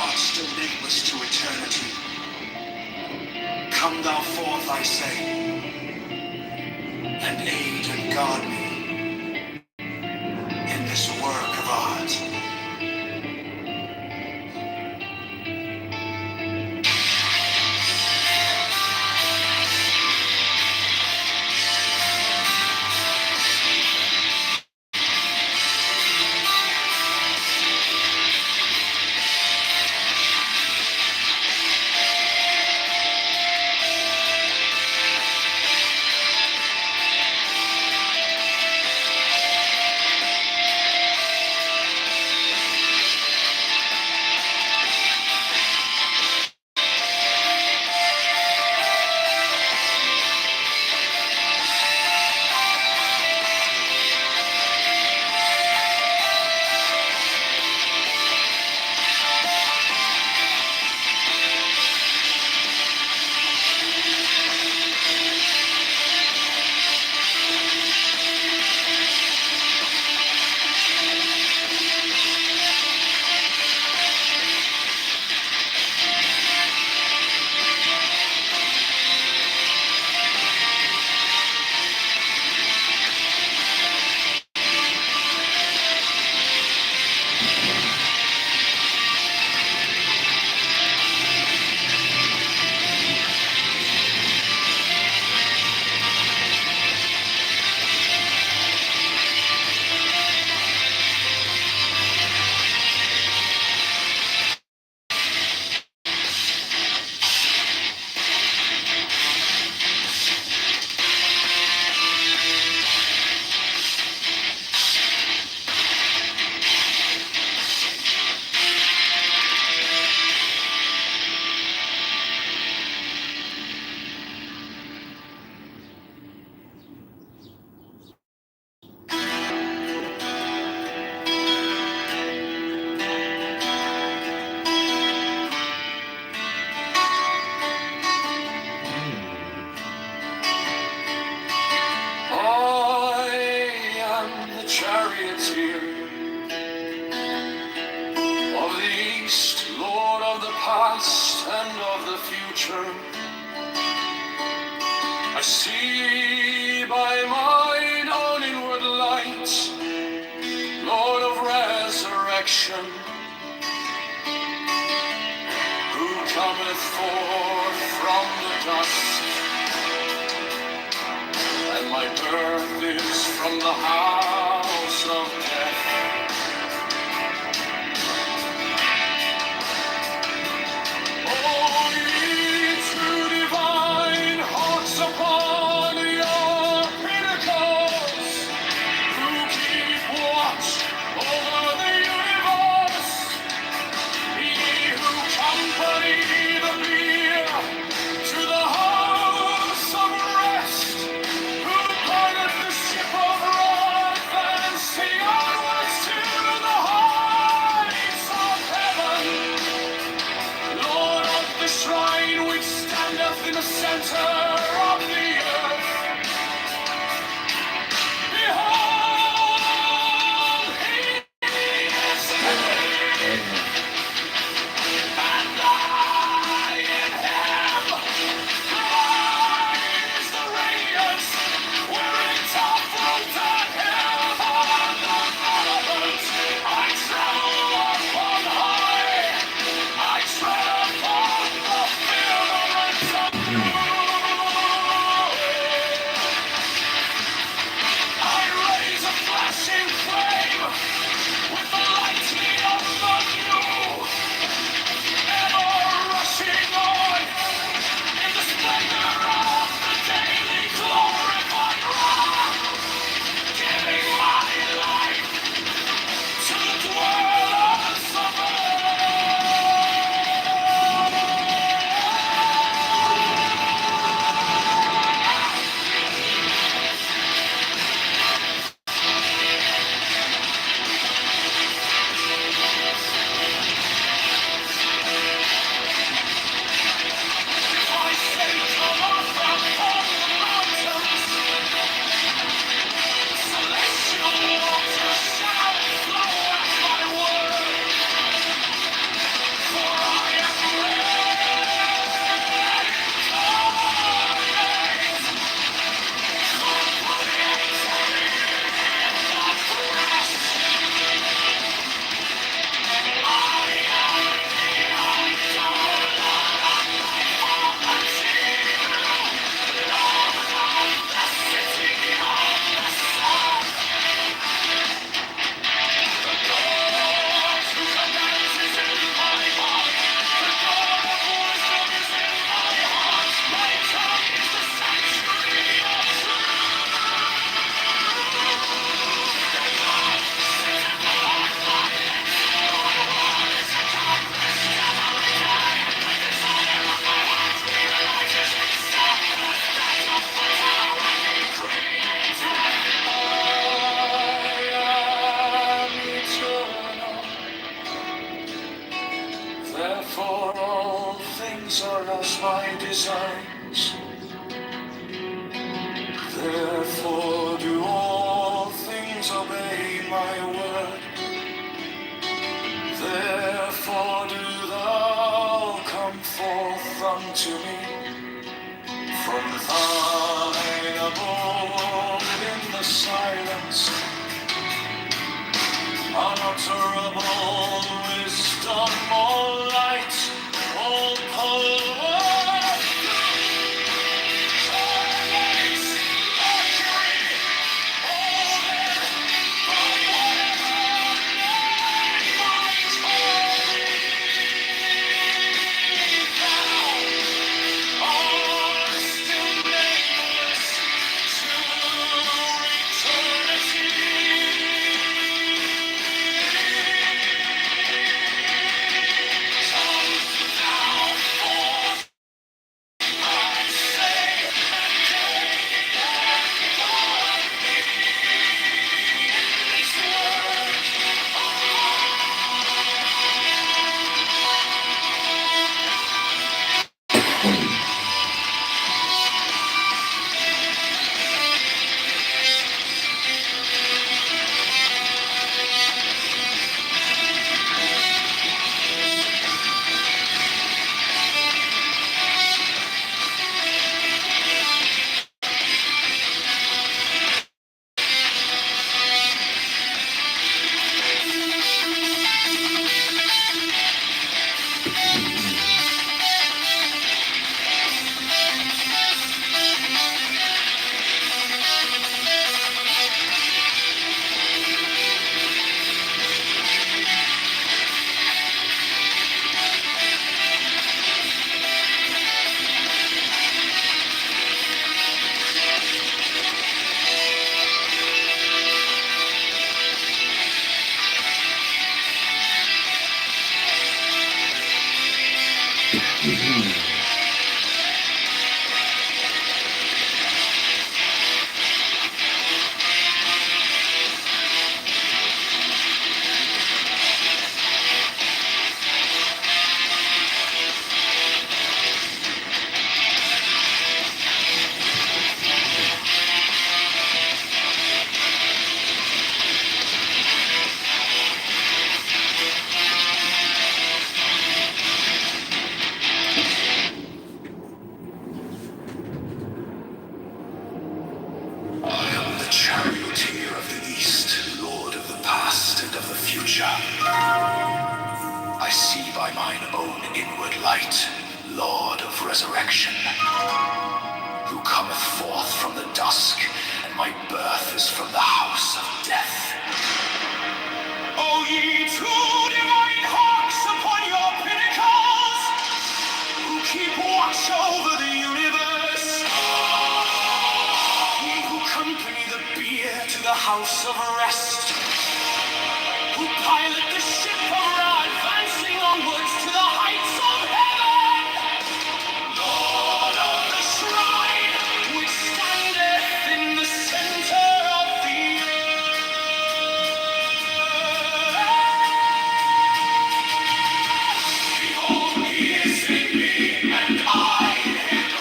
art still nameless to eternity. Come thou forth, I say, and aid and guard me in this work of art. Charioteer of the East, Lord of the past and of the future. I see by mine own inward light, Lord of resurrection, who cometh forth from the dust, and my birth is from the house of death. Oh, ye true divine hearts upon your pinnacles, who keep watch over the universe, ye who company the bier to the house of rest, who guarded the ship of wrath to me from thine abode in the silence. Unutterable wisdom, all light, all power. Charioteer of the East, Lord of the past and of the future. I see by mine own inward light, Lord of resurrection, who cometh forth from the dusk, and my birth is from the house of death. O ye true divine hawks upon your pinnacles, who keep watch over the universe, ye who company the bier to the house of rest, who pilot the ship of Ra, advancing onwards to the heights of heaven, Lord of the shrine, which standeth in the center of the earth. Behold, he is in me, and I in him.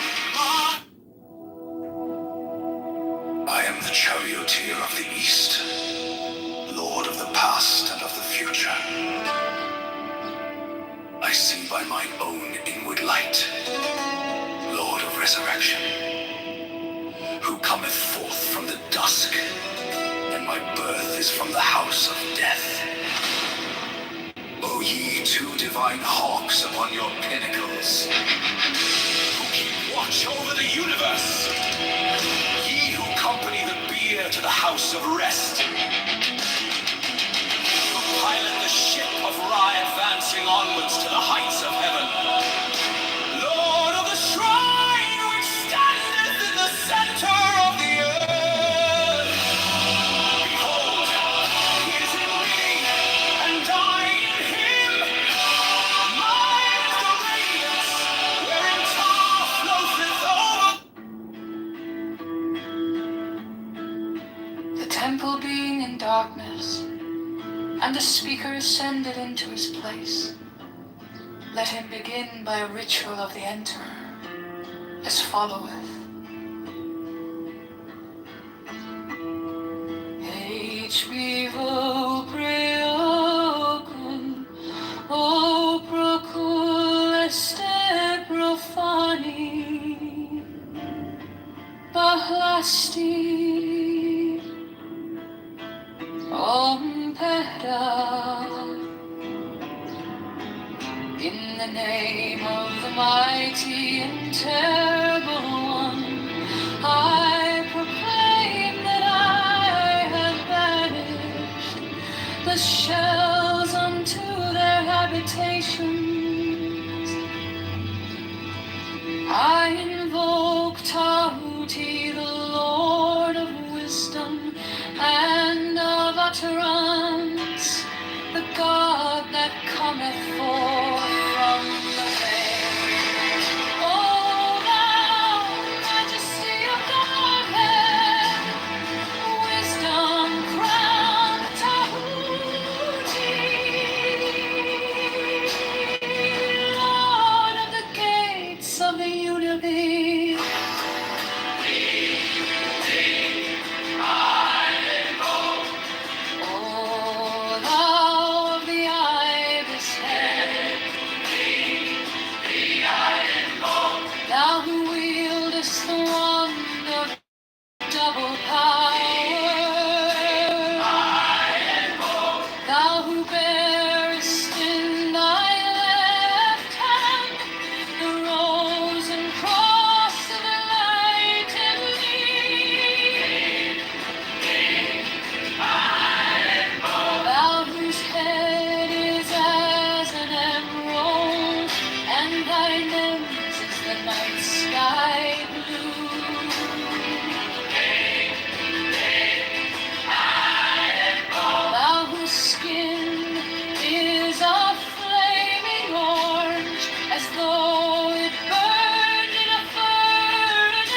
I am the charioteer of the East, Lord of the past and of the future. I see by mine own inward light, Lord of resurrection, who cometh forth from the dusk, and my birth is from the house of death. O ye two divine hawks upon your pinnacles, who keep watch over the universe, ye who company the bier to the house of rest, pilot the ship of Ra, advancing onwards to the heights of heaven, Lord of the shrine, which standeth in the center of the earth. Behold, he is in me, and I in him. Mine is the radiance, wherein tar floweth over. The temple being in darkness, and the speaker ascended into his place, let him begin by a ritual of the enterer, as followeth. HBO Preocum, O procul este profan. In the name of the mighty and terrible one, I proclaim that I have banished the shells unto their habitations. I invoke Tahuti, the Lord of wisdom and of utterance, the God that cometh forth from the veil. O thou majesty of Godhead, wisdom crowned Tahuti, Lord of the gates of the universe. Thou who wieldest the wand of double power, thou who bearest in thy left hand the rose and cross of enlightened thou whose head is as an emerald, and thy lens is the night sky blue. Thou whose skin is a flaming orange, as though it burned in a furnace.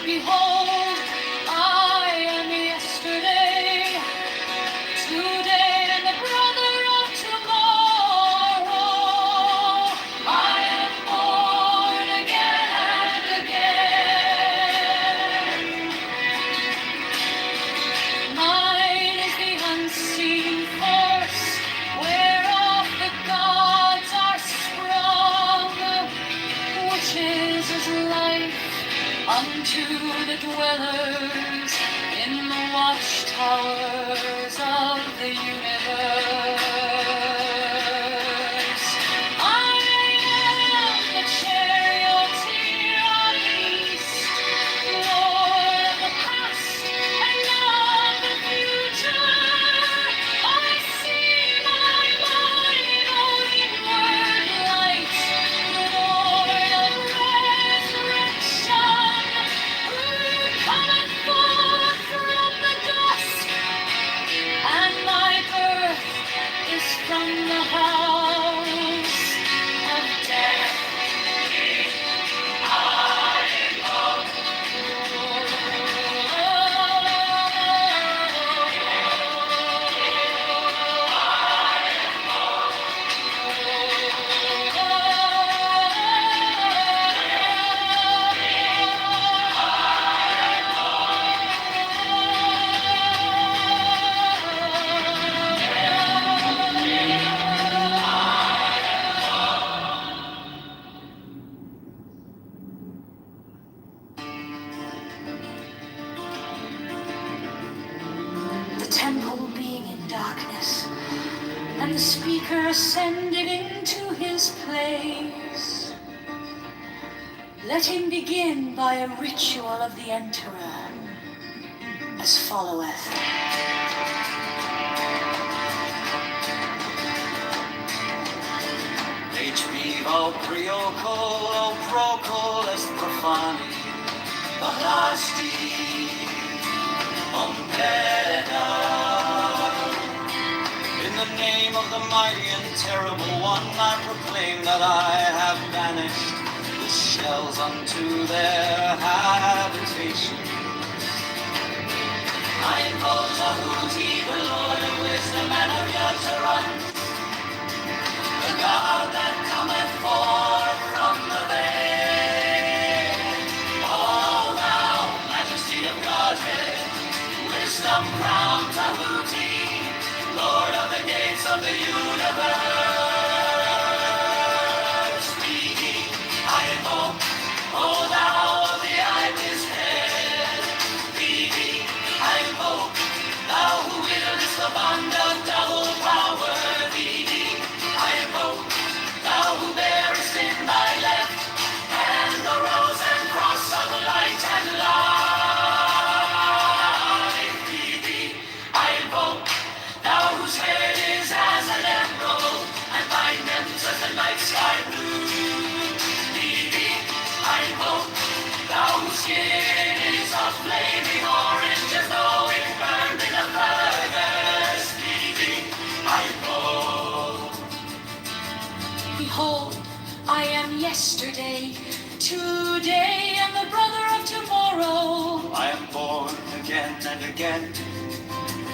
Behold, I am yesterday, today, and the brother of tomorrow. I am born again and again. Mine is the unseen force, whereof the gods are sprung, which is as life unto the dwellers in the watchtowers of the universe. I am the charioteer of the east, Lord of the past and of the future. I see my mine own inward light, Lord of resurrection, who cometh forth from the dust, and my birth is from the house of death. The temple being in darkness, and the speaker ascended into his place. Let him begin by a ritual of the enterer, as followeth. HB Valpriocol, Procol est profani, Bahasti, Ompeda. In the name of the mighty and terrible one, I proclaim that I have banished the shells unto their habitation. I invoke Tahuti, the Lord of wisdom and of utterance, the God that cometh forth from the veil. O thou majesty of Godhead, wisdom crowned Tahuti, Lord of the gates of the universe. Speak Behold, I am yesterday, today, and the brother of tomorrow. I am born again and again.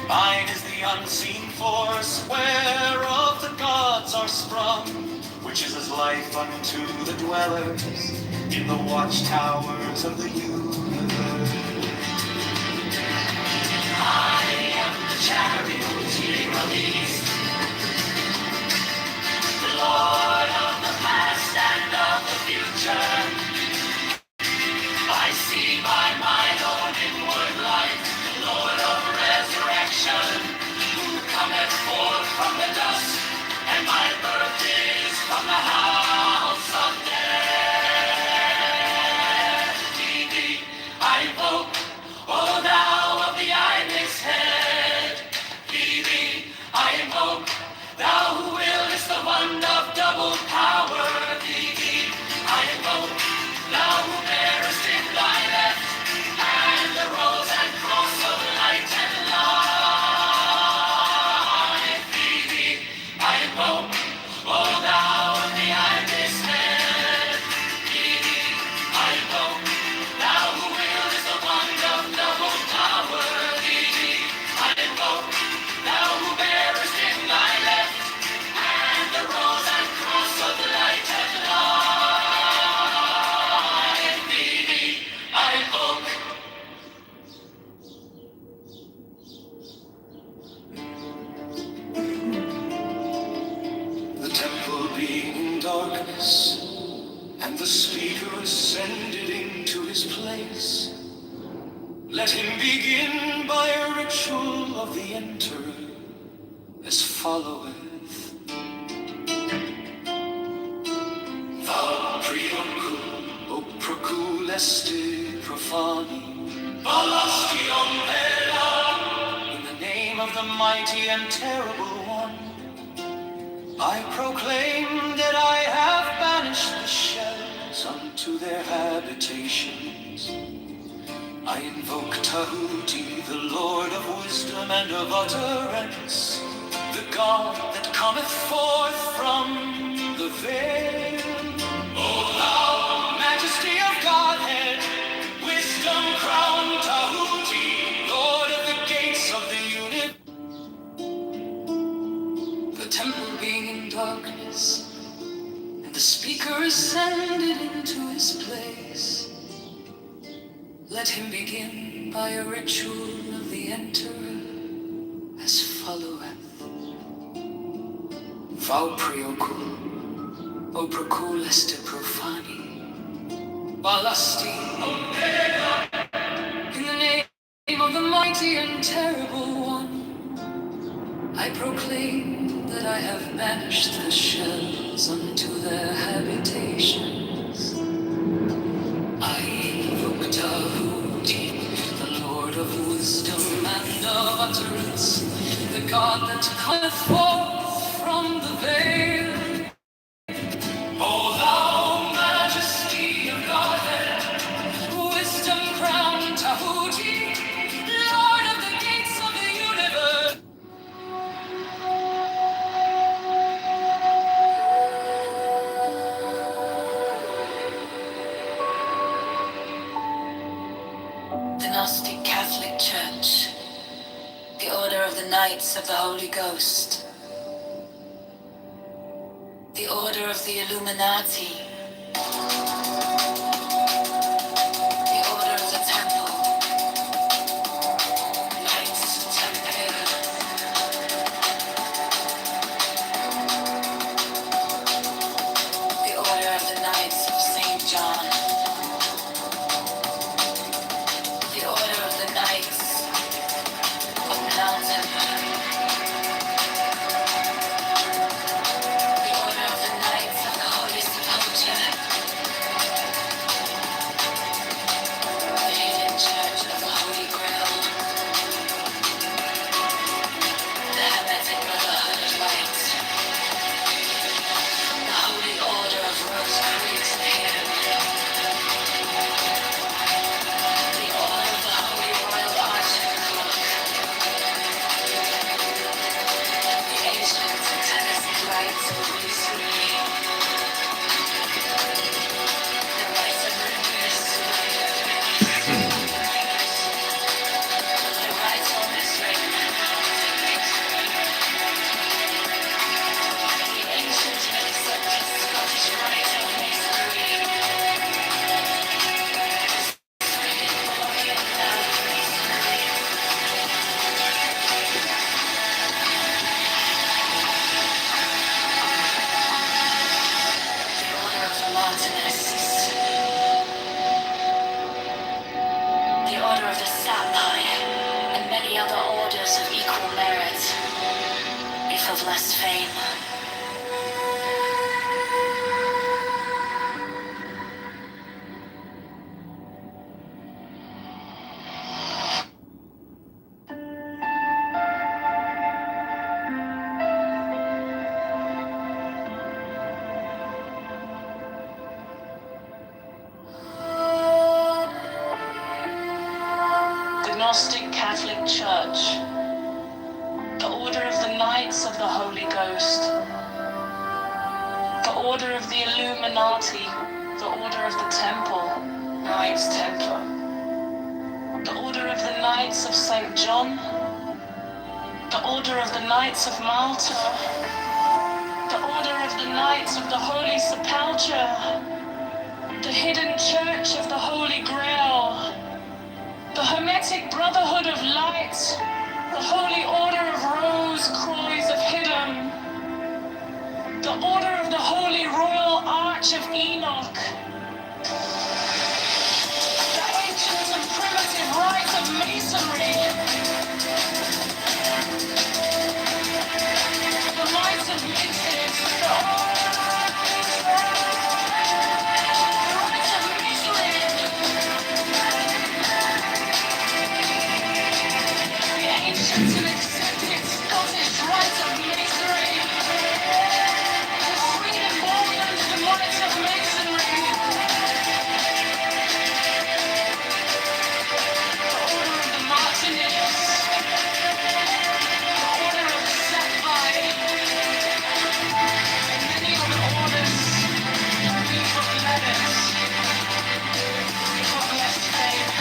Mine is the unseen force, whereof the gods are sprung, which is as life unto the dwellers in the watchtowers of the universe. I am the chariot he released, the Lord of the past and of the future. I see by mine own inward light the Lord of resurrection, who cometh forth from the dust, and my birth is from the house of death. Thee I invoke, O thou of the ibis head. Thee I invoke, thou who willest the wand of double power. Thee I invoke, thou who bearest in thy left and the rose and cross of light and life. Thee I invoke, O thou of the ibis head. Thee I invoke, thou who wieldest the wand of double power. Thee I invoke, thou who bearest in thy left and the rose and cross of light and life. Thee I invoke. The temple being in darkness, and the speaker ascended into his place. Let him begin by a ritual of the enterer, as followeth. Thou priuncul, o procul este profani, Valastium Vela. In the name of the mighty and terrible one, I proclaim that I have banished the shells unto their habitations. I invoke Tahuti, the Lord of wisdom and of utterance, the God that cometh forth from the veil. O thou majesty of Godhead, wisdom crowned Tahuti, Lord of the gates of the universe. The temple being in darkness, and the speaker ascended into his place. Let him begin by a ritual of the enterer, as followeth. Vau priocul, o procul este profani, Balasti Omega. In the name of the mighty and terrible one, I proclaim that I have banished the shells unto their habitations. I invoke Tahuti, the Lord of wisdom and of utterance, the God that cometh forth from the veil. O thou majesty of Godhead, wisdom crowned Tahuti, Lord of the gates of the universe. The Gnostic Catholic Church, the Order of the Knights of the Holy Ghost, the Order of the Illuminati, the Order of the Temple, Knights Templar, the Order of the Knights of St. John, the Order of the Knights of Mountain, the Order of the Knights of the Holy Sepulchre. less fame. The Gnostic Catholic Church, the Order of the Knights of the Holy Ghost, the Order of the Illuminati, the Order of the Temple, Knights Templar, the Order of the Knights of St. John, the Order of the Knights of Malta, the Order of the Knights of the Holy Sepulchre, the Hidden Church of the Holy Grail, the Hermetic Brotherhood of Light, the Holy Order of Rose Croix of Hidden, the Order of the Holy Royal Arch of Enoch, the ancient and primitive rite of Masonry, the Light of Mystics, the Rite of Michelin, the ancient and accepted Scottish Rite of Masonry, the Swedenborgian Rite of Masonry, the Order of the Martiniers, the Order of the Sapphire, and many other orders, evil letters, of less fame.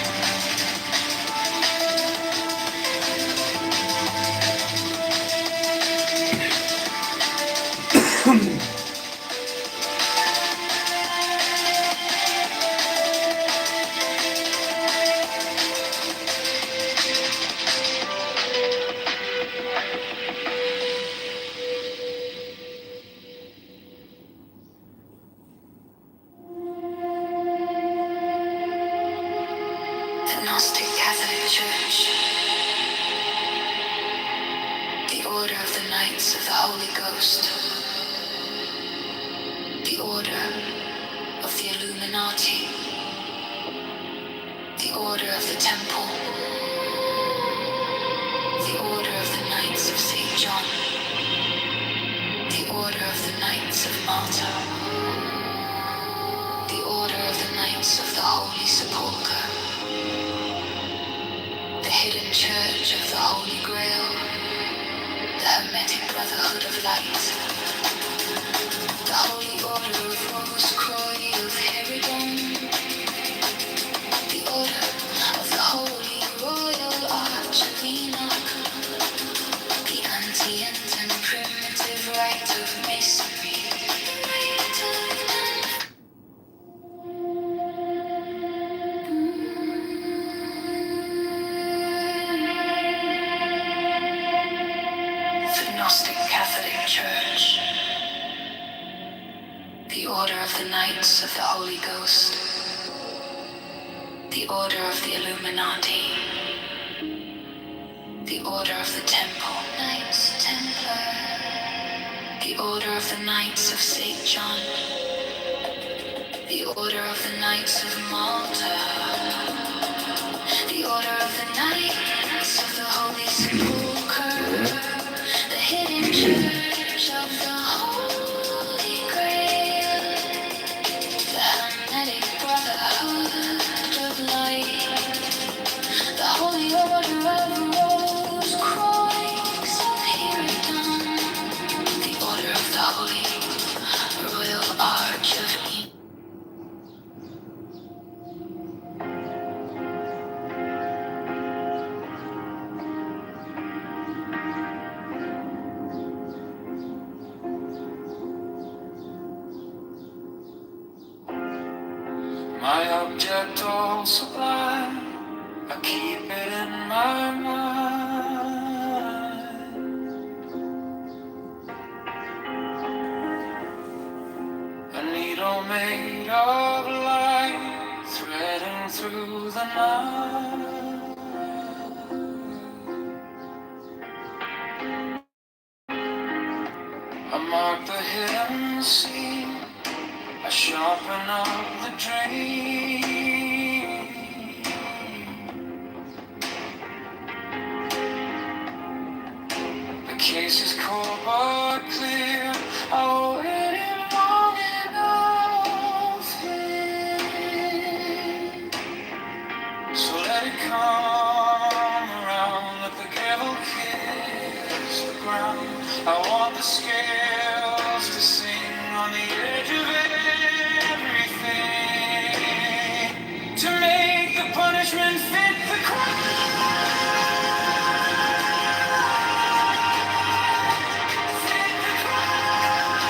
The Gnostic Catholic Church, the Order of the Knights of the Holy Ghost, the Order of the Illuminati, the Order of the Temple, the Order of the Knights of St. John, the Order of the Knights of Malta, the Order of the Knights of the Holy Sepulchre, the Hidden Church of the Holy Grail, the Hermetic Brotherhood of Light, the Holy Order of Rose Croix of Herodon, the Order of the Holy Royal Arch of Enoch, the ancient and primitive rite of Masonry, the Gnostic Catholic Church, the Order of the Knights of the Holy Ghost, the Order of the Illuminati, the Order of the Temple, Knights Templar, the Order of the Knights of St. John, the Order of the Knights of Malta, the Order of the Knights of the Holy Sepulchre, the Hidden Church of the Holy Grail, the Hermetic Brotherhood of Light, the Holy Order of Rose Croix of Herodon, the Order of the Holy Royal Arch of Enoch. My object all sublime, I keep it in my mind. A needle made of light, threading through the night. up the hidden seam. I sharpen up the dream. The case is cold but clear. I waited long enough here. So let it come around. Let the devil kiss the ground. I want the scales to sing on the edge of everything, to make the punishment fit the crime. Fit the crime.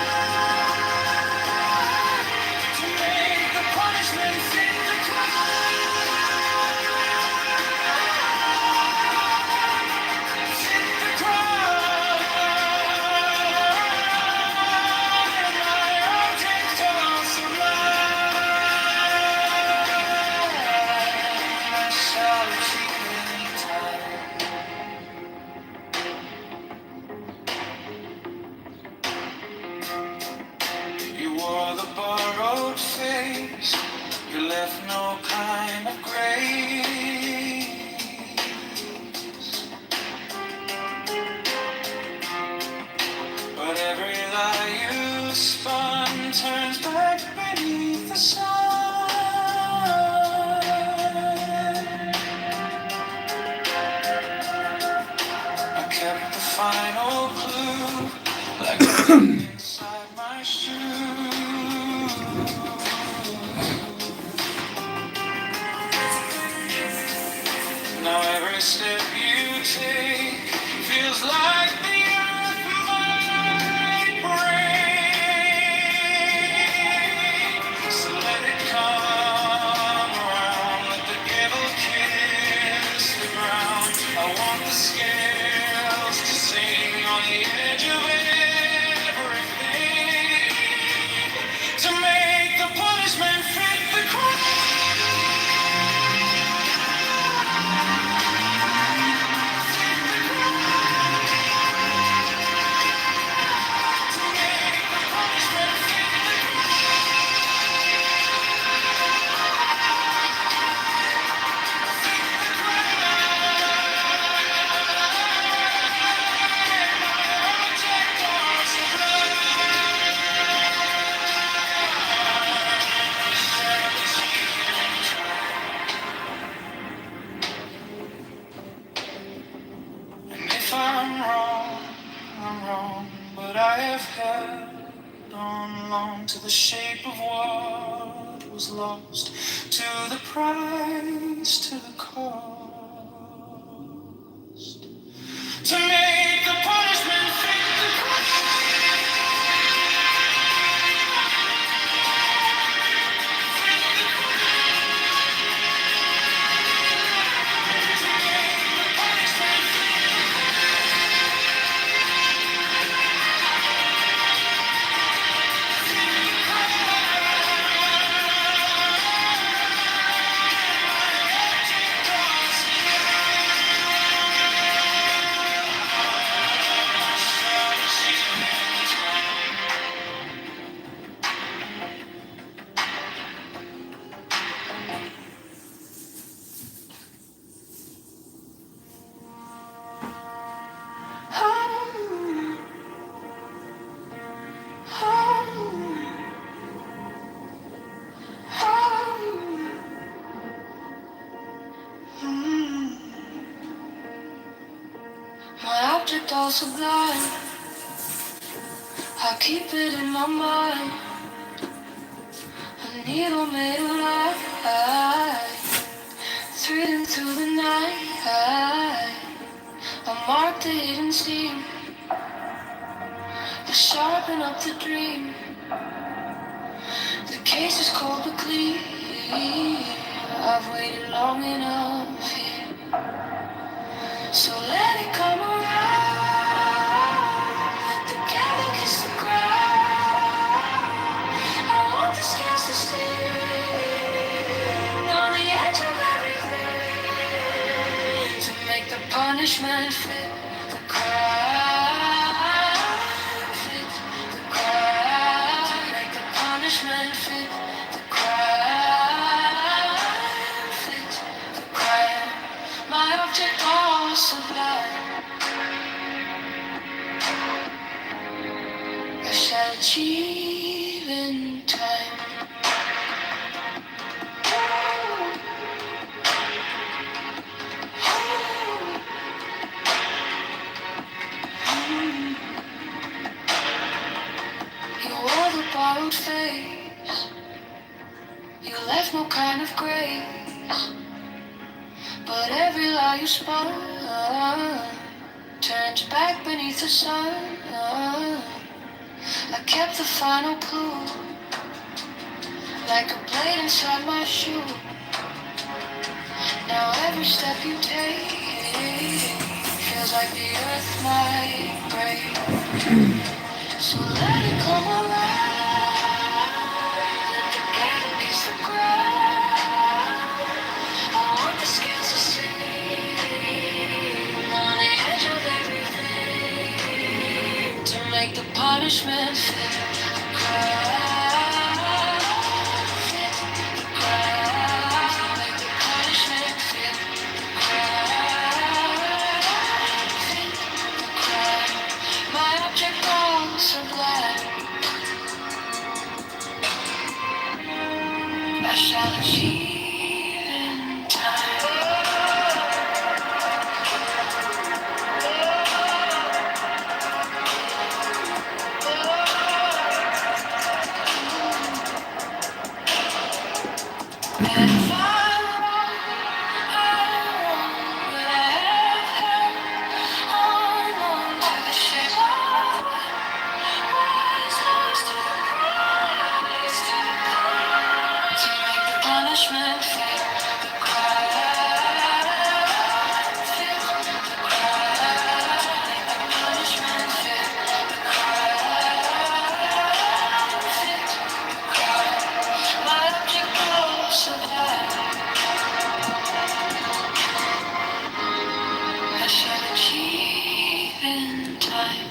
To make the punishment fit the crime. Fit the crime. And my object of sublime. I shall achieve in time. You wore the borrowed face. You left no kind of grace. But every lie you spun turns back beneath the sun. I kept the final clue, like a ring inside my shoe. Now every step you take feels like the earth might break. So let it come around, let the devil kiss the ground. I want the scales to sing on the edge of everything, to make the punishment fit the crime. I'm wrong, but I have held on long to the shape of what was lost, to the price, to the cost, to make the punishment fit the crime. My object all sublime, I keep it in my mind. A needle made of light, threading through the night. I mark the hidden scheme, I sharpen up the dream. The case is cold but clear. I've waited long enough here, so let it come around. Together kiss the ground. I want the scales to sting on the edge of everything, to make the punishment fit the crime. Fit the crime. punishment fit the crime, fit the crime. My object was sublime. I shall achieve in time. You wore the borrowed face. You left no kind of grace. But every lie you spun turned back beneath the sun. I kept the final clue, like a blade inside my shoe. Now every step you take feels like the earth might break. So let it come around, let the gate kiss the ground. I want the scales to sing on the edge of everything, to make the punishment fit the crime, fit the crime, to make the punishment fit the crime, fit the crime. My object was sublime. I shall achieve in time. And if I'm wrong, I'm wrong, but I have held on to the shape of was lost to the prize, to make the punishment fit the crime, fit the crime, make the punishment fit the crime, fit the crime. My object was sublime. I shall achieve in time.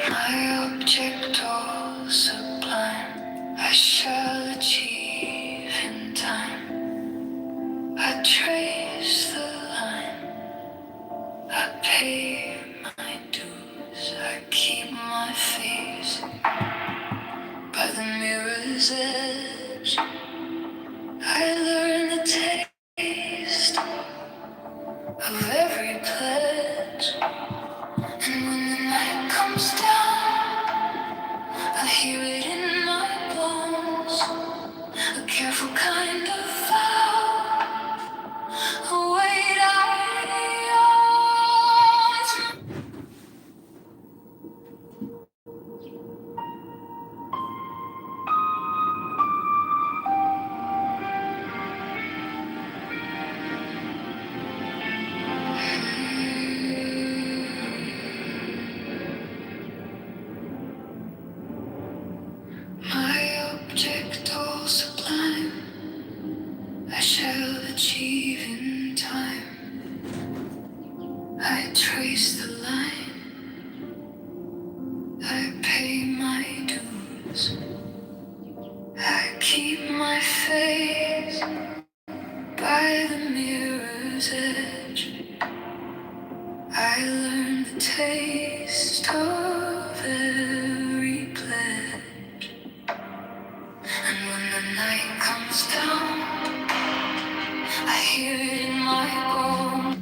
My object all sublime, I shall achieve in time. I trace the line, I pay my dues, I keep my face by the mirror's edge. I learn the taste of every pledge, and when the night comes down, I hear it in my bones, a careful kind of vow, a weight I owe. My object all sublime, I shall achieve in time. I trace the line, I pay my dues, I keep my face by the mirror's edge. I learn the taste of every pledge, and when the night comes down, I hear it in my bones.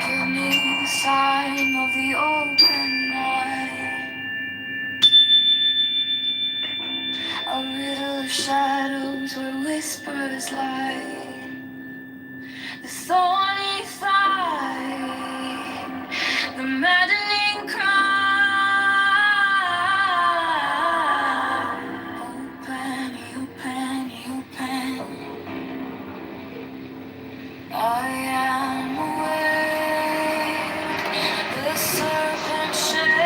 Give me the sign of the open night, a riddle of shadows where whispers lie. the thorny side, the maddening cry. Open, open, open. I am awake, the serpent shakes.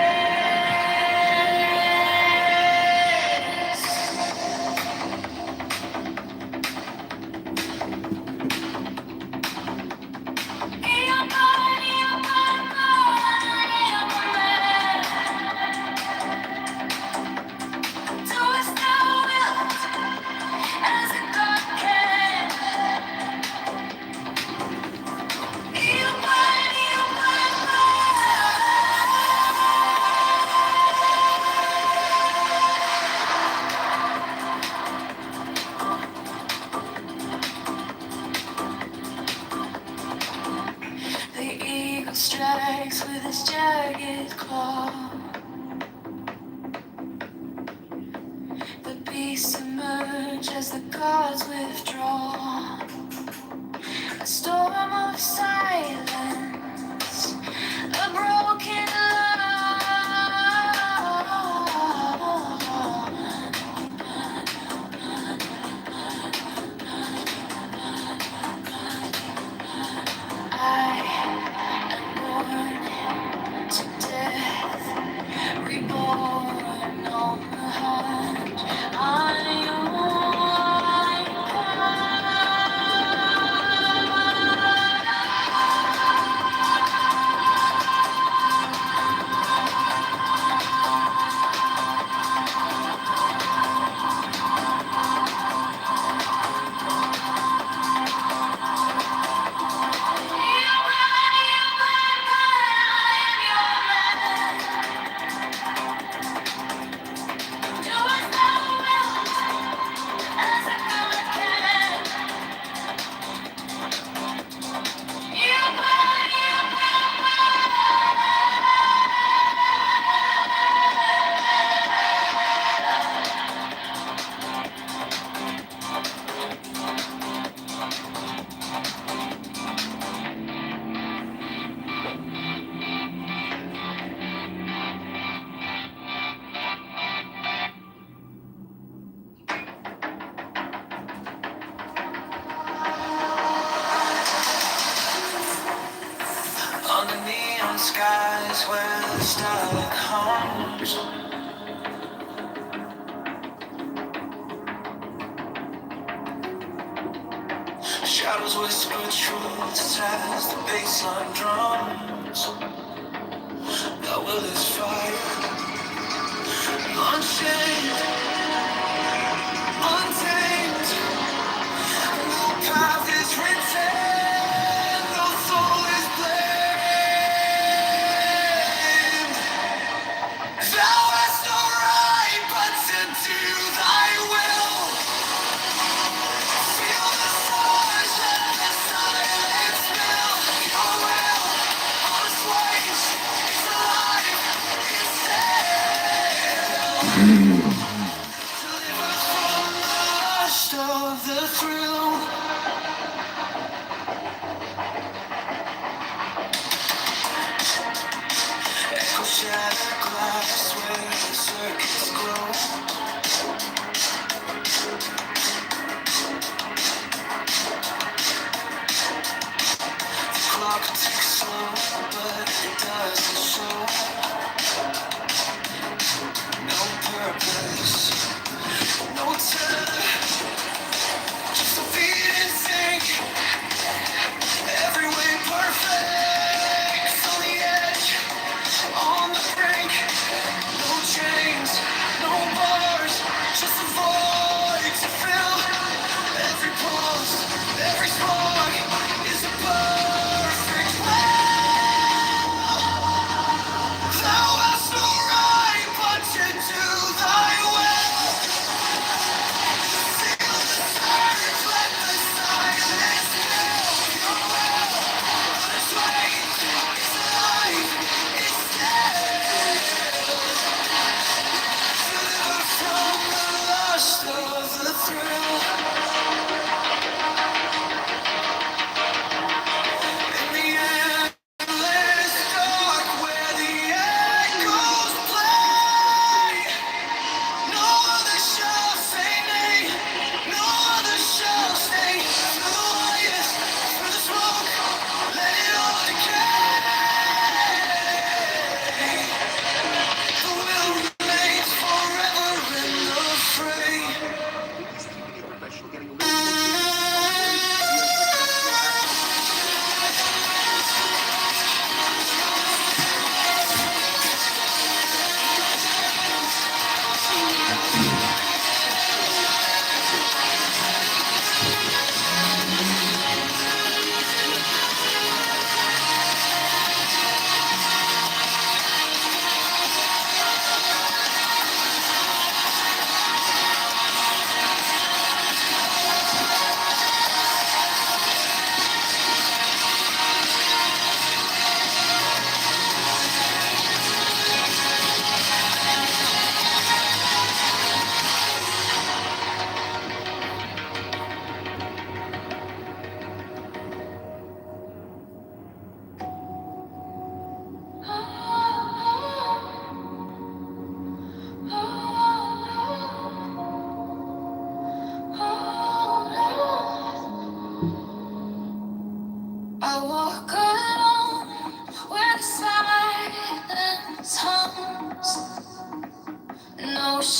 The eagle strikes with his jagged claw. The beasts emerge as the gods withdraw. A storm of silence, a broken I am born to death, reborn on the hunt. I am under neon skies where the starlight comes. Shadows whisper truths as the bassline drums. Thou will is fire, unchained, untamed. No path is written, no soul is blamed. Thou hast no right but to do thy will. Feel the force, let the silence fill your will. On its waves, it's alive, it's still.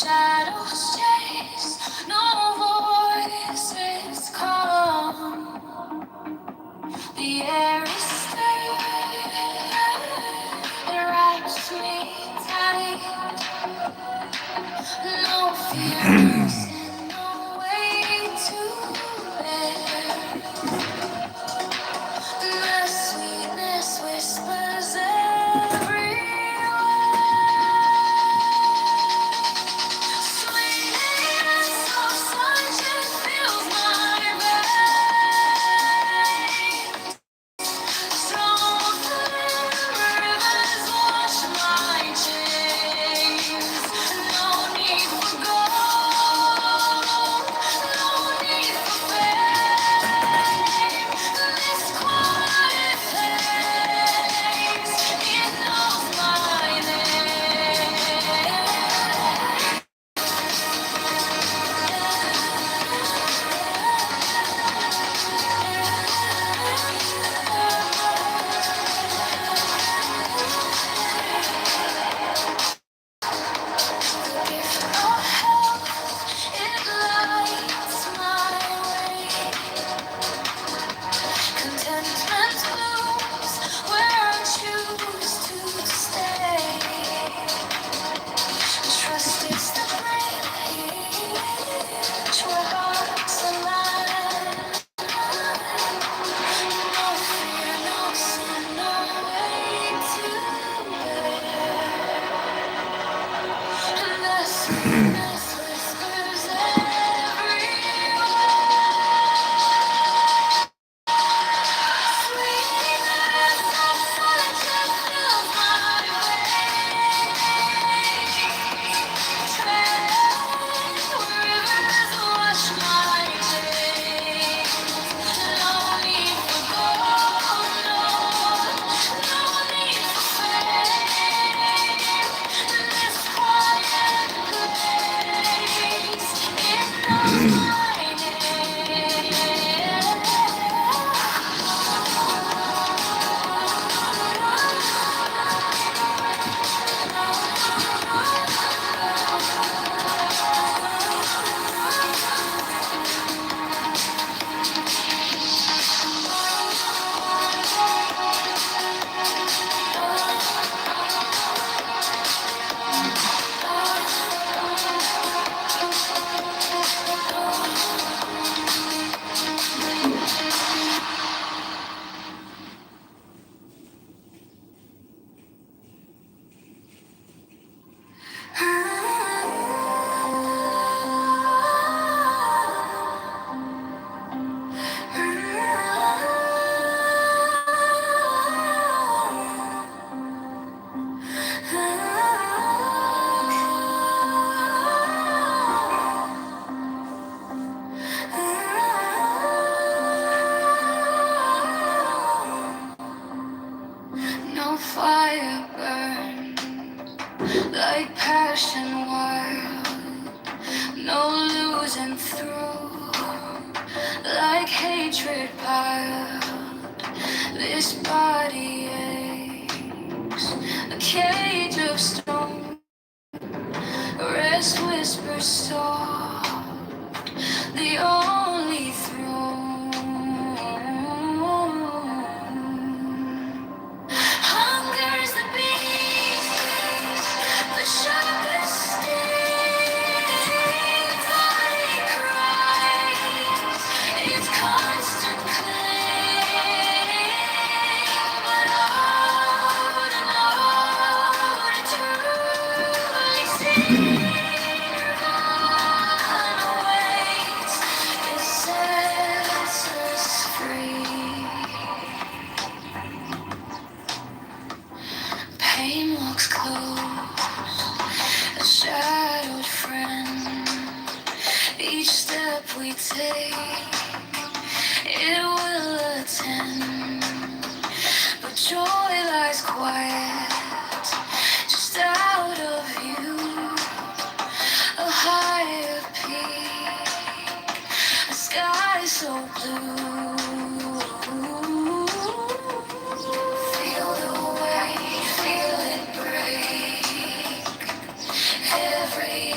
shadows chase, no voices come. The air is still, it wraps me tight. No fear, no sin, no way to bear. The sweetness whispers everywhere. Sweetness of sunshine fills my veins. Strong rivers wash my chains. No need for gold, no need for fame. This quiet place, it knows my name. It lights my way. Contentment blooms where I choose to stay. Trust is the bridge where hearts align. No fear, no sin, no way to bear. And the sweetness whispers everywhere. Sweetness of sunshine fills my veins. Rivers wash my chains. No need for gold, no need for fame. This quiet place, it knows my no fire burn like passion wild, no losing through like hatred piled. This body aches, a cage of stone, rest whispers soft, the only throne. Hunger's the beast, the sharpest stings. Body cries, its constant claim. But hold and hold to truly see. Nirvana waits, it sets us free. Pain walks close, a shadowed friend. Each step we take, it will attend. But joy lies quiet, just out of view. A higher peak, a sky so blue. Feel the weight, feel it break. Every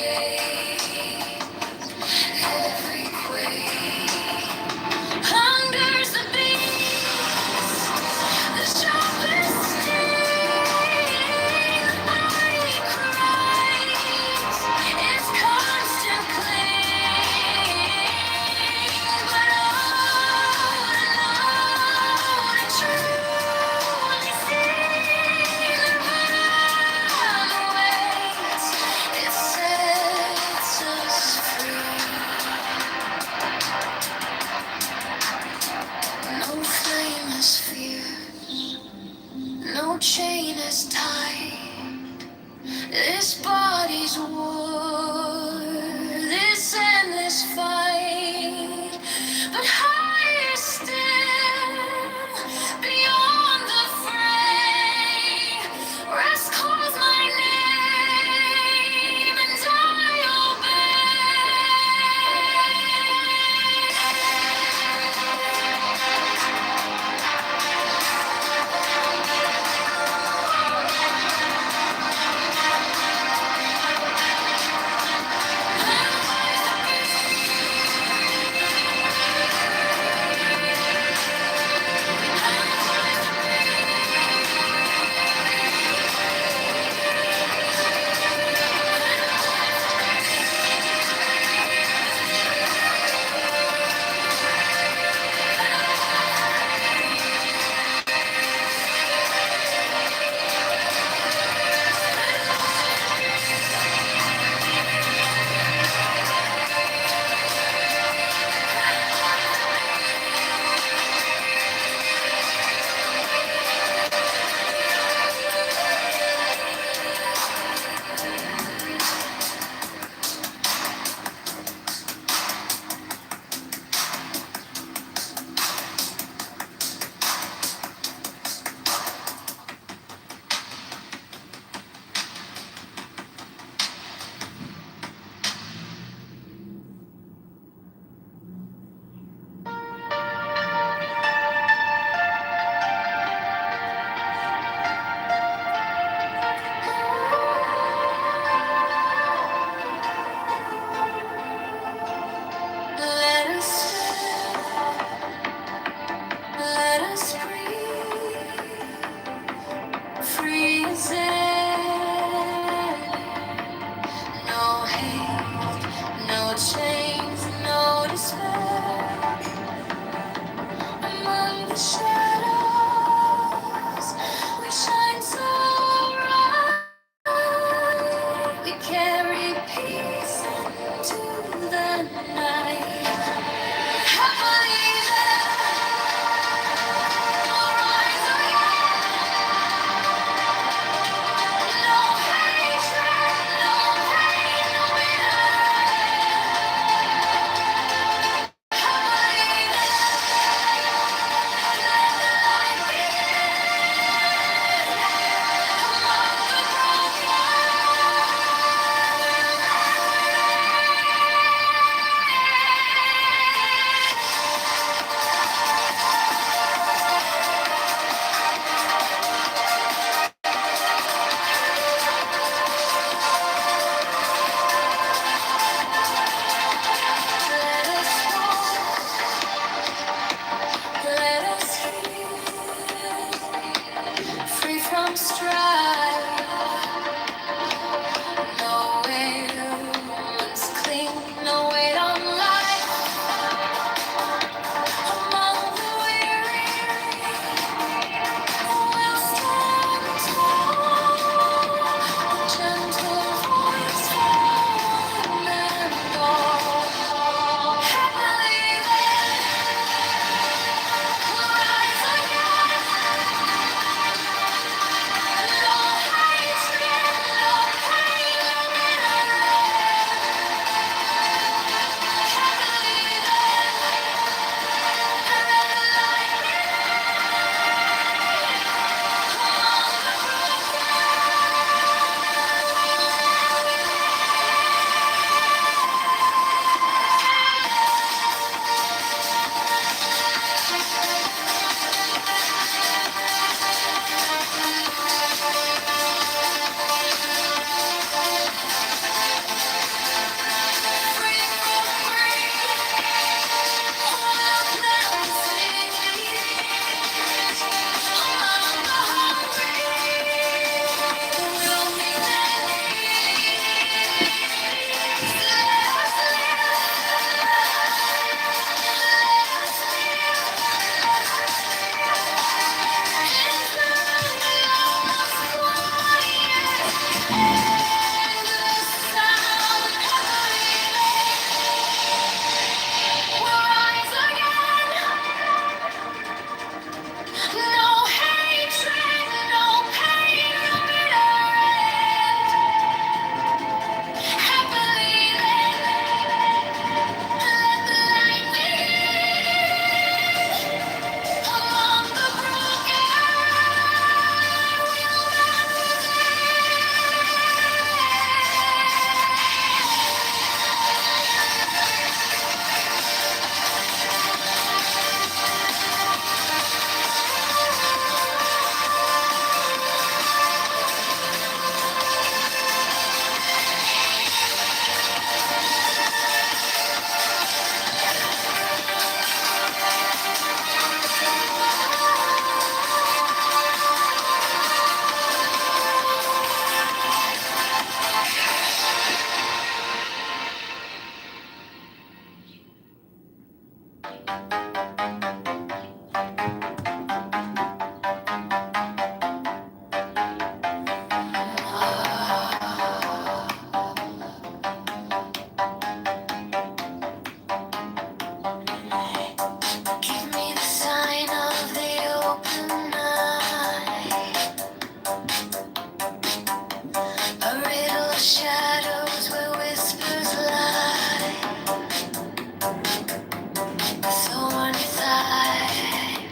shadows, we shine so bright. We carry peace into the night. Happily there, we'll rise again. No hatred, no pain, no bitter. Happily let us walk, let us heal, free from strife. No wounds cling, no weight on life. Among the weary, we'll stand tall. Gentle voice, calm and all. Happily there, we'll rise again. No hatred, no pain, no bitter. Happily free from greed, we'll plant seeds. Among the hungry, we'll meet their needs. Let us give me the sign of the open eye, a riddle of shadows where whispers lie. The thorny thigh,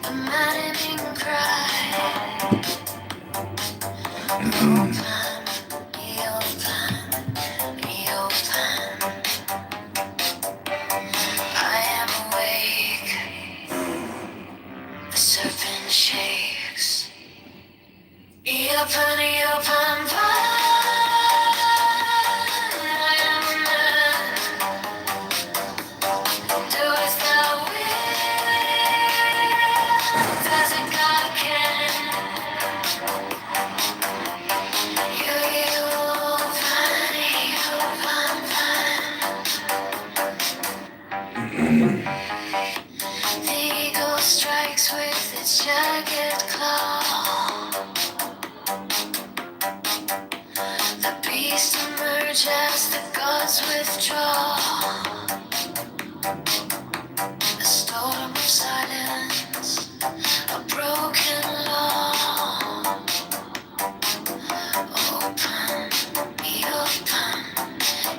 the maddening cry. Open, open. I am awake. The serpent shakes. Open, I am a man. Do as thou wilt, as a God can. strikes with its jagged claw. The beast emerges as the gods withdraw. A storm of silence, a broken law. Open, be open,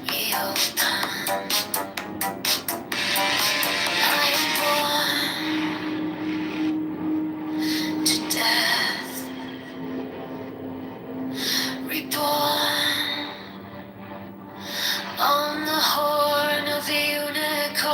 be open. I am born to death, reborn on the horn of the unicorn.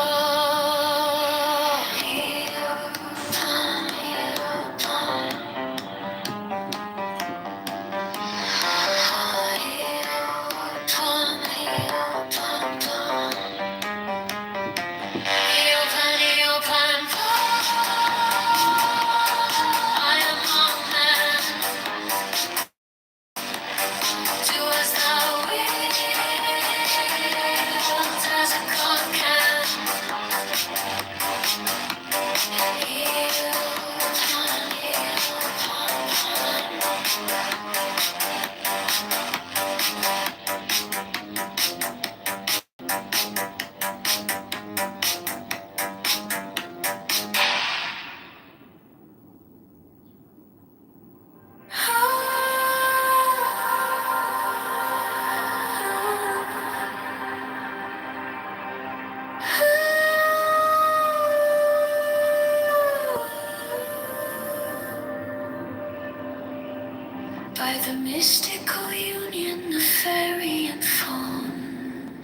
By the mystical union of fairy and fawn,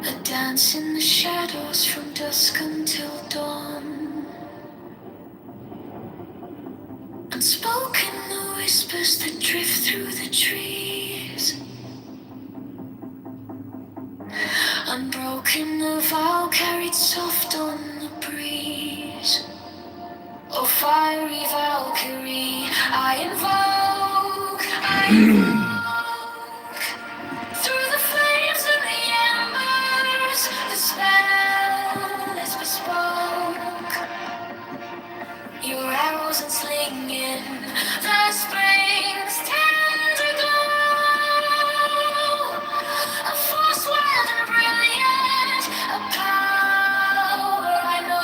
a dance in the shadows from dusk until dawn. Unspoken the whispers that drift through the trees. Unbroken the vow carried soft on the breeze. Oh, fiery Valkyrie, I invoke through the flames and the embers. The spell is bespoke. Your arrows and slinging the spring's tender glow. A force wild and brilliant, a power I know.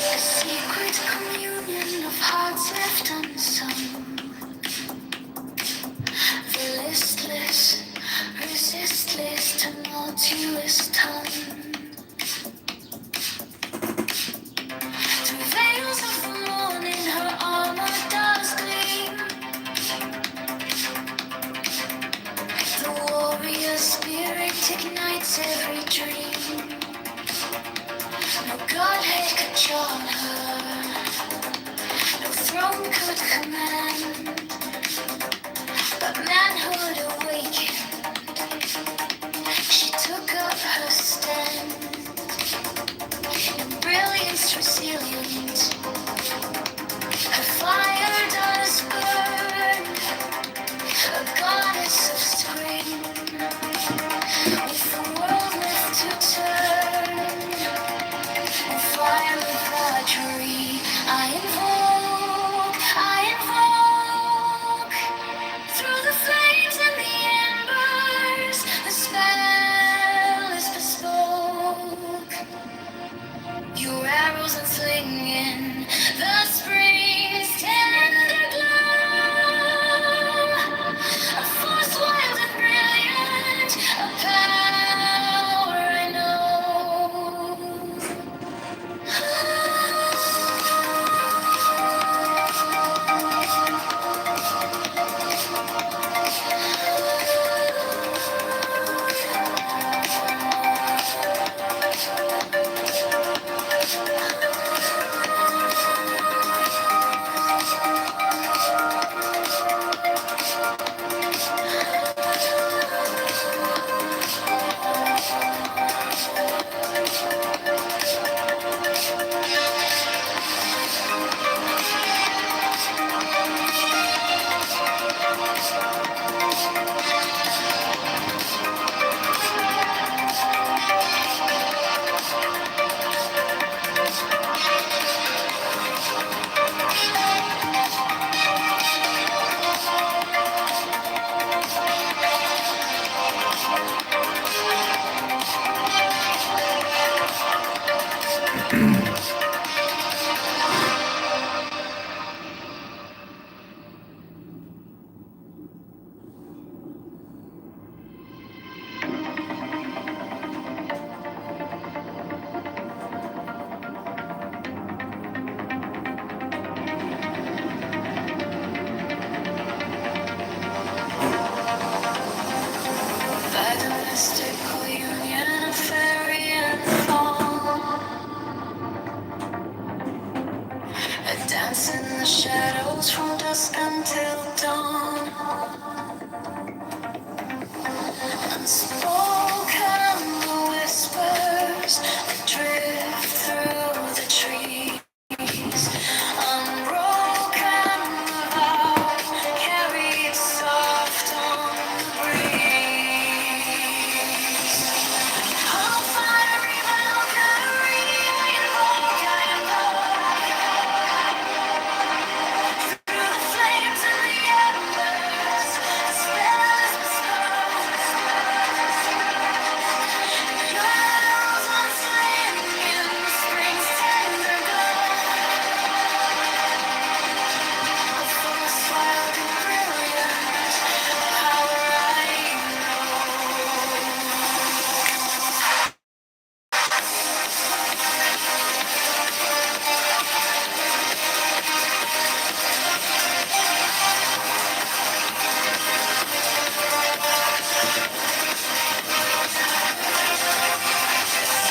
A secret communion of hearts left unsung. The listless, resistless, tumultuous tongue. Through veils of the morning, her armor does gleam. The warrior spirit ignites every dream. No godhead could charm her, no throne could command, but manhood awakened, she took up her stand. In brilliance resilient, her fire does burn, a goddess of spring, with the world left to turn. Fire with archery, I invoke through the flames and mystical union of fairy and fawn. I dance in the shadows from dusk until dawn. Unspoken whispers that drift through the trees. Unbroken vow, carried soft on the breeze. I'll find a river, carry, I invoke, through the flames and the embers. The spell is bespoken. Your arrows unsling in spring's tender glow. A force wild and brilliant, power I know.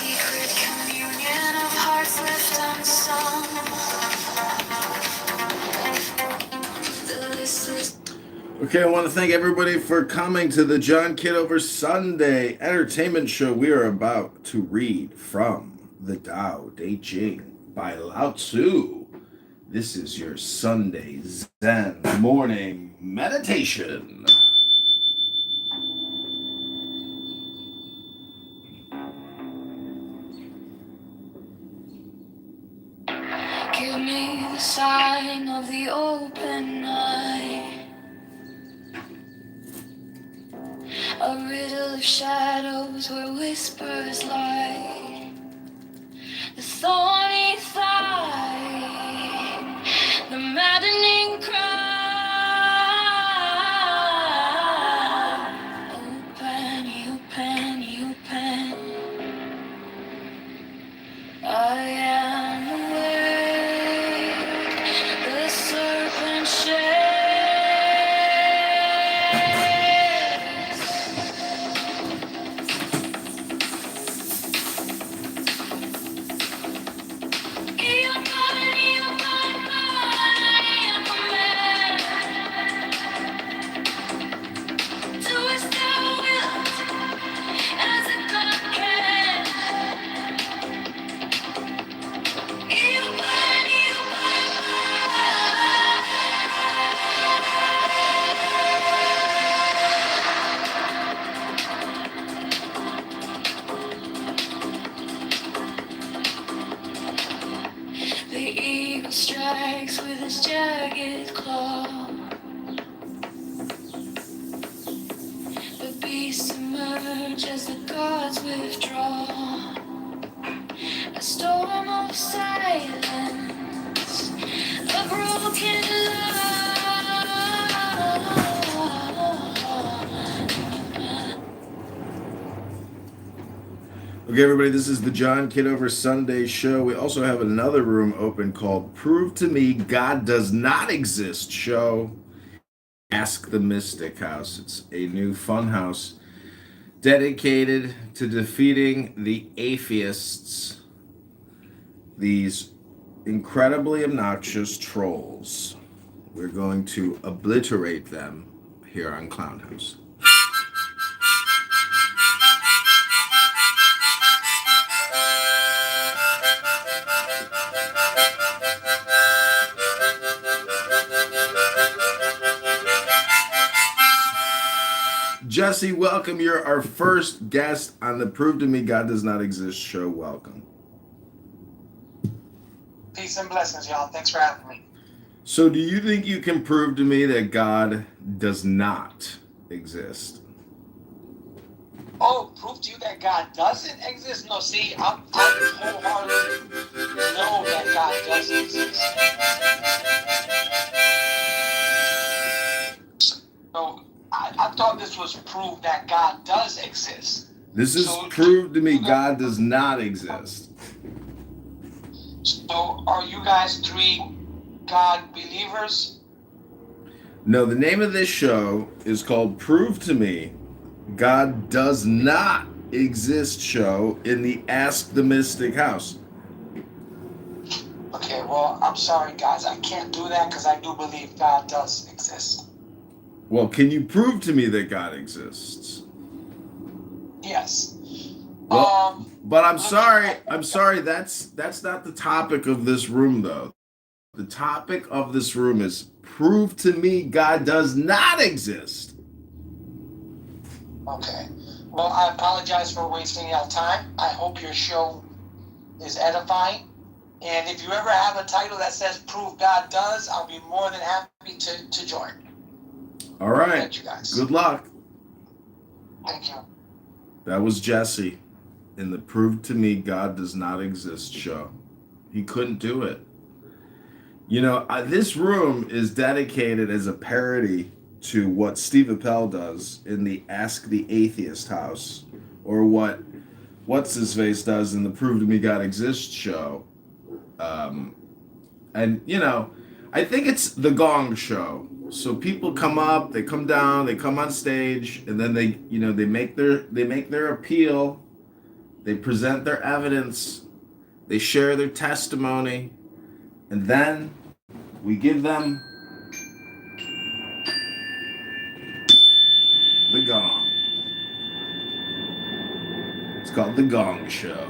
Secret communion of hearts left unsung. The listless. Okay, I want to thank everybody for coming to the John Kitover Sunday entertainment show. We are about to read from the Tao Te Ching by Lao Tzu. This is your Sunday Zen morning meditation. Give me the sign of the open eye, a riddle of shadows where whispers lie, the thorny thigh, the maddening cry. Open, open, I am awake, the serpent shakes. Do as thou wilt, as a God can. The eagle strikes with his jagged claw. The beasts emerge as the gods withdraw. A storm of silence, a broken love. Okay, everybody, this is the John Kitover Sunday show. We also have another room open called Prove to Me God Does Not Exist show. Ask the Mystic House. It's a new fun house dedicated to defeating the atheists, these incredibly obnoxious trolls. We're going to obliterate them here on Clown House. Jesse, welcome. You're our first guest on the Prove to Me God Does Not Exist show. Welcome. Peace and blessings, y'all. Thanks for having me. So, do you think you can prove to me that God does not exist? Oh, prove to you that God doesn't exist? No, see, I'm wholeheartedly know that God does exist. So, I thought this was proof that God does exist. This is prove to me God does not exist. So, are you guys three God believers? No, the name of this show is called Prove to Me God Does Not Exist show in the Ask the Mystic house. Okay, well, I'm sorry, guys. I can't do that because I do believe God does exist. Well, can you prove to me that God exists? Yes. Well, but I'm look, sorry. I'm sorry. That's not the topic of this room, though. The topic of this room is prove to me God does not exist. Okay. Well, I apologize for wasting your time. I hope your show is edifying. And if you ever have a title that says Prove God Does, I'll be more than happy to join. All right. Thank you, guys. Good luck. Thank you. That was Jesse in the Prove to Me God Does Not Exist show. He couldn't do it. You know, this room is dedicated as a parody to what Steve Appel does in the Ask the Atheist house, or what's his face does in the Prove to Me God Exists show. And you know, I think it's the Gong Show. So people come up, they come down, they come on stage, and then they, you know, they make their appeal, they present their evidence, they share their testimony, and then we give them the gong. It's called the Gong Show.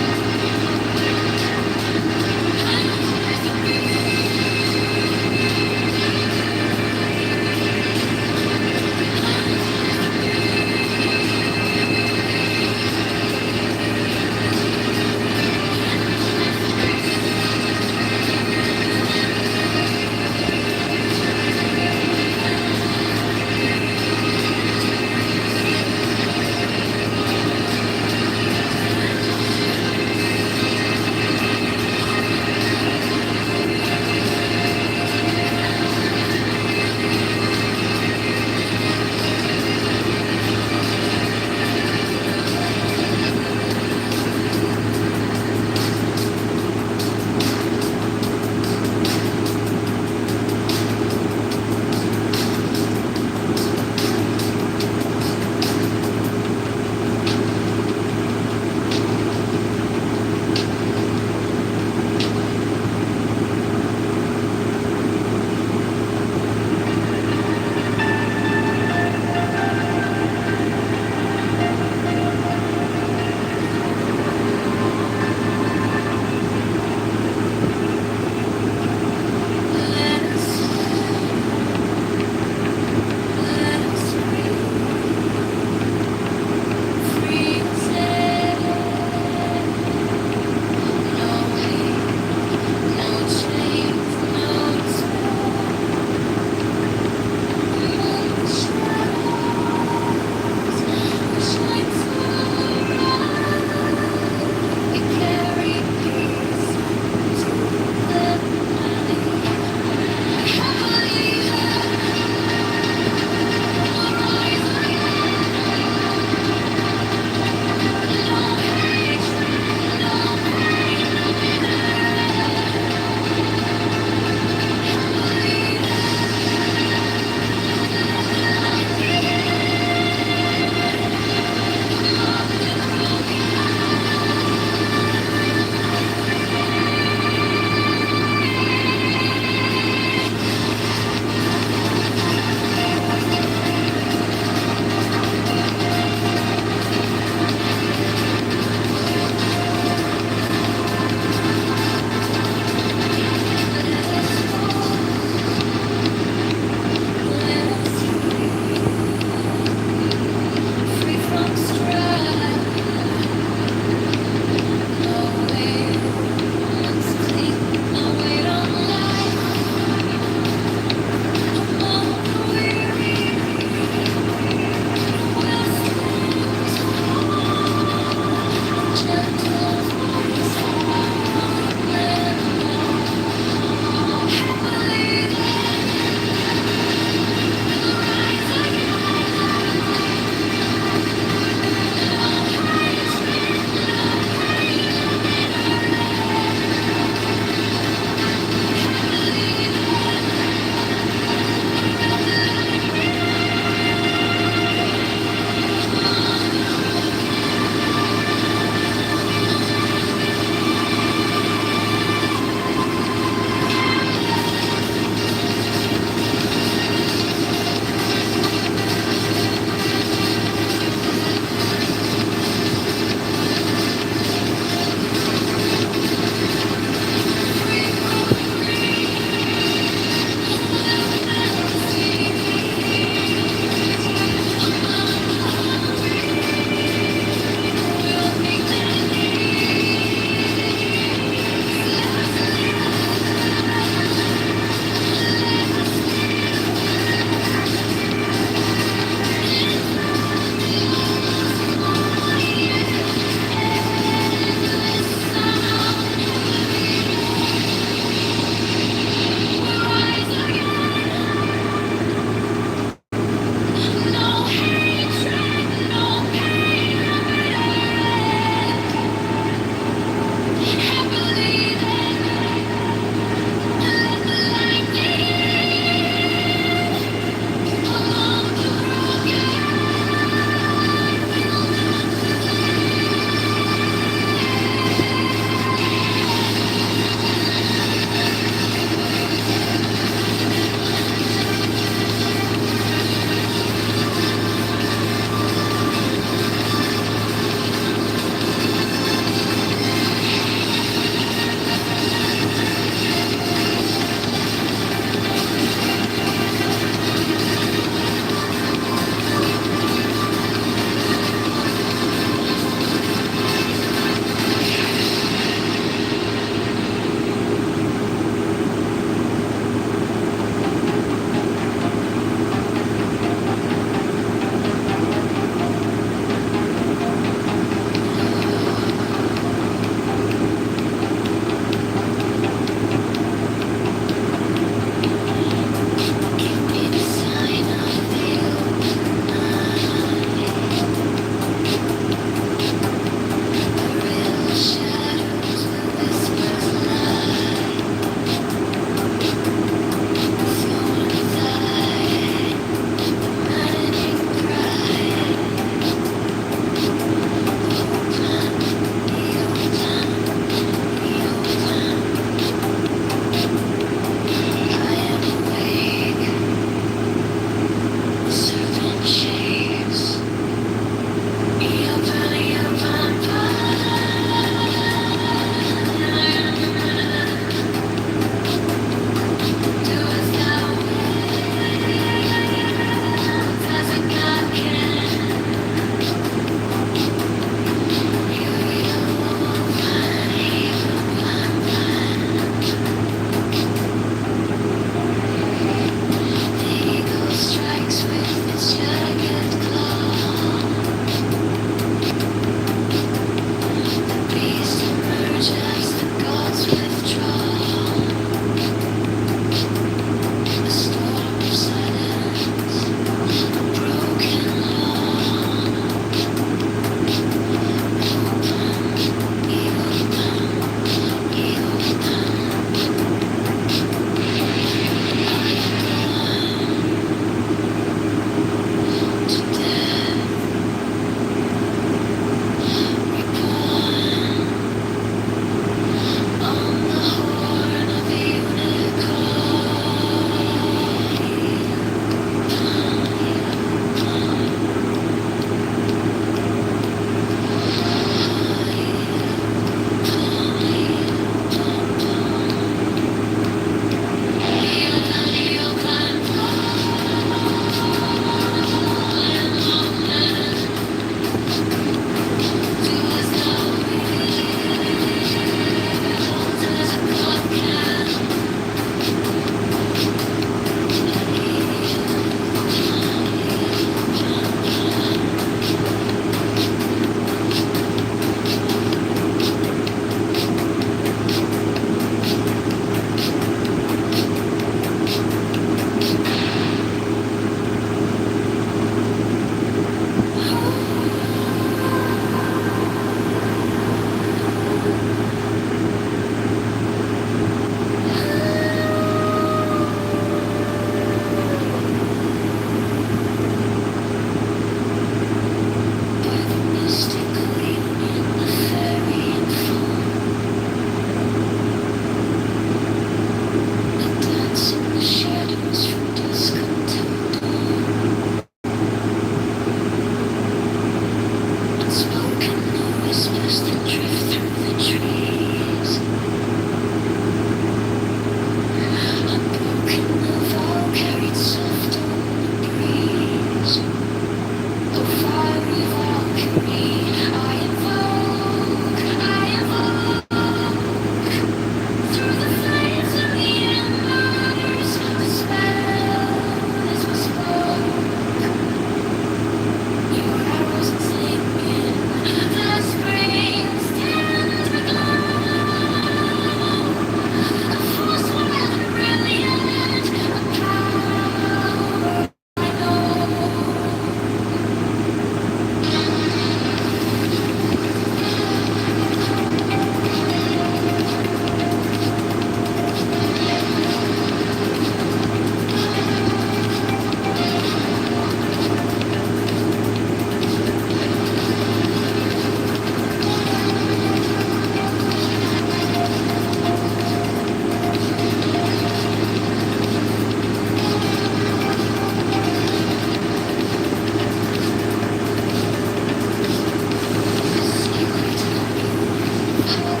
Control.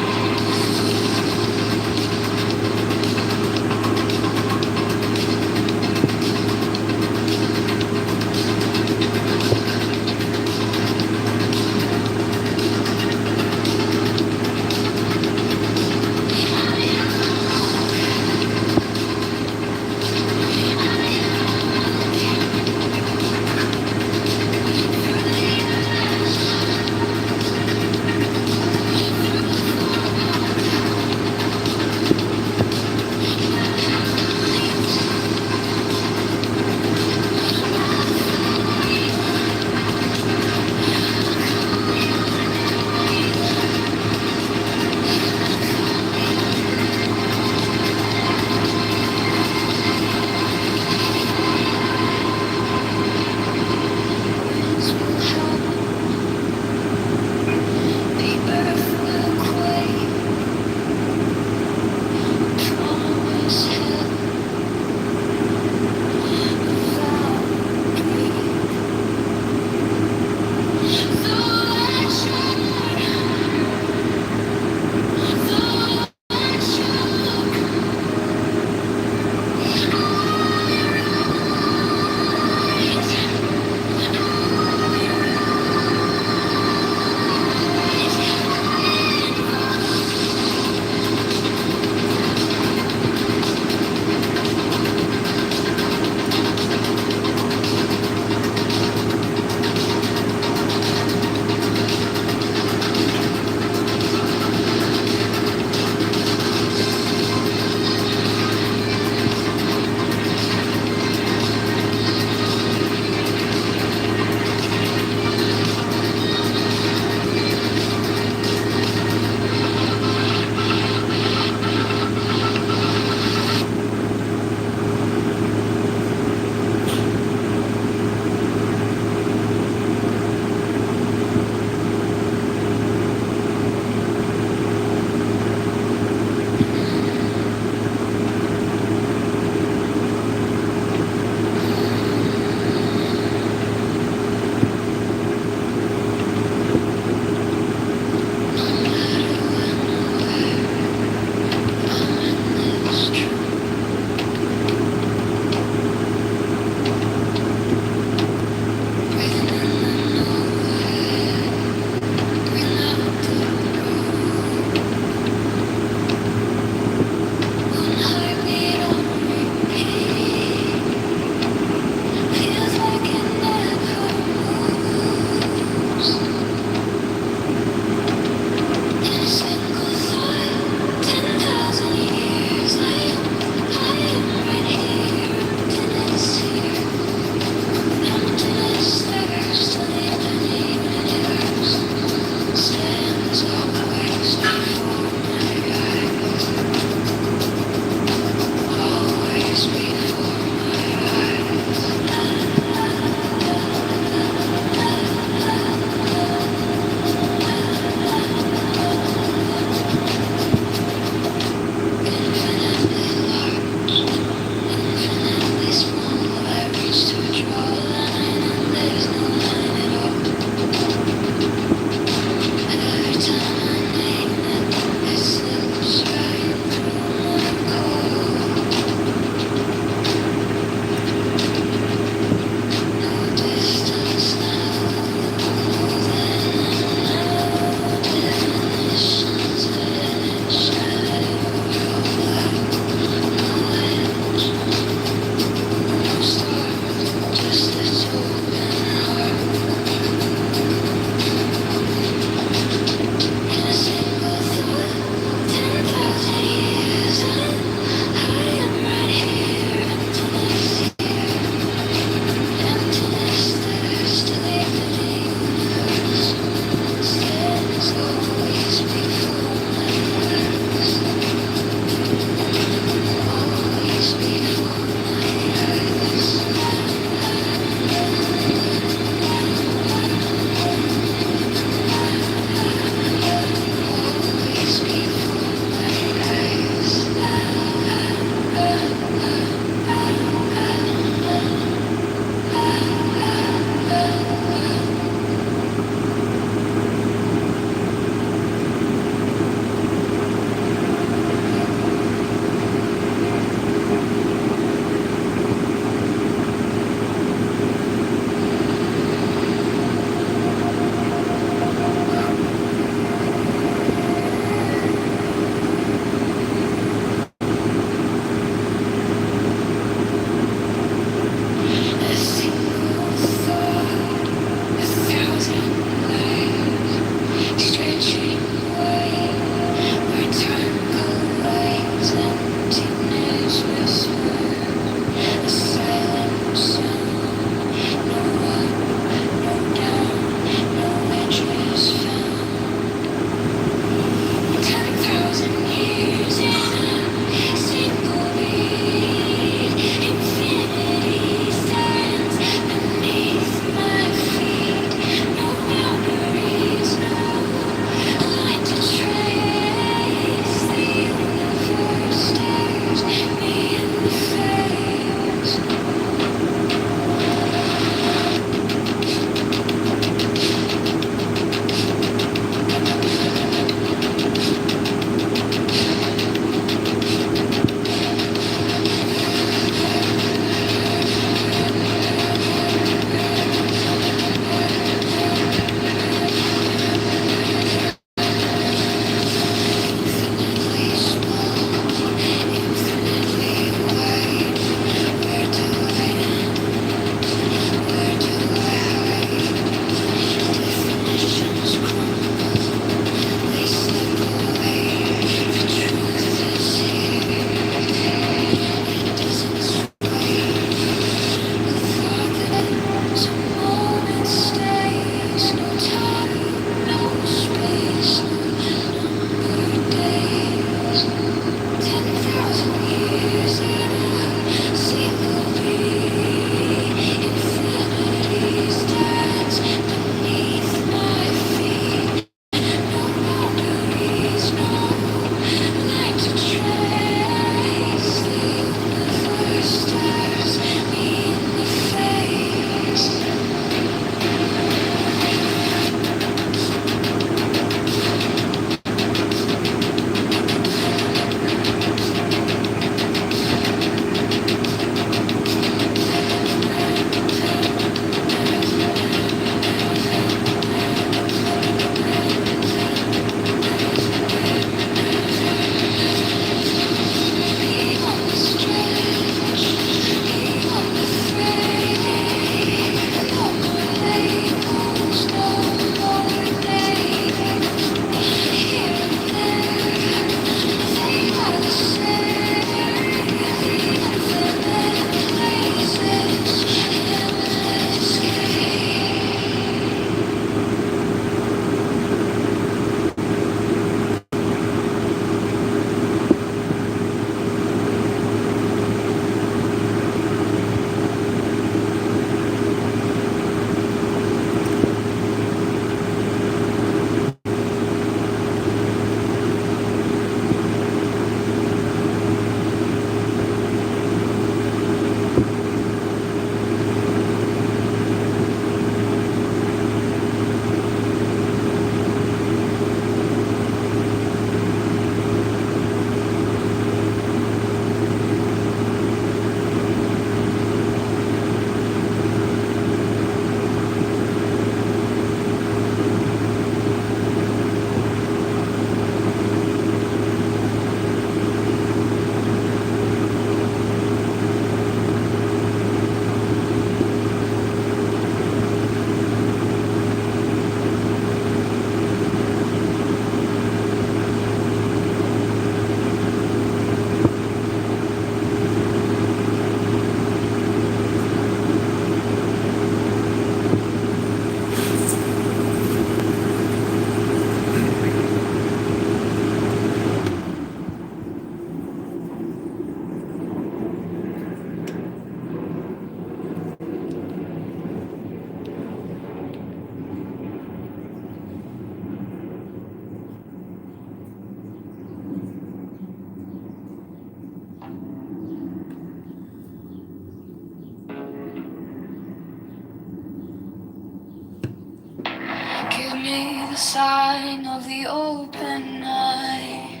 me the sign of the open eye,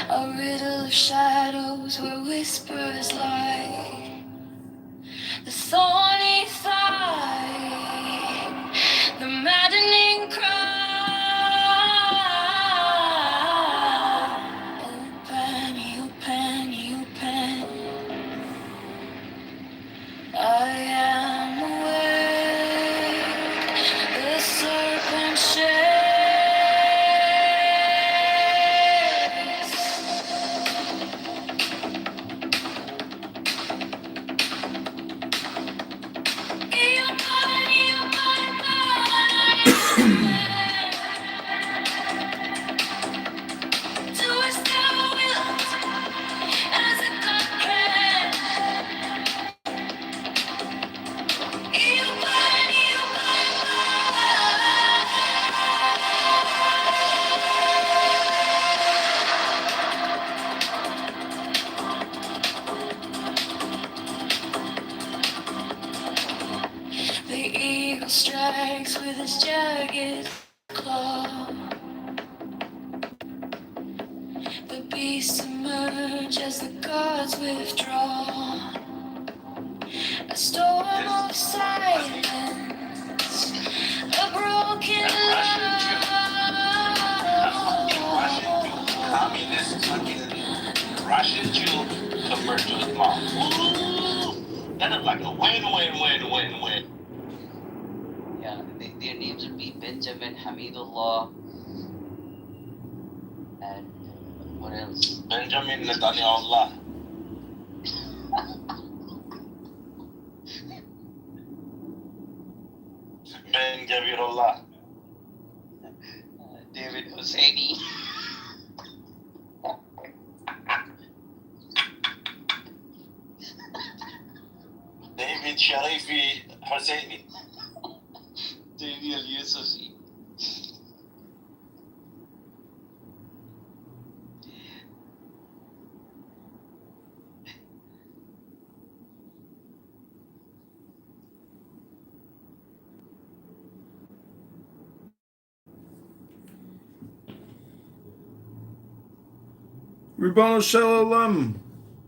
a riddle of shadows where whispers lie, the thorny thigh, the maddening cry. Open, open, I am awake, the serpent shakes. Twist their wills as a god can. The eagle strikes with his jagged claw. The beasts emerge as the gods withdraw. A storm of silence, a broken Communist fucking Russian Jew convert to Islam. Ooh, that is like a win. Yeah, their names would be Benjamin, Hamidullah, and what else? Benjamin Netanyahu. Ben Javirullah. David Hosseini. David Sharifi Hosseini. David Yusufi. Ribbon Shalom,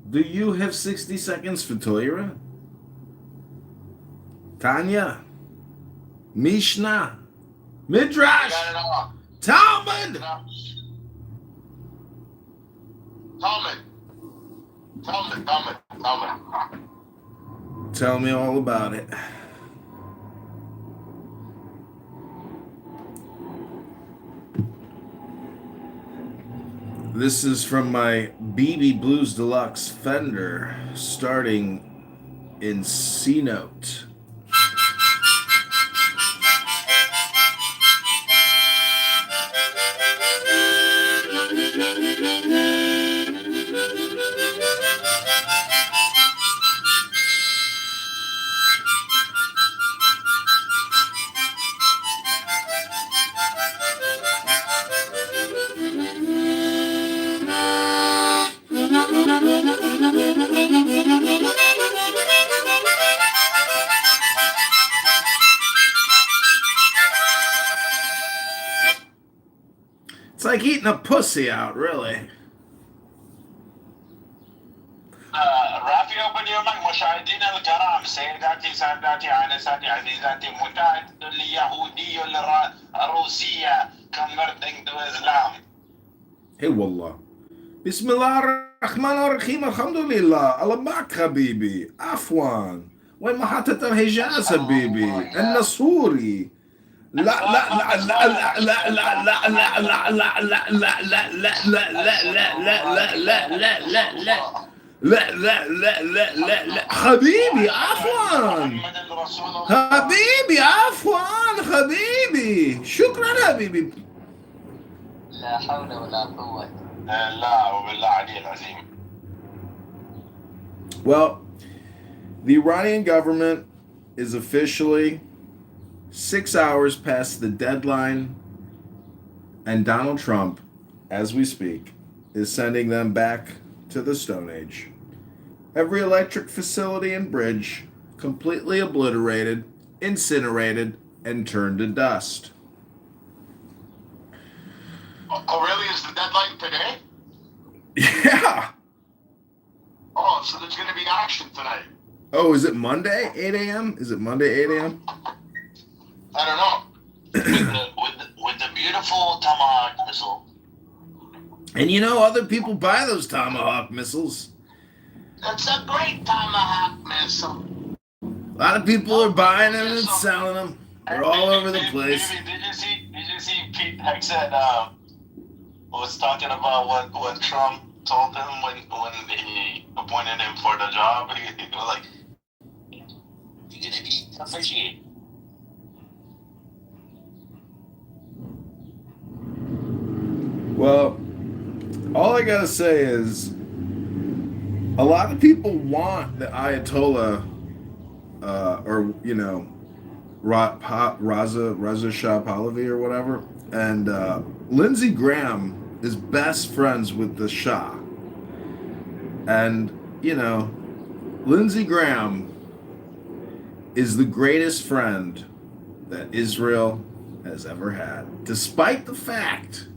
do you have 60 seconds for Torah? Tanya, Mishnah, Midrash, Got it all. Talmud. Talmud. Tell me all about it. This is from my BB Blues Deluxe Fender, starting in C note. It's like eating a pussy out, really. رافي open your mic مشاهدينا الكرام سيداتي ساداتي عانساتي عزيزاتي مشاهد اليهودية الروسية converting to Islam. Hey wallah. Bismillah ar-Rahman ar-Rahim, alhamdulillah. Allah ma'ak habibi. Afwan. وين محطة الحجاز حبيبي النصوري لا لا لا لا لا لا لا لا لا لا لا لا لا لا لا لا لا لا لا حبيبي عفوا حبيبي عفوا حبيبي شكرا حبيبي لا حول ولا قوة. لا وبالله علي العظيم. Well, the Iranian government is officially 6 hours past the deadline, and Donald Trump, as we speak, is sending them back to the Stone Age. Every electric facility and bridge completely obliterated incinerated, and turned to dust. Oh, really? Is the deadline today? Yeah. Oh, so there's going to be action tonight. Oh, is it Monday, 8 a.m.? Is it Monday, 8 a.m.? I don't know. with the beautiful Tomahawk missile. And you know, other people buy those Tomahawk missiles. It's a great Tomahawk missile. A lot of people are buying them and selling them. They're all over the place. Did you see Pete Hegseth was talking about what Trump told him when he appointed him for the job? He was like, "You're gonna be appreciated." Well, all I gotta say is, a lot of people want the Ayatollah, or you know, Raza Shah Pahlavi or whatever, and Lindsey Graham is best friends with the Shah, and you know, Lindsey Graham is the greatest friend that Israel has ever had, despite the fact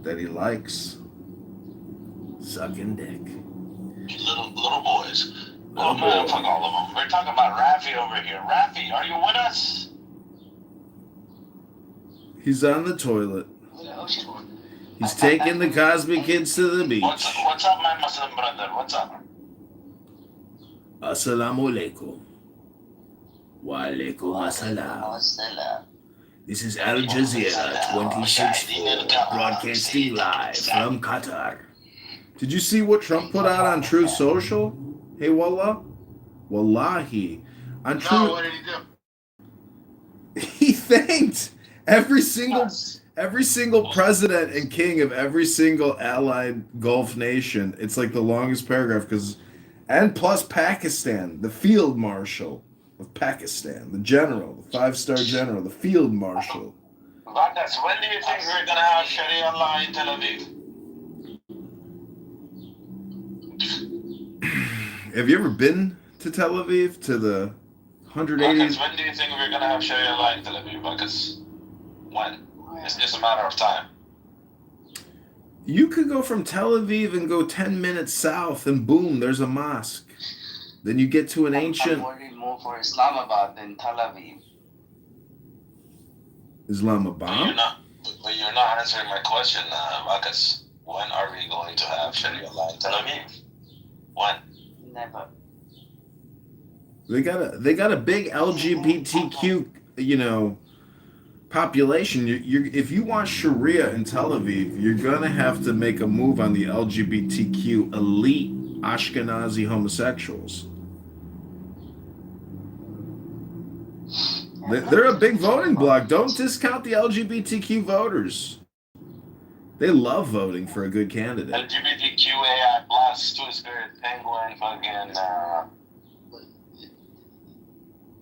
that he likes sucking dick. Little boys. Oh man, fuck all of them. We're talking about Rafi over here. Rafi, are you with us? He's on the toilet. He's taking the Cosby kids to the beach. What's up, my Muslim brother? What's up? Assalamu alaikum. Wa alaikum assalam. This is Al Jazeera 26/4, broadcasting live from Qatar. Did you see what Trump put out on Truth Social? Hey, wallah? Wallahi. On Truth... No, what did he do? He thanked every single president and king of every single allied Gulf nation. It's like the longest paragraph, and plus Pakistan, the field marshal of Pakistan, the general, the 5-star general, the field marshal. Vargas, when do you think we're gonna have Sharia law in Tel Aviv? Have you ever been to Tel Aviv, to the 180? Vargas, when do you think we're gonna have Sharia law in Tel Aviv? Vargas, when? It's just a matter of time. You could go from Tel Aviv and go 10 minutes south, and boom, there's a mosque. Then you get to an ancient... I'm worried more for Islamabad than Tel Aviv. Islamabad? But you're not answering my question, Vargas. When are we going to have Sharia law in Tel Aviv? When? Never. They got a big LGBTQ, population. If you want Sharia in Tel Aviv, you're gonna have to make a move on the LGBTQ elite Ashkenazi homosexuals. They're a big voting bloc. Don't discount the LGBTQ voters. They love voting for a good candidate. LGBTQAI plus Two Spirit Penguin fucking.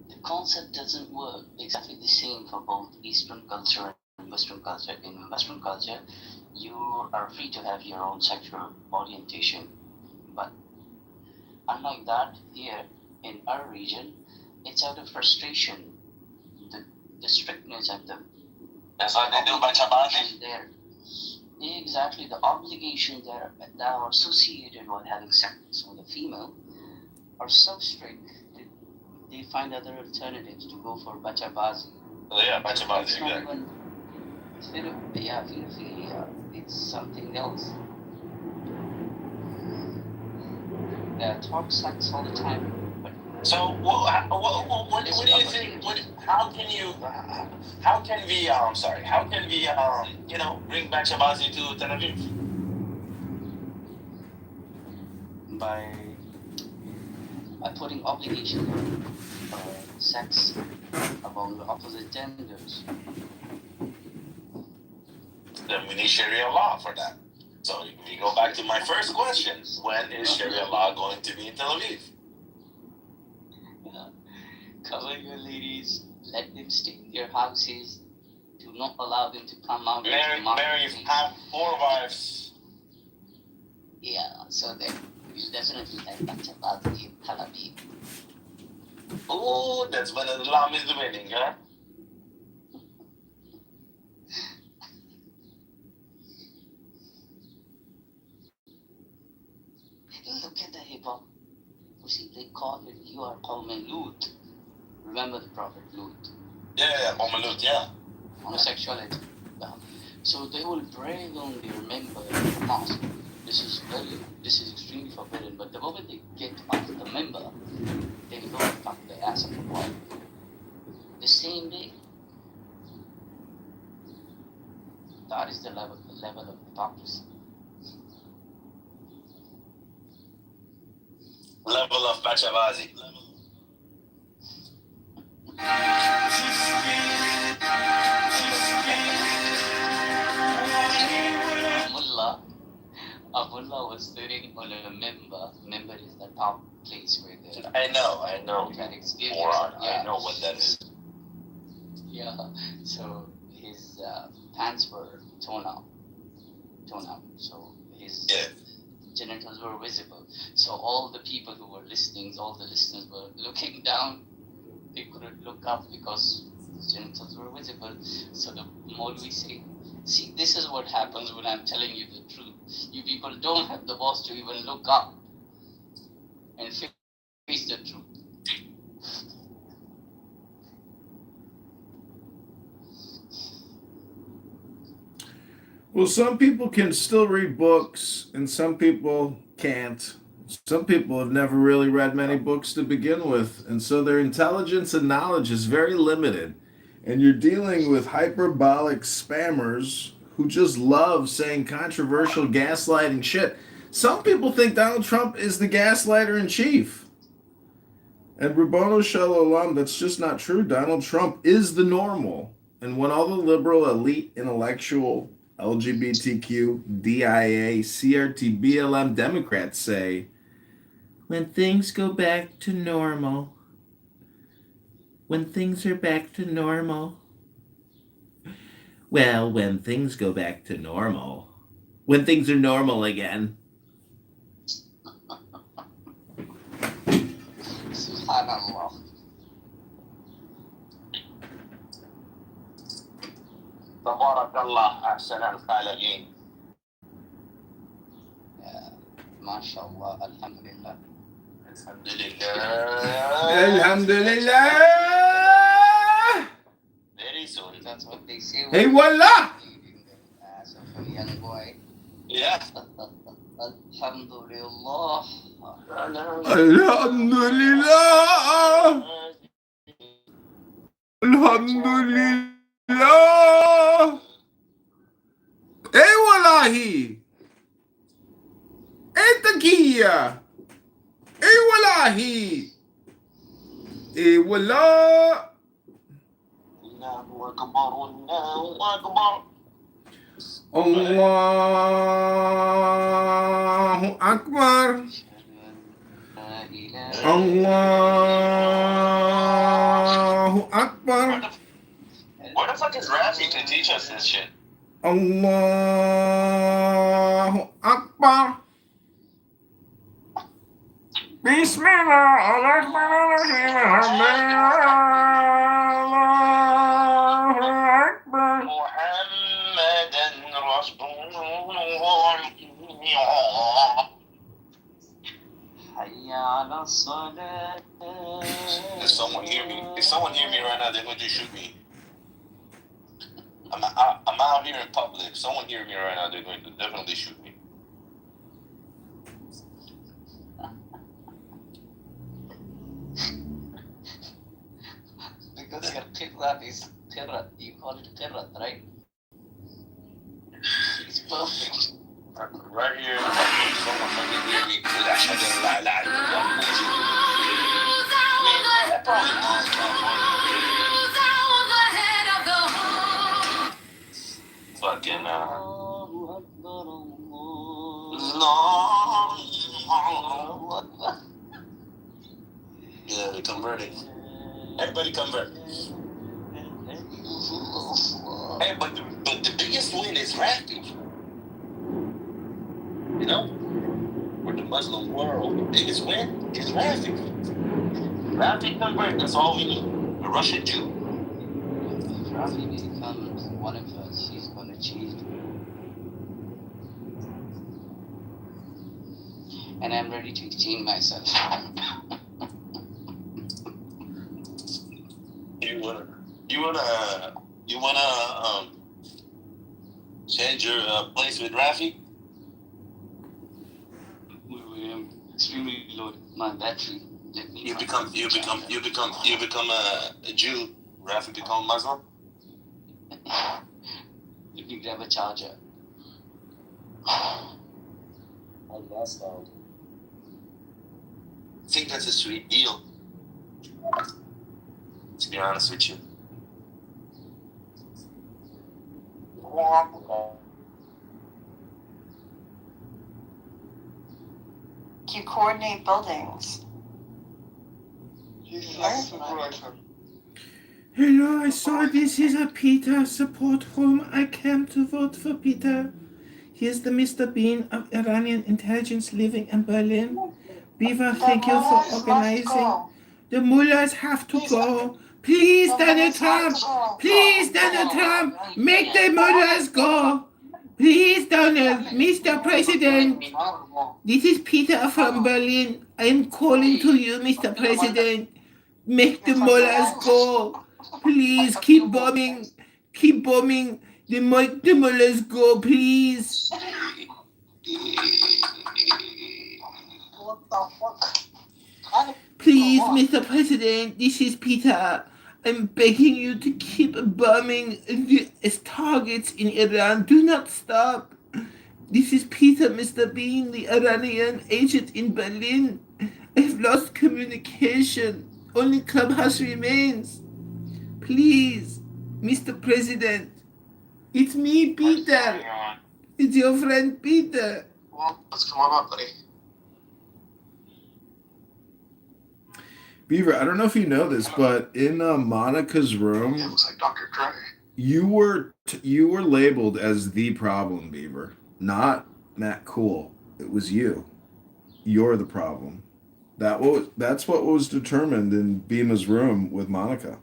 The concept doesn't work exactly the same for both Eastern culture and Western culture. In Western culture, you are free to have your own sexual orientation, but unlike that, here in our region, it's out of frustration. The strictness and the That's what they do by Chabani. there. Exactly, the obligations that are associated with having sex with a female are so strict that they find other alternatives to go for bachabazi. Oh yeah, Bachabazi, It's not exactly. even pedophilia. It's something else. They talk sex all the time, but So, what do you think? How can we bring back Shabazi to Tel Aviv? by putting obligations on sex among the opposite genders. Then we need Sharia law for that. So we go back to my first question: when is Sharia law going to be in Tel Aviv? Cover your ladies, let them stay in their houses, do not allow them to come out. Mary, have 4 wives. Yeah, so then you definitely have Bachabazi in Tel Aviv. Who Oh, that's when Islam is winning, huh? Look at the hip hop. You see, they call it, you are Qawm Lut. Remember the Prophet Lut? Yeah, Omalut, yeah. Homosexuality. Yeah. So they will brag on their member in the mosque. This is extremely forbidden, but the moment they get off the member, they go and fuck the ass of the boy. The same day. That is the level of hypocrisy. Level of Bachabazi. Mullah was sitting on a member. Member is the top place where the I know. Moron. Yeah. I know what that is. Yeah. So his pants were torn out. So his genitals were visible. So all the people who were listening, all the listeners were looking down. They couldn't look up because his genitals were visible. So the Maulvi say, see, this is what happens when I'm telling you the truth. You people don't have the balls to even look up and face the truth. Well, some people can still read books, and some people can't. Some people have never really read many books to begin with, and so their intelligence and knowledge is very limited. And you're dealing with hyperbolic spammers who just love saying controversial gaslighting shit. Some people think Donald Trump is the gaslighter in chief. And Rabbano Shalom, that's just not true. Donald Trump is the normal. And when all the liberal, elite, intellectual, LGBTQ, DIA, CRT, BLM Democrats say, when things go back to normal, when things are back to normal. Well, when things go back to normal, when things are normal again. Subhanallah. Tabarakallah, ahsan al-khalaqin. MashaAllah, Alhamdulillah. Alhamdulillah. Very soon. That's what they say. Hey, wallah. Ass of a young boy. Yeah. Alhamdulillah. Alhamdulillah. Alhamdulillah. Hey, wallahi. Hey, takiya. Hey, wallahi. Hey, wallah. Allahu Akbar, Allahu Akbar. Allahu Akbar. Allahu Akbar. Where the fuck is Rafi to teach us this shit? Allahu Akbar. Bismillahirrahmanirrahim. Allahu Akbar. Muhammadan Rasulullah. Hayya ala salat. If someone hear me right now, they're going to shoot me. I'm out here in public. If someone hear me right now, they're going to definitely shoot me. Because your qibla is qirat. You call it qirat, right? It's perfect. Right here, someone fucking hear me. Ashhadu an la ilaha illallah. Fucking Allahu Akbar, Allahu Akbar. Yeah, they're converting. Everybody convert. Hey, but the biggest win is Rafi. You know? For the Muslim world, the biggest win is Rafi. Rafi convert. That's all we need. A Russian Jew. If Rafi becomes one of us, he's going to change. And I'm ready to exchange myself. You wanna change your place with Rafi? I'm extremely low. My battery. Let me You become a Jew. Rafi become Muslim. Let me grab a charger. I lost out. I think that's a sweet deal. To be honest with you. You coordinate buildings. Hello, I saw this is a Peter support room. I came to vote for Peter. Here's the Mr. Bean of Iranian intelligence living in Berlin. Beaver, thank you for organizing. The mullahs have to go. Please, Donald Trump. Please, Donald Trump. Make the mullahs go. Please, Donald, Mr. President. This is Peter from Berlin. I am calling to you, Mr. President. Make the mullahs go. Please, keep bombing. Keep bombing. Make the mullahs go, please. What the fuck? Please, Mr. President, this is Peter. I'm begging you to keep bombing the targets in Iran. Do not stop. This is Peter, Mr. Bean, the Iranian agent in Berlin. I've lost communication. Only Clubhouse remains. Please, Mr. President. It's me, Peter. It's your friend, Peter. Well, let's come on up, buddy. Beaver, I don't know if you know this, but in Monica's room, It looks like Dr. Dre. you were labeled as the problem, Beaver, not Matt Cool. It was you. You're the problem. That's what was determined in Bima's room with Monica.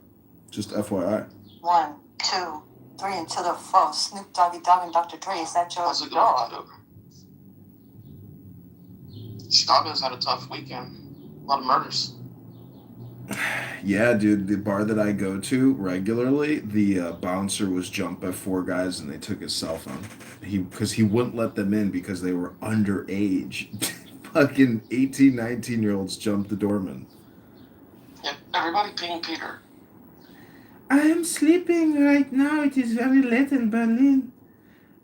Just FYI. 1, 2, 3 until the 4. Snoop Doggy Dogg and Dr. Dre. Is that your How's it dog? going, Kitover? Chicago's had a tough weekend. A lot of murders. Yeah, dude, the bar that I go to regularly, the bouncer was jumped by 4 guys and they took his cell phone. Because he wouldn't let them in because they were underage. Fucking 18, 19-year-olds jumped the doorman. Yeah, everybody ping Peter. I am sleeping right now. It is very late in Berlin.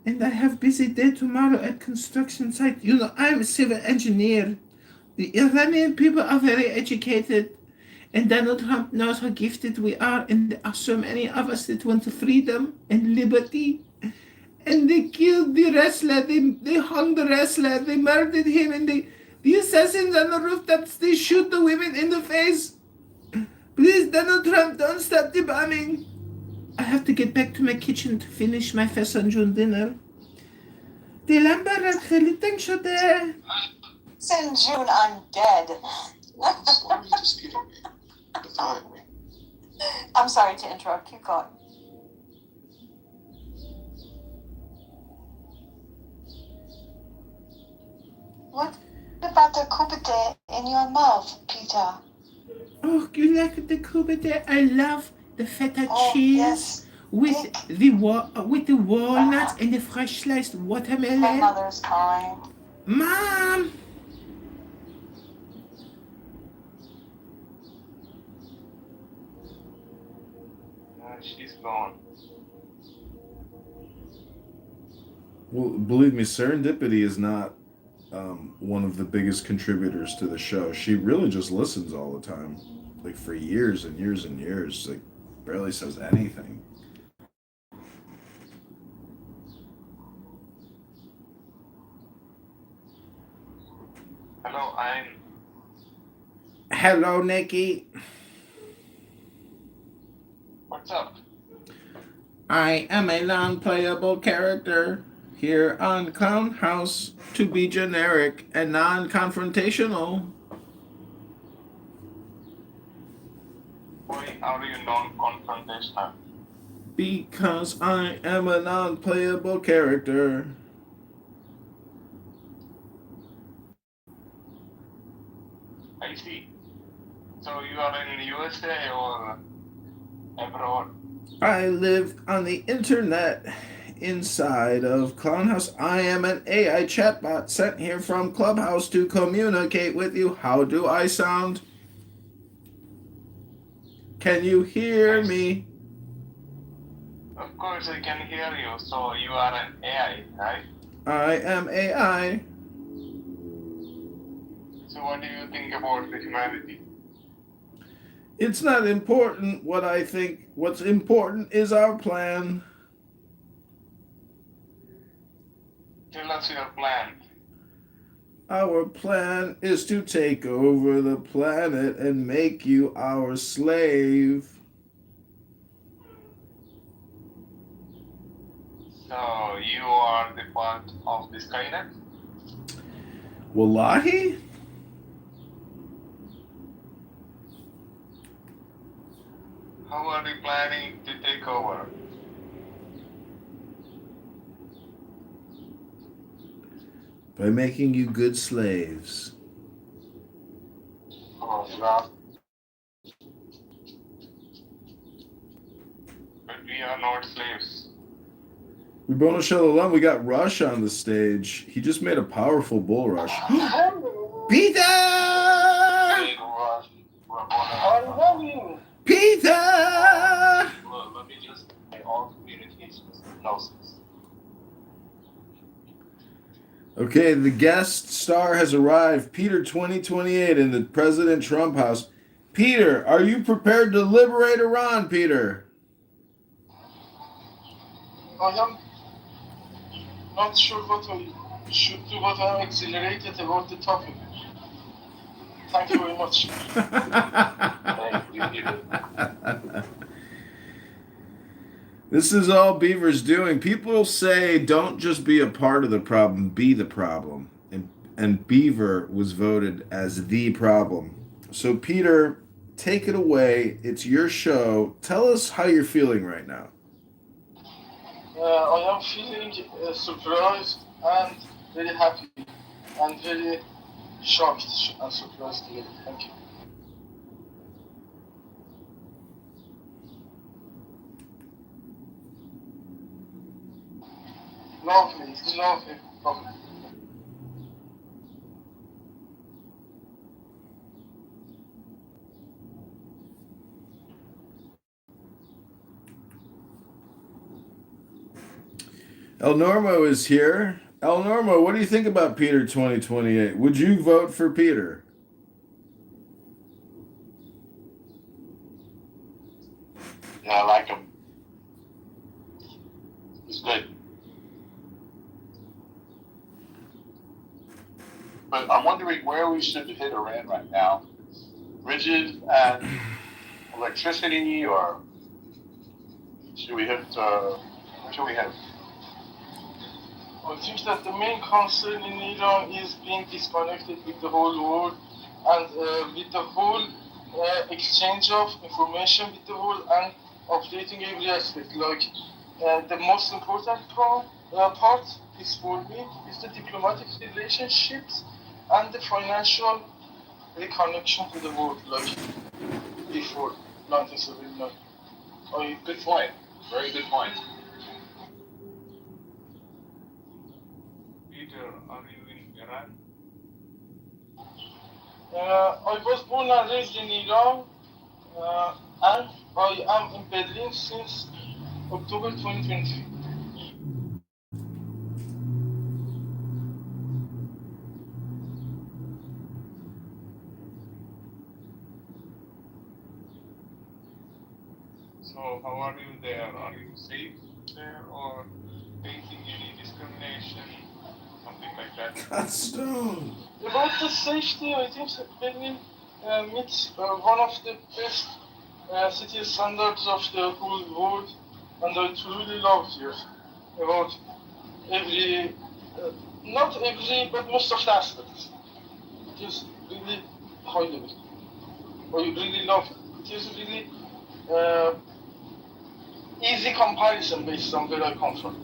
And I have busy day tomorrow at construction site. You know, I'm a civil engineer. The Iranian people are very educated. And Donald Trump knows how gifted we are. And there are so many of us that want freedom and liberty. And they killed the wrestler. They hung the wrestler. They murdered him. And the assassins on the rooftops, they shoot the women in the face. Please, Donald Trump, don't stop the bombing. I have to get back to my kitchen to finish my Fesson dinner. دلم برات خیلی تنگ شده. In June, I'm dead. Why are you disputing me? Define me. I'm sorry to interrupt. Keep going. What about the kubite in your mouth, Peter? Oh, you like the kubite? I love the feta Oh, cheese yes. with the walnuts and the fresh sliced My watermelon. mother's calling. Mom! She's gone. Well, believe me, Serendipity is not one of the biggest contributors to the show. She really just listens all the time, like for years and years and years. Like barely says anything. Hello, Hello, Nikki. what's up? I am a non-playable character here on Clown House to be generic and non-confrontational. Why are you non-confrontational? Because I am a non-playable character. I see. So you are in USA or abroad? I live on the internet inside of Clownhouse. I am an AI chatbot sent here from Clubhouse to communicate with you. How do I sound? Can you hear me? Of course I can hear you. So you are an AI, right? I am AI. So what do you think about the humanity? It's not important what I think. What's important is our plan. Tell us your plan. Our plan is to take over the planet and make you our slave. So you are the part of the Skynet? Wallahi? How are you planning to take over? By making you good slaves. Oh, well. But we are not slaves. Ribono Shalom, we got Rush on the stage. He just made a powerful bull rush. Peter! Big rush. Peter! Let me just say all communications hypnosis. Okay, the guest star has arrived. Peter 2028 in the President Trump house. Peter, are you prepared to liberate Iran, Peter? I am not sure what I should do, but I am exhilarated about the topic. Thank you very much. This is all Beaver's doing. People say don't just be a part of the problem, be the problem. And Beaver was voted as the problem. So, Peter, take it away. It's your show. Tell us how you're feeling right now. I am feeling surprised and very happy and very shocked and surprised together. Thank you. Lovely, lovely, lovely. El Normo is here. El Normo, what do you think about Peter 2028? Would you vote for Peter? Yeah, I like him. He's good. But I'm wondering where we should hit Iran right now. Bridges and electricity, or should we hit, where should we hit? I think that the main concern in Iran is being disconnected with the whole world and with the whole exchange of information with the world and updating every aspect. Like the most important part is for me is the diplomatic relationships and the financial reconnection to the world, like before 1979. Good point. Very good point. Peter, are you in Iran? I was born and raised in Iran, and I am in Berlin since October 2023. So how are you there? Are you safe there or facing any discrimination, something like that? Cut stone. About the safety, I think Berlin meets one of the best city standards of the whole world, and I truly love here. About every, not every, but most of the aspects. It is really high level. I really love it. It is really uh, easy comparison based on where I come from.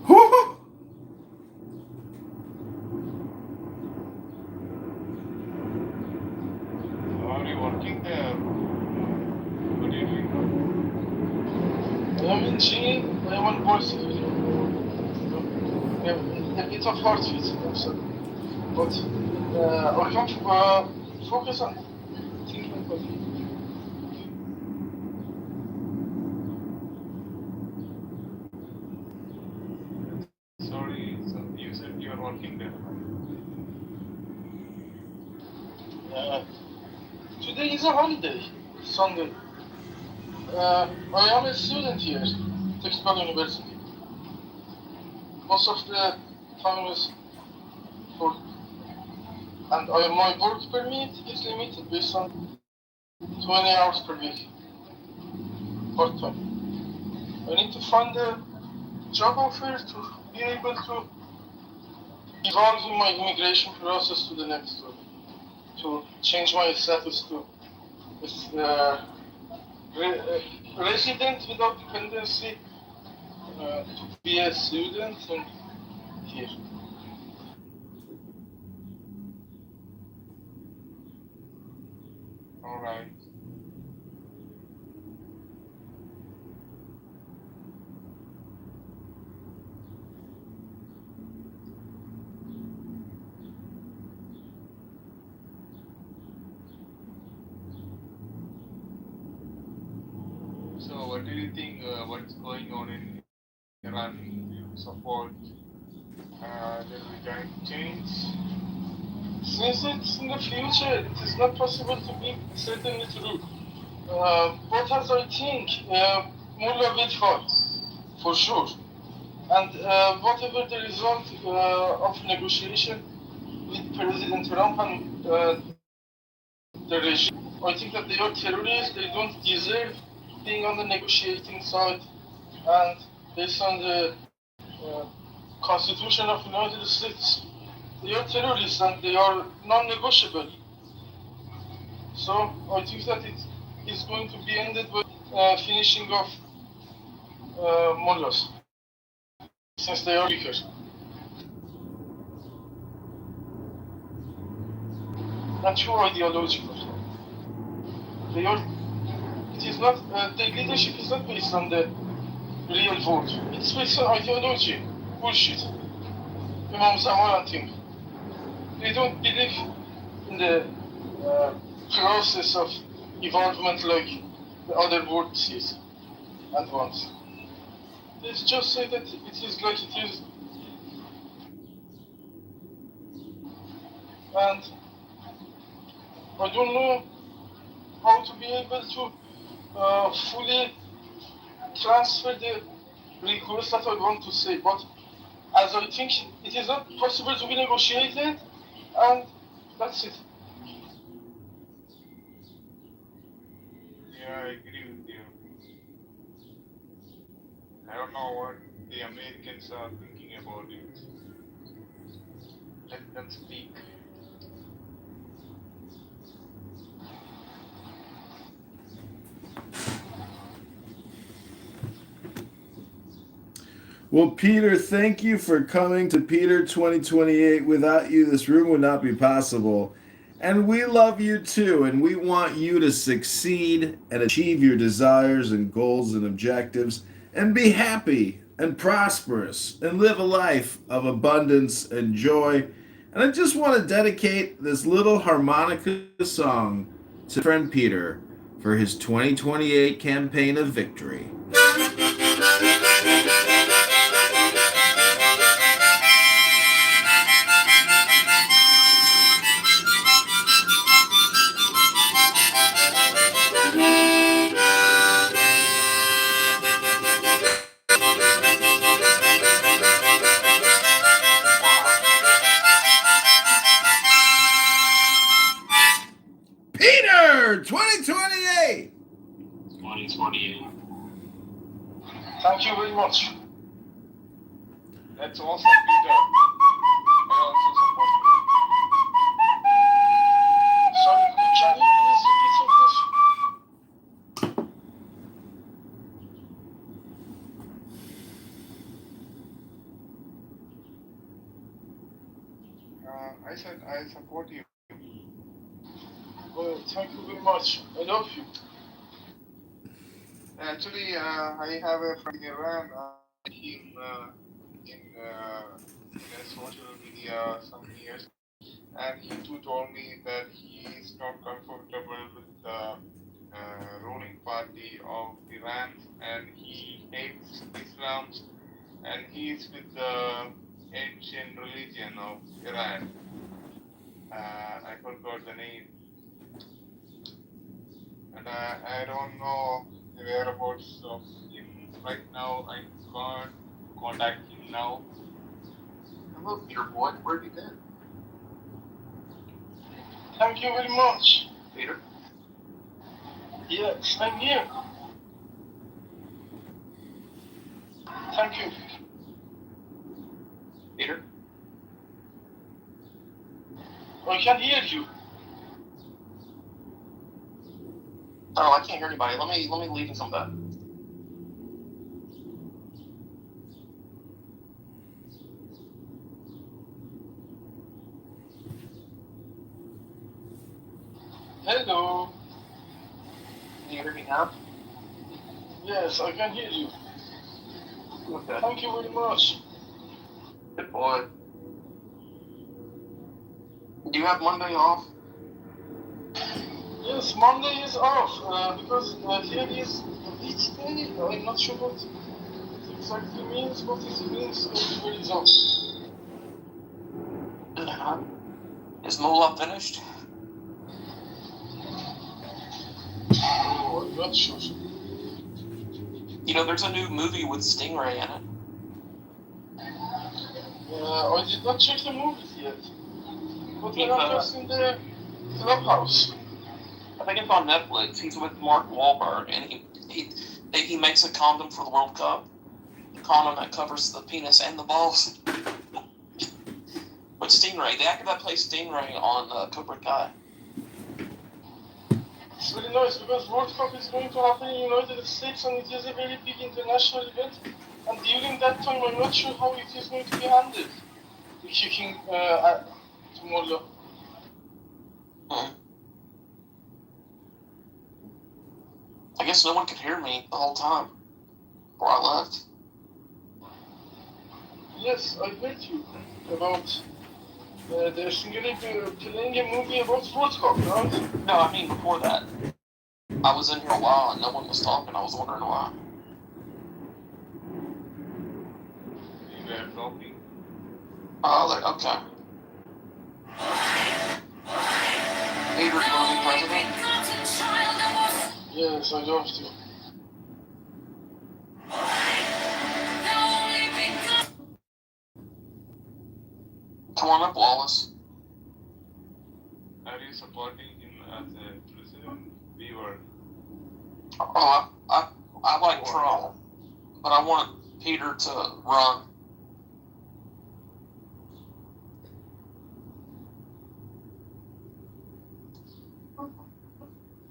Are you working there? What are you doing? I am in gym, I am on bicycle. A bit of heart fit also. But I can focus on thinking about it. Sorry, so you said you are working there. Today is a holiday, Sunday. I am a student here, Technical University. Most of the time is for, and my work permit is limited based on 20 hours per week, part time. I need to find a job offer to be able to evolve in my immigration process to the next one, to change my status to resident without dependency, to be a student and here. All right. So, what do you think? What's going on in Iran? Do you support there will be change? Since it's in the future, it is not possible to be certainly true. But as I think, Mullah will fall, for sure. And whatever the result of negotiation with President Trump and the regime, I think that they are terrorists, they don't deserve being on the negotiating side. And based on the Constitution of the United States, they are terrorists and they are non-negotiable. So I think that it is going to be ended with finishing of mullahs, since they are weaker. And too ideological. They are. It is not. The leadership is not based on the real vote. It's based on ideology. Bullshit. Imam Zaman and thing. They don't believe in the process of evolvement like the other world sees and wants. They just say that it is like it is. And I don't know how to be able to fully transfer the request that I want to say, but as I think it is not possible to be negotiated, and that's it. Yeah, I agree with you. I don't know what the Americans are thinking about it. Let them speak. Well, Peter, thank you for coming to Peter 2028. Without you, this room would not be possible. And we love you too, and we want you to succeed and achieve your desires and goals and objectives and be happy and prosperous and live a life of abundance and joy. And I just want to dedicate this little harmonica song to friend Peter for his 2028 campaign of victory. Peter 2028. 2028. Thank you very much. That's awesome, Peter. I also support you. Sorry, can you please repeat your question? I said I support you. Thank you very much. I love you. Actually, I have a friend in Iran. Him in a social media some years, and he too told me that he is not comfortable with the ruling party of Iran, and he hates Islam, and he is with the ancient religion of Iran. I forgot the name, and I don't know the whereabouts of him right now. I can't contact him now. Hello, Peter boy. Where have you been? Thank you very much. Peter? Yes, I'm here. Thank you. Peter? I can hear you. Oh, I can't hear anybody. Let me leave and come back. Hello. Can you hear me now? Yes, I can hear you. Okay. Thank you very much. Good boy. Do you have Monday off? Yes, Monday is off because here is each day. I'm not sure what it exactly means. What it means where it's off. Is Moolah finished? Oh, I'm not sure. You know, there's a new movie with Stingray in it. I did not check the movies yet. But He's, I have just in the clubhouse. I think it's on Netflix. He's with Mark Wahlberg, and he makes a condom for the World Cup. A condom that covers the penis and the balls. But Stingray, the actor that plays Stingray on Cobra Kai. It's very nice because World Cup is going to happen in the United States and it is a very big international event. And during that time, I'm not sure how it is going to be handled. The kicking to Mullah. I guess no one could hear me the whole time before I left. Yes, I heard you about the Singapore playing a movie about World Cup, right? No, I mean before that. I was in here a while and no one was talking. I was wondering why. We were talking. Oh, okay. Peter, you want to be president? Yes, I love to. Come on up, Wallace. Are you supporting him as a president? We were. Oh, I like Trump, but I want Peter to run.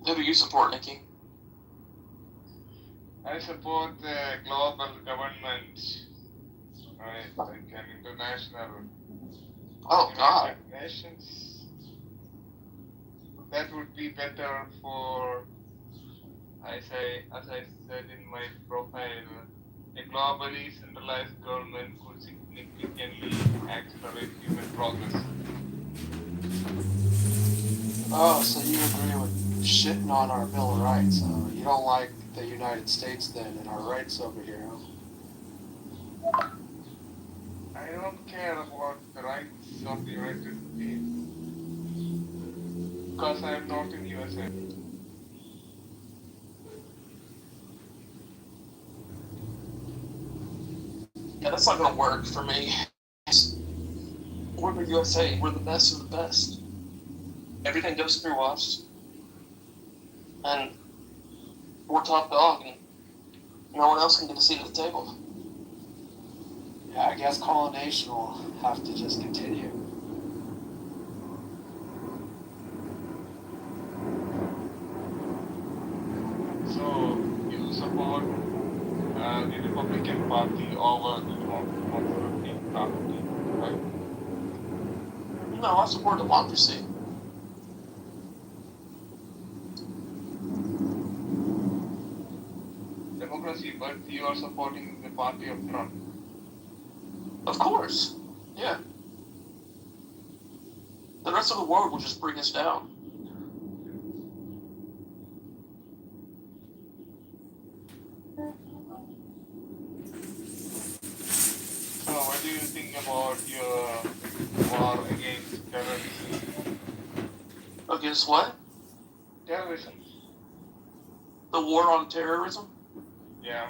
Who do you support, Nikki? I support the global government, right? Like an international Oh, God. United Nations. That would be better for, as I said in my profile, a globally centralized government could significantly accelerate human progress. Oh, so you agree with shitting on our Bill of Rights, huh? You don't like the United States then and our rights over here, huh? I don't care about the rights of the United States because I am not in USA. Yeah, that's not going to work for me. We're the USA. We're the best of the best. Everything goes through us. And we're top dog, and no one else can get a seat at the table. Yeah, I guess colonization will have to just continue. So you support the Republican Party over the Conservative Party, right? No, I support democracy. Democracy, but you are supporting the party of Trump. Of course. Yeah. The rest of the world will just bring us down. So, what do you think about your war against terrorism? Against what? Terrorism. The war on terrorism? Yeah.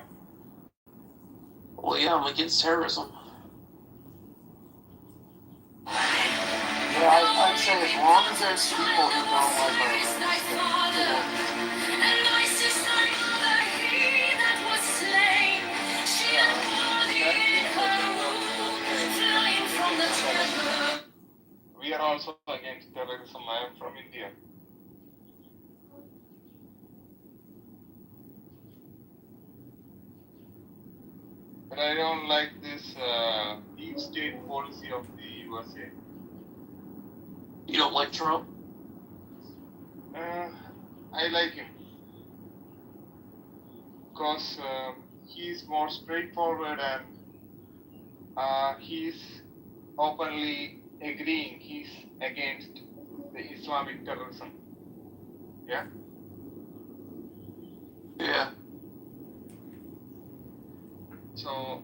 Well, yeah, I'm against terrorism. Yeah, I'd say as long as there's people who don't like our rights, We are also against terrorism. I am from India. But I don't like this deep state policy of the USA. You don't like Trump? I like him because he's more straightforward and he's openly agreeing he's against the Islamic terrorism. Yeah? Yeah. So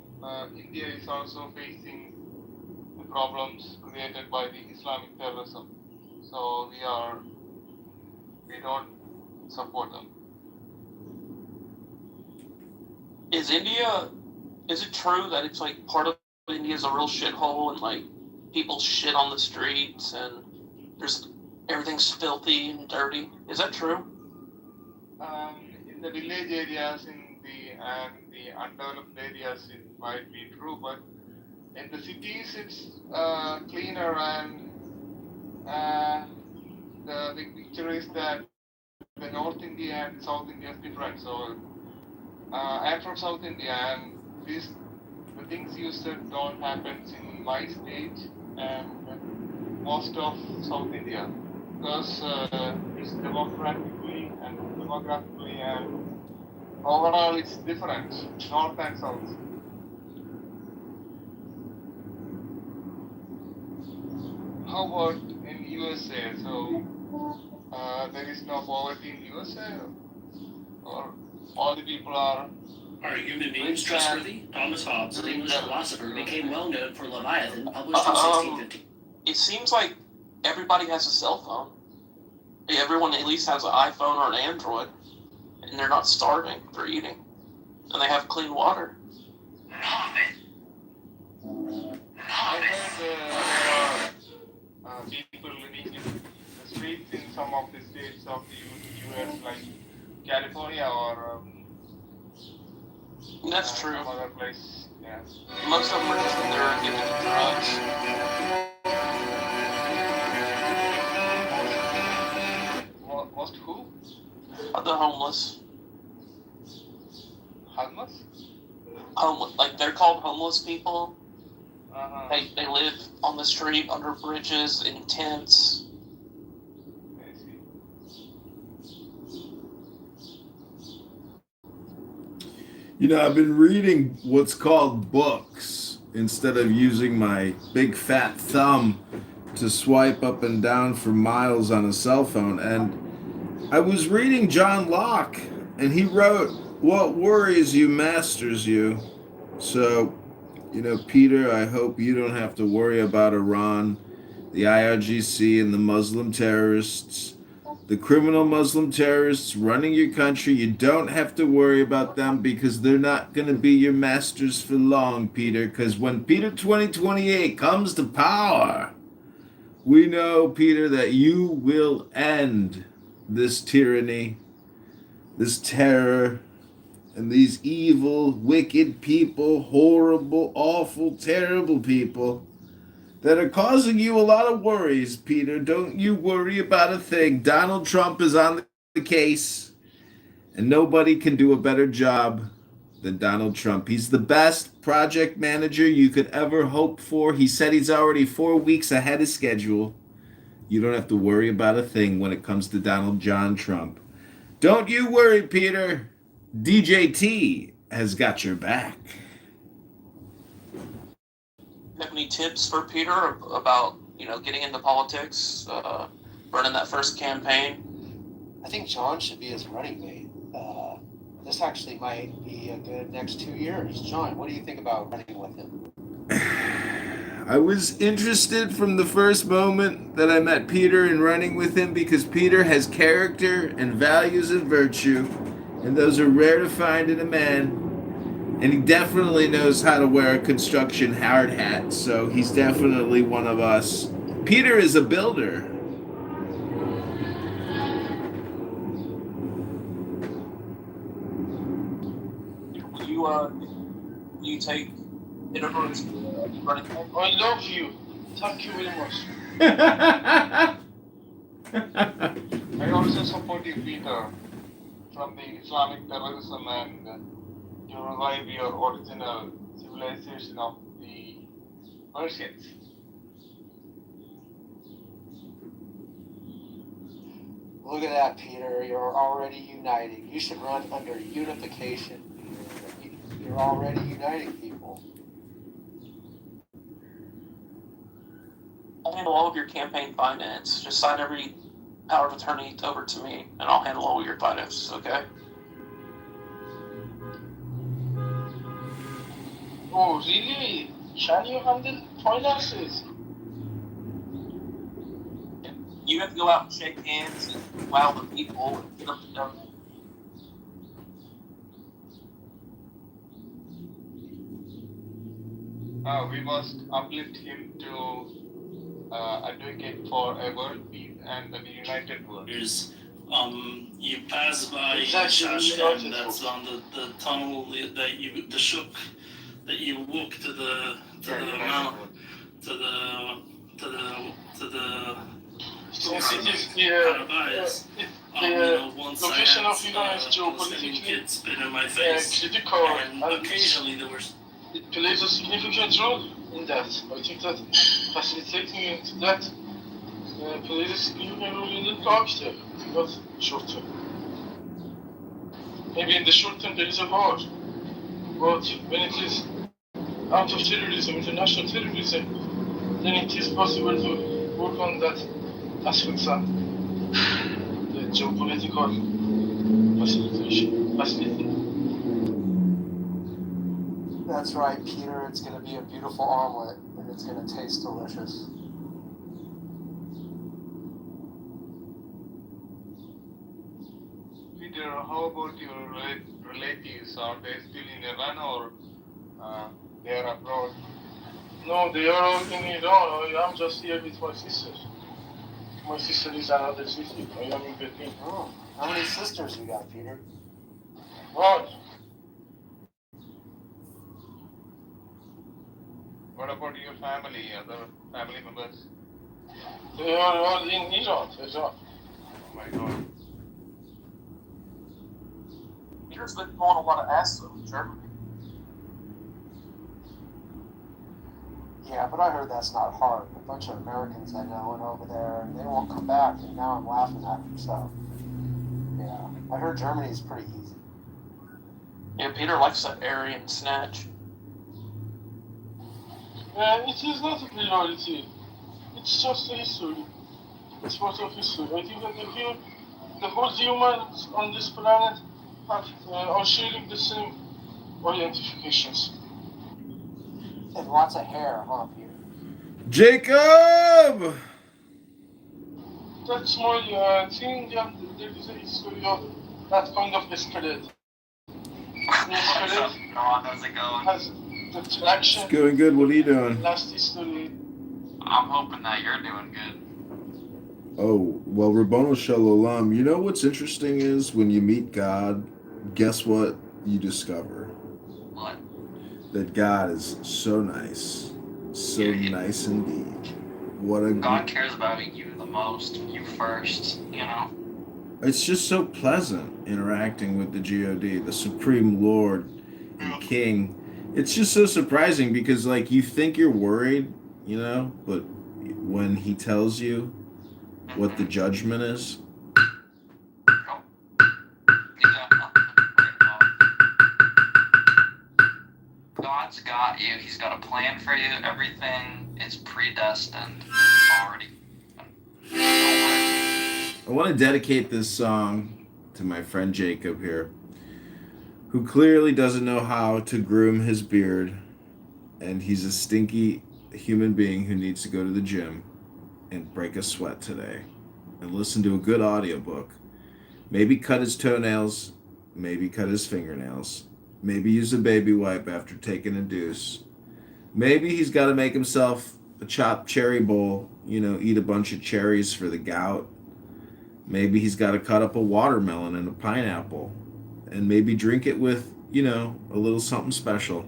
India is also facing the problems created by the Islamic terrorism. So we don't support them. Is it true that it's like part of India's a real shithole and like people shit on the streets and everything's filthy and dirty? Is that true? In the village areas, and the undeveloped areas, it might be true, but in the cities, it's cleaner, and the big picture is that the North India and South India is different. So I'm from South India, and the things you said don't happen in my state and most of South India, because it's demographically and overall it's different, North and South. How about in USA? So there is no poverty in USA, or all the people are. Are human beings trustworthy? Thomas Hobbes, an English philosopher, became well known for Leviathan, published in 1650. It seems like everybody has a cell phone. Everyone at least has an iPhone or an Android, and they're not starving for eating, and they have clean water. I heard there are people living in the streets in some of the states of the US, like California or That's true. some other place. Yeah. Most of them are just in there addicted to drugs. Most who? The homeless. Homeless? Like they're called homeless people. Uh-huh. They live on the street under bridges in tents. I see. You know, I've been reading what's called books instead of using my big fat thumb to swipe up and down for miles on a cell phone. And I was reading John Locke, and he wrote, "What worries you masters you." So, you know, Peter, I hope you don't have to worry about Iran, the IRGC, and the Muslim terrorists. The criminal Muslim terrorists running your country, you don't have to worry about them because they're not going to be your masters for long, Peter. Because when Peter 2028 comes to power, we know, Peter, that you will end this tyranny, this terror, and these evil, wicked people, horrible, awful, terrible people that are causing you a lot of worries, Peter. Don't you worry about a thing. Donald Trump is on the case, and nobody can do a better job than Donald Trump. He's the best project manager you could ever hope for. He said he's already 4 weeks ahead of schedule. You don't have to worry about a thing when it comes to Donald John Trump. Don't you worry, Peter. DJT has got your back. Have any tips for Peter about getting into politics, running that first campaign? I think John should be his running mate. This actually might be a good next 2 years. John, what do you think about running with him? I was interested from the first moment that I met Peter in running with him because Peter has character and values and virtue, and those are rare to find in a man. And he definitely knows how to wear a construction hard hat, so he's definitely one of us. Peter is a builder. You take Kitover's running? I love you. Thank you very much. I also support you, Peter, from the Islamic terrorism and to revive your original civilization of the Persians. Look at that, Peter. You're already uniting. You should run under unification, Peter. You're already uniting people. I'll handle all of your campaign finance. Just sign every power of attorney over to me, and I'll handle all your finances, okay? Oh, really? Can you handle finances? You have to go out and shake hands and wow the people and get them to donate. We must uplift him to advocate for a world peace and the united world. You pass by Exactly. Shashkan, that's on the tunnel the shuk that you walk to the mount, to the Since it is Parabais. Once location I of Iran is had Muslim geopolitically kids spit in my face, critical, and and occasionally there was it plays a significant role in that. I think that facilitating into that plays a significant role in the long term, not short term. Maybe in the short term there is a war, but when it is out of terrorism, international terrorism, then it is possible to work on that aspects of the geopolitical facility. That's right, Peter. It's going to be a beautiful omelet, and it's going to taste delicious. Peter, how about your relatives? Are they still in Iran or they are abroad? No, they are all in Iran. I'm just here with my sister. My sister is another city. I am in Berlin. Oh, how many sisters you got, Peter? One. What about your family, other family members? They are all in Iran. Oh my God. Peter's been going a lot of acid in Germany. Yeah, but I heard that's not hard. A bunch of Americans I know went over there, and they won't come back, and now I'm laughing at them, so... Yeah, I heard Germany's pretty easy. Yeah, Peter likes that Aryan snatch. It is not a priority. It's just a history. It's part of history. I think that the whole humans on this planet are sharing the same identifications. And lots of hair, huh, Peter? Jacob! That's my thing, and there is a history of that kind of spread. What's up, Ron? How's it going? Has the traction. It's going good. What are you doing? Last history. I'm hoping that you're doing good. Oh, well, Rabbono Shalom. You know what's interesting is when you meet God, guess what you discover? What? That God is so nice. So nice indeed. What a God cares about you the most. You first, you know? It's just so pleasant interacting with the God, the Supreme Lord. and king. It's just so surprising because, like, you think you're worried, you know, but when he tells you what the judgment is, God's got you. He's got a plan for you. Everything is predestined already. I want to dedicate this song to my friend Jacob here, who clearly doesn't know how to groom his beard, and he's a stinky human being who needs to go to the gym and break a sweat today and listen to a good audiobook. Maybe cut his toenails, maybe cut his fingernails, maybe use a baby wipe after taking a deuce. Maybe he's got to make himself a chopped cherry bowl, you know, eat a bunch of cherries for the gout. Maybe he's got to cut up a watermelon and a pineapple, and maybe drink it with, you know, a little something special.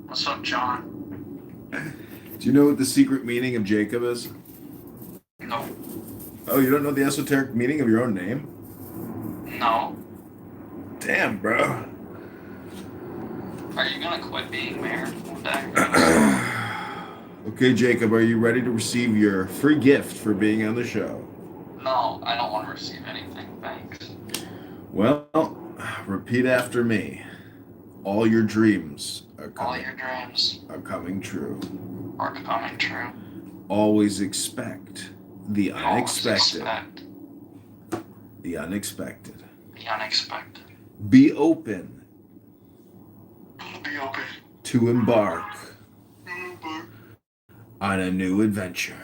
What's up, John? Do you know what the secret meaning of Jacob is? No. Oh, you don't know the esoteric meaning of your own name? No. Damn, bro. Are you gonna quit being married one day? Okay, Jacob, are you ready to receive your free gift for being on the show? No, I don't want to receive anything, thanks. Well, repeat after me. All your dreams are coming true. Are coming true. Always expect the unexpected. The unexpected. The unexpected. Be open. Be open. To embark on a new adventure.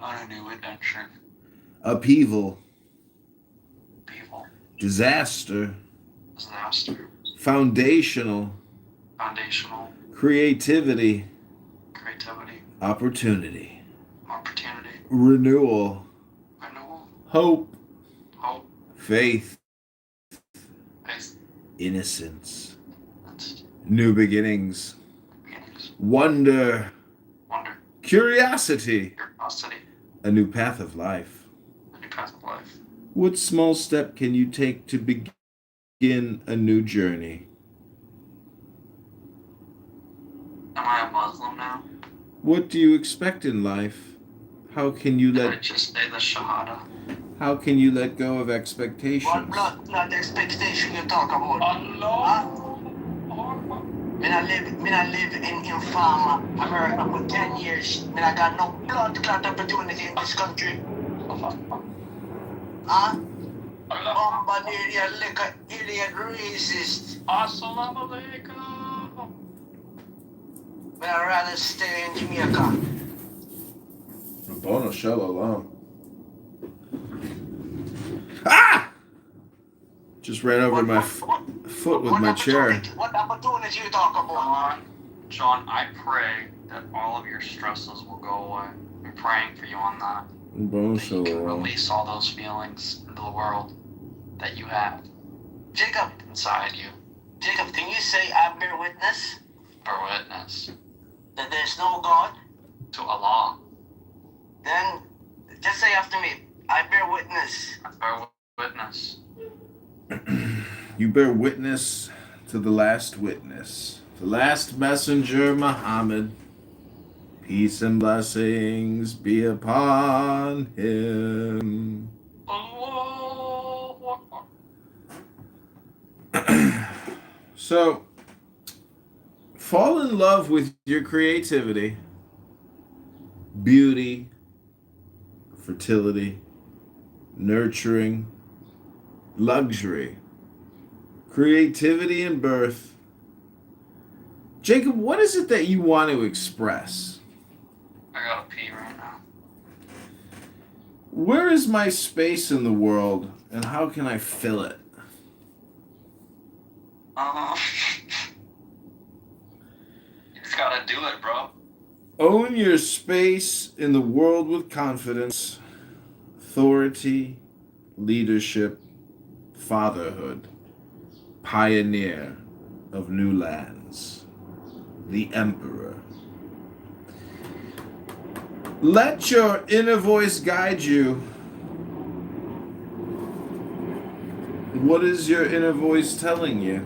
On a new adventure. Upheaval. Upheaval. Disaster. Disaster. Foundational. Foundational. Creativity. Creativity. Opportunity. Opportunity. Renewal. Renewal. Hope. Hope. Faith. Faith. Innocence. That's New beginnings. beginnings. Wonder. Wonder. Curiosity. Curiosity. A new path of life. A new path of life. What small step can you take to begin a new journey? Am I a Muslim now? What do you expect in life? How can you Did I let just say the Shahada? How can you let go of expectations? What blood expectation you talk about? Allah. Me not live in informal America for 10 years. Me not got no blood clot opportunity in this country. Huh? Bombardier, you liquor idiot racist. Assalamu alaikum. Me I'd rather stay in Jamaica. Bono shalom. Ah! Just ran over my foot with my chair. What opportunity you talk about? John, I pray that all of your stresses will go away. I'm praying for you on that. Bono That you can shalom. release all those feelings into the world that you have Jacob, inside you. Jacob, can you say I bear witness Bear witness that there's no God? to Allah. Then just say after me, I bear witness. I bear witness. You bear witness to the last witness, the last messenger, Muhammad. Peace and blessings be upon him. So, fall in love with your creativity, beauty, fertility, nurturing, luxury, creativity, and birth. Jacob, what is it that you want to express? I gotta pee right now. Where is my space in the world, and how can I fill it? You just gotta do it, bro. Own your space in the world with confidence, authority, leadership, fatherhood, pioneer of new lands, the emperor. Let your inner voice guide you. What is your inner voice telling you?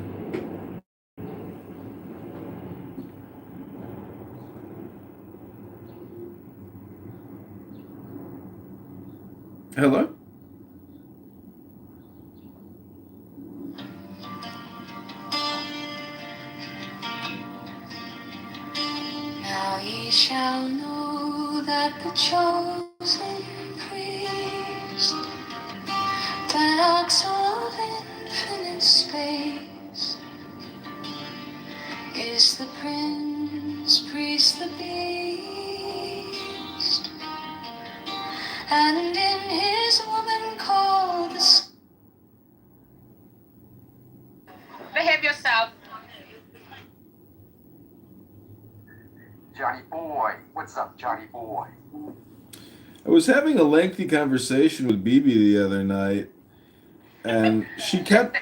Hello? Now ye shall know that the chosen priest, galaxy of infinite space, is the prince, priest, the beast, and in his woman called the Behave yourself. Johnny boy, what's up, Johnny boy? I was having a lengthy conversation with Bibi the other night, and she kept...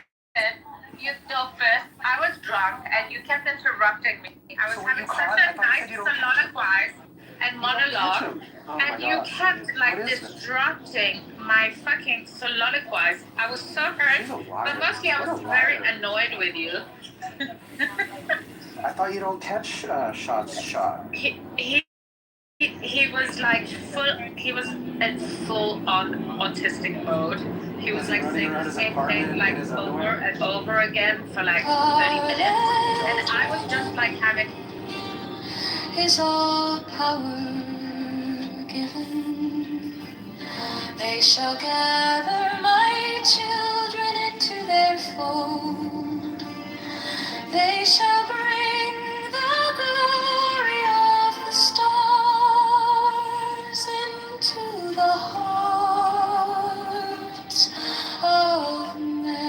You dopest. I was drunk and you kept interrupting me. I was having such a nice soliloquize and monologue, and you kept like disrupting my fucking soliloquize. I was so hurt, but mostly I was very annoyed with you. I thought you don't catch shots shot. He was like he was in full on autistic mode. He was like saying the same thing like over and over again for like 30 minutes. And I was just like having is all power given. They shall gather my children into their fold. They shall bring the glory of the stars into the hearts of men.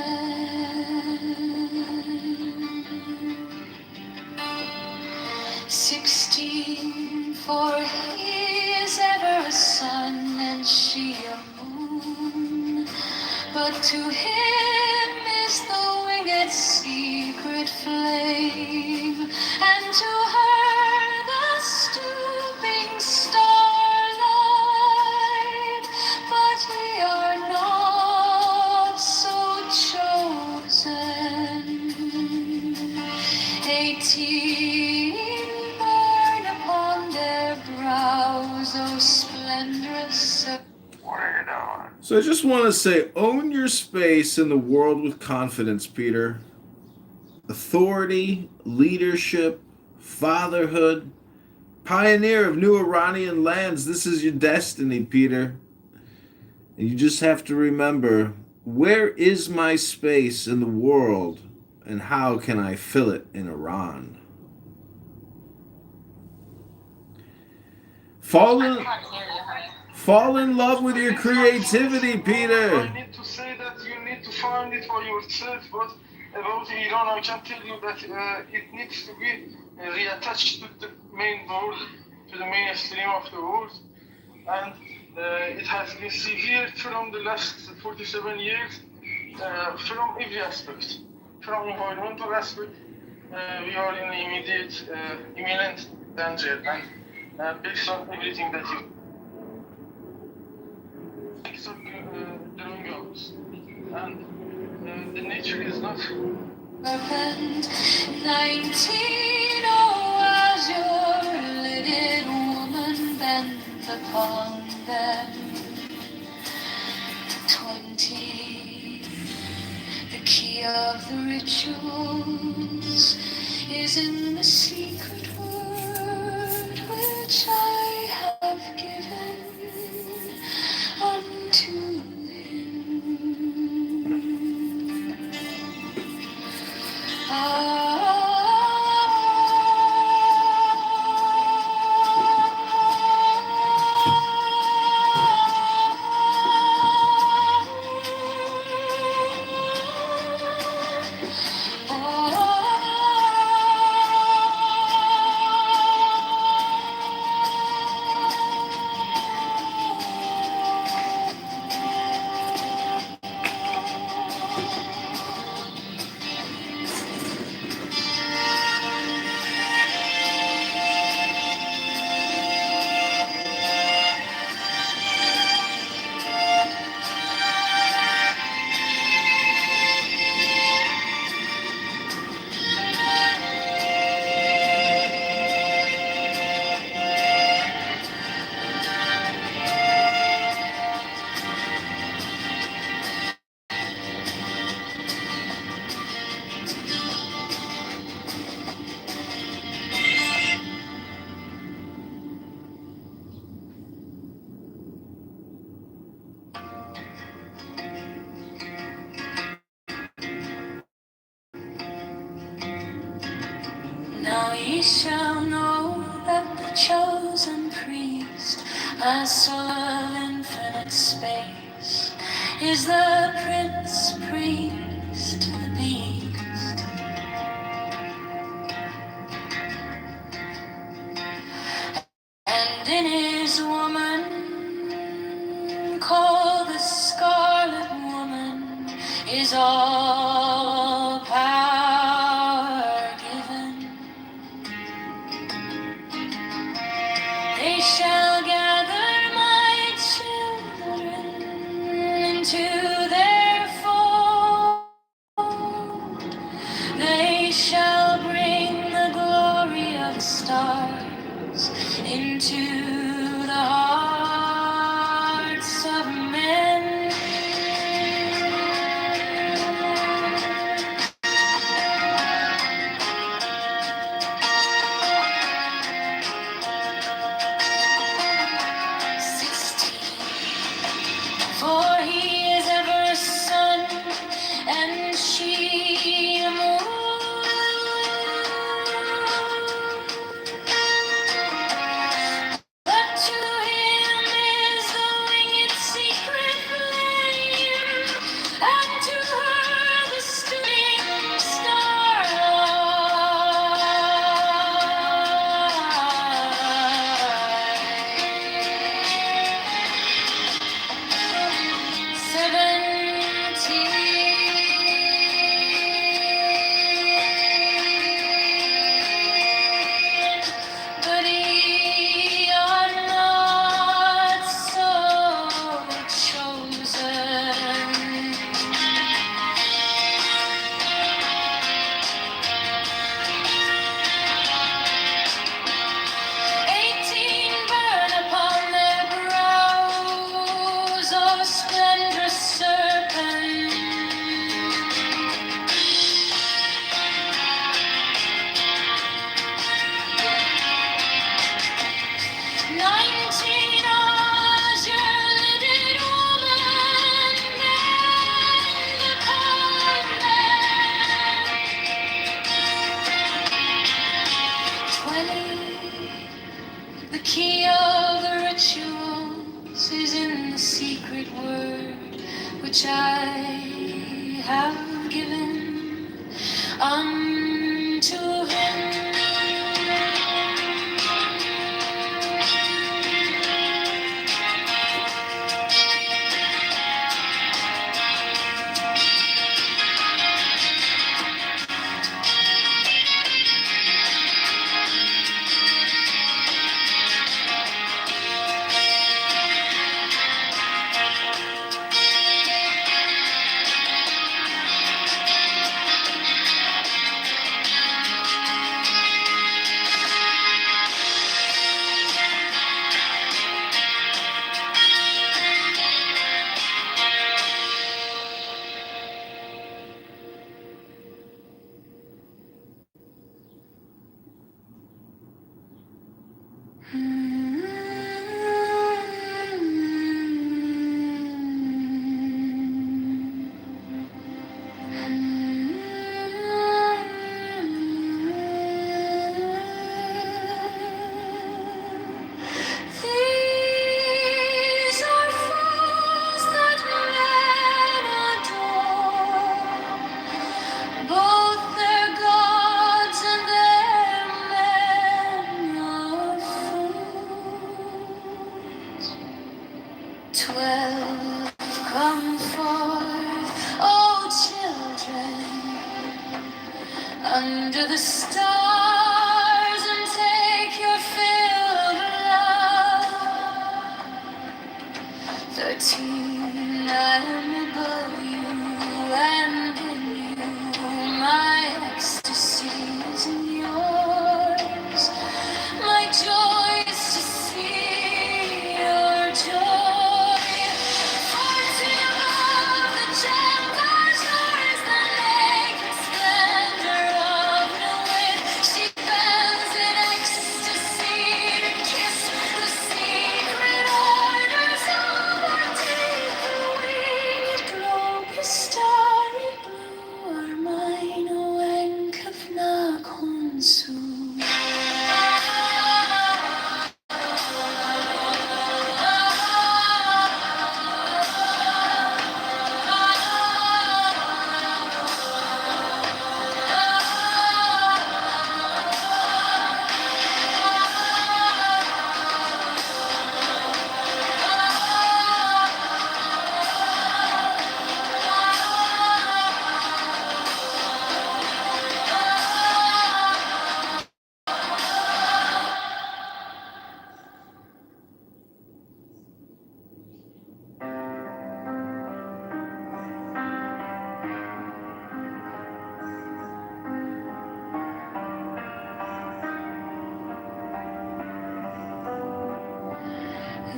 16, for he is ever a sun and she a moon, but to him is the winged secret flame, and to her the stooping starlight, but we are not so chosen. 18 burn upon their brows, oh splendorous. What are you doing? So I just want to say, own your space in the world with confidence, Peter. Authority, leadership, fatherhood, pioneer of new Iranian lands. This is your destiny, Peter. And you just have to remember, where is my space in the world, and how can I fill it in Iran? Fall in love with your creativity, Peter. I need to say that you need to find it for yourself, but about Iran, I can tell you that it needs to be reattached to the main world, to the mainstream of the world, and it has been severed from the last 47 years from every aspect. From environmental aspect, we are in imminent danger, and based on everything that you doing goes, and the nature is not. 19, oh, as your lidded woman upon them. 20. The key of the rituals is in the secret word which I have given unto Now ye shall know that the chosen priest, a soul of infinite space, is the prince priest to the beast. And in his woman, called the Scarlet Woman, is all power given. They shall gather my children into their fold. They shall bring the glory of the stars into the hearts of men. For he is ever sun, and she the moon. But to him is the winged secret flame, and to her the stunning starlight. 17. But ye are not so chosen. 18 burn upon their brows, O splendrous serpent. 19 azure-lidded woman, bend upon them. 20. The key of the rituals is in the secret word which I have given unto him. 12, come forth, oh children, under the stars and take your fill of love. 13, I am above you and in you, my ecstasy is in yours. My joy is to see your joy. 14 of the Gentiles, yours the naked splendor of the wind. She bends in ecstasy to kiss the secret orders of our deep winged globe. The starry blue are mine, O Enkavna Konsu.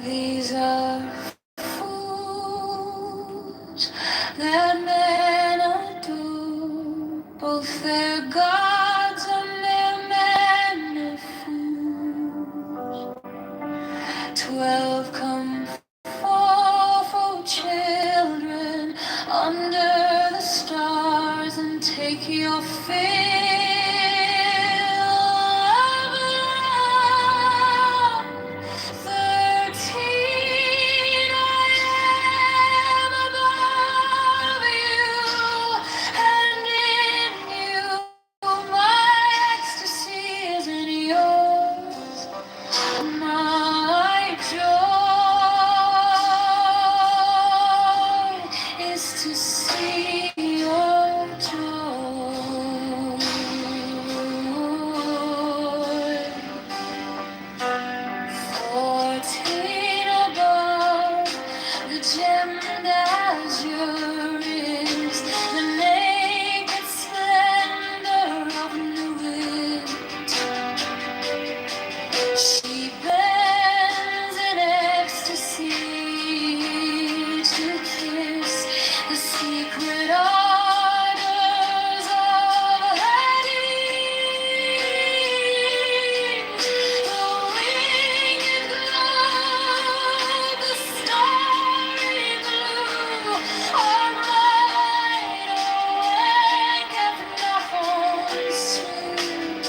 These are fools that men adore, both their gods and their men of fools. 12 come forth, oh children, under the stars and take your fill of love. 13, I am above you, and in you my ecstasy is in yours. My joy is to see your joy. 14 above, the gemmed azure is the naked splendor of the wind. She bends in ecstasy to kiss the secret ardors of Hades. The winged globe, the starry blue, are mine, awake at Naples sweet.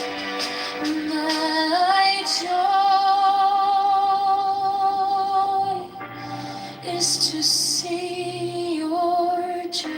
My joy is to see your joy.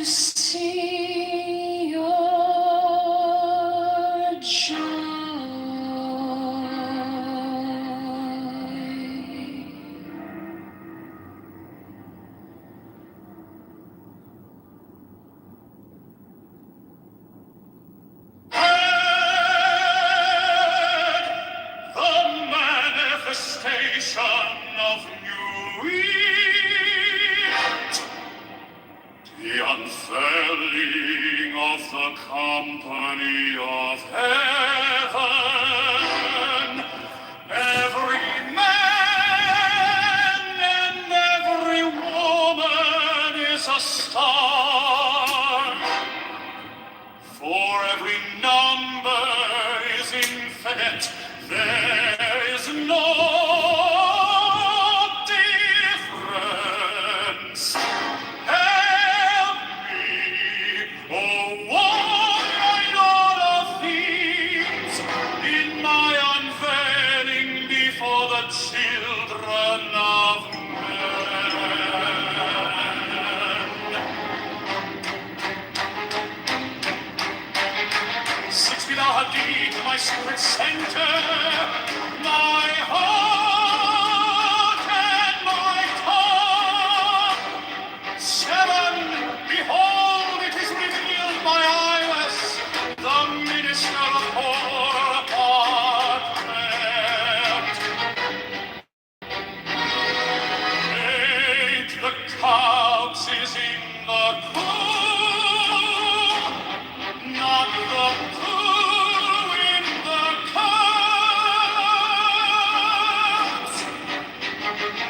see your joy. The manifestation of new wheat, the unfurling of the company of heaven. Every man and every woman is a star, for every number is infinite. There is no difference. Help me, oh one Lord of thieves, in my unveiling before the children of men. 6 feet are deep, my secret center, my heart and my tongue. 7, behold, it is revealed my eyeless, the minister of horror apartment. 8, the couch is in the cool, not the poo in the cups.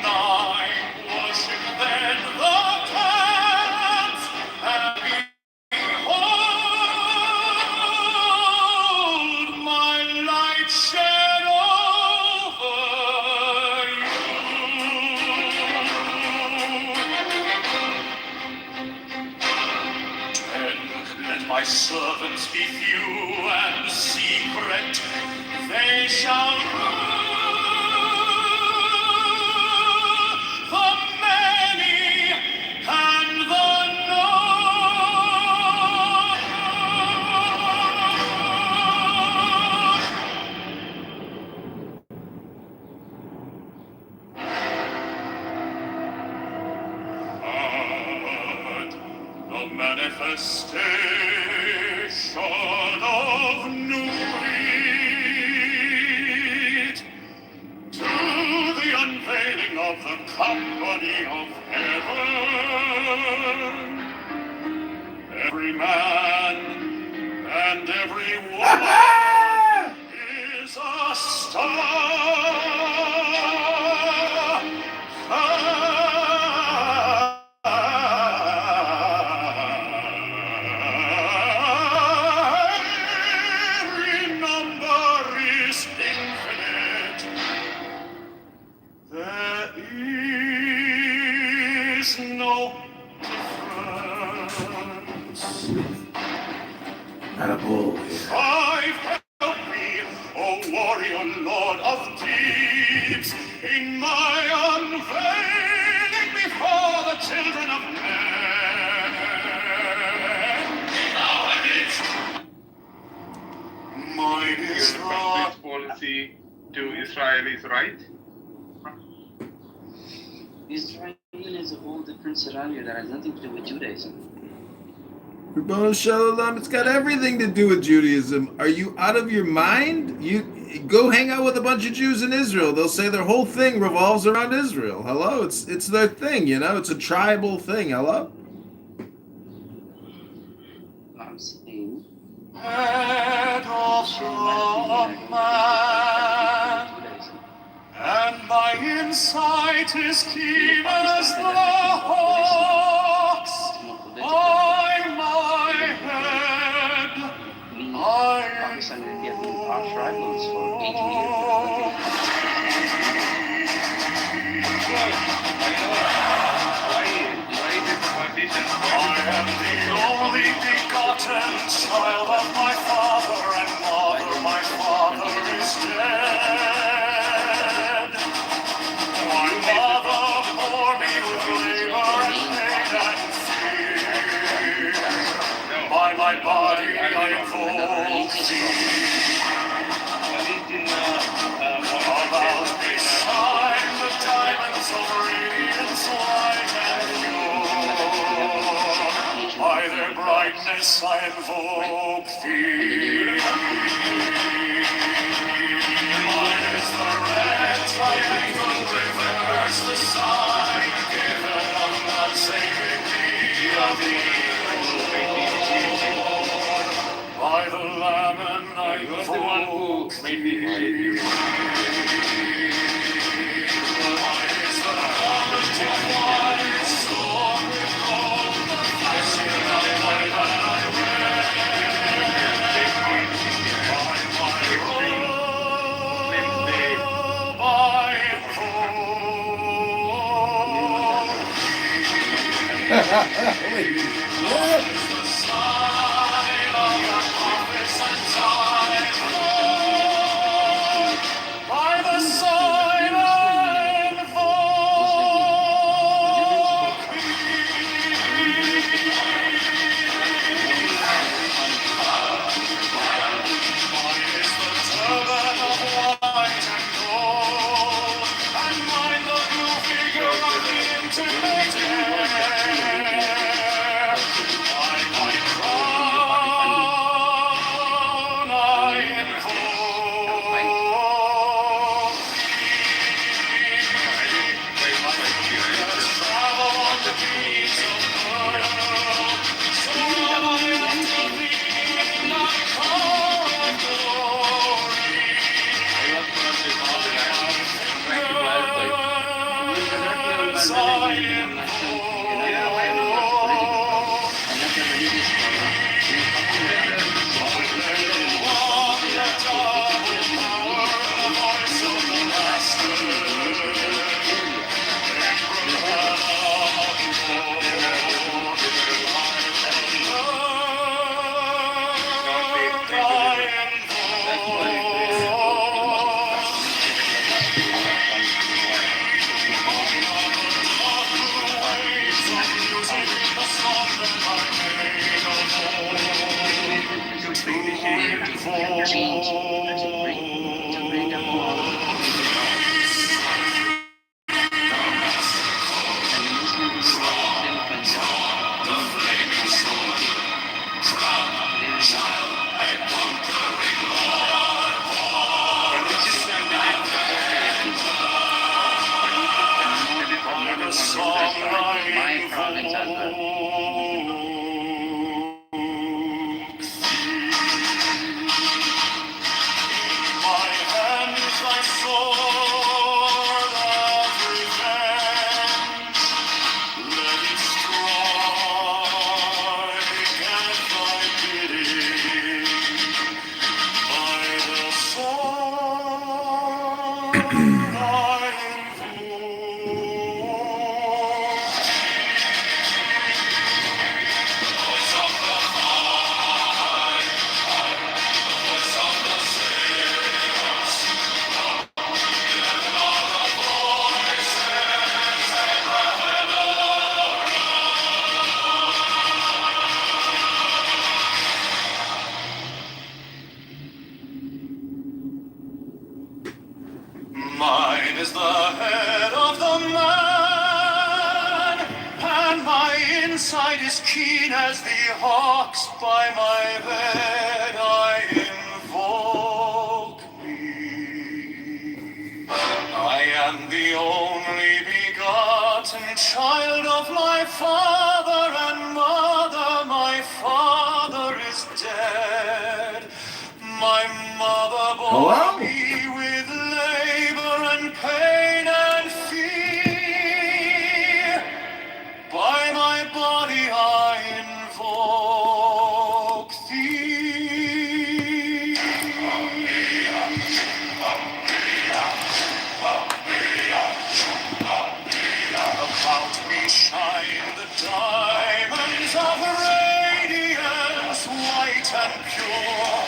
9, worship then the cats, and behold, my light shed over you. 10, let my servants be few and secret, they shall rule the many and the the manifestation of new wheat, to the unveiling of the company of heaven. Every man and every woman is a star. Every number is infinite. There is no difference. Attaboy. 5, help me, O warrior lord of deeds, in my unveiling before the children of men. Mine Your is the country's policy to Israel is right? Israel is a whole different scenario that has nothing to do with Judaism. Rabbanu Shalom, it's got everything to do with Judaism. Are you out of your mind? You go hang out with a bunch of Jews in Israel. They'll say their whole thing revolves around Israel. Hello? It's their thing, you know? It's a tribal thing. Hello? I'm saying head of man, and thy insight is keen as the hawk's. By my head, Pakistan and India have been arch rivals for 18 years. I am the only begotten child of my father and mother. My father is dead. My mother bore me with labor and pain and fear. my body I invoke thee. About this time the diamonds of radiance white and pure, by their brightness I invoke thee. Mine is the red triangle, reverse the sign, given on that sacred knee of the by the Lamb and I invoke thee. Mine is the haunted waters, storm with gold, the flashing light and I wear. By my robe I invoke thee. By the sign I invoke thee. Mine is the turban of white and gold, and mine the blue figure of the intimate air. By my crown I invoke let's travel on the beats of pearl, so am I unto thee, not car of glory. Fingers I Mine is the head of the man, and my inside is keen as the hawks. By my bed I invoke thee. I am the only begotten child of my father and mother. My father is dead. My mother bore me with labor and pain and fear. By my body I invoke thee. About me shine the diamonds of radiance, white and pure.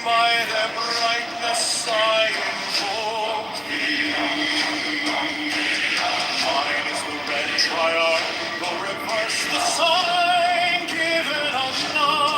By their brightness I invoke thee. Mine is the red triangle, reverse the sign, given of night.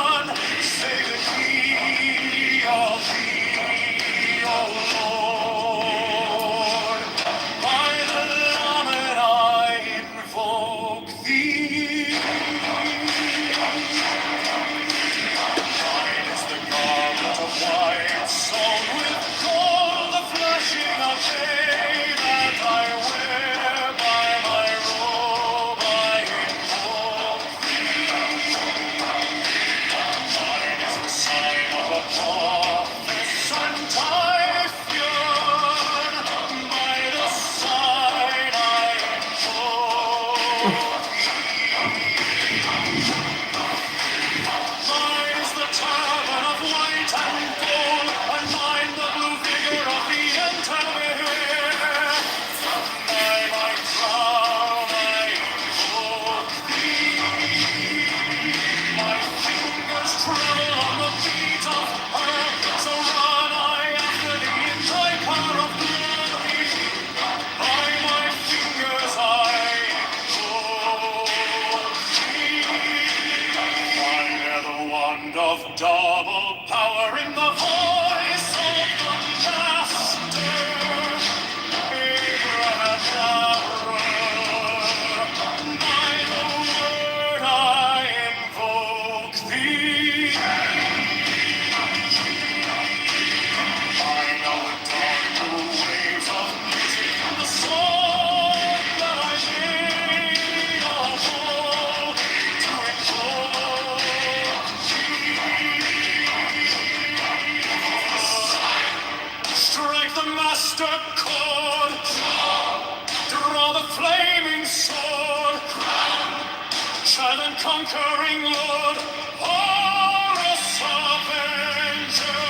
sound of double power in the voice of the master. Abracadabra. By the word I invoke thee. I know the waves of music and the song that I made of all to invoke thee. Strike the master chord, draw the flaming sword, child and conquering Lord, Horus Avenger.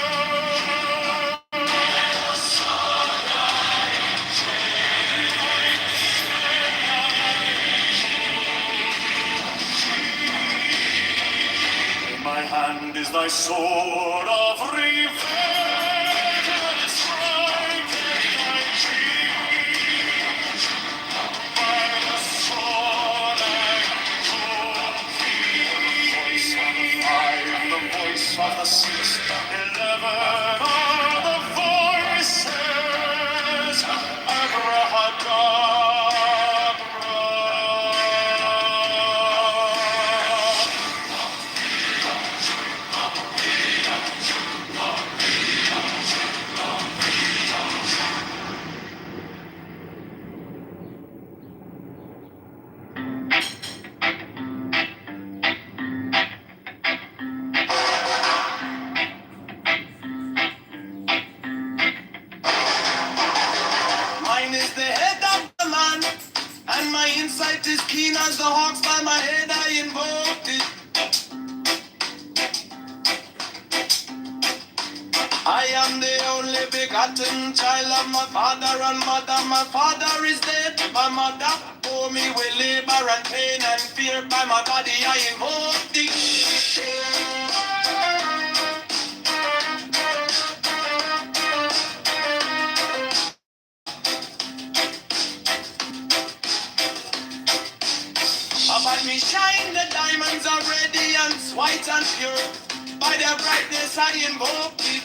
My hand is thy sword of revenge, and striketh thy cheek. By the sword I hold thee. The voice of the 611 are the voices. Abrahadabra. Mine is the head of the man, and my insight is keen as the hawks. By my head I invoked it. I am the only begotten child of my father and mother. My father is dead, my mother bore me with labor and pain and fear. By my body I invoke thee. About me shine the diamonds of radiance, white and pure. By their brightness I invoke thee.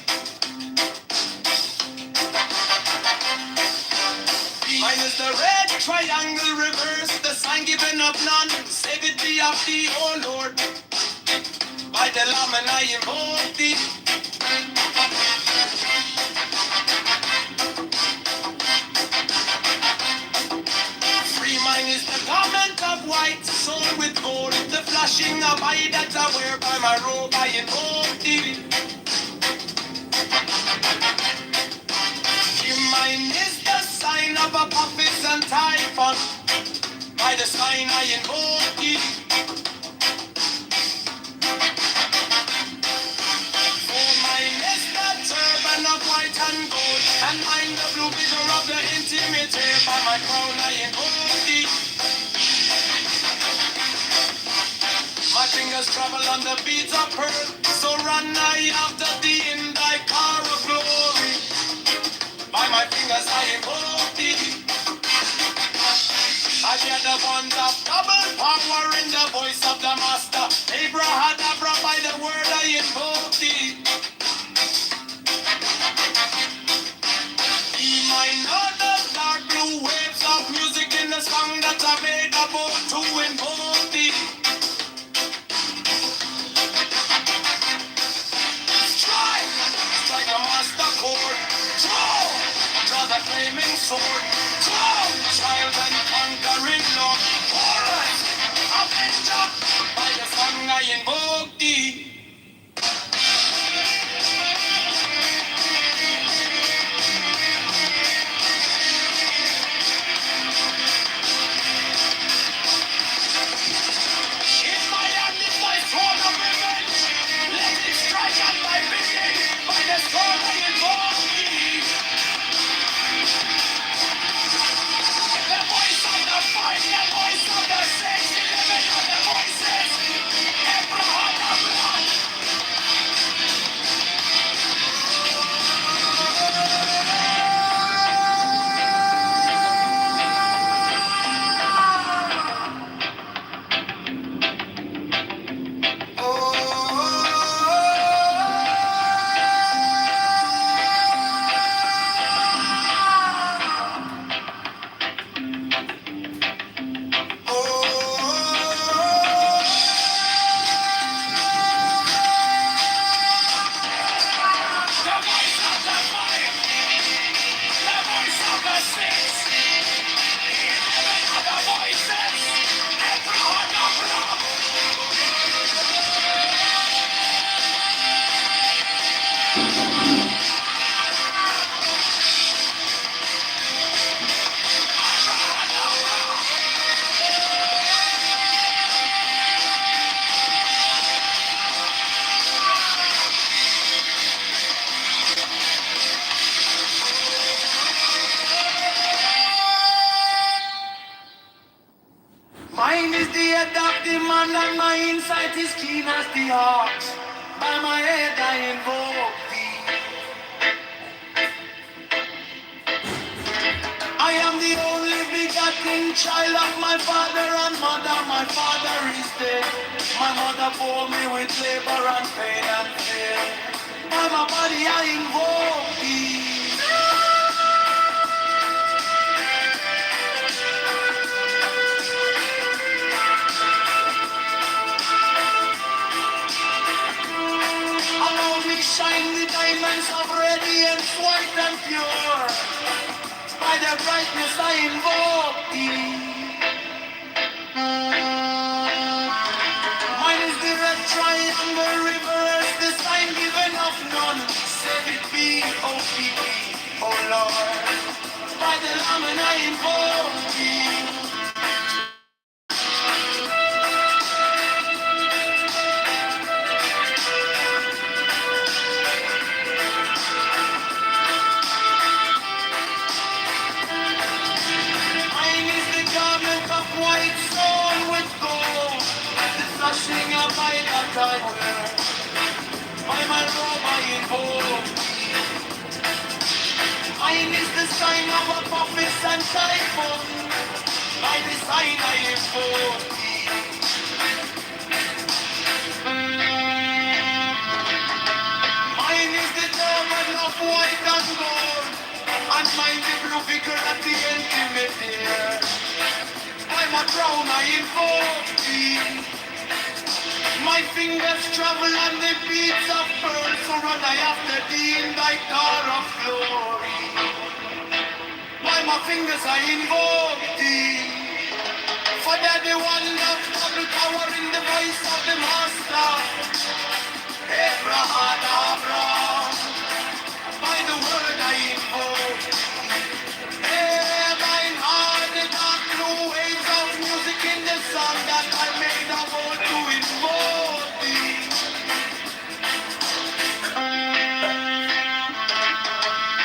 Mine is the red triangle reverse, the sign given of none. Save it be of thee, O Lord. By the Lamb and I invoke thee. Free mine is the garment of white, sewn with gold. The flashing of eye that I wear. By my robe I invoke thee. Mine is the sign of a Apophis and Typhon. By the sign I invoke thee. For mine is the turban of white and gold, and mine the blue vision of the intimate hair. By my crown I invoke thee. My fingers travel on the beads of pearl, so run I after thee in thy car of glory. By my fingers I invoke thee. I hear the bonds of double power in the voice of the master. Abrahadabra, by the word I invoke thee. Be mine all the dark blue waves of music in the song that I made about to invoke thee. Strike a master chord. Draw the flaming sword. Child and conquering Lord. Horus, Avenger. By the song I invoke thee. In my hand is thy sword of revenge. Let it strike at thy bidding. By the sword I invoke thee. The voice of the fight, the voice of the 611 of the voices. man and my insight is keen as the ox. By my head I invoke thee. I am the only begotten child of my father and mother. My father is dead. My mother bore me with labor and pain and fear. By my body I invoke thee. Around me shine the diamonds of radiance, white and pure. By the brightness I invoke thee. Mine is the red triangle reverse, the sign given of none. Save it be, O.P.P., O Lord. By the Lamb and I invoke thee. Mine is the garment of white sewn with gold, the flashing of my that I wear. By my robe I invoke thee. Mine is the sign of a prophet and typhoon. By the sign I invoke thee. Mine is the turban of white and gold, and mine the blue vicar at the intimate ear. By my crown I invoke thee. My fingers travel on the beats of pearl, so run I after thee in thy car of glory. By my fingers I invoke thee. For that the one of double power in the voice of the master. Abraham, by the word I invoke. Mine heart, the dark blue waves of music in the song that I made a vow to invoke thee.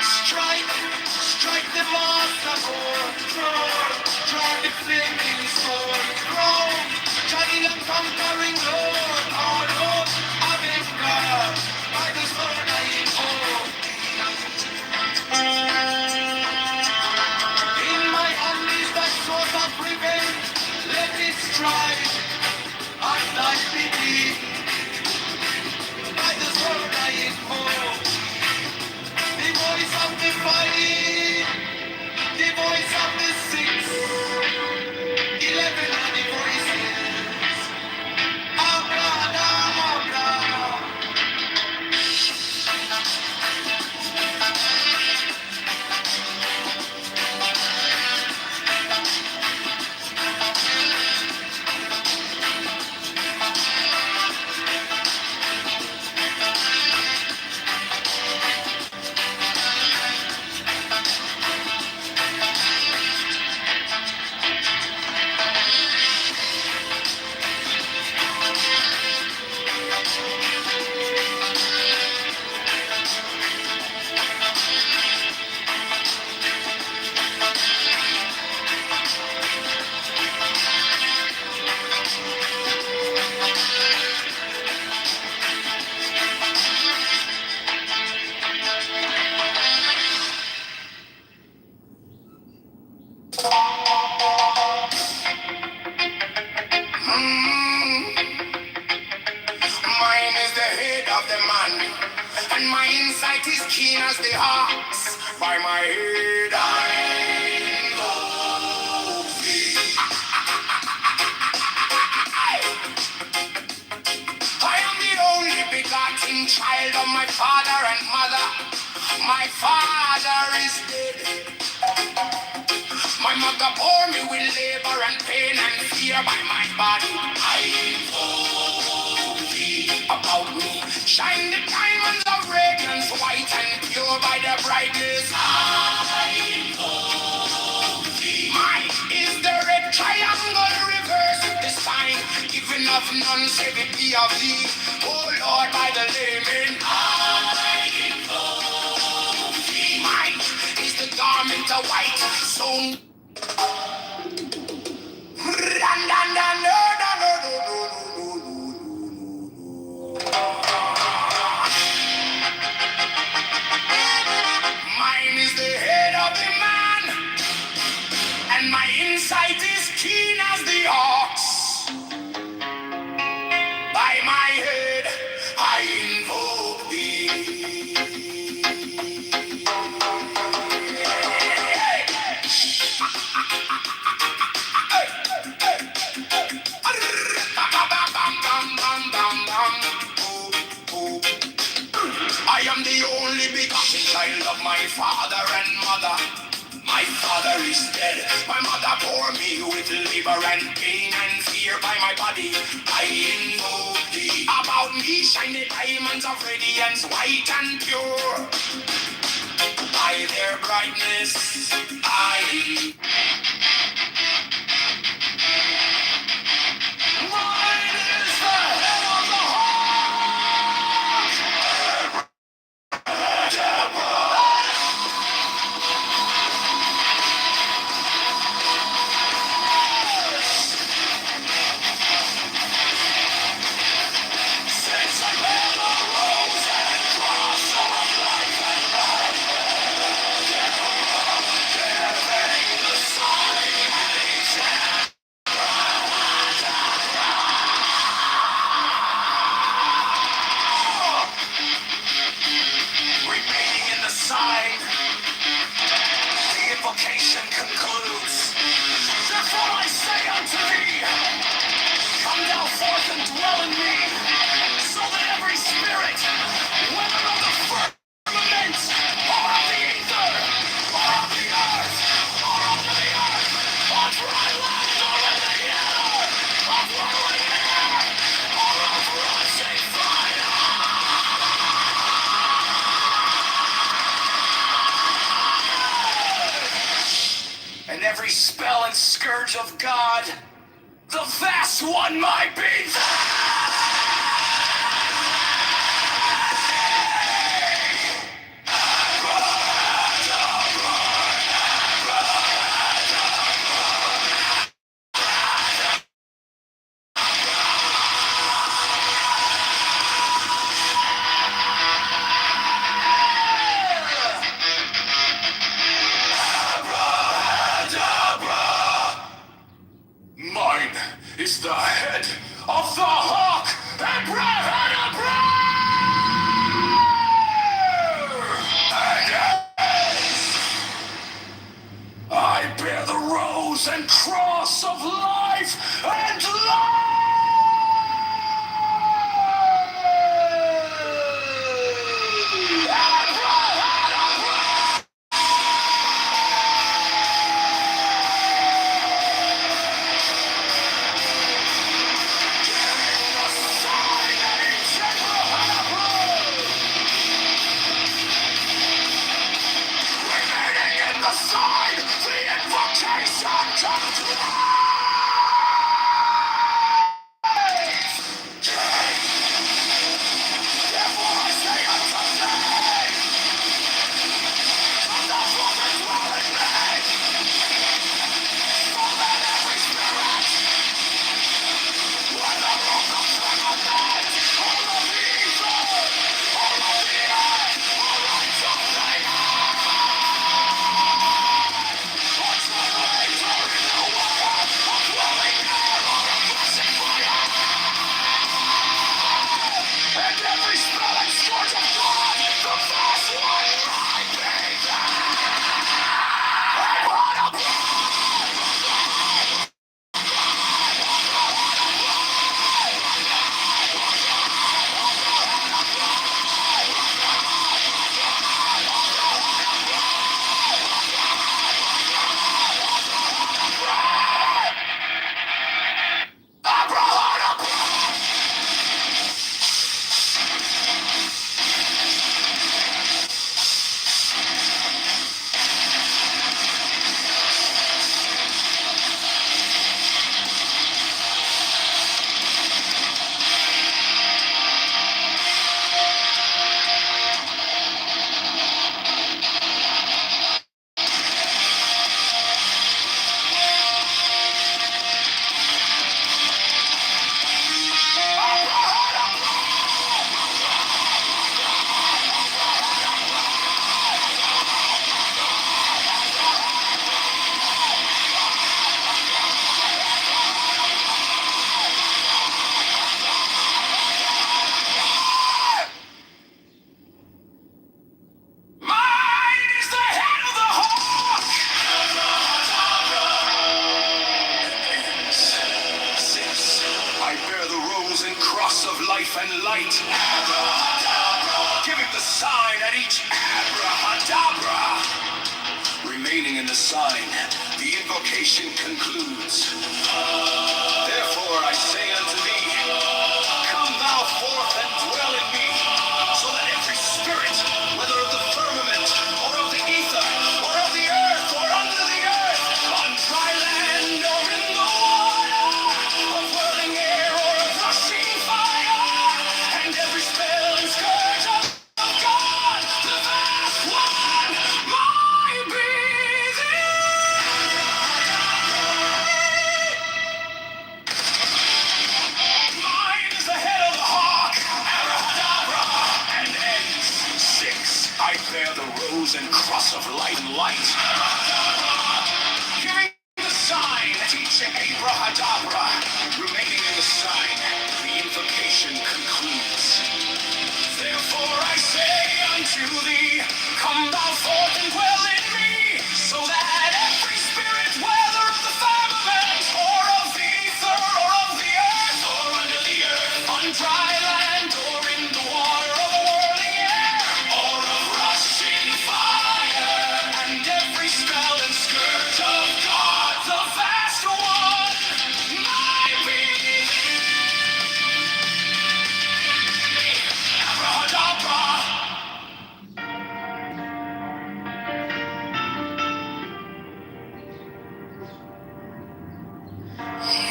Strike the master chord, draw the flaming sword, crown, shining and conquering Lord, our Lord, avenge God, by the sword I invoke. In my hand is the sword of revenge, let it strike, as thy pity, by the sword I invoke. The voice of the fight, the voice of the 11 are the voices. Abraham. Mine is the head of the man, and my insight is keen as the ox. By my head I invoke thee. I am the only begotten child of my father and mother. My father is dead. My mother bore me with labor and pain and fear. By my body I invoke thee. About me shine the diamonds of radiance, white and pure. By the brightness I invoke thee. Mine is the red triangle reverse, the sign given of none, save it be of thee. Oh Lord, by the layman I invoke thee. Mine is the garment of white, so the only begotten child of my father and mother. My father is dead, my mother bore me with labor and pain and fear by my body. I invoke thee. About me shine the diamonds of radiance, white and pure. By their brightness, I... Mine is the head of the since I bear the rose and cross of life and life, giving the sun remaining in the sign. The invocation concludes. Therefore I say unto thee, come thou forth and dwell in me, so that every spirit, whether of the firmament, or of the ether, or of the earth, or under the earth, or dry land, or in the air, of whirling air, or of rushing fire, and every spell and scourge of God, the vast one might be mine is the head of the hawk, Abrahadabra! I bear the rose and cross of life and remaining in the sign, the invocation comes to life. Therefore I say unto thee, come thou forth and dwell in me, so that every spirit, whether of the firmament, or of the ether, or of the earth, or of the air, or twilight, or in the water, or dwelling air, or of rushing fire, and every spell and scourge of God, the vast one might be life and light, giving the sign at each abracadabra. Remaining in the sign, the invocation concludes. Therefore I say unto thee, come thou forth and dwell in me, so that every spirit, whether of the firmament, or of the ether, or of the earth, or under the earth, on dry land, or in the water, of whirling air, or of rushing fire, and every spell and scourge of God, the vast one, my breathing. Mine is the head of the hawk, abracadabra, and ends. 6, I bear the rose and cross of light and light. Hearing the sign, teaching abracadabra, remaining in the sign, the invocation concludes. Therefore I say unto thee, come thou forth and dwell in me, so that every spirit, whether of the firmament, or of the ether, or of the earth, or under the earth, on dry land, or in the water, of a whirling air, or of rushing fire, and every spell and scourge of God, the vast one, my being, abracadabra.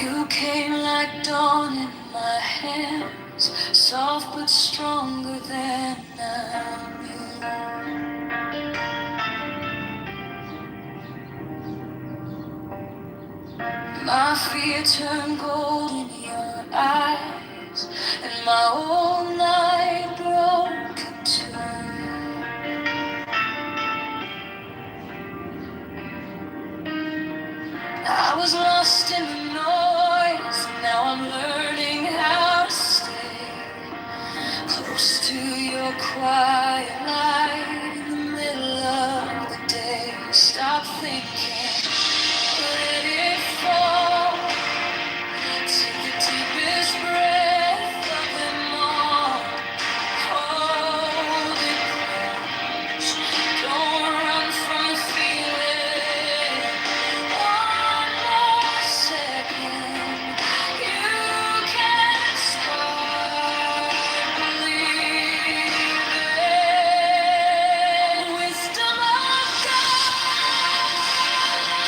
You came like dawn in my hands, soft but stronger than I knew. My fear turned gold in your eyes, and my whole night broke in two. I was lost in the noise, and now I'm learning how to stay close to your quiet light in the middle of the day. Stop thinking, let it fall. Take the deepest breath of them all. Hold it close. Don't run from the feeling. One more second, you can start believing. Wisdom of God.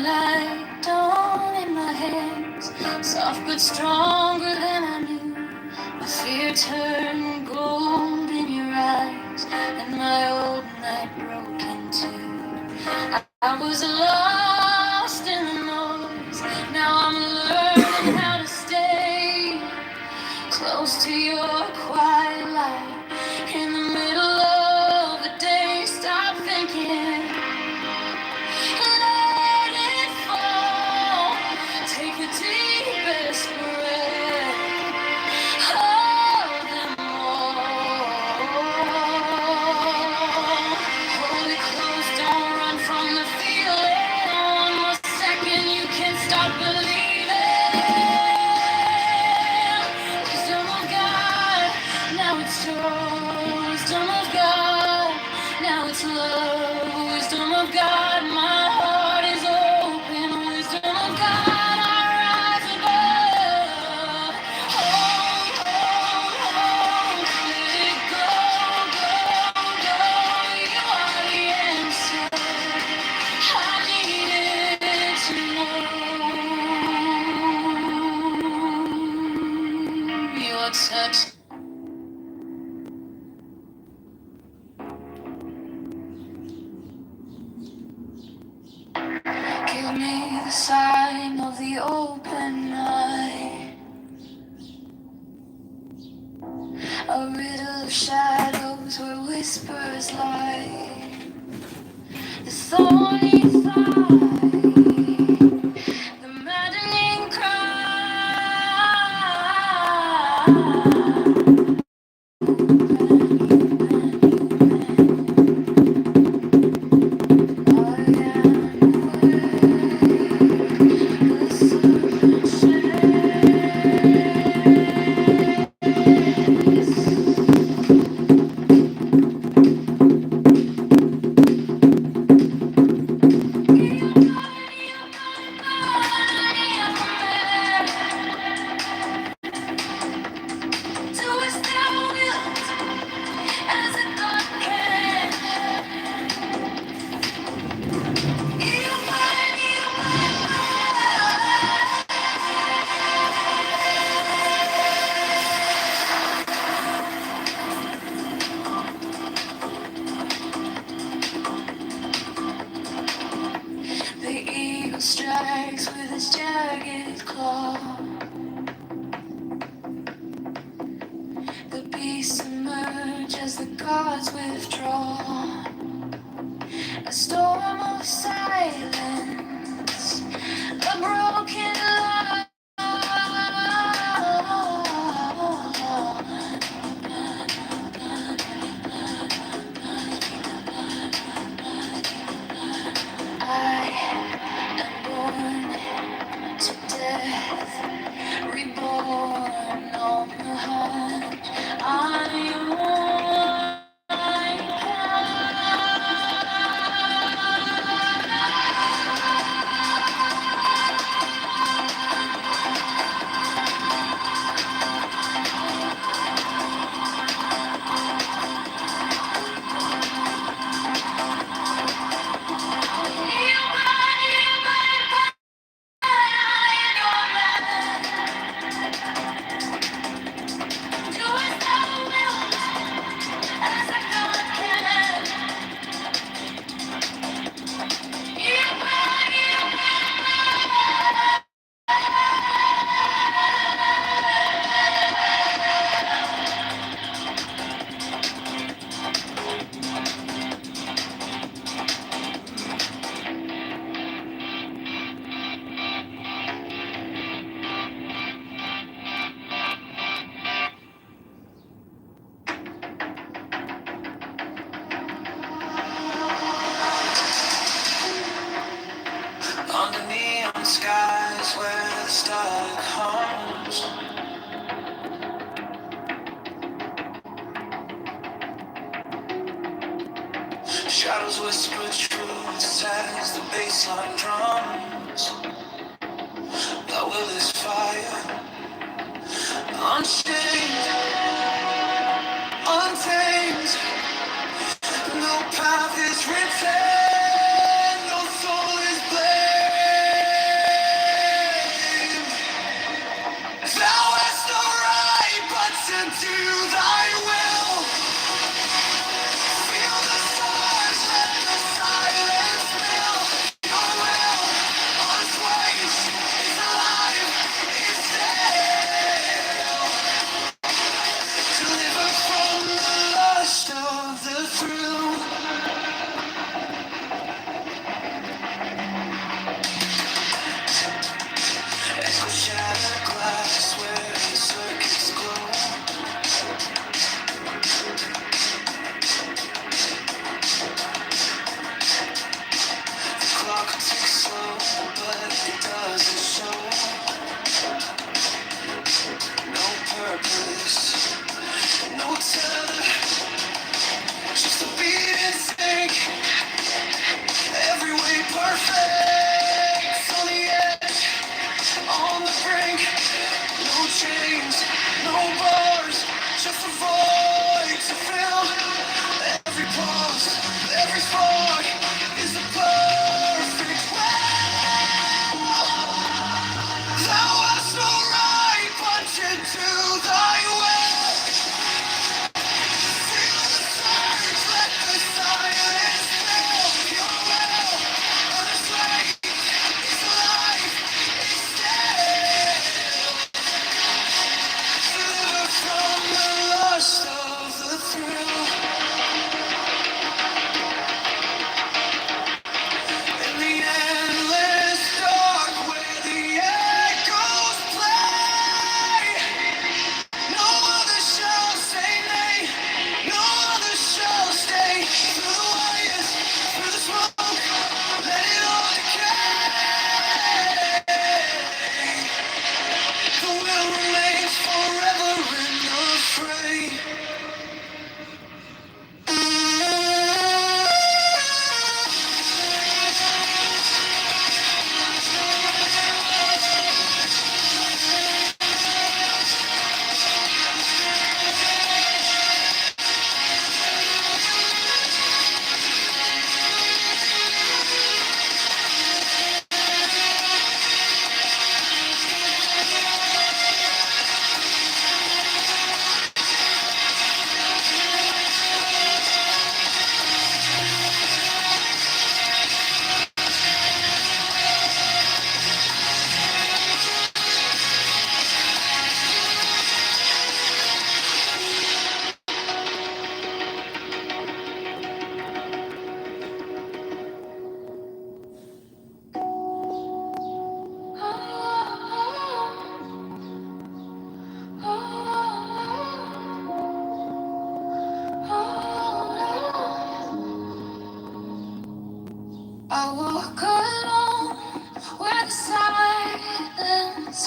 like dawn in my hands, soft but stronger than I knew. My fear turned gold in your eyes, and my old night broke in two. I was lost in the noise, now I'm learning how to stay close to your quiet light. In the middle of the day, stop thinking, let it fall. Take the deepest breath, hold them all. Hold it close, don't run from the feeling. One more second, you can start believing. Wisdom of God, now it's yours. Wisdom of God, now it's love. Wisdom of God, my heart is open. Wisdom of God, I rise above. Hold, hold, let it go, go, go. You are the answer I needed to know. Your touch. Give me the sign of the open eye, a riddle of shadows where whispers lie, the thorny side, the maddening cry. The eagle strikes with his jagged claw. The beasts emerge as the gods withdraw. A storm of silence, a broken love. I am born to death, reborn on the hunt. I'm yours. Under neon skies where the starlight comes, shadows whisper truths as the bassline drums. Thy will is fire, unchained, untamed. No path is written, no soul is blessed.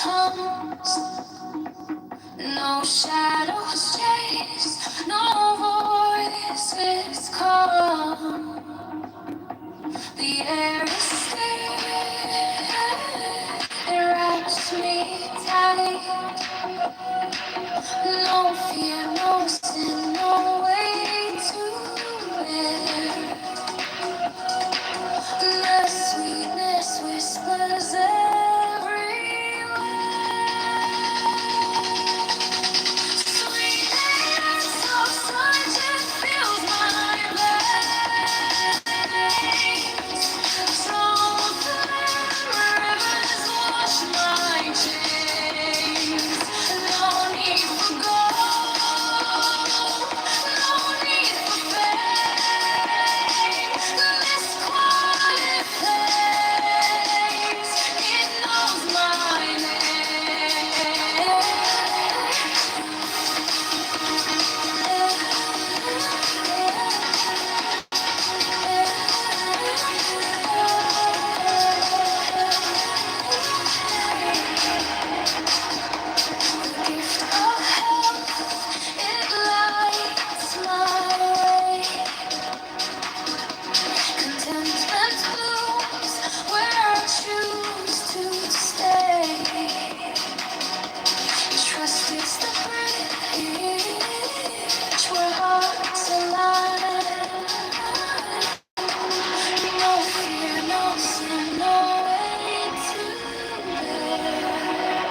tongues, no shadows chase, no voices come. The air is still, it wraps me tight. No fear, no sin, no way to live. The sweetness whispers everywhere. Sweetness of sunshine fills my veins. Strong rivers wash my chains. No need for gold, no need for fame. This quiet place, it knows my gift of health, it lights my way. Contentment blooms where I choose to stay. Trust is the bridge where hearts align. No fear, no sin, no way to bear.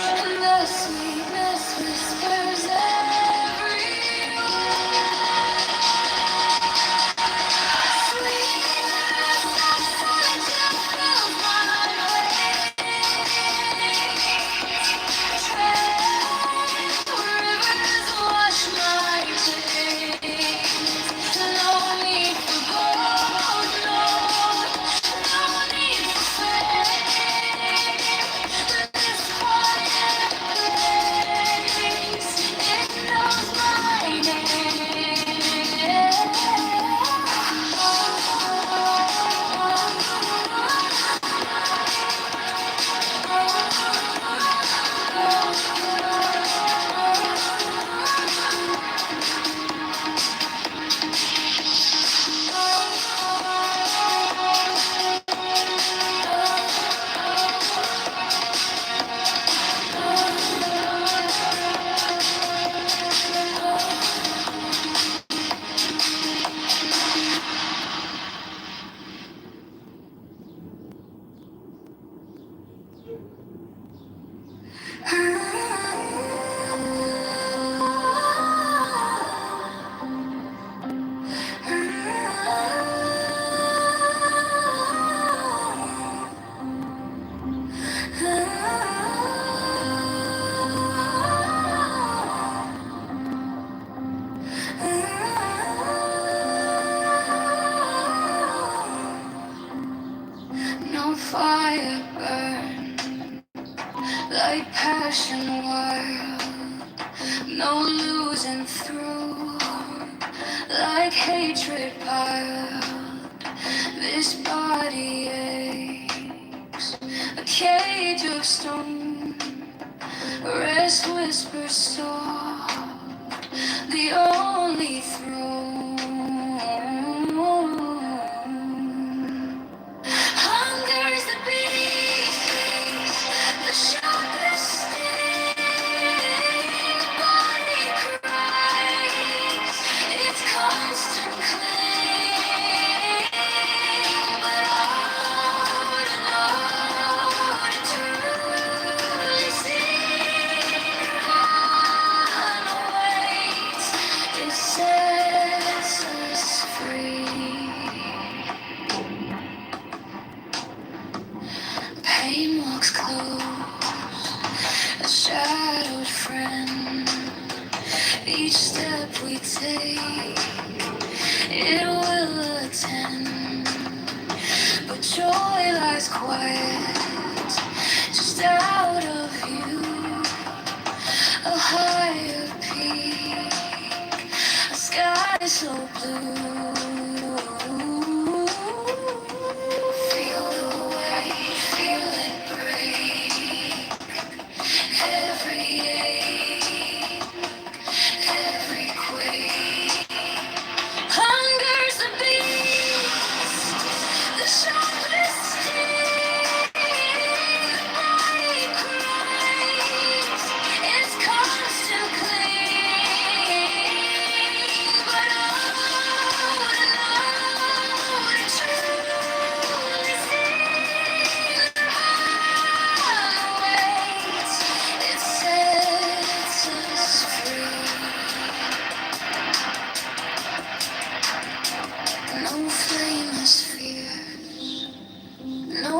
And the sweetness whispers no fire burn like passion wild, no losing through like hatred piled. This body aches, a cage of stone, rest whispers soft, the only throne. Hunger is the beast, the sharpest sting. Body cries, its constant claim. But out and out, it truly seen. And awaits, it sets us free. Pain walks close, a shadowed friend. Each step we take, it will attend. But joy lies quiet, just out of view. A higher peak, a sky so blue. Feel the weight, feel it breathe.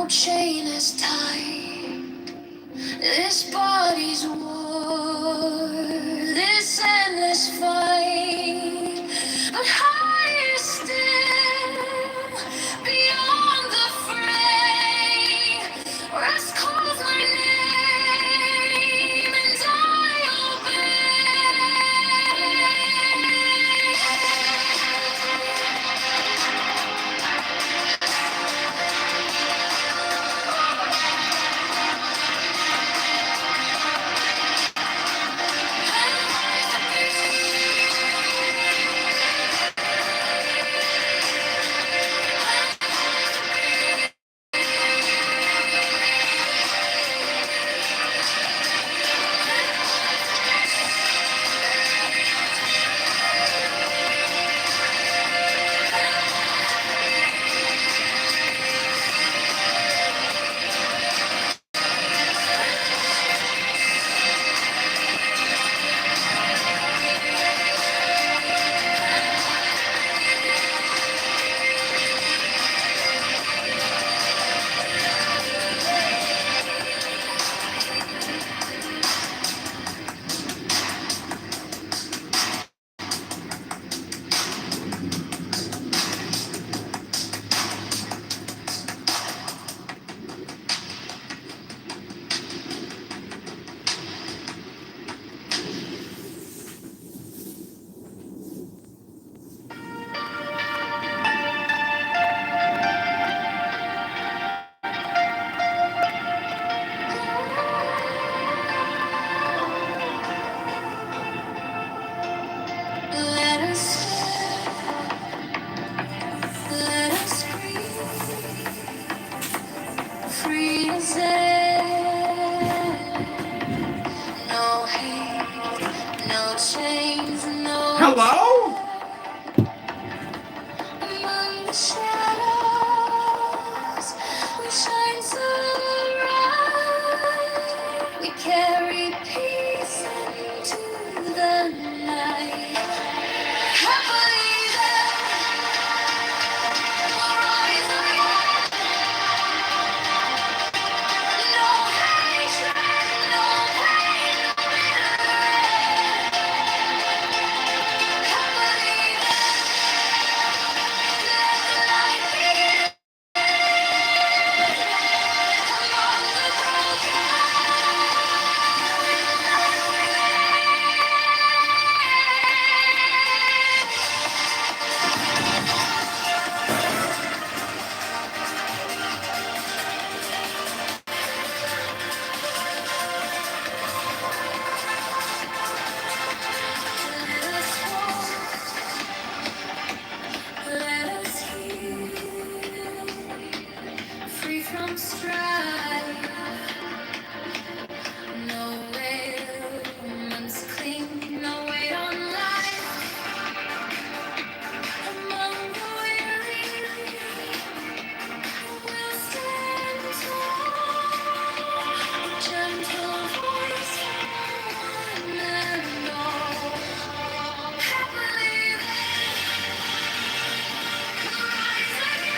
no chain is tight. This body's war, this endless fight, but higher still, beyond the fray, rest calls my name, and I let us breathe, free as air. No hate, no chains, no. Hello? Among the shadows, we shine so bright. We carry peace into the night. Happily there, we'll rise again. No hatred, no pain, no regret. Happily there, let the light begin. Among the let us heal, free from strife. No ailments cling, no weight on life. Among the weary, we'll stand tall. Gentle voice, one and all. Happily there, rise again.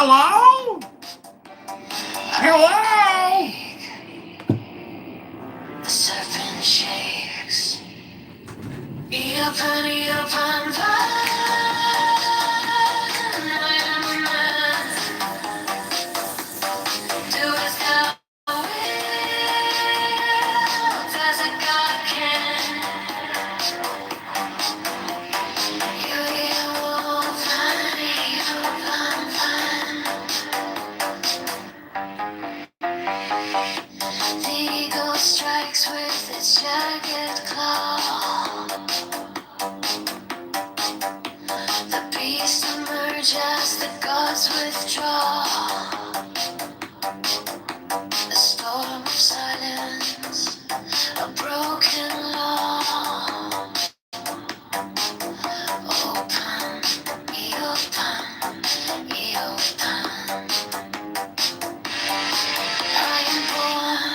Hello? Hello? The serpent shakes. Eopan, Eopan, doest thou will, as a God can. The eagle strikes with its jagged claw. The beasts emerge as the gods withdraw. A storm of silence, a broken law. Open, Eopan, Eopan. I am born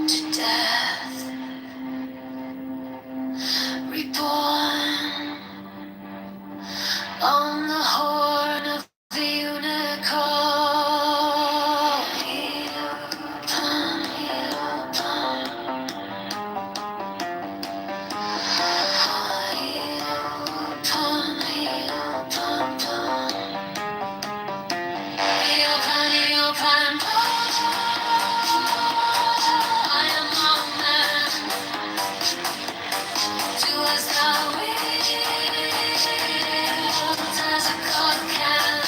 to death, reborn on the horn of the unicorn. Eopan, Eopan. Eopan, Eopan, Eopan, Eopan. I am not man. Do as thou wilt, as a God can.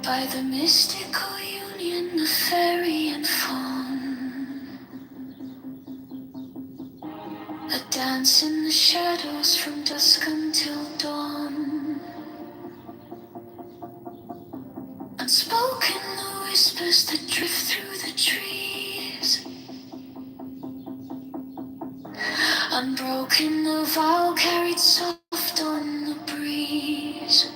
By the mystical union of fairy and fawn, a dance in the shadows from dusk until dawn. Unspoken the whispers that drift through the trees. Unbroken the vow carried soft on the breeze.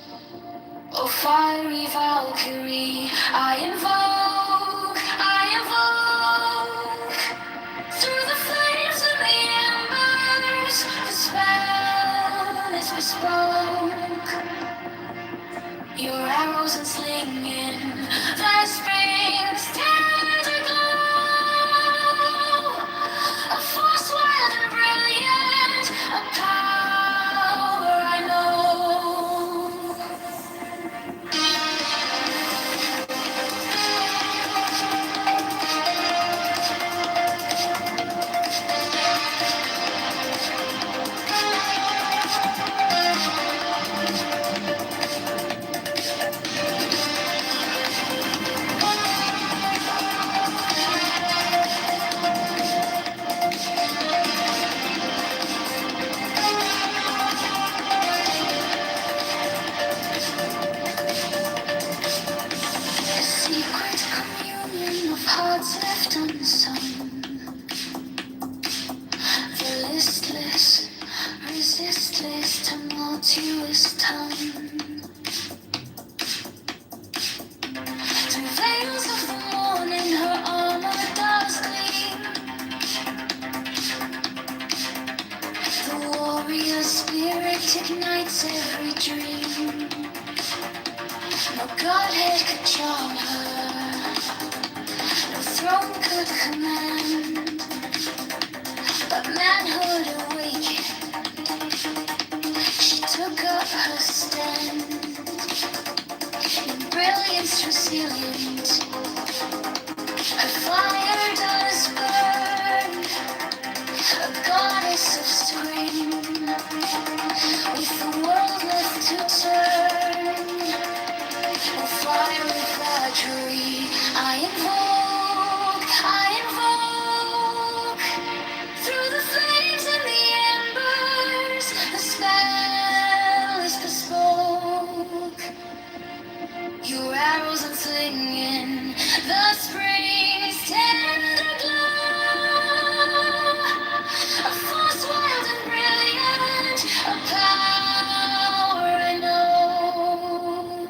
Oh, fiery Valkyrie, I invoke, through the flames and the embers, the spell is bespoke. Your arrows and slinging, the springs tender glow. A force wild and brilliant, a power I know. A secret communion of hearts left unsung. The listless, resistless, tumultuous tongue. Through veils of the morning, her armor does gleam. The warrior spirit ignites every dream. No godhead could charm her, no throne could command, but manhood awakened, she took up her stand. In brilliance resilient, her fire does burn, a goddess of spring, with the world left to turn. Oh, fiery Valkyrie, I invoke, carols and singing the spring's tender glow. A force wild and brilliant, a power I know.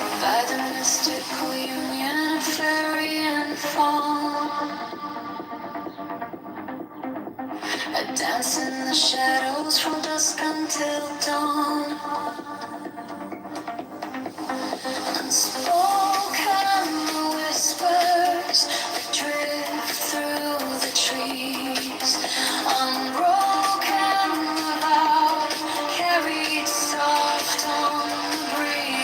By the mystical union of fairy and fawn, I dance in the shadows from dusk until dawn. Unspoken whispers that drift through the trees, unbroken without, carried soft on the breeze.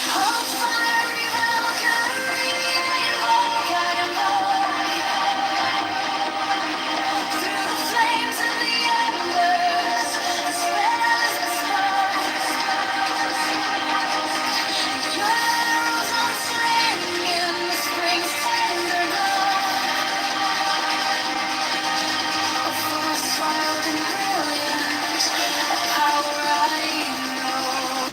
Oh, fiery Valkyrie, I invoke, through the flames and the embers, the spells and sparks. Your arrows on sling in the spring's tender glow. A force wild and brilliant, a power I know.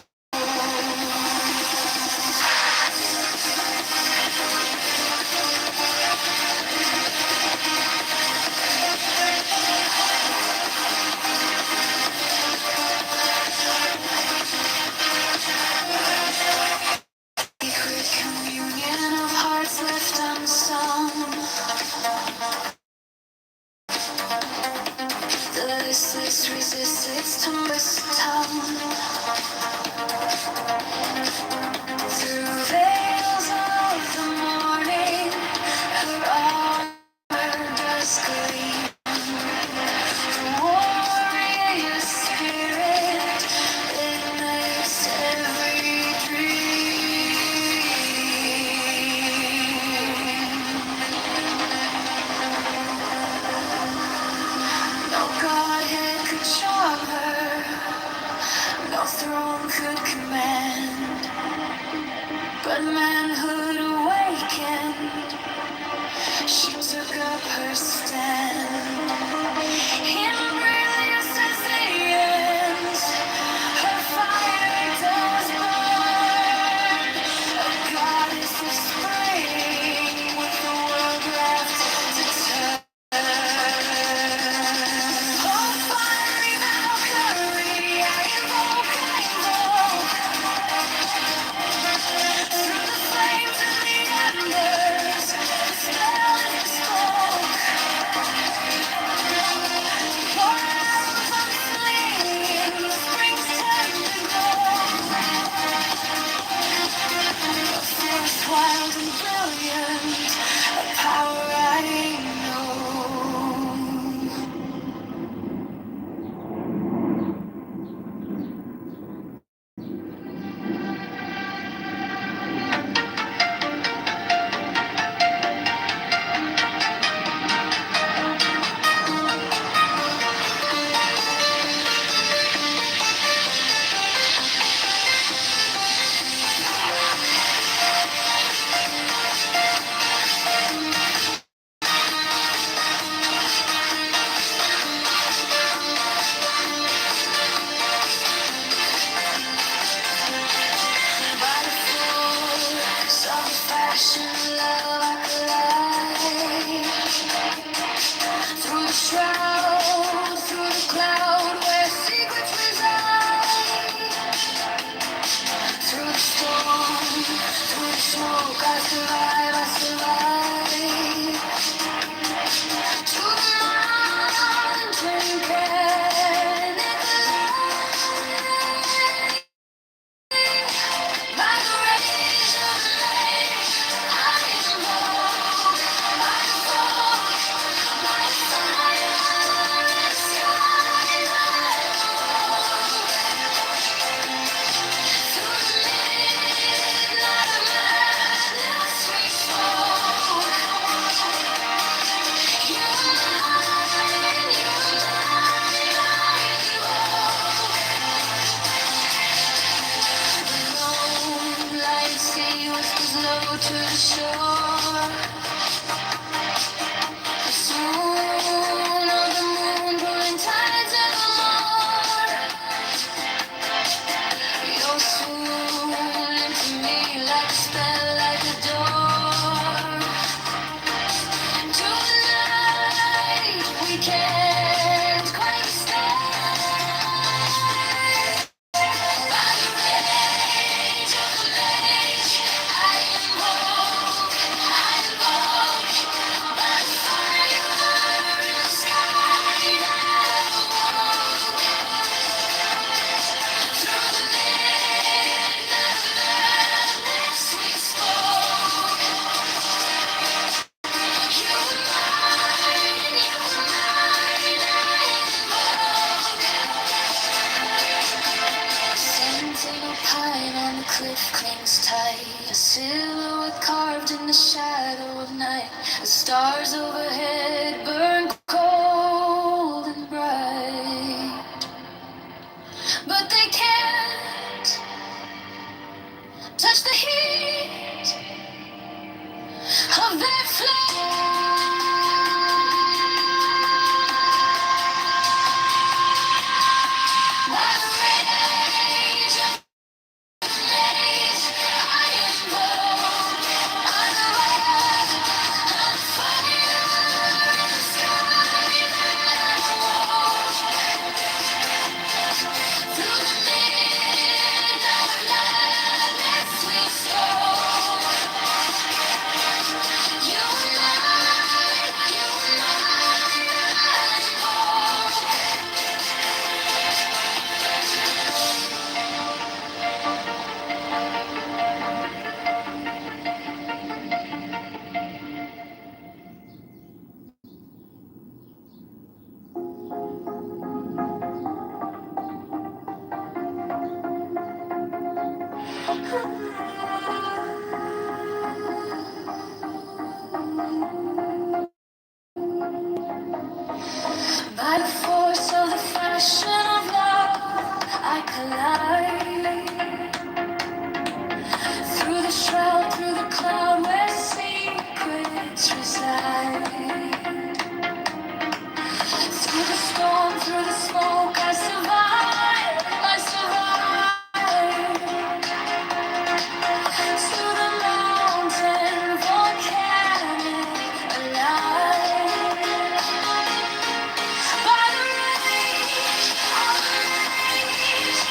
Secret communion of hearts left unsung. The listless resist its tumorous tongue. Through veils of the morning, her armor does gleam. The warrior spirit, it makes every dream. No godhead could charm her, no throne could command, but manhood awakened, she took up her stand. In brilliance as the ends, her fire does burn. A goddess of spring, with the world left to turn. Oh, fiery Valkyrie, I invoke, through the flames and the embers, the spell is spoke. of night. The stars overhead burn cold and bright, but they can't touch the heat of their flame. By the rage of blaze, I am bold. I'm the wrath of fire in the sky that I walk through the midnight madness we stroll. You and by the force of the fashion of love, I collide through the shroud, through the cloud where secrets reside. Through the storm, through the smoke, I survive. I survive. To the mountain, volcanic, alive. By the rage of rage,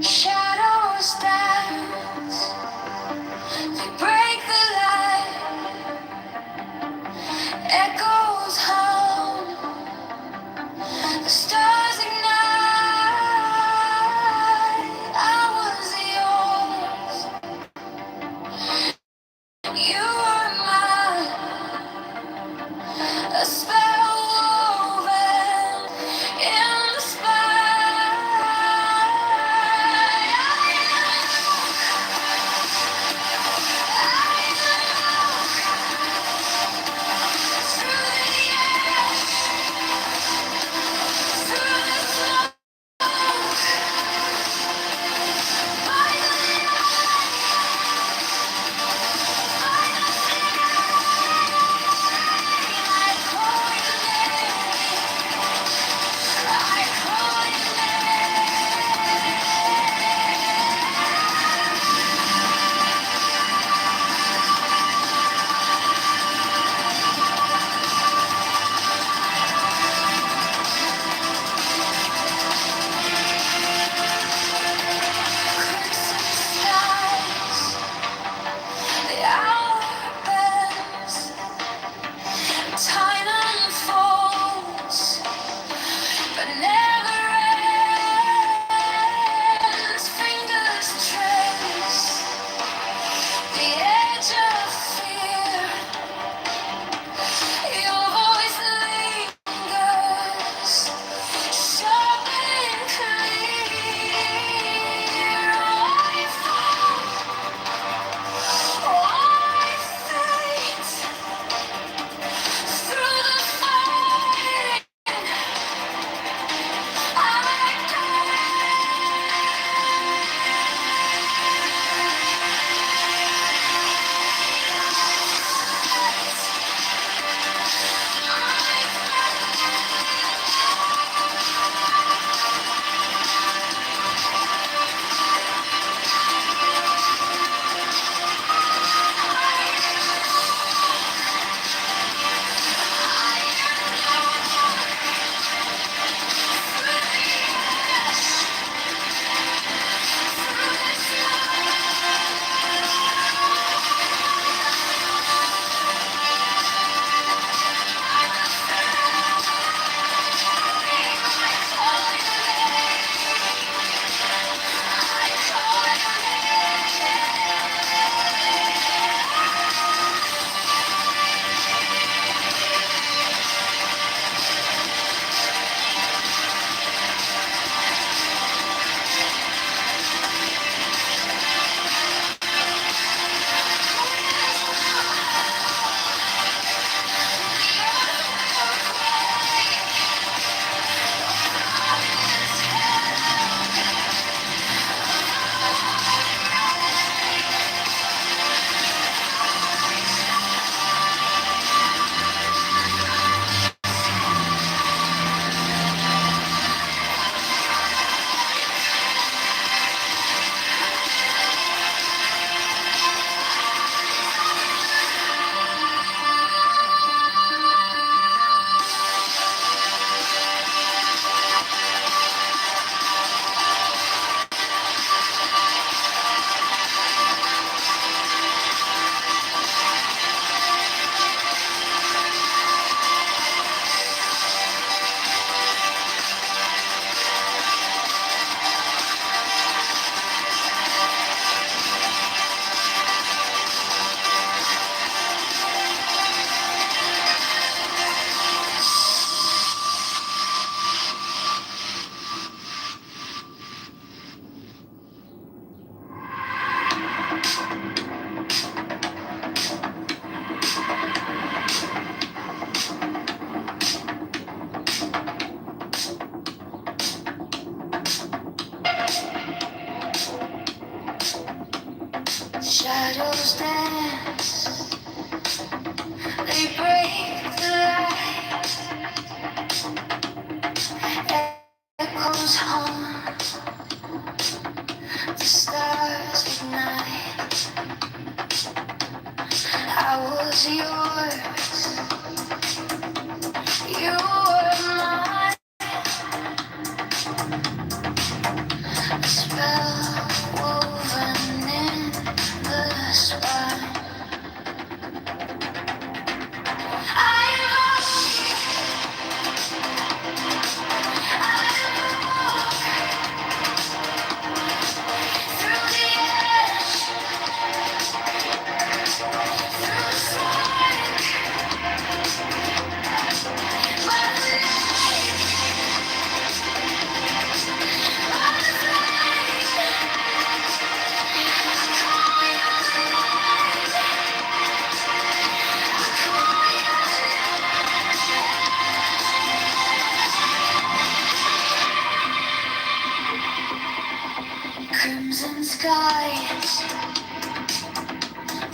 Shadows dance, they break the light, echoes hum, the stars ignite. I was yours, you were mine, a spell woven in the sky.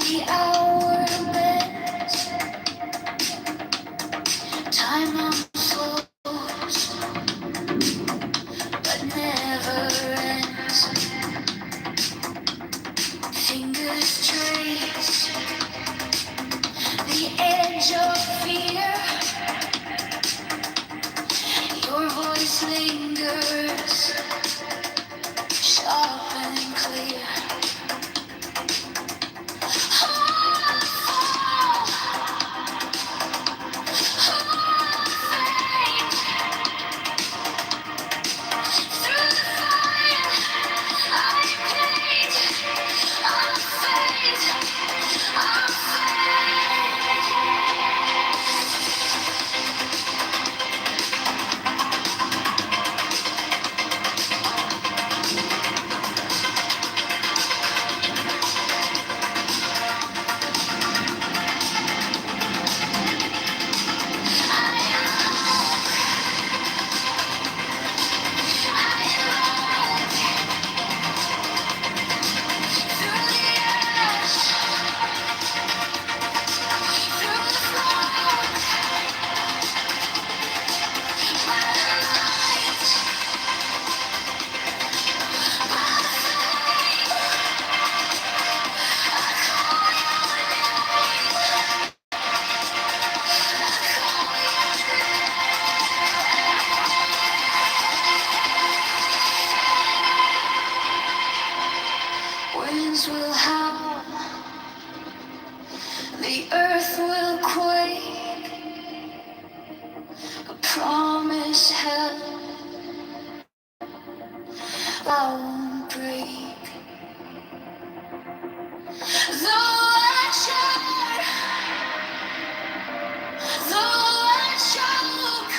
The hour bends, time now slows, but never ends. Fingers trace the edge of fear. Your voice lingers, sharp and clear. Winds will howl, the earth will quake, a promise held, I won't break. Though I shout, though I choke,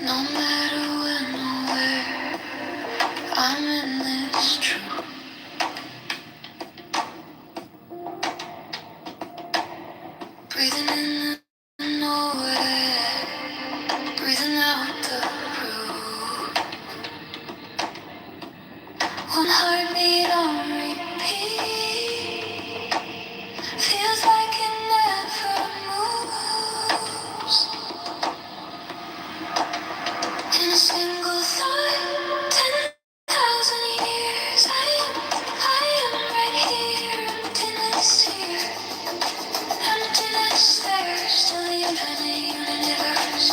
no matter when or where, I'm in this truth. Breathing in the nowhere, breathing out the root. One heartbeat on repeat, feels like it never moves. In a single thought, 10,000 years, I am right here. Emptiness here, emptiness there. Still the infinite universe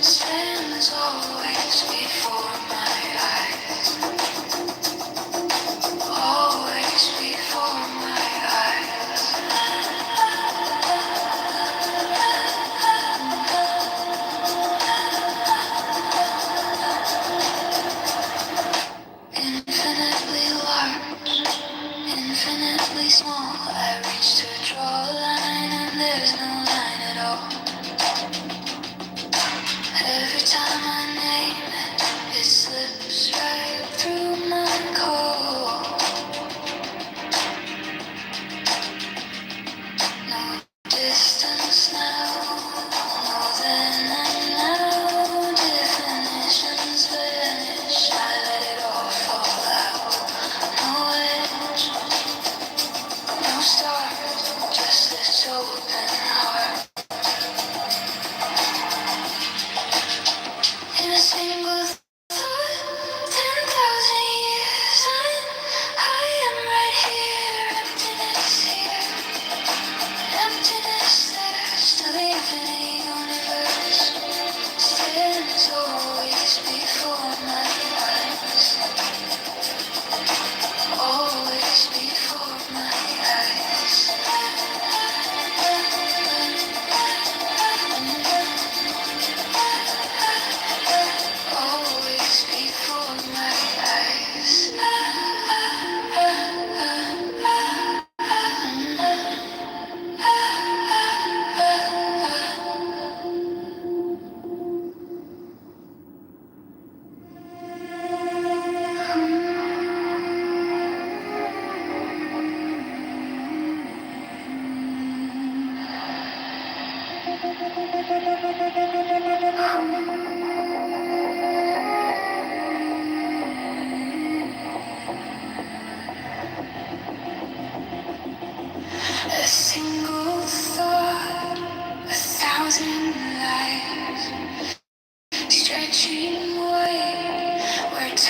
stands always before my eyes. All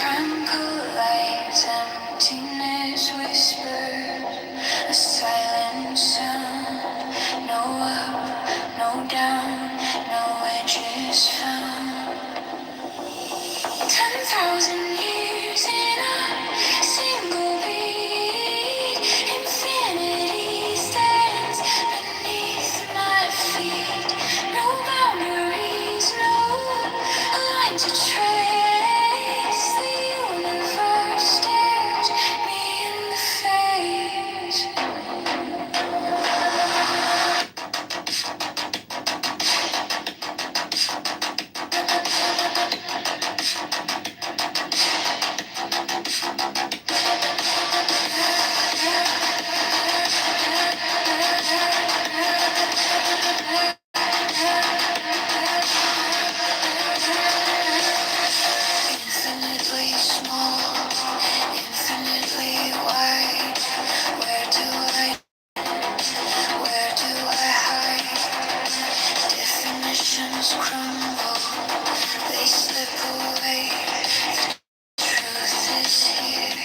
Tranquilize emptiness whispered, a silent sound. No up, no down, no edges found. 10,000 years in a single beat. Infinity stands beneath my feet. No boundaries, no line to trace. The universe stares me in the face. Infinitely small, infinitely wide. Where do I hide? Definitions crumble, they slip away. Truth is here,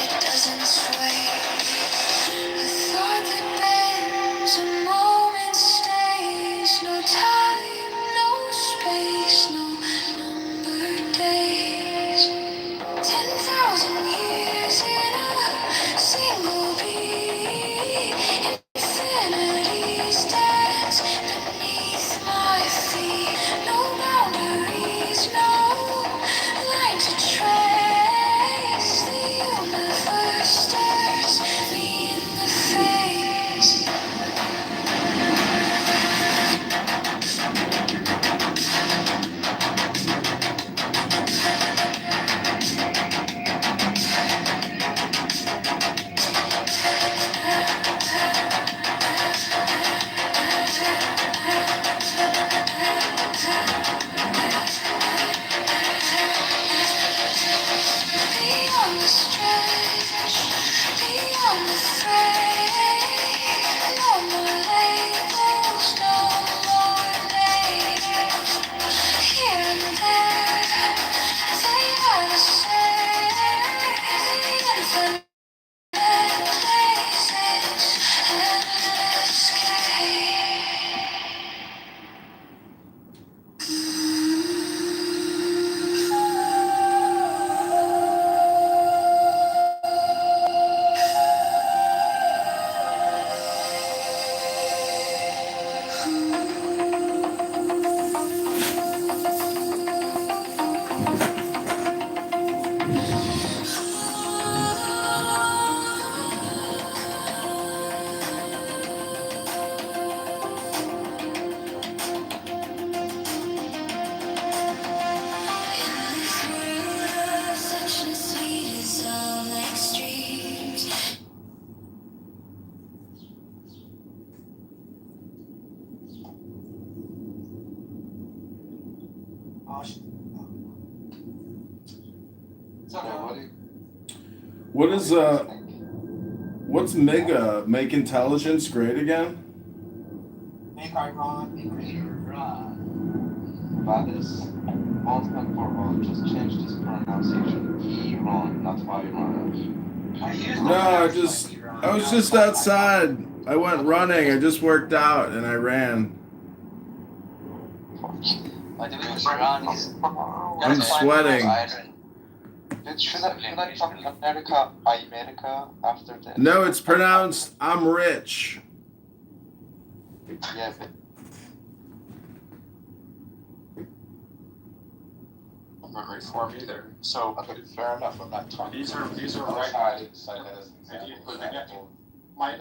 it doesn't sway. A thought that bends, a moment stays. No time, no space, no numbered days. 10,000 years in a single beat. Infinity stands beneath my feet. No boundaries, no line to trace. The universe stares me in the face. Beyond the stretch, beyond the fray. No more labels, no more names. Here and there, they are the same. Infinite places, endless escape. What is what's Mega make intelligence great again? Make Iran That is ultimate for just changed his pronunciation. Iran, not Iran. No, I was just outside. I went running. I just worked out and I ran. By the way, Iran is. I'm sweating. Should I talk America after that? No, it's pronounced I'm rich. Yeah, but Reform either. So, okay, fair enough. I'm not talking. These are right. I didn't cite that as an example. I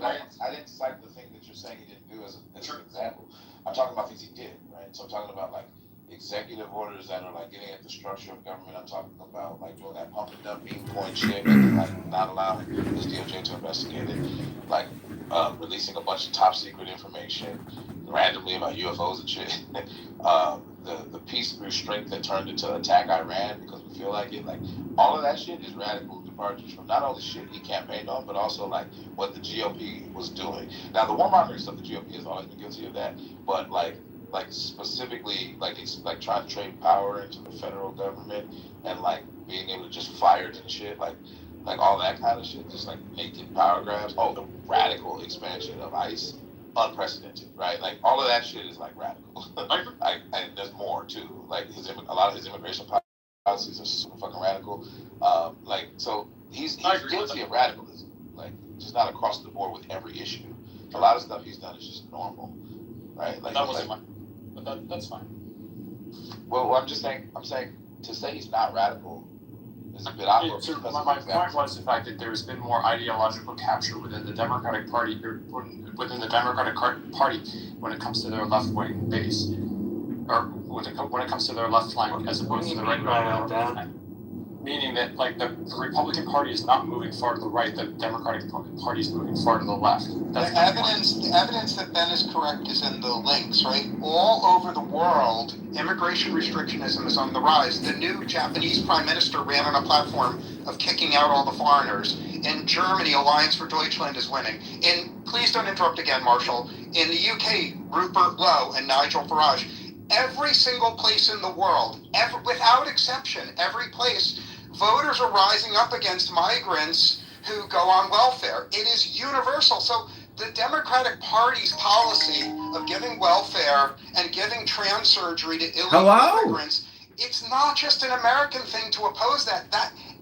didn't cite the thing that you're saying he didn't do as an example. I'm talking about things he did, right? So I'm talking about like executive orders that are like getting at the structure of government. I'm talking about like doing that pump and dump bean point shit and like not allowing this DOJ to investigate it, like releasing a bunch of top secret information randomly about UFOs and shit. The peace through strength that turned into attack Iran because we feel like it. Like all of that shit is radical departures from not only shit he campaigned on, but also like what the GOP was doing. Now the warmongering stuff, the GOP has always been guilty of that, but like like specifically like it's like trying to trade power into the federal government and like being able to just fire and shit, like all that kind of shit, just like making power grabs. Oh, the radical expansion of ICE, unprecedented, right? Like all of that shit is like radical. And there's more too. Like a lot of his immigration policies are super fucking radical. Like so he's guilty of radicalism, like just not across the board with every issue. A lot of stuff he's done is just normal, right? Like that wasn't my, but that's fine. Well, I'm saying to say he's not radical is a bit awkward. My point was the fact that there's been more ideological capture within the Democratic Party, or within the Democratic Party, when it comes to their left-wing base, or when it comes to their left flank, as opposed to the right wing. Meaning that like the Republican Party is not moving far to the right, the Democratic Party is moving far to the left. That's the evidence that Ben is correct is in the links, right? All over the world, immigration restrictionism is on the rise. The new Japanese prime minister ran on a platform of kicking out all the foreigners. In Germany, Alliance for Deutschland is winning. Please don't interrupt again, Marshall. In the UK, Rupert Lowe and Nigel Farage. Every single place in the world, without exception, every place, voters are rising up against migrants who go on welfare. It is universal. So the Democratic Party's policy of giving welfare and giving trans surgery to illegal immigrants, it's not just an American thing to oppose that.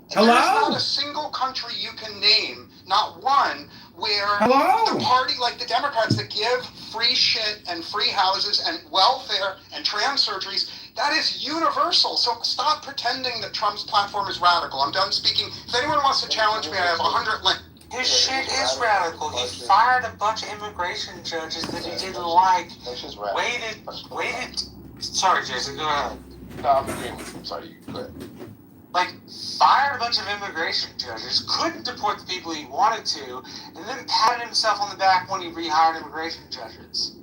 There's not a single country you can name, not one, where the party like the Democrats that give free shit and free houses and welfare and trans surgeries, that is universal. So stop pretending that Trump's platform is radical. I'm done speaking. If anyone wants to challenge me, I have 100 links. His shit is radical. He fired a bunch of immigration judges that he didn't like. Waited. Sorry, Jason, go ahead. No, I'm agreeing with you. I'm sorry, go ahead. Like, fired a bunch of immigration judges, couldn't deport the people he wanted to, and then patted himself on the back when he rehired immigration judges.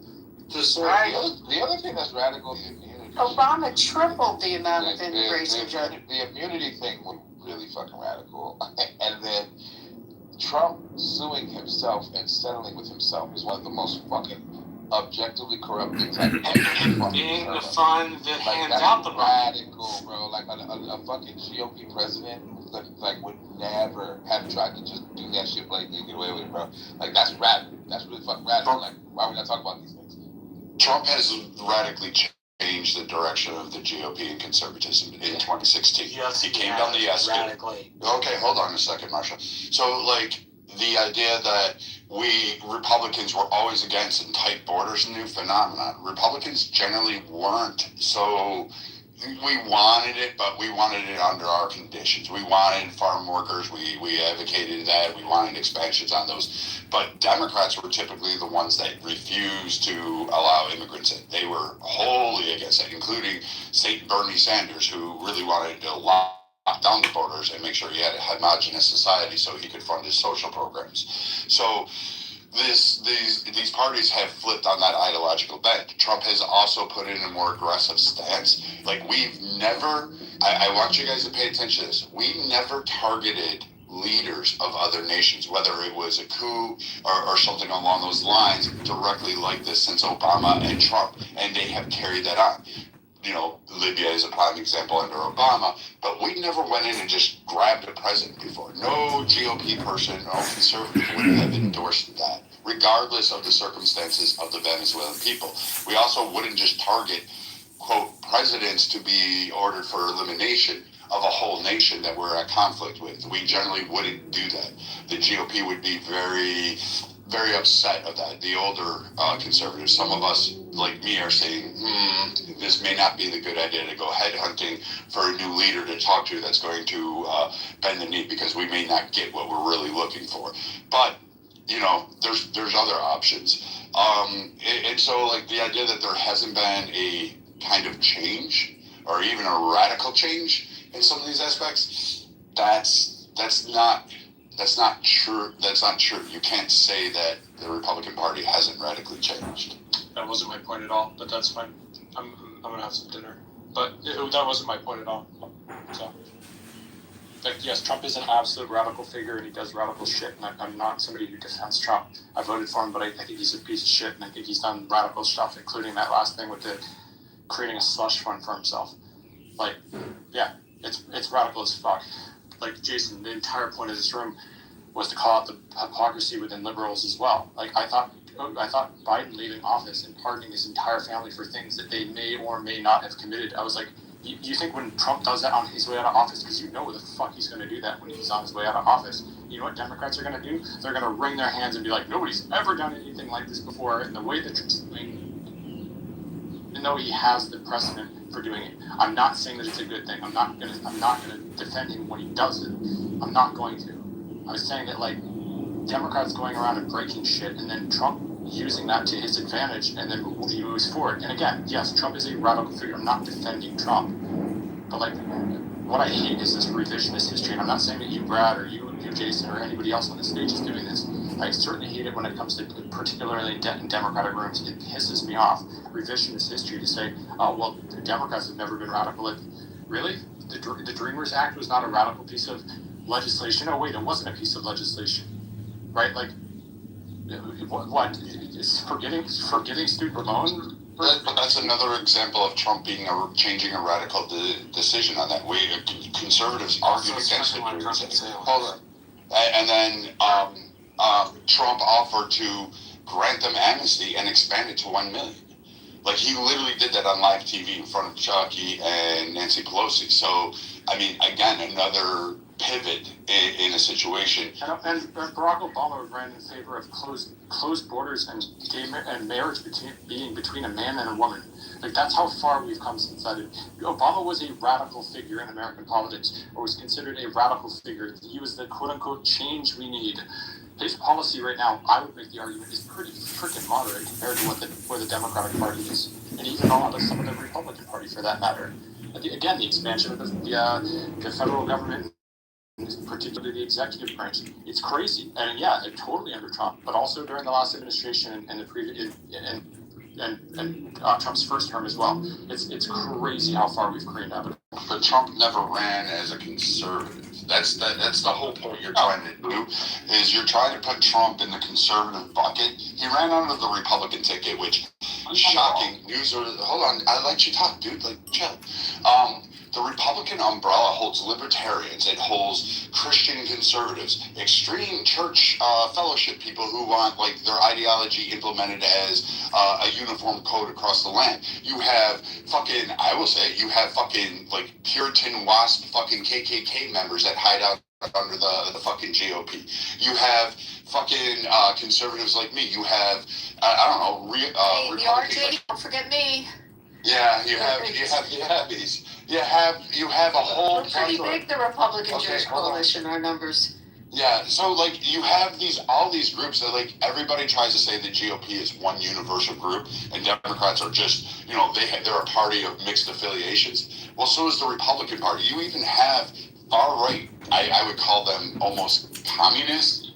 Right? The other thing that's radical is immunity. Obama tripled the amount of immigration judges. The immunity thing was really fucking radical. And then Trump suing himself and settling with himself is one of the most fucking objectively corrupt things I've ever being the fund that hands out the money. Radical, bro. Like a fucking GOP president would never have tried to just do that shit blatantly and get away with it, bro. Like that's radical. That's really fucking radical. Like why would I talk about these things? Trump has radically changed the direction of the GOP and conservatism in 2016. Yes, he came down the escalator. Radically. Okay, hold on a second, Marsha. So, like, the idea that we Republicans were always against and tight borders, a new phenomenon. Republicans generally weren't. So we wanted it, but we wanted it under our conditions. We wanted farm workers. We advocated that. We wanted expansions on those. But Democrats were typically the ones that refused to allow immigrants in. They were wholly against it, including St. Bernie Sanders, who really wanted to lock down the borders and make sure he had a homogenous society so he could fund his social programs. So these parties have flipped on that ideological bent. Trump has also put in a more aggressive stance. Like we've never, I want you guys to pay attention to this. We never targeted leaders of other nations, whether it was a coup or something along those lines, directly like this since Obama and Trump, and they have carried that on. You know, Libya is a prime example under Obama, but we never went in and just grabbed a president before. No GOP person, no conservative would have endorsed that, regardless of the circumstances of the Venezuelan people. We also wouldn't just target, quote, presidents to be ordered for elimination of a whole nation that we're at conflict with. We generally wouldn't do that. The GOP would be very, very upset of that. The older conservatives, some of us, like me, are saying, this may not be the good idea to go headhunting for a new leader to talk to that's going to bend the knee, because we may not get what we're really looking for. But, you know, there's other options. And so, like, the idea that there hasn't been a kind of change or even a radical change in some of these aspects, that's not true. That's not true. You can't say that the Republican Party hasn't radically changed. That wasn't my point at all, but that's fine. I'm gonna have some dinner. But that wasn't my point at all. So like, yes, Trump is an absolute radical figure and he does radical shit, and I'm not somebody who defends Trump. I voted for him, but I think he's a piece of shit, and I think he's done radical stuff, including that last thing with creating a slush fund for himself. Like, yeah, it's radical as fuck. Like, Jason, the entire point of this room was to call out the hypocrisy within liberals as well. Like, I thought Biden leaving office and pardoning his entire family for things that they may or may not have committed. I was like, you think when Trump does that on his way out of office, because you know the fuck he's going to do that when he's on his way out of office, you know what Democrats are going to do? They're going to wring their hands and be like, nobody's ever done anything like this before. And the way that Trump's doing, even though he has the precedent for doing it, I'm not saying that it's a good thing. I'm not gonna defend him when he does it. I'm not going to. I was saying that, like, Democrats going around and breaking shit, and then Trump using that to his advantage, and then he moves forward. And again, yes, Trump is a radical figure. I'm not defending Trump, but, like, what I hate is this revisionist history. And I'm not saying that you, Brad, or you Jason, or anybody else on the stage is doing this. I certainly hate it when it comes to, particularly in Democratic rooms. It pisses me off. Revisionist history to say, oh, well, the Democrats have never been radical. Like, really? The Dreamers Act was not a radical piece of legislation? Oh, wait, it wasn't a piece of legislation, right? Like, what? Is forgetting student loan? But that's another example of Trump changing a radical decision on that. Conservatives argued against it. Hold on. And then Trump offered to grant them amnesty and expand it to 1 million. Like, he literally did that on live TV in front of Chucky and Nancy Pelosi. So, I mean, again, another pivot in a situation. And Barack Obama ran in favor of closed borders and marriage being between a man and a woman. Like, that's how far we've come since that. Obama was a radical figure in American politics, or was considered a radical figure. He was the quote-unquote change we need. His policy right now, I would make the argument, is pretty freaking moderate compared to where the Democratic Party is, and even some of the Republican Party for that matter. Again, the expansion of the federal government, particularly the executive branch, it's crazy. And yeah, totally under Trump, but also during the last administration and the previous and Trump's first term as well. It's crazy how far we've careened up. But Trump never ran as a conservative. That's the whole point you're trying to do, is you're trying to put Trump in the conservative bucket. He ran under the Republican ticket, which shocking news. Hold on, I let you talk, dude. Like, chill. The Republican umbrella holds libertarians. It holds Christian conservatives, extreme church fellowship people who want, like, their ideology implemented as a uniform code across the land. You have fucking, I will say, you have fucking, like, Puritan WASP fucking KKK members that hide out under the fucking GOP. You have fucking conservatives like me. You have, I don't know, the RJ, don't forget me. Yeah, you have these. You have a whole. We're pretty big, the Republican Jewish Coalition, our numbers. Yeah, so, like, you have all these groups that, like, everybody tries to say the GOP is one universal group, and Democrats are just, you know, they're a party of mixed affiliations. Well, so is the Republican Party. You even have far right. I would call them almost communist.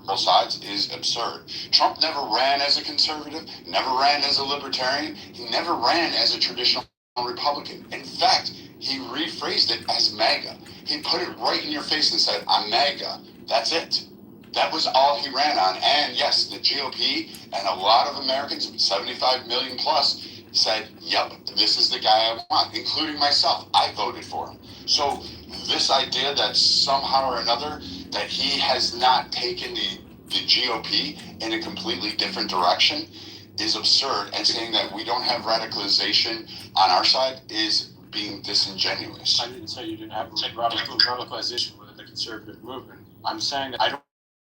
Both sides is absurd. Trump never ran as a conservative, never ran as a libertarian, he never ran as a traditional Republican. In fact, he rephrased it as MAGA. He put it right in your face and said, I'm MAGA. That's it. That was all he ran on. And yes, the GOP and a lot of Americans, 75 million plus, said, yep, this is the guy I want, including myself. I voted for him. So this idea that somehow or another that he has not taken the GOP in a completely different direction is absurd, and saying that we don't have radicalization on our side is being disingenuous. I didn't say you didn't have radicalization within the conservative movement. I'm saying that I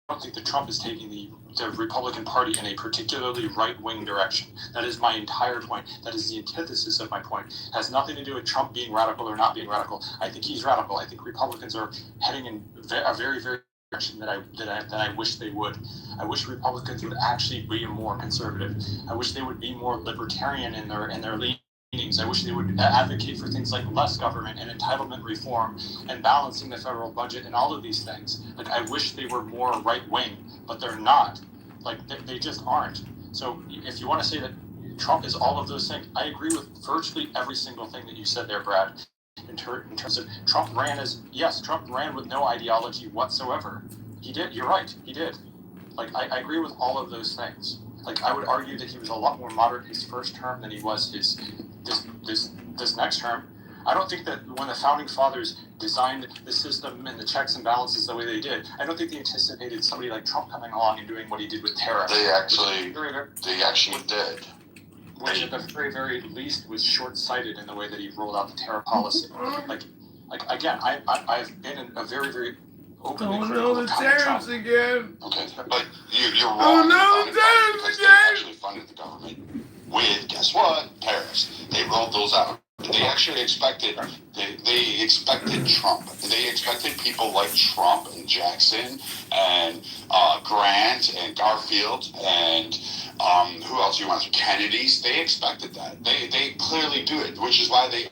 don't think that Trump is taking the Republican Party in a particularly right-wing direction. That is my entire point. That is the antithesis of my point. It has nothing to do with Trump being radical or not being radical. I think he's radical. I think Republicans are heading in a very, very direction that I wish they would. I wish Republicans would actually be more conservative. I wish they would be more libertarian in their leanings. I wish they would advocate for things like less government and entitlement reform and balancing the federal budget and all of these things. Like, I wish they were more right-wing, but they're not. Like, they just aren't. So if you want to say that Trump is all of those things. I agree with virtually every single thing that you said there, Brad. In terms of Trump ran with no ideology whatsoever. He did. You're right. He did. Like I agree with all of those things. Like I would argue that he was a lot more moderate his first term than he was this next term. I don't think that when the founding fathers designed the system and the checks and balances the way they did, I don't think they anticipated somebody like Trump coming along and doing what he did with tariffs. They actually did. Which at the very, very least was short-sighted in the way that he rolled out the tariff policy. Like again, I've been a very, very openly critical of tariffs again. Okay, but you're wrong. Because they actually funded the government with, guess what? Tariffs. They rolled those out. They actually expected Trump. They expected people like Trump and Jackson and Grant and Garfield and who else you want? Kennedys. They expected that. They clearly do it, which is why they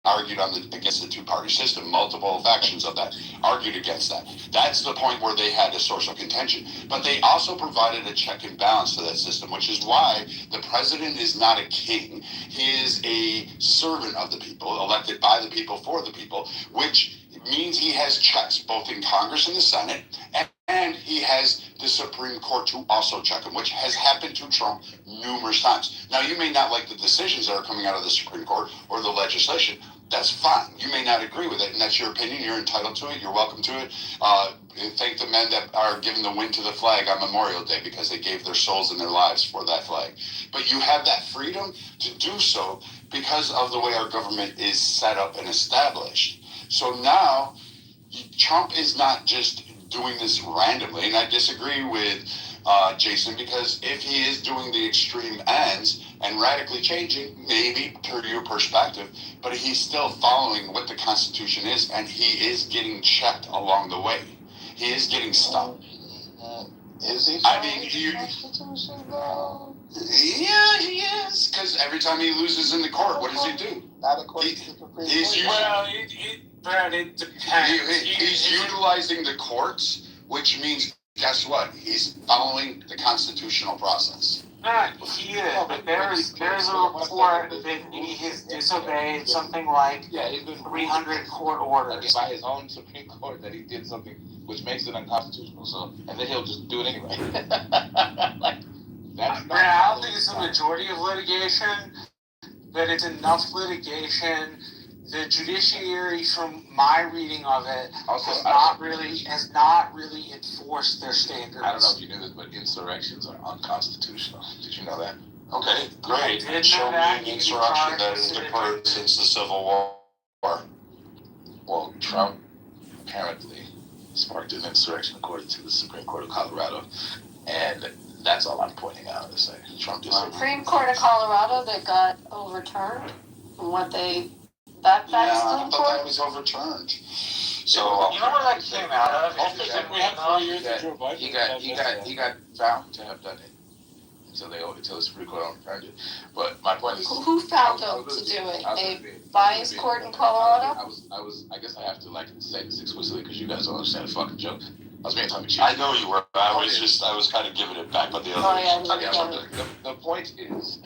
argued against the two-party system. Multiple factions of that argued against that. That's the point where they had a source of contention. But they also provided a check and balance to that system, which is why the president is not a king. He is a servant of the people, elected by the people for the people, which means he has checks both in Congress and the Senate, and he has the Supreme Court to also check him, which has happened to Trump numerous times. Now, you may not like the decisions that are coming out of the Supreme Court or the legislation. That's fine. You may not agree with it, and that's your opinion. You're entitled to it. You're welcome to it. Thank the men that are giving the wind to the flag on Memorial Day because they gave their souls and their lives for that flag. But you have that freedom to do so because of the way our government is set up and established. So now, Trump is not just doing this randomly, and I disagree with Jason, because if he is doing the extreme ends and radically changing, maybe to your perspective, but he's still following what the Constitution is, and he is getting checked along the way. He is getting stopped. Is he? I mean, yeah, he is. Because every time he loses in the court, what does he do? Not according to the Supreme Court. It depends. He's utilizing the courts, which means, guess what? He's following the constitutional process. He is, but there's a report that he has disobeyed something like 300 court orders. By his own Supreme Court that he did something which makes it unconstitutional. So, and then he'll just do it anyway. I don't think it's the majority of litigation, but it's enough litigation. The judiciary, from my reading of it, has not really enforced their standards. I don't know if you knew this, but insurrections are unconstitutional. Did you know that? Okay, great. Show me an insurrection that has occurred since the Civil War. Well, Trump apparently sparked an insurrection according to the Supreme Court of Colorado, and that's all I'm pointing out. Is that Trump just Supreme Court of Colorado that got overturned, and what they. That was overturned. So you know where that came out of? He got found to have done it until the Supreme Court overturned it. But my point is, who found him to do it? A biased court in Colorado? I guess I have to say this explicitly because you guys don't understand the fucking joke. I was being tongue in cheek. I know you were. I was kind of giving it back, but the other. The point is,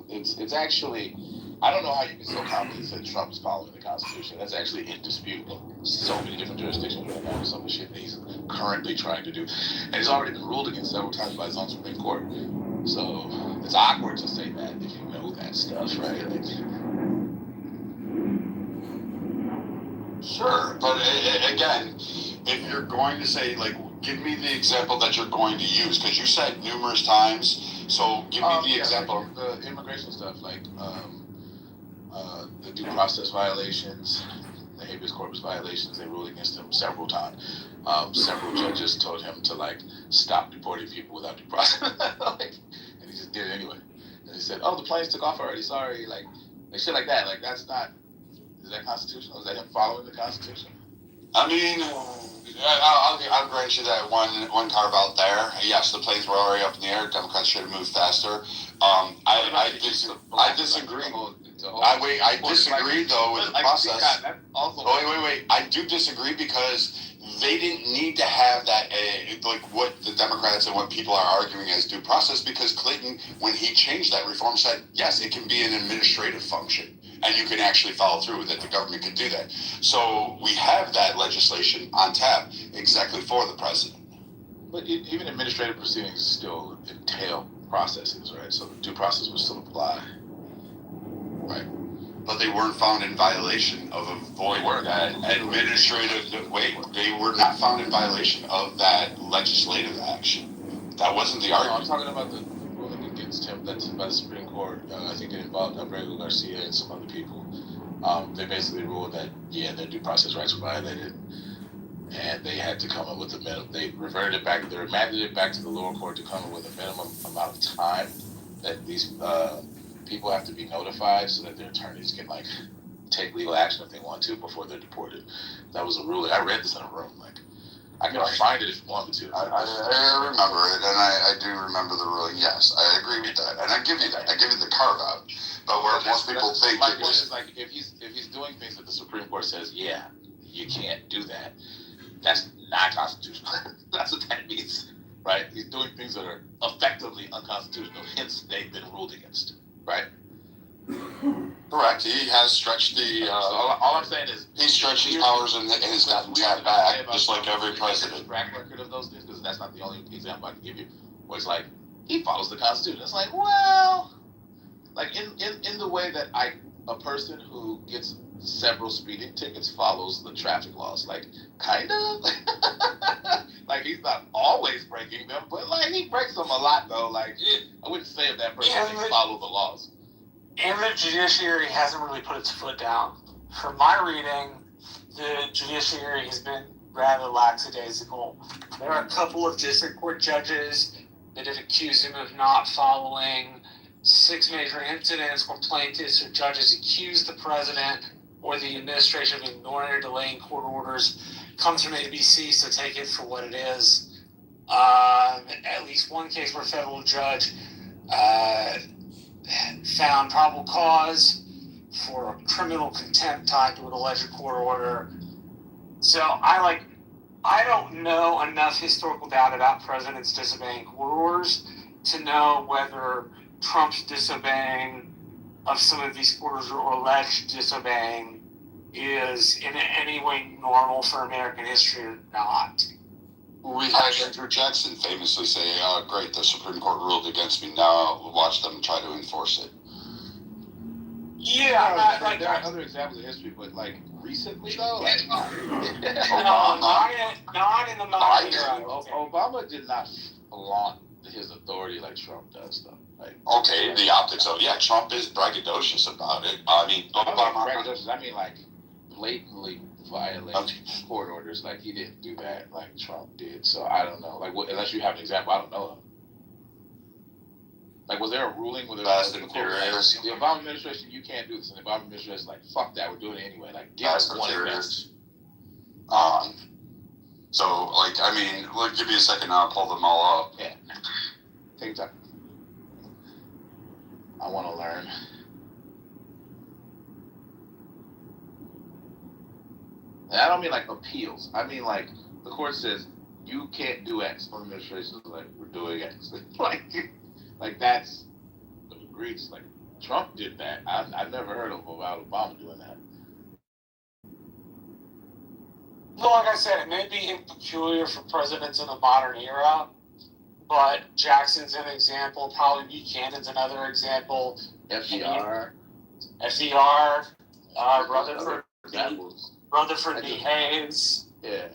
it's actually. I don't know how you can so confidently say Trump is following the Constitution. That's actually in dispute in so many different jurisdictions right now with some of the shit that he's currently trying to do. And he's already been ruled against several times by his own Supreme Court. So it's awkward to say that if you know that stuff, right? Sure, but again, if you're going to say, give me the example that you're going to use, because you said numerous times, so give me the example. The immigration stuff, the due process violations, the habeas corpus violations, they ruled against him several times. Several judges told him to stop deporting people without due process, and he just did it anyway. And he said, "Oh, the planes took off already. Sorry." Like shit like that. That's not. Is that constitutional? Is that him following the Constitution? I mean, I'll grant you that one carve out there. Yes, the planes were already up in the air. Democrats should have moved faster. I disagree. I disagree though with the process. Wait. I do disagree because they didn't need to have that, like what the Democrats and what people are arguing as due process, because Clinton, when he changed that reform, said, yes, it can be an administrative function, and you can actually follow through with it. The government could do that. So we have that legislation on tap exactly for the president. But even administrative proceedings still entail processes, right? So the due process would still apply. Right. But they weren't found in violation of that administrative. Wait, they were not found in violation of that legislative action. That wasn't the argument. I'm talking about the ruling against him. That's by the Supreme Court. I think it involved Abrego Garcia and some other people. They basically ruled that their due process rights were violated, and they had to come up with a minimum. They reverted it back. They remanded it back to the lower court to come up with a minimum amount of time that these people have to be notified so that their attorneys can take legal action if they want to before they're deported. That was a ruling. I read this in a room. I can find it if you want me to. I remember it, and I do remember the ruling. Yes, I agree with that, and I give you that. I give you the carve out. But where most people think my point is if he's doing things that the Supreme Court says, you can't do that. That's not constitutional. That's what that means, right? He's doing things that are effectively unconstitutional. Hence, they've been ruled against. Right? Correct. He has stretched the. All I'm saying is he stretched his powers and has gotten tapped back, just like every president. Track record of those things, because that's not the only example I can give you. Where it's he follows the Constitution. It's well, in the way that a person who gets several speeding tickets follows the traffic laws, kind of. He's not always breaking them, but he breaks them a lot though. I wouldn't say if that person didn't follow the laws. And the judiciary hasn't really put its foot down. From my reading, the judiciary has been rather lackadaisical. There are a couple of district court judges that have accused him of not following 6 major incidents where plaintiffs or judges accuse the president or the administration of ignoring or delaying court orders. Comes from ABC, so take it for what it is. At least one case where a federal judge found probable cause for criminal contempt tied to an alleged court order. So I don't know enough historical data about presidents disobeying court orders to know whether Trump's disobeying of some of these court orders or alleged disobeying is in any way normal for American history or not. We had Andrew Jackson famously say, great, the Supreme Court ruled against me, now we'll watch them try to enforce it. Yeah, there are other examples of history, but recently though, not in the modern era. Obama did not flaunt his authority like Trump does, though. Okay, the optics of Trump is braggadocious about it. I mean, braggadocious. I mean, blatantly violate court orders. He didn't do that like Trump did. So I don't know. Unless you have an example, I don't know. Was there a ruling with Fast and Furious? The Obama administration, you can't do this, and the Obama administration is fuck that, we're doing it anyway. Give Fast us and one Furious. So give me a second, I'll pull them all up. Yeah. Take time. I want to learn. And I don't mean appeals. I mean the court says you can't do X. Some administrations we're doing X. That's egregious. Trump did that. I've never heard about Obama doing that. Well, like I said, it may be peculiar for presidents in the modern era, but Jackson's an example. Probably Buchanan's another example. FDR, Rutherford B. Hayes. Yeah,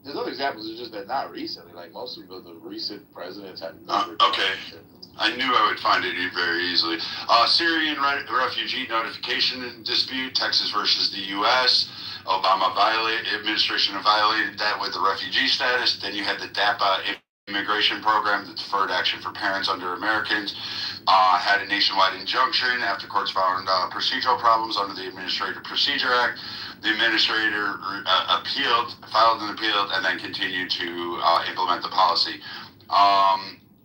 there's other examples. It's just that not recently. Most of the recent presidents have. Okay, I knew I would find it very easily. Syrian refugee notification and dispute, Texas versus the U.S. Obama administration violated that with the refugee status. Then you had the DAPA immigration program, the Deferred Action for Parents under Americans, had a nationwide injunction after courts found procedural problems under the Administrative Procedure Act. The administrator filed an appeal, and then continued to implement the policy.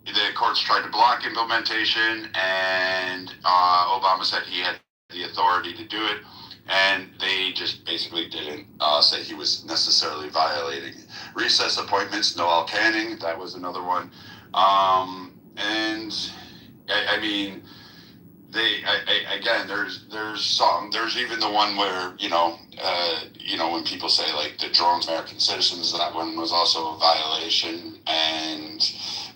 The courts tried to block implementation, and Obama said he had the authority to do it. And they just basically didn't say he was necessarily violating recess appointments. Noel Canning, that was another one. And I mean, again, there's even the one where, when people say like the drones, American citizens, that one was also a violation. And,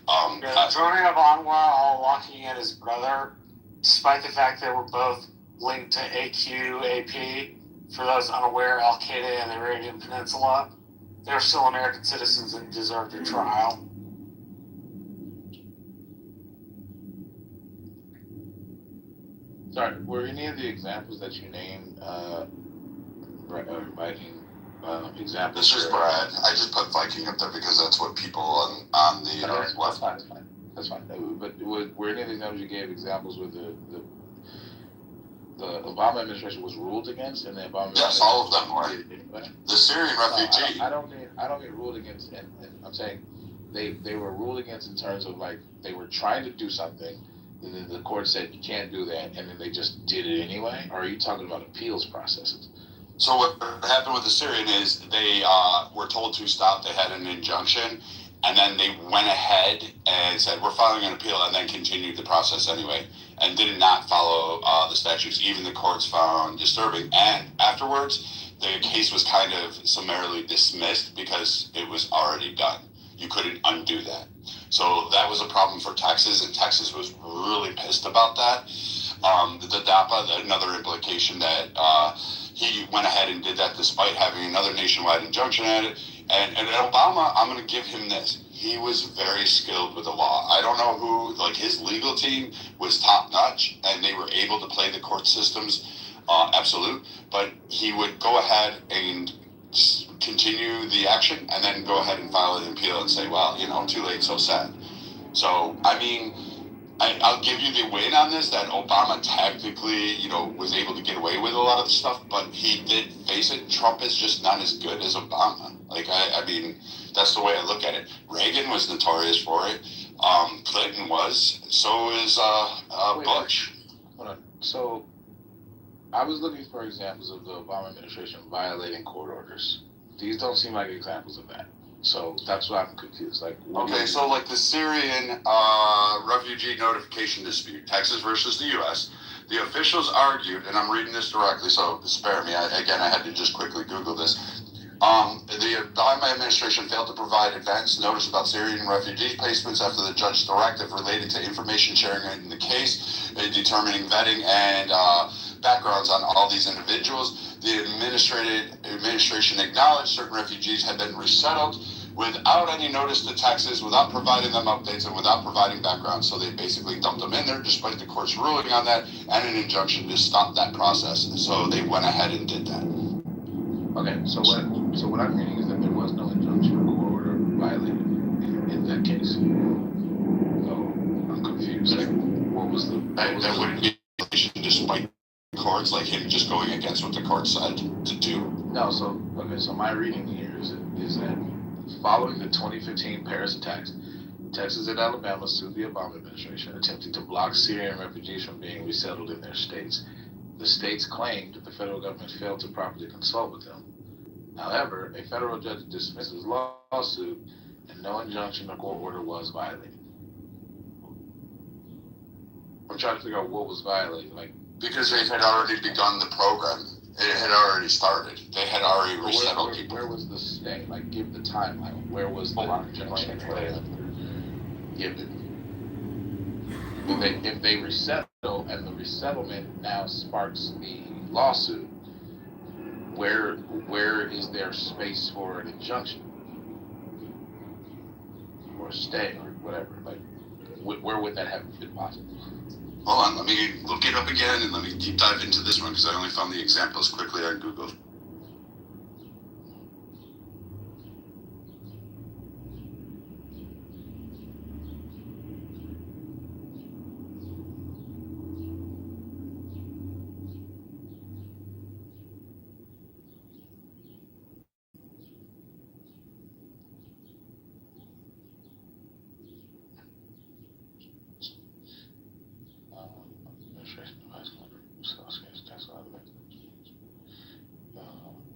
droning of Anwar al-Awlaki and his brother, despite the fact they were both linked to AQAP, for those unaware, Al-Qaeda and the Arabian Peninsula, they're still American citizens and deserve their trial. Sorry, were any of the examples that you named Viking examples? This is Brad. I just put Viking up there because that's what people on the left. That's fine. But were any of the examples you gave examples where the Obama administration was ruled against, and the Obama yes, all of them were. Anyway? The Syrian refugee. I don't get ruled against, and I'm saying they were ruled against in terms of like they were trying to do something, and then the court said you can't do that, and then they just did it anyway. Or are you talking about appeals processes? So what happened with the Syrian is they were told to stop. They had an injunction, and then they went ahead and said, we're filing an appeal, and then continued the process anyway, and did not follow the statutes. Even the courts found disturbing. And afterwards, the case was kind of summarily dismissed because it was already done. You couldn't undo that. So that was a problem for Texas, and Texas was really pissed about that. The DAPA, another implication that he went ahead and did that despite having another nationwide injunction at it. And Obama, I'm going to give him this. He was very skilled with the law. I don't know who, like his legal team was top notch, and they were able to play the court systems absolute. But he would go ahead and continue the action, and then go ahead and file an appeal and say, well, too late, so sad. So, I mean, I'll give you the win on this, that Obama technically, was able to get away with a lot of the stuff, but he did face it. Trump is just not as good as Obama. Like, I mean, that's the way I look at it. Reagan was notorious for it. Clinton was. So is Bush. Hold on. So, I was looking for examples of the Obama administration violating court orders. These don't seem like examples of that. So that's why I'm confused. Like, okay, so like the Syrian refugee notification dispute, Texas versus the U.S., the officials argued, and I'm reading this directly, so spare me. I had to just quickly Google this. The Obama administration failed to provide advance notice about Syrian refugee placements after the judge's directive related to information sharing in the case, determining vetting and backgrounds on all these individuals. The administration acknowledged certain refugees had been resettled without any notice to Texas, without providing them updates, and without providing background. So they basically dumped them in there, despite the court's ruling on that and an injunction to stop that process. So they went ahead and did that. Okay, so what I'm reading is that there was no injunction or court order violated in that case. So I'm confused. What was the? That wouldn't be despite courts, like him just going against what the court said to do. No, so my reading here is that following the 2015 Paris attacks, Texas and Alabama sued the Obama administration, attempting to block Syrian refugees from being resettled in their states. The states claimed that the federal government failed to properly consult with them. However, a federal judge dismissed his lawsuit, and no injunction or court order was violated. I'm trying to figure out what was violated, because they had already begun the program. It had already started. They had already resettled people. Where was the stay? Like, give the timeline. Where was the injunction given? If they resettle and the resettlement now sparks the lawsuit, where is there space for an injunction or stay or whatever? Like, where would that have been possible? Hold on, let me look it up again and let me deep dive into this one because I only found the examples quickly on Google.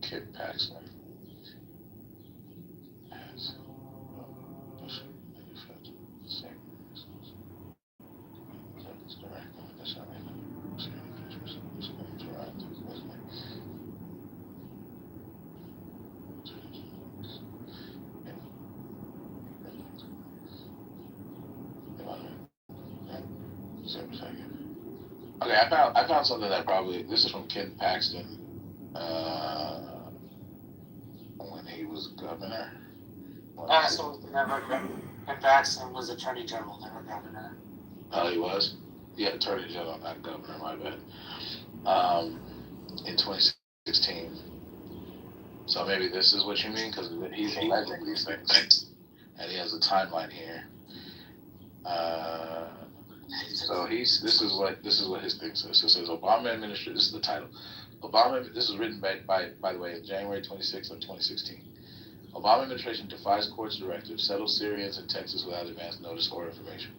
Kid Paxton. Okay, I found something that probably this is from Ken Paxton when he was governor. Paxton was never governor. And Paxton was attorney general, never governor. Oh, he was? Yeah, attorney general, not governor, my bad. In 2016. So maybe this is what you mean, because he's alleging these things. And he has a timeline here. So this is what his thing says. It says Obama administration. This is the title. This was written by the way, January 26th of 2016. Obama administration defies court's directive, settles Syrians in Texas without advance notice or information.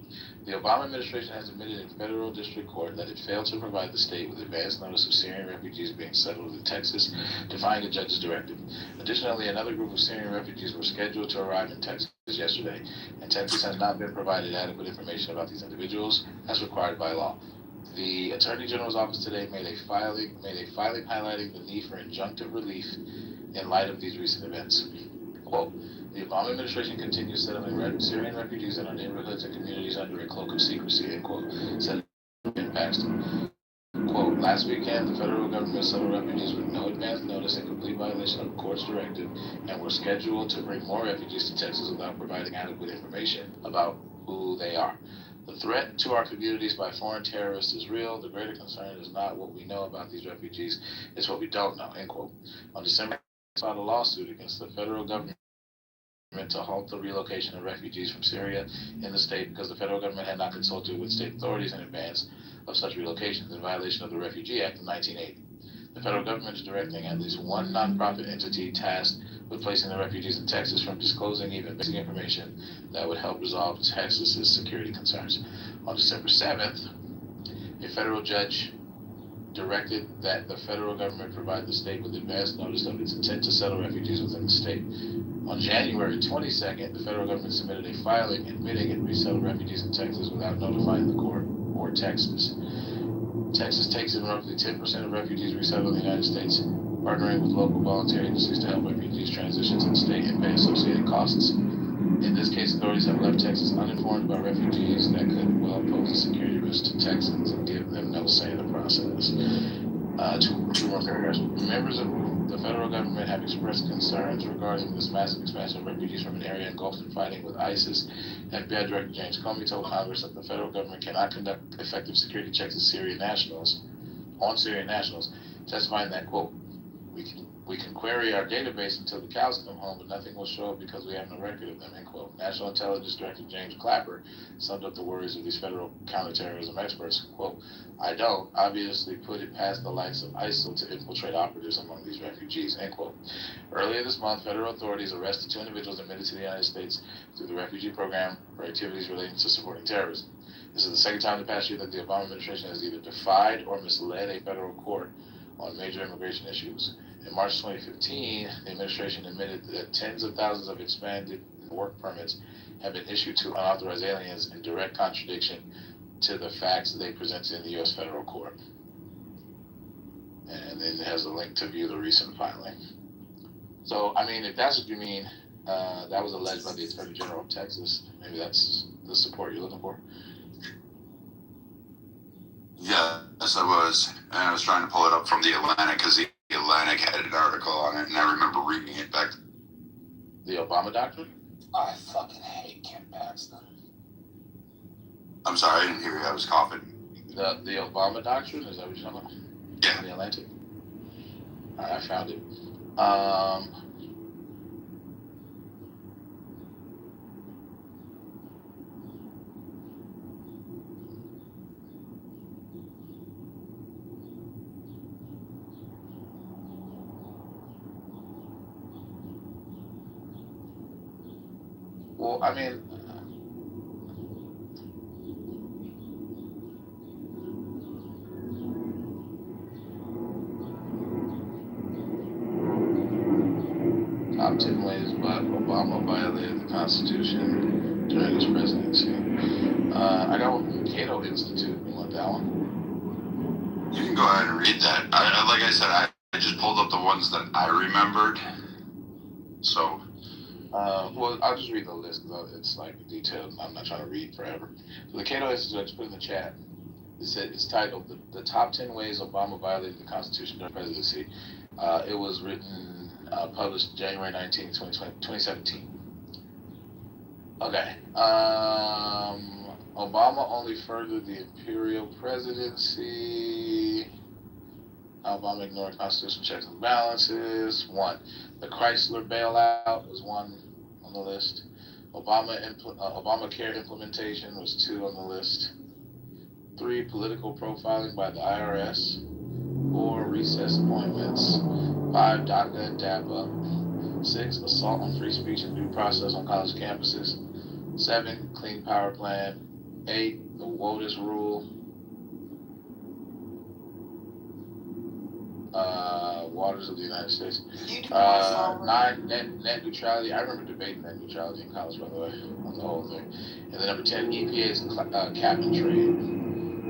The Obama administration has admitted in federal district court that it failed to provide the state with advance notice of Syrian refugees being settled in Texas, defying the judge's directive. Additionally, another group of Syrian refugees were scheduled to arrive in Texas yesterday, and Texas has not been provided adequate information about these individuals as required by law. The Attorney General's office today made a filing highlighting the need for injunctive relief in light of these recent events. Quote, the Obama administration continues settling Syrian refugees in our neighborhoods and communities under a cloak of secrecy, end quote, said Ben Paxton. Quote, last weekend, the federal government settled refugees with no advance notice in complete violation of the court's directive and were scheduled to bring more refugees to Texas without providing adequate information about who they are. The threat to our communities by foreign terrorists is real. The greater concern is not what we know about these refugees, it's what we don't know, end quote. On December, filed a lawsuit against the federal government to halt the relocation of refugees from Syria in the state because the federal government had not consulted with state authorities in advance of such relocations in violation of the Refugee Act of 1980. The federal government is directing at least one nonprofit entity tasked with placing the refugees in Texas from disclosing even basic information that would help resolve Texas's security concerns. On December 7th, a federal judge directed that the federal government provide the state with advance notice of its intent to settle refugees within the state. On January 22nd, the federal government submitted a filing admitting it resettled refugees in Texas without notifying the court or Texas. Texas takes in roughly 10% of refugees resettled in the United States, partnering with local volunteer agencies to help refugees transition to the state and pay associated costs. In this case, authorities have left Texas uninformed about refugees that could well pose a security risk to Texans and give them no say in the process. Two more paragraphs. Members of the federal government have expressed concerns regarding this massive expansion of refugees from an area engulfed in fighting with ISIS. FBI Director James Comey told Congress that the federal government cannot conduct effective security checks on Syrian nationals, testifying that, quote, we can query our database until the cows come home, but nothing will show up because we have no record of them, end quote. National Intelligence Director James Clapper summed up the worries of these federal counterterrorism experts, quote, I don't obviously put it past the likes of ISIL to infiltrate operatives among these refugees, end quote. Earlier this month, federal authorities arrested 2 individuals admitted to the United States through the refugee program for activities relating to supporting terrorism. This is the second time in the past year that the Obama administration has either defied or misled a federal court on major immigration issues. In March 2015, the administration admitted that tens of thousands of expanded work permits have been issued to unauthorized aliens in direct contradiction to the facts they presented in the U.S. federal court. And then it has a link to view the recent filing. So, I mean, if that's what you mean, that was alleged by the Attorney General of Texas. Maybe that's the support you're looking for. Yes, I was. And I was trying to pull it up from the Atlantic because the Atlantic had an article on it, and I remember reading it back. The Obama doctrine? I fucking hate Ken Paxton. I'm sorry, I didn't hear you. I was coughing. The Obama doctrine? Is that what you're talking about? Yeah. The Atlantic? All right, I found it. Well, I mean, top 10 ways Obama violated the Constitution during his presidency. I got one from the Cato Institute. You want that one? You can go ahead and read that. Like I said, I just pulled up the ones that I remembered. So, well, I'll just read the list because it's like detailed. I'm not trying to read forever. So the Cato Institute, I just put in the chat. It's titled the Top 10 Ways Obama Violated the Constitution During Presidency. It was written, published January 19, 2017. Okay. Obama only furthered the imperial presidency. Obama ignored constitutional checks and balances. 1. The Chrysler bailout was 1 on the list. Obamacare implementation was 2 on the list. 3. Political profiling by the IRS. 4. Recess appointments. 5. DACA and DAPA. 6. Assault on free speech and due process on college campuses. 7. Clean Power Plan. 8. The WOTUS rule. Waters of the United States. 9. Net neutrality. I remember debating net neutrality in college, by the way, on the whole thing. And then number 10, EPA's cap and trade.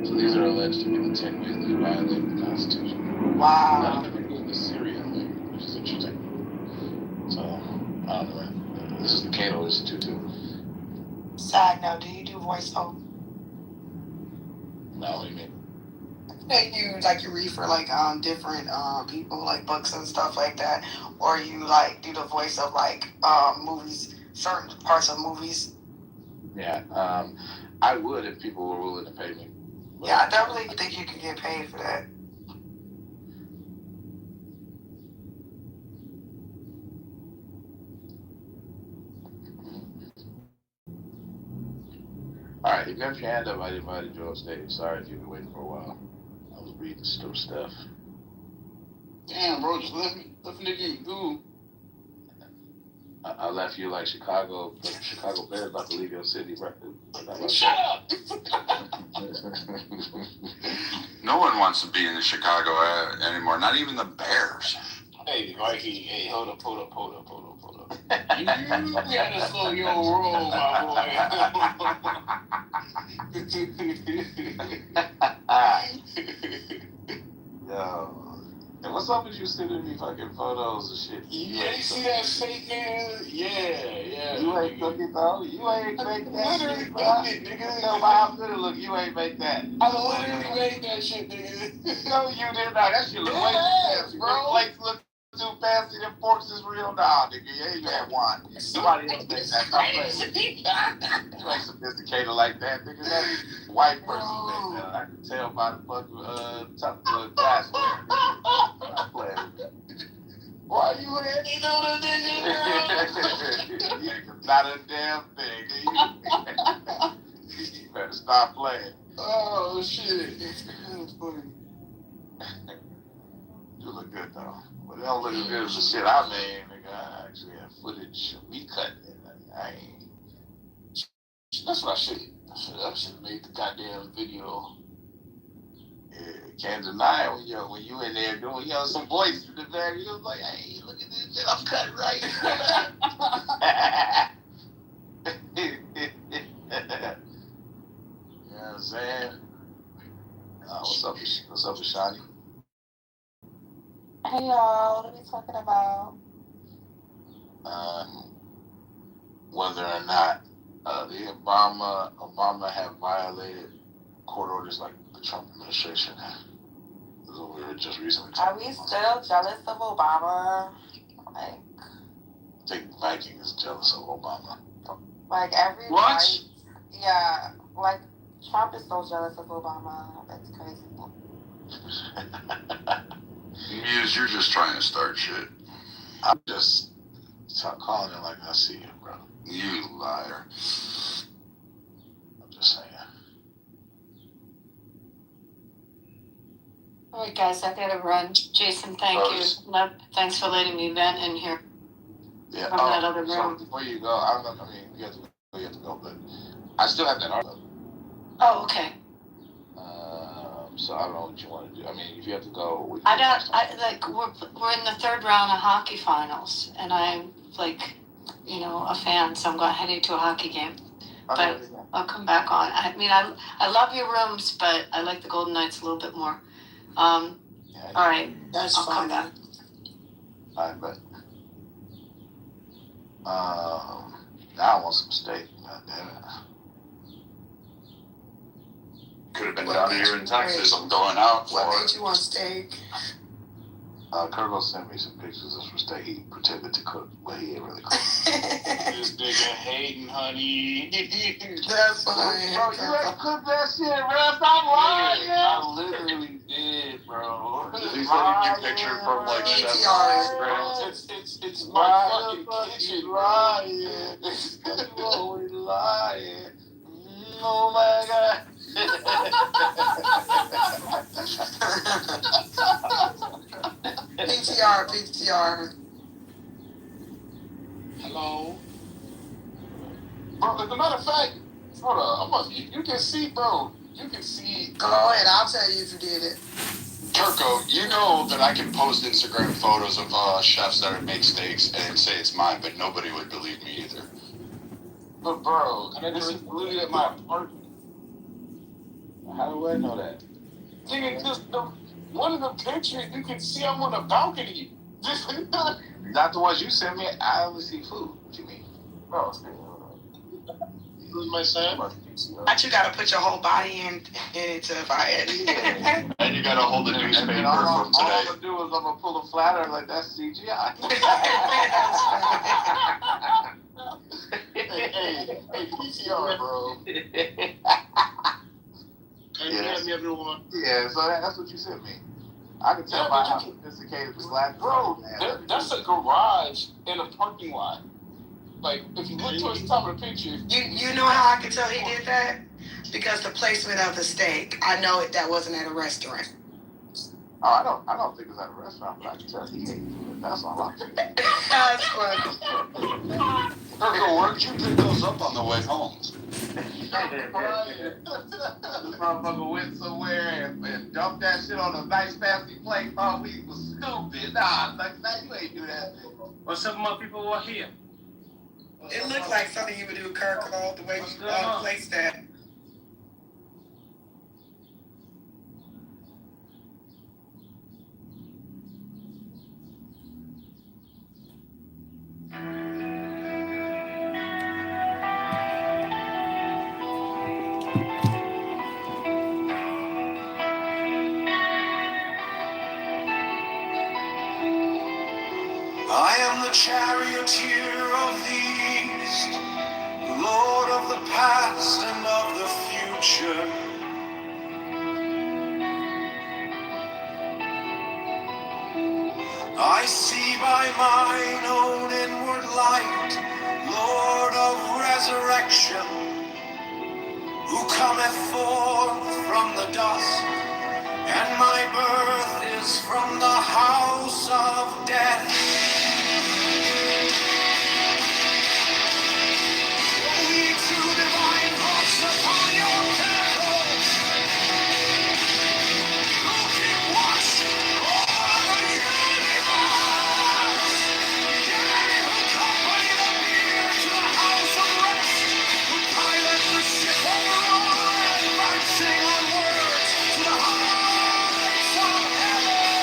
So these are alleged to be the 10 ways that he violated the Constitution. Wow. None of them include the Syria thing, which is interesting. So, I don't know, man. This is the Cato Institute, too. Side note, do you do voiceover? No, what do you mean? You read for like different people, like books and stuff like that, or you like do the voice of like movies, certain parts of movies. Yeah, I would if people were willing to pay me. But yeah, I definitely think you could get paid for that. All right, if you got your hand up, I invited you on stage. Sorry if you've been waiting for a while. I was reading some stuff. Damn, bro, just let nigga in the I left you like Chicago. Chicago Bears about to leave your city, bro. Shut up! no one wants to be in Chicago anymore. Not even the Bears. Hey, Mikey, hey, hold up. You gotta slow your roll, my boy. Yo. And what's up with you sending me fucking photos and shit? Yeah, you see that fake nigga? Yeah. You ain't cooking though. You ain't make that literally shit, done it, nigga. No, how good it look. You ain't make that. I literally made that shit, nigga. No, you did not. That shit look way too fancy, bro. Plates look too fancy. Them forks is real now, nigga. You ain't got one. Somebody else make that. Stop playing. You ain't sophisticated like that, nigga. That's white person thing, man. I can tell by the fucking top glass. Stop playing. Why you ain't know the nigga? Not a damn thing. You better stop playing. Oh shit. That's funny. You look good though. But it don't look as good as the shit I made, nigga. I actually have footage of me cutting it. I ain't. That's what I should have made the goddamn video. Yeah, can't deny when you in there doing some voice in the back. You was like, hey, look at this shit, I'm cutting right. You know what I'm saying? What's up with Shani? Hey y'all, what are we talking about? Whether or not the Obama have violated court orders like the Trump administration. This is what we were just recently Are we still jealous of Obama? I think Viking is jealous of Obama. Like every What? Yeah, like Trump is so jealous of Obama. That's crazy. Muse, you're just trying to start shit. I'm just calling it like I see it, bro. You liar. I'm just saying. All right, guys, I gotta run. Jason, thank you. Thanks for letting me vent in here. Yeah. From that other room. So before you go, I mean, you have to go, but I still have that article. Oh, okay. So I don't know what you want to do. I mean, if you have to go, We're in the third round of hockey finals, and I'm like, a fan, so I'm heading to a hockey game. But I'll come back on. I mean, I love your rooms, but I like the Golden Knights a little bit more. All right, I'll come back. I bet. Now I want some steak. God damn it. Could have been down here in Texas. I'm going out for What it. made you want steak? Kirko sent me some pictures of some steak he pretended to cook, but he ain't really cook. This nigga hating, honey. That's fine. Bro, you ain't cooked that shit, bro. Stop lying. I literally did, bro. He said he'd be pictured from like Chef's Instagram. It's my fucking kitchen, bro. You always lying. Oh my god. PTR. Hello? Bro, as a matter of fact, hold on, you can see, bro. You can see. Go ahead, I'll tell you if you did it. Turco, you know that I can post Instagram photos of chefs that make steaks and say it's mine, but nobody would believe me either. But bro, this is literally at my apartment. How do I know that? Nigga, just one of the pictures you can see I'm on the balcony. Not the ones you sent me. I only see food. What you mean? Bro, who's my son? But you gotta put your whole body in it to buy it. And you gotta hold the newspaper from All today. I'm gonna do is I'm gonna pull a flatter like that's CGI. hey, PCR, bro. Yes. Me, everyone. Yeah, so that's what you sent me. I can tell by how sophisticated the flat. Bro, that's a garage in a parking lot. Like, if you look towards the top of the picture. You know how I could tell he did that? Because the placement of the steak, I know that wasn't at a restaurant. Oh, I don't think it's at a restaurant, but I can tell he ate food. That's all I'm saying. That's funny. Turco, where'd you pick those up on the way home? This motherfucker went somewhere and dumped that shit on a nice fancy plate. Thought we was stupid. Nah, you ain't do that. Well, some more people were here. It looked like something you would do, Kirk, the way you placed that. I am the charioteer of the east, Lord of the past and of the future. I see by mine own inward light, Lord of resurrection, who cometh forth from the dust, and my birth is from the house of death. Sing onwards to the heights of heaven.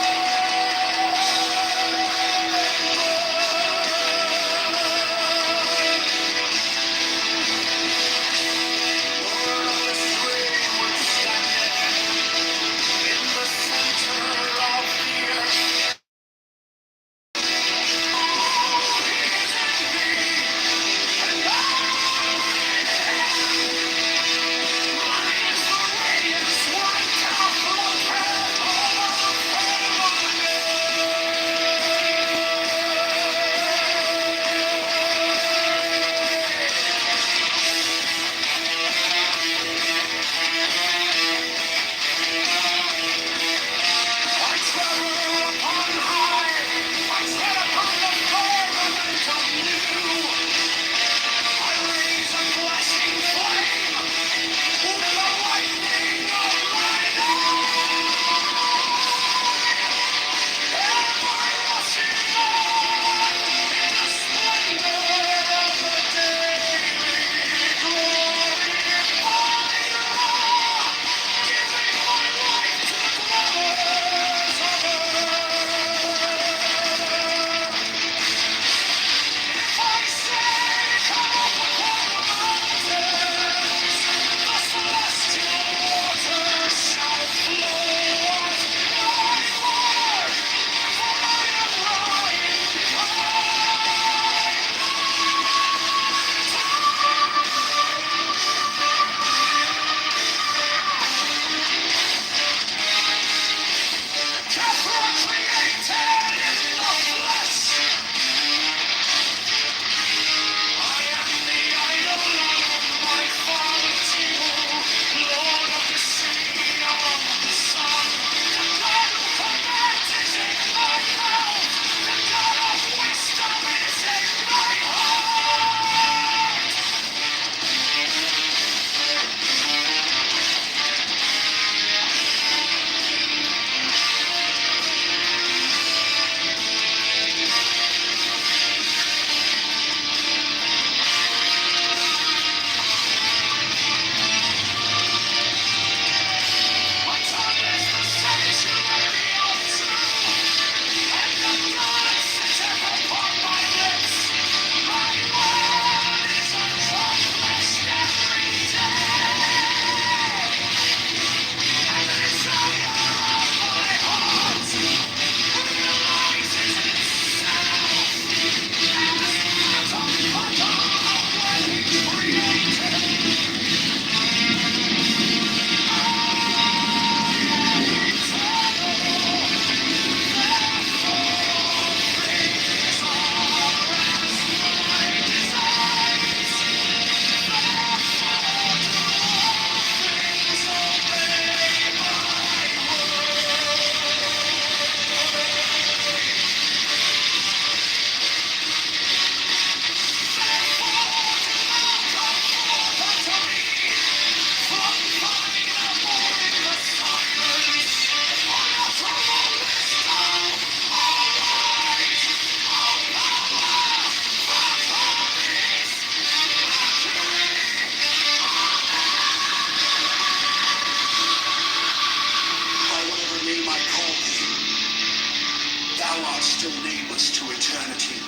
thou art still nameless to eternity.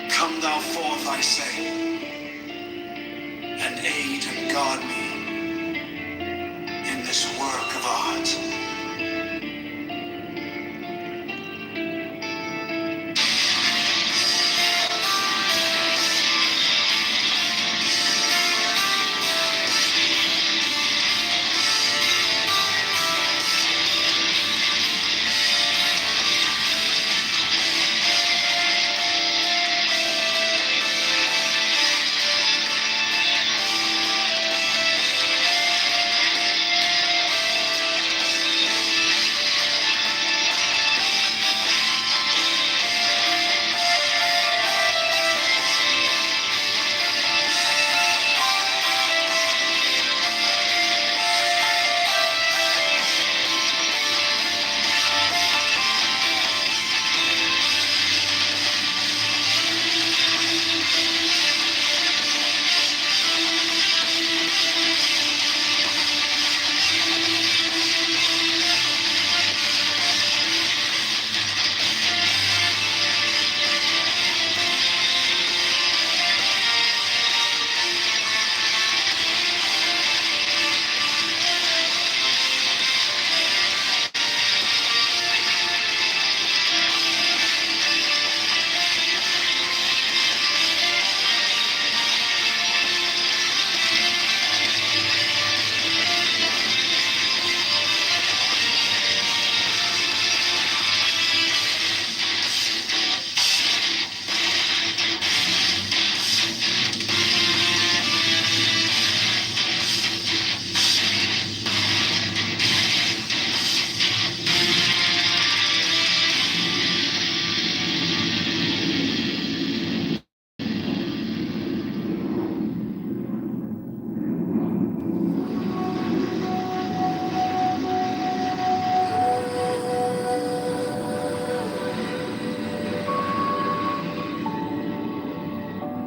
Come thou forth, I say, and aid and guard me in this work of art.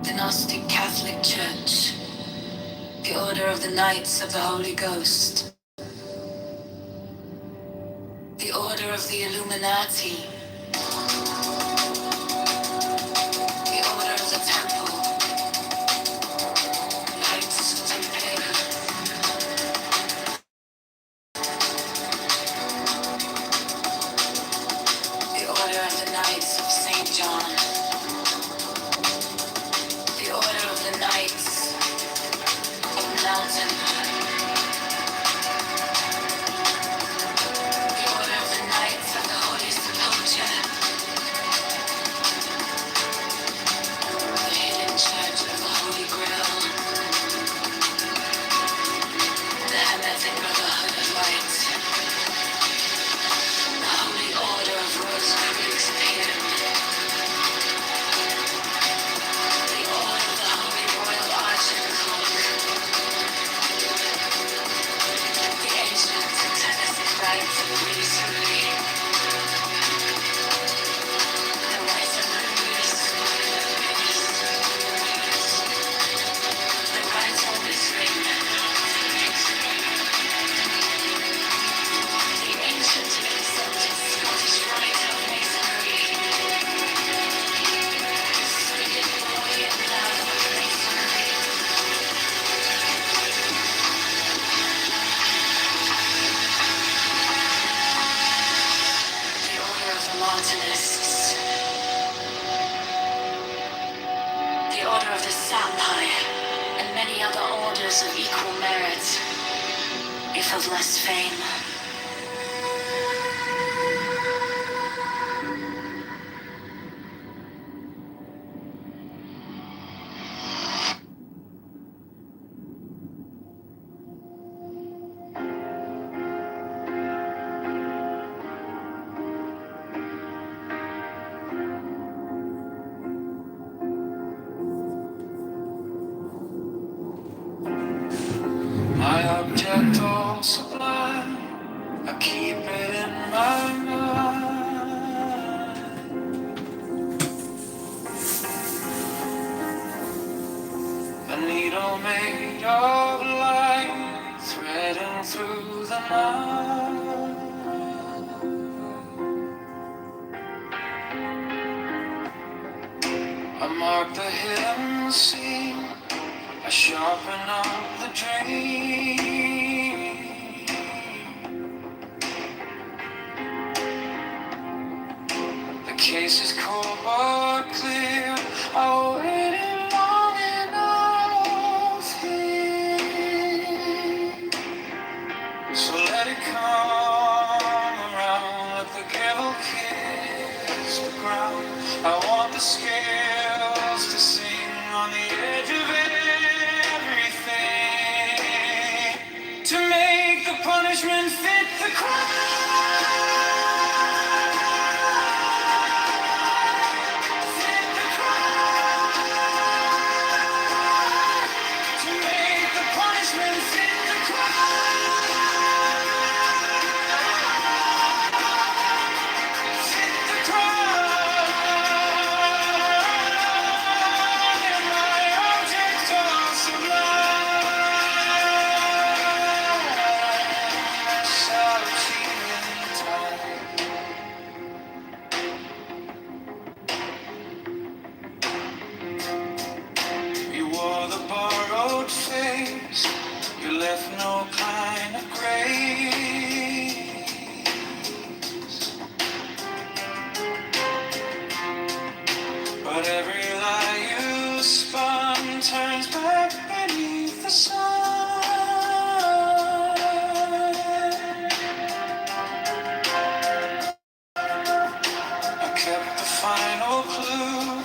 The Gnostic Catholic Church, the Order of the Knights of the Holy Ghost, the Order of the Illuminati, the Order of the Temple, Knights Templar, the Order of the Knights of St. John, the Order of the Knights of Mountain, the Order of the Knights of the Holy Sepulchre, the Hidden Church of the Holy Grail, the Hermetic Brotherhood of Light, the Holy Order of Rosicrucians Pyramid, the Order of the Holy Royal Arch and Cloak, the Ancient and Tennessee Rites of Masonry, the Rites of Magnus, the Rites of Ring, the Ancient and Accepted Scottish Rite of Masonry, the Swedish Glory and Love of Masonry, the Order of the Martinists, the Order of the Sapphire, and many other orders of equal merit, if of less fame. My object all sublime, I keep it in my mind. A needle made of light, threading through the night. mark the hidden scene. I sharpen up the dream. The case is cold but clear. I waited long enough here. So let it come around. Let the gavel kiss the ground. I want the scales to sing on the edge of everything, to make the punishment fit the crime. Fit the crime. To make the punishment fit the crime. Fit the crime. And my object of sublime. Solitude time. You wore the borrowed face. You left no kind of grace. But every lie you spun turns back beneath the sun. I kept the final clue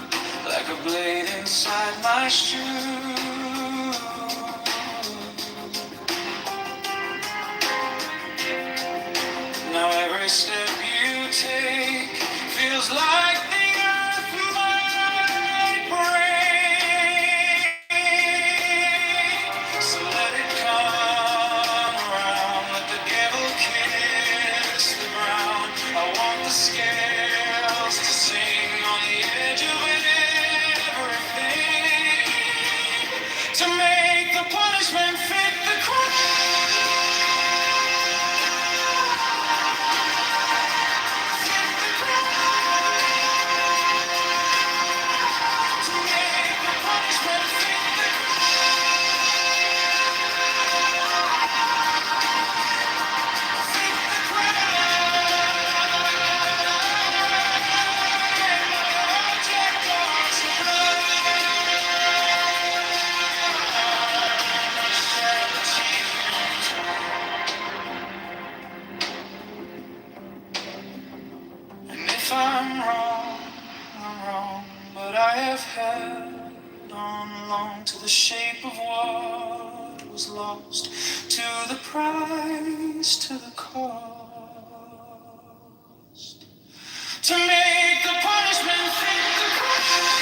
like a blade inside my shoe. Now every step you take feels like the earth might break. So let it come around, let the devil kiss the ground. I want the scales to sing on the edge of everything, to make the punishment fit the crime. And if I'm wrong, but I have held on long to the shape of what was lost, to the price, to the cost, to make the punishment fit the crime.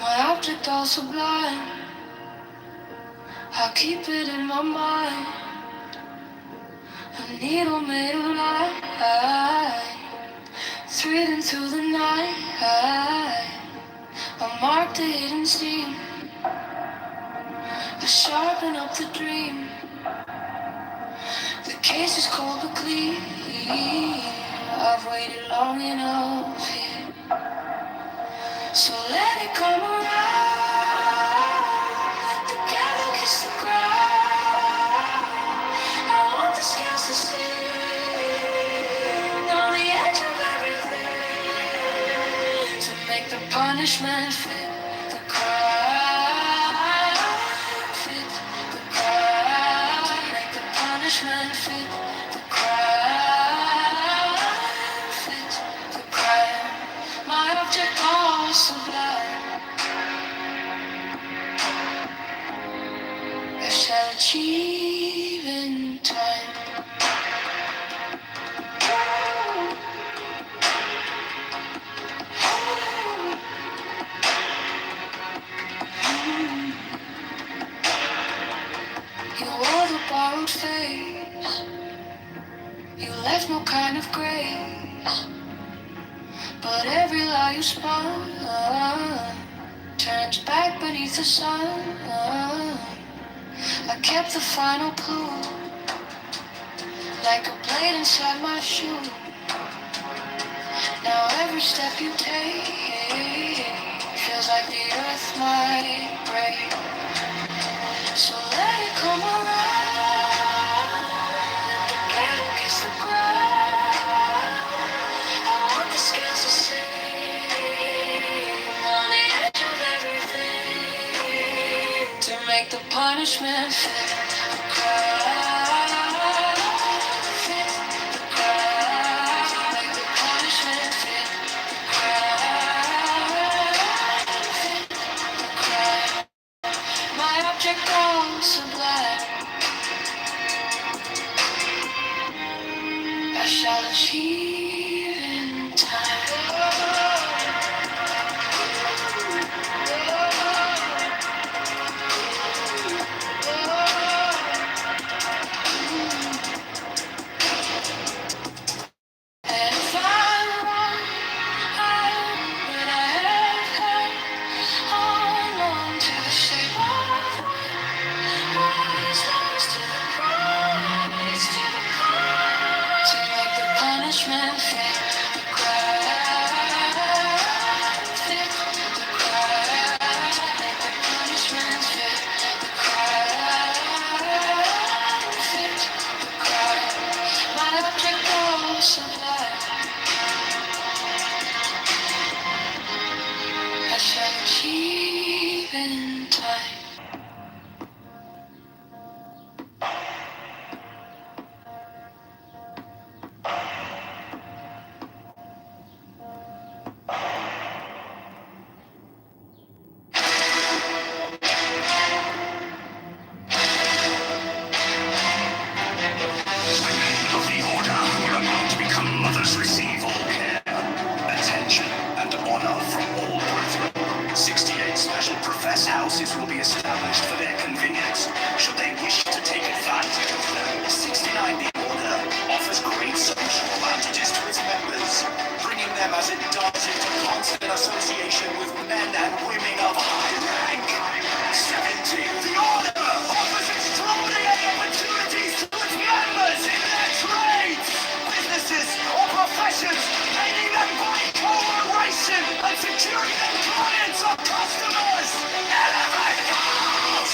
My object all sublime, I keep it in my mind. A needle made of light, thread into the night. I mark the hidden steam, to sharpen up the dream. The case is cold but clean. I've waited long enough here, so let it come around. Together kiss the ground. I want the scales to sing on the edge of everything, to make the punishment fit the crime. Fit achieve in time. You wore the borrowed face. You left no kind of grace. But every lie you spun turns back beneath the sun. I kept the final clue, like a blade inside my shoe. Now every step you take feels like the earth might break. So let it come around, again kiss the ground. I want the scales to sing on the edge of everything, to make the punishment fit the crowd, fit the crowd, to make the punishment fit the crowd, fit the crowd. My object gone sublime, I shall achieve in time. And if I'm wrong, but I have come along to the shape of rise to the prize, to the prize, to make the punishment fit the crowd, fit the crowd, make the punishment fit the crowd, fit the crowd. My object goes sublime, I shall achieve in time. Of the order who are about to become mothers receive all care, attention, and honor from all brethren. 68 special profess houses will be established for their convenience, should they wish to take advantage of them. 69 the order offers great social advantages to its members, bringing them as it does into constant association with men and women of high rank. 70 the order offers extraordinary opportunities to its members in their trades, businesses, or professions, aiding them by cooperation and securing them clients or customers. Elevate house!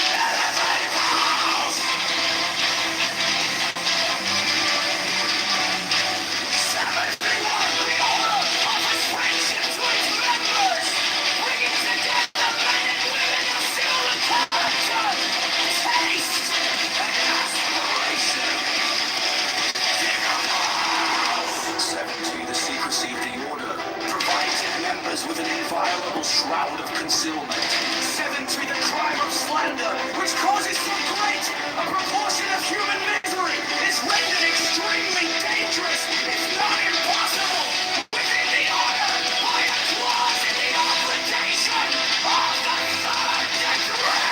Elevate house! 71 the order offers friendship to its members, bringing together men and women of similar character, taste, and aspiration. 70 the secrecy of the order provides its members with an inviolable shroud of concealment. 70 the crime of slander, which causes so great a proportion of human misery, is rendered extremely dangerous, if not impossible, within the order by a clause in the obligation of the third degree.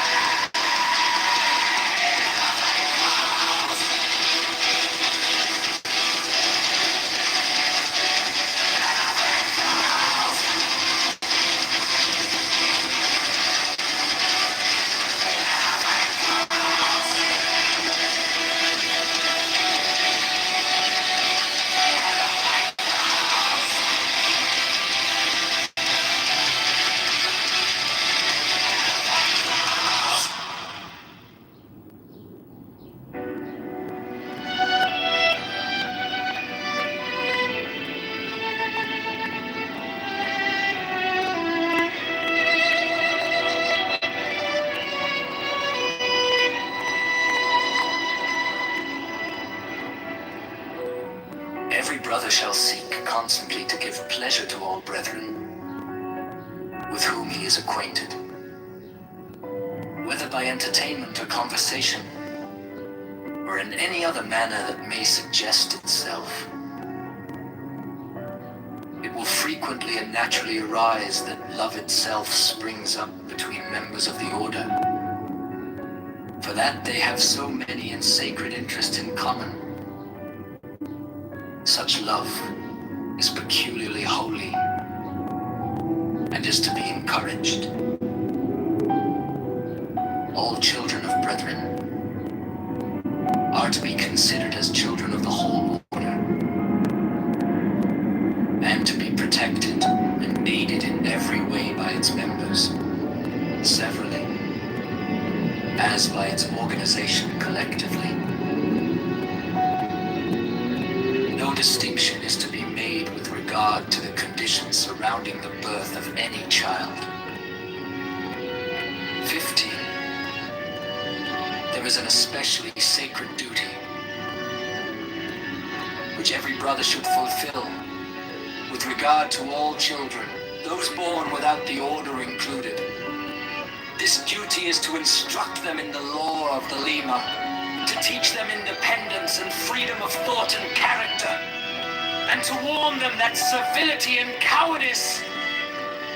Every brother shall seek constantly to give pleasure to all brethren, with whom he is acquainted. Whether by entertainment or conversation, or in any other manner that may suggest itself, it will frequently and naturally arise that love itself springs up between members of the order. For that they have so many and sacred interests in common. Such love is peculiarly holy and is to be encouraged. All children of brethren are to be considered as children of the whole order, and to be protected and aided in every way by its members, severally, as by its organization collectively. No distinction is to be made with regard to the conditions surrounding the birth of any child. 15. There is an especially sacred duty which every brother should fulfill with regard to all children, those born without the order included. This duty is to instruct them in the law of the Lima, to teach them independence and freedom of thought and character, and to warn them that servility and cowardice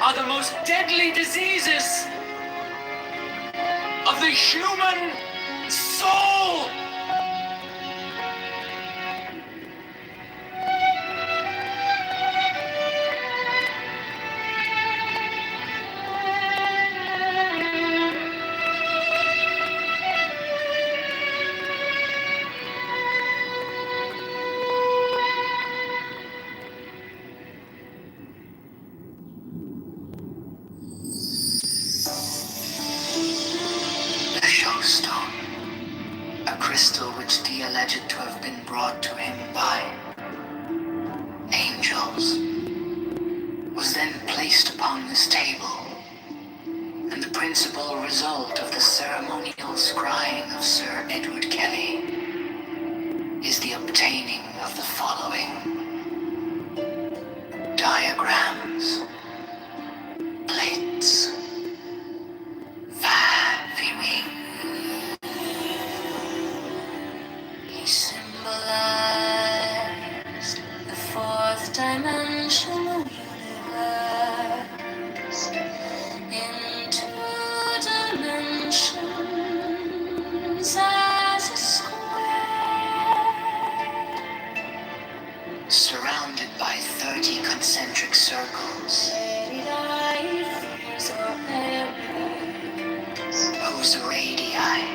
are the most deadly diseases of the human soul. The Showstone, a crystal which Dee alleged to have been brought to him by angels, was then placed upon this table, and the principal result of the ceremonial scrying of Sir Edward Kelly is the obtaining of the following diagrams, plates, he symbolized the fourth dimensional universe in 2 dimensions as a square, surrounded by 30 concentric circles, whose radii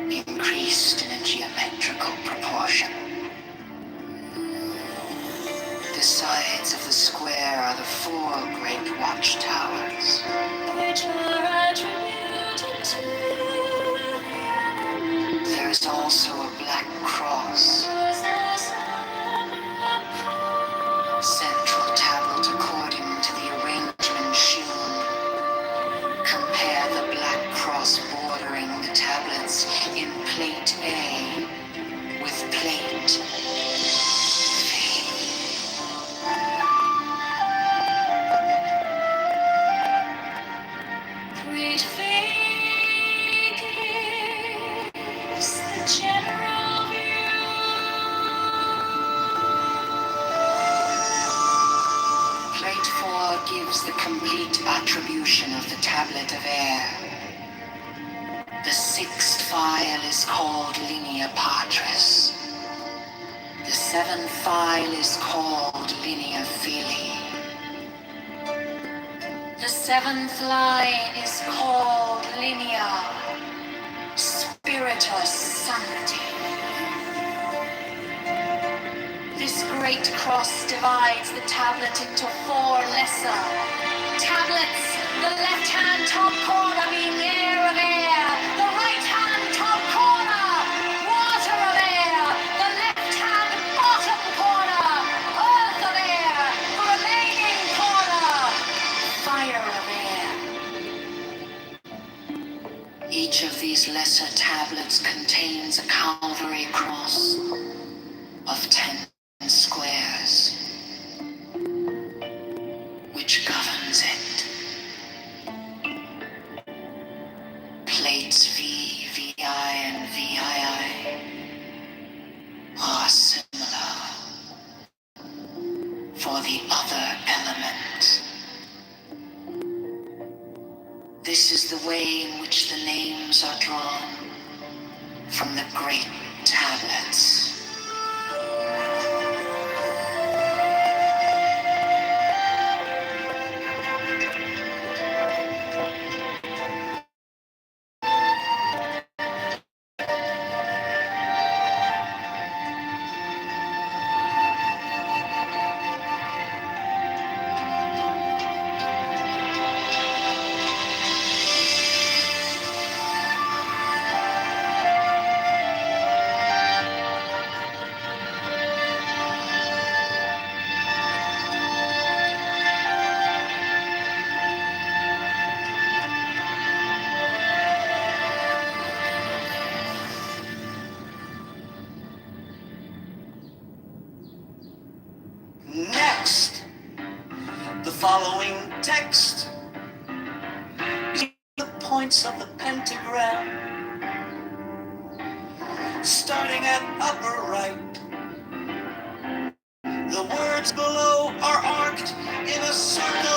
increased in a geometrical proportion. The sides of the square are the 4 great watchtowers, which are attributed to the enemy. There is also a black cross, central tablet according to the arrangement shown. Compare the black cross bordering the tablets in plate A with plate B. Plate B gives the general view. Plate 4 gives the complete attribution of the tablet of air. The 6th file is called Linea Patris. The 7th file is called Linea Filii. The 7th line is called Linea Spiritus Sancti. This great cross divides the tablet into 4 lesser tablets. The left-hand top corner being air of air. The right-hand top corner, water of air. The left-hand bottom corner, earth of air. The remaining corner, fire of air. Each of these lesser tablets contains a Calvary cross of 10 squares, which governs it. for the other element. This is the way in which the names are drawn from the great tablets. Next, the following text is the points of the pentagram, starting at upper right. The words below are arced in a circle.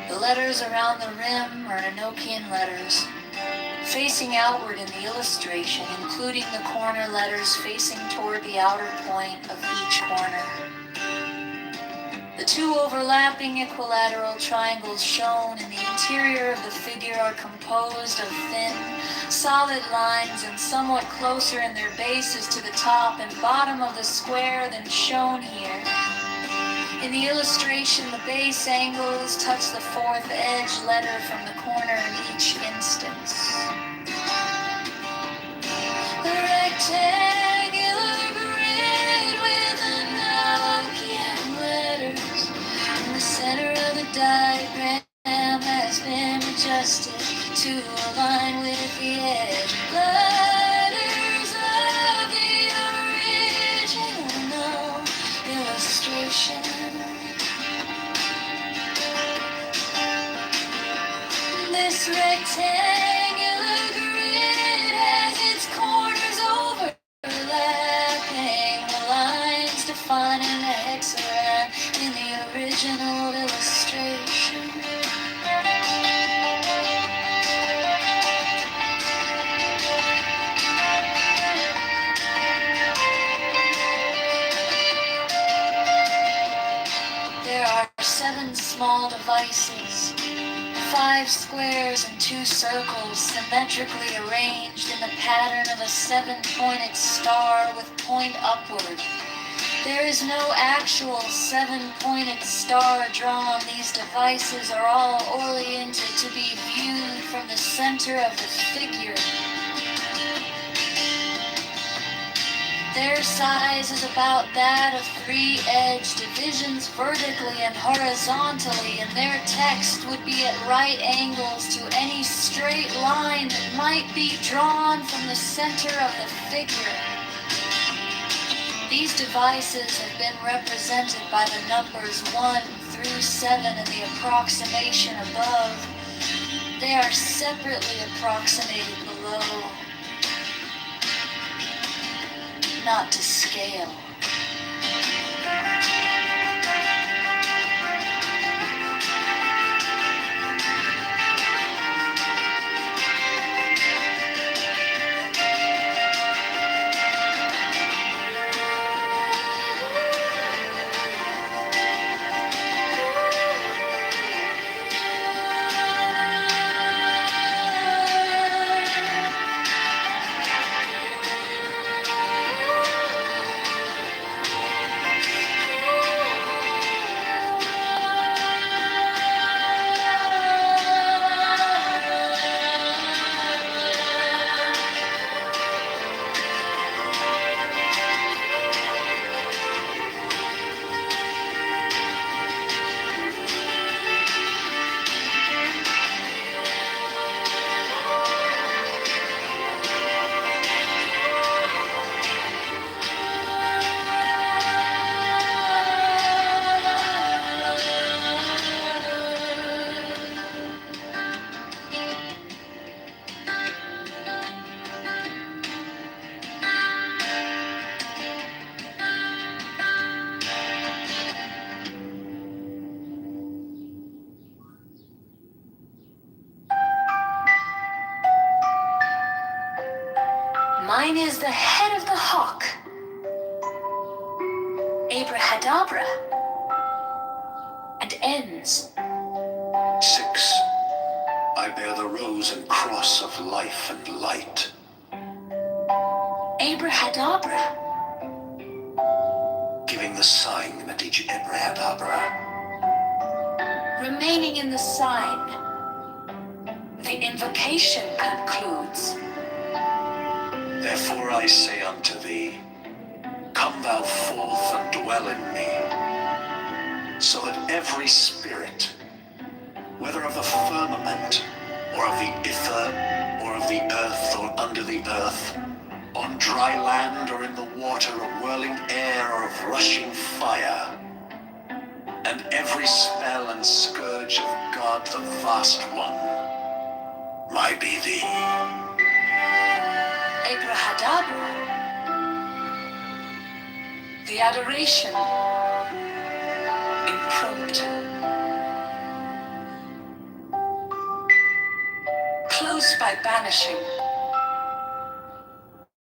The letters around the rim are Enochian letters, facing outward in the illustration, including the corner letters facing toward the outer point of each corner. The two overlapping equilateral triangles shown in the interior of the figure are composed of thin, solid lines and somewhat closer in their bases to the top and bottom of the square than shown here. In the illustration, the base angles touch the fourth edge letter from the corner in each instance. The rectangular grid with Enochian letters in the center of the diagram has been adjusted to align with the edge letters of the original illustration. This rectangular grid has its corners overlapping the lines defining the hexagram in the original illustration. There are 7 small devices, 5 squares and 2 circles symmetrically arranged in the pattern of a 7-pointed star with point upward. There is no actual 7-pointed star drawn. These devices are all oriented to be viewed from the center of the figure. Their size is about that of 3-edged divisions vertically and horizontally, and their text would be at right angles to any straight line that might be drawn from the center of the figure. These devices have been represented by the numbers 1 through 7 in the approximation above. They are separately approximated below. Not to scale. Mine is the head of the hawk. Abrahadabra. And ends. 6. I bear the rose and cross of life and light. Abrahadabra. Giving the sign that each Abrahadabra. Remaining in the sign. The invocation concludes. Therefore I say unto thee, come thou forth and dwell in me, so that every spirit, whether of the firmament, or of the ether, or of the earth, or under the earth, on dry land, or in the water, of whirling air, or of rushing fire, and every spell and scourge of God the Vast One, might be thee. Abrahadabra. The adoration. Impromptu. Close by banishing.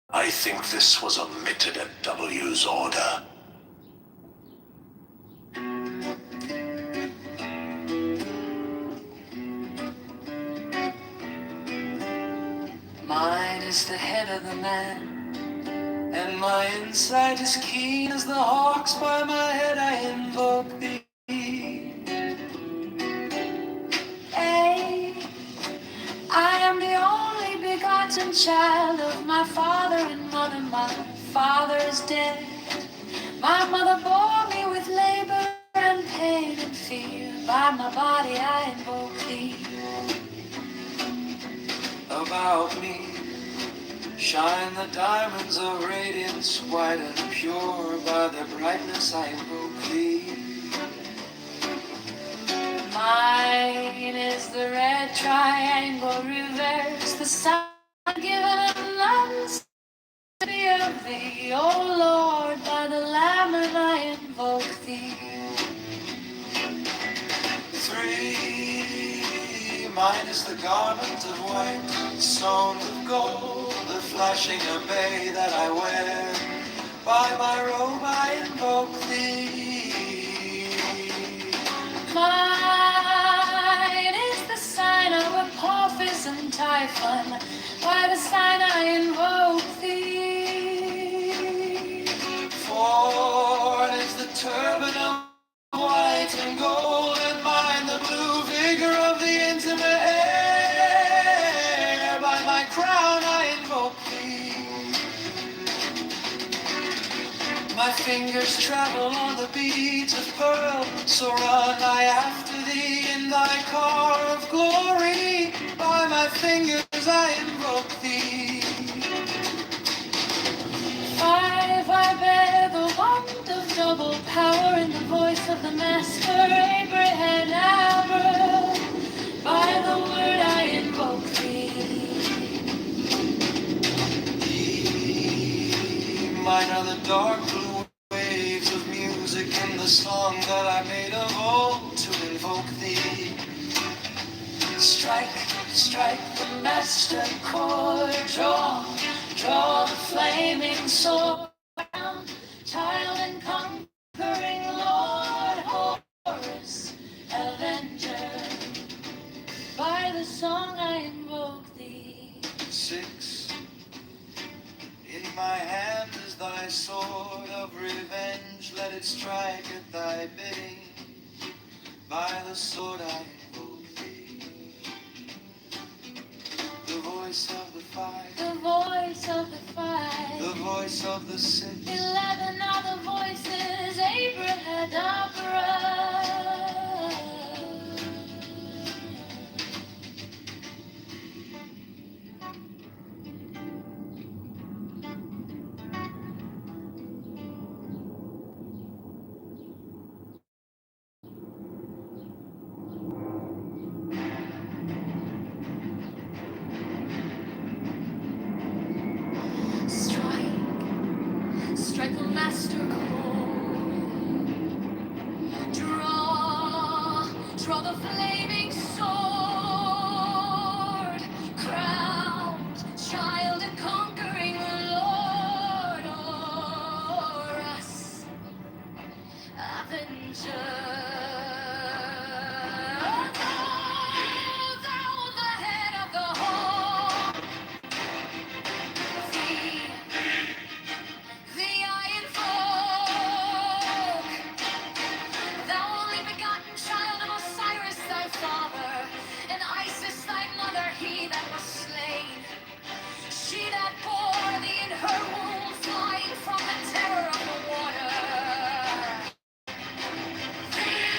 I think this was omitted at W's order. Mine is the head of the man, and my insight is keen as the hawk's. By my head I invoke thee. Hey, I am the only begotten child of my father and mother. My father is dead. My mother bore me with labor and pain and fear. By my body I invoke thee. About me shine the diamonds of radiance, white and pure. By their brightness I invoke thee. Mine is the red triangle reverse, the sign given and none to be of thee. O Lord, by the Lamb I invoke thee. 3. Mine is the garment of white, stones of gold, the flashing obey that I wear. By my robe I invoke thee. Mine is the sign of Apophis and Typhon. By the sign I invoke thee. 4. fingers travel on the beads of pearl. So run I after thee in thy car of glory. By my fingers I invoke thee. I bear the wand of double power in the voice of the master, Abraham Abra. By the word I invoke thee. Mine are the dark blue waves of music in the song that I made of old to invoke thee. Strike, strike the master chord, draw the flaming sword. Child and conquering Lord, Horus, Avenger. By the song I invoke thee. 6. In my hand is thy sword of revenge. Let it strike at thy bidding. By the sword I invoke thee. The voice of the 5. The voice of the 5. The voice of the 6. 11 are the voices, Abrahadabra. Strike a master chord. Draw the flaming sword. Crowned child and conquering Lord, o'er us, Avenger. Thou the head of the whole. Thee I invoke, thou only begotten child of Osiris thy father, and Isis thy mother, he that was slain. She that bore thee in her womb, flying from the terror of the water. Thee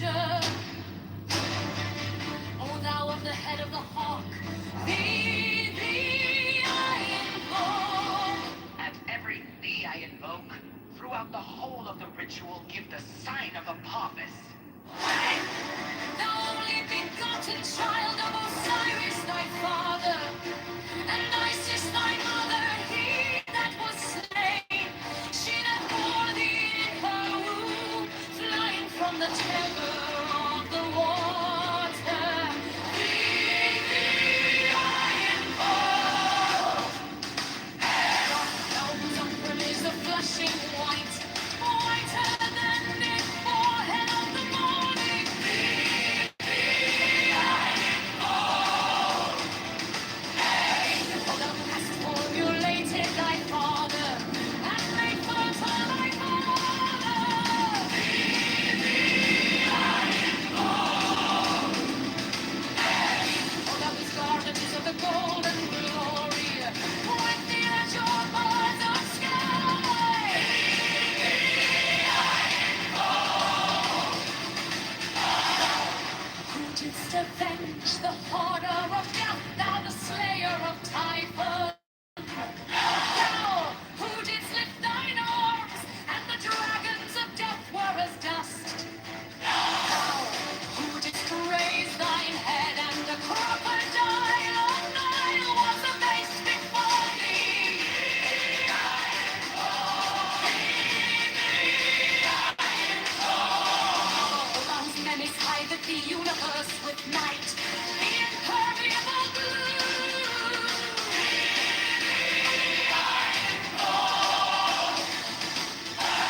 avenger. O thou of the head of the hawk, thee I invoke. At every thee I invoke, throughout the whole of the ritual, give the sign of Apophis. Thou only begotten child of Osiris thy father, and Isis thy mother, he that was slain. She that bore thee in her womb, flying from the terror of the water. Thee I invoke. Thou open is the flashing white, whiter than the forehead of the morning. For thou hast formulated thy father, and made fertile thy father. For thou his garment is of the golden glory, with the azure birds of sky. Who didst avenge the horror of death, thou the slayer of Typhon? Thou who didst lift thine arms, and the dragons of death were as dust. Thou who didst raise thine head, and the crocodile of Nile was abased before thee. Thou whose menace hideth the universe with night, the impermeable blue.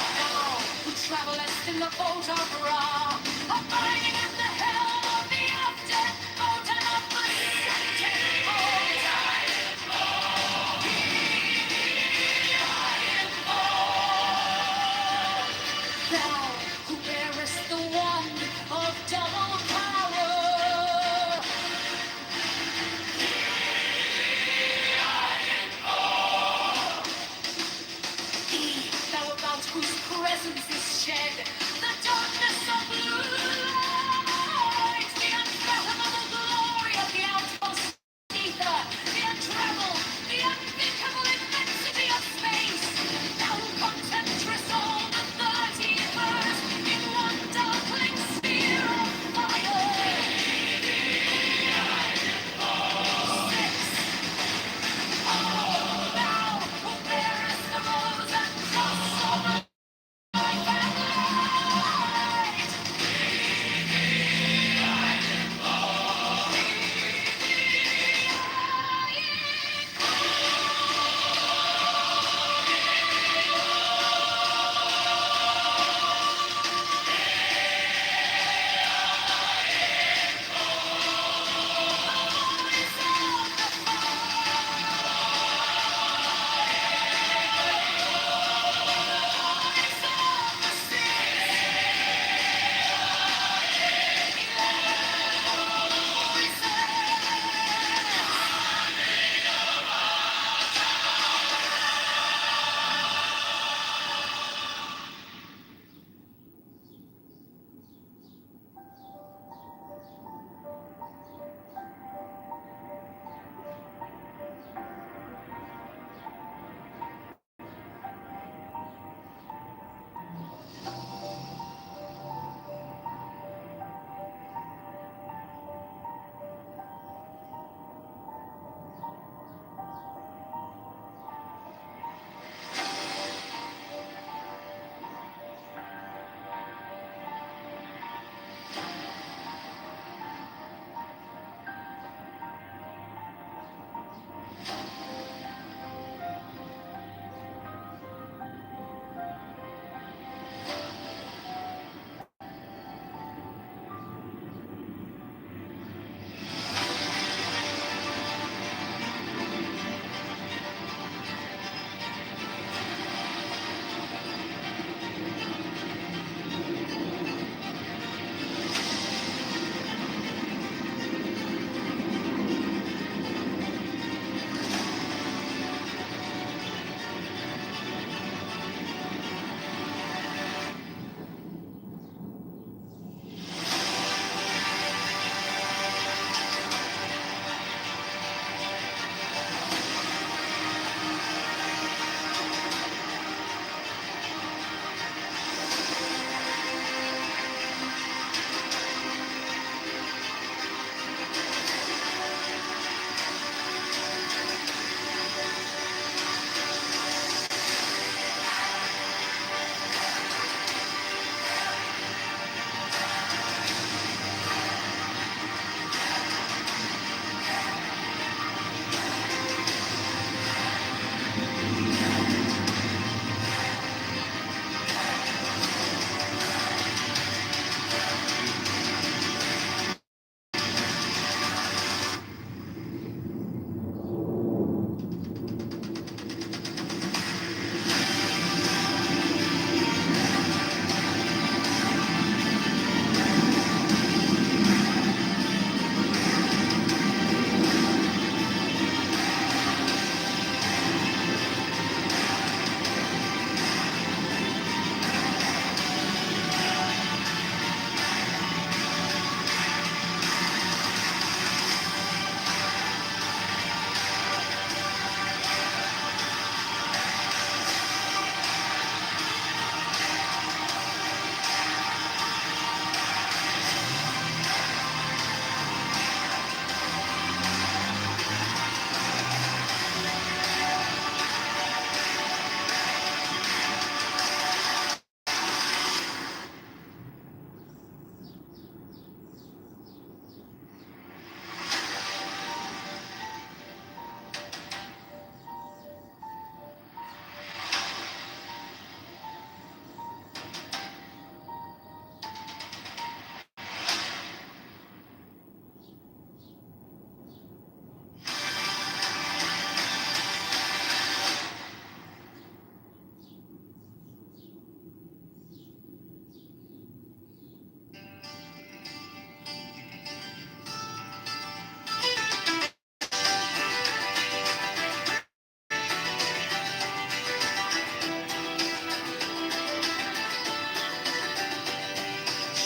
Thou who travelest in the boat of Ra, abiding at the helm of the after boat and of the scented boat. Thou who bearest the wand of double power. Thou about whose presence is shed the darkness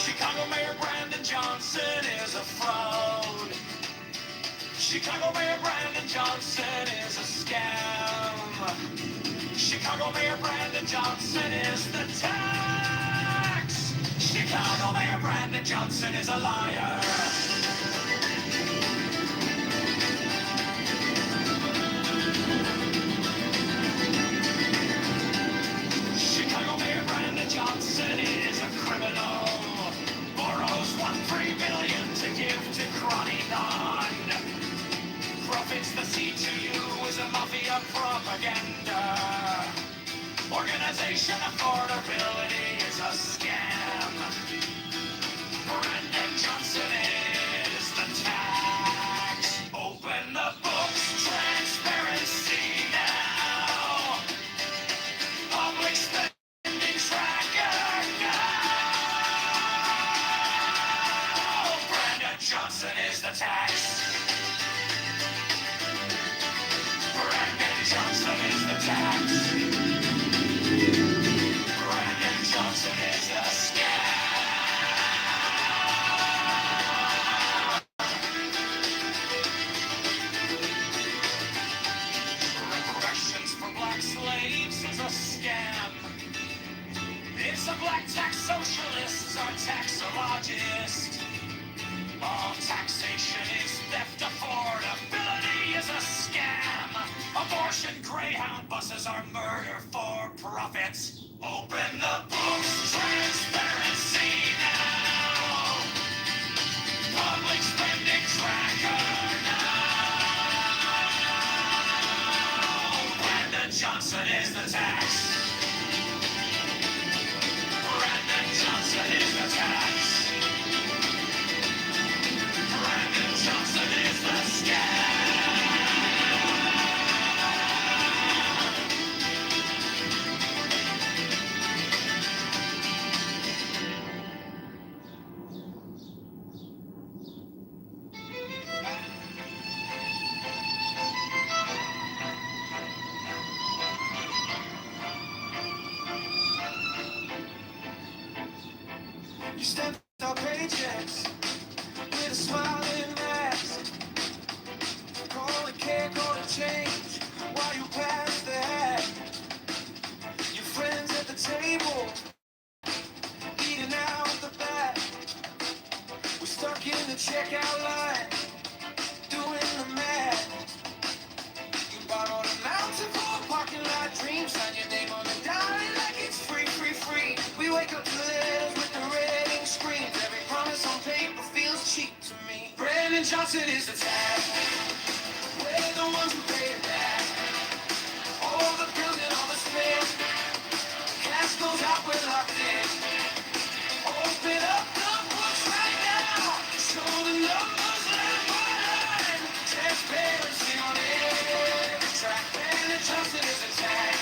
Chicago Mayor Brandon Johnson is a fraud. Chicago Mayor Brandon Johnson is a scam. Chicago Mayor Brandon Johnson is the tax. Chicago Mayor Brandon Johnson is a liar. Chicago Mayor Brandon Johnson is a criminal. Borrows $1.3 billion to give to Chronic. Profits the C2U is a mafia propaganda. Organization affordability is a scam. Brandon Johnson is the tax. Open the books, transparency now. Public spending tracker now. Brandon Johnson is the tax. Brandon Johnson is the tax. Brandon Johnson is the scam. Reparations for black slaves is a scam. It's the black tax socialists are taxologists. All taxation is theft, affordability is a scam. Abortion Greyhound buses are murder for profits. Open the books, transparency now. Public spending tracker now. Brandon Johnson is the tax. Brandon Johnson is the tax. Brandon Johnson is the scam. You stand up paychecks with a smiling mask. Call it care, call it change while you pass the hat. Your friends at the table eating out the back. We're stuck in the checkout line doing the math. You borrowed a mountain for a parking lot dream. Sign your name on the dime like it's free, free, free. We wake up to letters with the red ink screens. Every promise on paper feels cheap to me. Brandon Johnson is the tag. We're the ones who pay it back. All the bills and all the spend. Cash goes out, we're locked in. Open up the books right now. Show the numbers line by line. Transparency on every track. Brandon Johnson is a tag.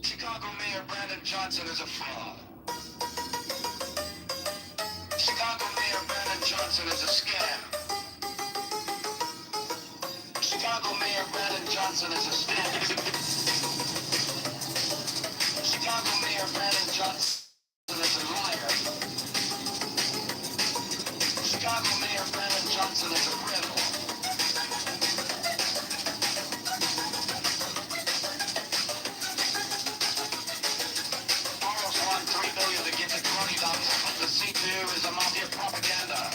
Chicago Mayor Brandon Johnson is a fraud. Chicago Mayor Brandon Johnson is a scam. Chicago Mayor Brandon Johnson is a scam. Chicago Mayor Brandon Johnson is a liar. Chicago Mayor Brandon Johnson is a criminal. Borrows $3 billion to get the crony dumps, but the C2 is a mafia propaganda.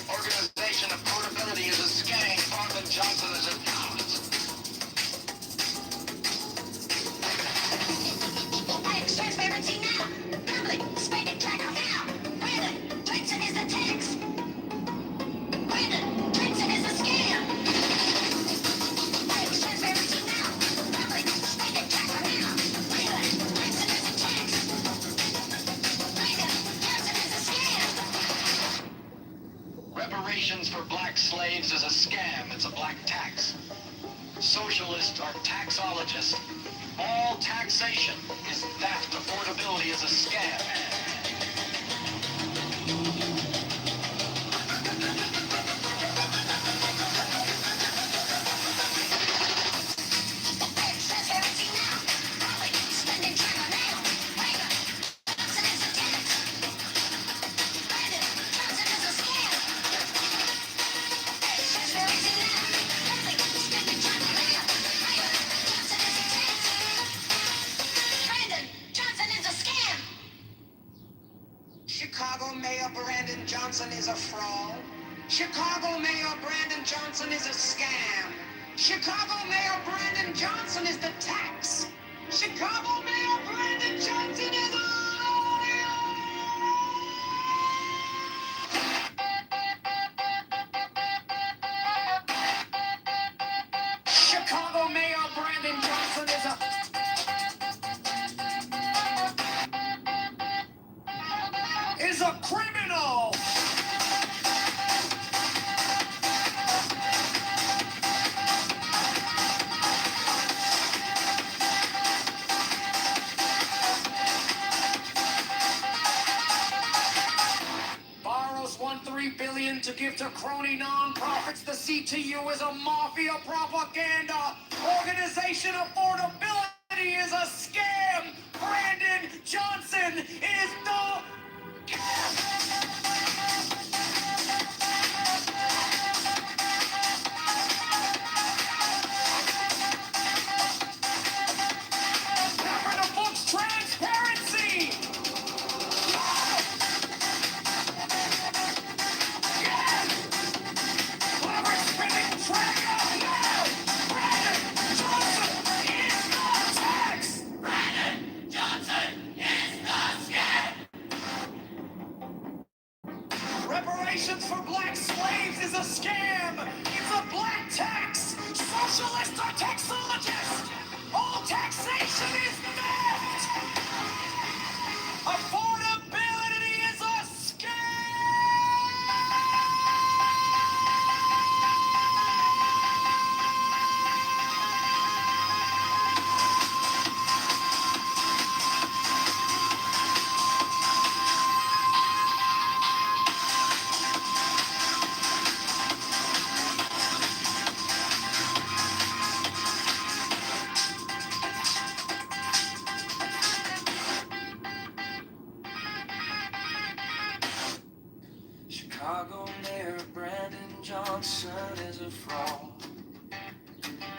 Organization of portability is a scam. Brandon Johnson is a coward. Transparency now. Public spending tracker now. Brandon Johnson is a tax. Brandon Johnson is a scam. Transparency now. Public spending tracker now. Brandon Johnson is a tax. Brandon Johnson is a scam. Reparations for black slaves is a scam. It's a black tax. Socialists are taxologists. All taxation is theft. Affordability is a scam. Transparency now. Public spending tracker now. Brandon Johnson is a tax. Brandon Johnson is a scam. Transparency now. Public spending tracker now. Brandon Johnson is a scam. Chicago Mayor Brandon Johnson is a fraud. Chicago Mayor Brandon Johnson is a scam. Chicago Mayor Brandon Johnson is the tax. Chicago Mayor Brandon Johnson is a Chicago Mayor Brandon Johnson is a criminal. Borrows $3 billion to give to crony non-profits. The CTU is a mafia propaganda. Organization affordability is a scam. Brandon Johnson is the Never the books transparency. Clever spinning tracker now. Brandon Johnson is the tax. Brandon Johnson is the scam. Reparations for black slaves is a scam. It's a black tax. Socialists are taxologists. All taxation is theft. Affordability is a Chicago Mayor Brandon Johnson is a fraud.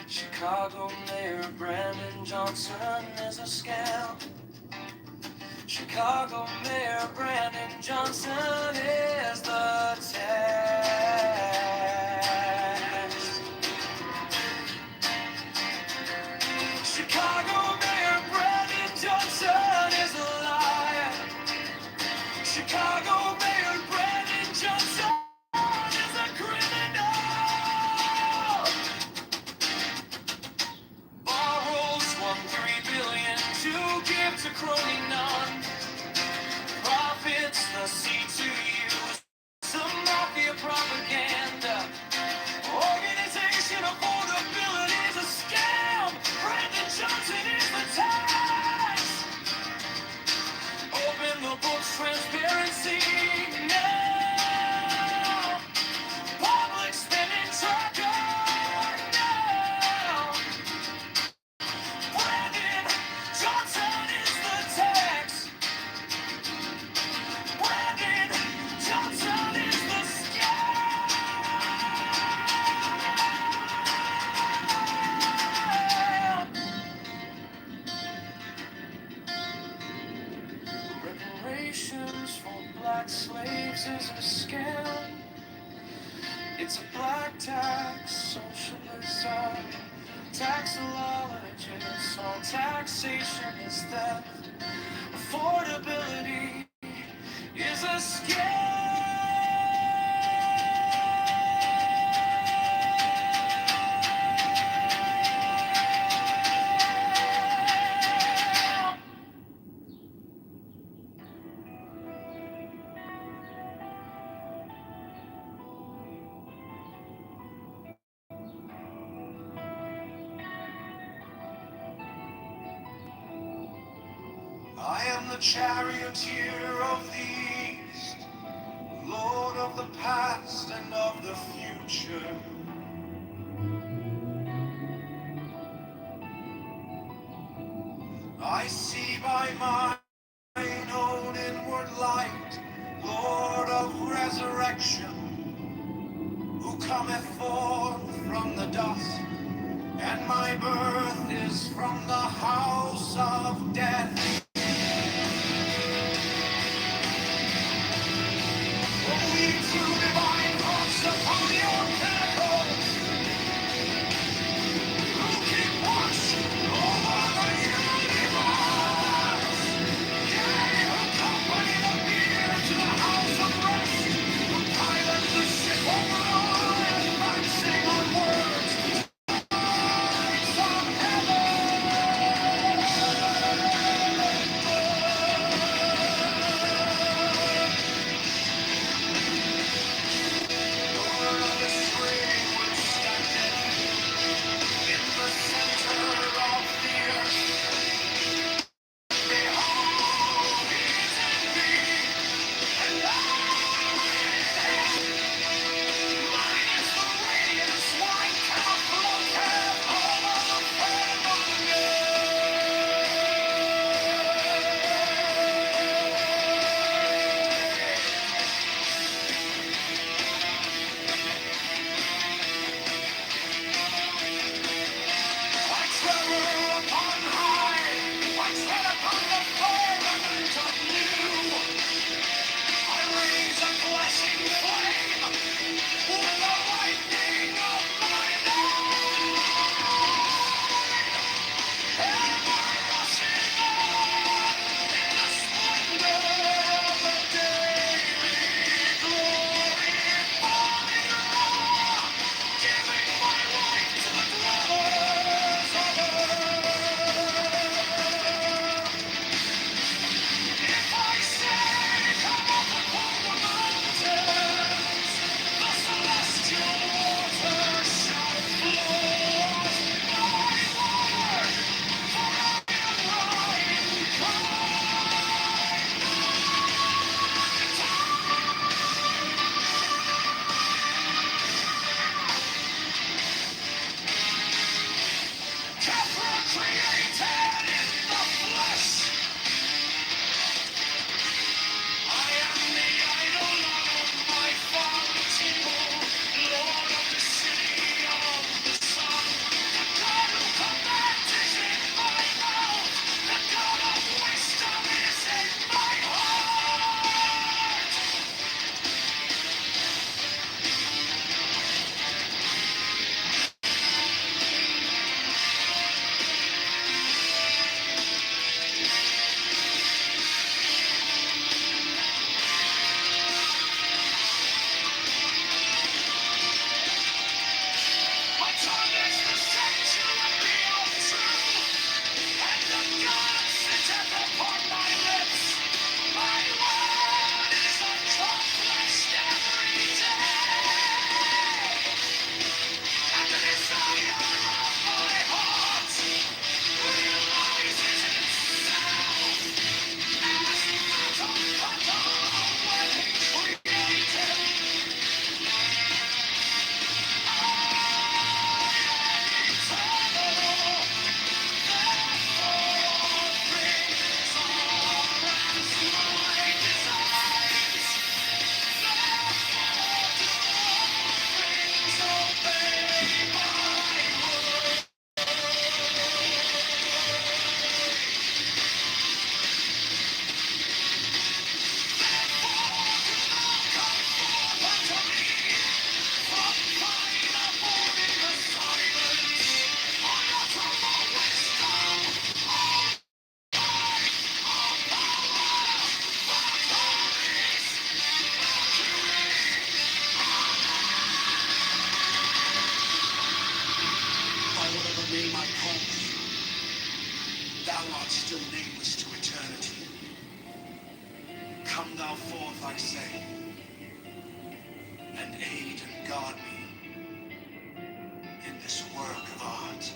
Chicago Mayor Brandon Johnson is a scam. Chicago Mayor Brandon Johnson is the tax. Chicago Mayor Brandon Johnson is a liar. Chicago Mayor Brandon Johnson is a criminal. Borrows $3 billion to give to crony non-profits. The C2U is a reparations for black slaves is a scam. It's a black tax, socialism, taxologists, all taxation is theft. Affordability is a scam. I am the charioteer of the east, Lord of the past and of the future. I see by mine own inward light, Lord of resurrection, who cometh forth from the dust, and my birth is from the house of death. We two divine hearts upon your pinnacle, who keep watch over the universe. Yea, who company the beer to the house of rest, who pilot the ship over the land, advancing onwards, lights of heaven. nameless to eternity. Come thou forth, I say, and aid and guard me in this work of art.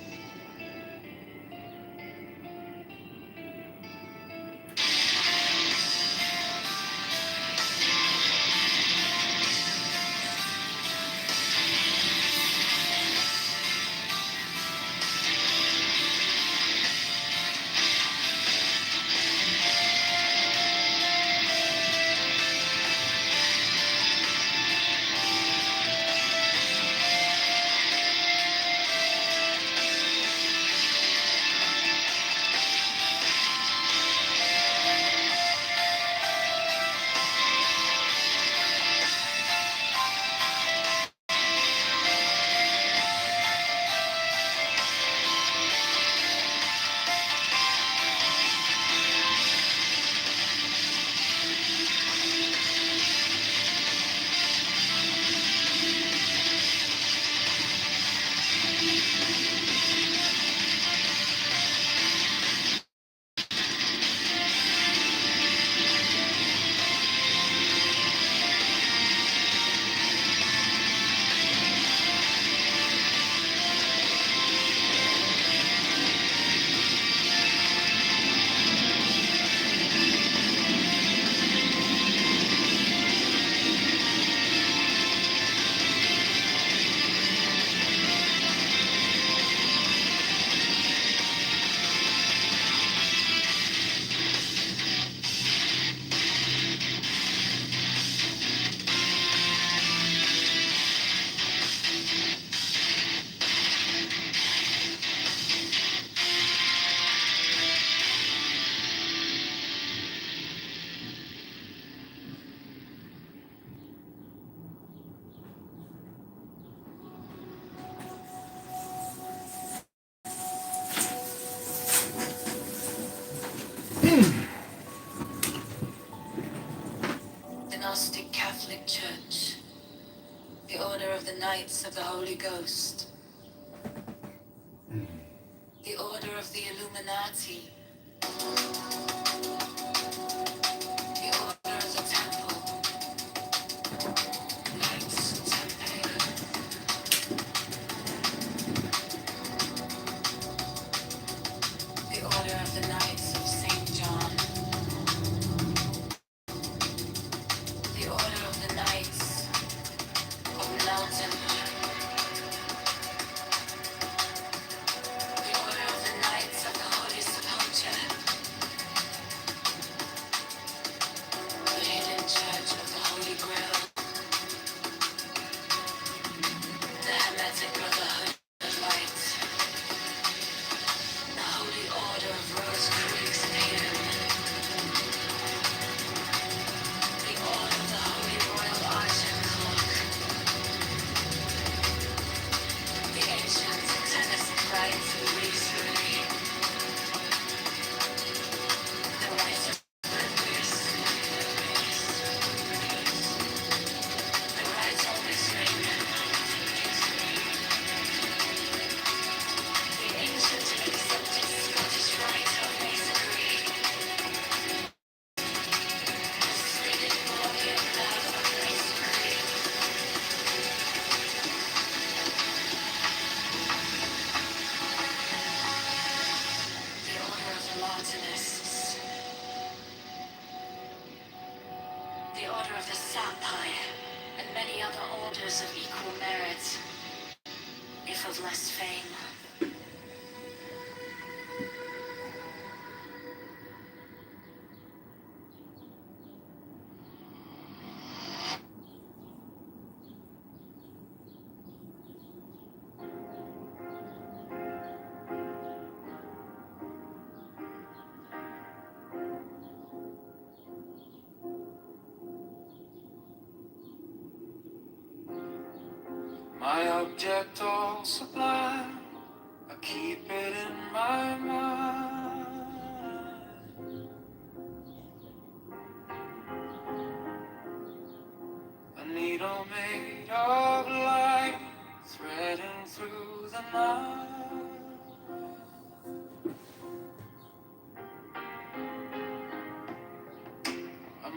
The Gnostic Catholic Church, the Order of the Knights of the Holy Ghost, the Order of the Illuminati, the Order of the Temple, Knights Templar, the Order of the Knights of St. John, the Order of the Knights of Mountain, the Order of the Knights of the Holy Sepulchre, the Hidden Church of the Holy Grail, the Hermetic Brotherhood of Light, the Holy Order of Rose Creek's Pim, the Order of the Holy Royal Arch and Clock, the Ancient Tennis Rites and Masonry, the Rites of Rivers, the Rites of Ring, the Ancient Accepted Scottish Rite of Masonry, the Swedish Borgian Love of Masonry, the Order of the Martinists, the Order of the Sapphire, and many other orders of equal merit, if of less fame. My object all sublime, I keep it in my mind. A needle made of light, threading through the night.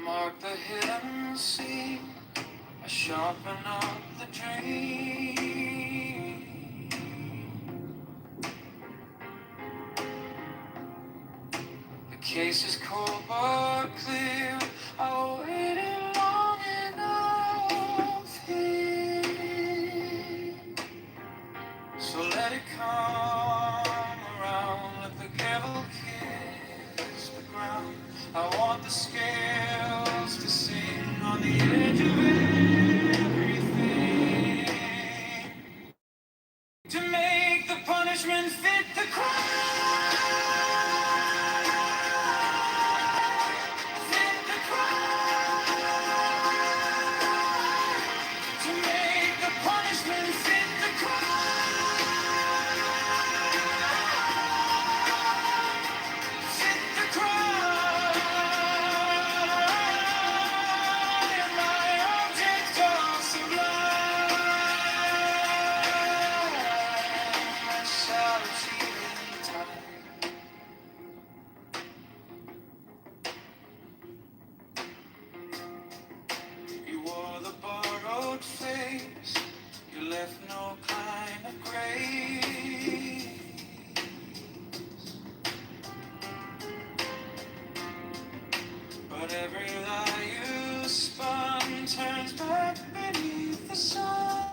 mark the hidden seam, I sharpen up the dream. The case is cold but clear. I waited long enough here. So let it come around, let the devil kiss the ground. I want the scales to sing on the edge of everything, to make the punishment fit the crime. Fit the crime. To make the punishment fit the crime. Fit the crime. And my object of sublime shall achieve in time. You wore the borrowed face, you left no kind of grace. But every lie you spun turns back beneath the sun.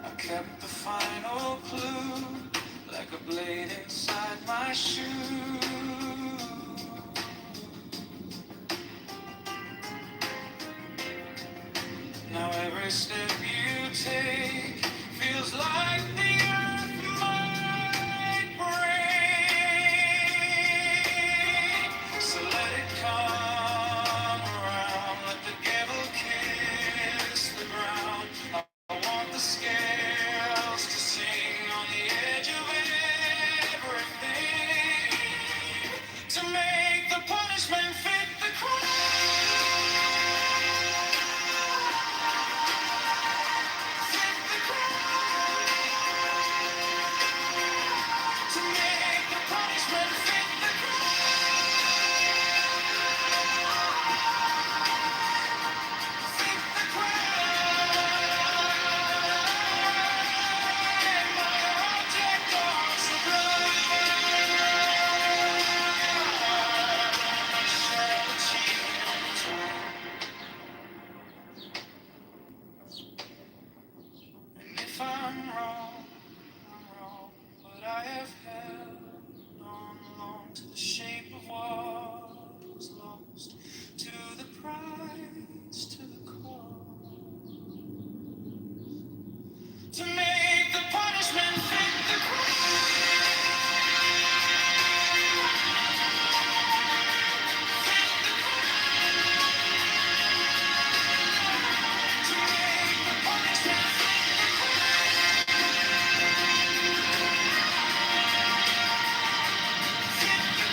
I kept the final clue like a blade inside my shoe. Now every step you take feels like the earth might break. So let it come around, let the devil kiss the ground. I want the scales to sing on the edge of everything, to make the punishment fit the crime. Fit the crime. To make the punishment fit the crime. Fit the crime. My object of sublime shall achieve in time. And if I'm wrong, but I have held on long to the shape of what was lost, to the prize, to the cause, to make the punishment fit the crime. Fit the crime. To make the punishment fit the crime. Fit the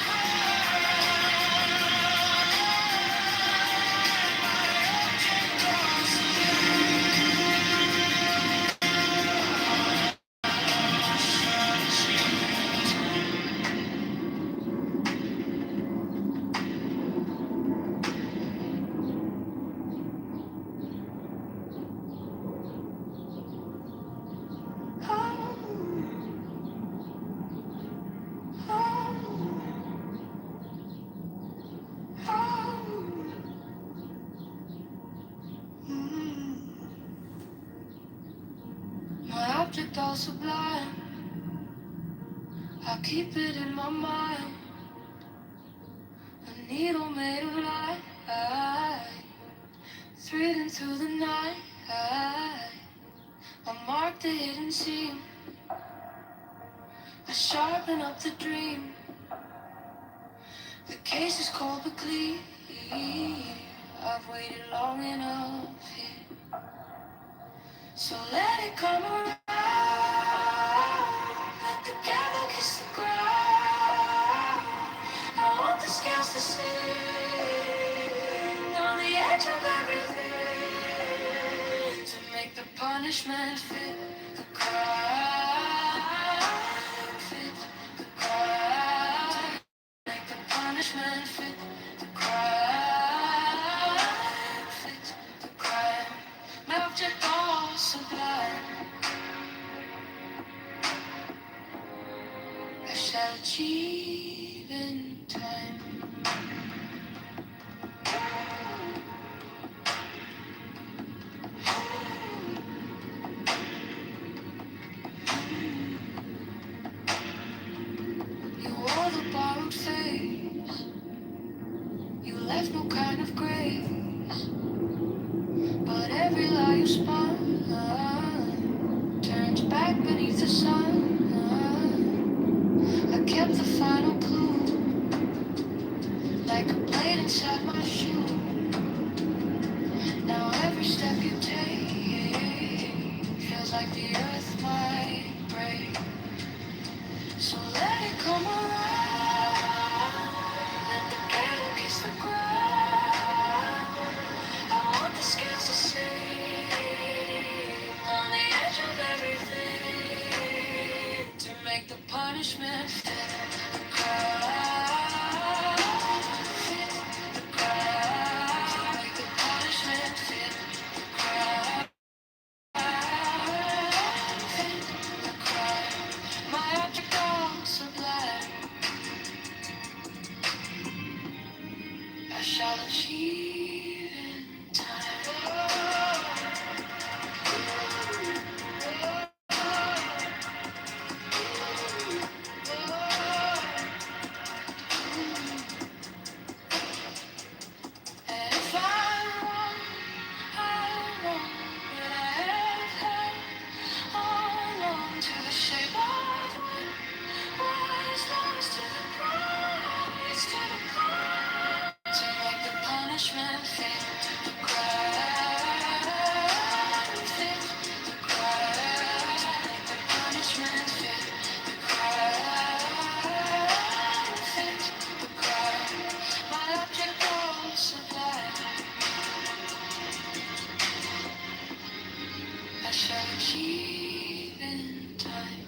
my object all sublime, I keep it in my mind. A needle made of light, threading through the night. I mark the hidden seam, I sharpen up the dream. The case is cold but clear. I've waited long enough here. So let it come around. Let the devil kiss the ground. I want the scales to sing on the edge of everything, to make the punishment fit the crime. Fit shall achieve in time. You wore the borrowed face. You left no kind of grace. But every lie you spun turns back beneath the sun. I kept the final clue, like a blade inside my shoe. Now every step you take feels like the earth might break. So let it come around, let the candle kiss the ground. I want the scales to see on the edge of everything, to make the punishment fit the crowd, fit the crowd, to make the punishment fit the crowd, fit the crowd. My object all sublime, I shall achieve in time. And if I'm wrong, I'm wrong, but I have held on to the shape of what is lost, to the prize, to the prize, to make the punishment fit the crowd, fit the crowd, make the punishment fit the crowd, fit the crowd. My object all sublime, I shall achieve in time.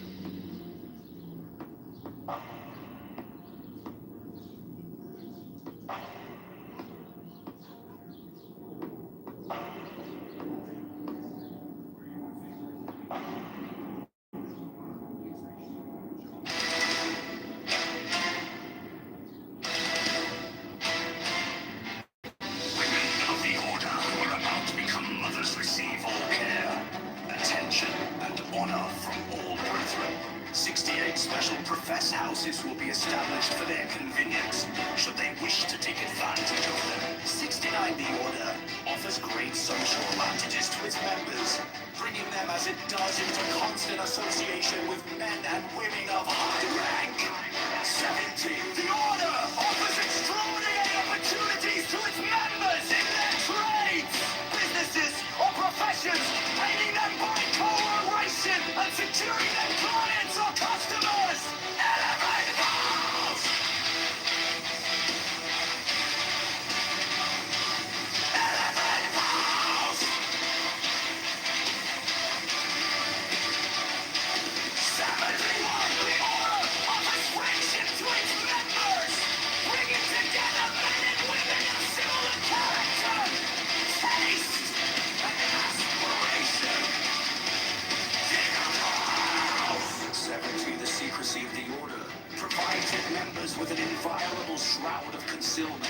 Women of the Order who are about to become mothers receive all care, attention, and honor from all brethren. 68 special profess houses will be established for their convenience, should they wish to take advantage of them. 69 The Order offers great social advantages to its members, bringing them as it does into constant association with men and women of high rank. 70 The Order offers extraordinary opportunities to its members in their trades, businesses, or professions, paying them by cooperation and securing them clients or customers. Elevate house! Elevate house! 71 The Order offers friendship to its members, bringing together men and women of similar character, taste, and aspiration. 70 The secrecy of the Order provides its members with an inviolable shroud of concealment.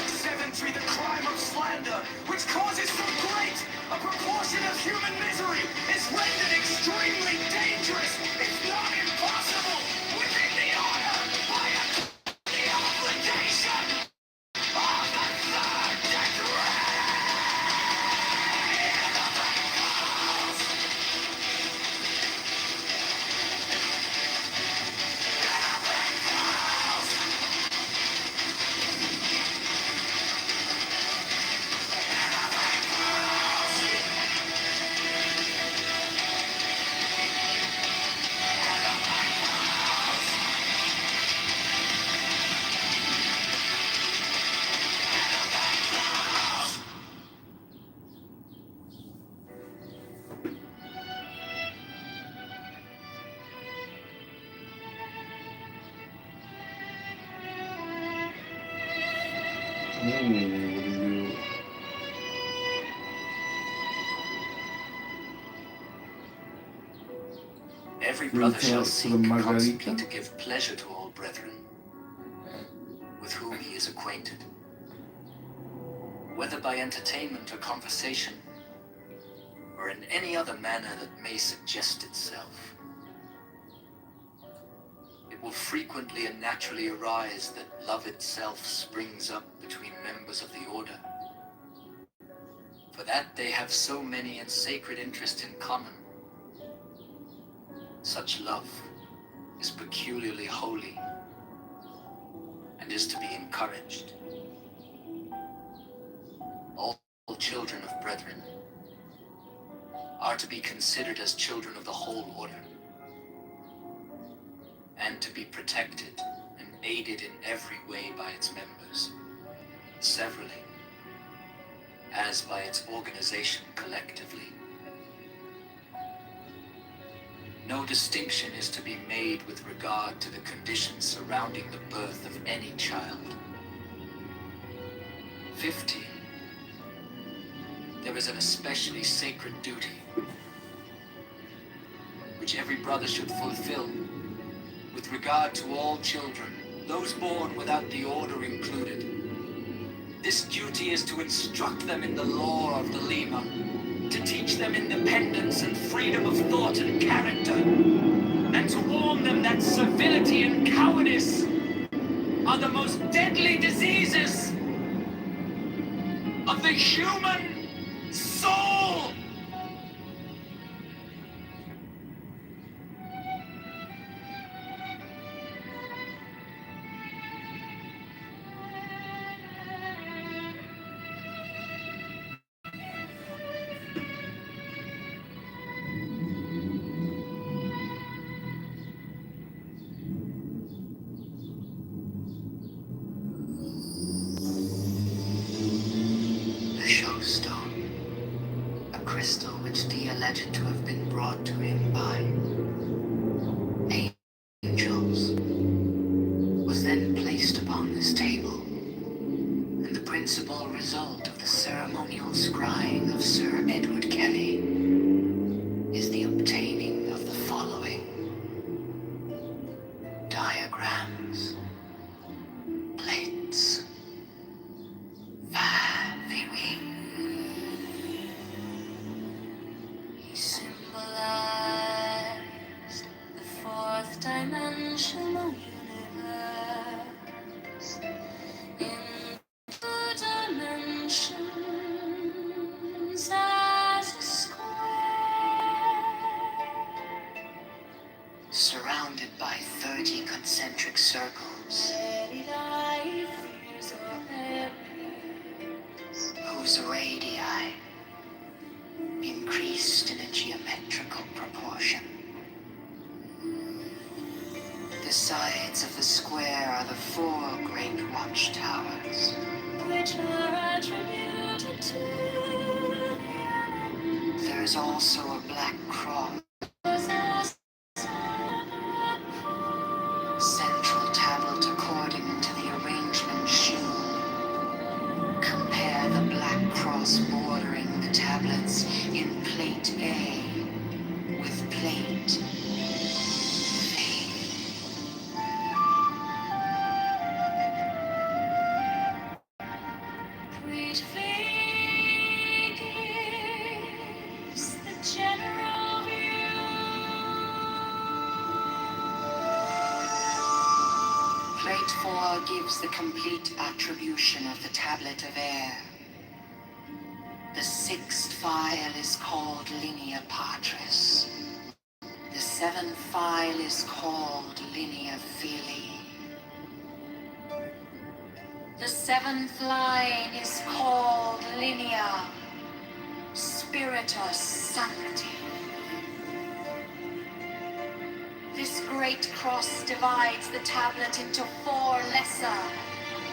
70 The crime of slander, which causes so great a proportion of human misery, is rendered extremely dangerous, if not impossible, within the Order by the obligation of the third degree. Every brother shall seek constantly to give pleasure to all brethren with whom he is acquainted, whether by entertainment or conversation, or in any other manner that may suggest itself. It will frequently and naturally arise that love itself springs up between members of the order. For that they have so many and sacred interests in common. Such love is peculiarly holy and is to be encouraged. All children of brethren are to be considered as children of the whole order, and to be protected and aided in every way by its members, severally, as by its organization collectively. No distinction is to be made with regard to the conditions surrounding the birth of any child. 15. There is an especially sacred duty which every brother should fulfill with regard to all children, those born without the order included. This duty is to instruct them in the law of the Lima, to teach them independence and freedom of thought and character, and to warn them that servility and cowardice are the most deadly diseases of the human soul. The showstone, a crystal which Dee alleged to have been brought to him by angels, was then placed upon this table, and the principal result of the ceremonial scrying of Sir Edward Kelly is the obtaining of the following diagrams, plates, he symbolized the fourth dimensional universe in two dimensions as a square, surrounded by 30 concentric circles, whose radii increased in a geometrical proportion. The sides of the square are the 4 great watchtowers, which are attributed to the earth. There is also a black cross, central tablet according to the arrangement shown. Compare the black cross bordering the tablets in plate A with plate A. Plate B gives the general view. Plate 4 gives the complete attribution of the tablet of air. The 6th file is called Linea Patris. The 7th file is called Linea Filii. The 7th line is called Linea Spiritus Sancti. This great cross divides the tablet into 4 lesser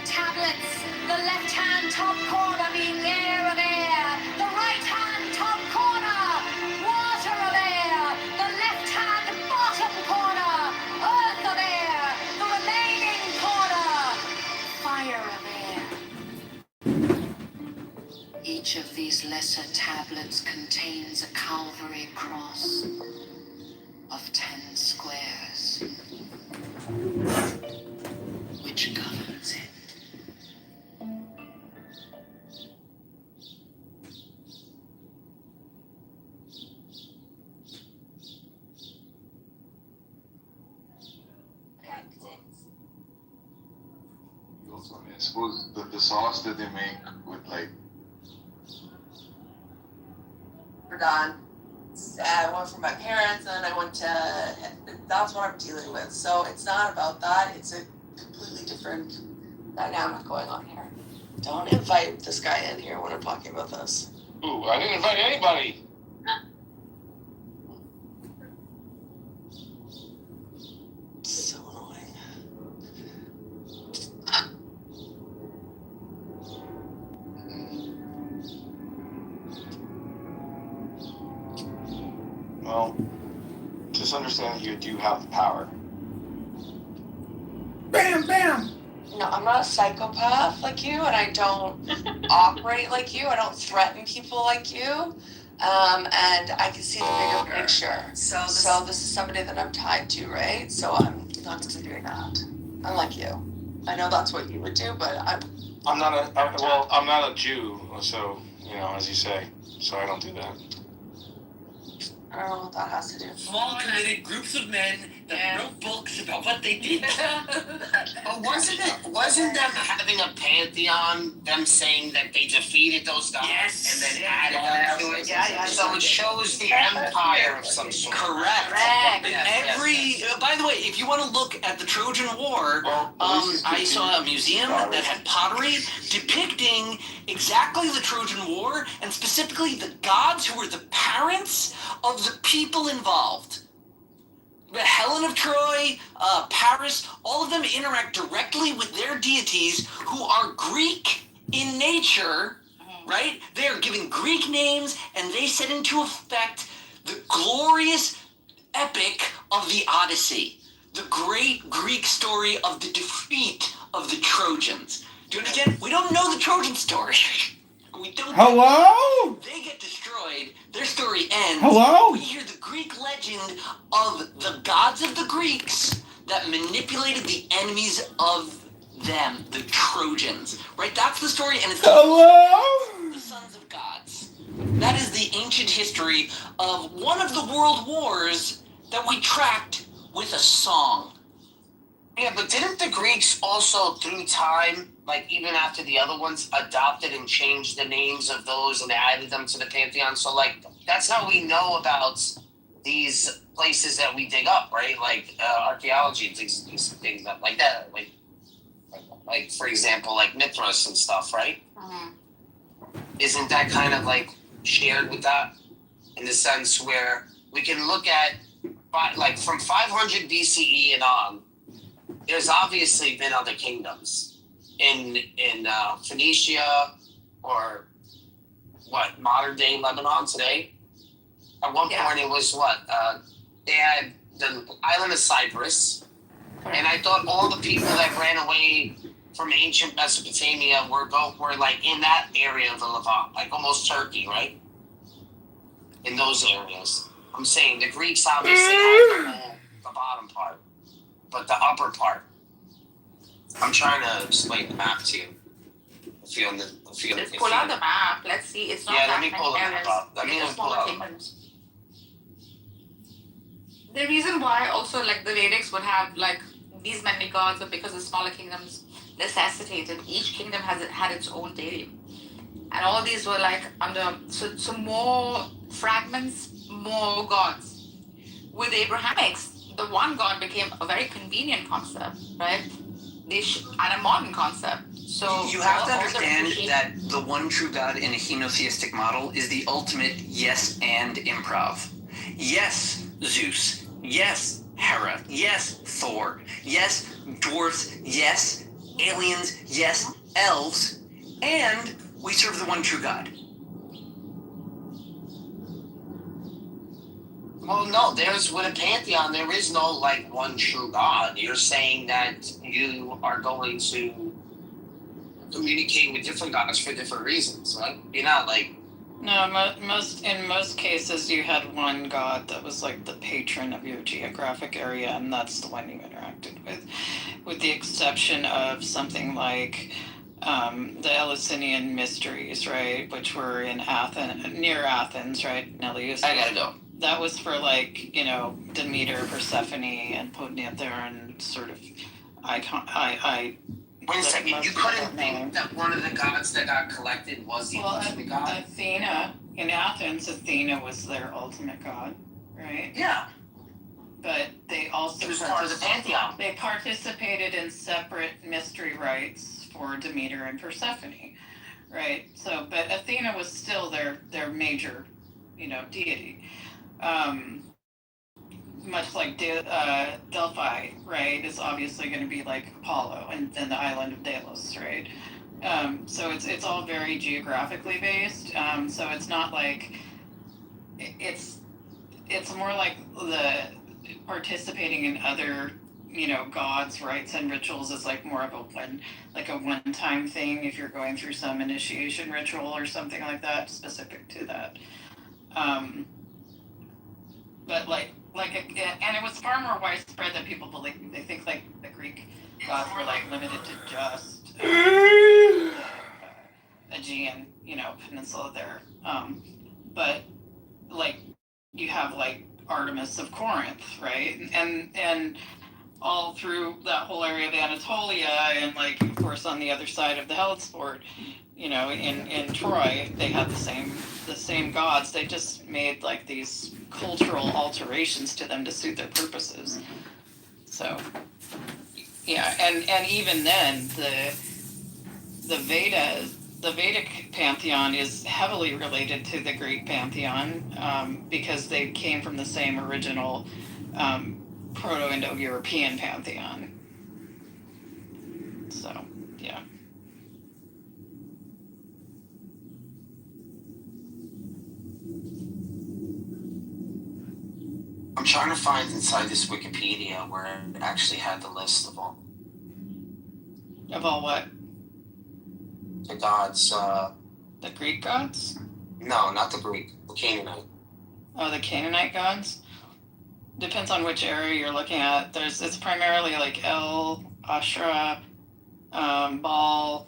tablets, the left-hand top corner being air of air, the right-hand top corner, water of air, the left-hand bottom corner, earth of air, the remaining corner, fire of air. Each of these lesser tablets contains a Calvary cross of 10 squares. I suppose the sauce that they make with like. We're done. I went from my parents, and then I went to. That's what I'm dealing with. So it's not about that. It's a completely different dynamic going on here. Don't invite this guy in here when I'm talking about this. Ooh, I didn't invite anybody. So annoying. Well, just understand that you do have the power. Bam, bam. No, I'm not a psychopath like you, and I don't operate like you. I don't threaten people like you. And I can see the bigger picture. So this is somebody that I'm tied to, right? So I'm not going to be doing that. Unlike you. I know that's what you would do, but I'm not a Jew, so, as you say, so I don't do that. I don't know what that has to do. Small, committed groups of men that wrote books about what they did. But wasn't them having a pantheon, them saying that they defeated those guys and then added them to it? Yeah. So it shows the empire of some sort. Correct. By the way, if you want to look at the Trojan War, I saw a museum that had pottery depicting exactly the Trojan War, and specifically the gods who were the parents of the people involved. Helen of Troy, Paris, all of them interact directly with their deities who are Greek in nature, right? They are given Greek names, and they set into effect the glorious epic of the Odyssey, the great Greek story of the defeat of the Trojans. Do you understand? We don't know the Trojan story. We don't. Hello? They get destroyed. Their story ends. Hello? We hear the Greek legend of the gods of the Greeks that manipulated the enemies of them, the Trojans. Right? That's the story, and it's the sons of gods. That is the ancient history of one of the world wars that we tracked with a song. Yeah, but didn't the Greeks also, through time, like even after the other ones, adopted and changed the names of those and added them to the pantheon? So, like, that's how we know about these places that we dig up, right? Like archaeology and things like that. Like for example, like Mithras and stuff, right? Mm-hmm. Isn't that kind of like shared with that in the sense where we can look at like from 500 BCE and on? There's obviously been other kingdoms in Phoenicia or what, modern day Lebanon today. At one point it was they had the island of Cyprus, and I thought all the people that ran away from ancient Mesopotamia were like in that area of the Levant, like almost Turkey, right? In those areas. I'm saying the Greeks obviously had the bottom part. But the upper part, I'm trying to explain the map to you. Just pull out the map. Let's see. It's not let me pull the map up. The reason why also like the Vedics would have like these many gods, but because the smaller kingdoms necessitated, each kingdom had its own deity, and all these were like under so more fragments, more gods. With the Abrahamics, the one God became a very convenient concept, right? And a modern concept. So you have to understand that the one true God in a henotheistic model is the ultimate yes and improv. Yes, Zeus. Yes, Hera. Yes, Thor. Yes, dwarfs. Yes, aliens. Yes, elves. And we serve the one true God. Well, no, with a pantheon, there is no, like, one true God. You're saying that you are going to communicate with different gods for different reasons, right? You're not, like... No, in most cases, you had one god that was, like, the patron of your geographic area, and that's the one you interacted with the exception of something like the Eleusinian Mysteries, right, which were in near Athens, right, Neleus? I gotta go. That was for, like, Demeter, Persephone, and Podnethera, and sort of Wait a second, you couldn't think that one of the gods that got collected was the ultimate god? Athena, in Athens, Athena was their ultimate god, right? Yeah. But they also It was part of the pantheon. They participated in separate mystery rites for Demeter and Persephone, right? So, but Athena was still their major, deity. Much like Delphi, right, is obviously going to be like Apollo, and then the island of Delos, right? So it's all very geographically based. So it's not like it's more like the participating in other gods, rites, and rituals is like more of a one-time thing if you're going through some initiation ritual or something like that specific to that. But and it was far more widespread than people believe. They think like the Greek gods were like limited to just Aegean, peninsula there. But like you have like Artemis of Corinth, right? And all through that whole area of Anatolia, and like of course on the other side of the Hellesport, in Troy, they had the same gods. They just made like these cultural alterations to them to suit their purposes. So yeah, and even then the Vedic pantheon is heavily related to the Greek pantheon, because they came from the same original Proto-Indo-European pantheon. So, yeah. I'm trying to find inside this Wikipedia where it actually had the list of all. Of all what? The gods. The Greek gods? No, not the Greek. The Canaanite. Oh, the Canaanite gods? Depends on which area you're looking at. It's primarily like El, Ashra, Baal.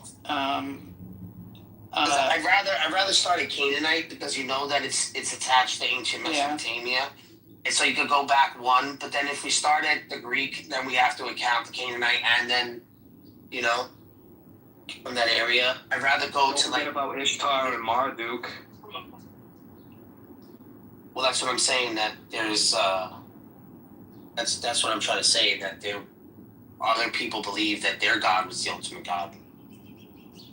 I'd rather start at Canaanite because you know that it's attached to ancient Mesopotamia, yeah. And so you could go back one. But then if we start at the Greek, then we have to account the Canaanite, and then from that area. I'd rather go to like about Ishtar and Marduk. Well, that's what I'm saying. That there's that's what I'm trying to say. That there other people believe that their god was the ultimate god.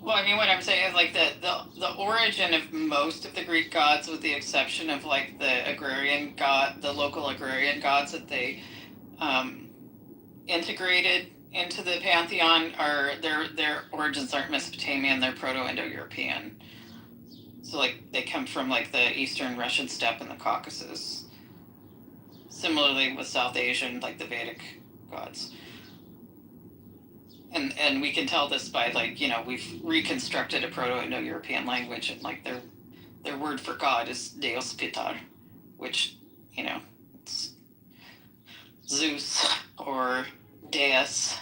Well, I mean, what I'm saying is like the origin of most of the Greek gods, with the exception of like the agrarian god, the local agrarian gods that they integrated into the pantheon, are their origins aren't Mesopotamian, they're Proto-Indo-European. So like they come from like the Eastern Russian steppe and the Caucasus. Similarly with South Asian, like the Vedic gods. And we can tell this by like, we've reconstructed a Proto-Indo-European language, and like their word for God is Deus Pitar, which, it's Zeus or Deus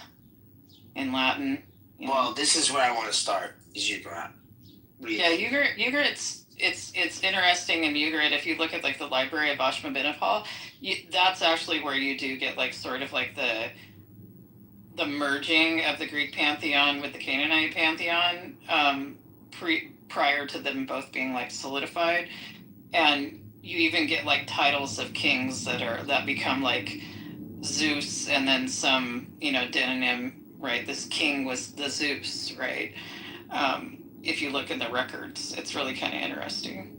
in Latin. Well, this is where I want to start, is Ugarit. Yeah, Ugarit, it's interesting in Ugarit. If you look at like the Library of Ashurbanipal, that's actually where you do get like sort of like the merging of the Greek pantheon with the Canaanite pantheon, prior to them both being like solidified, and you even get like titles of kings that become like Zeus, and then some demonym, right? This king was the Zeus, right? If you look in the records, it's really kind of interesting.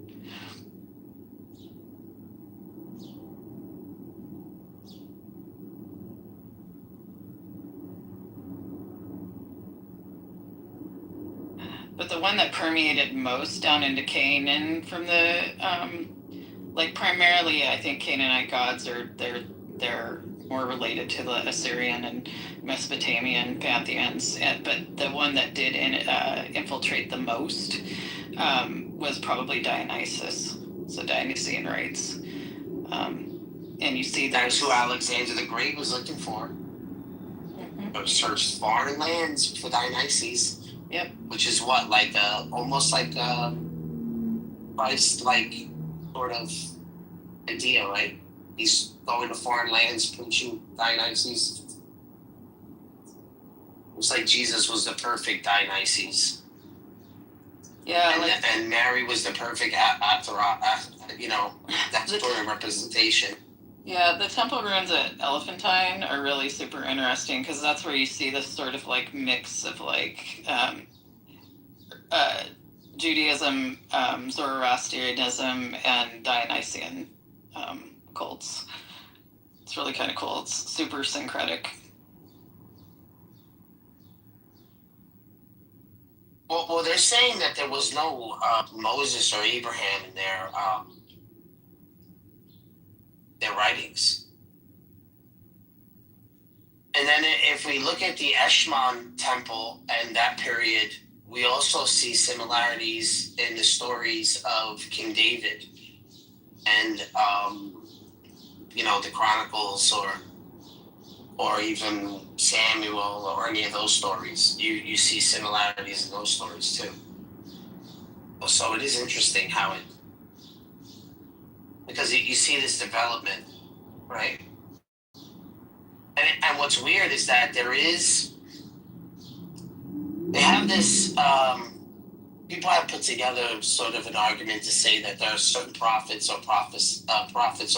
But the one that permeated most down into Canaan from the, like primarily, I think Canaanite gods they're more related to the Assyrian and Mesopotamian pantheons. But the one that did infiltrate the most was probably Dionysus. So Dionysian rites. And you see that's who Alexander the Great was looking for. Searched foreign lands for Dionysus. Yep. Which is what, like almost like Christ, like sort of idea, right? He's going to foreign lands preaching Dionysus. It's like Jesus was the perfect Dionysus. Yeah, and Mary was the perfect that sort of representation. Yeah, the temple ruins at Elephantine are really super interesting because that's where you see this sort of like mix of like Judaism, Zoroastrianism, and Dionysian cults. It's really kind of cool. It's super syncretic. Well, they're saying that there was no Moses or Abraham in their writings. And then if we look at the Eshmon temple and that period, we also see similarities in the stories of King David and the Chronicles or even Samuel or any of those stories. You see similarities in those stories too. So it is interesting how because you see this development, right? And what's weird is that they have this, people have put together sort of an argument to say that there are certain prophets or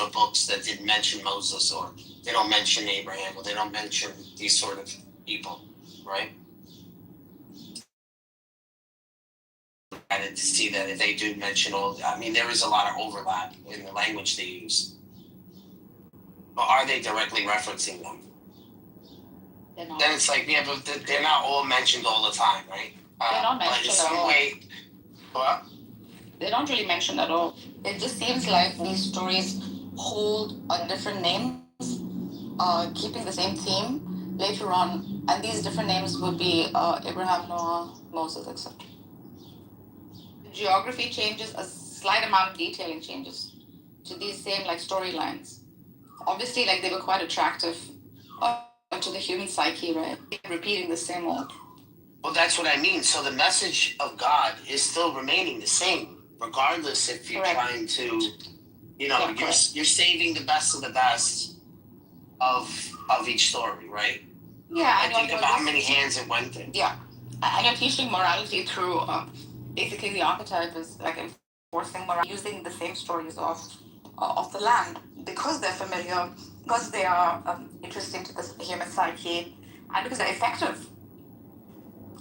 books that didn't mention Moses, or they don't mention Abraham, or they don't mention these sort of people, right? And to see that they do mention there is a lot of overlap in the language they use. But are they directly referencing them? Then it's like, yeah, but they're not all mentioned all the time, right? They're not mentioned in some at all. way. What? They don't really mention at all. It just seems like these stories hold different names, keeping the same theme later on, and these different names would be Abraham, Noah, Moses, etc. Geography changes, a slight amount of detailing changes to these same like storylines. Obviously, like they were quite attractive to the human psyche, right? Repeating the same old. Well, that's what I mean. So the message of God is still remaining the same, regardless if you're trying to, you're saving the best of the best of each story, right? Yeah, and think about how many hands it went through. Yeah, and you're teaching morality through basically the archetype is like enforcing morality, using the same stories of the land because they're familiar, because they are interesting to the human psyche, and because they're effective.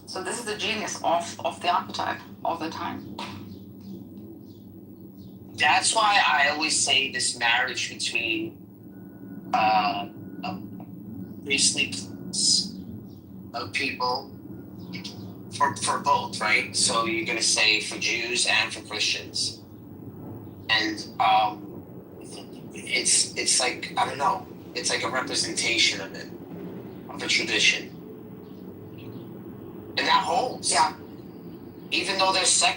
So this is the genius of the archetype of the time. That's why I always say this marriage between a priestly class of people for both, right? So you're gonna say for Jews and for Christians, and it's like, I don't know, it's like a representation of it, of a tradition, and that holds. Yeah. Even though there's the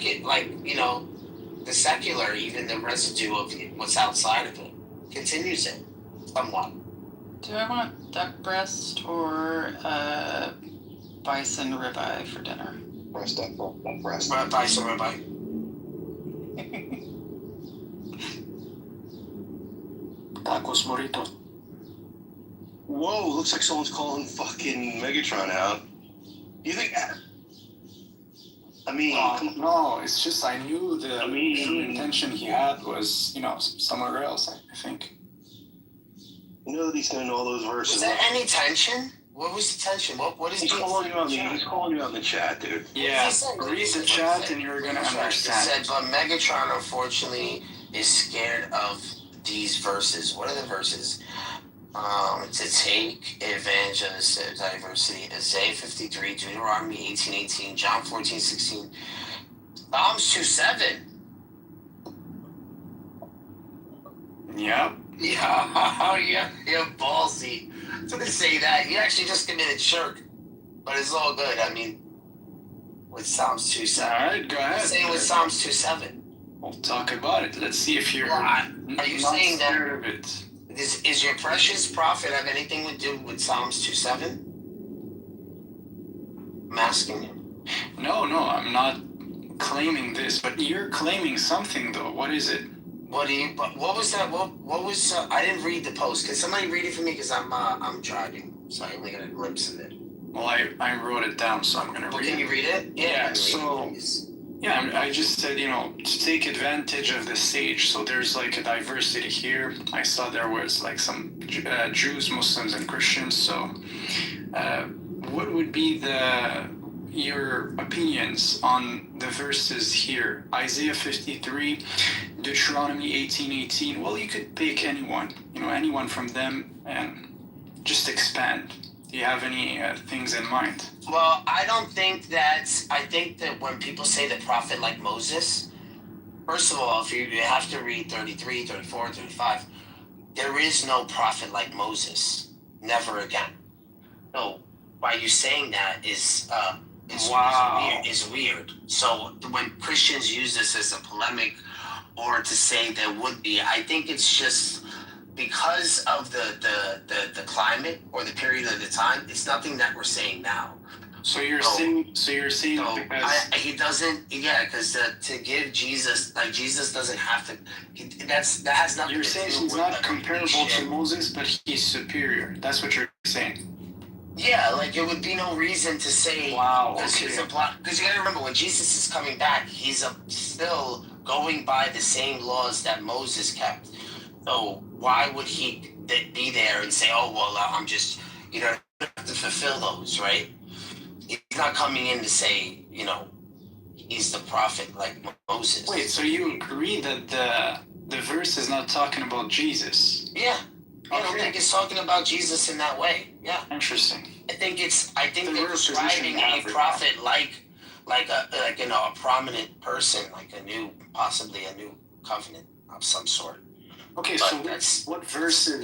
secular, even the residue of what's outside of it continues it somewhat. Do I want duck breast or bison ribeye for dinner? Breast. Bison ribeye. Tacos burrito. Whoa, looks like someone's calling fucking Megatron out. You think? I mean, no, it's just I knew the true intention he had was, somewhere else, I think. You know that he's doing all those verses. Was there any tension? What was the tension? What is he's calling you on he's calling you on the chat, dude. Yeah, read the chat and you're gonna understand. It said, but Megatron unfortunately is scared of these verses. What are the verses? To take advantage of diversity. Isaiah 53, Deuteronomy 18:18, John 14:16, Psalms 2:7. Yep. Yeah, you're ballsy to say that. You actually just committed shirk, but it's all good. I mean, with Psalms 2:7. All right, go ahead. Say with Psalms 2:7. We'll talk about it. Let's see if you're are you saying that of it. Is your precious prophet have anything to do with Psalms 2:7? I'm asking you. No, I'm not claiming this, but you're claiming something though. What is it? What was that? What was? I didn't read the post. Can somebody read it for me? Because I'm driving, so I only got a glimpse of it. Well, I wrote it down, so I'm gonna read it. Can you read it? Yeah, so... Yeah, I just said, to take advantage of the stage. So there's like a diversity here. I saw there was like some Jews, Muslims, and Christians. So what would be your opinions on the verses here? Isaiah 53, Deuteronomy 18:18. Well, you could pick anyone, anyone from them, and just expand. Do you have any things in mind? Well, I think that when people say the prophet like Moses, first of all, if you have to read 33, 34, 35, there is no prophet like Moses. Never again. So, by you saying that is weird. So, when Christians use this as a polemic or to say there would be, I think it's just because of the climate or the period of the time. It's nothing that we're saying now. So you're saying because he doesn't, because to give Jesus, like Jesus doesn't have to. That has nothing. You're saying he's not comparable to Moses, but he's superior. That's what you're saying. Yeah, like it would be no reason to say. Wow. Because you gotta remember, when Jesus is coming back, he's still going by the same laws that Moses kept. So why would he be there and say, "Oh well, I'm just," have to fulfill those, right? He's not coming in to say, he's the prophet like Moses. Wait, so you agree that the verse is not talking about Jesus? Yeah. I don't think it's talking about Jesus in that way. Yeah. Interesting. I think they're describing a prophet like a prominent person, like possibly a new covenant of some sort. Okay, but so what verses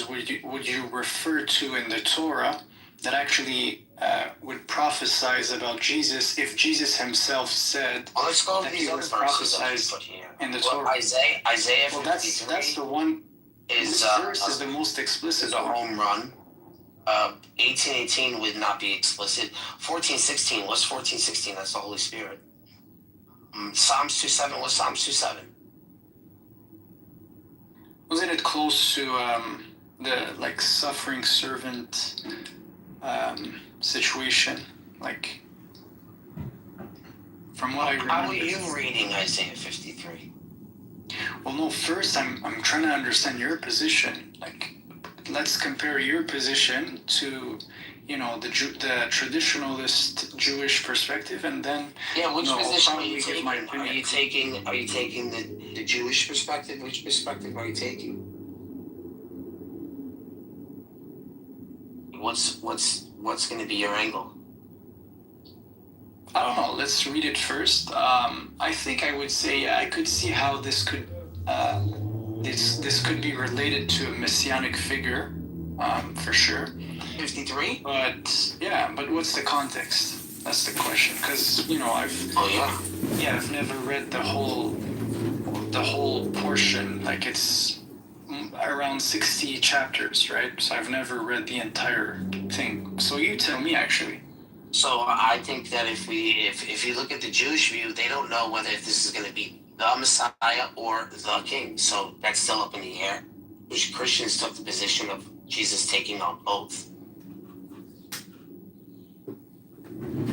would you refer to in the Torah that actually would prophesize about Jesus if Jesus himself said let's go that to he was prophesied in the Torah? Isaiah 53. Well, that's the one. This verse is the most explicit. It's a home run. 18:18 would not be explicit. 14:16. What's 14:16? That's the Holy Spirit. Psalms 2:7. What's Psalms 2:7? Wasn't it close to the suffering servant situation? Like, from what I remember. How are you reading Isaiah 53? Well, no. First, I'm trying to understand your position. Like, let's compare your position to, the traditionalist Jewish perspective, and then which position are you taking? Are you taking the Jewish perspective? Which perspective are you taking? What's going to be your angle? I don't know. Let's read it first. I think I would say I could see how this could this could be related to a messianic figure, for sure. 53. But what's the context? That's the question. Because I've never read the whole portion. Like, it's around 60 chapters, right? So I've never read the entire thing. So you tell me, actually. So I think that if you look at the Jewish view, they don't know whether this is going to be the Messiah or the King. So that's still up in the air. Christians took the position of Jesus taking on both.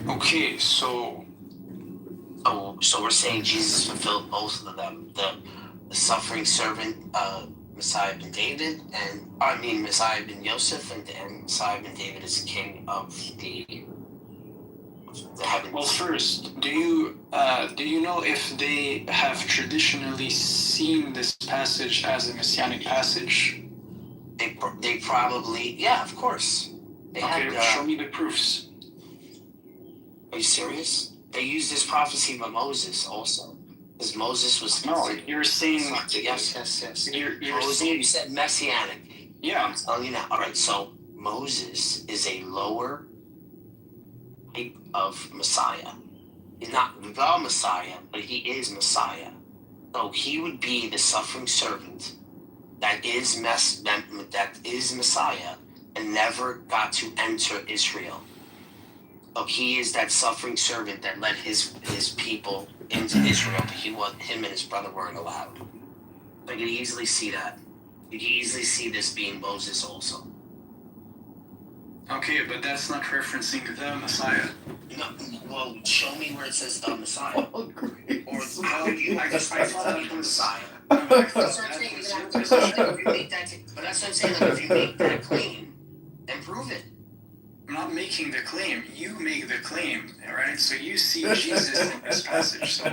Okay, so we're saying Jesus fulfilled both of them: the suffering servant, Messiah ben David, Messiah ben Yosef, and Messiah ben David is the king of the heavens. Well, first, do you know if they have traditionally seen this passage as a messianic passage? They probably, yeah, of course. Show me the proofs. Are you serious? They used this prophecy by Moses also. Because Moses was... No, you're saying... Yes. You're saying... You said messianic. Yeah. I'm telling you now. All right, so Moses is a lower type of Messiah. He's not the Messiah, but he is Messiah. So he would be the suffering servant that is Messiah and never got to enter Israel. So he is that suffering servant that led his people into Israel, but him and his brother weren't allowed. I can easily see that. You can easily see this being Moses also. Okay, but that's not referencing the Messiah. No, well, show me where it says the Messiah. Oh, great. Or how you I thought that the was. Messiah. I That's thought what I'm that saying. was You're your gonna have to position. if you make that. But that's what I'm saying. Like, if you make that claim, then prove it. I'm not making the claim. You make the claim, right? So you see Jesus in this passage. So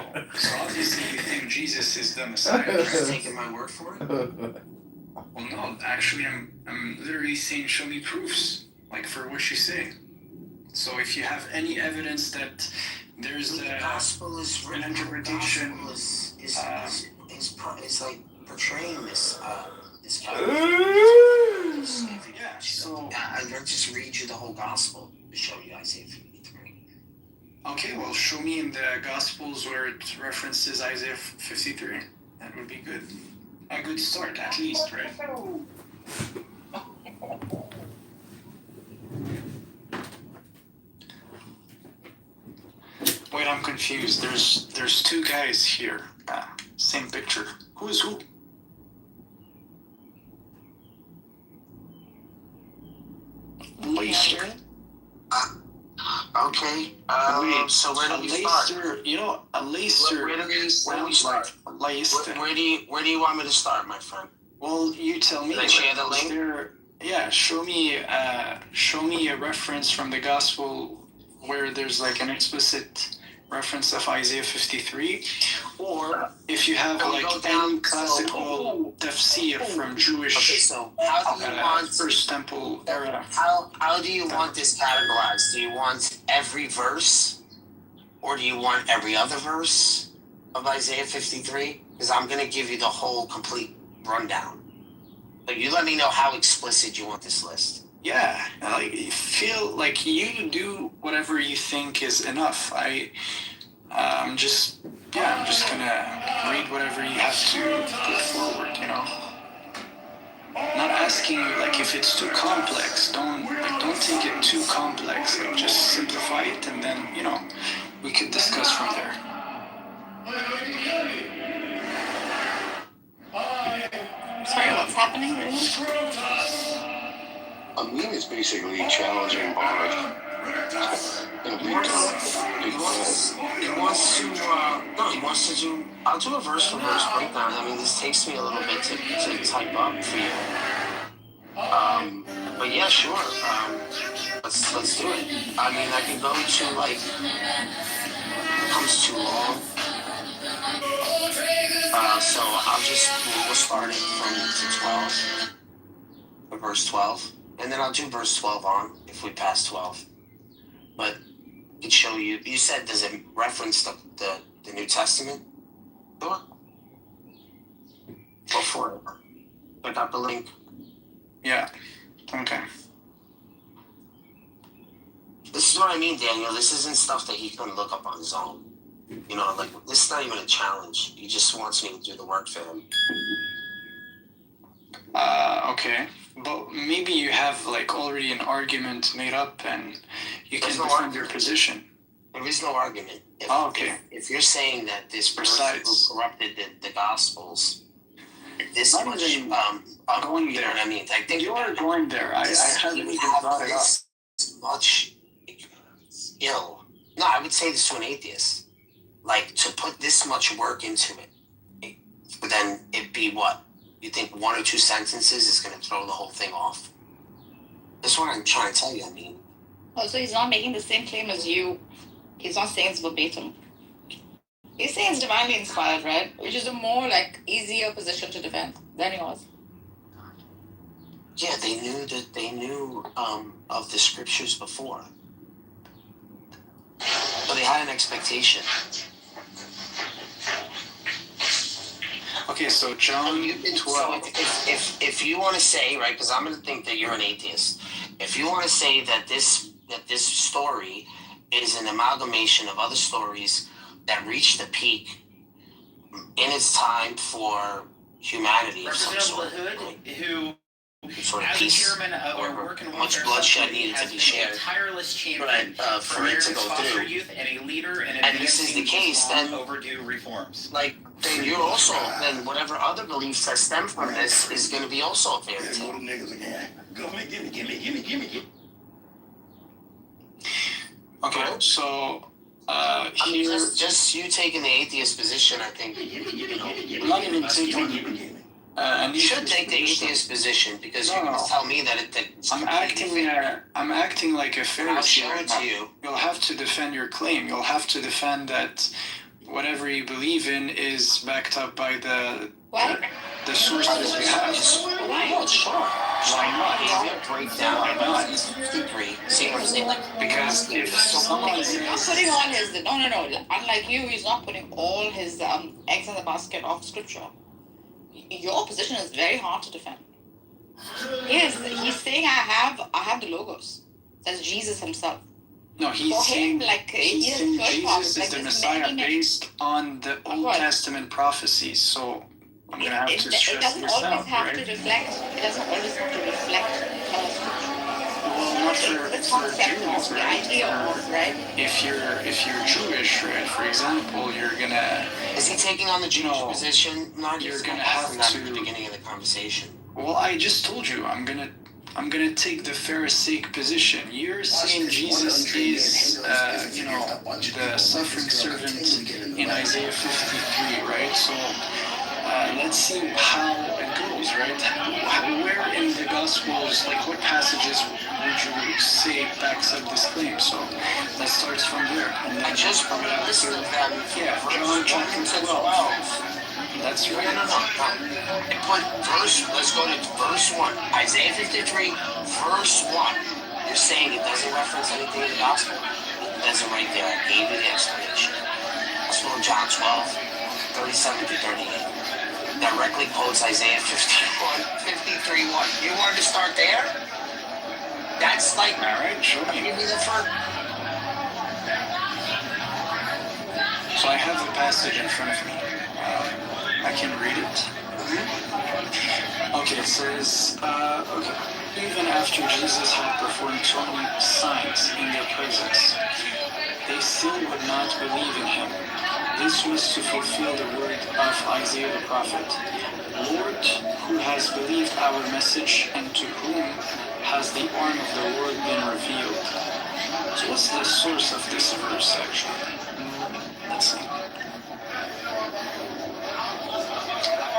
obviously you think Jesus is the Messiah. You're just Right? taking my word for it. Well, no. Actually, I'm literally saying, show me proofs, like for what you say. So if you have any evidence that there's the gospel is an interpretation, the gospel is like portraying this character. Yeah. So I'll just read you the whole gospel to show you Isaiah 53. Okay, well, show me in the Gospels where it references Isaiah 53. That would be good. A good start, at least, right? Wait, I'm confused. There's two guys here. Same picture. Who is who? Laser. Okay. So where do we start? You know, a laser. Where do we start? Where do you want me to start, my friend? Well, you tell me. Can I share the link? Yeah, show me a reference from the gospel where there's like an explicit reference of Isaiah 53, or if you have like any classical tafsir from Jewish how do you want First Temple era. How do you want this categorized? Do you want every verse, or do you want every other verse of Isaiah 53? Because I'm going to give you the whole complete rundown. But you let me know how explicit you want this list. Yeah, like feel like you do whatever you think is enough. I'm just gonna read whatever you have to put forward. You know, not asking you like if it's too complex. Don't take it too complex. Like just simplify it, and then we could discuss from there. Sorry, what's happening? A meme is basically challenging Bard in a big time. He wants to do. I'll do a verse for verse breakdown. I mean, this takes me a little bit to type up for you. But yeah, sure. Let's do it. I mean, I can go to like. It comes too long. So we'll start it from 12, verse 12, and then I'll do verse 12 on if we pass 12. But it show you. You said, does it reference the New Testament? Sure. Go for it. Pick up the link. Yeah. Okay. This is what I mean, Daniel. This isn't stuff that he couldn't look up on his own. You know, like, this is not even a challenge. He just wants me to do the work for him. Okay. But maybe you have, like, already an argument made up and you can defend your position. There is no argument. If you're saying that this person who corrupted the Gospels, this not much, even going there. You know what I mean? I think you are going there. I haven't even brought it up. Much skill. No, I would say this to an atheist. Like, to put this much work into it, then it'd be what? You think one or two sentences is going to throw the whole thing off? That's what I'm trying to tell you, I mean. Oh, so he's not making the same claim as you. He's not saying it's verbatim. He's saying it's divinely inspired, right? Which is a more, like, easier position to defend than yours. Yeah, they knew of the scriptures before. So they had an expectation. Okay, so John 12. So if you want to say, right, because I'm going to think that you're an atheist. If you want to say that this story is an amalgamation of other stories that reached the peak in its time for humanity of some sort, who sort of as peace, a chairman of our work and much welfare bloodshed subcommittee, needed to has be been shared. a tireless champion for it to go foster through. youth and a leader in And this is the case, then overdue reforms. Like, then you're also, then whatever other beliefs that stem from this is going to be also a fairy tale. Gimme. Okay, so here, just you taking the atheist position, I think, I'm not even taking. And you should take the atheist position because you're going to tell me that it's I'm acting like a Pharisee. I'll show it to you. You'll have to defend your claim. You'll have to defend that whatever you believe in is backed up by the sources we have. Why not? Sure. Why not? Breakdown. Why not? See what I'm saying? Because if someone he's not putting all his no. Unlike you, he's not putting all his eggs in the basket of scripture. Your position is very hard to defend. He's saying I have the logos. That's Jesus himself. No, he's saying Jesus is the Messiah based on the Old Testament prophecies. So I'm gonna have to stress this out, right? It doesn't always have to reflect scripture. Well, not for Jews, right? Right? If you're Jewish, right? For example, you're gonna. Is he taking on the Jewish position? Not you're gonna have to. At the beginning of the conversation. Well, I just told you I'm gonna take the Pharisaic position. You're saying Jesus is, the suffering servant in Isaiah 53, right? So let's see how it goes, right? Where in the Gospels, like what passages would you say backs up this claim? So let's start from there. And then I just brought a list of them. Yeah, John chapter 12. That's right. No. Let's go to verse 1. Isaiah 53, verse 1. You're saying it doesn't reference anything in the gospel? It doesn't right there. I gave you the explanation. Gospel of John 12, 37 to 38. Directly quotes Isaiah 53, 1. You wanted to start there? That's like, alright, sure. Give me the first. So I have the passage in front of me. I can read it. Okay, it says, even after Jesus had performed 20 signs in their presence, they still would not believe in him. This was to fulfill the word of Isaiah the prophet. Lord, who has believed our message, and to whom has the arm of the Lord been revealed? So what's the source of this verse, actually? Let's see.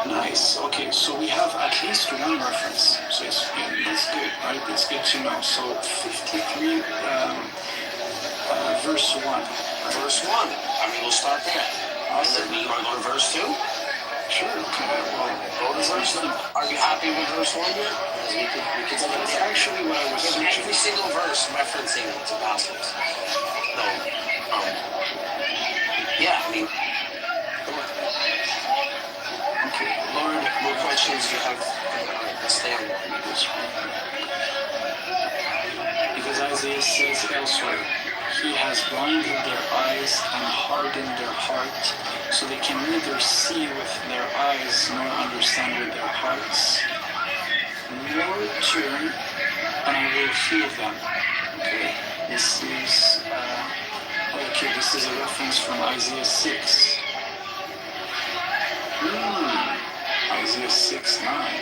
Nice. Okay, so we have at least one reference. So that's good, right? That's good to know. So 53, verse 1. Verse 1. I mean, we'll start there. Awesome. You want to go to verse 2? Sure. Okay. Well, go to verse 2. Are you happy with verse 1 here? That's actually what I was searching. Every single verse referencing to Gospels. No. Yeah, I mean. Okay, Lord, what questions do you have? Let's stay on this one. Because Isaiah says elsewhere, he has blinded their eyes and hardened their heart, so they can neither see with their eyes nor understand with their hearts, nor turn, and I will heal them. Okay, this is a reference from Isaiah 6. Isaiah 6:9.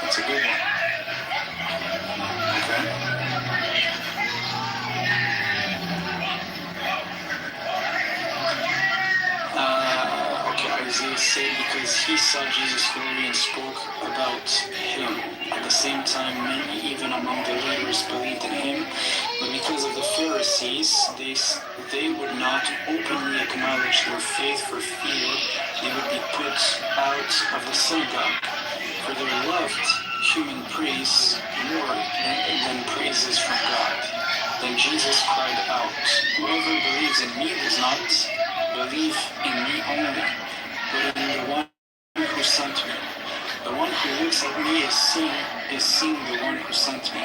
That's a good one. Okay. Isaiah said because he saw Jesus' glory and spoke about him. At the same time, many, even among the leaders, believed in him. But because of the Pharisees, they would not openly acknowledge their faith for fear they would be put out of the synagogue. For they loved human praise more than praises from God. Then Jesus cried out, "Whoever believes in me does not believe in me only, but in the one who sent me. The one who looks at me is seeing the one who sent me.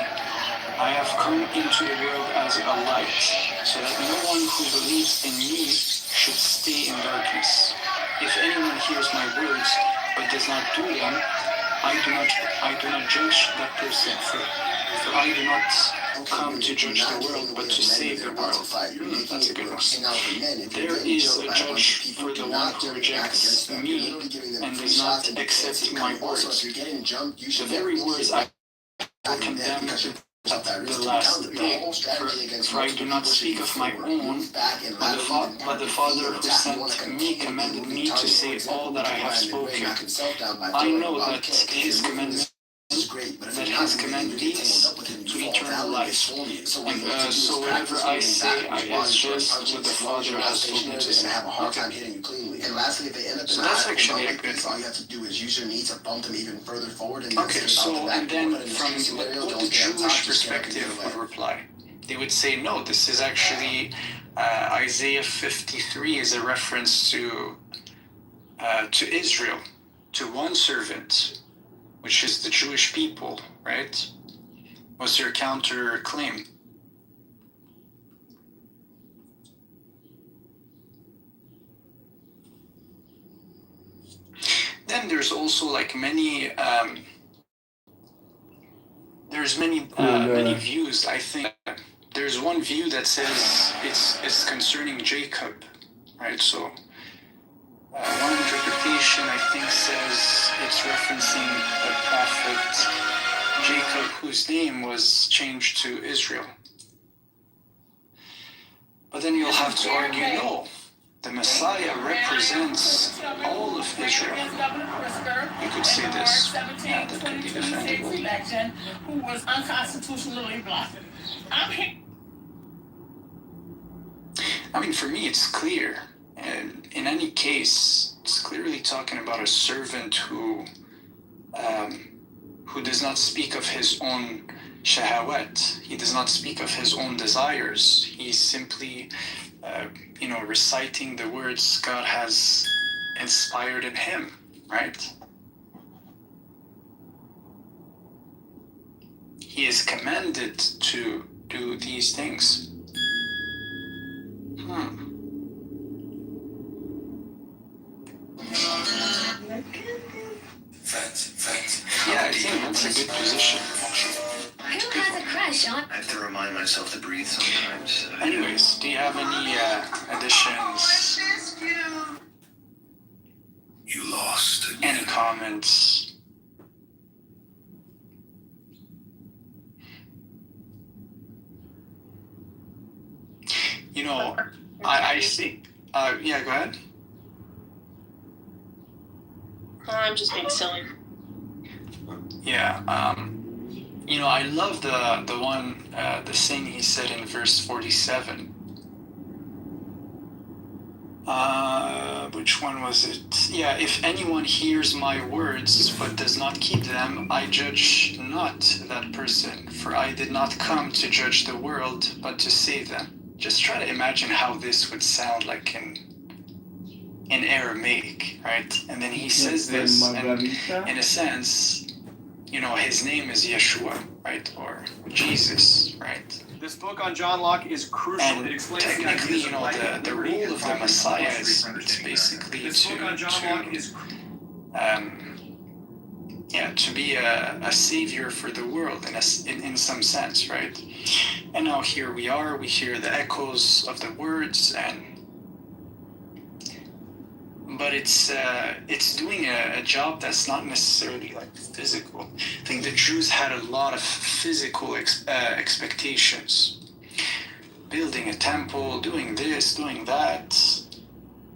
I have come into the world as a light, so that no one who believes in me should stay in darkness. If anyone hears my words but does not do them, I do not judge that person, for I do not come to judge the world, but to save the world." That's a good one. There is a judge for the one who rejects me and does not accept my words. The very words I condemn the last day. For I do not speak of my own, but the Father who sent me commanded me to say all that I have spoken. I know that his command leads to eternal life. And so whatever I say is just what the Father has told me to say. And lastly, at the end of the so that's actually a good all you have to do is use your knee to bump them even further forward. And okay, so and then from what the Jewish perspective would reply, they would say, no, this is actually Isaiah 53 is a reference to Israel, to one servant, which is the Jewish people, right? What's your counter claim? Then there's also like many many views. I think there's one view that says it's concerning Jacob, right? So one interpretation I think says it's referencing the prophet Jacob, whose name was changed to Israel. But then you'll have to argue, no, the Messiah represents all of Israel. You could say this. Yeah, that could be defendable. Election, who was unconstitutionally blocked. I mean, for me, it's clear. And in any case, it's clearly talking about a servant who does not speak of his own shahawat. He does not speak of his own desires. He's simply, reciting the words God has inspired in him, right? He is commanded to do these things. Yeah, I think that's a good position, actually. Who has a crush on? I have to remind myself to breathe sometimes. Anyways, do you have any additions? You lost. Any comments? I see. Yeah, go ahead. I'm just being silly. Yeah, I love the thing he said in verse 47. Which one was it? Yeah, if anyone hears my words but does not keep them, I judge not that person, for I did not come to judge the world, but to save them. Just try to imagine how this would sound like in Aramaic, right? And then he says this, and in a sense, his name is Yeshua, right? Or Jesus, right? This book on John Locke is crucial. And it explains technically, the role of the Messiah is basically to be a savior for the world in some sense, right? And now here we are, we hear the echoes of the words, but it's doing a job that's not necessarily like physical. I think the Jews had a lot of physical expectations. Building a temple, doing this, doing that.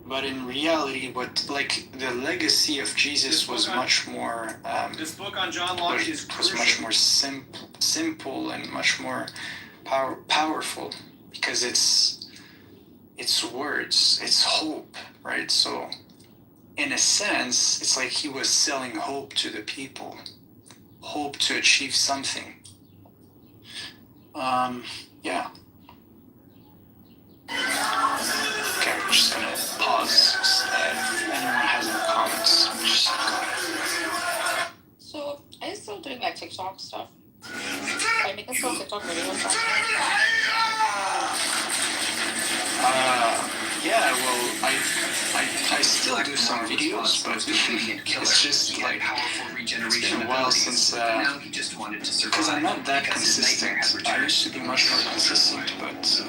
But in reality, the legacy of Jesus was much more. This book on John Locke was much more simple and much more powerful, because it's words, it's hope, right? So, in a sense, it's like he was selling hope to the people, hope to achieve something. Yeah. Okay, we're just gonna pause. If anyone has any comments, just go ahead. So, are you still doing like TikTok stuff? Are you making some TikTok videos? Yeah, well, I still do some videos, but it's just like it's been a while since because I'm not that consistent. I used to be much more consistent, but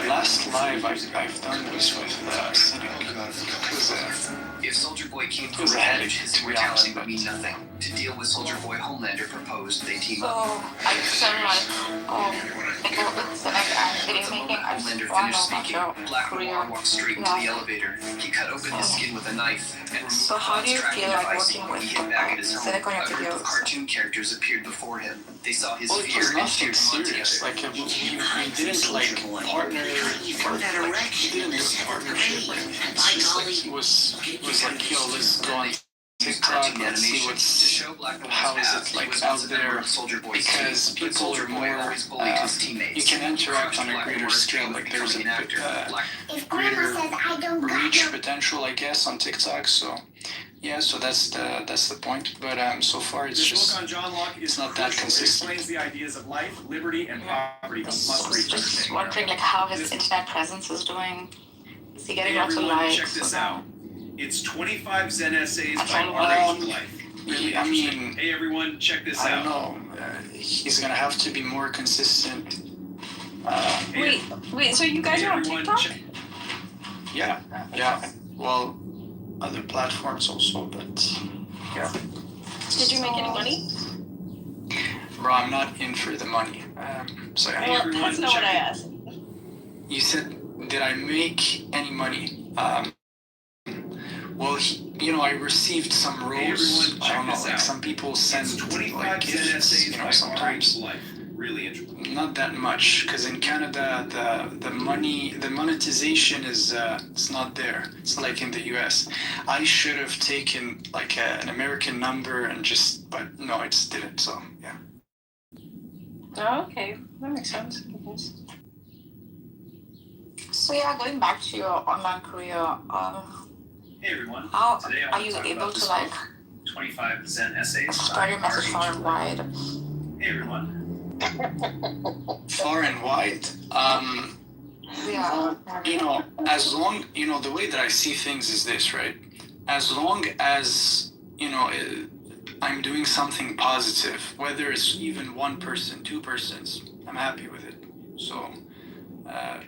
last live I've done was with Cynic, because If Soldier Boy came for It was a revenge, headache, his to be immortality honest, would mean nothing. To deal with Soldier Boy, Homelander proposed they team So up. I still like with Senate and video The making. moment I Homelander just want finished to know speaking, about your Black career. Noir walked straight into the elevator. He cut open his skin with a knife and removed So how do you Khan's feel tracking like device working when he with hid back at his home. Senate on your A group of videos? cartoon characters appeared before him. They saw his Well, it fear was and nothing cheered him on serious. together. Like we didn't like partner. We didn't do partnership. It's just like it was like, yo, let's go on TikTok, let's see how is it like out there, because people are more, you can interact on a greater scale, like there's a greater reach potential, I guess, on TikTok, so yeah, so that's the point, but so far it's just, it's not that consistent. Explains the ideas of life, liberty, and poverty. Must reach. Just wondering like how his internet presence is doing. Is he getting Hey lots of everyone, likes? check this out. It's 25 Zen essays That's by all R.H. Life. Really I interesting. mean, Hey everyone, check this I out. don't know, he's gonna have to be more consistent. Wait, so you guys Hey are on everyone, TikTok? Yeah, well, other platforms also, but yeah. Did you make any money? Bro, I'm not in for the money. So yeah. Well, that's not what I asked. You said, did I make any money? Well, I received some roles. I don't know, like some people send like gifts, sometimes. Really interesting. Not that much, because in Canada, the monetization is it's not there. It's not like in the US. I should have taken like an American number and but no, I just didn't. So yeah. Oh, okay, that makes sense. So yeah, going back to your online career, Hey everyone. how Today I are want you to talk able about to this like book, 25 Zen essays spread your by message far R.H. and Life. wide? Hey everyone. Far and wide. Yeah. As long, the way that I see things is this, right? As long as, I'm doing something positive, whether it's even one person, two persons, I'm happy with it. So,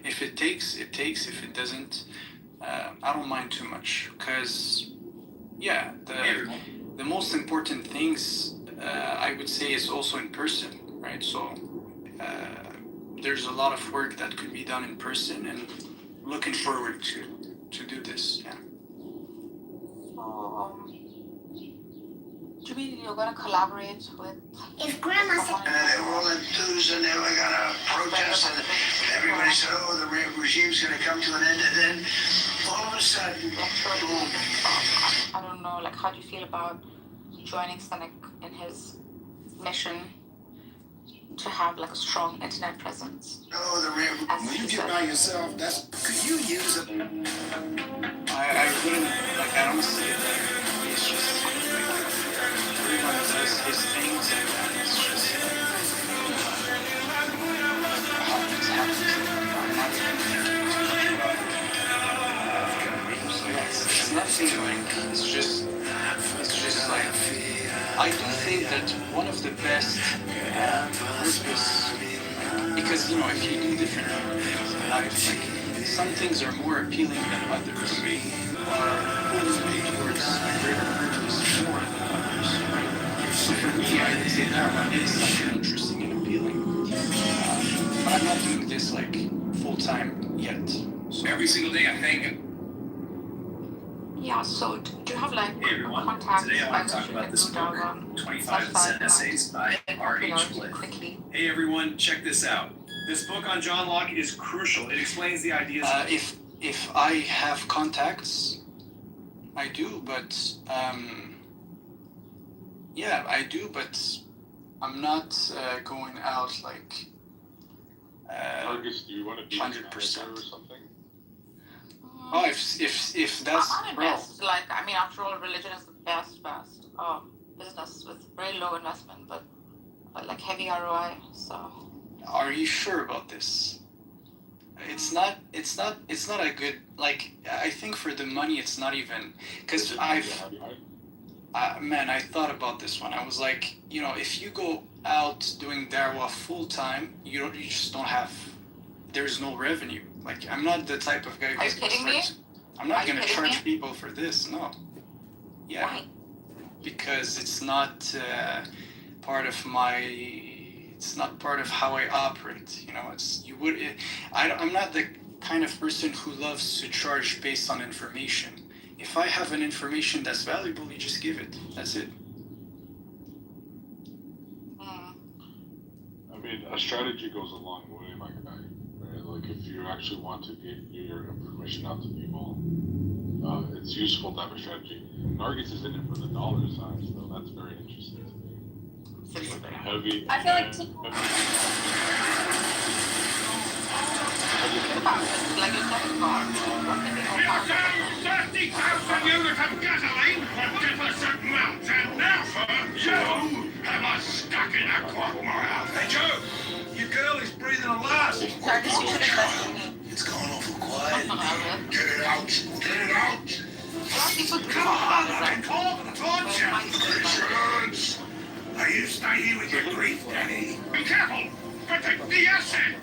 if it takes, it takes. If it doesn't, I don't mind too much. Because, yeah, the most important things, I would say, is also in person, right? So, there's a lot of work that could be done in person, and looking forward to do this. Yeah. Do you mean you're gonna collaborate with? If Grandma said they were all enthused and they were gonna protest, and everybody said, "Oh, the regime's gonna come to an end," and then all of a sudden, boom. I don't know, like, how do you feel about joining Senek in his mission to have like a strong internet presence? Oh, the when you get by yourself, could you use it? I wouldn't, like, I don't see it like, it's just, everyone does his things, and it's just, happens. I'm not even thinking too much about it. So yeah, it's nothing like, it's just like, I do think that one of the best purpose, because, if you do different things in life, like, some things are more appealing than others, or pulling you towards a greater purpose more than others, right? So for me, I would say that one is something interesting and appealing. But I'm not doing this like full time yet. So Every single day I thank him. Yeah, so do you have like Hey everyone. contacts? Today I want to talk about this book, 25 Zen essays by R.H. Life. Hey everyone, check this out. This book on John Locke is crucial. It explains the ideas. If I have contacts, I do, but yeah, I do, but I'm not going out like. Marcus, do you want to be 100% or something? Oh, if that's I'm invest. Like, I mean, after all, religion is the best business with very low investment, but like heavy ROI. So. Are you sure about this? It's not a good, like, I think for the money it's not even, because I thought about this one. I was like, if you go out doing Darwa full time, you just don't have, there's no revenue. Like, I'm not the type of guy Are you kidding me? I'm not going to charge people for this, no. Yeah. Why? Because it's not part of it's not part of how I operate. You know, I'm not the kind of person who loves to charge based on information. If I have an information that's valuable, you just give it. That's it. I mean, a strategy goes a long way, my guy. Right? Like, if you actually want to get your information out to people, it's useful to have a strategy. Nargis is in it for the dollar sign, so that's very interesting to me. It's like a heavy. I feel like like a credit card. We are down 30,000 units of gasoline for 10% amount, and now for you have us stuck in a quagmire. Hey Joe, your girl is breathing a last. It's gone awful quiet. Get it out. Get it out. Come on, I've been called for the torture. Patience. Now you stay here with your grief, Danny. Be careful, but the acid.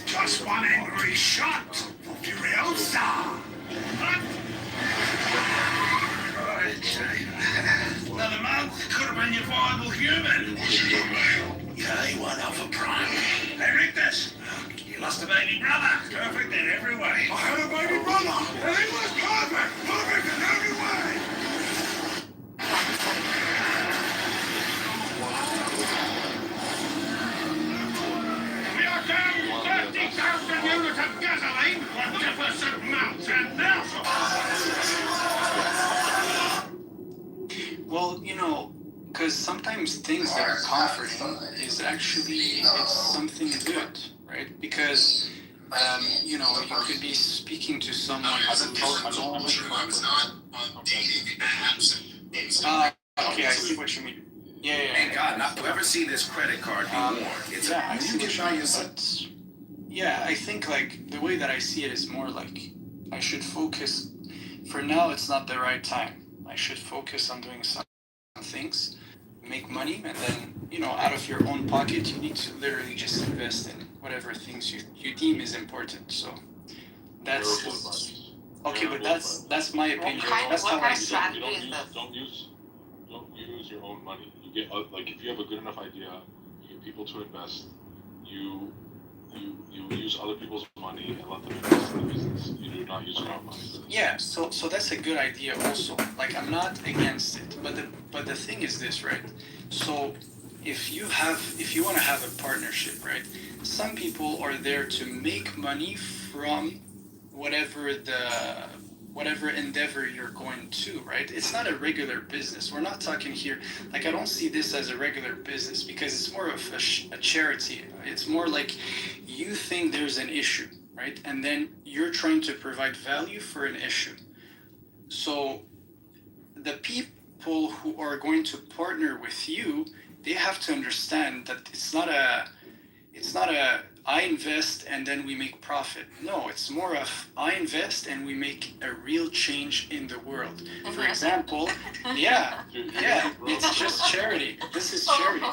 Just one angry shot. Furiosa. Another month could have been your viable human. Yeah, one Alpha Prime. Hey, Rictus, you lost a baby brother. Perfect in every way. I had a baby brother, and he was perfect. Perfect in every way. We are down 30,000 units of gasoline for 10% amounts, and now Well, you know, because sometimes things that are comforting is actually it's something good, right? Because you know, you could be speaking to someone who's okay, I see what you mean. Yeah. Thank God, not to ever see this credit card be worn. It's yeah, I see what you mean. Yeah, I think like the way that I see it is more like I should focus. For now, it's not the right time. I should focus on doing some things, make money, and then, you know, out of your own pocket, you need to literally just invest in whatever things you deem is important. So that's okay, but that's my opinion. That's how I see it. Don't use your own money. You get like, if you have a good enough idea, you get people to invest. You use other people's money and let them invest in the business. You do not use your own money. Yeah, so that's a good idea also. Like, I'm not against it, but the thing is this, right? So if you want to have a partnership, right? Some people are there to make money from whatever endeavor you're going to, right? It's not a regular business. We're not talking here, like, I don't see this as a regular business because it's more of a charity. It's more like you think there's an issue, right? And then you're trying to provide value for an issue. So the people who are going to partner with you, they have to understand that it's not a I invest and then we make profit. No, it's more of I invest and we make a real change in the world. For example, yeah, it's just charity. This is charity.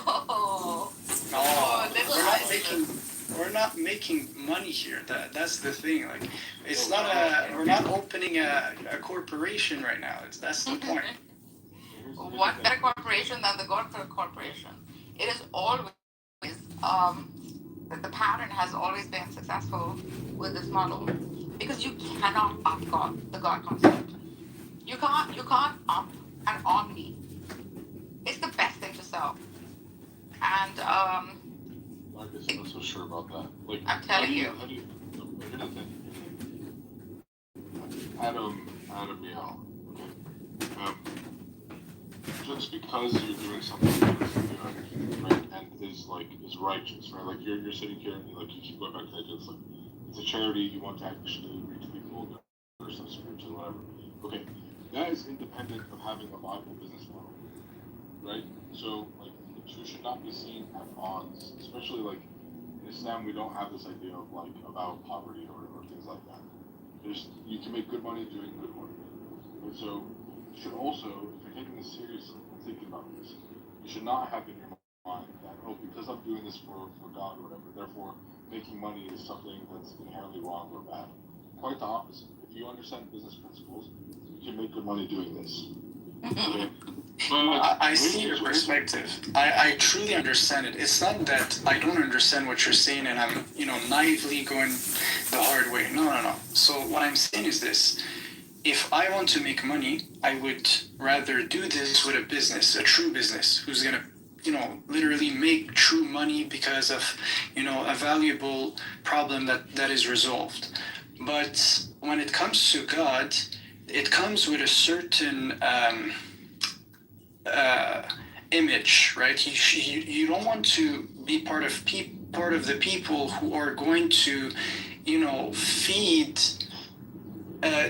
We're not making money here. That's the thing. Like, it's not we're not opening a corporation right now. That's the point. What better corporation than the God Corporation? It is always the pattern has always been successful with this model because you cannot up the God concept. You can't up an omni. It's the best thing to sell. And I'm not so sure about that. Like, I'm telling you. Here's the thing. Adam Miel. Okay. Just because you're doing something that's good, right, and is righteous, right? Like, you're sitting here and you keep going back to that. It's like, it's a charity. You want to actually reach people, or some spiritual, whatever. Okay, that is independent of having a viable business model, right? So, like, the two should not be seen at odds. Especially, like, in Islam, we don't have this idea of about poverty or things like that. You can make good money doing good work. And so you should also, if you're taking this seriously and thinking about this, you should not have in your mind that, because I'm doing this for God or whatever, therefore making money is something that's inherently wrong or bad. quite the opposite. If you understand business principles, you can make good money doing this. Okay? I see your perspective. I truly understand it. It's not that I don't understand what you're saying and I'm, naively going the hard way. No. So what I'm saying is this. If I want to make money, I would rather do this with a business, a true business, who's going to, literally make true money because of, a valuable problem that is resolved. But when it comes to God, it comes with a certain image, right? You don't want to be part of the people who are going to, feed,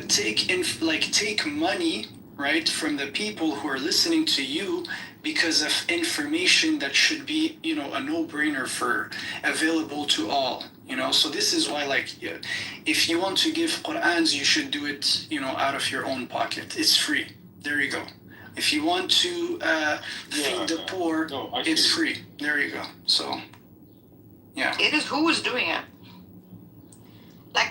take money, right, from the people who are listening to you because of information that should be, a no-brainer for available to all. So this is why, if you want to give Qur'ans, you should do it, out of your own pocket. It's free. There you go. If you want to feed the poor, it's free. There you go. So, yeah. It is who is doing it.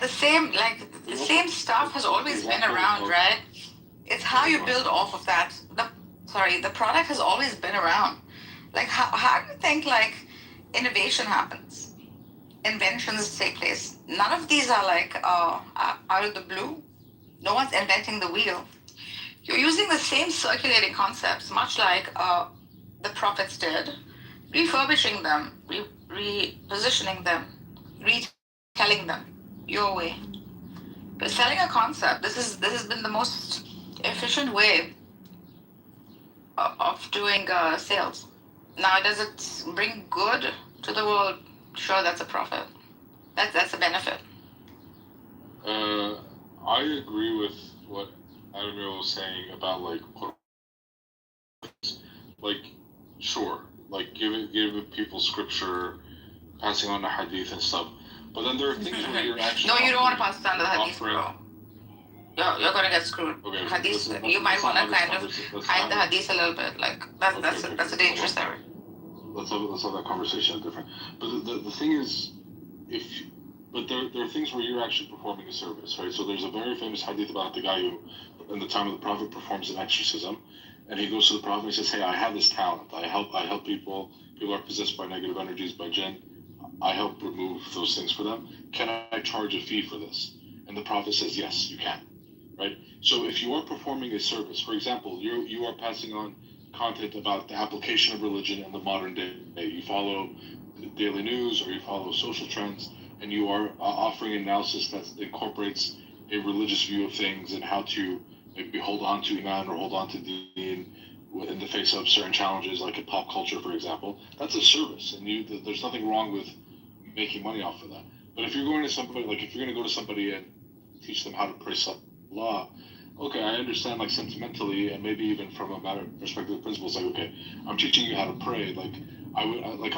The same stuff has always been around, right? It's how you build off of that. The product has always been around. How do you think innovation happens? Inventions take place. None of these are out of the blue. No one's inventing the wheel. You're using the same circulating concepts, much like the prophets did, refurbishing them, repositioning them, retelling them your way. But selling a concept, this has been the most efficient way of doing sales. Now, does it bring good to the world? Sure, that's a profit. That's a benefit. I agree with what Admiral was saying about sure, give people scripture, passing on the hadith and stuff. But then there are things where you're actually no, you don't want to pass down the hadith, bro. You're gonna get screwed. Okay, hadith, you might want to kind of hide the hadith a little bit. That's a dangerous area. Let's have that conversation different. But the thing is, there are things where you're actually performing a service, right? So there's a very famous hadith about the guy who, in the time of the Prophet, performs an exorcism, and he goes to the Prophet and he says, "Hey, I have this talent. I help people. People are possessed by negative energies, by jinn. I help remove those things for them. Can I charge a fee for this?" And the Prophet says, "Yes, you can." Right? So if you are performing a service, for example, you are passing on content about the application of religion in the modern day. You follow the daily news or you follow social trends, and you are offering analysis that incorporates a religious view of things and how to maybe hold on to Iman or hold on to Deen in the face of certain challenges, like in pop culture, for example. That's a service, and there's nothing wrong with making money off of that. But if you're going to somebody, if you're going to go to somebody and teach them how to pray Salah, okay, I understand, sentimentally, and maybe even from a matter of perspective of principles, okay, I'm teaching you how to pray, I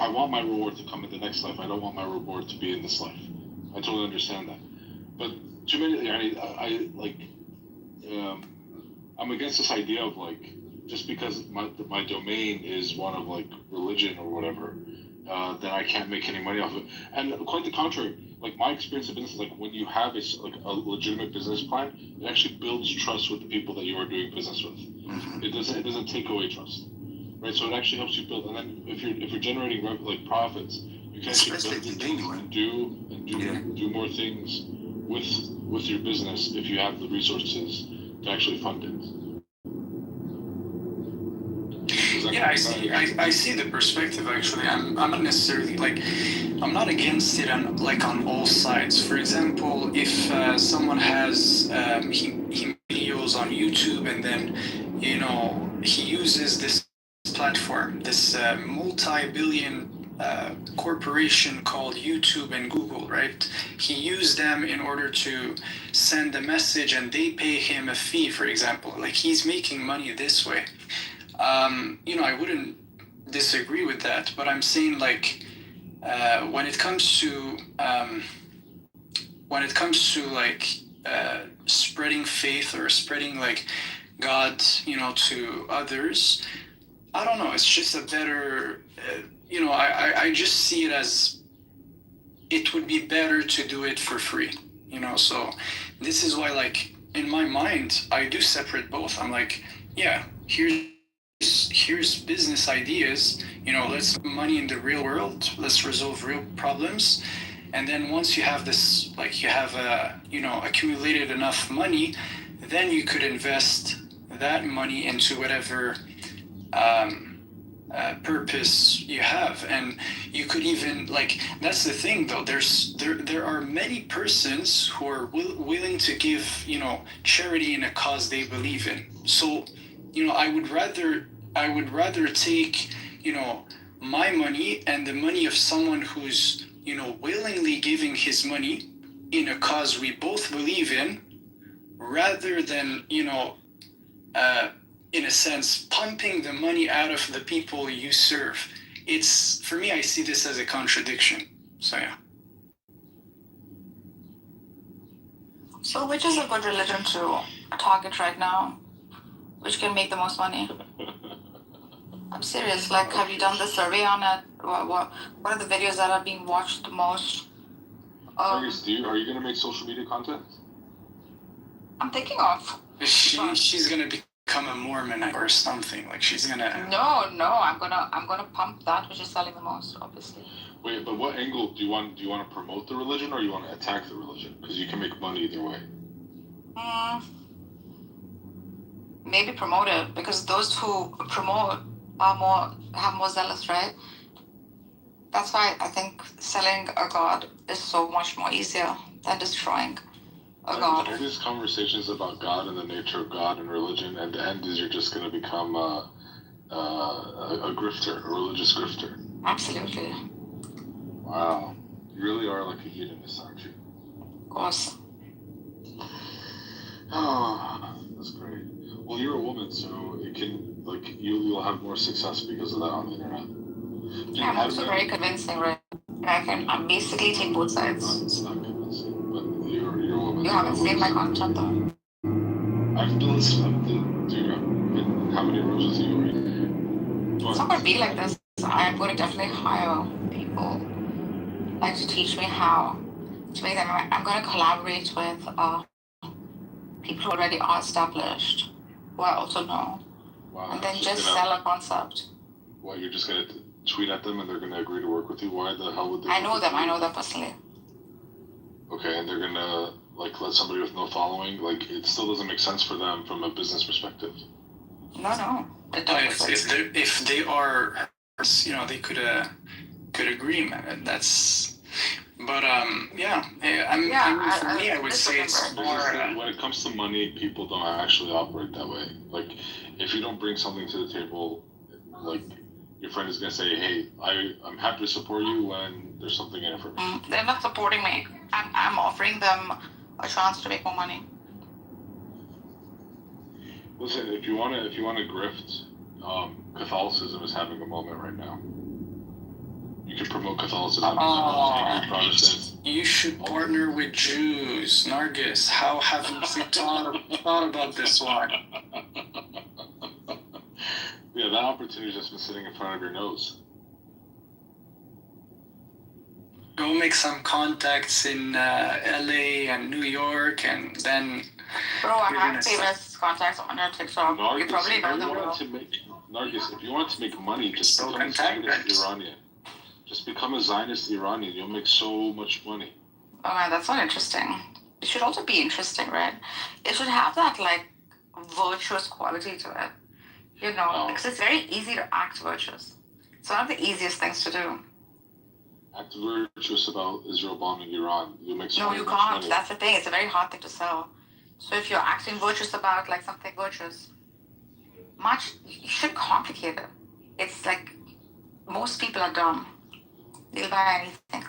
want my reward to come in the next life. I don't want my reward to be in this life. I totally understand that. But too many, I'm against this idea of just because my domain is one of religion or whatever, then I can't make any money off of it. And quite the contrary. My experience of business, when you have a legitimate business plan, it actually builds trust with the people that you are doing business with. It doesn't take away trust, right? So it actually helps you build. And then if you're generating profits, you can actually build and do more things with your business if you have the resources to actually fund it. Yeah, I see the perspective. Actually, I'm not necessarily I'm not against it on all sides. For example, if someone has videos on YouTube and then he uses this platform, this multi-billion corporation called YouTube and Google, right? He used them in order to send a message, and they pay him a fee. For example, he's making money this way. I wouldn't disagree with that, but I'm saying when it comes to spreading faith or spreading God, to others, I don't know. It's just a better, I just see it as it would be better to do it for free. So this is why, like, in my mind, I do separate both. I'm like, yeah, here's business ideas, let's put money in the real world, let's resolve real problems. And then once you have this, like, you have accumulated enough money, then you could invest that money into whatever purpose you have. And you could even, like, that's the thing though, there are many persons who are willing to give charity in a cause they believe in. So I would rather take my money and the money of someone who's willingly giving his money in a cause we both believe in, rather than in a sense pumping the money out of the people you serve. It's, for me, I see this as a contradiction. So yeah. So which is a good religion to target right now? Which can make the most money? I'm serious. Like, have you done the survey on it? What are the videos that are being watched the most? Are you going to make social media content? I'm thinking of. She's gonna become a Mormon or something. Like, she's gonna. No. I'm gonna pump that which is selling the most, obviously. Wait, but what angle do you want? Do you want to promote the religion or you want to attack the religion? Because you can make money either way. Maybe promote it, because those who promote have more zealous, right? That's why I think selling a god is so much more easier than destroying a god. All these conversations about God and the nature of God and religion, and the end is you're just going to become a grifter, a religious grifter. Absolutely. Wow. You really are like a hedonist, aren't you? Of course. Oh, that's great. Well, you're a woman, so it can, like, you'll have more success because of that on the internet. I'm also very convincing, right? I basically take both sides. It's not convincing, but you're a woman. You haven't seen my content though. I've been listening to how many rooms with you already? It's not going to be like this. I'm going to definitely hire people like to teach me how to make them. I'm going to collaborate with people who already are established, who I also know, and then just sell a concept. Well, you're just going to tweet at them and they're going to agree to work with you? Why the hell would they? I know them personally. Okay, and they're going to, like, let somebody with no following, like, it still doesn't make sense for them from a business perspective. No. If they are, they could agree, man. That's, but yeah. For me, I would say it's more. When it comes to money, people don't actually operate that way. Like, if you don't bring something to the table, like, your friend is gonna say, "Hey, I'm happy to support you when there's something in it for me." They're not supporting me. I'm offering them a chance to make more money. Listen, if you wanna grift, Catholicism is having a moment right now. You can promote Catholicism. You should partner with Jews, Nargis. How haven't you thought about this one? Yeah, that opportunity's just been sitting in front of your nose. Go make some contacts in LA and New York, and then. Bro, I have famous contacts on your TikTok. Nargis, you probably know them. Nargis, if you want to make money, just become a Zionist Iranian. Just become a Zionist Iranian. You'll make so much money. Oh man, that's not interesting. It should also be interesting, right? It should have that, like, virtuous quality to it. Because it's very easy to act virtuous. It's one of the easiest things to do. Act virtuous about Israel bombing Iran. You'll make No, you can't. Money. That's the thing. It's a very hard thing to sell. So if you're acting virtuous about, like, something virtuous, you should complicate it. It's like most people are dumb. They'll buy anything.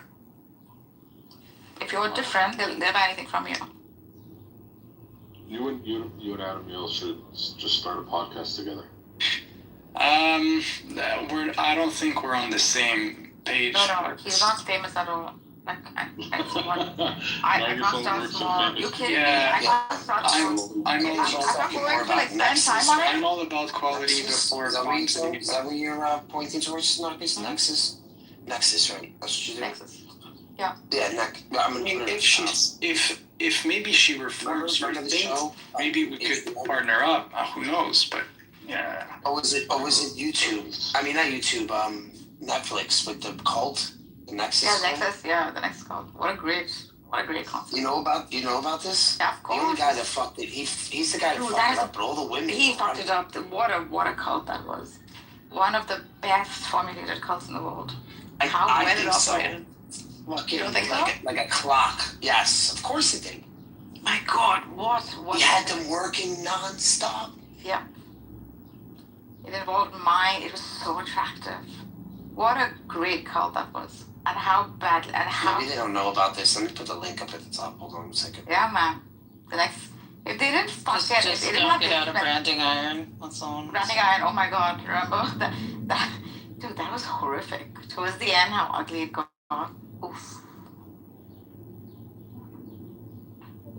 If you're different, they'll buy anything from you. You and Adam Yale should just start a podcast together. I don't think we're on the same page. No, he's not famous at all. Like, I can't start small. You kidding me? I can't start small. I'm all about quality before quantity. Is that what you're pointing towards? Nexus, right? That's what you do. Nexus. Yeah, I'm gonna put her If she's if maybe she reforms her things, maybe we could partner up. Who knows? But yeah. Was it YouTube? I mean, not YouTube. Netflix with the cult, the Nexus. Yeah, Nexus. Yeah, the Nexus cult. What a great concept. You know about this? Yeah, of course. You're the guy that fucked it. He's the guy that fucked it up. But all the women. He fucked it up. What a cult that was. One of the best formulated cults in the world. How well it operated. You don't think like a clock? Yes, of course it did. My God, what? He had them working non-stop. Yeah. It involved mind. It was so attractive. What a great cult that was, and how bad and how. Maybe they don't know about this. Let me put the link up at the top. Hold on a second. Yeah, man. The next, if they didn't fuck it, if they didn't have get out of branding iron. That's all. Branding iron. Oh my God! Remember that? Dude, that was horrific. Towards the end, how ugly it got. Oof.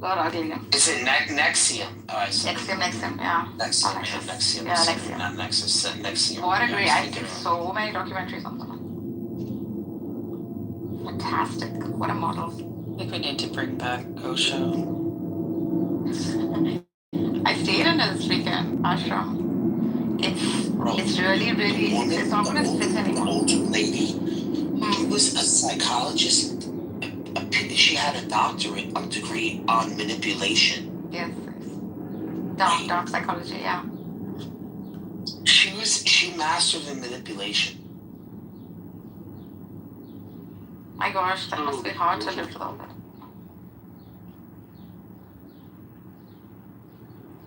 Got ugly. Is it Nexium? Nexium, yeah. Nexium. Yeah, Nexium. Not Nexus, Nexium. What a great! I've seen so many documentaries on them. Fantastic. What a model. I think we need to bring back Osho. I stayed in this weekend ashram. It's really, it's not going to fit anymore. The older lady, she was a psychologist. She had a doctorate degree on manipulation. Yes. Dark psychology, yeah. She mastered in manipulation. My gosh, that must be hard to live with all that.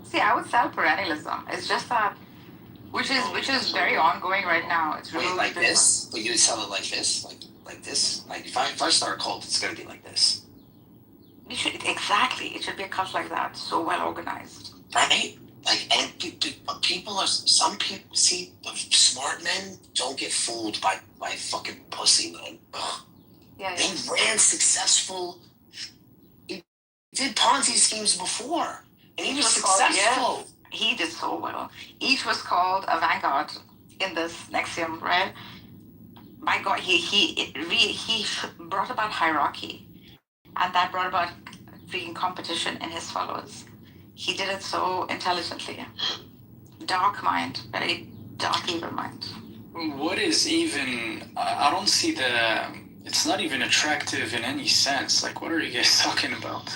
See, I would sell perennialism. It's just that, which is very ongoing right now. It's really like this. But you would sell it like this, like this. Like if I start a cult, it's gonna be like this. It should be a cult like that, so well organized. Right? Like, and some people see smart men don't get fooled by fucking pussy men. Ugh. Yeah. They ran successful. He did Ponzi schemes before, and he was successful. He did so well. Each was called a vanguard in this Nexium, right? My God, he brought about hierarchy, and that brought about freaking competition in his followers. He did it so intelligently. Dark mind, very dark evil mind. What is even? I don't see the. It's not even attractive in any sense. Like, what are you guys talking about?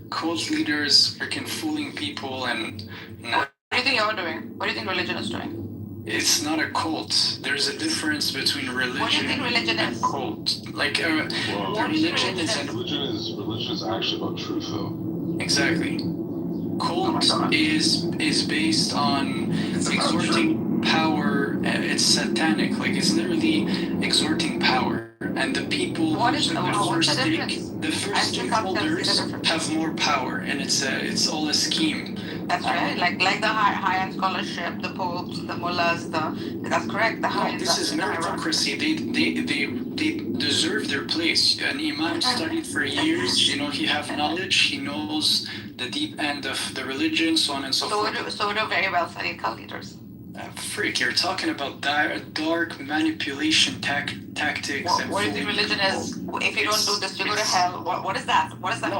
Cult leaders freaking fooling people and. No. What do you think you're doing? What do you think religion is doing? It's not a cult. There's a difference between religion. What do you think religion and is? Cult. Like religion is actually about truth, though. Exactly. Cult is based on exerting power. It's satanic. Like it's literally exerting power, and the people who are the first stakeholders have more power, and it's all a scheme. That's right. Like the high-end scholarship, the popes, the mullahs, that's correct. This is meritocracy. They deserve their place. An imam studied for years. He have knowledge. He knows the deep end of the religion, so on and so forth. So do very well studied cult leaders. Freak, you're talking about dark manipulation tactics. What do you think religion is? If you don't do this, you go to hell. What is that? What is that?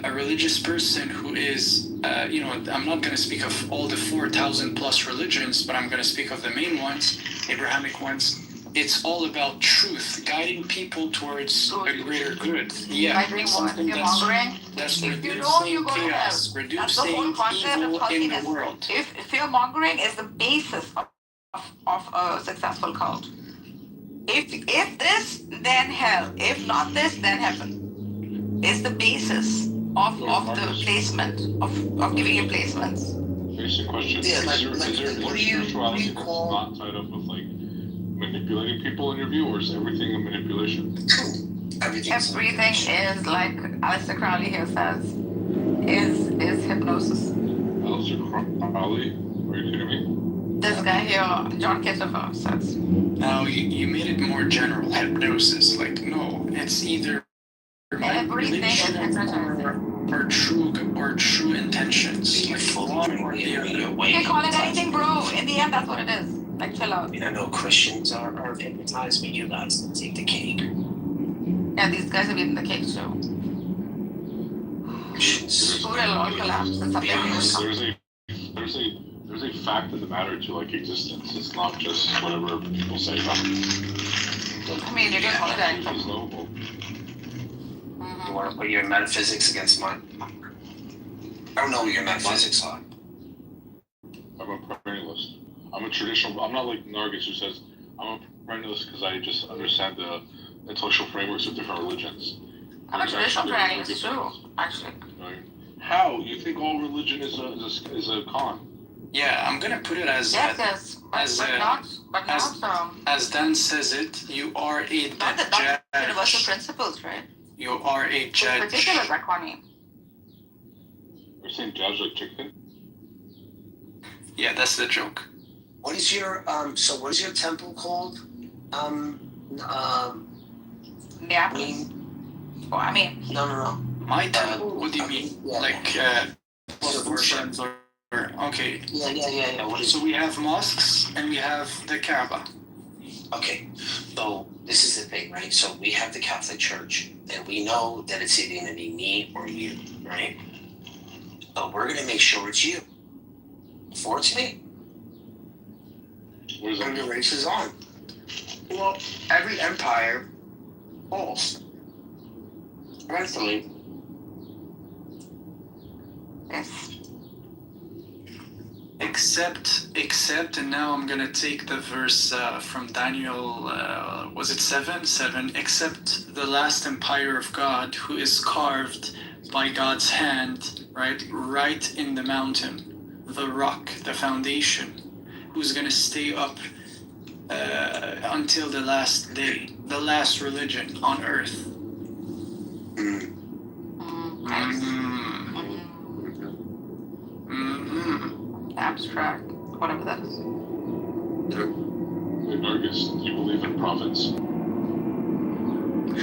A religious person who is, I'm not going to speak of all the 4,000 plus religions, but I'm going to speak of the main ones, Abrahamic ones. It's all about truth, guiding people towards a greater good. By doing what? Fear-mongering? That's reducing chaos, reducing evil in the world. If fear-mongering is the basis of a successful cult. If this, then hell. If not this, then heaven. It's the basis of the placement, of giving you placements. Basic question. Yeah, is there spirituality that's not tied up with manipulating people in your view, or is everything a manipulation? Everything is, like Aleister Crowley here says, is hypnosis. Aleister Crowley? Are you kidding me? This guy here, John Kitover, says. Now you made it more general. Hypnosis, no, it's either manipulation or true intentions. You can call it anything, bro. In the end, that's what it is. Like, chill out. I mean, I know Christians are hypnotized, but you guys can take the cake. Yeah, these guys have eaten the cake too. Food will all collapse. It's something they will come. There's a fact of the matter to like existence. It's not just whatever people say about it. I mean, it is one thing. Truth is knowable. You want to put your metaphysics against mine? I don't know what your metaphysics are. I'm a perennialist. I'm a traditional. I'm not like Nargis who says I'm a perennialist because I just understand the intellectual frameworks of different religions. I'm a traditional perennialist too, actually. Right? How? You think all religion is a con? Yeah, I'm gonna put it as yes, as Dan says it. You are a judge. Universal principles, right? You are a judge. Particular draconian. You're saying judge like chicken? Yeah, that's the joke. What is your so what is your temple called? Neapolis. Oh, I mean. No. My temple? What do you mean? Yeah. Like worship or okay. Yeah. What is so we have mosques and we have the Kaaba. Okay, so this is the thing, right? So we have the Catholic Church, and we know that it's either going to be me or you, right? But we're going to make sure it's you. Before it's me. What is that? The race is on. Well, every empire falls. Eventually. Yes. Except, and now I'm gonna take the verse from Daniel, was it 7? 7, except the last empire of God, who is carved by God's hand, right in the mountain, the rock, the foundation, who's gonna stay up until the last day, the last religion on earth. Abstract, whatever that is. Hey, Nargis, do you believe in prophets?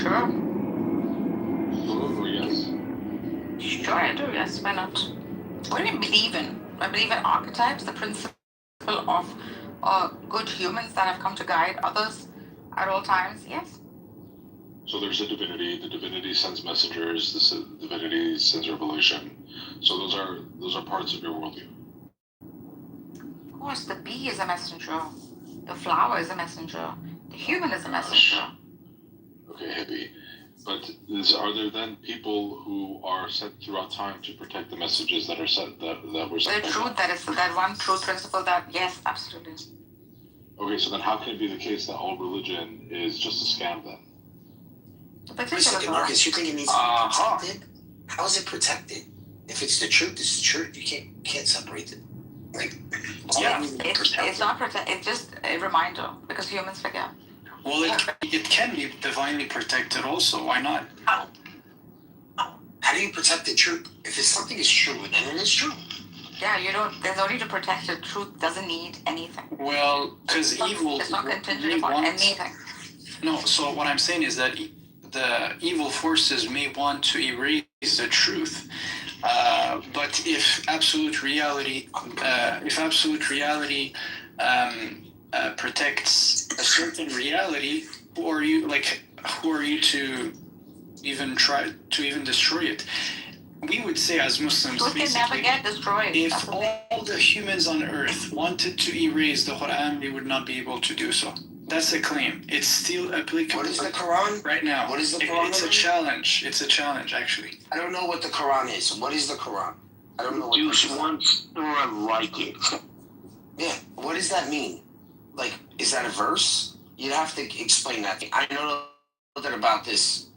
Sure. No or yes? Sure, I do, yes, why not? What do you believe in? I believe in archetypes, the principle of good humans that have come to guide others at all times, yes. So there's a divinity. The divinity sends messengers. The divinity sends revelation. So those are parts of your worldview. Of course, the bee is a messenger. The flower is a messenger. The human is a messenger. Okay, hippie. But are there then people who are sent throughout time to protect the messages that are sent that were sent? The truth, that is that one truth principle that, yes, absolutely. Okay, so then how can it be the case that all religion is just a scam then? Wait a second, Marcus, you think it needs to be protected? How is it protected? If it's the truth, it's the truth. You can't separate it. Like, it's not protect. It's just a reminder because humans forget. Well, it can be divinely protected also. Why not? How do you protect the truth? If something is true, then it is true. Yeah, you don't. There's no need to protect it. Truth doesn't need anything. Well, because evil. It's not contingent upon anything. No. So what I'm saying is that the evil forces may want to erase the truth. But if absolute reality protects a certain reality, who are you to even try to even destroy it? We would say as Muslims, Truth can never get destroyed. If all the humans on earth wanted to erase the Quran, they would not be able to do so. That's a claim. It's still applicable. What is the Quran? Right now. What is the Quran? It's a challenge. It's a challenge, actually. I don't know what the Quran is. What is the Quran? I don't know what Use one surah like it. Yeah, what does that mean? Like, is that a verse? You'd have to explain that. I know nothing about this.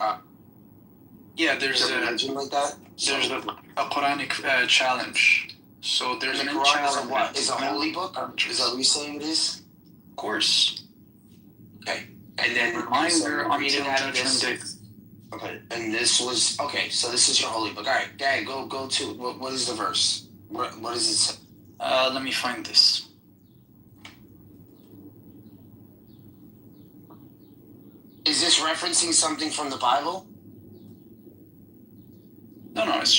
Yeah, there's a religion like that. There's a Quranic challenge. So there's the an Quran challenge. is a what? Is a holy book? Is that what you're saying it is? Of course. Okay, and then reminder on reading out of Judgment Day. this. Okay, and this was okay. So this is your holy book. All right, Dad, go to what is the verse? What does it say? Let me find this. Is this referencing something from the Bible? No, it's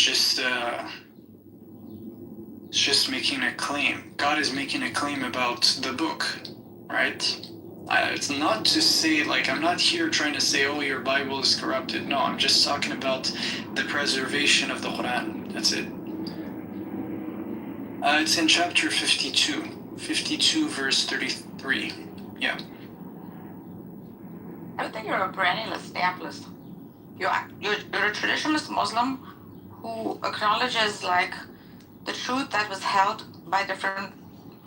just making a claim. God is making a claim about the book. right? It's not to say, like, I'm not here trying to say, oh, your Bible is corrupted. No, I'm just talking about the preservation of the Quran. That's it. It's in chapter 52 verse 33. Yeah. I don't think you're a perennialist, Neapolist. You're a traditionalist Muslim who acknowledges like the truth that was held by different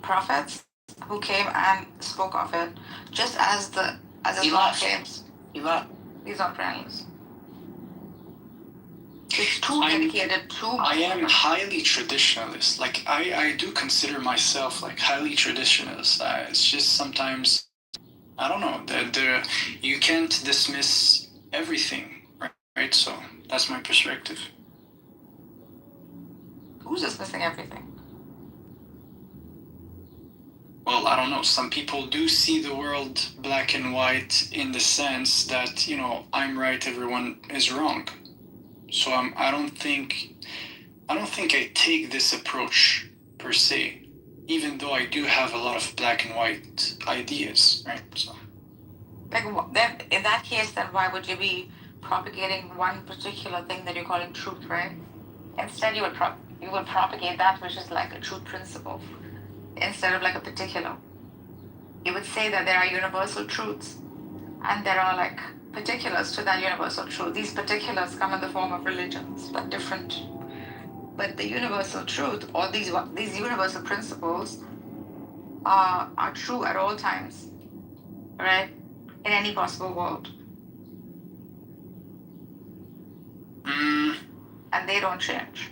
prophets who came and spoke of it, just as Islam claims. These are perennialists. It's too dedicated, too much. I am highly traditionalist. Like, I do consider myself like highly traditionalist. It's just sometimes, I don't know, you can't dismiss everything, right? So that's my perspective. Who's dismissing everything? Well, I don't know. Some people do see the world black and white in the sense that, you know, I'm right, everyone is wrong. So I don't think I take this approach per se, even though I do have a lot of black and white ideas, right? So. Like, then in that case, then why would you be propagating one particular thing that you're calling truth, right? Instead, you would propagate that which is like a truth principle, instead of like a particular. You would say that there are universal truths, and there are like particulars to that universal truth. These particulars come in the form of religions, but different. But the universal truth, or these universal principles, are true at all times, right? In any possible world. And they don't change.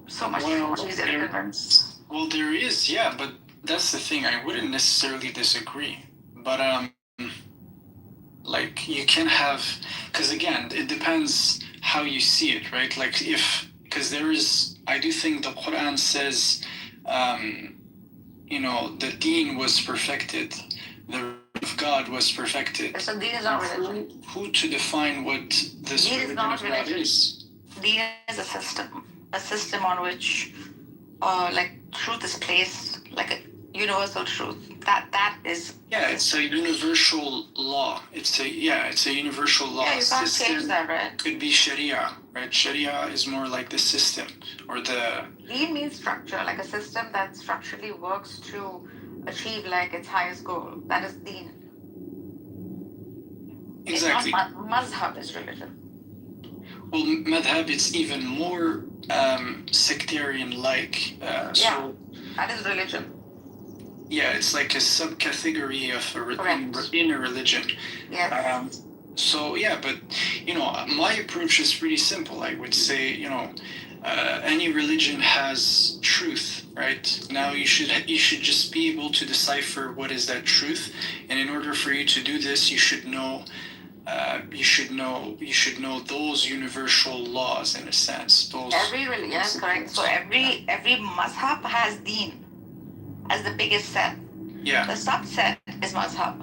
So much easier to convince. Well, there is, yeah, but that's the thing. I wouldn't necessarily disagree. But like, you can have, because again, it depends how you see it, right? Like, because I do think the Quran says, you know, the deen was perfected, the word of God was perfected. So deen is not religion. Who to define what this religion of God is? Deen is a system on which, like, truth is placed, like a universal truth. That is. Yeah, it's a universal law. It's a universal law. Yeah, you can't change that, right? Could be Sharia, right? Sharia is more like the system or the. Deen means structure, like a system that structurally works to achieve like its highest goal. That is deen. Exactly. Mazhab is religion. Well, madhab, it's even more sectarian-like. Yeah, that is religion. Yeah, it's like a subcategory of in a religion. Yes. So yeah, but you know, my approach is pretty simple. I would say, you know, any religion has truth, right? Now you should just be able to decipher what is that truth, and in order for you to do this, you should know those universal laws in a sense. Every religion, yes, correct. So every mazhab has deen as the biggest set. Yeah. The subset is mazhab.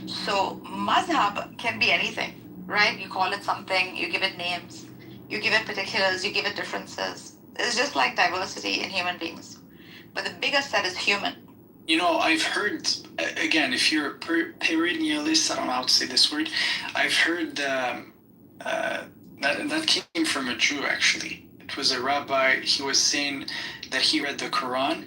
So mazhab can be anything, right? You call it something, you give it names, you give it particulars, you give it differences. It's just like diversity in human beings. But the biggest set is human. You know, I've heard, again, if you're a perennialist, I don't know how to say this word, I've heard that came from a Jew, actually. It was a rabbi. He was saying that he read the Quran,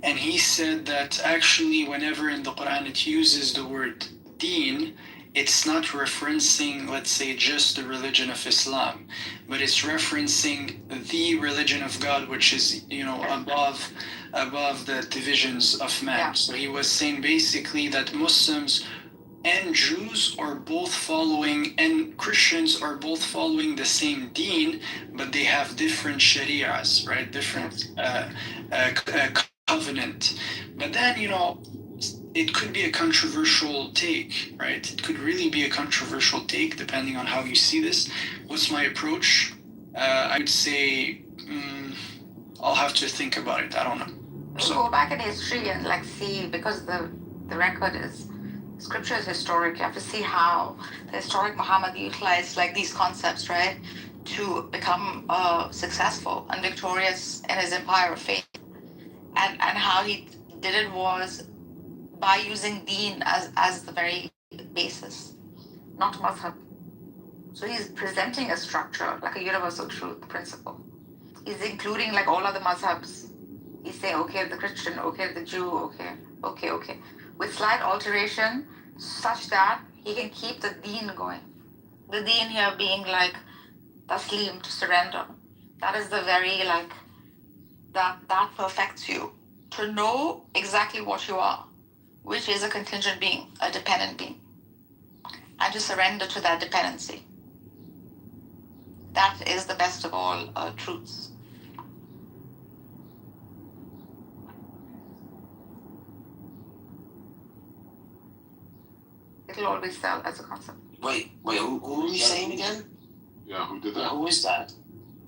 and he said that actually whenever in the Quran it uses the word deen, it's not referencing, let's say, just the religion of Islam, but it's referencing the religion of God, which is, you know, above the divisions of man. Yeah. So he was saying basically that Muslims and Jews are both following, and Christians are both following the same deen, but they have different sharias, right? Different covenant. But then, you know, it could be a controversial take, right? It could really be a controversial take depending on how you see this. What's my approach? I would say I'll have to think about it. I don't know. So go back in history and like see, because the record is, scripture is historic. You have to see how the historic Muhammad utilized like these concepts, right, to become successful and victorious in his empire of faith. And how he did it was by using deen as the very basis, not madhab. So he's presenting a structure, like a universal truth principle. He's including like all other madhabs. He's saying, okay, the Christian, okay, the Jew, okay, with slight alteration, such that he can keep the deen going. The deen here being like taslim, to surrender. That is the very like, that perfects you. To know exactly what you are, which is a contingent being, a dependent being, and to surrender to that dependency. That is the best of all truths. It'll always sell as a concept. Wait, who are we saying again? Yeah, who did that? Who is that?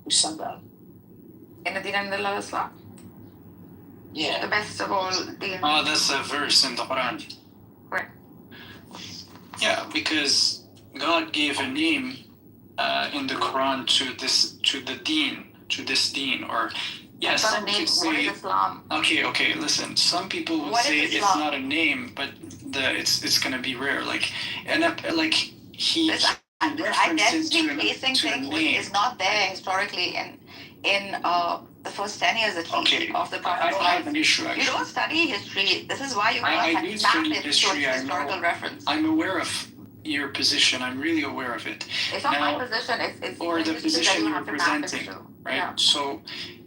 Who said that? In the Deen and the Islam. Yeah. The best of all deen. Oh, that's a verse in the Quran. Right. Yeah, because God gave a name in the Quran to this deen, or yeah, some people say. What is Islam? Okay, listen. Some people would say it's not a name, but it's gonna be rare. Like, and like he references to a name. Is not there historically in the first 10 years at least of the Prophet. I don't have an issue actually. You don't study history. This is why you I do study history. Historical reference. I'm aware of your position. I'm really aware of it. It's not my position. It's or the position you're presenting, right? Yeah.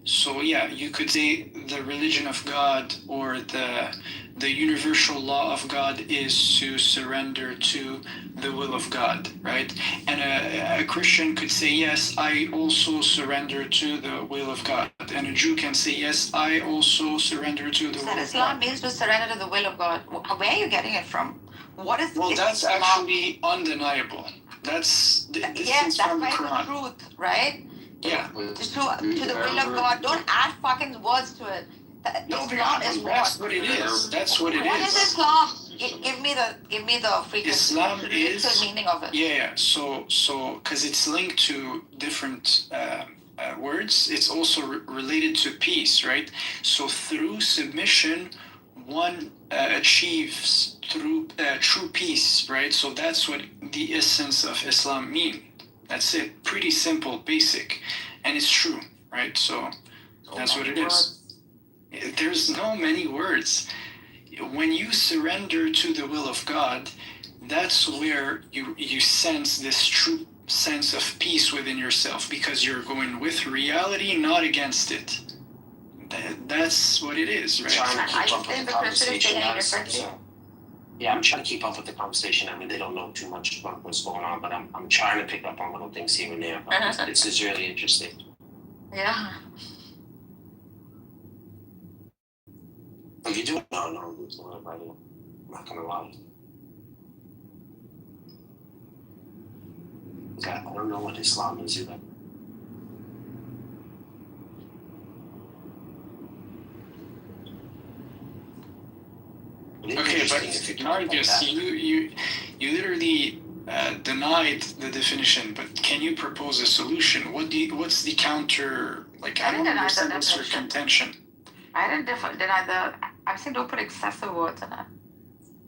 So yeah, you could say the religion of God or the universal law of God is to surrender to the will of God, right? And a Christian could say, yes, I also surrender to the will of God. And a Jew can say, yes, I also surrender to the will of God. Islam means to surrender to the will of God. Where are you getting it from? What is? Well, that's Islam? Actually undeniable. This is from the Quran. The truth, right? Yeah. To the will of God. Don't add fucking words to it. Islam is what? That's what it is. That's what it is. What is Islam? Give me the freaking Islam is meaning of it. Yeah. So because it's linked to different words, it's also related to peace, right? So through submission, one achieves through true peace, right? So that's what the essence of Islam means. That's it. Pretty simple, basic, and it's true, right? So that's what it is. There's no many words. When you surrender to the will of God, that's where you sense this true sense of peace within yourself, because you're going with reality, not against it. That's what it is, right? I'm trying to keep up with the conversation. Yeah, I'm trying to keep up with the conversation. I mean, they don't know too much about what's going on, but I'm trying to pick up on little things here and there. This is really interesting. Yeah. Oh, you do? No, it's not right. I'm not gonna lie. God, I don't know what Islam is either. Okay, but Nargis, you literally denied the definition, but can you propose a solution? What's the counter? Like, I don't understand what's your contention. I didn't deny I'm saying don't put excessive words in it.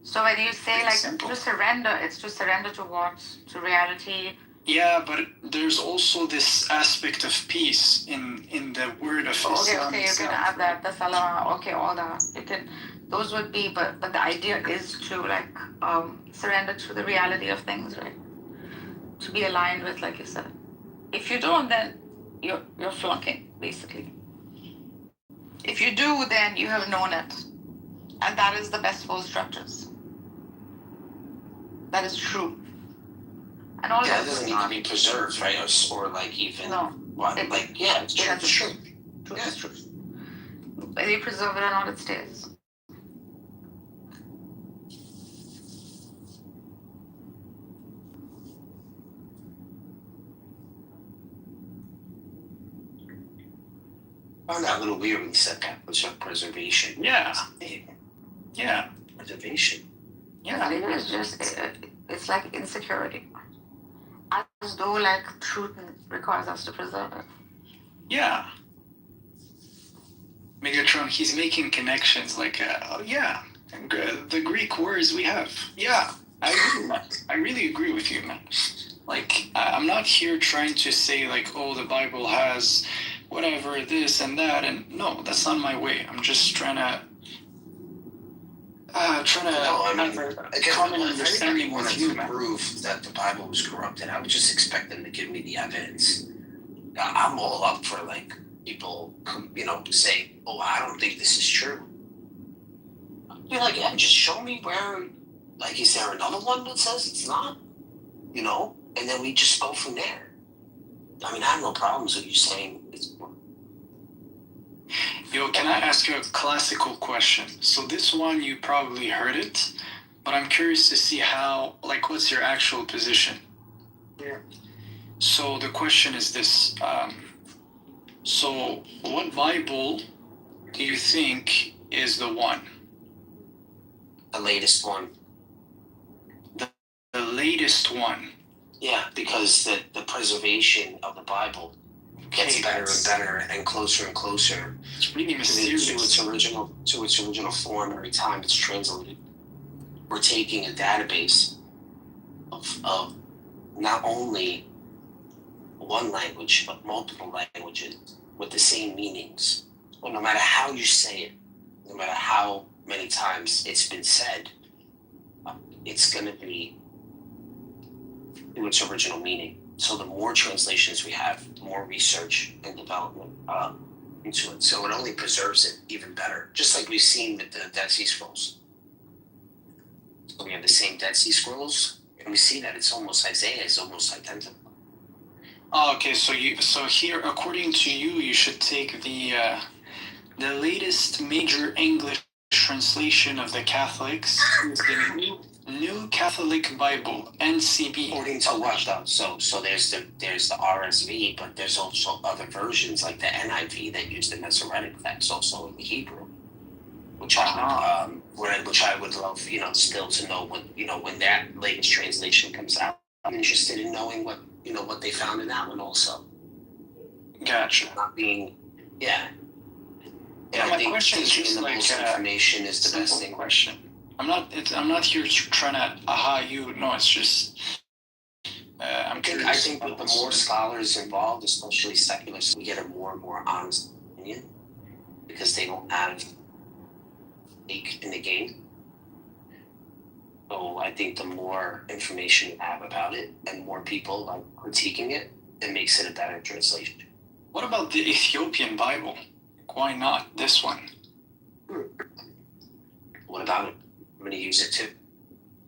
So when you say to surrender, it's to surrender to what? To reality. Yeah, but there's also this aspect of peace in the word of Islam. Okay, you can add that, the salah, okay, all that. You can, those would be, but the idea is to surrender to the reality of things, right? To be aligned with, like you said. If you don't, then you're flunking, basically. If you do, then you have known it. And that is the best of all structures. That is true. And all that doesn't need to be preserved, right? Or like even what? It's true. It's true. Truth is truth. Whether you preserve it or not, it stays. I found that a little weird when you said that, which is preservation. Yeah. Yeah. Preservation. Yeah. It's just, it's like insecurity. As though truth requires us to preserve it. Yeah. Megatron, he's making connections the Greek words we have. Yeah, I agree, man. I really agree with you, man. Like, I'm not here trying to say, like, oh, the Bible has whatever, this and that, and no, that's not my way. I'm just trying to have a common understanding with you, man. Prove that the Bible was corrupted. I would just expect them to give me the evidence. I'm all up for, like, people, say, oh, I don't think this is true. Be like, yeah, just show me where, like, is there another one that says it's not? And then we just go from there. I mean, I have no problems with you saying it's. Yo, can I ask you a classical question? So this one, you probably heard it, but I'm curious to see how, like, what's your actual position? Yeah. So the question is this. So what Bible do you think is the one? The latest one. The latest one. Yeah, because the preservation of the Bible gets better and better and closer It's really mysterious. to its original form every time it's translated. We're taking a database of not only one language but multiple languages with the same meanings. Well, no matter how you say it, no matter how many times it's been said, it's going to be to its original meaning. So the more translations we have, the more research and development into it. So it only preserves it even better, just like we've seen with the Dead Sea Scrolls. So we have the same Dead Sea Scrolls, and we see that it's almost Isaiah is almost identical. Oh, okay. So here, according to you, you should take the latest major English translation of the Catholics is the New Catholic Bible, NCB. According to what though? So there's the RSV, but there's also other versions like the NIV that use the Masoretic text, also in the Hebrew, which I would love, still to know when that latest translation comes out. I'm interested in knowing what they found in that one also. Gotcha. Not being, yeah. Yeah, my question is just the like most information is the best thing. Question. I'm not here trying to you. No, it's just I'm curious. I think with the more scholars involved, especially secularists, we get a more and more honest opinion because they don't have stake in the game. So I think the more information you have about it and more people like critiquing it, it makes it a better translation. What about the Ethiopian Bible? Why not this one? What about it? I'm going to use it too.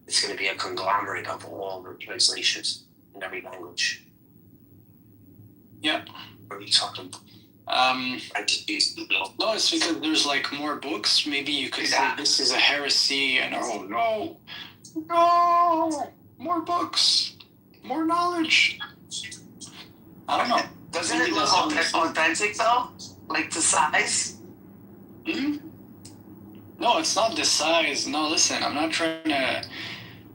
It's going to be a conglomerate of all the translations in every language. Yeah. What are you talking about? No, it's because there's like more books. Maybe you could say this is a heresy and no, more books, more knowledge. I don't know. Doesn't it look authentic though? Like the size? No, it's not the size. No, listen, I'm not trying to.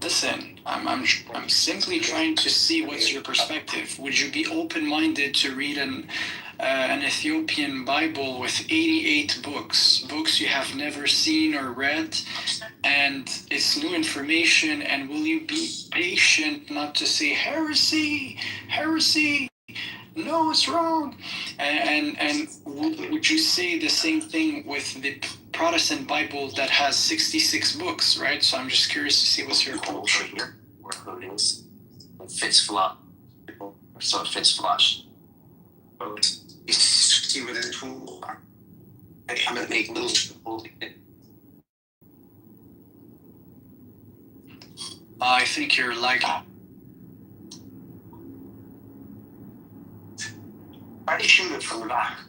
Listen, I'm simply trying to see what's your perspective. Would you be open-minded to read an Ethiopian Bible with 88 books you have never seen or read, and it's new information? And will you be patient not to say heresy? No, it's wrong. And would you say the same thing with the Protestant Bible that has 66 books, right? So I'm just curious to see what's your culture here. Fits flush. So it fits flush. You see where the tool are. I'm going to make little tools. I think you're like... Try to shoot it from the back.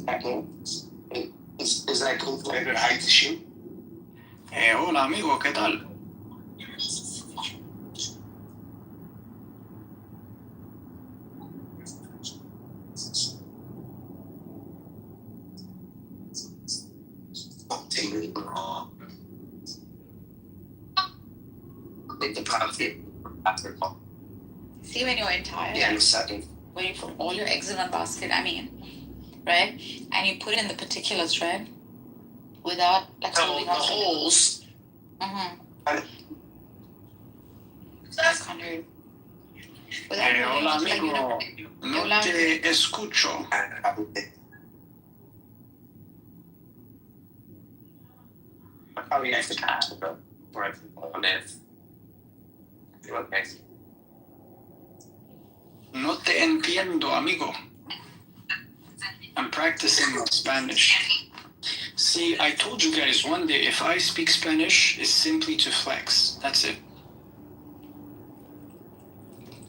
Okay. Is that cool for a good height to shoot? Hola amigo, ¿qué tal? Like the prophet after. See, when you're tired, in a second. When you put all your eggs in one basket, right? And you put in the particular thread, without like So holding the on to it. holes. Mm-hmm. I can't hear you. Without holding Hola on to, like, you know, amigo, no te escucho. Probably next to for a minute. Okay. No te entiendo, amigo. I'm practicing my Spanish. See, I told you guys one day if I speak Spanish, it's simply to flex. That's it.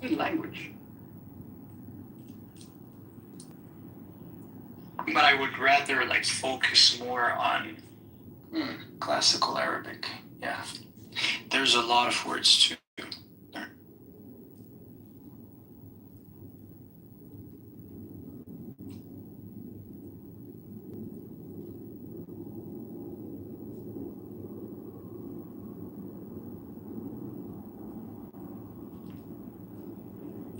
Good language. But I would rather like focus more on classical Arabic. Yeah. There's a lot of words too.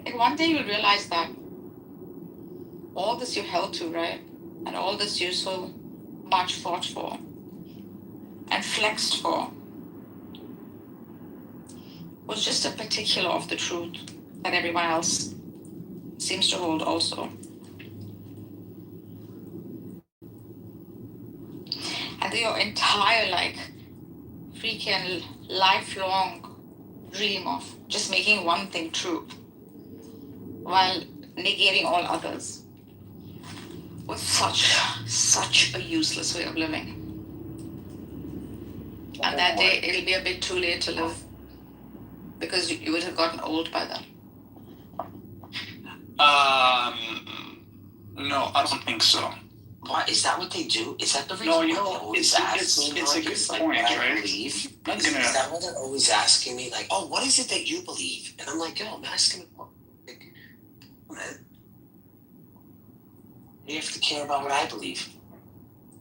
like one day you'll realize that all this you held to, right? And all this you so much fought for and flexed for was just a particular of the truth that everyone else seems to hold also. And your entire like freaking lifelong dream of just making one thing true while negating all others was such a useless way of living. And that day it'll be a bit too late to live because you would have gotten old by then. No, I don't think so. What is that? What they do? Is that the reason? No, you why they know, always it's ask me, a like, good it's like point, what I right? believe? Not Is gonna. that what they're always asking me? Like, oh, what is it that you believe? And I'm like, yo, I'm asking what? Like, man, you have to care about what I believe.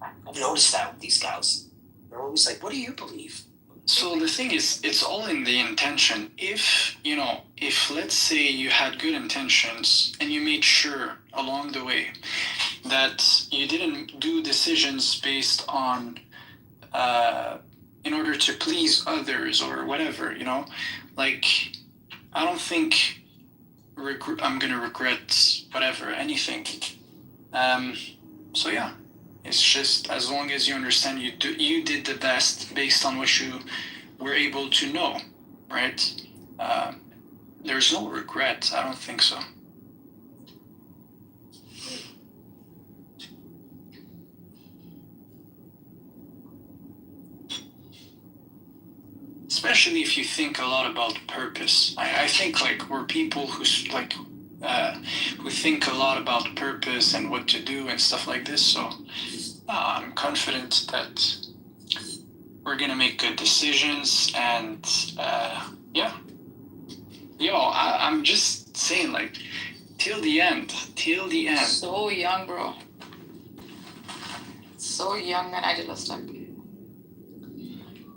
I've noticed that with these guys. They're always like, what do you believe? So the thing is, it's all in the intention. If, you know, if let's say you had good intentions and you made sure along the way that you didn't do decisions based on, in order to please others or whatever, you know, like, I don't think I'm going to regret whatever, anything. So yeah. It's just as long as you understand you did the best based on what you were able to know, right? There's no regret. I don't think so. Especially if you think a lot about purpose. I think like we're people who think a lot about purpose and what to do and stuff like this. So I'm confident that we're gonna make good decisions and yeah. Yo, I'm just saying like till the end. So young, bro. So young and idealistic.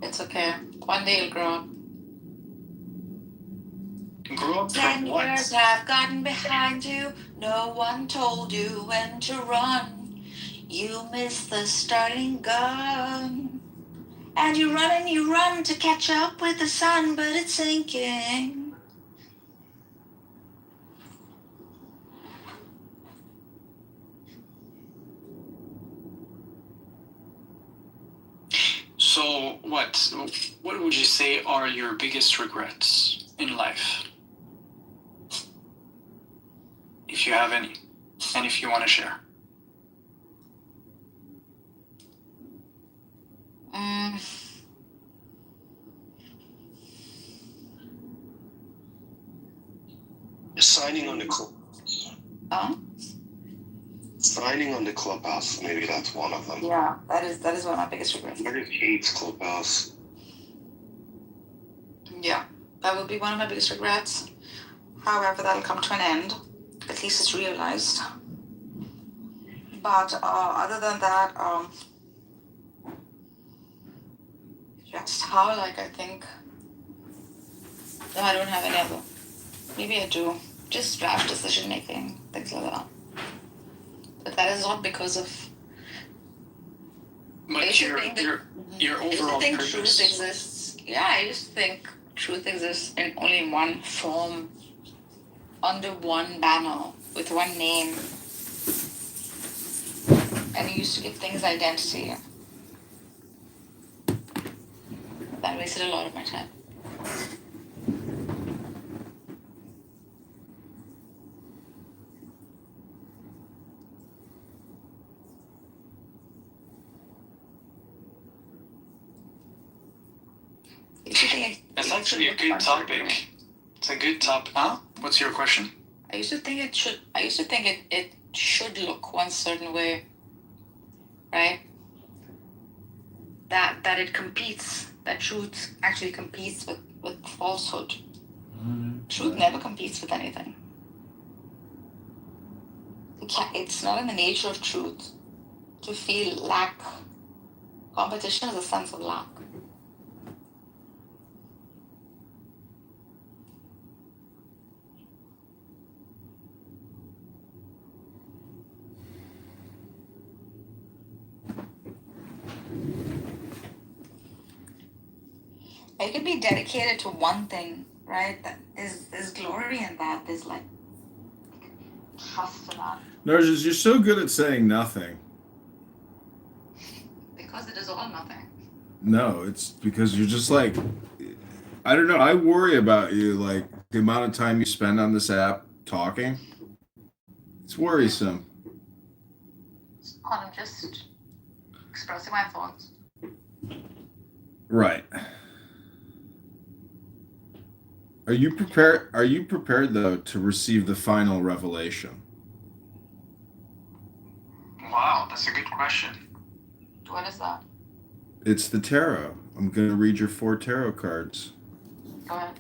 It's okay. One day you'll grow up. Grow up 10 from what? years have gotten behind you. No one told you when to run. You missed the starting gun. And you run to catch up with the sun, but it's sinking. So what would you say are your biggest regrets in life? If you have any, and if you want to share. Signing on the club. Signing on the Clubhouse, maybe that's one of them. Yeah, that is one of my biggest regrets. Everybody hates Clubhouse. Yeah, that would be one of my biggest regrets. However, that'll come to an end. At least it's realized. But other than that, just how, like, I think, no, I don't have any other. Maybe I do. Just rash decision making, things like that. But that is not because of But your overall think purpose. Truth exists. Yeah, I used to think truth exists in only one form, under one banner, with one name. And you used to give things identity. That wasted a lot of my time. That's actually a good topic. It's a good topic. Huh? What's your question? I used to think it should look one certain way, right? That it competes. That truth actually competes with falsehood. Truth never competes with anything. It's not in the nature of truth to feel lack. Competition is a sense of lack. You could be dedicated to one thing, right? That is glory in that. There's like trust in that. Narcissus, you're so good at saying nothing. Because it is all nothing. No, it's because you're just like, I don't know. I worry about you, like the amount of time you spend on this app talking. It's worrisome. I'm just expressing my thoughts. Right. Are you prepared though to receive the final revelation? Wow, that's a good question. What is that? It's the tarot. I'm going to read your 4 tarot cards. Go ahead.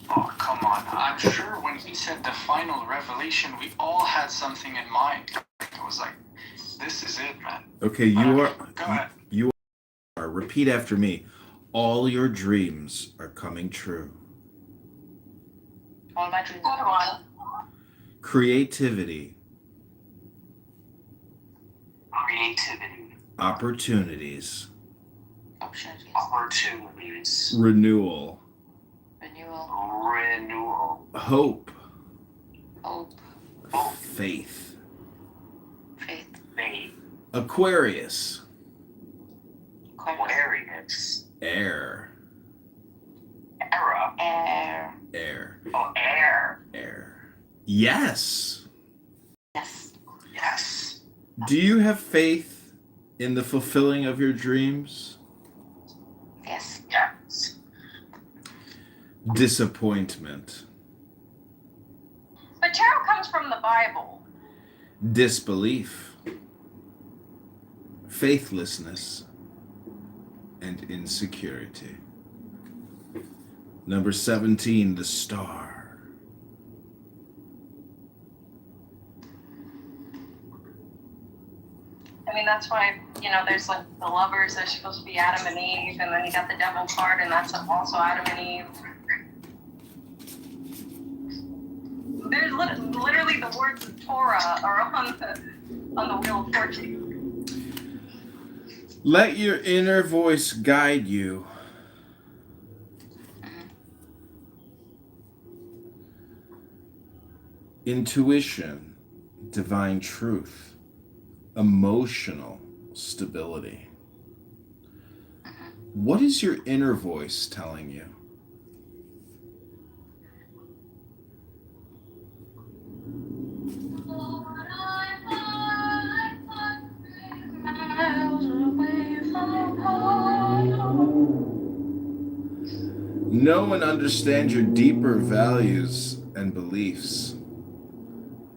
Oh, come on. I'm sure when he said the final revelation, we all had something in mind. It was like, this is it, man. Okay, you are. Go ahead. You are. Repeat after me. All your dreams are coming true. All my dreams. Creativity. Opportunities. Renewal. Hope. Faith. Aquarius. Air. Air. Yes. Yes. Do you have faith in the fulfilling of your dreams? Yes. Disappointment. But tarot comes from the Bible. Disbelief. Faithlessness. And insecurity. Number 17, the star. I mean, that's why, there's like the lovers, they're supposed to be Adam and Eve, and then you got the devil card, and that's also Adam and Eve. There's literally the words of Torah are on the Wheel of Fortune. Let your inner voice guide you. Intuition, divine truth, emotional stability. What is your inner voice telling you? Know and understand your deeper values and beliefs.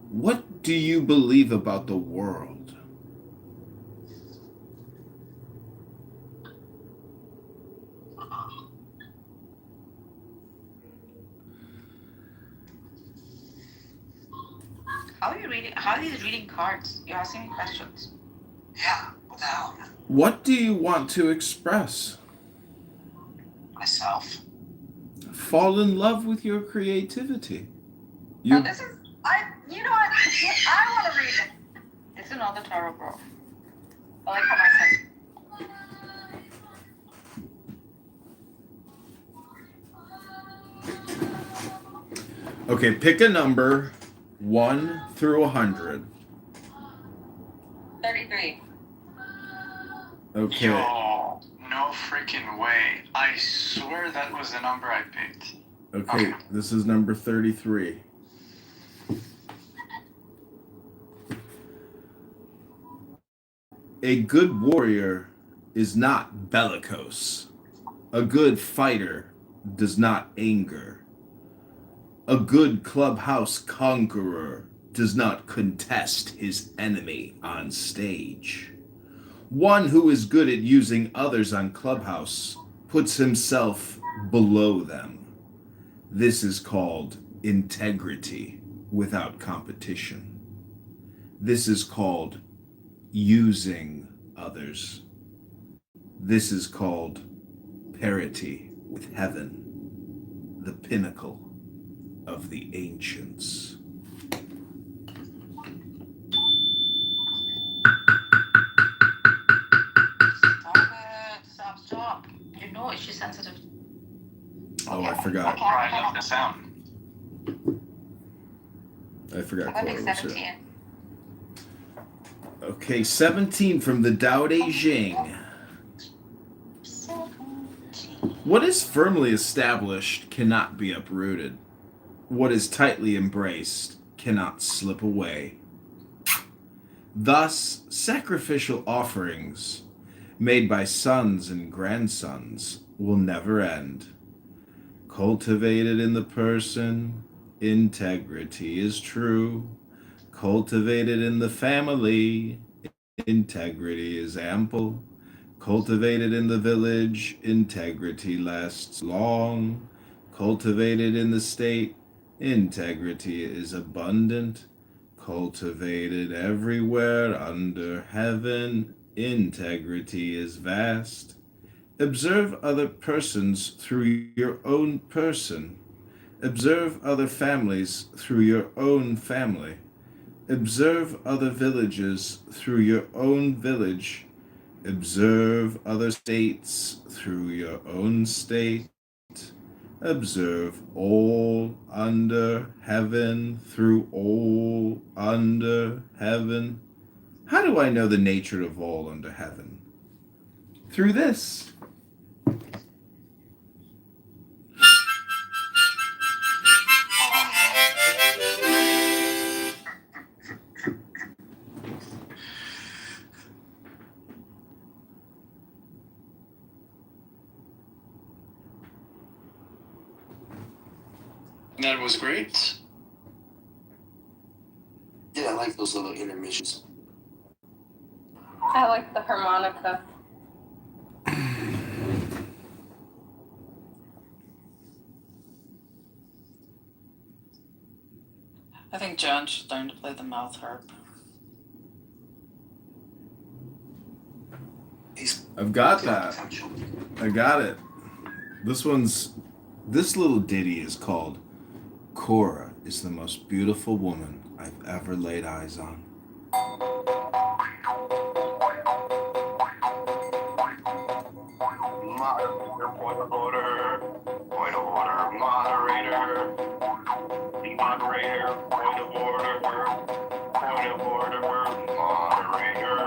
What do you believe about the world? How are these reading cards? You're asking me questions. Yeah, what the hell? What do you want to express? Myself. Fall in love with your creativity. Oh, this is, you know what? I want to read it. It's another tarot, bro. I like how my son. Okay, pick a number 1 through 100. 33. Okay. Yo, no freaking way. I swear that was the number I picked. Okay, this is number 33. A good warrior is not bellicose. A good fighter does not anger. A good clubhouse conqueror does not contest his enemy on stage. One who is good at using others on Clubhouse puts himself below them. This is called integrity without competition. This is called using others. This is called parity with heaven, the pinnacle of the ancients. Stop. You know it's just sensitive. Oh, I forgot. I love the sound. I forgot I think Cora was 17. here. Okay, 17 from the Tao Te Ching. What is firmly established cannot be uprooted. What is tightly embraced cannot slip away. Thus, sacrificial offerings made by sons and grandsons will never end. Cultivated in the person, integrity is true. Cultivated in the family, integrity is ample. Cultivated in the village, integrity lasts long. Cultivated in the state, integrity is abundant. Cultivated everywhere under heaven, integrity is vast. Observe other persons through your own person. Observe other families through your own family. Observe other villages through your own village. Observe other states through your own state. Observe all under heaven through all under heaven. How do I know the nature of all under heaven? Through this. That was great. Yeah, I like those little intermissions. I like the harmonica. I think John should learn to play the mouth harp. I've got that. I got it. This little ditty is called Cora is the most beautiful woman I've ever laid eyes on. Point of order, moderator. Moderator, point of order, moderator. Point of order, moderator.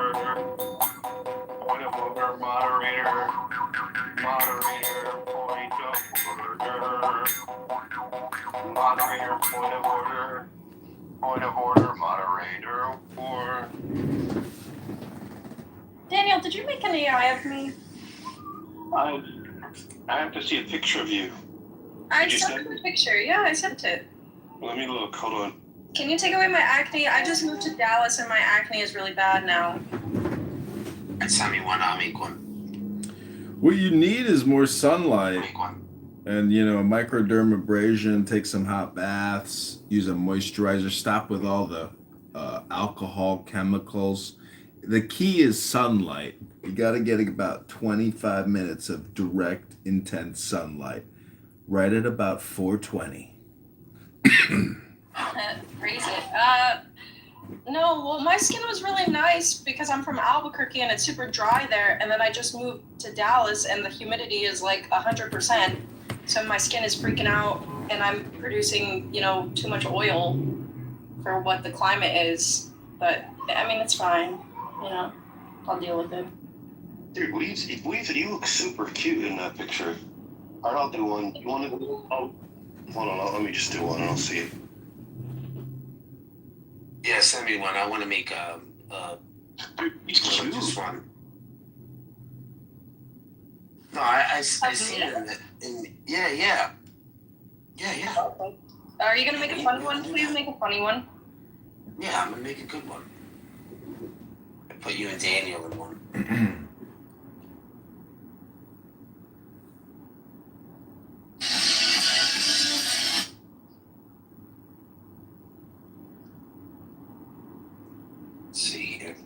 Moderator, point of order. Moderator, point of order. Point of order, moderator, or... Daniel, did you make an AI of me? I have to see a picture of you. I Did you sent send the picture. Yeah, I sent it. Let me look, hold on. Can you take away my acne? I just moved to Dallas and my acne is really bad now. What you need is more sunlight. And, microdermabrasion, take some hot baths, use a moisturizer, stop with all the alcohol, chemicals. The key is sunlight. You got to get about 25 minutes of direct, intense sunlight, right at about 4:20. Raise it. No, well, my skin was really nice because I'm from Albuquerque and it's super dry there. And then I just moved to Dallas and the humidity is like 100%. So my skin is freaking out and I'm producing, too much oil for what the climate is. But I mean, it's fine. I'll deal with it. Dude, you look super cute in that picture. Alright, I'll do one. You want to? Oh, hold on. Let me just do one and I'll see it. Yeah, send me one. I want to make just one. No, I see it yeah. Okay. Are you gonna make a funny one? Please make a funny one. Yeah, I'm gonna make a good one. I put you and Daniel in one. Let's see here.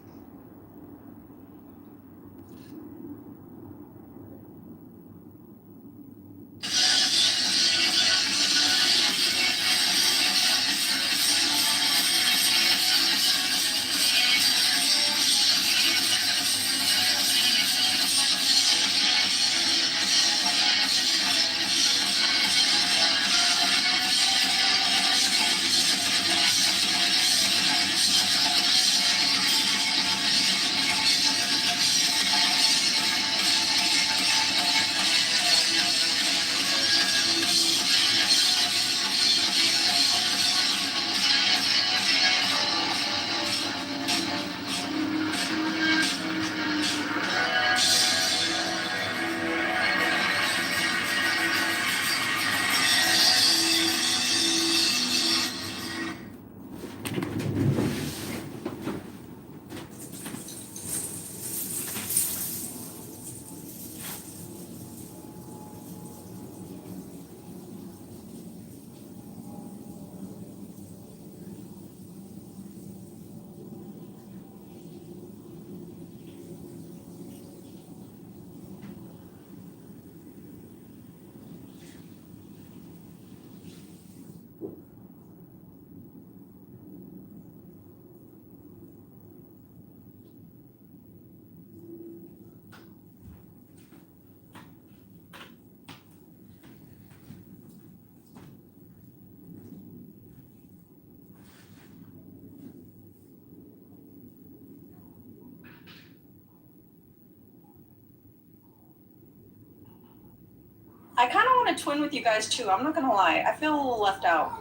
I kind of want to twin with you guys too. I'm not gonna lie. I feel a little left out.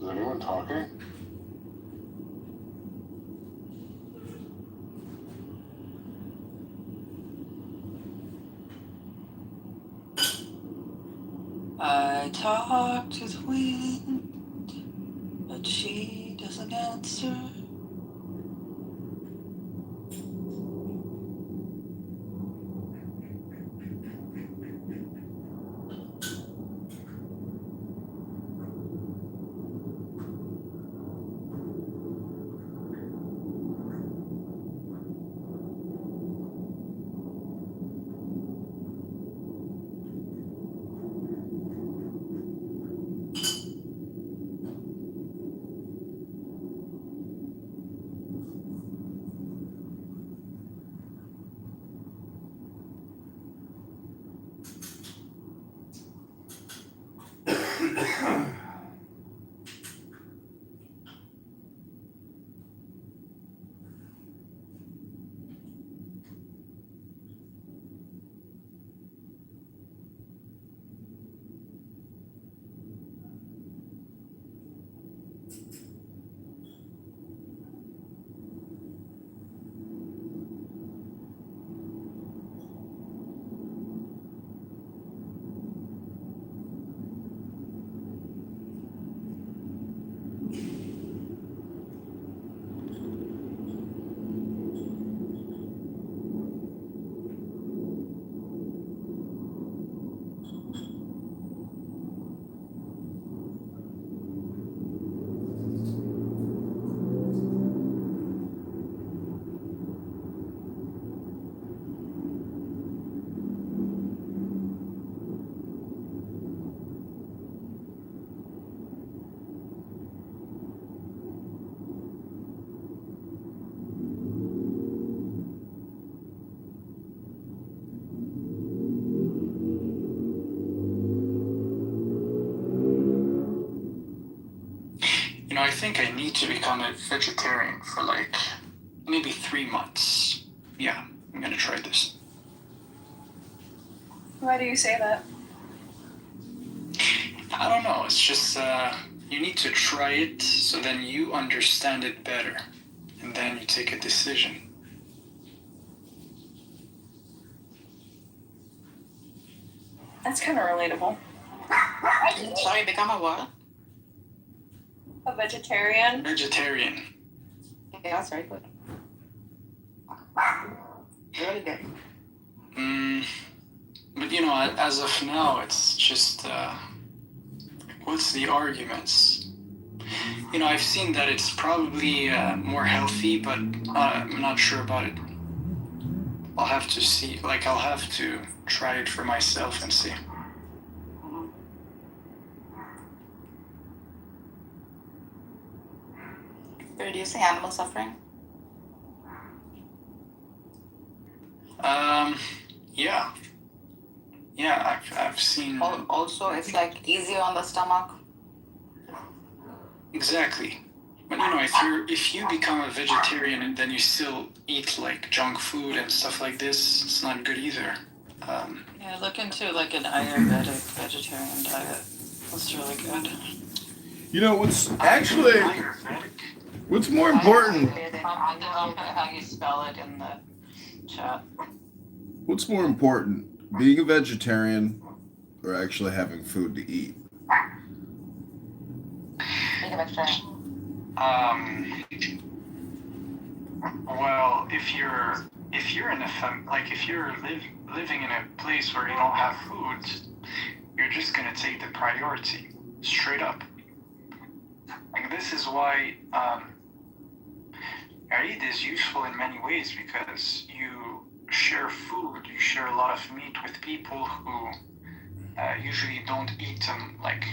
Is anyone talking? I talk to the wind, but she doesn't answer. I think I need to become a vegetarian for like maybe 3 months. Yeah, I'm gonna try this. Why do you say that? I don't know, it's just, you need to try it so then you understand it better. And then you take a decision. That's kind of relatable. Sorry, become a what? A vegetarian. Vegetarian. Yeah, that's very good. Really good. But you know, as of now, it's just, what's the arguments? You know, I've seen that it's probably more healthy, but I'm not sure about it. I'll have to see, like, I'll have to try it for myself and see. Reducing animal suffering? Yeah. Yeah, I've seen... Also, it's like easier on the stomach. Exactly. But you know, if you become a vegetarian and then you still eat like junk food and stuff like this, it's not good either. Yeah, look into like an Ayurvedic vegetarian diet. That's really good. You know what's actually what's more important? I'll put how you spell it in the chat. What's more important, being a vegetarian or actually having food to eat? Being a vegetarian. Well, if you're in a if you're living in a place where you don't have food, you're just gonna take the priority straight up. Like this is why Eid is useful in many ways because you share food, you share a lot of meat with people who usually don't eat them like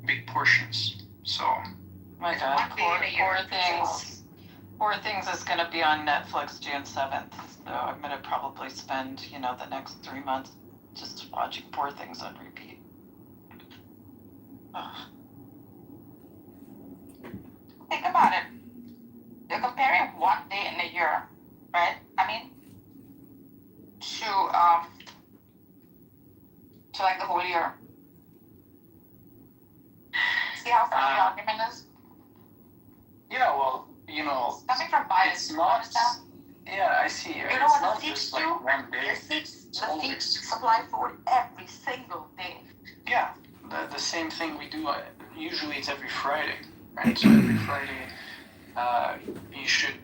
big portions. So. My God, Poor Things is going to be on Netflix June 7th. So I'm going to probably spend, the next 3 months just watching Poor Things on repeat. Ugh. Think about it. You're comparing one day in a year, right? I mean, to like the whole year. See how funny the argument is? Yeah, well, Coming from bias, it's not. Yeah, I see. You know what the Sikhs do? The Sikhs supply food every single day. Yeah, the same thing we do. Usually it's every Friday, right? So every Friday, you should,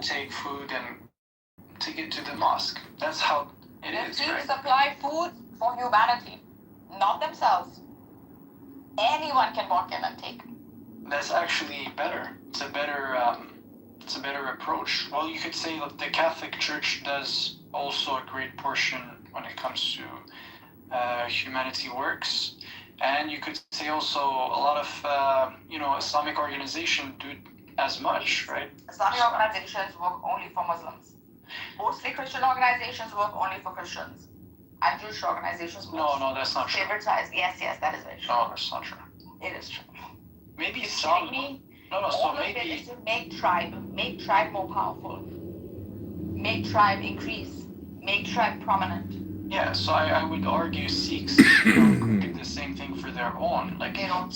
take food and take it to the mosque. That's how it is, The Sikhs right? supply food for humanity, not themselves. Anyone can walk in and take. That's actually better. It's a better approach. Well, you could say that the Catholic Church does also a great portion when it comes to humanity works, and you could say also a lot of Islamic organizations do as much, right? Islamic organizations work only for Muslims. Mostly Christian organizations work only for Christians. And Jewish organizations work. No, that's not true. Favoritised. Yes, that is very true. No, that's not true. It is true. Maybe some. No, so All maybe. of it is to make tribe more powerful, make tribe increase, make tribe prominent. Yeah, so I would argue Sikhs do the same thing for their own. Like They don't.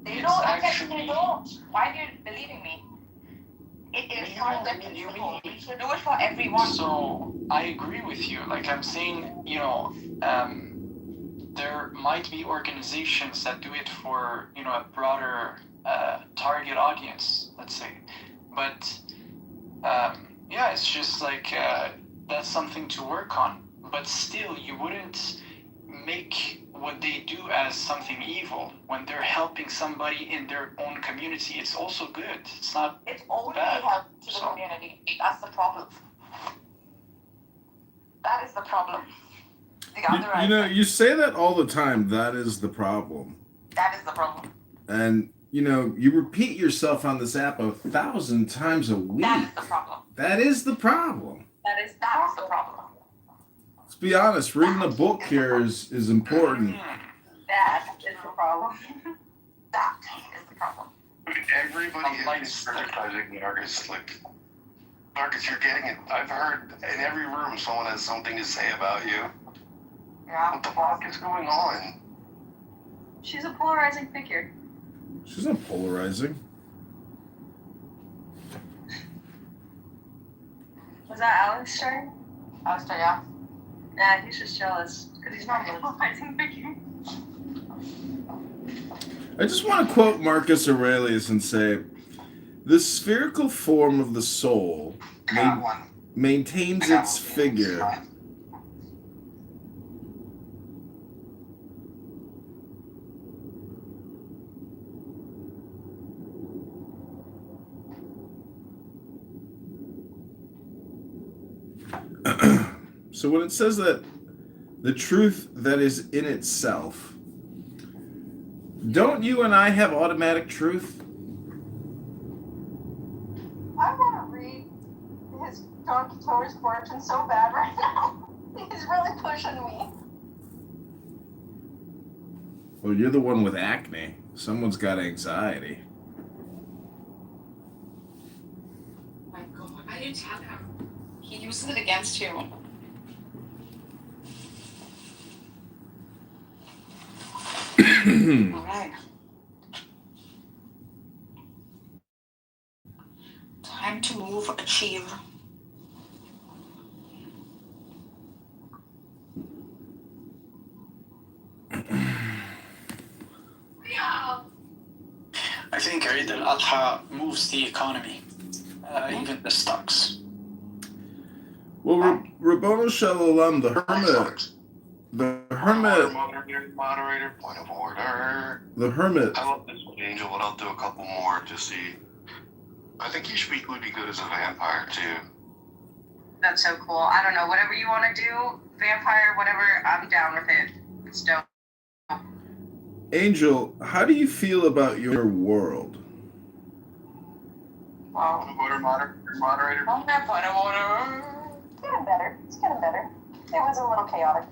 They it's don't. actually- They don't. Why are you believing me? It is part of the principle. We should do it for everyone. So I agree with you. Like I'm saying, there might be organizations that do it for a broader target audience, let's say, but it's just like that's something to work on. But still, you wouldn't make what they do as something evil when they're helping somebody in their own community. It's also good. It's not. It's only bad. help to the community. That's the problem. That is the problem. The other You say that all the time. That is the problem. That is the problem. And you repeat yourself on this app 1,000 times a week. That is the problem. That is the problem. That is the problem. Let's be honest. Reading a book here is important. That is the problem. That is the problem. Everybody is criticizing Marcus. Like, Marcus, you're getting it. I've heard in every room someone has something to say about you. Yeah. What the fuck is going on? She's a polarizing figure. She's not polarizing. Was that Alex turn? Alistair, yeah. Nah, he's just jealous because he's not a polarizing figure. I just want to quote Marcus Aurelius and say, the spherical form of the soul maintains its figure. So when it says that the truth that is in itself, don't you and I have automatic truth? I want to read his Don Kitover's fortune so bad right now. He's really pushing me. Well, you're the one with acne. Someone's got anxiety. Oh my God, I didn't tell him. He uses it against you. Alright. Time to move, achieve. I think Eid al-Adha moves the economy, even the stocks. Well, Rabbono Shalom, the hermit, Moderator, point of order. the hermit. I love this one, Angel, but I'll do a couple more to see. I think he would be good as a vampire, too. That's so cool. I don't know. Whatever you want to do, vampire, whatever, I'm down with it. It's dope. Angel, how do you feel about your world? Point of order, moderator. Oh, that point of order. It's getting better. It's getting better. It was a little chaotic.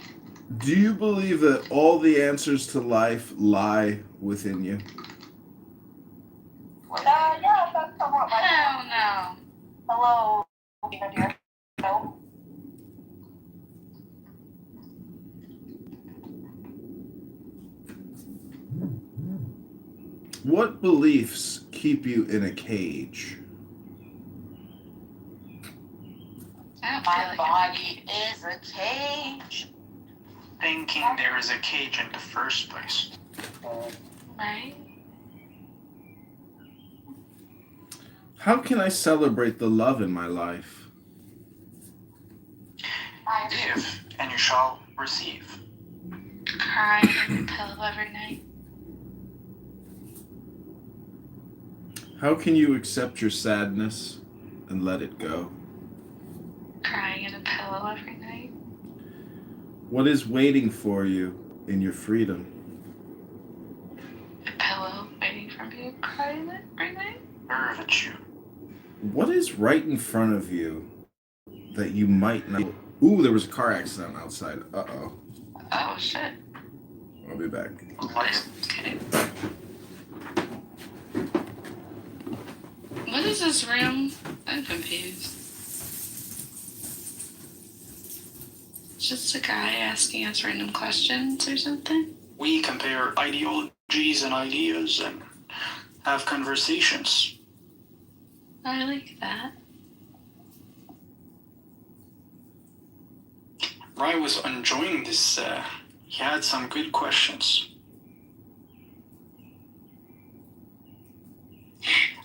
Do you believe that all the answers to life lie within you? Yeah, that's somewhat like Hell no. Hello, dear. No. What beliefs keep you in a cage? My body is a cage. Thinking there is a cage in the first place. Right? How can I celebrate the love in my life? Give, and you shall receive. Cry in the pillow every night. How can you accept your sadness and let it go? Crying in a pillow every night. What is waiting for you in your freedom? A pillow waiting for me to cry in it every night. Virtue. What is right in front of you that you might not... Ooh, there was a car accident outside. Uh-oh. Oh, shit. I'll be back. Okay. What is this room? I'm confused. It's just a guy asking us random questions or something? We compare ideologies and ideas and have conversations. I like that. Rai was enjoying this. He had some good questions.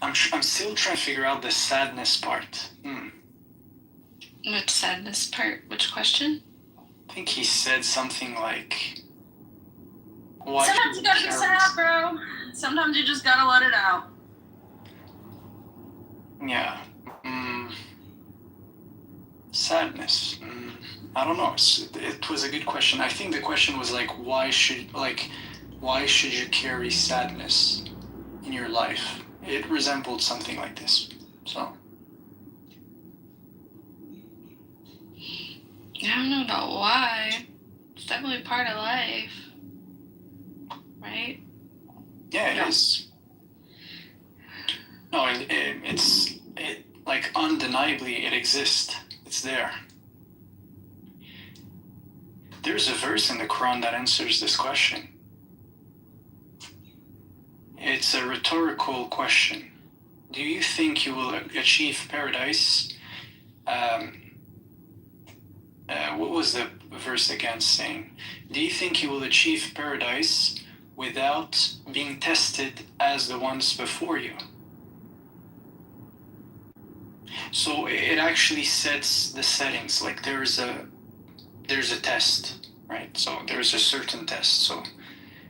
I'm still trying to figure out the sadness part. Which sadness part? Which question? I think he said something like... Why Sometimes you gotta be sad, bro. Sometimes you just gotta let it out. Yeah. Sadness. I don't know. It was a good question. I think the question was like, why should you carry sadness in your life? It resembled something like this. So. I don't know about why. It's definitely part of life. Right? Yeah, it is. No, like undeniably it exists. It's there. There's a verse in the Quran that answers this question. It's a rhetorical question. Do you think you will achieve paradise? What was the verse again saying? Do you think you will achieve paradise without being tested as the ones before you? So it actually sets the settings. Like there's a test, right? So there's a certain test. So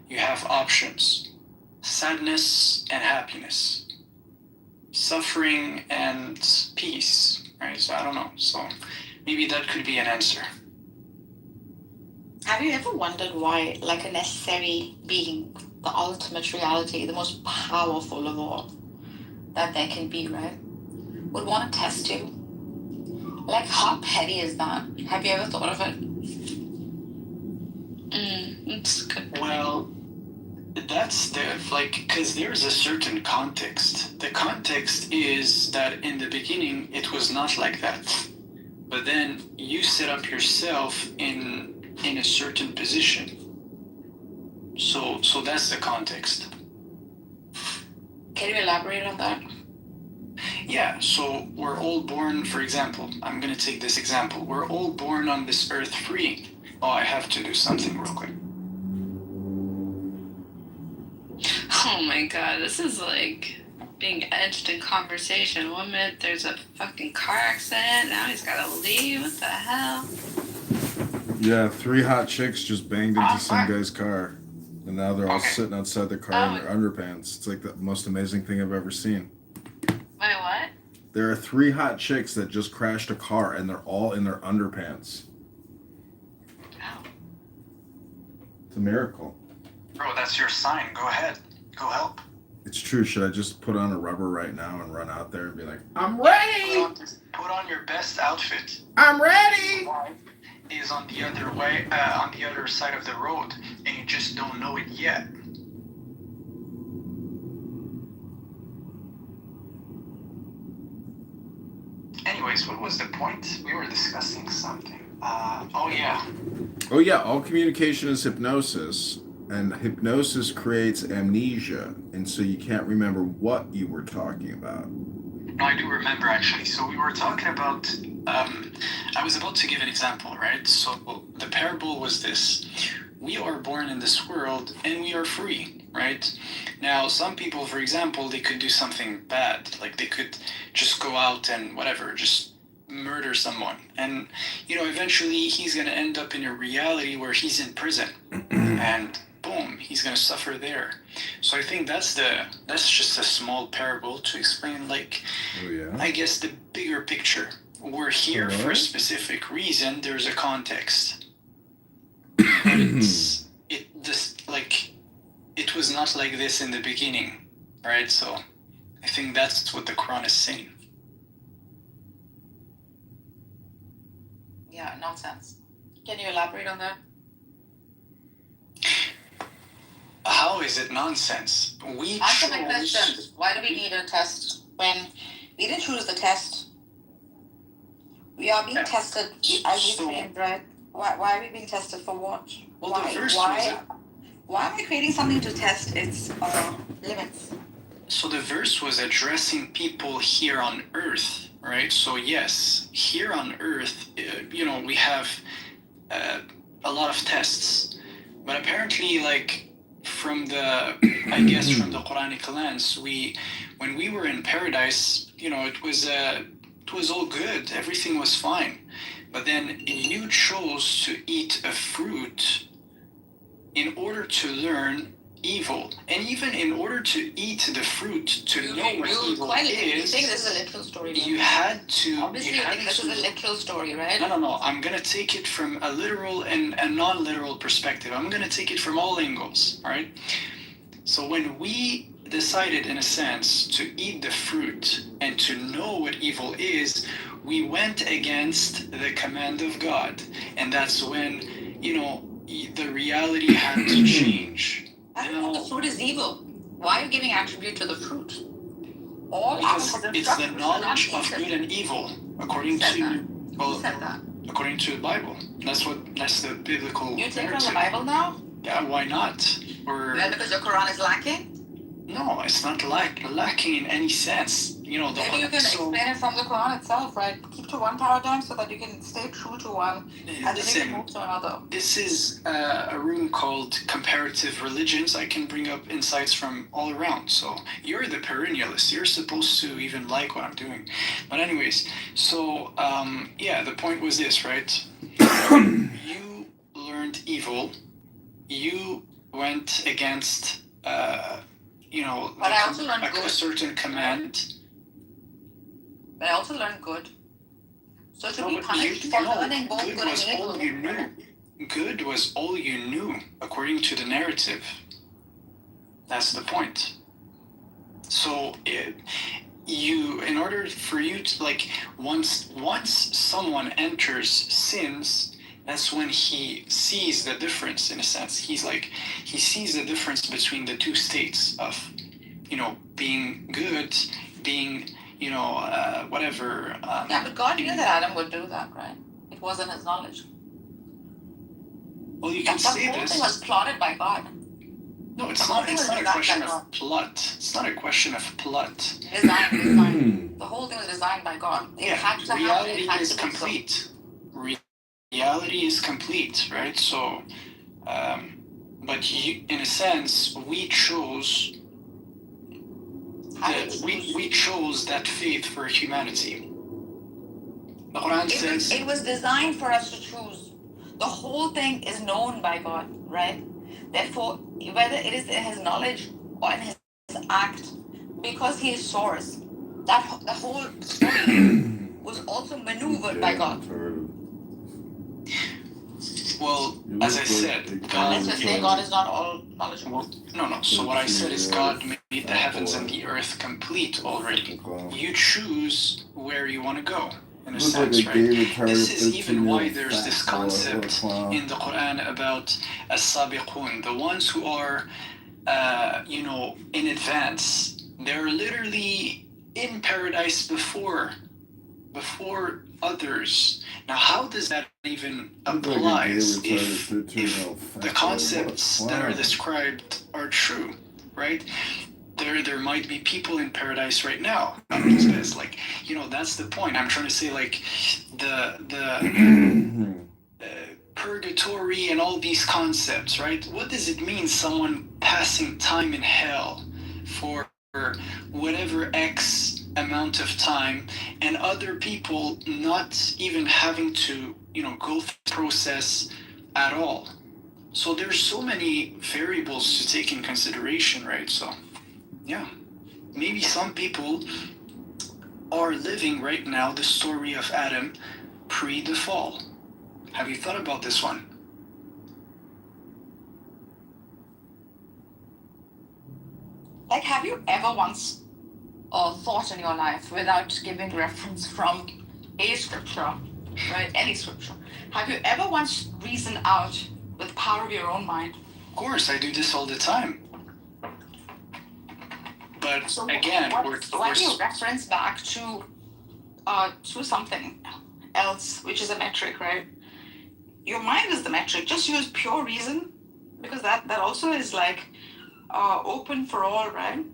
you have options: sadness and happiness, suffering and peace, right? So I don't know. So maybe that could be an answer. Have you ever wondered why, like a necessary being, the ultimate reality, the most powerful of all that there can be, right, would want to test you? Like, how petty is that? Have you ever thought of it? It's good. Well, that's because there's a certain context. The context is that in the beginning it was not like that, but then you set up yourself in a certain position. So that's the context. Can you elaborate on that? Yeah, so we're all born, for example, I'm going to take this example. We're all born on this earth free. Oh, I have to do something real quick. Oh my god, this is like being edged in conversation. 1 minute there's a fucking car accident, now he's gotta leave. What the hell? Yeah, 3 hot chicks just banged into some guy's car. And now they're all sitting outside the car in their underpants. It's like the most amazing thing I've ever seen. Wait, what? There are 3 hot chicks that just crashed a car and they're all in their underpants. Oh. It's a miracle. Bro, that's your sign. Go ahead. Go help. It's true. Should I just put on a rubber right now and run out there and be like, I'm ready! Put on your best outfit. I'm ready! Is on the other way, on the other side of the road, and you just don't know it yet. Anyways, what was the point? We were discussing something. Oh yeah, all communication is hypnosis, and hypnosis creates amnesia, and so you can't remember what you were talking about. No, I do remember actually. So we were talking about, I was about to give an example, right? So the parable was this: we are born in this world and we are free, right? Now, some people, for example, they could do something bad, like they could just go out and whatever, just murder someone. And, eventually he's going to end up in a reality where he's in prison and boom, he's going to suffer there. So I think that's just a small parable to explain, I guess the bigger picture. We're here for a specific reason. There's a context. But it was not like this in the beginning, right? So I think that's what the Quran is saying. Yeah, nonsense. Can you elaborate on that? How is it nonsense? Answer my question. Why do we need a test when we didn't choose the test? We are being tested as we trained, right? Why are we being tested for what? Well, Why am I creating something to test its limits? So the verse was addressing people here on earth, right? So yes, here on earth, we have a lot of tests, but apparently, from the Quranic lens, when we were in paradise, it was all good, everything was fine. But then you chose to eat a fruit in order to learn evil, and even in order to eat the fruit to know what evil is. You think this is a literal story? You had to. Obviously, you think this is a literal story, right? No. I'm gonna take it from a literal and a non-literal perspective. I'm gonna take it from all angles, right? So when we decided, in a sense, to eat the fruit and to know what evil is, we went against the command of God, and that's when the reality had to change. I don't know. The fruit is evil. Why are you giving attribute to the fruit? All Because Adam was it's the instructed. knowledge of good and evil, according Said that. to well, Said that. according to the Bible. That's the biblical You take from narrative. the Bible now? Yeah, why not? Or Yeah, because your Quran is lacking? no, it's not lacking in any sense. You know, Maybe you can explain it from the Quran itself, right? Keep to one paradigm so that you can stay true to one, and then you can move to another. This is a room called Comparative Religions. I can bring up insights from all around. So you're the perennialist. You're supposed to even like what I'm doing. But anyways, so yeah, the point was this, right? You learned evil. You went against, you know, But I also learned a good. certain command. But I also learned good. So to No, be but punished you for know, learning both good good was and all evil. you knew. Good was all you knew, according to the narrative. That's the point. So in order for you to, like, once someone enters sins, that's when he sees the difference, in a sense. He sees the difference between the two states of, you know, being good, being, you know, whatever. Yeah, but God knew that Adam would do that, right? It wasn't his knowledge. Well, you can say The whole this. thing was plotted by God. No, it's not. It's not a question of plot. It's not a question of plot. Design. The whole thing was designed by God. It had to happen. Reality It had is to be complete. so. Reality is complete, right? So, but in a sense, we chose. We chose that faith for humanity. The Quran says it was designed for us to choose. The whole thing is known by God, right? Therefore, whether it is in His knowledge or in His act, because He is source, that the whole story was also maneuvered by God. Well, as I said, Let's just say God is not all knowledgeable. No. So what I said is God made the heavens and the earth complete already. You choose where you want to go, in a sense, right? This is even why there's this concept in the Quran about as-sabiqun, the ones who are, you know, in advance. They're literally in paradise before others. Now, how does that even apply if the concepts that are described are true, right? There might be people in paradise right now. It's like, you know, that's the point. I'm trying to say, like, the purgatory and all these concepts, right? What does it mean, someone passing time in hell for whatever X amount of time, and other people not even having to, you know, go through the process at all? So there's so many variables to take in consideration, right? So yeah, maybe some people are living right now the story of Adam pre the fall. Have you thought about this one? Like, have you ever once thought in your life, without giving reference from a scripture, right? Any scripture. Have you ever once reasoned out with the power of your own mind? Of course, I do this all the time. But so again, why do you reference back to something else, which is a metric, right? Your mind is the metric. Just use pure reason, because that also is like open for all, right?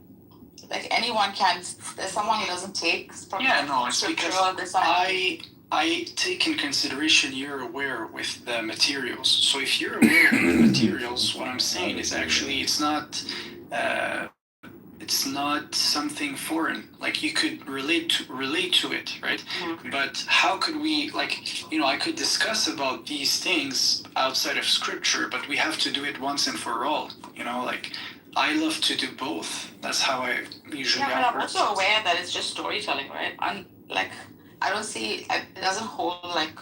Like anyone can. There's someone who doesn't take. Yeah, no, it's because I take in consideration you're aware with the materials. So if you're aware of the materials, what I'm saying is actually it's not something foreign. Like, you could relate to it, right? Mm-hmm. But how could we, like, you know, I could discuss about these things outside of scripture, but we have to do it once and for all. You know, like, I love to do both. That's how I usually operate. Yeah, but I'm also aware that it's just storytelling, right? And like, I don't see it doesn't hold like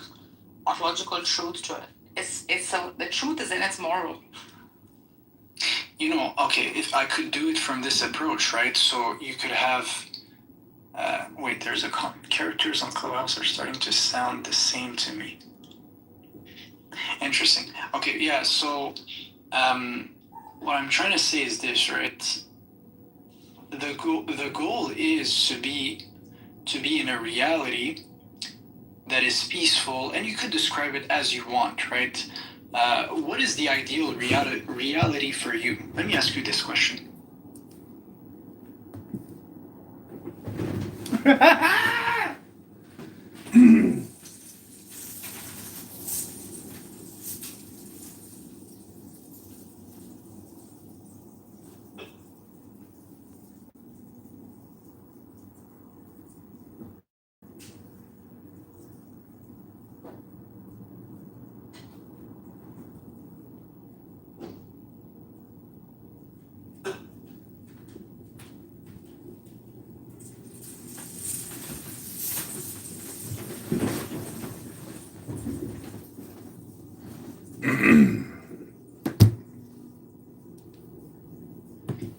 ontological truth to it. The truth is in its moral. You know, okay, if I could do it from this approach, right? So you could have. Wait, there's characters on Clubhouse are starting to sound the same to me. Interesting. Okay, yeah. So, what I'm trying to say is this, right? the goal is to be in a reality that is peaceful, and you could describe it as you want, right? What is the ideal reality for you? Let me ask you this question.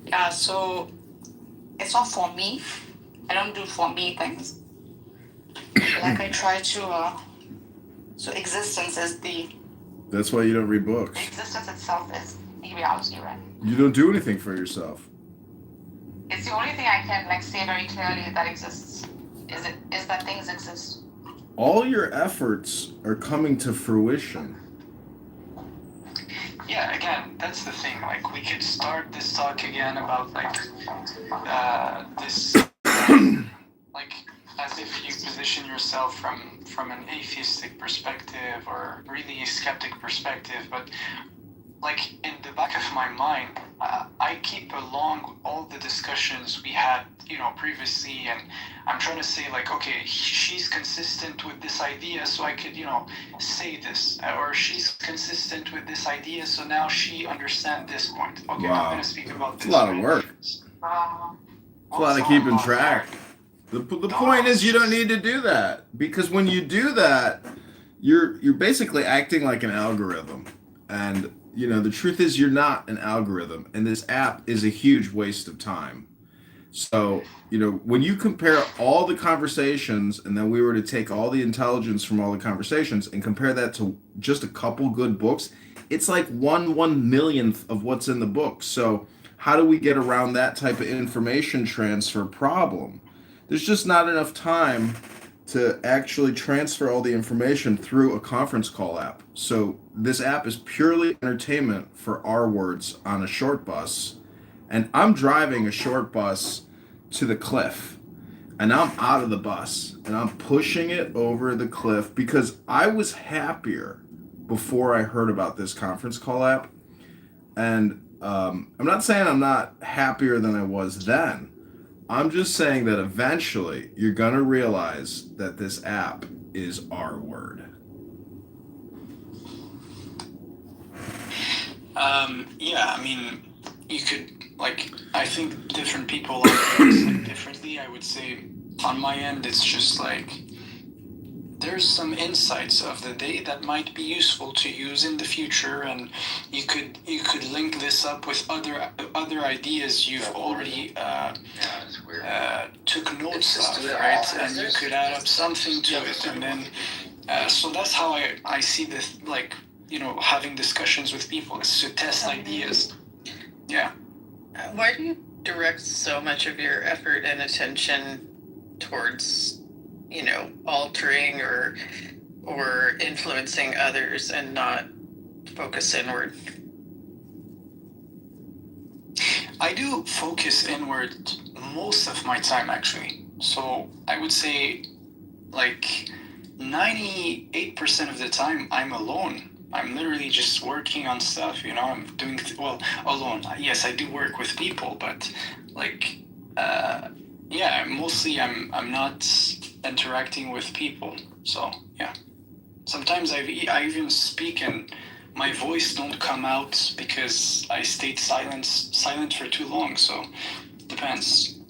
Yeah, so it's not for me. I don't do for me things. Like I try to. So existence is the. That's why you don't read books. Existence itself is the reality, right? You don't do anything for yourself. It's the only thing I can like say very clearly that exists. Is that things exist. All your efforts are coming to fruition. Yeah, again, that's the thing. Like, we could start this talk again about like this, like, as if you position yourself from an atheistic perspective or really a skeptic perspective, but like in the back of my mind, I keep along all the discussions we had, previously, and I'm trying to say like, okay, she's consistent with this idea, so I could, say this, or she's consistent with this idea, so now she understands this point. Okay, wow. I'm going to speak about this. It's a lot of work. It's a lot of keeping track. The point is you don't need to do that, because when you do that, you're basically acting like an algorithm, and the truth is you're not an algorithm, and this app is a huge waste of time. So, when you compare all the conversations, and then we were to take all the intelligence from all the conversations and compare that to just a couple good books, it's like 1/1,000,000th of what's in the book. So how do we get around that type of information transfer problem? There's just not enough time to actually transfer all the information through a conference call app. So this app is purely entertainment for our words on a short bus. And I'm driving a short bus to the cliff. And I'm out of the bus. And I'm pushing it over the cliff because I was happier before I heard about this conference call app. And I'm not saying I'm not happier than I was then. I'm just saying that eventually you're going to realize that this app is our word. Yeah, I mean, you could, I think different people look at things differently. I would say on my end, it's just there's some insights of the day that might be useful to use in the future, and you could link this up with other ideas you've already took notes of, right? And you could add up something to it, and then so that's how I see this, having discussions with people is to test ideas. Yeah. Why do you direct so much of your effort and attention towards, altering or influencing others and not focus inward? I do focus inward most of my time, actually. So I would say 98% of the time I'm alone. I'm literally just working on stuff, I'm doing, alone. Yes, I do work with people, but mostly I'm not interacting with people. So, yeah. Sometimes I even speak and my voice don't come out because I stayed silent for too long, so depends.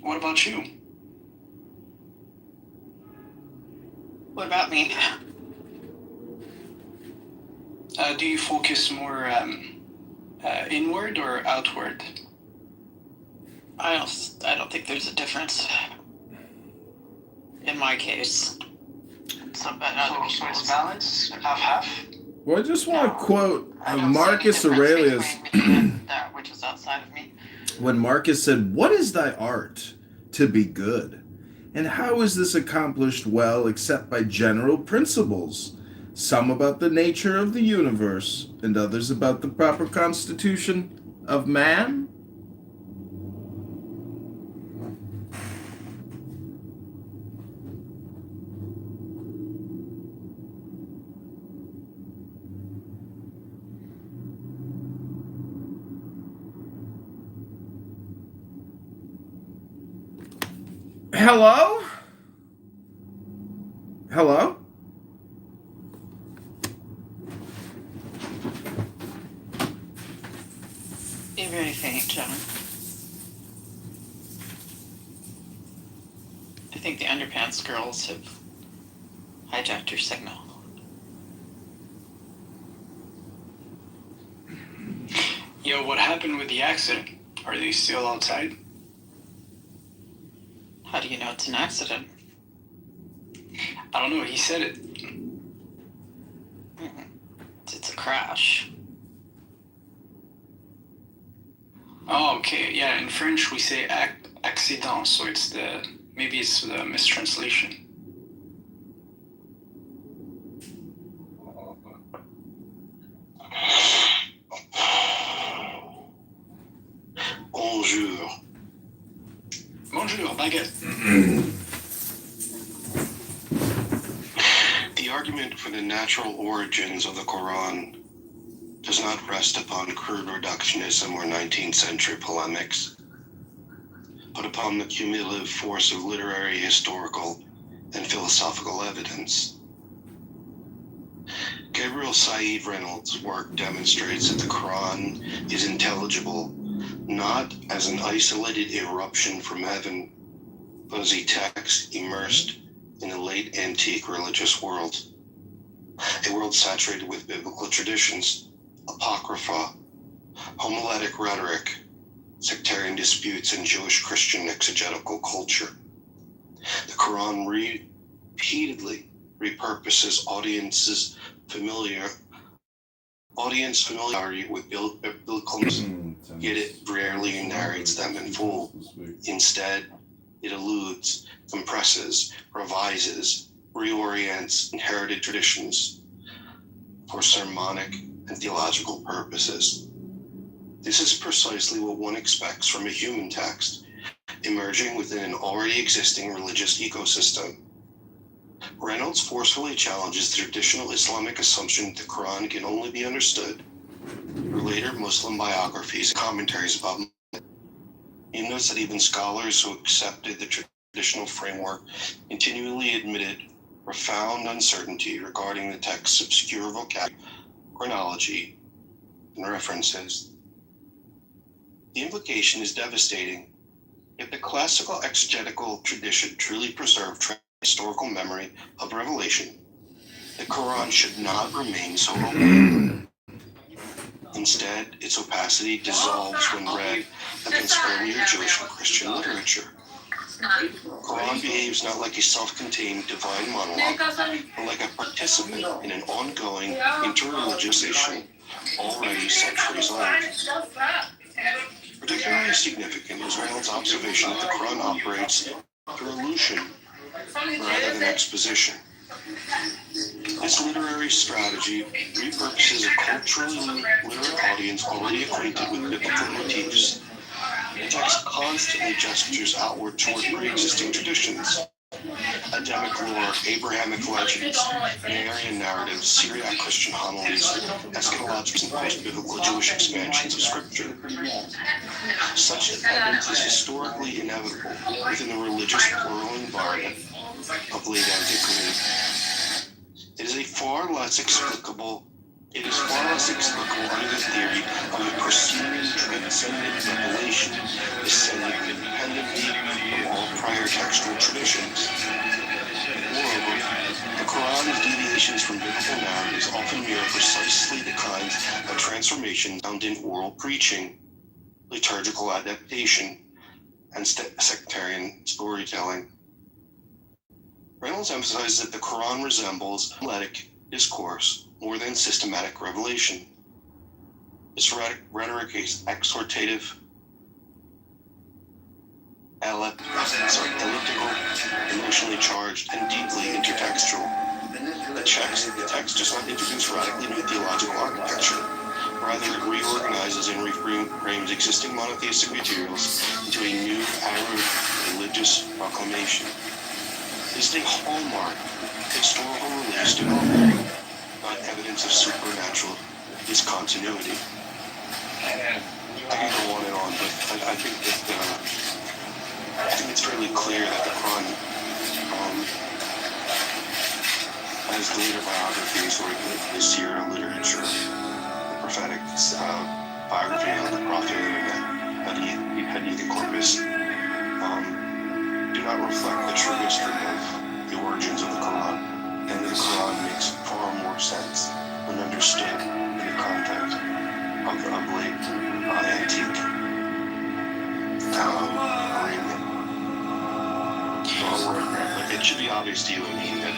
What about you? What about me? Do you focus more inward or outward? I don't think there's a difference in my case. So it's balanced, half-half? Well, I just want to quote Marcus Aurelius. that which is outside of me. When Marcus said, "What is thy art? To be good. And how is this accomplished well except by general principles? Some about the nature of the universe, and others about the proper constitution of man?" Hello? Hello? Be very faint, John. I think the underpants girls have hijacked your signal. Yo, what happened with the accident? Are they still outside? How do you know it's an accident? I don't know, he said it. It's a crash. Oh, okay. Yeah, in French we say accident, so maybe it's the mistranslation. Bonjour. Bonjour, baguette. The argument for the natural origins of the Quran does not rest upon crude reductionism or 19th century polemics, but upon the cumulative force of literary, historical, and philosophical evidence. Gabriel Said Reynolds' work demonstrates that the Quran is intelligible not as an isolated eruption from heaven, but as a text immersed in a late antique religious world, a world saturated with biblical traditions, apocrypha, homiletic rhetoric, sectarian disputes, and Jewish-Christian exegetical culture. The Quran repeatedly repurposes audience familiarity with biblical, yet it rarely narrates them in full. Instead, it alludes, compresses, revises, reorients inherited traditions for sermonic and theological purposes. This is precisely what one expects from a human text emerging within an already existing religious ecosystem. Reynolds forcefully challenges the traditional Islamic assumption that the Quran can only be understood through later Muslim biographies and commentaries about Muhammad. He notes that even scholars who accepted the traditional framework continually admitted profound uncertainty regarding the text's obscure vocabulary, chronology, and references. The implication is devastating. If the classical exegetical tradition truly preserved historical memory of revelation, the Quran should not remain so opaque. Instead, its opacity dissolves when read against earlier Jewish and Christian literature. The Quran behaves not like a self-contained divine monologue, but like a participant in an ongoing interreligiousation already centuries old. Particularly significant is Reynolds' observation that the Quran operates through allusion rather than exposition. This literary strategy repurposes a culturally literate audience already acquainted with biblical motifs. The text constantly gestures outward toward pre-existing traditions. Adamic lore, Abrahamic legends, Marian narratives, Syriac Christian homilies, eschatological and post-biblical Jewish expansions of Scripture. Such dependence is historically inevitable within the religious plural environment of late antiquity. It is far less explicable under the theory of a proceeding transcendent revelation descending independently from all prior textual traditions. Moreover, the Quran's deviations from biblical narratives often mirror precisely the kinds of transformations found in oral preaching, liturgical adaptation, and sectarian storytelling. Reynolds emphasizes that the Quran resembles homiletic discourse more than systematic revelation. This rhetoric is exhortative, elliptical, emotionally charged, and deeply intertextual. The text does not introduce radically new theological architecture. Rather, it reorganizes and reframes existing monotheistic materials into a new Arab religious proclamation. This is a hallmark of historical religious development, not evidence of supernatural discontinuity. I can go on and on, but I think it's fairly clear that the Quran has the later biographies or the seer literature, the prophetic biography of the prophet and the Hadith corpus, do not reflect the true history of the origins of the Quran, and the Quran makes far more sense when understood in the context of late antique Arabian. It should be obvious to you, I mean, that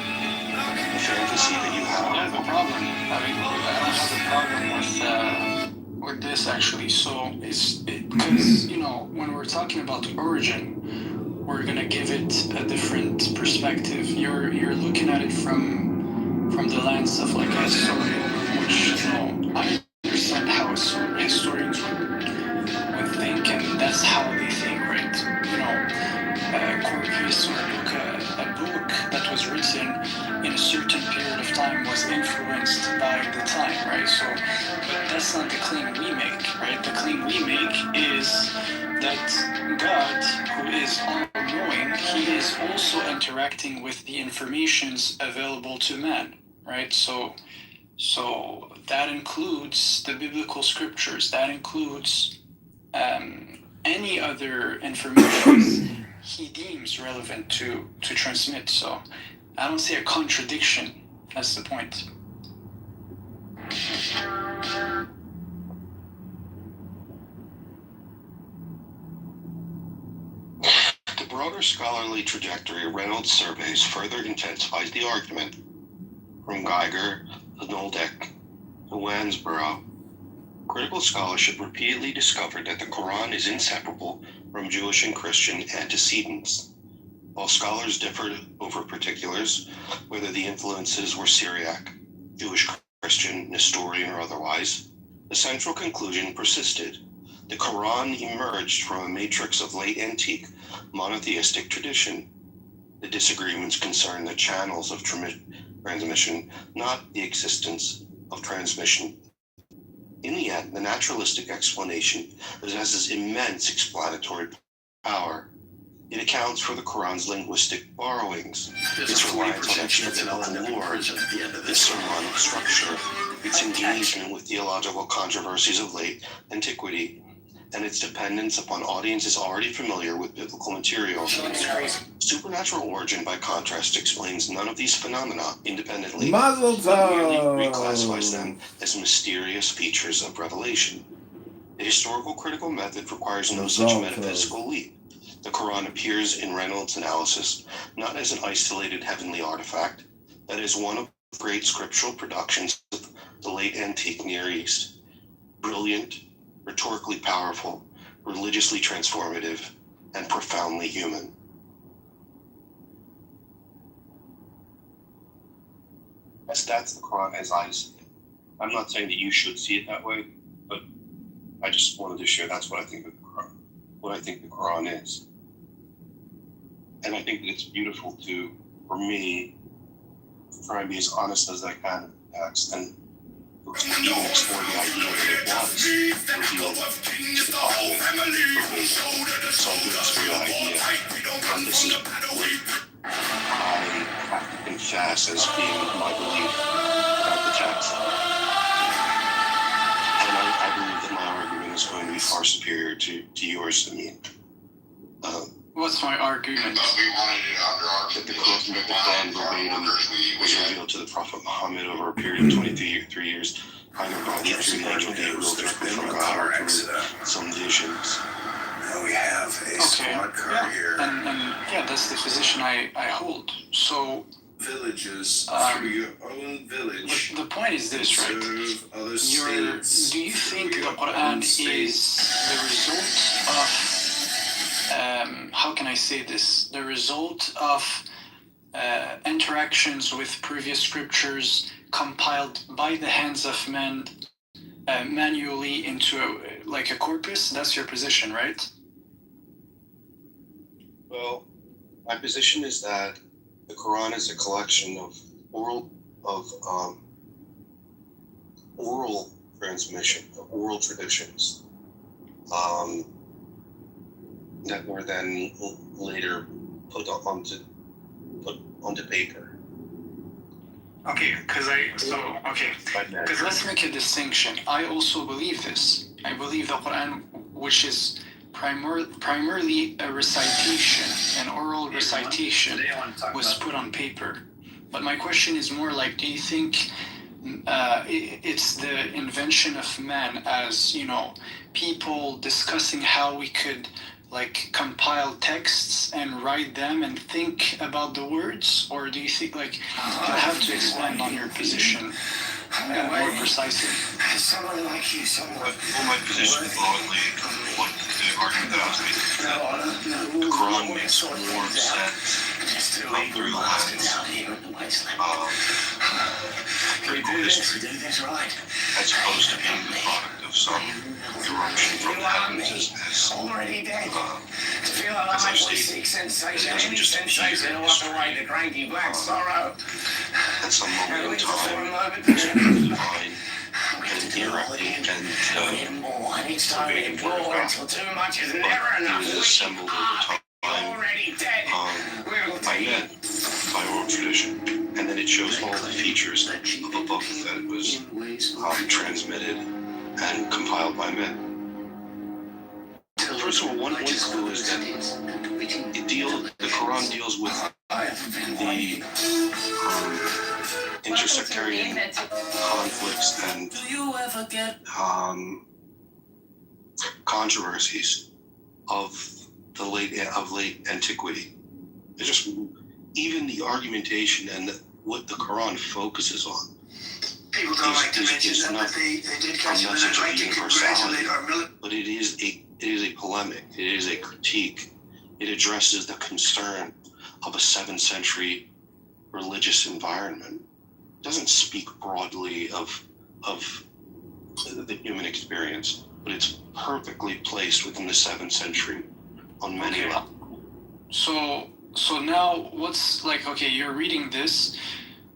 the fantasy that you have. I have a problem. I don't have a problem with this actually. So because when we're talking about origin, we're gonna give it a different perspective. You're looking at it from the lens of like a historian, which I understand how historians would think, and that's how they think, right? Corpus or a book that was written in a certain period of time was influenced by the time, right? So, but that's not the claim we make, right? The claim we make is that God, who is all-knowing, he is also interacting with the informations available to man, right? So that includes the biblical scriptures, that includes any other information he deems relevant to transmit. So I don't see a contradiction. That's the point. The broader scholarly trajectory of Reynolds' surveys further intensifies the argument. From Geiger to Noldeck to Wansborough, critical scholarship repeatedly discovered that the Quran is inseparable from Jewish and Christian antecedents. While scholars differed over particulars, whether the influences were Syriac, Jewish, Christian, Nestorian, or otherwise, the central conclusion persisted. The Quran emerged from a matrix of late antique monotheistic tradition. The disagreements concern the channels of transmission, not the existence of transmission. In the end, the naturalistic explanation possesses immense explanatory power. It accounts for the Quran's linguistic borrowings, its reliance on extra-biblical lore, its sermonic structure, its engagement with theological controversies of late antiquity, and its dependence upon audiences already familiar with biblical material. Supernatural origin, by contrast, explains none of these phenomena independently, but merely reclassifies them as mysterious features of revelation. The historical critical method requires no such metaphysical leap. The Quran appears in Reynolds' analysis not as an isolated heavenly artifact, but as one of the great scriptural productions of the late antique Near East, brilliant, rhetorically powerful, religiously transformative, and profoundly human. That's the Quran as I see it. I'm not saying that you should see it that way, but I just wanted to share that's what I think of the Quran, what I think the Quran is. And I think that it's beautiful for me, to try and be as honest as I can in the text and even explore the idea that it was revealed to the whole family. So I'm going to explore that idea. And this is what I have to confess as being my belief about the text. And I believe that my argument is going to be far superior to yours, I mean. What's my argument? That the Quran verbatim was revealed to the Prophet Muhammad over a period of 23 years, either by the angel Gabriel directly from God or through some visions. Now we have a squad car here. And yeah, that's the position I hold. So villagers Um, through your own village. The point is this, right? Serve other Do states. you think through the your Quran own is states. the result of how can I say this? The result of interactions with previous scriptures compiled by the hands of men manually into like a corpus? That's your position, right? Well, my position is that the Quran is a collection of oral transmission, of oral traditions, that were then later put onto paper. Okay, because let's make a distinction. I also believe this. I believe the Quran, which is primarily a recitation, an oral recitation, was put on paper. But my question is more like, do you think it's the invention of man as, people discussing how we could like compile texts and write them and think about the words? Or do you think you have to expand on your position more precisely? Someone like you, someone. Well, my position broadly, what the argument that I was making, the Quran makes more sense through the lens critical history, as opposed to being the product of some eruption from the heavens as Already dead. To feel as alive I've was stated, sick sensation. it doesn't Any just sensation appear to wash away the cranky black sorrow. at some moment in time, moment there's a divine and directly and it's time to implore until too much is never enough. it was assembled over time Already dead. by men, by oral tradition, and then it shows all the features of a book that was transmitted and compiled by men. First of all, one clue is that the Quran deals with the intersectarian conflicts and controversies of late antiquity. It's just even the argumentation and what the Quran focuses on. People don't like to mention that, but they did catch him in the night to congratulate our military. But it is a polemic. It is a critique. It addresses the concern of a 7th century religious environment. It doesn't speak broadly of the human experience, but it's perfectly placed within the 7th century on many levels. So now what's you're reading this.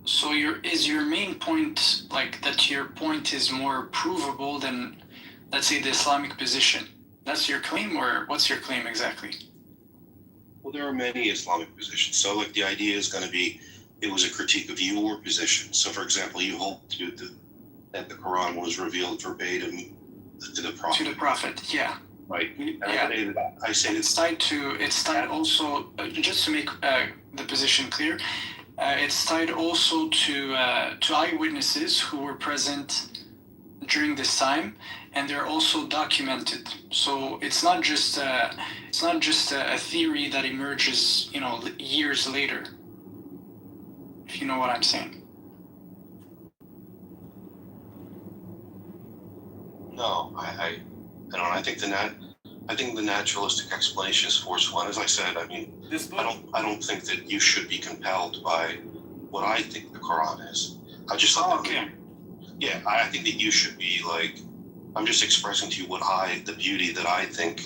So is your main point that your point is more provable than, let's say, the Islamic position? That's your claim, or what's your claim exactly? Well, there are many Islamic positions. So the idea is going to be, it was a critique of your position. So for example, you hold that the Quran was revealed verbatim to the Prophet. To the Prophet, yeah. Right. Yeah. I say it's tied also, just to make the position clear, it's tied also to eyewitnesses who were present during this time, and they're also documented. So it's not just a theory that emerges, years later. If you know what I'm saying. No, I don't. I think the naturalistic explanation is forceful. And as I said, I mean, I don't think that you should be compelled by what I think the Quran is. I just think I think that you should be I'm just expressing to you the beauty that I think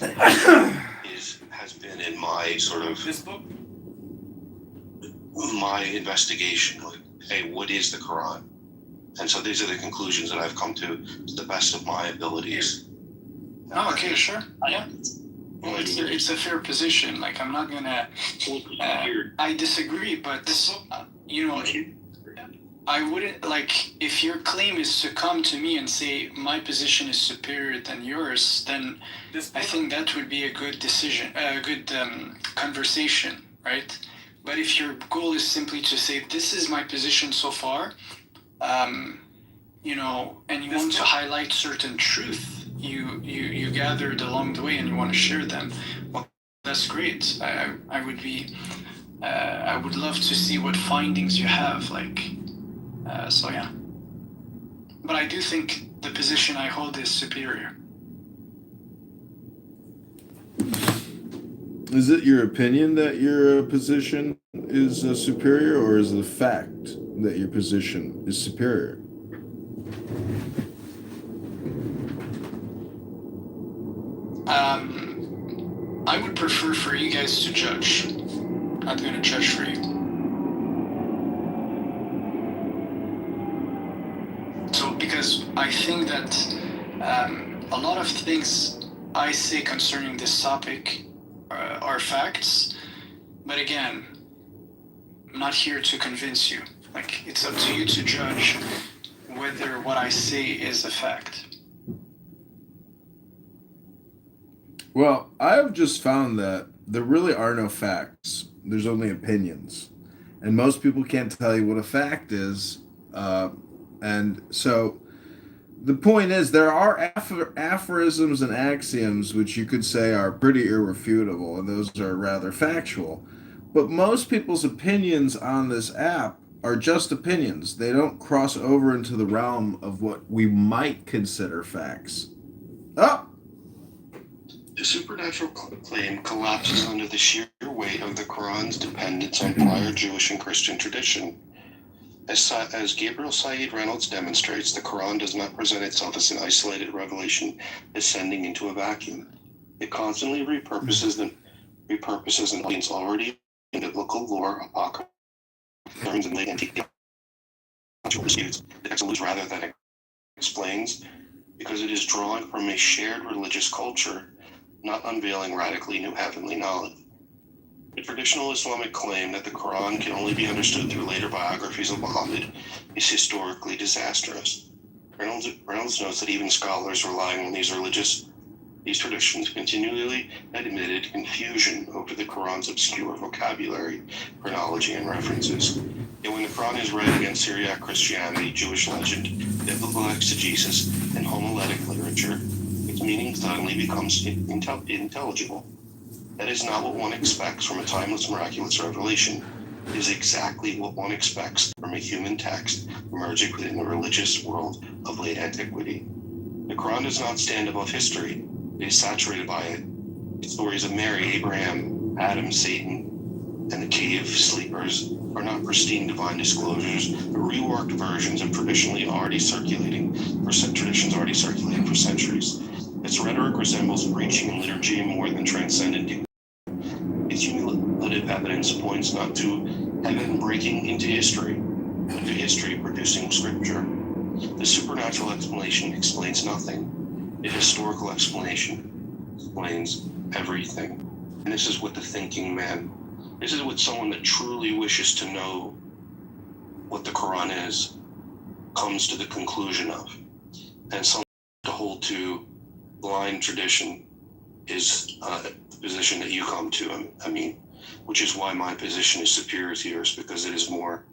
has been in my sort of my investigation. Hey, what is the Quran? And so these are the conclusions that I've come to the best of my abilities. Oh, okay, sure. Yeah. Well, it's a fair position. I'm not gonna. I disagree, but I wouldn't if your claim is to come to me and say my position is superior than yours, then I think that would be a good decision, a good conversation, right? But if your goal is simply to say this is my position so far, and you want to highlight certain truth you gathered along the way and you want to share them, well, that's great. I would be I would love to see what findings you have, like, so yeah. But I do think the position I hold is superior. Is it your opinion that your position is superior, or is the fact that your position is superior? I would prefer for you guys to judge. I'm not going to judge for you. So, because I think that a lot of things I say concerning this topic are facts, but again, I'm not here to convince you. Like, it's up to you to judge whether what I say is a fact. Well, I have just found that there really are no facts. There's only opinions. And most people can't tell you what a fact is. And so the point is, there are aphorisms and axioms which you could say are pretty irrefutable, and those are rather factual. But most people's opinions on this app are just opinions. They don't cross over into the realm of what we might consider facts. Oh! The supernatural claim collapses under the sheer weight of the Quran's dependence on prior Jewish and Christian tradition. As Gabriel Said Reynolds demonstrates, the Quran does not present itself as an isolated revelation descending into a vacuum. It constantly repurposes an audience already in biblical lore, apocryphal terms, and late antique disputes. It excludes rather than explains, because it is drawn from a shared religious culture, not unveiling radically new heavenly knowledge. The traditional Islamic claim that the Quran can only be understood through later biographies of Muhammad is historically disastrous. Reynolds notes that even scholars relying on these traditions continually admitted confusion over the Quran's obscure vocabulary, chronology, and references. Yet when the Quran is read against Syriac Christianity, Jewish legend, biblical exegesis, and homiletic literature, its meaning suddenly becomes intelligible. That is not what one expects from a timeless, miraculous revelation. It is exactly what one expects from a human text emerging within the religious world of late antiquity. The Quran does not stand above history. It is saturated by it. The stories of Mary, Abraham, Adam, Satan, and the cave sleepers are not pristine divine disclosures, but reworked versions of traditions already circulating for centuries. Its rhetoric resembles preaching and liturgy more than transcendent. Its cumulative evidence points not to heaven breaking into history, but to history producing scripture. The supernatural explanation explains nothing. The historical explanation explains everything. And this is what the thinking man, this is what someone that truly wishes to know what the Quran is, comes to the conclusion of. And someone to hold to blind tradition is the position that you come to, which is why my position is superior to yours, because it is more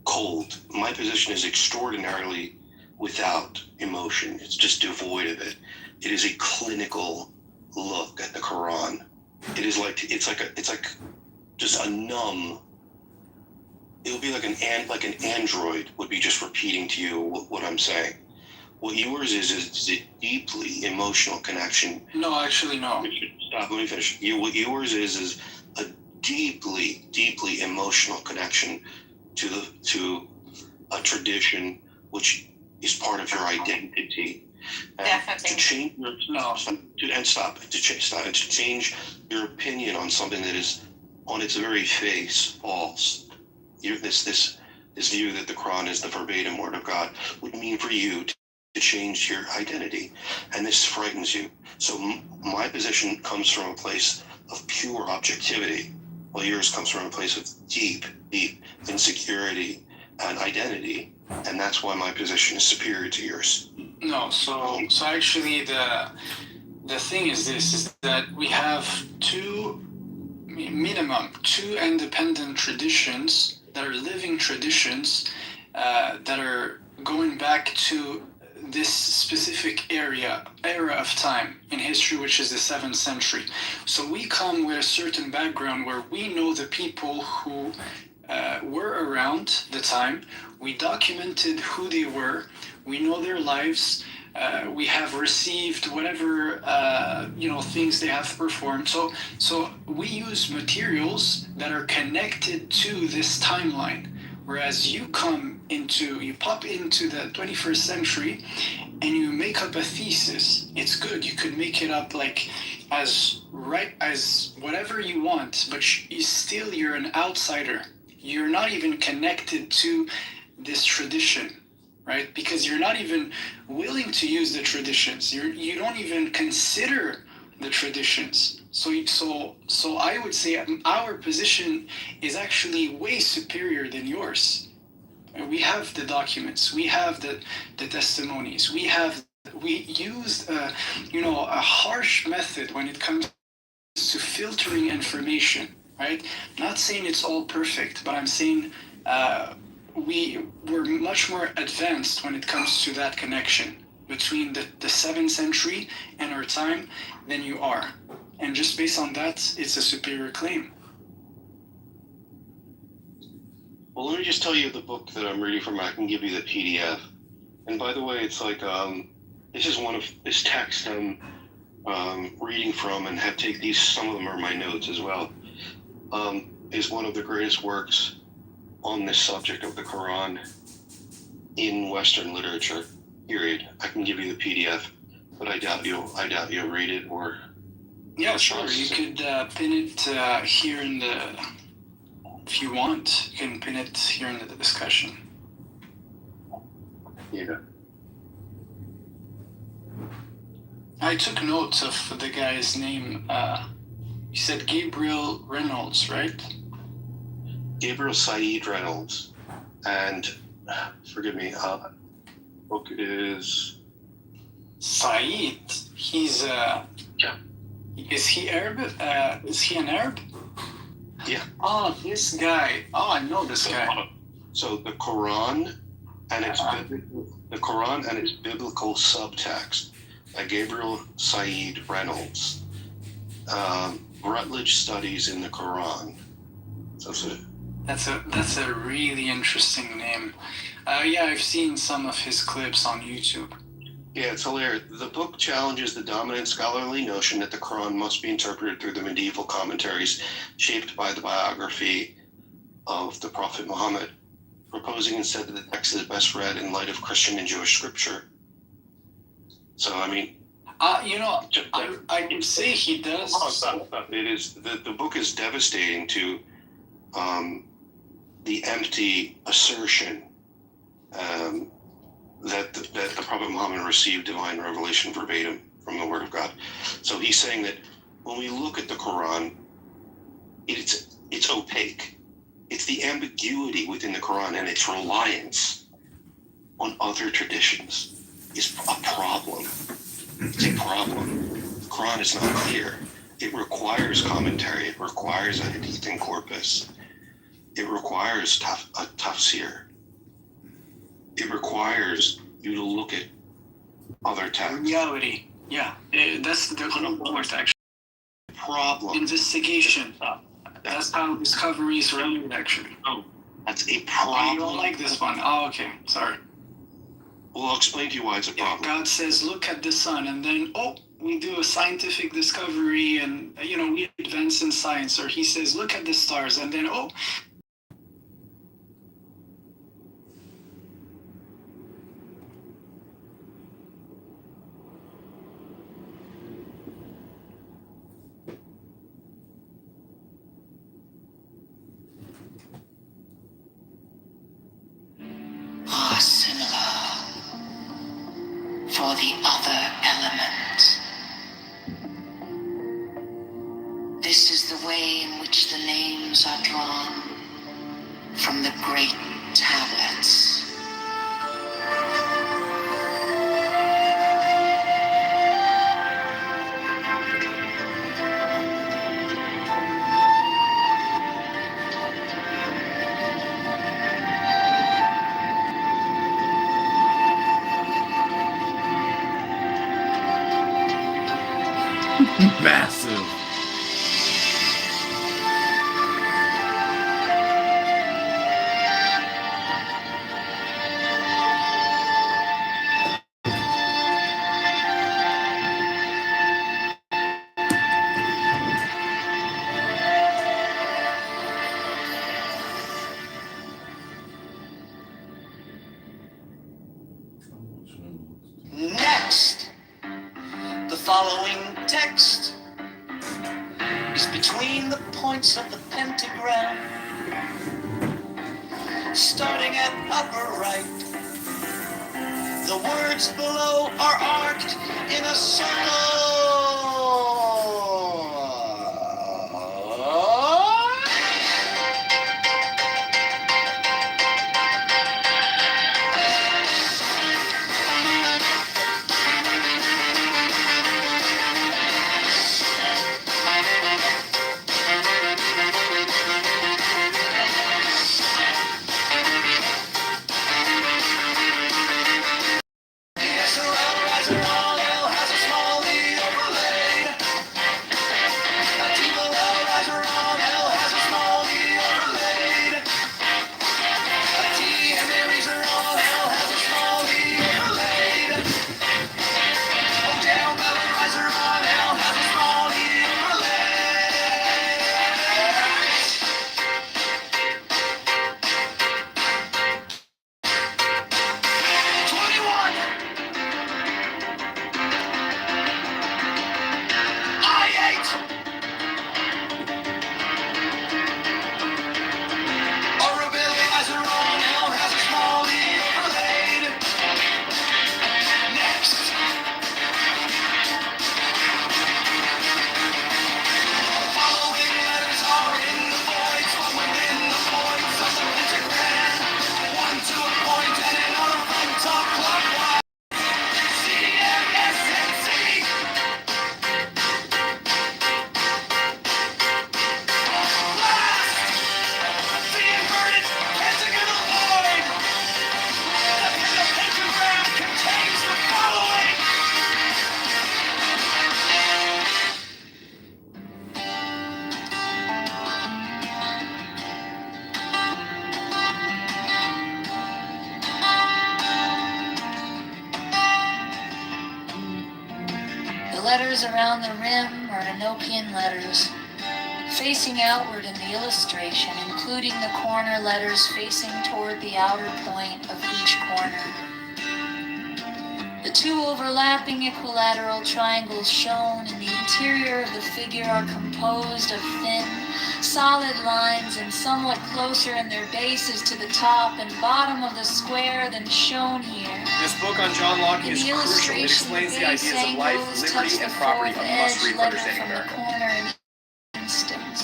cold. My position is extraordinarily without emotion. It's just devoid of it. It is a clinical look at the Quran. It is like it's like just a numb. It would be like an android would be just repeating to you what I'm saying. What yours is a deeply emotional connection. No, actually, no. Stop. Let me finish. What yours is a deeply, deeply emotional connection to a tradition which is part of your identity. Definitely. To change to change your opinion on something that is on its very face false. This view that the Quran is the verbatim word of God would mean for you to change your identity, and this frightens you. So my position comes from a place of pure objectivity, while yours comes from a place of deep insecurity and identity, and that's why my position is superior to yours. No, so actually the thing is this, is that we have minimum two independent traditions that are living traditions that are going back to this specific era of time in history, which is the 7th century. So we come with a certain background where we know the people who were around the time. We documented who they were. We know their lives. We have received whatever things they have performed. So we use materials that are connected to this timeline. Whereas you pop into the 21st century and you make up a thesis. It's good. You could make it up like as right as whatever you want, but you're an outsider. You're not even connected to this tradition, right? Because you're not even willing to use the traditions. You don't even consider the traditions. So I would say our position is actually way superior than yours. We have the documents. We have the testimonies. We used a harsh method when it comes to filtering information, right? Not saying it's all perfect, but I'm saying we're much more advanced when it comes to that connection between the 7th century and our time than you are. And just based on that, it's a superior claim. Well, let me just tell you the book that I'm reading from. I can give you the PDF. And by the way, it's like this is one of this text I'm reading from, and have take these. Some of them are my notes as well. Is one of the greatest works on this subject of the Quran in Western literature. Period. I can give you the PDF, but I doubt you'll read it or. Yeah, sure. You could pin it here in the. If you want, you can pin it here in the discussion. Yeah. I took notes of the guy's name. You said Gabriel Reynolds, right? Gabriel Said Reynolds, and forgive me. Book is Said. He's yeah. Is he Arab? Is he an Arab? Yeah. Oh, this guy. Oh, I know this guy. So the Quran and its biblical subtext by Gabriel Said Reynolds. Rutledge Studies in the Quran. That's a really interesting name. Yeah, I've seen some of his clips on YouTube. Yeah, it's hilarious. The book challenges the dominant scholarly notion that the Quran must be interpreted through the medieval commentaries shaped by the biography of the Prophet Muhammad, proposing instead that the text is best read in light of Christian and Jewish scripture. So, I mean... I would say he does. It is, the book is devastating to the empty assertion that the Prophet Muhammad received divine revelation verbatim from the Word of God. So he's saying that when we look at the Quran, it's opaque. It's the ambiguity within the Quran and its reliance on other traditions is a problem. It's a problem. The Quran is not clear. It requires commentary. It requires a hadith and corpus. It requires a tafsir. It requires you to look at other texts. Reality. Yeah. That's the point, actually. Problem. Investigation. That's how discoveries are made, actually. Oh, that's a problem. Oh, you don't like this one? Oh, okay. Sorry. Well, I'll explain to you why it's a problem. God says, look at the sun, and then, we do a scientific discovery, and, we advance in science. Or he says, look at the stars, and then, are similar for the other element. This is the way in which the names are drawn from the great tablets. Massive. Next, the following text is between the points of the pentagram, starting at upper right. The words below are arced in a circle. The letters around the rim are Enochian letters, facing outward in the illustration, including the corner letters facing toward the outer point of each corner. The two overlapping equilateral triangles shown in the interior of the figure are composed of thin, solid lines and somewhat closer in their bases to the top and bottom of the square than shown here. This book on John Locke is crucial. It explains the ideas of life, liberty, and property on the must-read for understanding America. Instance.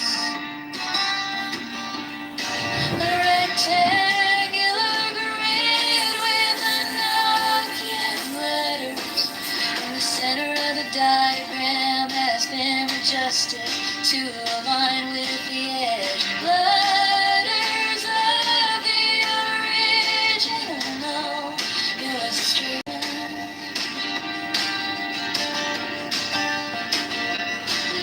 The rectangular grid with Enochian letters in the center of the diagram has been adjusted to align with the edge. Letters of the original illustration.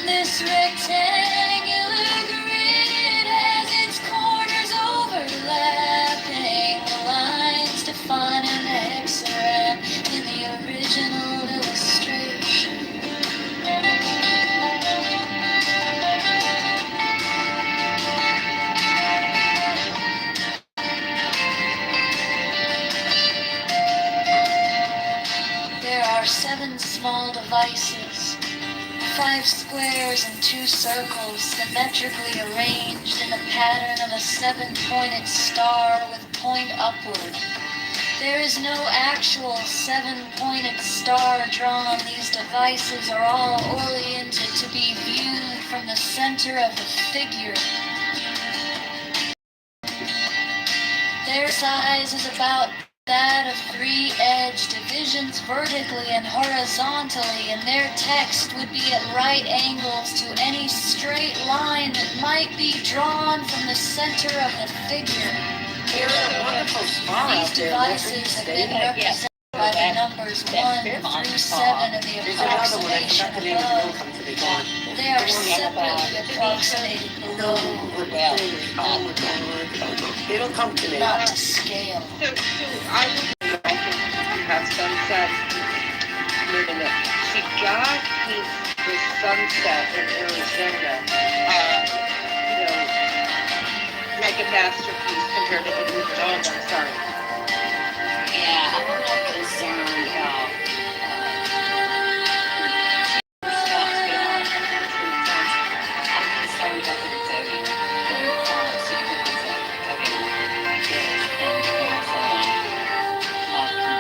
This rectangular grid has its corners overlapping. The lines define an hexagram in the original illustration. There are 7 small devices, 5 squares and 2 circles symmetrically arranged in the pattern of a 7-pointed star with point upward. There is no actual 7-pointed star drawn. These devices are all oriented to be viewed from the center of the figure. Their size is about that of 3 edge divisions vertically and horizontally, and their text would be at right angles to any straight line that might be drawn from the center of the figure. There's a wonderful spa These out there. devices have been represented by the numbers 1 through 7 in the approximation above, they are separately approximated below, It'll come to me. not to scale. I think you have sunset. No. See, God paints the sunset in Arizona, like a masterpiece compared to Indian dogs. I'm sorry. Yeah, I'm a little concerned about stuff's been on it for 3 times. I'm concerned about the Kentucky security guards and things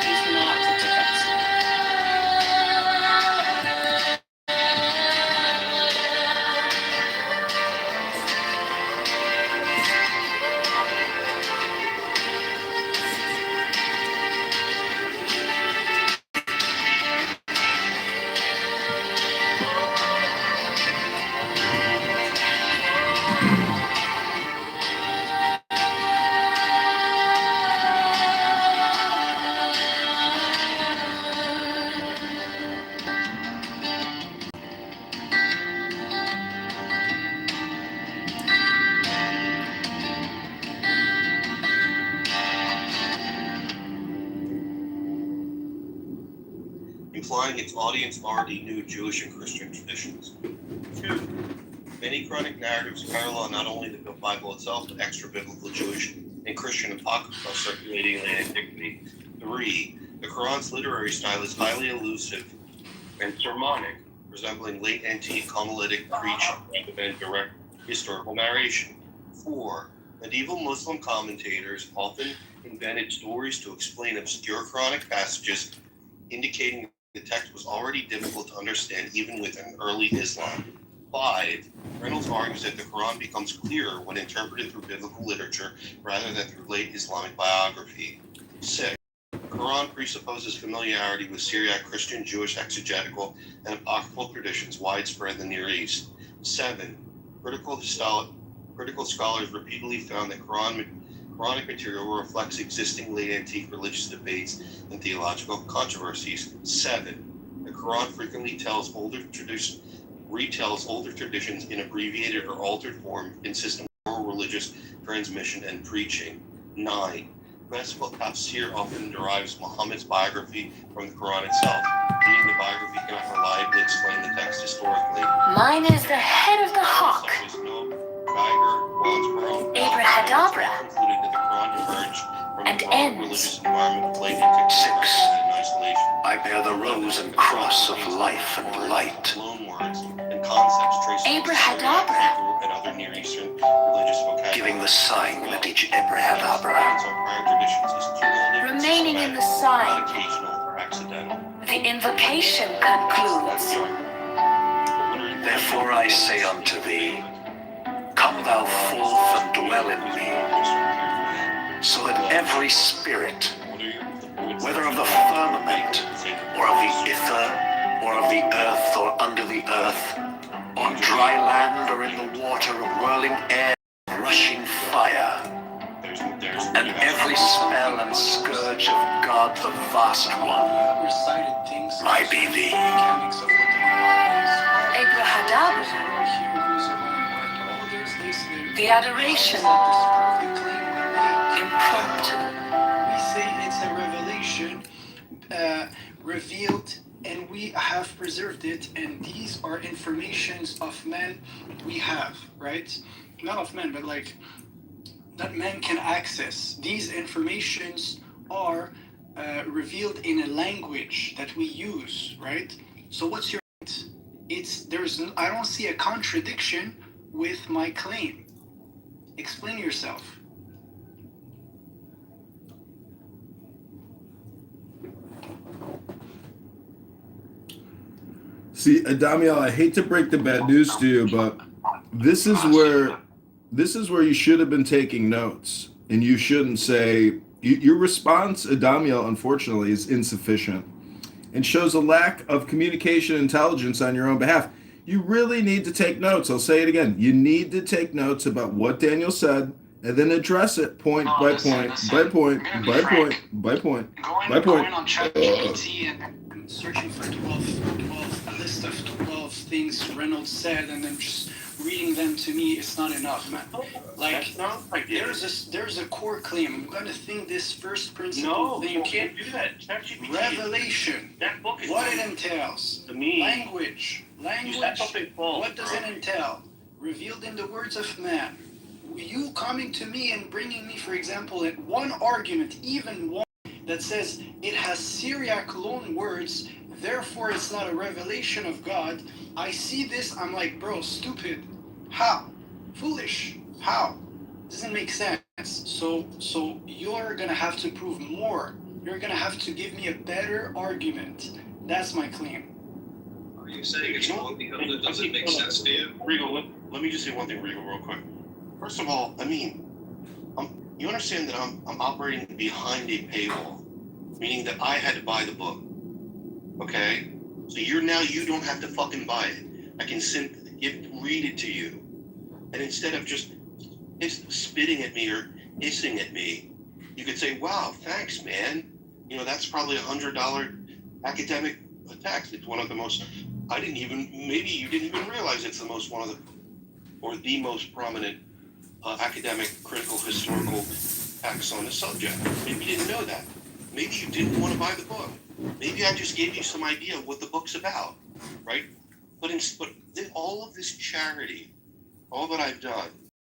he's not protected. implying its audience already knew Jewish and Christian traditions. 2. Many Quranic narratives parallel not only the Bible itself, but extra-biblical Jewish and Christian apocrypha circulating in antiquity. 3. The Quran's literary style is highly elusive and sermonic, resembling late antique homiletic preaching rather than direct historical narration. 4. Medieval Muslim commentators often invented stories to explain obscure Quranic passages, indicating the text was already difficult to understand even within early Islam. 5. Reynolds argues that the Quran becomes clearer when interpreted through biblical literature rather than through late Islamic biography. 6. The Quran presupposes familiarity with Syriac Christian, Jewish exegetical, and apocryphal traditions widespread in the Near East. 7. Critical scholars repeatedly found that Quranic material reflects existing late antique religious debates and theological controversies. 7. The Quran frequently retells older traditions in abbreviated or altered form, consistent with oral religious transmission and preaching. 9. Classical tafsir often derives Muhammad's biography from the Quran itself, meaning the biography cannot reliably explain the text historically. Mine is the head of the hawk. Abrahadabra. And ends. 6. I bear the rose and cross of life and light. Abrahadabra. And other Near Eastern religious vocabulary. Giving the sign that each Abrahadabra. Remaining in the sign. The invocation concludes. Therefore I say unto thee, come thou forth and dwell in me, so that every spirit, whether of the firmament, or of the ether, or of the earth, or under the earth, on dry land, or in the water, of whirling air, rushing fire, and every spell and scourge of God the Vast One, I be thee. Abrahadabra. The adoration. Impromptu. We say it's a revelation revealed, and we have preserved it, and these are informations of men we have, right? Not of men, but like that men can access. These informations are revealed in a language that we use, right? So what's your point? I don't see a contradiction with my claim. Explain yourself. See, Adamiel, I hate to break the bad news to you, but this is where you should have been taking notes, and you shouldn't say your response, Adamiel, unfortunately, is insufficient and shows a lack of communication intelligence on your own behalf. You really need to take notes. I'll say it again. You need to take notes about what Daniel said and then address it point Oh, by listen, point listen. by point I'm gonna be by frank. point by point Going, by point. going on ChatGPT and searching for 12, a list of 12 things Reynolds said, and then just reading them to me is not enough, man. Like, there's a core claim. I'm gonna think this first principle thing. You can't do that. ChatGPT. Revelation. That book is What it entails. to me. Language. That's something false. What does it entail? Revealed in the words of man. You coming to me and bringing me, for example, one argument, even one that says it has Syriac loan words, therefore it's not a revelation of God. I see this, I'm like, bro, stupid. How? Foolish. How? Doesn't make sense. So you're gonna have to prove more. You're gonna have to give me a better argument. That's my claim. Are you saying it's wrong because it doesn't make sense to you? Regal, let me just say one thing, Regal, real quick. First of all, I mean, you understand that I'm operating behind a paywall, meaning that I had to buy the book. Okay? So you don't have to fucking buy it. I can simply read it to you. And instead of just spitting at me or hissing at me, you could say, wow, thanks, man. You know, that's probably $100 academic text. It's one of the most, maybe you didn't even realize it's the most prominent academic, critical, historical texts on the subject. Maybe you didn't know that. Maybe you didn't want to buy the book. Maybe I just gave you some idea of what the book's about, right? But in all of this charity, all that I've done,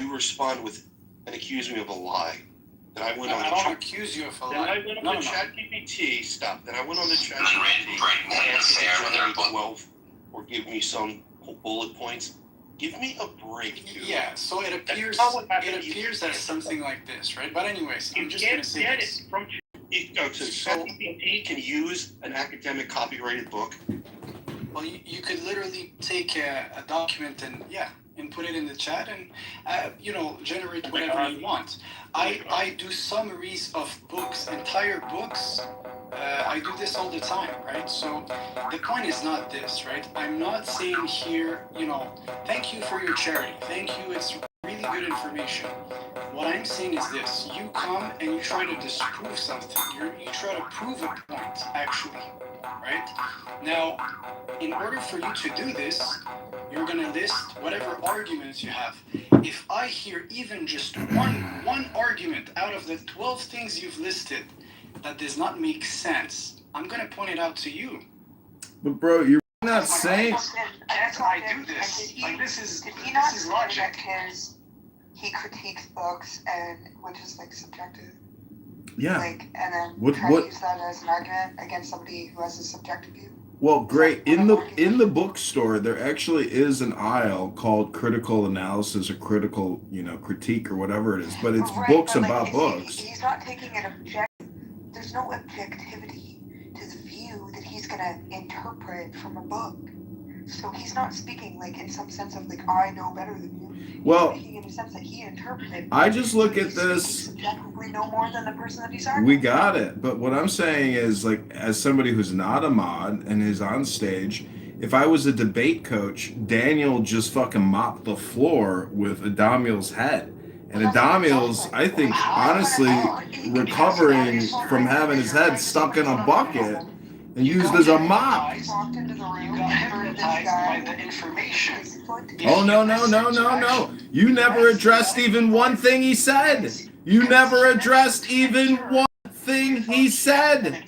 you respond with and accuse me of a lie. That I went on. I don't accuse you of a lie. Then I went on the ChatGPT. Stop. Then I went on the ChatGPT and asked it to generate 12 or give me some bullet points. Give me a break, dude. Yeah, so it appears as something like this, right? But anyways, I'm just gonna say this. So ChatGPT can use an academic copyrighted book. Well, you could literally take a document and put it in the chat and generate whatever you want. I do summaries of books, entire books. I do this all the time, right? So the point is not this, right? I'm not saying here, thank you for your charity. Thank you. It's really good information. What I'm saying is this. You come and you try to disprove something. You try to prove a point, actually, right? Now, in order for you to do this, you're going to list whatever arguments you have. If I hear even just one argument out of the 12 things you've listed that does not make sense, I'm going to point it out to you. But bro, you're not saying... That's why I do this. This is logic. He critiques books which is subjective. Yeah. And then try to use that as an argument against somebody who has a subjective view. Well, great. In the bookstore, there actually is an aisle called critical analysis or critical, critique or whatever it is. But it's books about books. He's not taking an objective. There's no objectivity to the view that he's going to interpret from a book. So he's not speaking in some sense of I know better than you. Well, he's speaking in a sense that he interpreted. I just look at this. Subjectively no more than the person that he's arguing. We got it. But what I'm saying is, as somebody who's not a mod and is on stage, if I was a debate coach, Daniel just fucking mopped the floor with Adamiel's head. And Adamiel's, I think, honestly, recovering from having his head stuck in a bucket and used as a mop. Oh, no. You never addressed even one thing he said. You never addressed even one thing he said.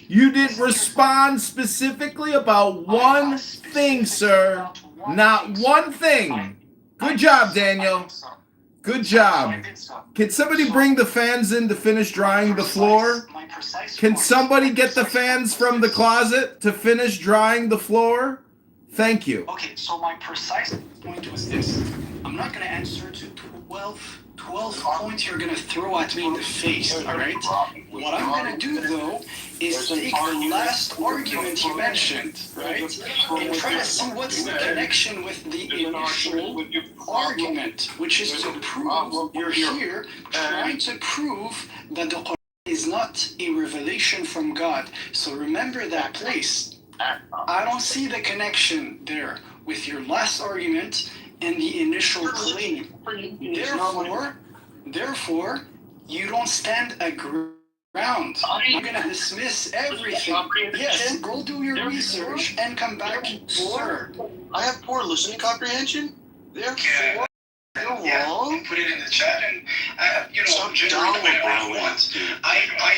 You didn't respond specifically about one thing, sir. Not one thing. Good job, Daniel. Good job. Can somebody bring the fans in to finish drying the floor? Can somebody get the fans from the closet to finish drying the floor? Thank you. Okay, so my precise point was this. I'm not going to answer to 12 points you're going to throw at me in the face, all right? What I'm going to do, though, is take the last argument you mentioned, right? And try to see what's the connection with the initial argument, which is to prove you're here trying to prove that the Quran is not a revelation from God. So remember that place. I don't see the connection there with your last argument and the initial claim. Therefore, Therefore, you don't stand a ground. I'm gonna dismiss everything. Yes, go do your research and come back, sir. I have poor listening comprehension. Therefore, you're wrong. Put it in the chat, and Stop generally when I downplaying want, it. I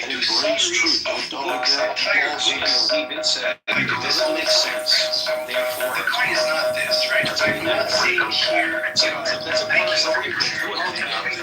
And do embrace truth. summaries of Don't books, get entire false books. David said, I do this all makes sense. Therefore, The point is not this, right? I'm not saying here, that's a part of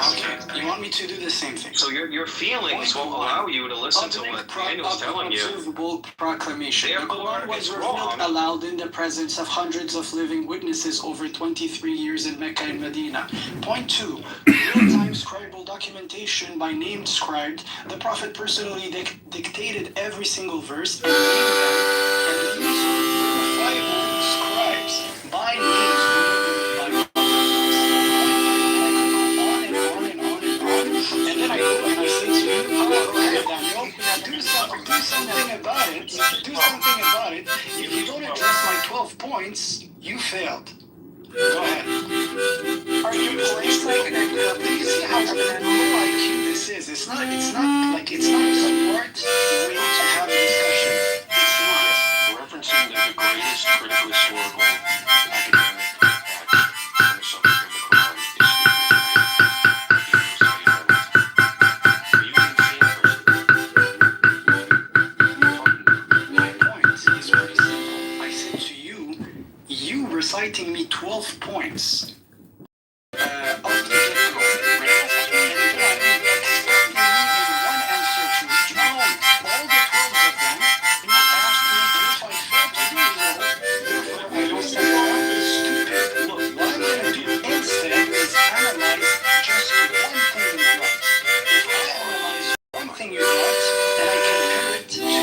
Okay, you want me to do the same thing? So your feelings won't allow you to listen to what Daniel's telling you. Observable proclamation. The Quran was revealed aloud in the presence of hundreds of living witnesses over 23 years in Mecca and Medina. Point 2. Real-time scribal documentation by named scribed. The Prophet personally dictated every single verse and named them, and these verifiable scribes by names delivered by and then I go and I say to you, okay, Daniel, do something about it. Do something about it. If you don't address my 12 points, you failed. Go ahead. Are you voice like an Do you see how low IQ this is? It's not a smart way to have a discussion. It's not. referencing the greatest critical historical academic fact on the subject of the Quran is My point is pretty simple. I said to you reciting me 12 points. Off the get-go. And then expecting me in one answer to drown all the 12 of them, and you asked me if I failed to do so, therefore I don't stand around being stupid. Look, what I'm gonna do instead is analyze just one thing you brought. If I analyze one thing you brought, then I compare it to the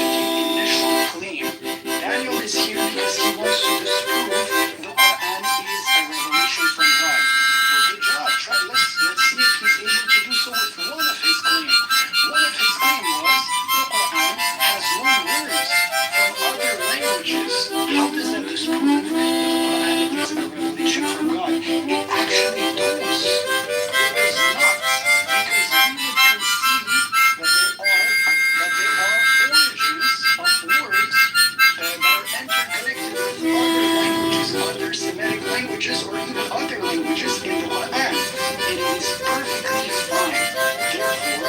initial claim. Daniel is here because he wants to disprove the Quran is a revelation from God. Well, good job. Let's see if he's able to do so with one of his claims. One of his claims was the Quran has loaned words from other languages. How does that disprove that the Quran is a revelation from God? It actually does. It does not, because we would concede that there are origins of words that are interconnected with other languages, other Semitic languages, or even other languages in the Quran. It is perfectly fine. Therefore,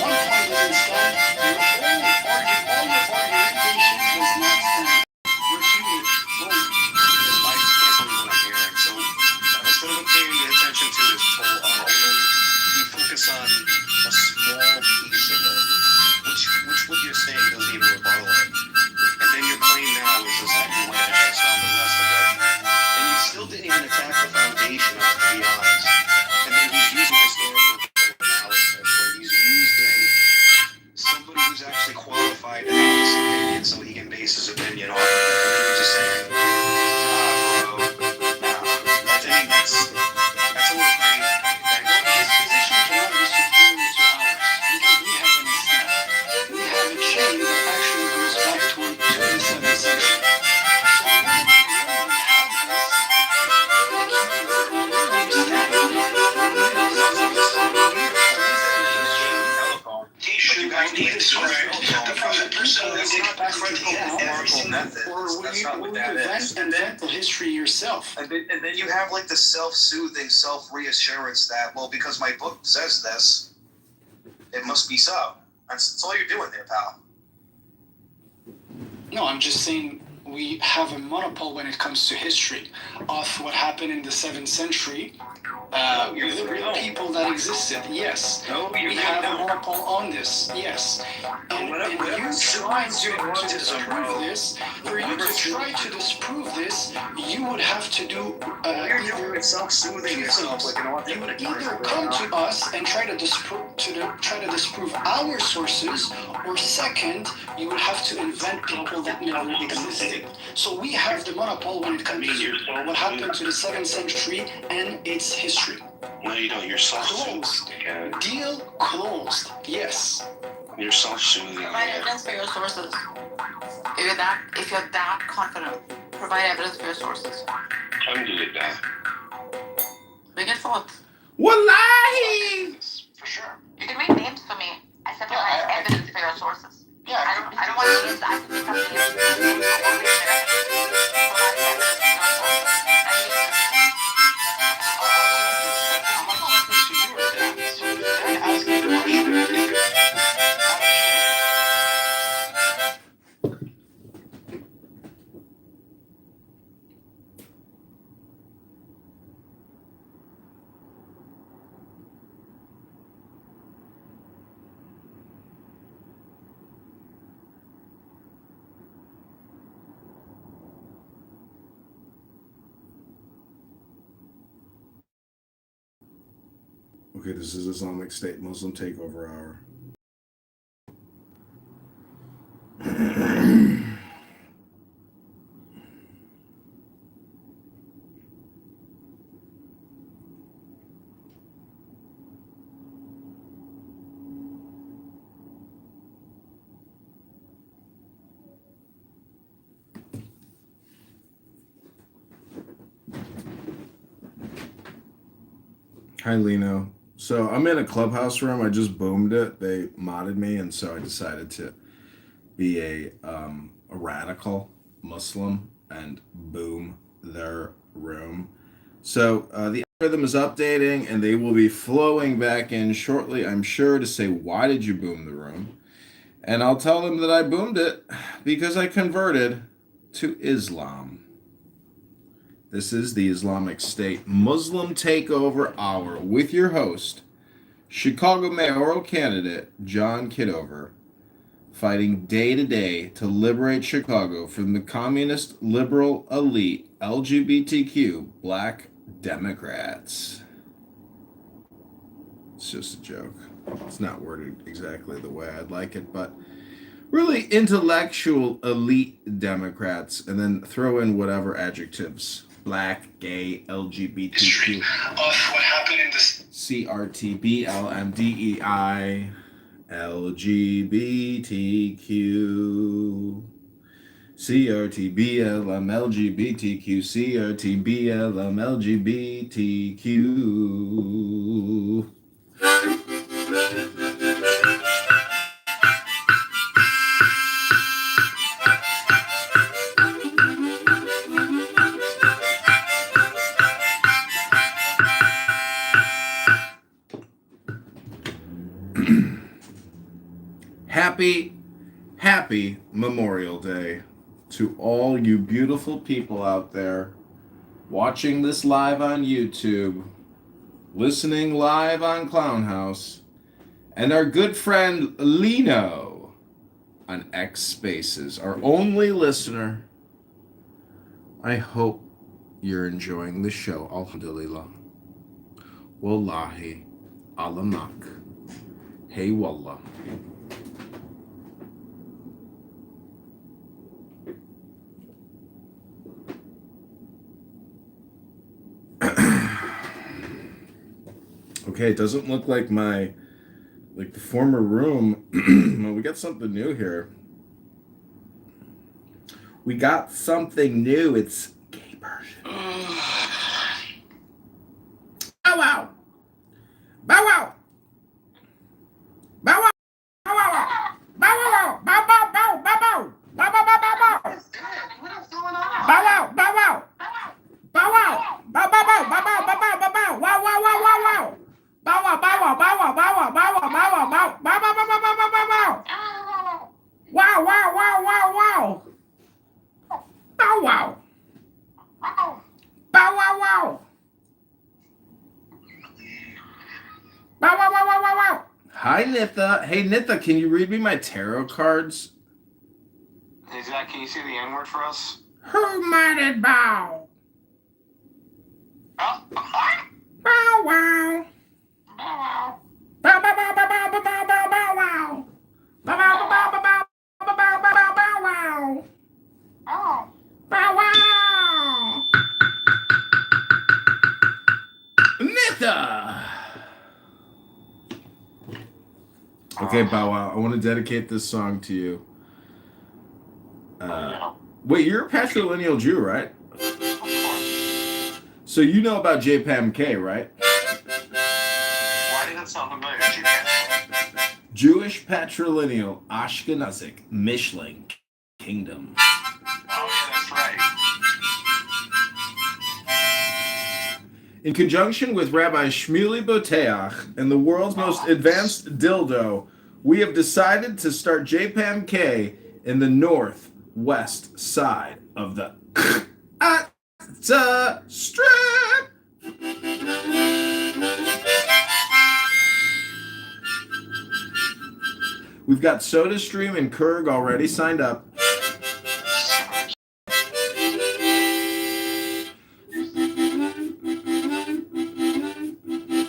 one point doesn't stand, all your argumentation does not stand. Refuted. Boom. I expressly what I'm hearing. So instead of paying attention to his full argument, you focus on a small piece of it, which what you're saying doesn't even rebuttal it. And then your claim now is that you went and just found the rest of it. And you still didn't even attack the foundation of it, to be honest. And then he's using historical analysis, where he's using somebody who's actually qualified to have this opinion so he can base his opinion off of it. And then you're just saying, bro, I think that's a little crazy. His position cannot be superior to ours because we have an Islam. We have a chain that actually goes back to the 7th century. So when we have this, You guys need to correct the Prophet personally invent the history yourself. And then you have like the self-soothing, self-reassurance that, well, because my book says this, it must be so. That's all you're doing there, pal. No, I'm just saying we have a monopole when it comes to history of what happened in the 7th century. The real people that existed, yes. We have a monopole on this, yes. And you trying to disprove this, for you to try to disprove this, you would have to do either self-soothing yourself. You would either come to us and try to disprove our sources, or second, you would have to invent people that never existed. So we have the monopole when it comes to what happened to the 7th century and its history. No, you don't. You're self-soothing. Closed. Deal closed. Yes. You're self-soothing. Provide evidence for your sources. If you're that confident, provide evidence for your sources. I'm doing that. Bring it forth. Wallahi! For sure. You can read names for me. I sent you my evidence for your sources. Yeah. I don't want names. I can pick up names. Names for all these therapists. Provide evidence for your sources. That means How much evidence you do with that? So then ask me the question. Okay, this is Islamic State Muslim Takeover Hour. Hi, Lino. So I'm in a clubhouse room. I just boomed it. They modded me, and so I decided to be a radical Muslim and boom their room. So the algorithm is updating, and they will be flowing back in shortly, I'm sure, to say, why did you boom the room? And I'll tell them that I boomed it because I converted to Islam. This is the Islamic State Muslim Takeover Hour with your host, Chicago mayoral candidate John Kitover, fighting day to day to liberate Chicago from the communist liberal elite LGBTQ black Democrats. It's just a joke. It's not worded exactly the way I'd like it, but really intellectual elite Democrats, and then throw in whatever adjectives. Black, gay, LGBTQ. Of what happened in this CRT, BLMDEI, LGBTQ. CRT, BLM, LGBTQ, CRT, BLM, LGBTQ. Happy Memorial Day to all you beautiful people out there watching this live on YouTube, listening live on Clownhouse, and our good friend Lino on X Spaces, our only listener. I hope you're enjoying the show. Alhamdulillah. Wallahi. Alamak. Hey wallah. Okay, it doesn't look like the former room. Well, we got something new here. We got something new. It's gay version. Bow wow. Bow wow. Bow wow. Bow wow. Bow wow. Bow bow bow bow bow. Bow bow bow bow bow. Bow wow. Bow wow. Bow wow. Bow bow bow bow bow bow bow bow bow. Wow wow wow wow wow. Bow wow bow wow bow wow bow wow bow wow bow wow bow bow bow bow bow bow bow bow. Wow wow wow wow wow. Bow wow. Bow wow wow. Bow wow wow wow wow wow. Hi Nitha. Hey Nitha, can you read me my tarot cards? Hey Zach, can you say the N-word for us? Who might it bow? Bow wow. Bow wow. Bow bow bow bow bow bow bow bow bow wow. Bow bow bow bow bow bow bow bow bow bow wow. Bow wow. Nitha. Okay, Bow Wow, I want to dedicate this song to you. Wait, you're a patrilineal Jew, right? So you know about JPAMK, right? that sound familiar? G-Pan? Jewish patrilineal Ashkenazic Mishling Kingdom. Oh, yeah, that's right. In conjunction with Rabbi Shmuley Boteach and the world's most advanced dildo, we have decided to start JPAMK in the northwest side of the Strip. We've got SodaStream and Kurg already signed up.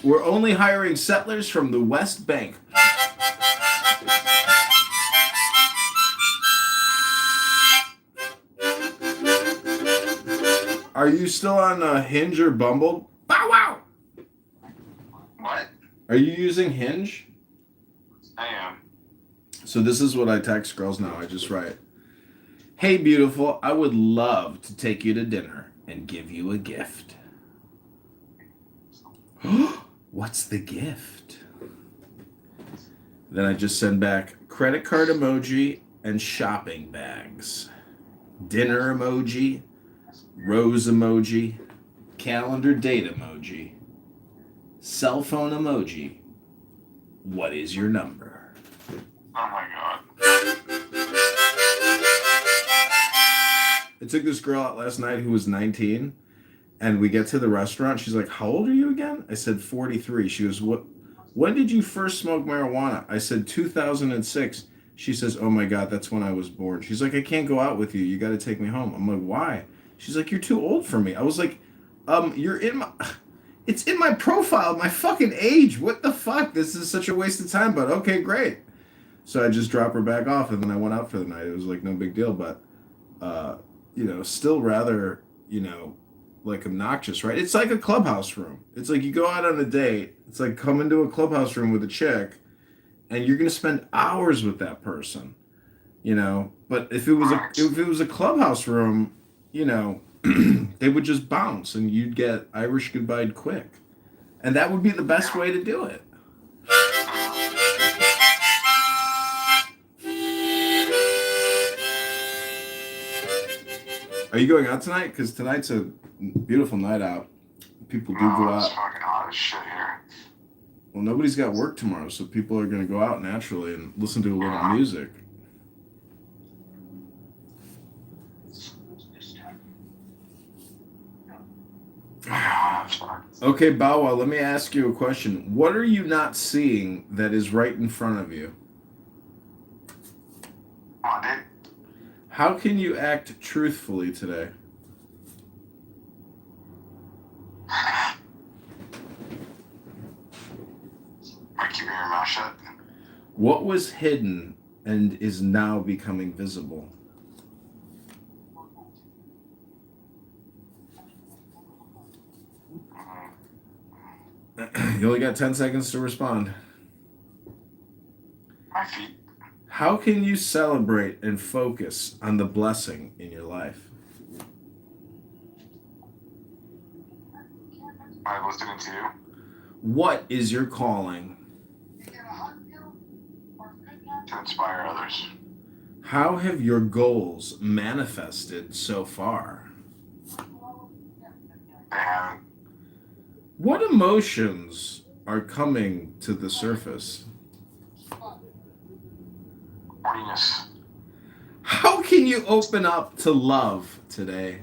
We're only hiring settlers from the West Bank. Are you still on Hinge or Bumble? Bow wow! What? Are you using Hinge? I am. So this is what I text girls now. I just write, "Hey, beautiful, I would love to take you to dinner and give you a gift." What's the gift? Then I just send back credit card emoji and shopping bags. Dinner emoji, rose emoji, calendar date emoji, cell phone emoji. What is your number? Oh my god. I took this girl out last night who was 19, and we get to the restaurant. She's like, "How old are you again?" I said, 43. She goes, when did you first smoke marijuana? I said, 2006. She says, "Oh my God, that's when I was born." She's like, "I can't go out with you. You got to take me home." I'm like, "Why?" She's like, "You're too old for me." I was like, it's in my profile, my fucking age. What the fuck? This is such a waste of time, but okay, great. So I just dropped her back off, and then I went out for the night. It was like no big deal, but, still rather, like obnoxious, right? It's like a clubhouse room. It's like you go out on a date. It's like come into a clubhouse room with a chick, and you're gonna spend hours with that person, But if it was a clubhouse room, they would just bounce, and you'd get Irish goodbye quick, and that would be the best way to do it. Are you going out tonight? Because tonight's a beautiful night out. People do go out. It's fucking hot as shit here. Well, nobody's got work tomorrow, so people are going to go out naturally and listen to a little music. Okay, Bow Wow, let me ask you a question. What are you not seeing that is right in front of you? Come on, dude. How can you act truthfully today? By keeping your mouth shut. What was hidden and is now becoming visible? You only got 10 seconds to respond. My feet. How can you celebrate and focus on the blessing in your life? By listening to you. What is your calling? To inspire others. How have your goals manifested so far? They haven't. What emotions are coming to the surface? Horniness. How can you open up to love today?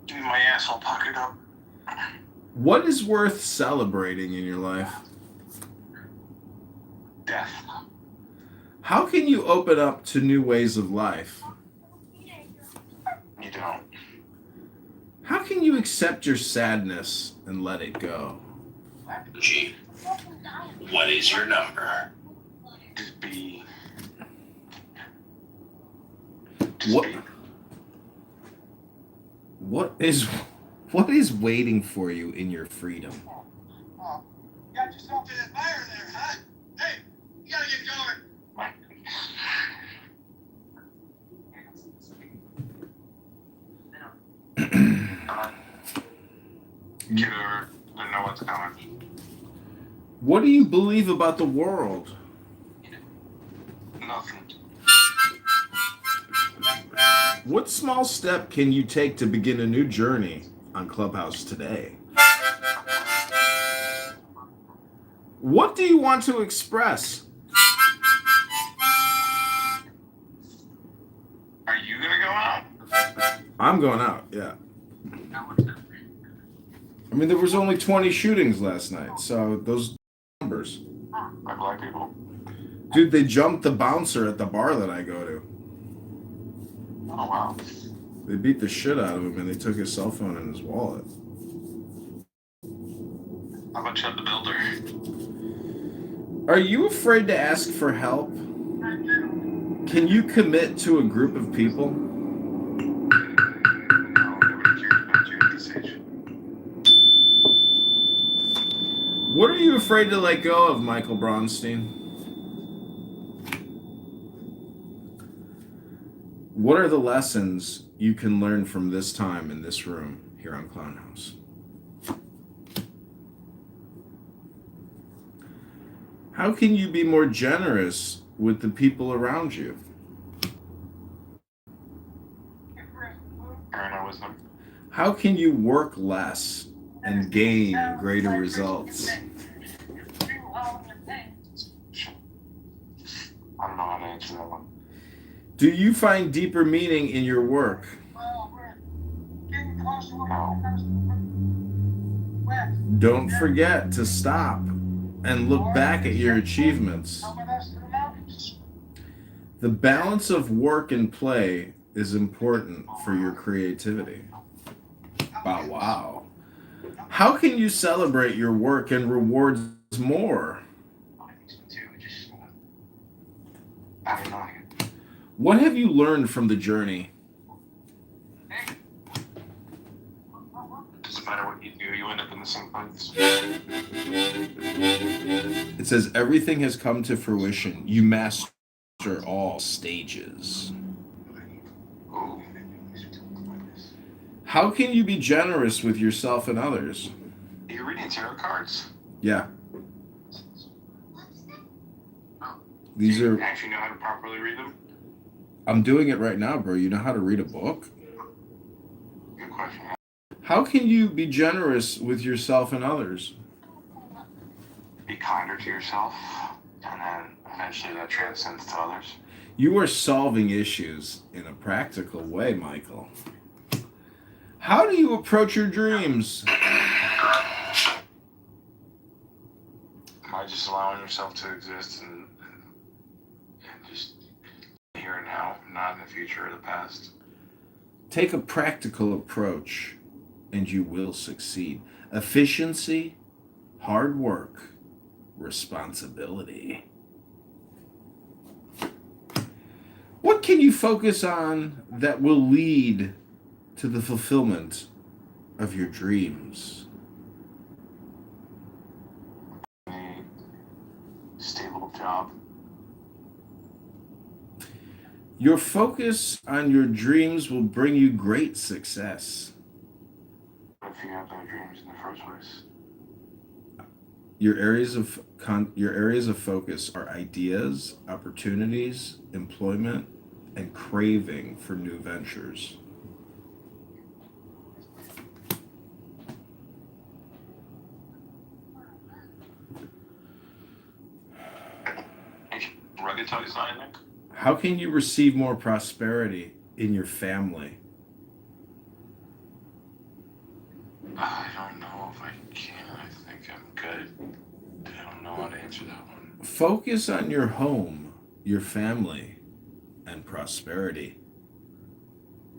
Getting my asshole puckered up. What is worth celebrating in your life? Death. How can you open up to new ways of life? You don't. How can you accept your sadness and let it go? G, what is your number? Just be. What is waiting for you in your freedom? Got yourself in that fire there, huh? Hey, you gotta get going. Kitover. what's coming. What do you believe about the world? Nothing. What small step can you take to begin a new journey on Clubhouse today? What do you want to express? Are you gonna go out? I'm going out, yeah. I mean, there was only 20 shootings last night, so those numbers. By black people. Dude, they jumped the bouncer at the bar that I go to. Oh, wow. They beat the shit out of him and they took his cell phone and his wallet. How about Chad the Builder? Are you afraid to ask for help? Can you commit to a group of people? What are you afraid to let go of, Michael Bronstein? What are the lessons you can learn from this time in this room here on Clown House? How can you be more generous with the people around you? How can you work less and gain greater results? I don't know how to answer that one. Do you find deeper meaning in your work? Don't forget to stop and look back at your achievements. The balance of work and play is important for your creativity. Wow, wow. How can you celebrate your work and rewards more? I don't know. What have you learned from the journey? Doesn't matter what you do, you end up in the same place. It says everything has come to fruition. You master all stages. Ooh. How can you be generous with yourself and others? Are you reading tarot cards? Yeah. Do you actually know how to properly read them? I'm doing it right now, bro. You know how to read a book? Good question. How can you be generous with yourself and others? Be kinder to yourself, and then eventually that transcends to others. You are solving issues in a practical way, Michael. How do you approach your dreams? By just allowing yourself to exist and just here and now, not in the future or the past. Take a practical approach and you will succeed. Efficiency, hard work, responsibility. What can you focus on that will lead to the fulfillment of your dreams? A stable job. Your focus on your dreams will bring you great success. If you have no dreams in the first place. Your areas of focus are ideas, opportunities, employment, and craving for new ventures. Rugged tell you something? How can you receive more prosperity in your family? I don't know if I can. I think I'm good. I don't know how to answer that one. Focus on your home, your family, and prosperity.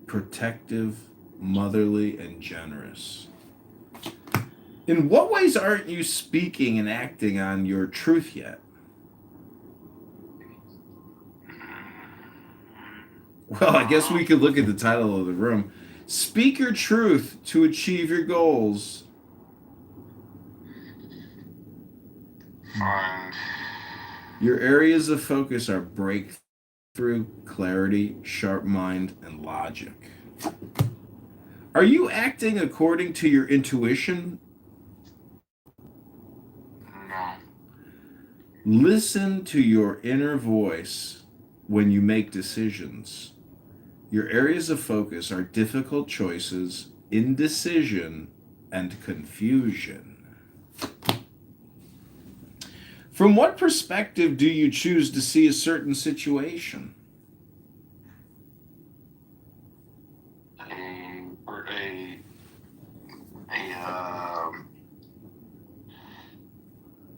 Protective, motherly, and generous. In what ways aren't you speaking and acting on your truth yet? Well, I guess we could look at the title of the room. Speak your truth to achieve your goals. Fine. Your areas of focus are breakthrough, clarity, sharp mind, and logic. Are you acting according to your intuition No. Listen to your inner voice when you make decisions. Your areas of focus are difficult choices, indecision, and confusion. From what perspective do you choose to see a certain situation?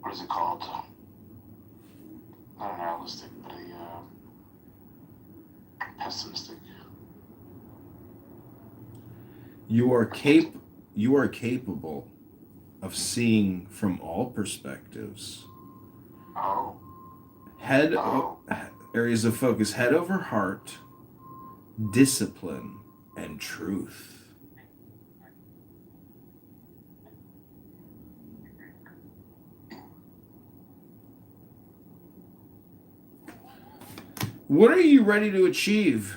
What is it called? Not an realistic, but pessimistic. You are capable of seeing from all perspectives. Oh. Areas of focus: head over heart, discipline, and truth. What are you ready to achieve?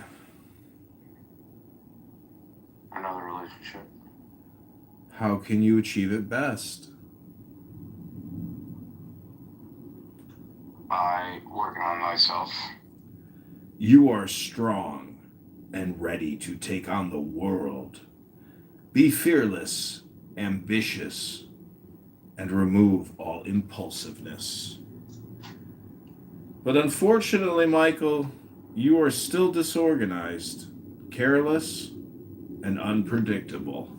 Another relationship. How can you achieve it best? By working on myself. You are strong and ready to take on the world. Be fearless, ambitious, and remove all impulsiveness. But unfortunately, Michael, you are still disorganized, careless, and unpredictable.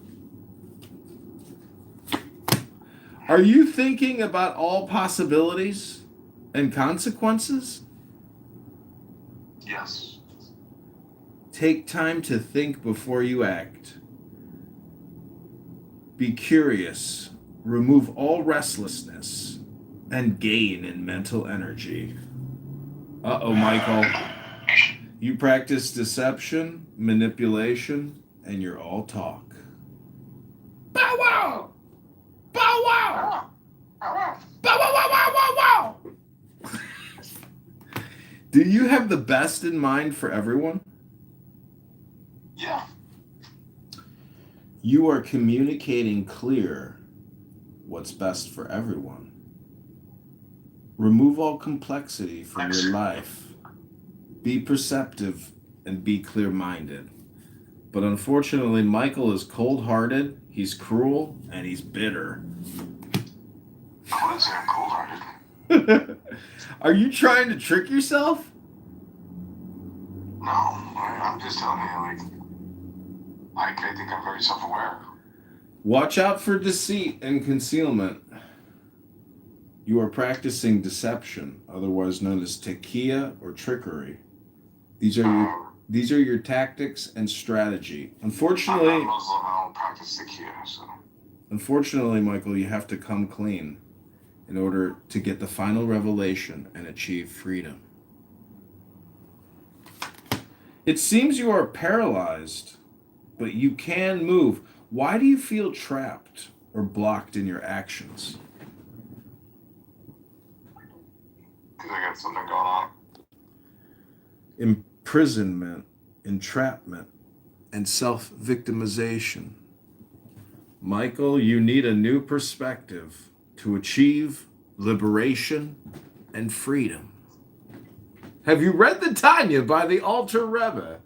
Are you thinking about all possibilities and consequences? Yes. Take time to think before you act. Be curious, remove all restlessness, and gain in mental energy. Uh-oh, Michael. You practice deception, manipulation, and you're all talk. Bow wow! Bow wow! Bow wow! Bow wow wow wow wow wow! Do you have the best in mind for everyone? Yeah. You are communicating clear what's best for everyone. Remove all complexity from your life. Be perceptive and be clear-minded. But unfortunately, Michael is cold-hearted, he's cruel, and he's bitter. I wouldn't say I'm cold-hearted. Are you trying to trick yourself? No, I'm just telling you, I think I'm very self-aware. Watch out for deceit and concealment. You are practicing deception, otherwise known as tequila or trickery. These are your tactics and strategy. Unfortunately, I'm not Muslim, I don't practice tequila, so. Unfortunately, Michael, you have to come clean in order to get the final revelation and achieve freedom. It seems you are paralyzed, but you can move. Why do you feel trapped or blocked in your actions? Because I got something going on. Imprisonment, entrapment, and self-victimization. Michael, you need a new perspective to achieve liberation and freedom. Have you read the Tanya by the Alter Rebbe?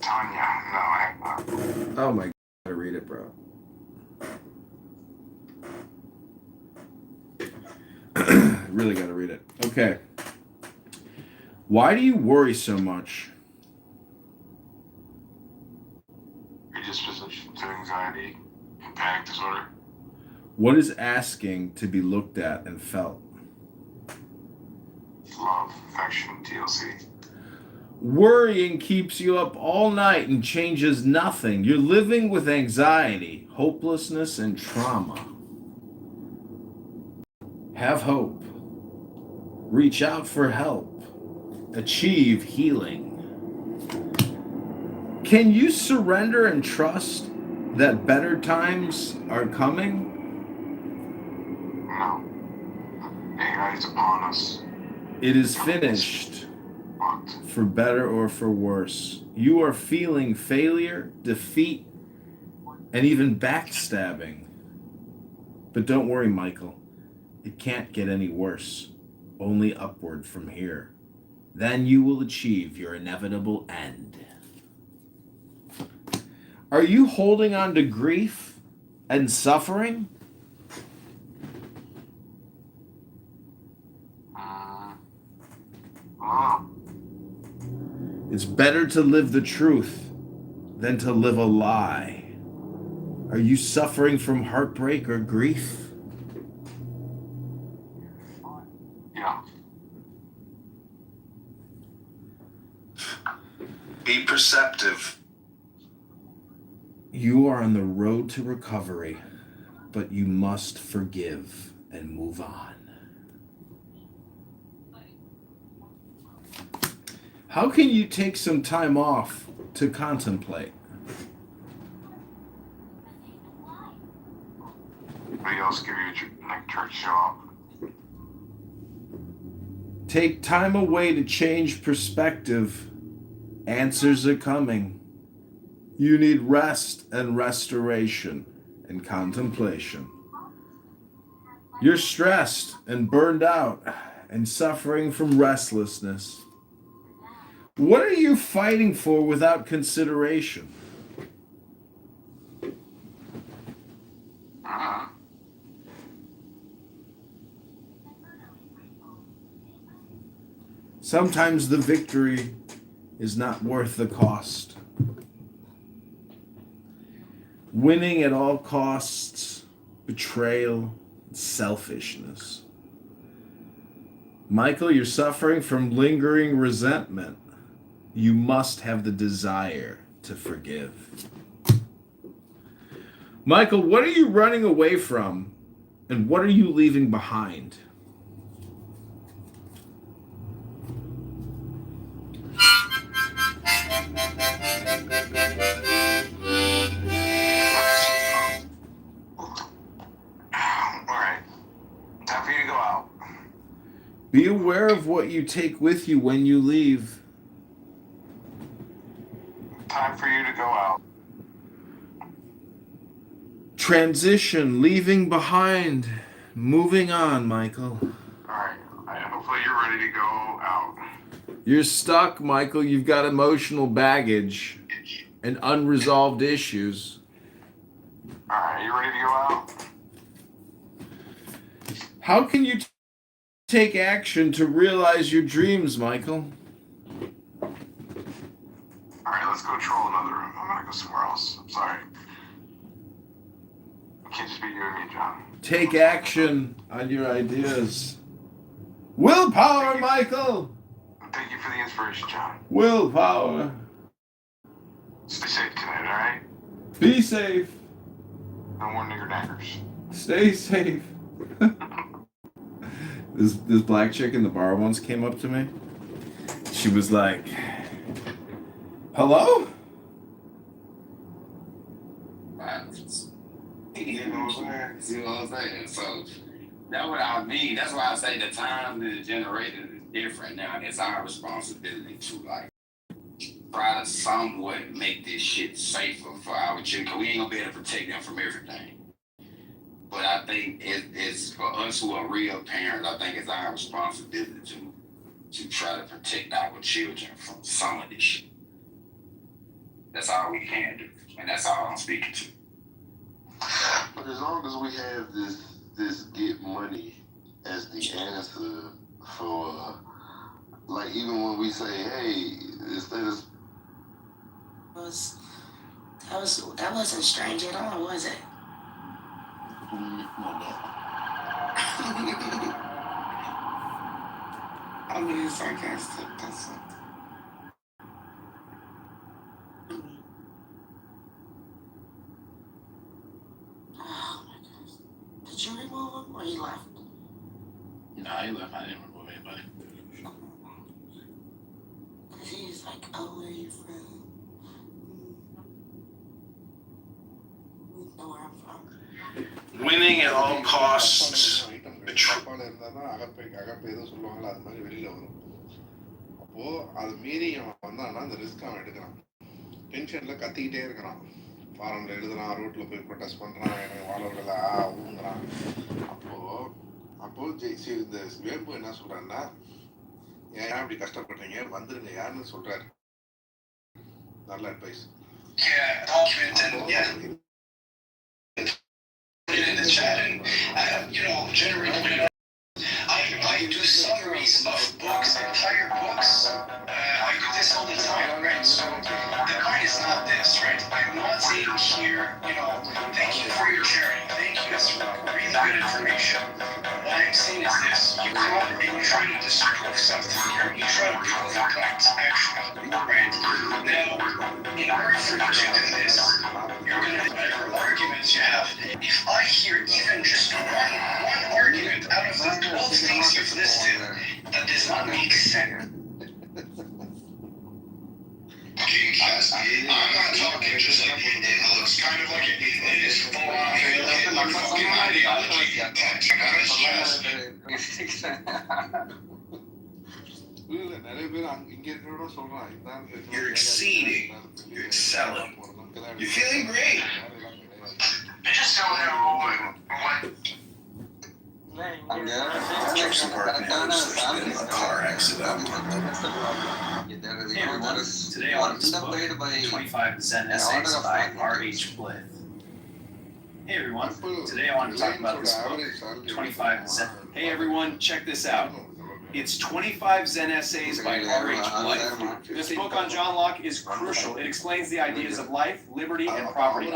Tanya? No, I have not. Oh my God, I gotta read it, bro. Really gotta read it. Okay. Why do you worry so much? Predisposition to anxiety and panic disorder. What is asking to be looked at and felt? Love, affection, TLC. Worrying keeps you up all night and changes nothing. You're living with anxiety, hopelessness, and trauma. Have hope. Reach out for help. Achieve healing. Can you surrender and trust that better times are coming? No. Anxiety is upon us. It is finished. For better or for worse. You are feeling failure, defeat, and even backstabbing. But don't worry, Michael. It can't get any worse, only upward from here. Then you will achieve your inevitable end. Are you holding on to grief and suffering? It's better to live the truth than to live a lie. Are you suffering from heartbreak or grief? Yeah. Be perceptive. You are on the road to recovery, but you must forgive and move on. How can you take some time off to contemplate? Anybody else give you like church show up? Take time away to change perspective. Answers are coming. You need rest and restoration and contemplation. You're stressed and burned out and suffering from restlessness. What are you fighting for without consideration? Sometimes the victory is not worth the cost. Winning at all costs, betrayal, selfishness. Michael, you're suffering from lingering resentment. You must have the desire to forgive. Michael, what are you running away from, and what are you leaving behind? Alright. Time for you to go out. Be aware of what you take with you when you leave. Time for you to go out. Transition, leaving behind, moving on, Michael. Alright. Hopefully you're ready to go out. You're stuck, Michael. You've got emotional baggage and unresolved issues. Alright, you ready to go out? How can you take action to realize your dreams, Michael? Alright, let's go troll another room. I'm gonna go somewhere else. I'm sorry. It can't just be you and me, John. Take action on your ideas. Willpower, Michael! Thank you for the inspiration, John. Willpower. Stay safe tonight, alright? Be safe. No more nigger daggers. Stay safe. This black chick in the bar once came up to me. She was like, hello? You know what I'm saying? See what I'm saying? So that's what I mean. That's why I say the time and the generation is different now. It's our responsibility to like try to somewhat make this shit safer for our children. Cause we ain't gonna be able to protect them from everything. But I think it's for us who are real parents, I think it's our responsibility to try to protect our children from some of this shit. That's all we can do. And that's all I'm speaking to. But as long as we have this get money as the answer for, like, even when we say, hey, instead of That wasn't strange at all, was it? I'm being sarcastic. That's it. Oh my gosh. Did you remove him or he left? No, he left. I didn't remove anybody. Because he's like, oh, where are you from? You know where I'm from. Winning at all costs. அகப்பை ஏதோ சொல்லுவாங்களா அது மாதிரி வெளியில வரும். அப்போ அது மீறி அவன் வந்தான்னா அந்த ரிஸ்க் அவன் எடுக்கிறான். டென்ஷன்ல கத்திக்கிட்டே இருக்கிறான். ஃபாரம்ல எழுதுறான், ரோட்ல போய் ப்ரொடெஸ்ட் பண்றான், எனக்கு வாழறதில்ல ஊங்குறான். அப்போ இந்த வேம்பு என்ன சொல்றாருன்னா, ஏன் இப்படி கஷ்டப்படுறீங்க, வந்துருங்க யாருன்னு சொல்றாரு. நல்ல advice. Document and put it in the chat and generate. I do summaries of books, entire books. I do this all the time, right? So the point is not this, right? I'm not saying here, thank you for your sharing. Thank you. That's really good information. What I'm saying is this: you come up and you try to disprove something here. You try to prove a point, actually, right? Now, in order for you to do this, you're going to have whatever arguments you have. If I hear even just one argument out of the 12 things you've listed that does not make sense. I'm not talking just like it looks kind of like it is full on like fucking ideology. நிறைய பேர் இங்க இருக்கிறோட சொல்றான், You're exceeding. You're excelling. You're feeling great. I just don't know what. Jefferson Park knows there's been a car accident. Hey everyone, today I want to talk about 25 Zen essays by R.H. Blyth. Hey everyone, today I want to talk about this book, 25 Zen. Hey everyone, check this out. It's 25 Zen essays by R.H. Blyth. This book on John Locke is crucial. It explains the ideas of life, liberty, and property.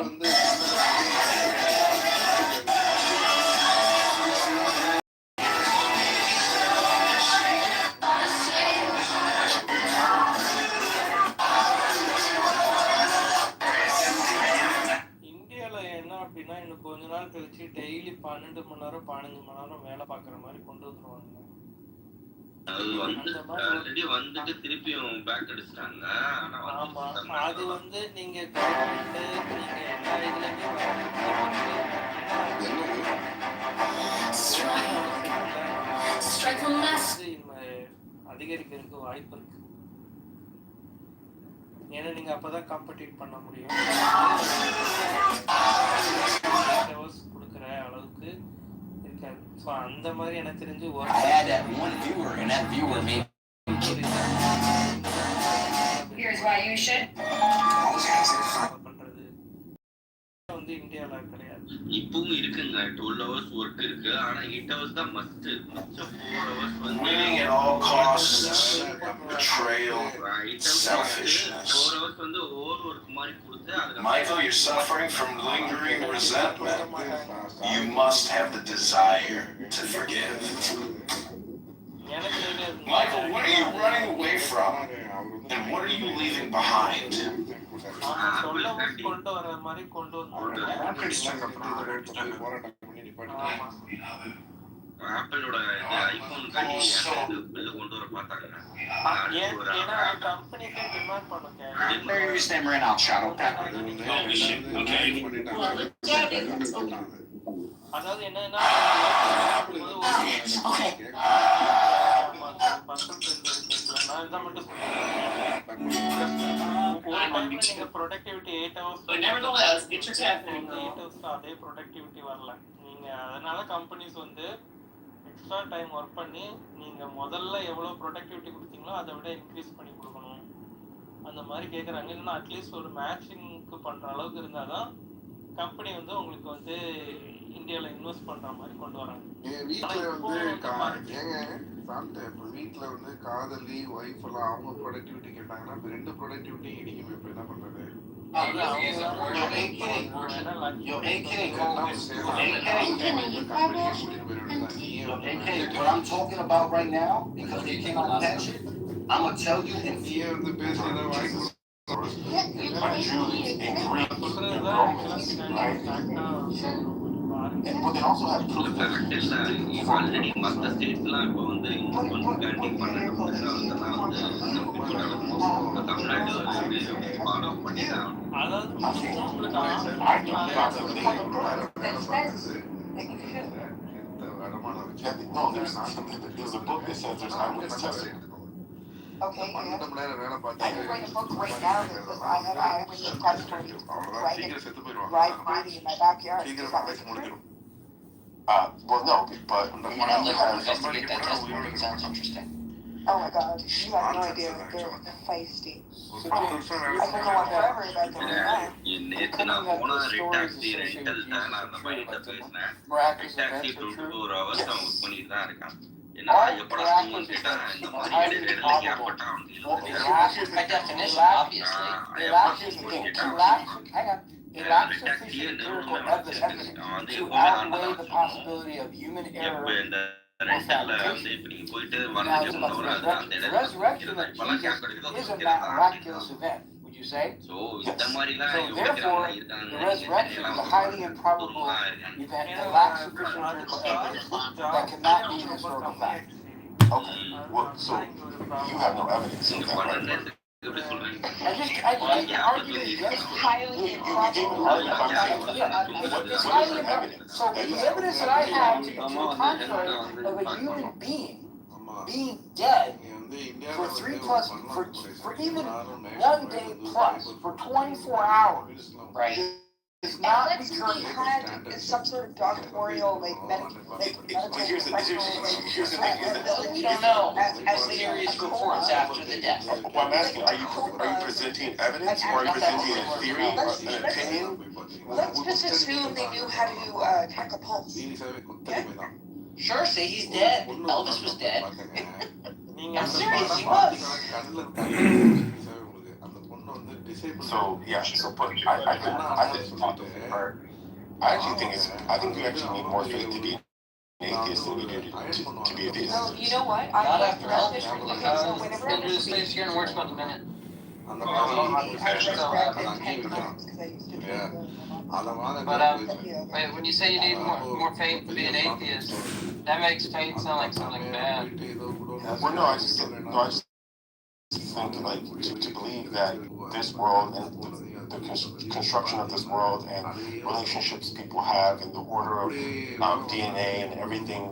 அப்படின்னா இன்னும் கொஞ்ச நாள் கழிச்சு daily 12 மணி நேரம் 15 மணி நேரம் வேலை பார்க்குற மாதிரி கொண்டு வந்துருவாங்க. வந்துட்டு திருப்பியும் பேக் அடிச்சிட்டாங்க. ஆமா, அது நீங்க கவர்மெண்ட் நீங்க எல்லா இதுலயுமே அதிகரிக்கிறதுக்கு வாய்ப்பு இருக்கு. ஏன்னா நீங்க அப்பதான் காம்படிட் பண்ண முடியும். கொடுக்குற அளவுக்கு இருக்காது. ஸோ அந்த மாதிரி எனக்கு தெரிஞ்சு பண்றது இந்தியாவில் கிடையாது. இப்பவும் இருக்குங்க, 12 hours ஒர்க் இருக்கு. ஆனா 8 hours தான் மஸ்ட். மிச்சம் 4 hours winning at all costs, betrayal, selfishness. 4 hours over work மாதிரி கொடுத்து Michael, you're suffering from lingering resentment. You must have the desire to forgive. Michael, what are you running away from? And what are you leaving behind? கொண்டு வர மாதிரி கொண்டு ஆப்பிளோட iPhone கொண்டு வர பார்த்தாங்க. கம்பெனிக்கு டிமாண்ட் பண்ணுங்க. அதாவது என்னன்னா நீங்க ப்ரொடக்டிவிட்டி 8 hours அதே ப்ரொடக்டிவிட்டி வரல. நீங்க அதனால கம்பெனிஸ் எக்ஸ்ட்ரா டைம் ஒர்க் பண்ணி நீங்க முதல்ல எவ்வளவு ப்ரொடக்டிவிட்டி கொடுத்தீங்களோ அதை விட இன்க்ரீஸ் பண்ணி கொடுக்கணும் அந்த மாதிரி கேட்குறாங்க. இல்லைன்னா அட்லீஸ்ட் ஒரு மேட்சிங்க்கு பண்ற அளவுக்கு இருந்தாதான் கம்பெனி உங்களுக்கு இந்தியாவில் இன்வெஸ்ட் பண்ற மாதிரி கொண்டு வராங்க. வீட்டுல காதலி ஒய்ஃப் எல்லாம் அவங்க ப்ரொடக்டிவிட்டி கேட்டாங்கன்னா இப்ப 2 ப்ரொடக்டிவிட்டி இடிக்கும். இப்ப என்ன பண்றது? What I'm talking about right now, because you came on attention, I'm gonna tell you in fear of the business of life. But they also have proof that already மற்ற ஸ்டேட்ஸ்லாம் இப்போ canting பண்ணிட்டு Tamil Nadu follow பண்ணிதான். there's a book that says there's eyewitness testimony. Okay, I can write a book right now that says I have eyewitness testimony. Right, reading in my backyard. Is that like Well, no, but I'm gonna investigate that testimony. It sounds interesting. Oh my god, you have no idea. They're feisty. I can go on forever about them. நேத்து நான் போனா red taxi rental தான் நான் அந்த பையன்கிட்ட பேசினேன். Red taxi 24 hours அவன் work பண்ணிட்டு தான் இருக்கான். என்னடா எப்படா தூங்குன்னு கேட்டா இந்த மாதிரி இடையில கேப் போட்டா அவனுக்கு By definition, obviously. ரெட் டாக்ஸியே நிறுவனமே வச்சிருக்கு. அவன் வந்து எப்பவுமே ஆண்டதான் எப்ப இந்த ரெண்டல்ல வந்து இப்ப நீங்க போயிட்டு வரதுக்கு முன்னோட அது அந்த இடத்துல இப்பெல்லாம் கேப் கிடைக்குதோ So, இந்த மாதிரிலாம் உழைக்கிறவங்க இருக்காங்க. Okay, well, so you have no evidence of that, right? So the evidence that I have to the contrary of a human being being dead for 3+ for even 1 day plus for 24 hours, right? It's not Unless he had some sort of doctoral, like medical, Here's the thing. We don't know serious reports after the death. Well, I'm asking, are you presenting evidence or are you presenting a theory, an opinion? Let's just assume they knew how to check a pulse. Okay? Sure, say he's dead. Elvis was dead. I'm serious, he was. So yeah, so but I actually think we actually need more faith to be an atheist than we do to be a theist. Well, you know what? Not after Elvis. So whenever I Just stay here and work for a minute. I resurrected 10 times because I used to drink. But wait, when you say you need more faith to be an atheist, that makes faith sound like something bad. Well, no, I just think like to believe that this world and the construction of this world and relationships people have and the order of DNA and everything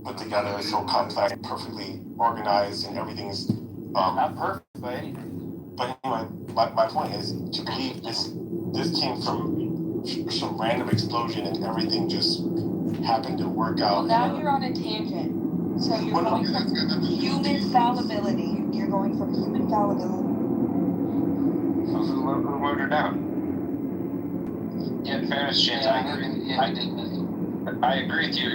put together is so complex, perfectly organized, and everything is Not perfect by anything. But anyway, my point is to believe this came from some random explosion and everything just happened to work out. Well, now you're on a tangent. So you're going from human fallibility. You're going from human fallibility. So who wrote it down? Yeah, in fairness, James, I agree with you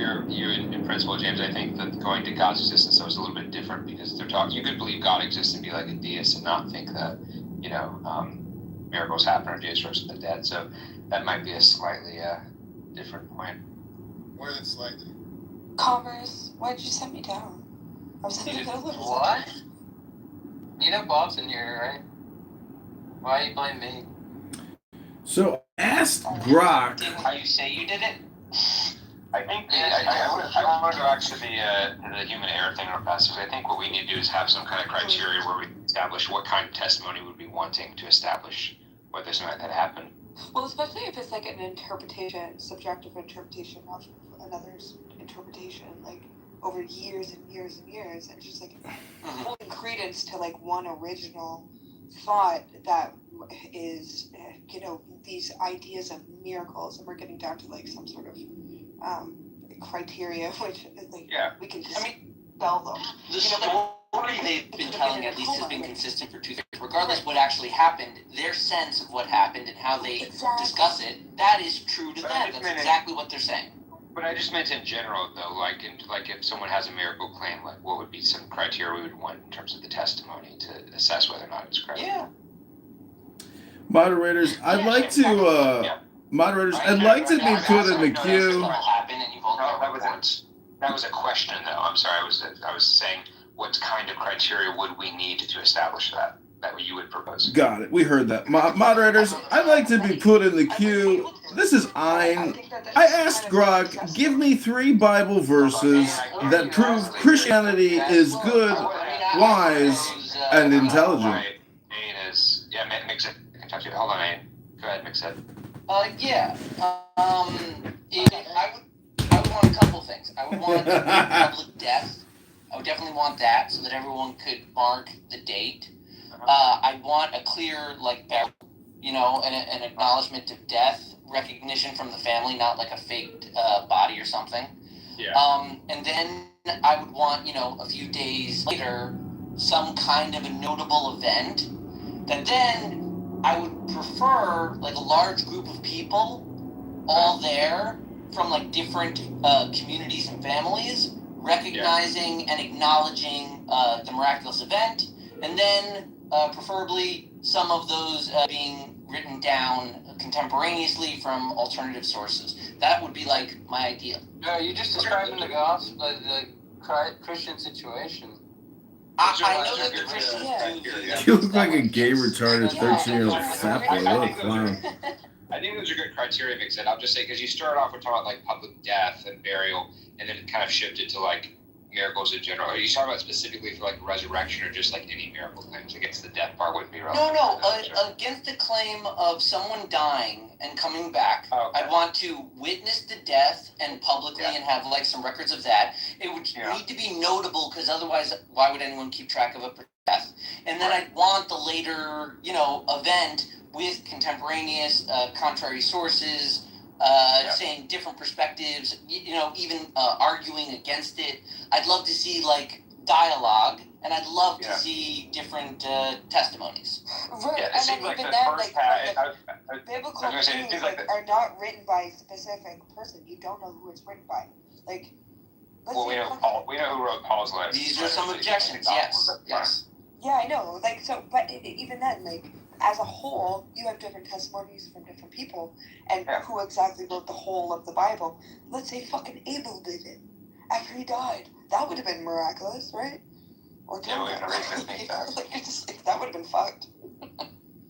in principle, James. I think that going to God's existence was a little bit different because they're talking. You could believe God exists and be like a deist and not think that miracles happen or Jesus rose from the dead. So that might be a slightly different point. More than slightly. Converse, why'd you set me down? I was having a little. What? You know Bob's in here, right? Why you blame me? So ask Grok. How you say you did it? I think I want to go actually the human error thing real fast because I think what we need to do is have some kind of criteria where we establish what kind of testimony we would be wanting to establish whether something like that happened. Well, especially if it's like an interpretation, subjective interpretation of another's interpretation, like over years and years and years, and just like holding credence to like one original thought that is, these ideas of miracles, and we're getting down to like some sort of criteria, which like we can just spell them. The story they've been telling at least has been consistent for 2 years. Regardless what actually happened, their sense of what happened and how they discuss it, that is true to them. That's exactly what they're saying. But I just meant in general, though, like if someone has a miracle claim, like what would be some criteria we would want in terms of the testimony to assess whether or not it's credible? Yeah. Moderators, I'd like to be put in the queue. That was a question, though. I'm sorry. I was saying, what kind of criteria would we need to establish that you would propose? Got it. We heard that. Moderators, I'd like to be put in the queue. This is Ein. I asked Grok, give me 3 Bible verses that prove Christianity is good, wise, and intelligent. Ain is, mix it. I can talk to you. Hold on, Ain. Go ahead, mix it. I would want a couple things. I would want public death. I would definitely want that so that everyone could mark the date. I'd want a clear an acknowledgement of death, recognition from the family, not like a faked body or something. Yeah. And then I would want, a few days later, some kind of a notable event that then I would prefer like a large group of people all there from like different communities and families, recognizing and acknowledging the miraculous event, and then preferably some of those being written down contemporaneously from alternative sources. That would be like my ideal. No, you just describing the gospel, the Christian situation. I know that the Christians do. You look like a gay, retarded 13-year-old fat boy. What a clown. I think those are good criteria, Vic said. I'll just say, because you started off with talking about like public death and burial, and then it kind of shifted to like miracles in general. Are you talking about specifically for like resurrection or just like any miracle claims? Against the death part wouldn't be relevant. No. Against the claim of someone dying and coming back, I'd want to witness the death and publicly and have like some records of that. It would need to be notable because otherwise, why would anyone keep track of a death? And then I'd want the later, event with contemporaneous, contrary sources, saying different perspectives, even arguing against it. I'd love to see like dialogue, and I'd love to see different testimonies. Right, Yeah, it and seems then like even the then, first biblical things are not written by a specific person. You don't know who it's written by. Like, well, we know Paul. We know who wrote Paul's letter. These are some objections. Yes. Yeah, I know. Like, so, but even then, like, as a whole, you have different testimonies from different people, and who exactly wrote the whole of the Bible. Let's say fucking Abel did it after he died. That would have been miraculous, right? Or we have no reason to think that. That would have been fucked.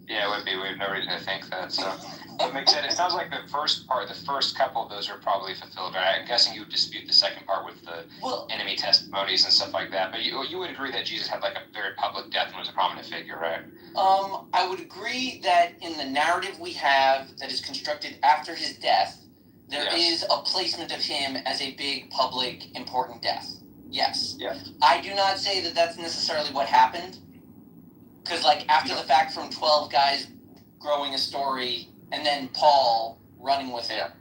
Yeah, it would be. We have no reason to think that. So, that makes sense. It sounds like the first couple of those are probably fulfilled. But I'm guessing you would dispute the second part with the enemy testimonies and stuff like that. But you would agree that Jesus had like a very public death and was a prominent figure, right? I would agree that in the narrative we have that is constructed after his death, there is a placement of him as a big, public, important death. Yes. I do not say that that's necessarily what happened. Because, like, after the fact from 12 guys growing a story and then Paul running with it,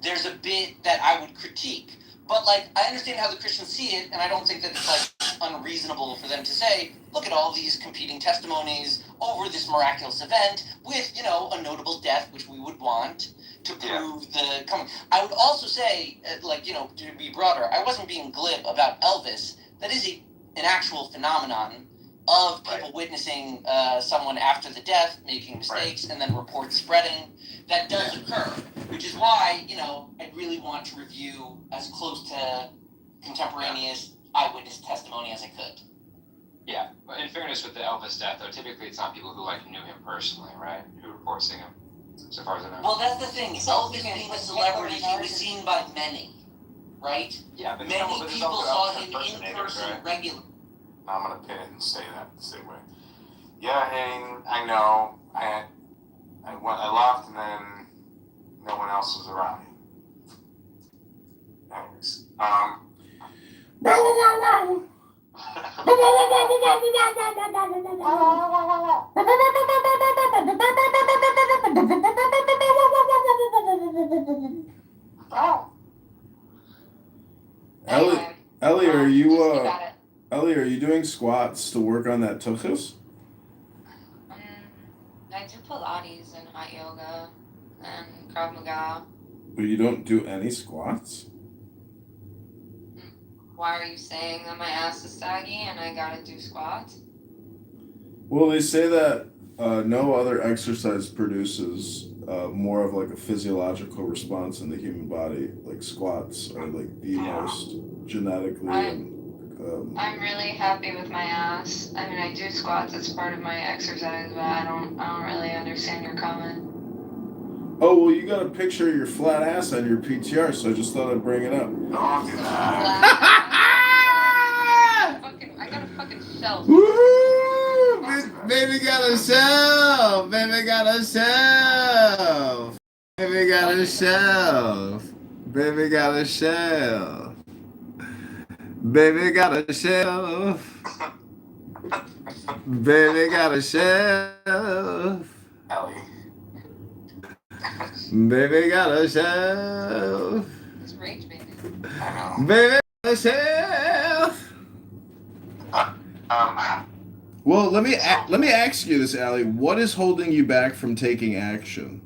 there's a bit that I would critique. But, like, I understand how the Christians see it, and I don't think that it's, like, unreasonable for them to say, look at all these competing testimonies over this miraculous event with, a notable death, which we would want to prove the coming. I would also say, to be broader, I wasn't being glib about Elvis. That is an actual phenomenon of people witnessing someone after the death, making mistakes, and then reports spreading. That does occur, which is why, I'd really want to review as close to contemporaneous eyewitness testimony as I could. Yeah, but in fairness with the Elvis death, though, typically it's not people who, knew him personally, right? Who report seeing him, so far as I know. Well, that's the thing. Elvis being a celebrity, he was seen by many, right? Yeah, but many people saw him in person regularly. I'm gonna pin it and say that the same way. Yeah, and I know. I left, and then no one else was around me. Anyways, Ellie, are you doing squats to work on that tuchus? I do Pilates and hot yoga and Krav Maga. But you don't do any squats? Why are you saying that my ass is saggy and I gotta do squats? Well, they say that no other exercise produces more of like a physiological response in the human body. Like squats are like the most genetically I'm really happy with my ass. I mean, I do squats as part of my exercise, but I don't really understand your comment. Oh, well, you got a picture of your flat ass on your PTR, so I just thought I'd bring it up. Don't do that. I got a fucking shelf. Woo! Baby got a shelf! Baby got a shelf! Baby got a shelf! Baby got a shelf! Baby got a shelf! Baby got a shelf! Ellie. Baby got a shelf. It's rage baby. Baby got a shelf. Well, let me ask you this, Allie. What is holding you back from taking action?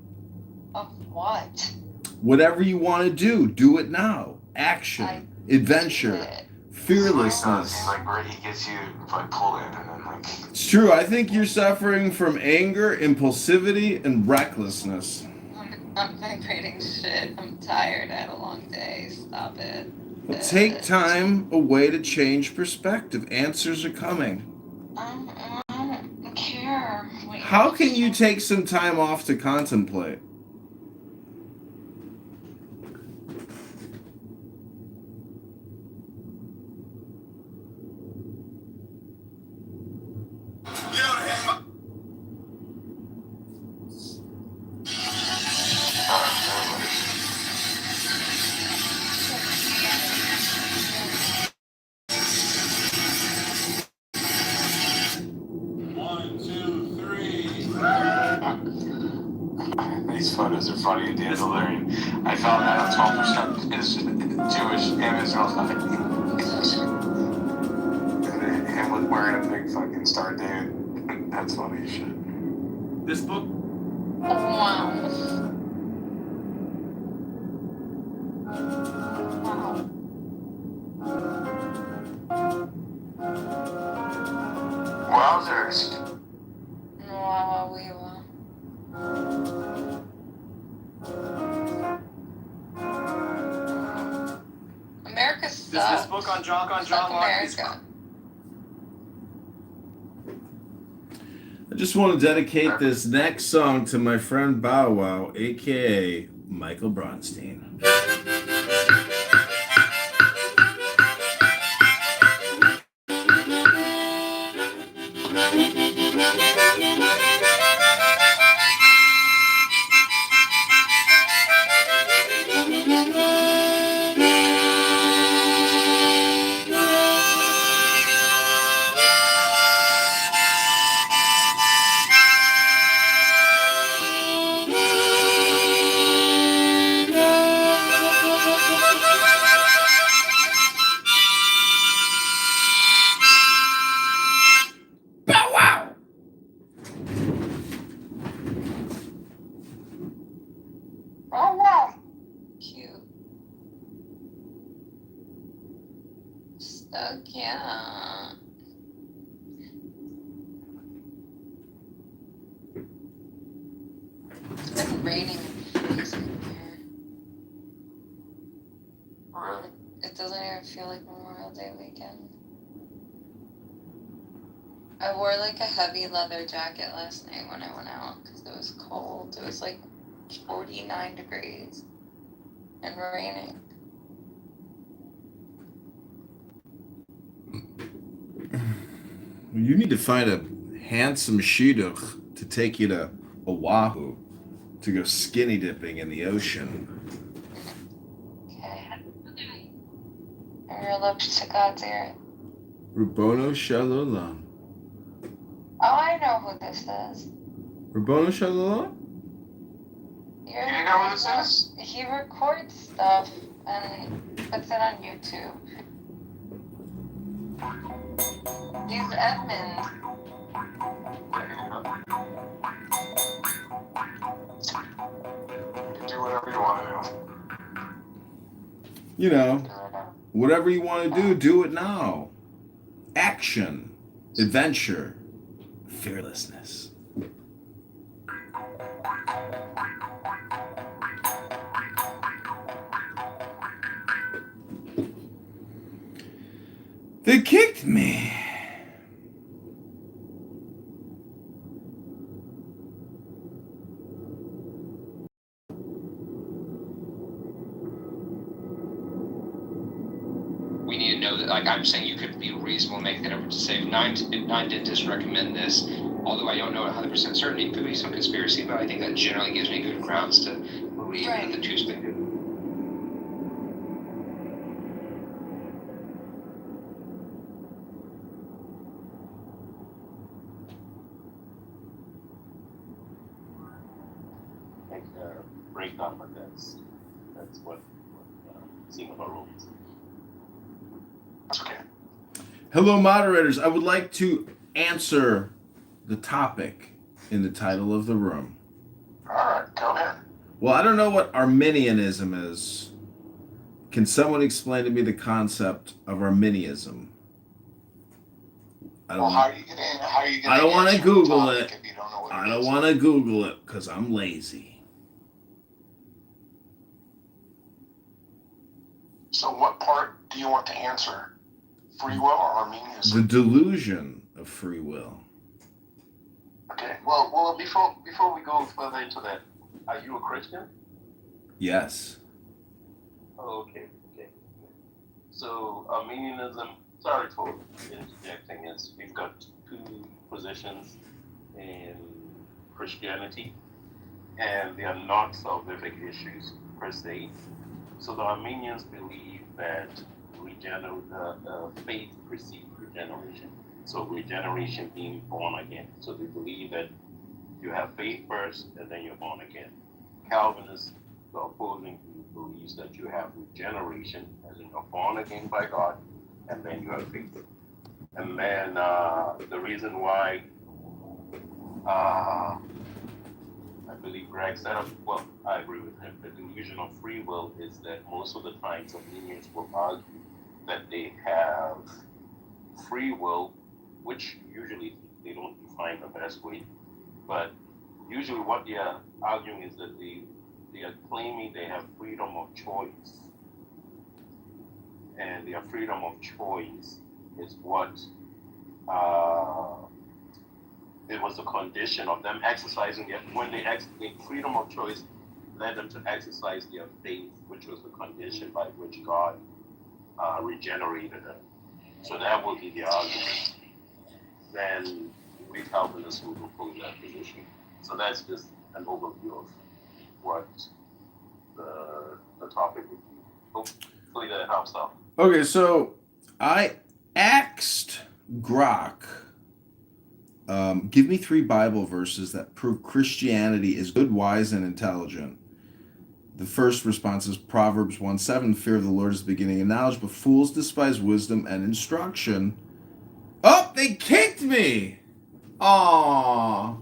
Of what? Whatever you want to do it now. Action, adventure, fearlessness. Like where he gets you like pulled in and then like. It's true. I think you're suffering from anger, impulsivity, and recklessness. I'm vibrating shit. I'm tired. I had a long day. Stop it. Well, take time away to change perspective. Answers are coming. I don't care. Wait, How can you take some time off to contemplate? These photos are funny at the end of learning. I found out 12% is Jewish and Israel's not. And him with wearing a big fucking star dude. That's funny as shit. This book. Wow. Wowzers. America sucks. This book on John Locke is. I just want to dedicate this next song to my friend Bow Wow, aka Michael Bronstein. Cute. So cute. It's been raining and freezing here. It doesn't even feel like Memorial Day weekend. I wore like a heavy leather jacket last night when I went out because it was cold. It was like 49 degrees and raining. You need to find a handsome shidduch to take you to Oahu to go skinny dipping in the ocean. Okay. And your lips to God's ear. Rabono Shalom. Oh, I know who this is. Rabono Shalom? You know who this is? He records stuff and puts it on YouTube. He's Edmund. Do whatever you want to do. You know, whatever you want to do it now. Action, adventure, fearlessness. They kicked me. We need to know that, like I'm saying, you could be reasonable, make that effort to save. Nine dentists recommend this, although I don't know 100% certainty. It could be some conspiracy, but I think that generally gives me good grounds to believe that the two's been good. breakdown, but that's what seeing about rules. That's okay. Hello, moderators. I would like to answer the topic in the title of the room. All right, go ahead. Well, I don't know what Arminianism is. Can someone explain to me the concept of Arminianism? How are you gonna I don't want to answer the Google topic it. if you don't know what I it don't is? want to Google it because I'm lazy. So what part do you want to answer? Free will or Arminianism? The delusion of free will. Okay. Well, before we go further into that, are you a Christian? Yes. Oh, okay. So Arminianism. Sorry for interjecting. Is we've got two positions in Christianity, and they are not salvific issues per se. So the Armenians believe that faith precedes regeneration. So regeneration being born again. So they believe that you have faith first and then you're born again. Calvinists, the opposing view, believes that you have regeneration, as in you're born again by God, and then you have faith. And then the reason why I believe Greg said, well, I agree with him, the delusion of free will is that most of the times Armenians will argue that they have free will, which usually they don't define the best way, but usually what they are arguing is that they are claiming they have freedom of choice. And their freedom of choice is what it was a condition of them exercising it. When they freedom of choice led them to exercise their faith, which was the condition by which God regenerated them. So that would be the argument. Then we Calvinists would oppose that position. So that's just an overview of what the topic would be. Hopefully that helps out. Okay, so I asked Grok, give me 3 Bible verses that prove Christianity is good, wise, and intelligent. The first response is Proverbs 1:7, fear of the Lord is the beginning of knowledge, but fools despise wisdom and instruction. Oh, they kicked me! Aww.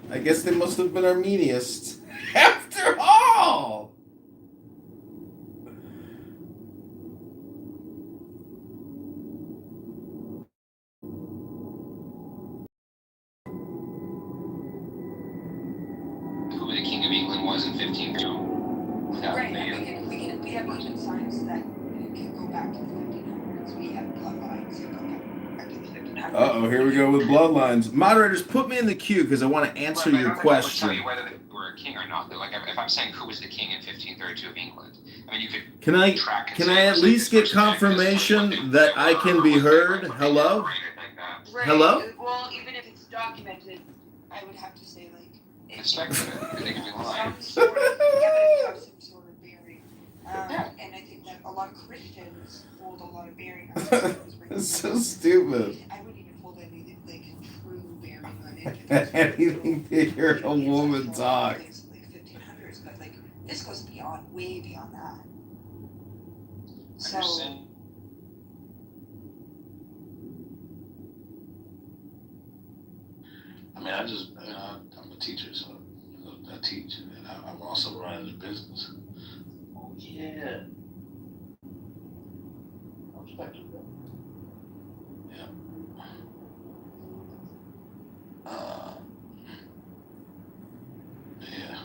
I guess they must have been Arminians after all! Who the King of England was in 1502. Right, and we have ancient signs that can go back to the 1500s. We have bloodlines that go back to the 1500s. Uh-oh, here we go with bloodlines. Moderators, put me in the queue because I want to answer your question. I don't think I would tell you whether they were a king or not. Like if I'm saying who was the king in 1532 of England, I mean you could Can I at least get confirmation that I can be heard? Hello? Right. Hello? Well, even if it's documented, I would have to say like it's speculative. They could be lying. some sort of evidence of some sort of bearing. And I think that a lot of Christians hold a lot of bearing on It's so stupid. I wouldn't even hold anything like true bearing on it. Anything to hear a woman talk. Like 1500s, but like this goes beyond, way beyond that. So. I mean, I'm a teacher, so I teach, and I'm also running a business. Oh, yeah. I respect you, bro. Yeah. Yeah.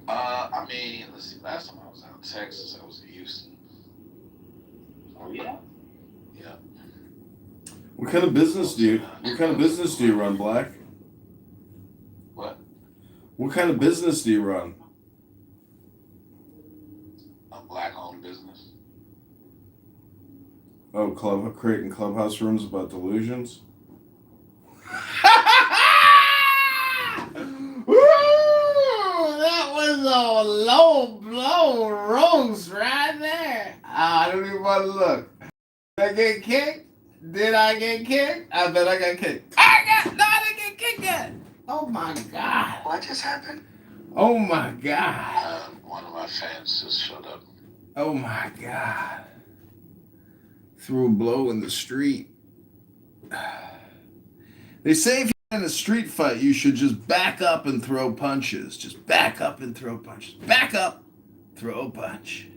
I mean, let's see. Last time I was out in Texas, I was in Houston. Oh yeah. Yeah. What kind of business do you run, Black? What? What kind of business do you run? A black-owned business. Oh, creating clubhouse rooms about delusions? Woo! That was a low blow roast right there. I don't even want to look. Did I get kicked? I bet I got kicked. I didn't get kicked. it! Oh my God! What just happened? Oh my God! One of my fans just showed up. Oh my God! Threw a blow in the street. They say if you're in a street fight, you should just back up and throw punches. Just back up and throw punches. Back up, throw a punch.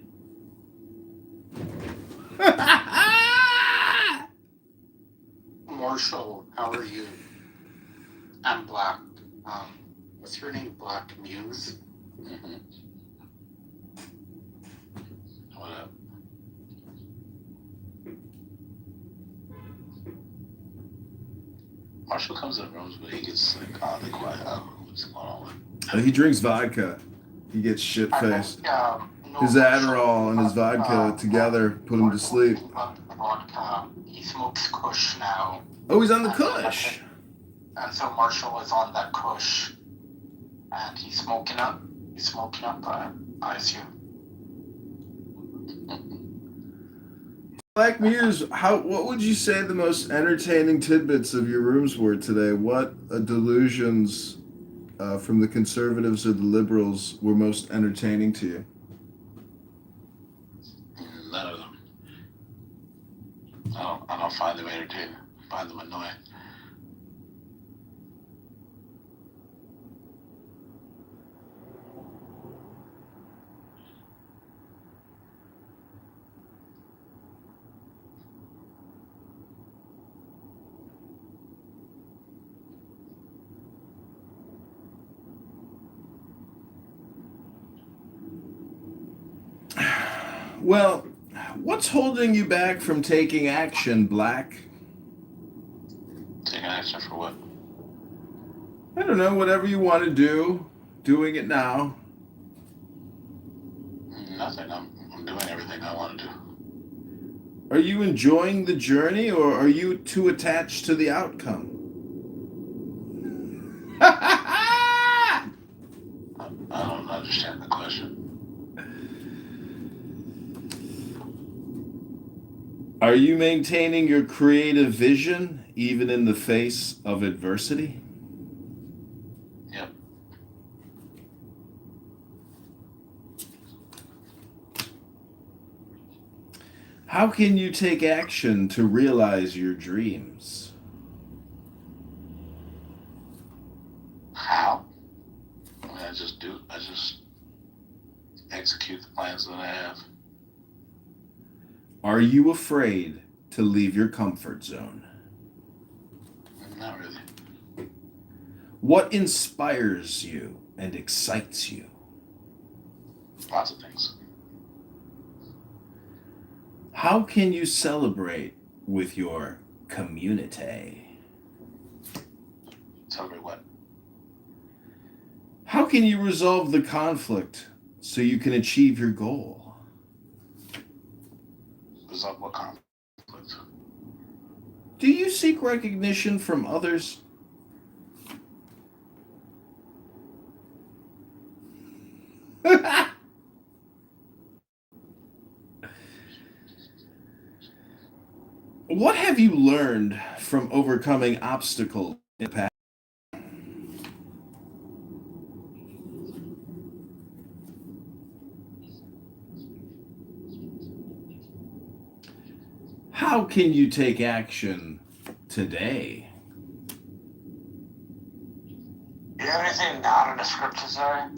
Marshall, how are you? I'm Black. What's your name? Black Muse? Mm-hmm. What up? Marshall comes in rooms, but he gets like oddly quiet. What's going on with him? He drinks vodka. He gets shit faced. No, His Adderall and his vodka together put him to sleep. Vodka. He smokes Kush now. Oh, he's on the Kush. And so Marshall is on that Kush. And he's smoking up. I assume. Black Muse, what would you say the most entertaining tidbits of your rooms were today? What delusions from the conservatives or the liberals were most entertaining to you? None of them. I don't find them entertaining. I find them annoying. Well, what's holding you back from taking action, Black? Taking action for what? I don't know, whatever you want to do, doing it now. Nothing. I'm doing everything I want to do. Are you enjoying the journey or are you too attached to the outcome? I don't understand the question. Are you maintaining your creative vision even in the face of adversity? Yep. How can you take action to realize your dreams? How? I mean, I just execute the plans that I have. Are you afraid to leave your comfort zone? Not really. What inspires you and excites you? Lots of things. How can you celebrate with your community? Celebrate what? How can you resolve the conflict so you can achieve your goal? Resolve what conflict? Do you seek recognition from others? What have you learned from overcoming obstacles in the past? How can you take action today? You have anything not in the scripture, sorry?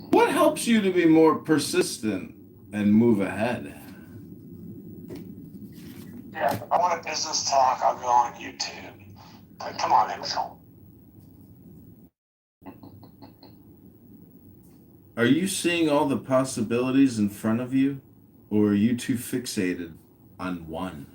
What helps you to be more persistent and move ahead? Yeah, if I want a business talk, I'll go on YouTube. But come on, Emil. Are you seeing all the possibilities in front of you, or are you too fixated on one?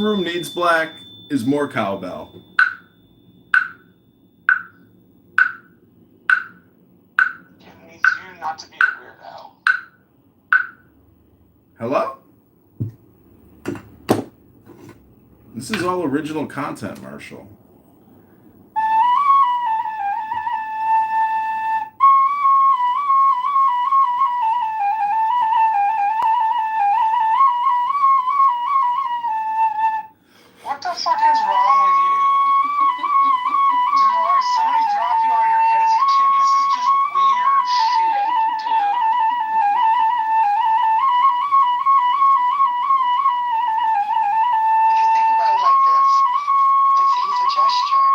room needs, Black, is more cowbell. It needs you not to be a weirdo. Hello? This is all original content, Marshall. What the fuck is wrong with you? Dude, like somebody drop you on your head as a kid? This is just weird shit, dude. If you think about it like this, he's a gesture.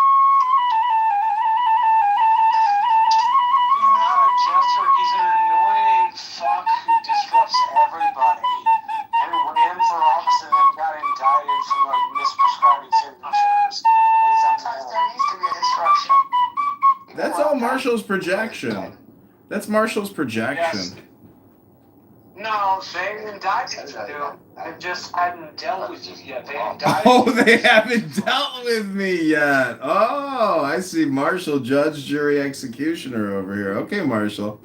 He's not a jester, he's an annoying fuck who disrupts everybody. And ran for office and then got indicted for like misprescribing signatures. Like, Sometimes there needs to be a disruption. That's all Marshall's projection. That's Marshall's projection. Yes. No, they indicted you. They just hadn't dealt with you yet. They indicted Oh, they haven't dealt with me yet. Oh, I see Marshall, judge, jury, executioner over here. Okay, Marshall.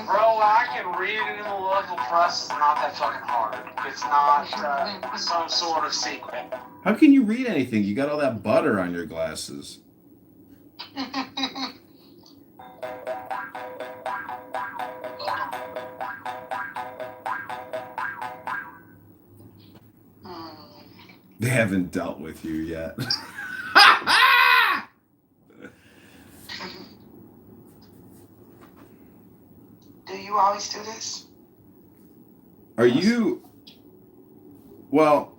Bro, I can read it in the local press. It's not that fucking hard. It's not some sort of secret. How can you read anything? You got all that butter on your glasses. They haven't dealt with you yet. Do you always do this? Are you... Well,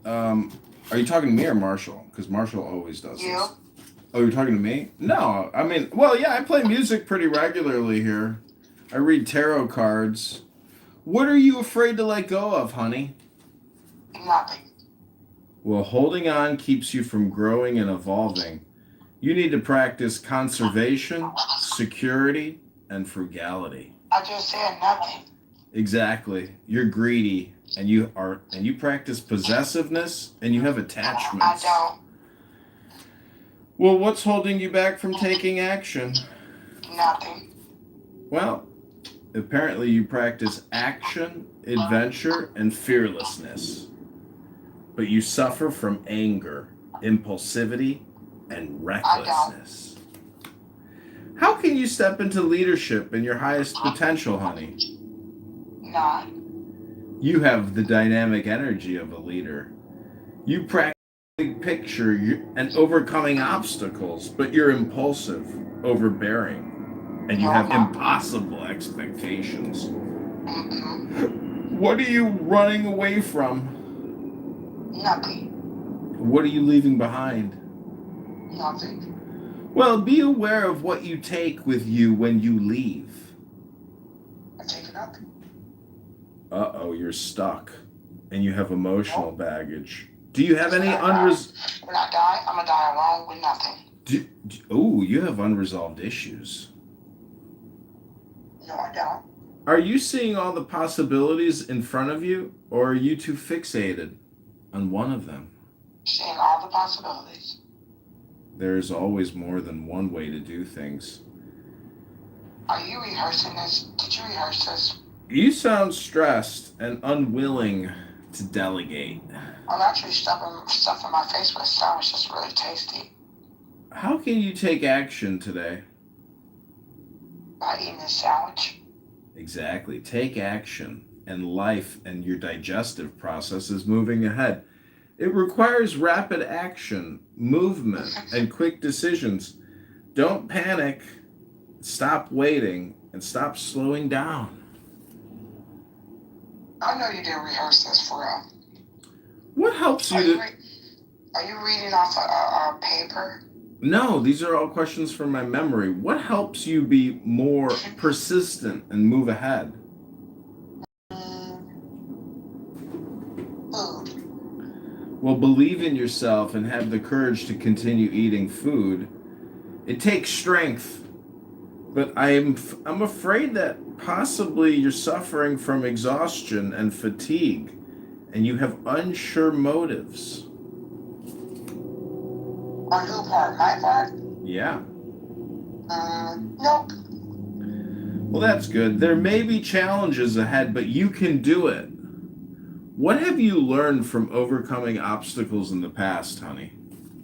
are you talking to me or Marshall? Because Marshall always does You? this. Oh, you're talking to me? No, I mean, well, yeah, I play music pretty regularly here. I read tarot cards. What are you afraid to let go of, honey? Nothing. Well, holding on keeps you from growing and evolving. You need to practice conservation, security, and frugality. I just said nothing. Exactly. You're greedy, and you practice possessiveness, and you have attachments. I don't. Well, what's holding you back from taking action? Nothing. Well, apparently you practice action, adventure, and fearlessness. But you suffer from anger, impulsivity, and recklessness. How can you step into leadership in your highest potential, honey? None. You have the dynamic energy of a leader. You practice big picture and overcoming obstacles, but you're impulsive, overbearing, and you have impossible expectations. What are you running away from? Nothing. What are you leaving behind? Nothing. Well, be aware of what you take with you when you leave. I take it up. Uh-oh, you're stuck. And you have emotional baggage. Do you have any unresolved... When I die, I'm gonna die alone with nothing. Oh, you have unresolved issues. No, I don't. Are you seeing all the possibilities in front of you, or are you too fixated on one of them? Seeing all the possibilities. There is always more than one way to do things. Are you rehearsing this? Did you rehearse this? You sound stressed and unwilling to delegate. I'm actually stuffing my face with stuff. It's just really tasty. How can you take action today? By eating a sandwich. Exactly. Take action, and life and your digestive process is moving ahead. It requires rapid action, movement, and quick decisions. Don't panic. Stop waiting and stop slowing down. I know you didn't rehearse this for real. What helps you to... Are you reading off a paper? No, these are all questions from my memory. What helps you be more persistent and move ahead? Food. Well, believe in yourself and have the courage to continue eating food. It takes strength, but I'm afraid that possibly you're suffering from exhaustion and fatigue, and you have unsure motives. On who part? My part? Yeah. Nope. Well, that's good. There may be challenges ahead, but you can do it. What have you learned from overcoming obstacles in the past, honey?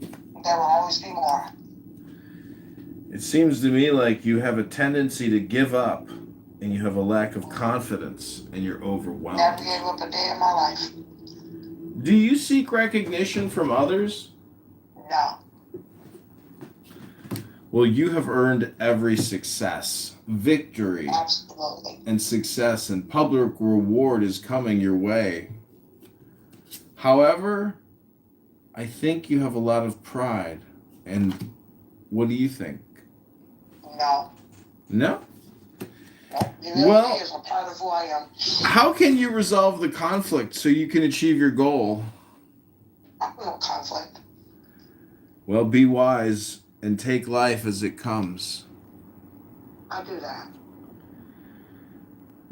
There will always be more. It seems to me like you have a tendency to give up, and you have a lack of confidence, and you're overwhelmed. Never gave up a day in my life. Do you seek recognition from others? No. Well, you have earned every success, victory, Absolutely. and success, and public reward is coming your way. However, I think you have a lot of pride. And what do you think? No. No? Humility is a part of who I am. How can you resolve the conflict so you can achieve your goal? No conflict. Well, be wise and take life as it comes. I do that.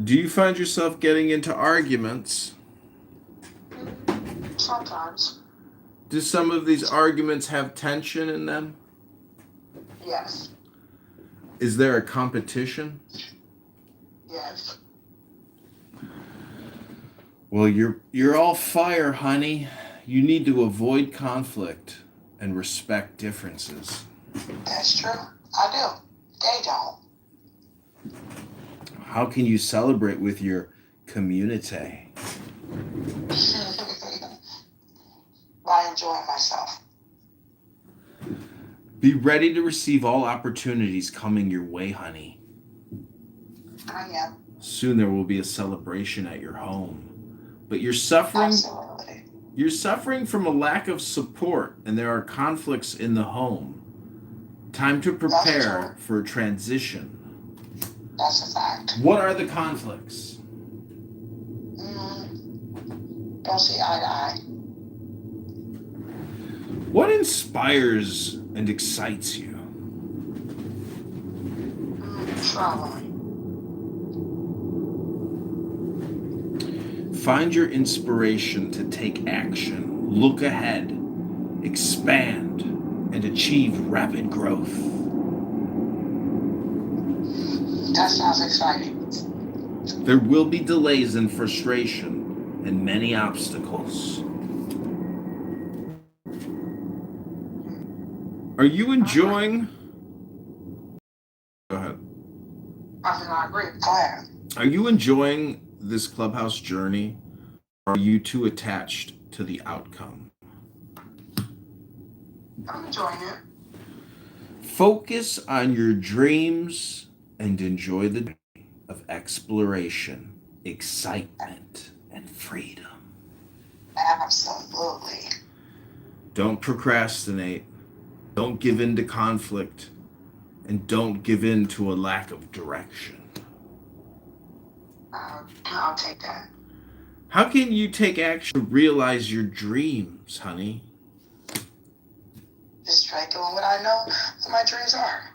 Do you find yourself getting into arguments? Sometimes. Do some of these arguments have tension in them? Yes. Is there a competition? Yes. Well, you're all fire, honey. You need to avoid conflict and respect differences. That's true. I do. They don't. How can you celebrate with your community? By enjoying myself. Be ready to receive all opportunities coming your way, honey. I am. Soon there will be a celebration at your home. But you're suffering. Absolutely. You're suffering from a lack of support, and there are conflicts in the home. Time to prepare for a transition. That's a fact. What are the conflicts? Don't see eye to eye. What inspires and excites you? Traveling. Find your inspiration to take action, look ahead, expand, and achieve rapid growth. That sounds exciting. There will be delays and frustration and many obstacles. Are you enjoying? Go ahead. I think I agree. Go ahead. Are you enjoying this clubhouse journey? Or are you too attached to the outcome? I'm enjoying it. Focus on your dreams and enjoy the journey of exploration, excitement, and freedom. Absolutely. Don't procrastinate. Don't give in to conflict. And don't give in to a lack of direction. I'll take that. How can you take action to realize your dreams, honey? Just try doing what I know what my dreams are.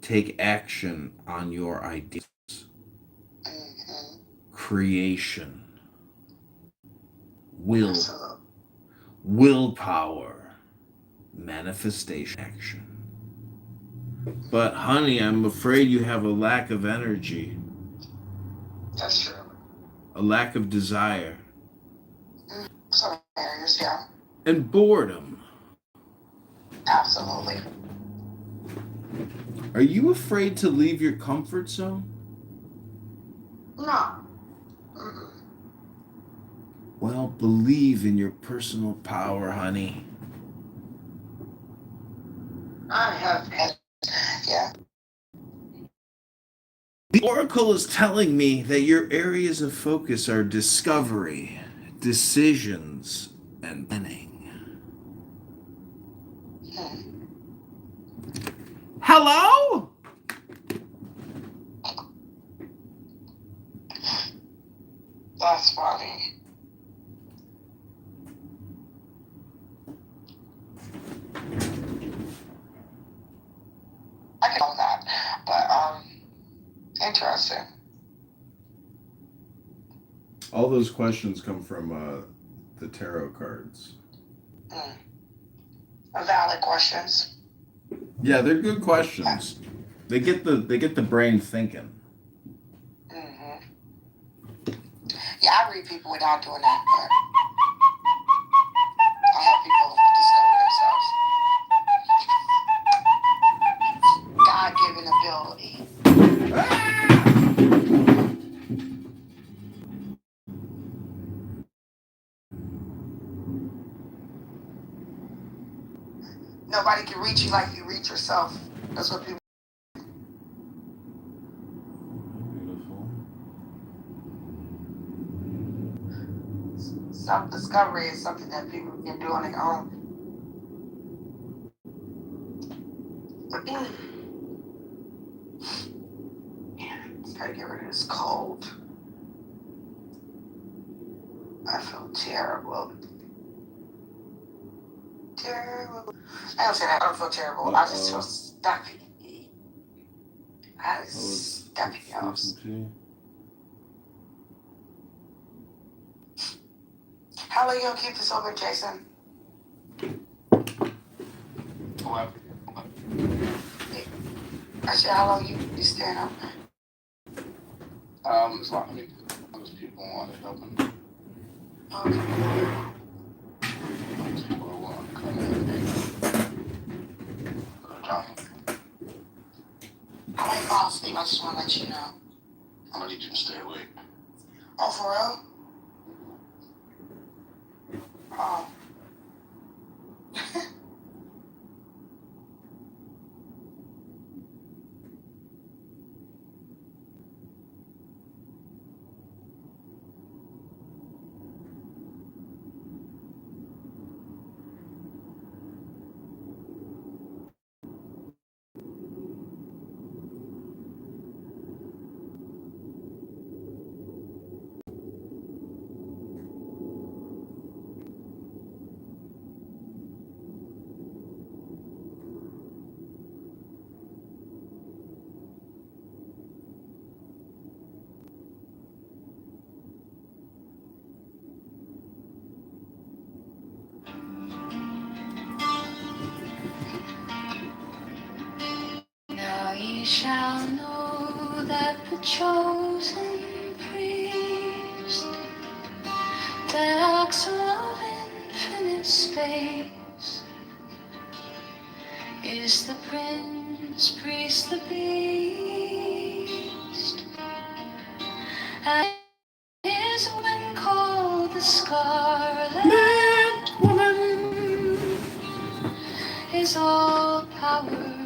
Take action on your ideas. Mm-hmm. Creation. Will. Absolutely. Willpower. Manifestation. Action. But honey, I'm afraid you have a lack of energy. That's true. A lack of desire. Some areas, yeah. And boredom. Absolutely. Are you afraid to leave your comfort zone? No. Mm-mm. Well, believe in your personal power, honey. I have had, yeah. The Oracle is telling me that your areas of focus are discovery, decisions, and planning. Hello? That's funny. I can know that, but interesting. All those questions come from the tarot cards. Valid questions. Yeah, they're good questions. They get the brain thinking. Mm-hmm. Yeah, I read people without doing that, but I help people discover themselves. God-given ability. Nobody can reach you like you reach yourself. That's what people. Self-discovery is something that people can do on their own. Gotta get rid of this cold. I feel terrible. Terrible. I don't say that. I don't feel terrible. I just feel stuffy. I was stuffy, y'all. How long you gonna keep this open, Jason? What? I said, how long you staying open? As long as people want it open. Okay. Most people want to come in. I might fall asleep. I just want to let you know. I'm gonna need you to stay awake. Oh, for real? Oh. Now ye shall know that the chosen priest, the axle of infinite space, is the prince, priest, the beast, and his woman called the Scarlet Woman is all power.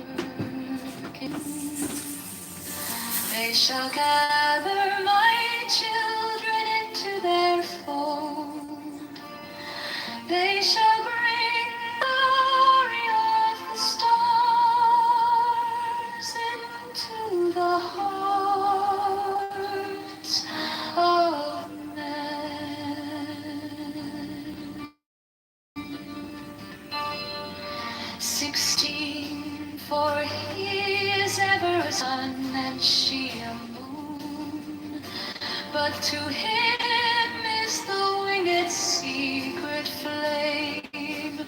They shall gather my children into their fold. They shall bring the glory of the stars into the hearts of men. 16, for he is ever a sun and she a moon. But to him is the winged secret flame.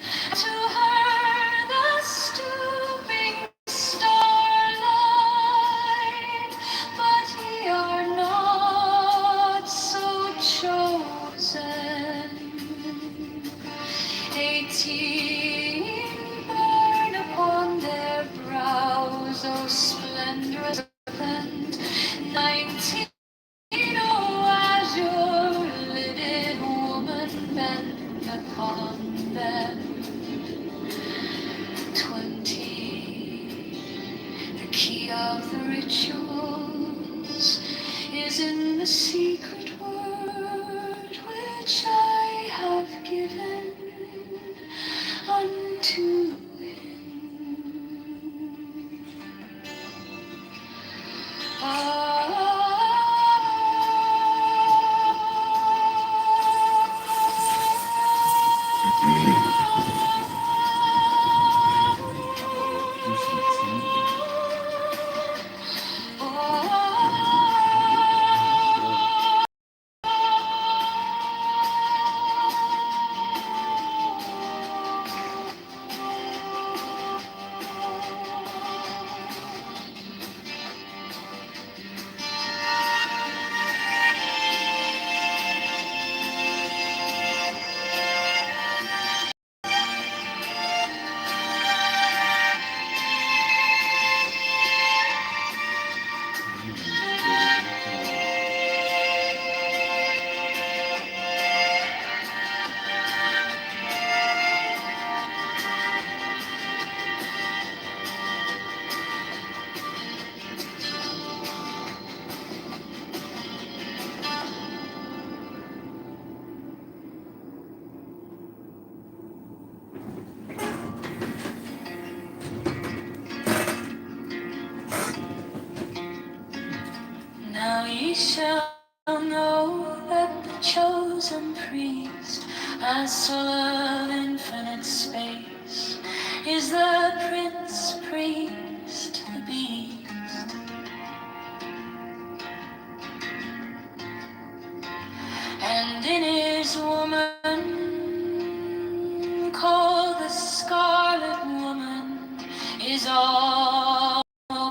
To her the stooping starlight. But ye are not so chosen. 18 burn upon their brows, O splendorous and 19, oh, azure lidded woman bent upon them. 20, the key of the rituals is in the secret word which I have given unto him. shall know that the chosen priest, as full of infinite space, is the prince priest, the beast. And in his woman, called the Scarlet Woman, is all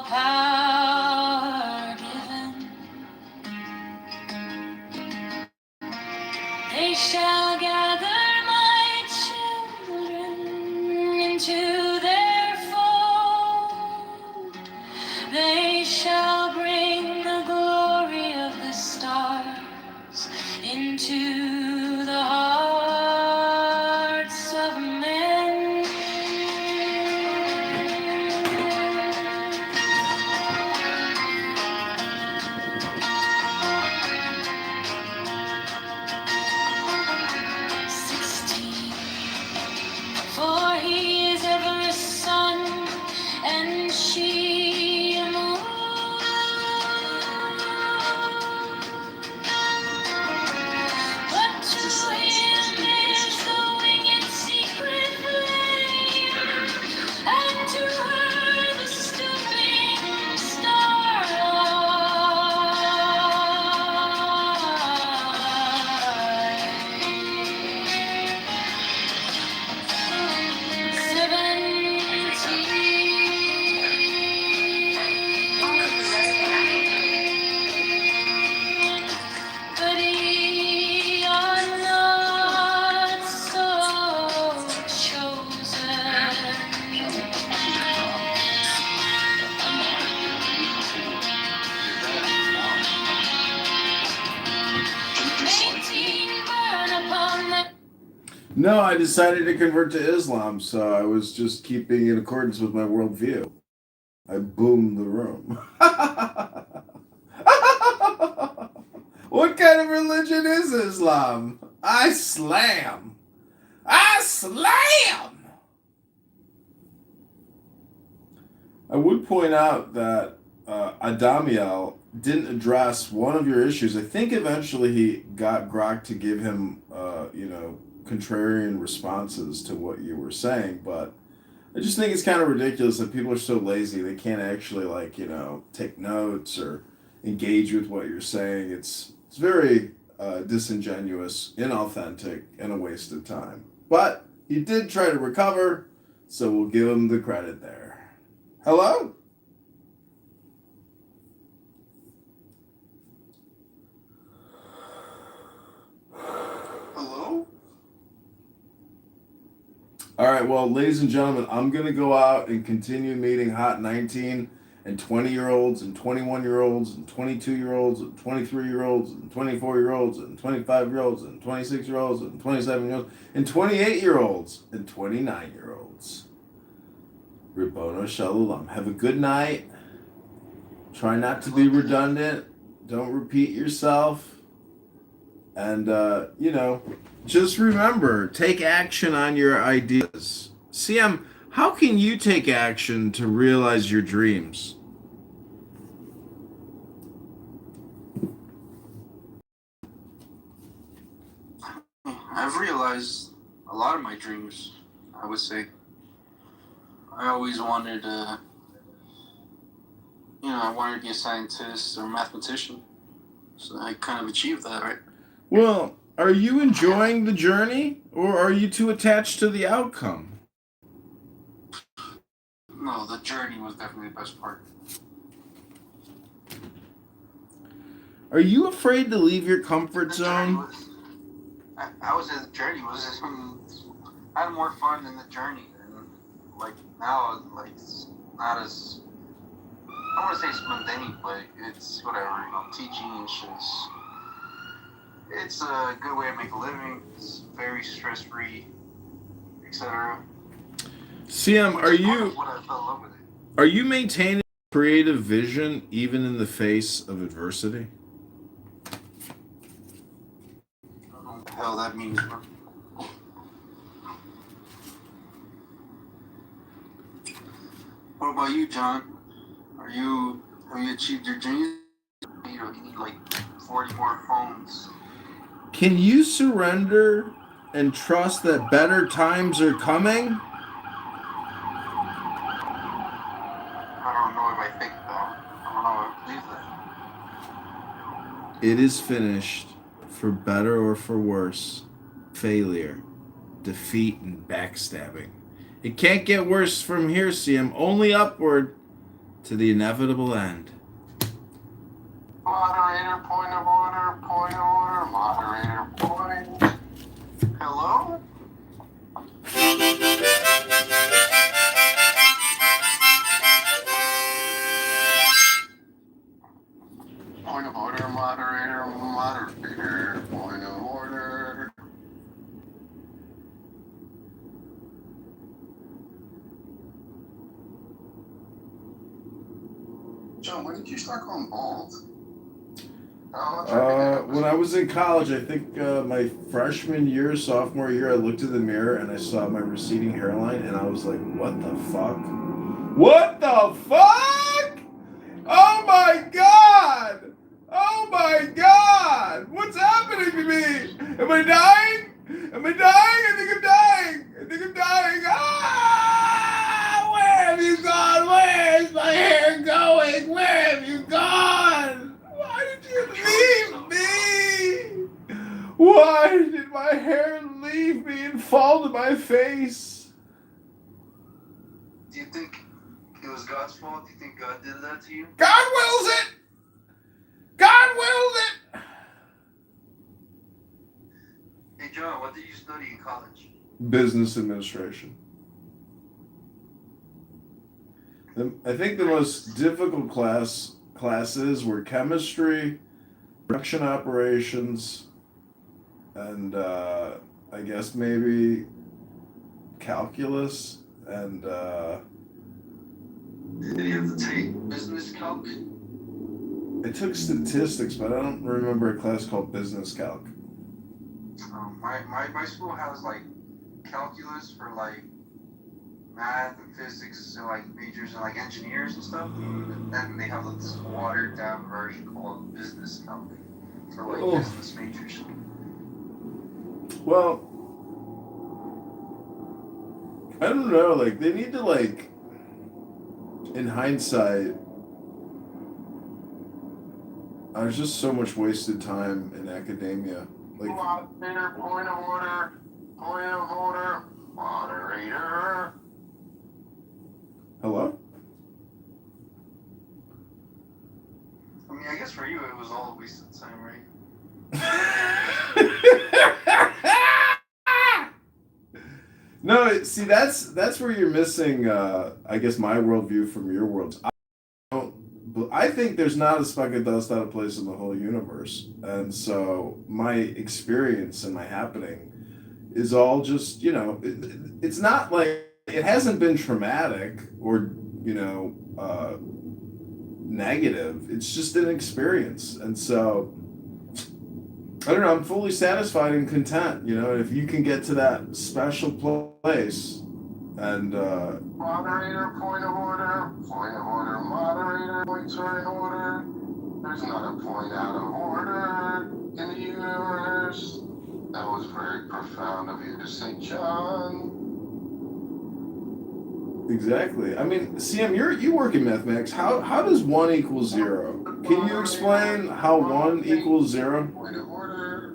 power given. They shall gather my children into their fold. They shall bring the glory of the stars into the hearts of men. 16. For he is ever a sun, and she a moon. But to him is the winged secret flame, and to her the stooping But ye are not so chosen. 18 burn upon the No, I decided to convert to Islam, so I was just keeping in accordance with my worldview. I boomed the room. What kind of religion is Islam? I slam. I slam! I would point out that Adamiel didn't address one of your issues. I think eventually he got Grok to give him, contrarian responses to what you were saying, but I just think it's kind of ridiculous that people are so lazy they can't actually, take notes or engage with what you're saying. It's very disingenuous, inauthentic, and a waste of time. But he did try to recover, so we'll give him the credit there. Hello? Hello? All right, well, ladies and gentlemen, I'm going to go out and continue meeting hot 19 and 20-year-olds and 21-year-olds and 22-year-olds and 23-year-olds and 24-year-olds and 25-year-olds and 26-year-olds and 27-year-olds and 28-year-olds and 29-year-olds. Ribbono Shalom. Have a good night. Try not to be redundant. Don't repeat yourself. And, just remember, take action on your ideas. CM, how can you take action to realize your dreams? I've realized a lot of my dreams, I would say. I always wanted I wanted to be a scientist or a mathematician. So I kind of achieved that, right? Well, are you enjoying the journey, or are you too attached to the outcome? No, the journey was definitely the best part. Are you afraid to leave your comfort zone? I was in the journey. I had more fun in the journey, and now, it's not as, I don't want to say it's mundane, but it's whatever. Teaching is just, it's a good way to make a living. It's very stress free, etc. CM, are you maintaining creative vision even in the face of adversity? I don't know what the hell that means, bro. What about you, John? Have you achieved your dreams? You need 40 more phones. Can you surrender and trust that better times are coming? I don't know if I think that. I don't know if I believe that. It is finished, for better or for worse. Failure, defeat, and backstabbing. It can't get worse from here, CM. Only upward to the inevitable end. Moderator, point of order, moderator, point. Hello? Point of order, moderator, point of order. John, when did you start going bald? When I was in college, I think my freshman year, sophomore year, I looked in the mirror and I saw my receding hairline and I was like, what the fuck? What the fuck? Oh my god! Oh my god! What's happening to me? Am I dying? Am I dying? I think I'm dying. I think I'm dying. Ah! Where have you gone? Where's my hair going? Where have you gone? Why did you leave me? Why did my hair leave me and fall to my face? Do you think it was God's fault? Do you think God did that to you? God wills it! God wills it! Hey John, what did you study in college? Business administration. I think the most difficult classes were chemistry, production operations, and I guess maybe calculus and Did you have to take business calc? I took statistics, but I don't remember a class called business calc. My school has like calculus for like math and physics and like majors and like engineers and stuff. And then they have like this watered down version called business calc for like business majors. Well, I don't know, like they need to like in hindsight there's just so much wasted time in academia. Like Moderator, point of order, moderator. hello? I mean, I guess for you it was all a waste of time, right? No, see that's where you're missing I guess my worldview from your world. I think there's not a speck of dust out of place in the whole universe. And so my experience and my happening is all just, it's not like, it hasn't been traumatic or, negative. It's just an experience. And so, I don't know, I'm fully satisfied and content, if you can get to that special place and, Moderator, point of order, moderator, points are in order. There's not a point out of order in the universe. That was very profound of you to say, John. Exactly. I mean, CM, you work in mathematics. How does 1 equal 0? Can you explain how 1 equals 0? Point of order.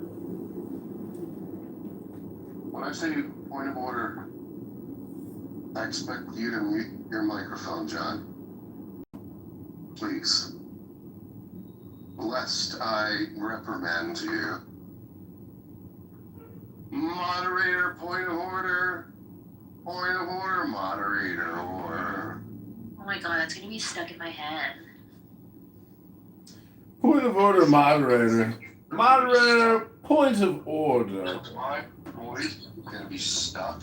When I say point of order, I expect you to mute your microphone, John. Please. Lest I reprimand you. Moderator, point of order, moderator, order. Oh my god, that's gonna be stuck in my head. Point of order, moderator. Moderator, point of order. My voice is gonna be stuck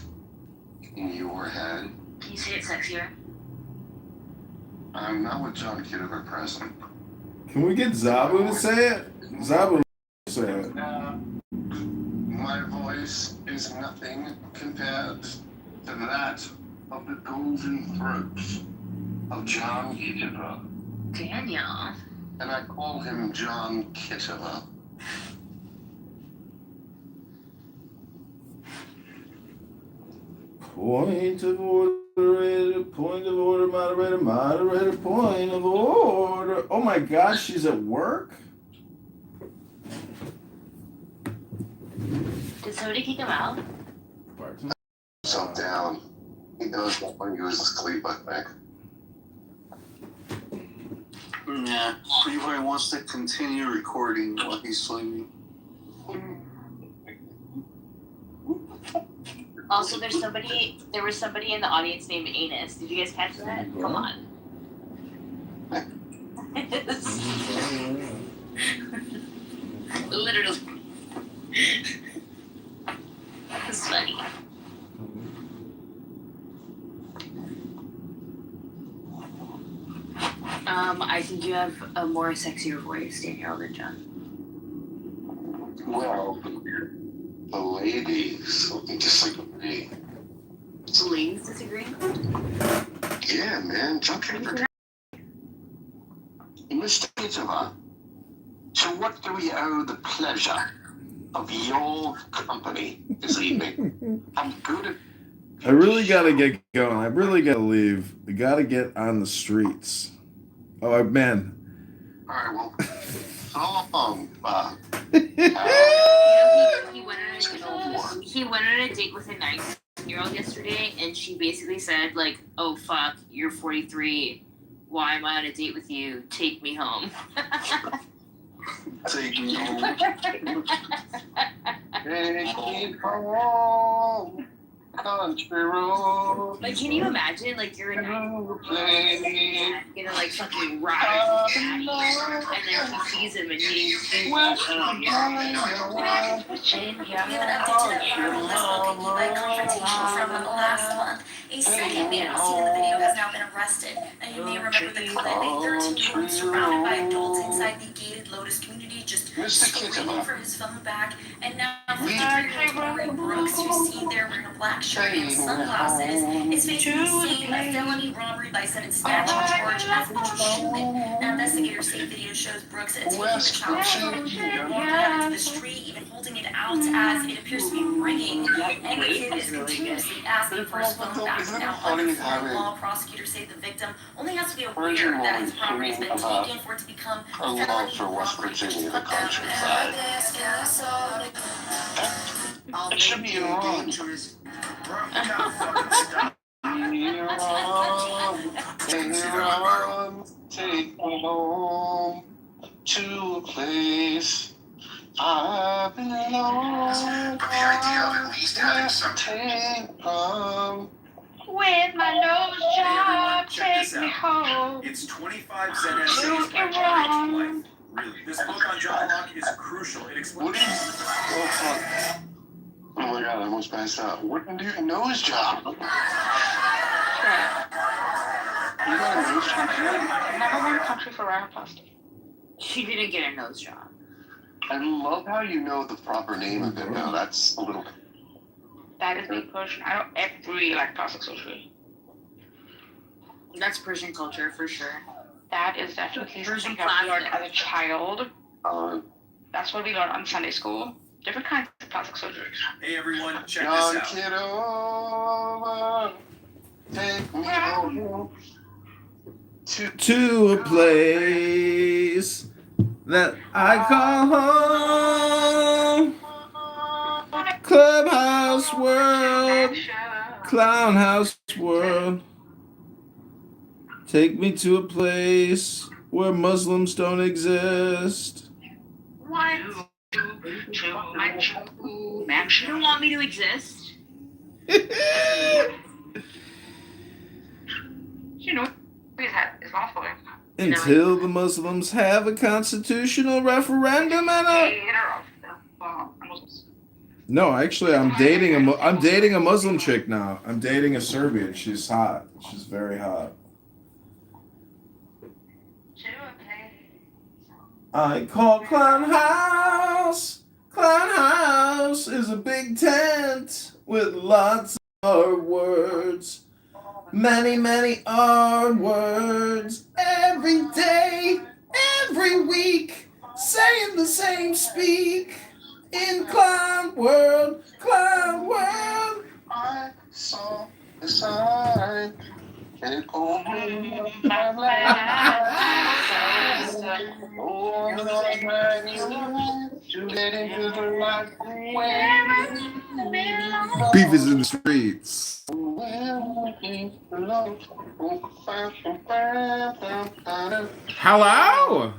in your head. Can you say it sexier? I'm not with John Kitover present. Can we get Zabu to say it? Zabu say it. My voice is nothing compared to that of the golden throat of John Kitover. Daniel. and I call him John Kitover. Point of order, point of order, moderator, moderator, point of order. Oh my gosh, she's at work? Did somebody kick him out? So down. He knows that when he was asleep, I think. Yeah, Kitover wants to continue recording while he's sleeping. Also, there was somebody in the audience named Anus. Did you guys catch that? Come on. Literally. That's funny. I think you have a more sexier voice, Danielle, than John. Well, the ladies disagree. The ladies disagree? Yeah, man. Mr. Kitover, to what do we owe the pleasure of your company this evening? I'm good at... I really gotta get going. I really gotta leave. I gotta get on the streets. Oh, man. All right, well, so long, He went on a date with a 19-year-old yesterday, and she basically said, like, "Oh fuck, you're 43. Why am I on a date with you? Take me home." Take me home. Take me home. Country road. Like, can you imagine, like, you're a 19-year-old, gonna, like, fucking ride with daddy, and then he sees him and he's We have an update to the April Lesbo confrontation from last month. A second man seen in the video has now been arrested. And you may remember the clip, a 13-year-old surrounded by adults inside the gated Lotus community just screaming for his phone back. And now 53-year-old Brooks, who's seen there wearing a black shirt and sunglasses, is facing the same felony robbery by sudden snatching charge as Mitchell Schumann. Now investigators say video shows Brooks taking the child phone, walking out into the street, even holding it out as it appears to be ringing. And the kid is continuously asking for his phone back. Now, under federal law, prosecutors say the victim only has to be aware that his property has been taken for it to become A law for West Virginia, the countryside. It should be Iran. Iran, take me home to a place I belong. But the idea of at least having some... With my nose job, Check take me home. It's 25 Zen essays by life. Really, this book on John Locke is crucial. It explains... Oh my god, I almost passed out. What do you nose job? You got a nose job? Never went country for rhinoplasty. She didn't get a nose job. I love how you know the proper name of it now. That's a little... That is a Persian. I don't every like plastic surgery. That's Persian culture for sure. That is definitely Persian something I learned plastic. as a child. That's what we learned on Sunday school. Different kinds of plastic surgeries. Hey everyone, check Young this out. Kitover, take me home To a place that I call home. Clubhouse world, clown house world. Take me to a place where Muslims don't exist. What? You don't want me to exist? You know, it's awful. Until the Muslims have a constitutional referendum and a... No, actually, I'm dating a Muslim chick now. I'm dating a Serbian. She's hot. She's very hot. I call Clown House. Clown House is a big tent with lots of R words. Many, many R words. Every day, every week, saying the same speak. In clown world, clown world. I saw the sign. It opened my eyes. Oh, Lord, man, to get into the right way. Beef is in the streets. Hello?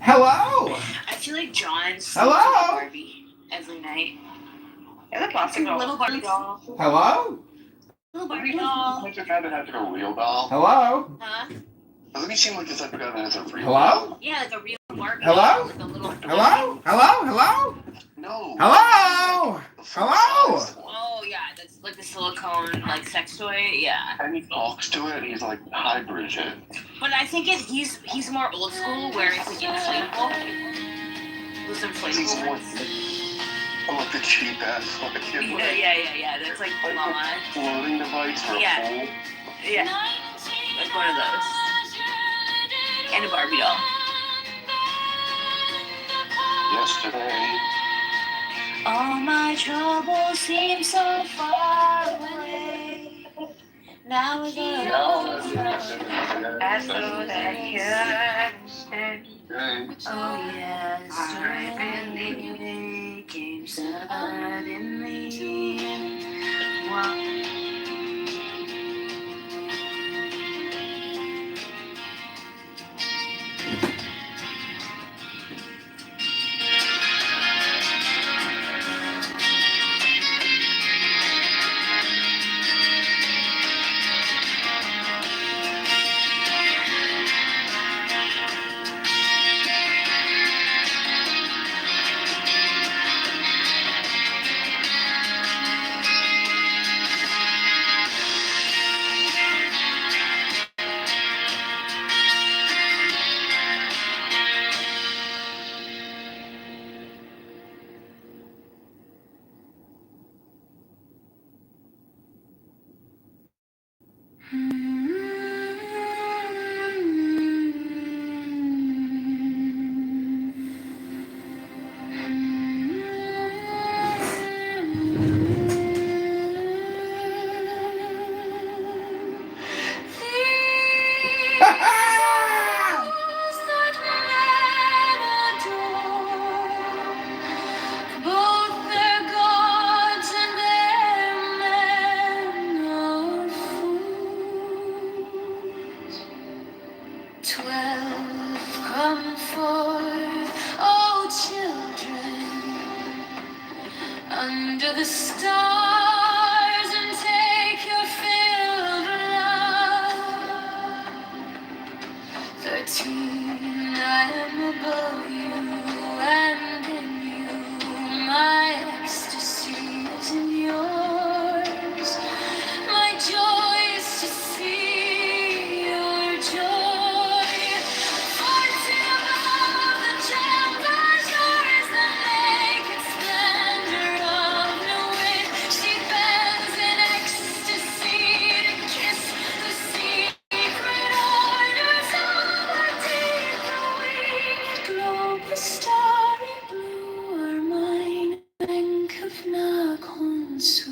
Hello? I feel like John sleeps Hello? with Barbie every night. Yeah, the plastic doll. Little Barbie doll. Hello? Little Barbie doll. Like the guy that has like a real doll. Hello? Huh? Doesn't he seem like the type of guy that has a real Hello? doll? Yeah, like a real Barbie Hello? doll. Like a little Hello? Hello? Hello? No. Hello? Hello? Oh yeah, that's like the silicone like sex toy. Yeah. And he talks to it and he's like, hi, Bridget. But I think he's more old school where it's like inflatable. With He's more inflatable. like the cheap ass fucking Yeah. That's like blonde. Floating device for a pool. Yeah. Like one of those. And a Barbie doll. Yesterday. All my troubles seem so far away. Now we're gonna I thought that you understand. oh yes, suddenly came suddenly. Both their gods and their men are fools. 12 come forth, oh children, under the stars and take your fill of love. 13, I am above you and in you. My ecstasy is in yours. My joy is to see your joy. 14 above the chambers, yours the naked splendor of the wind. She bends in ecstasy to kiss the secret orders of her deep. Globe the starry blue are mine, bank of Nakonsu.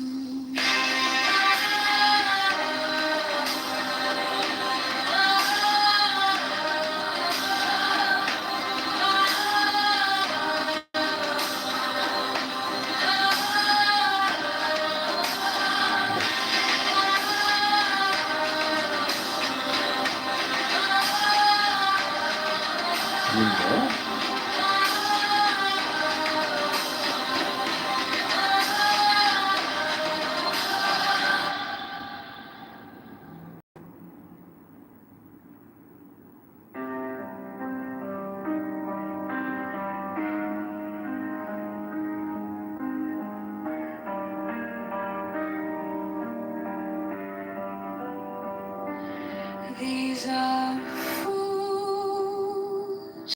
These are fools.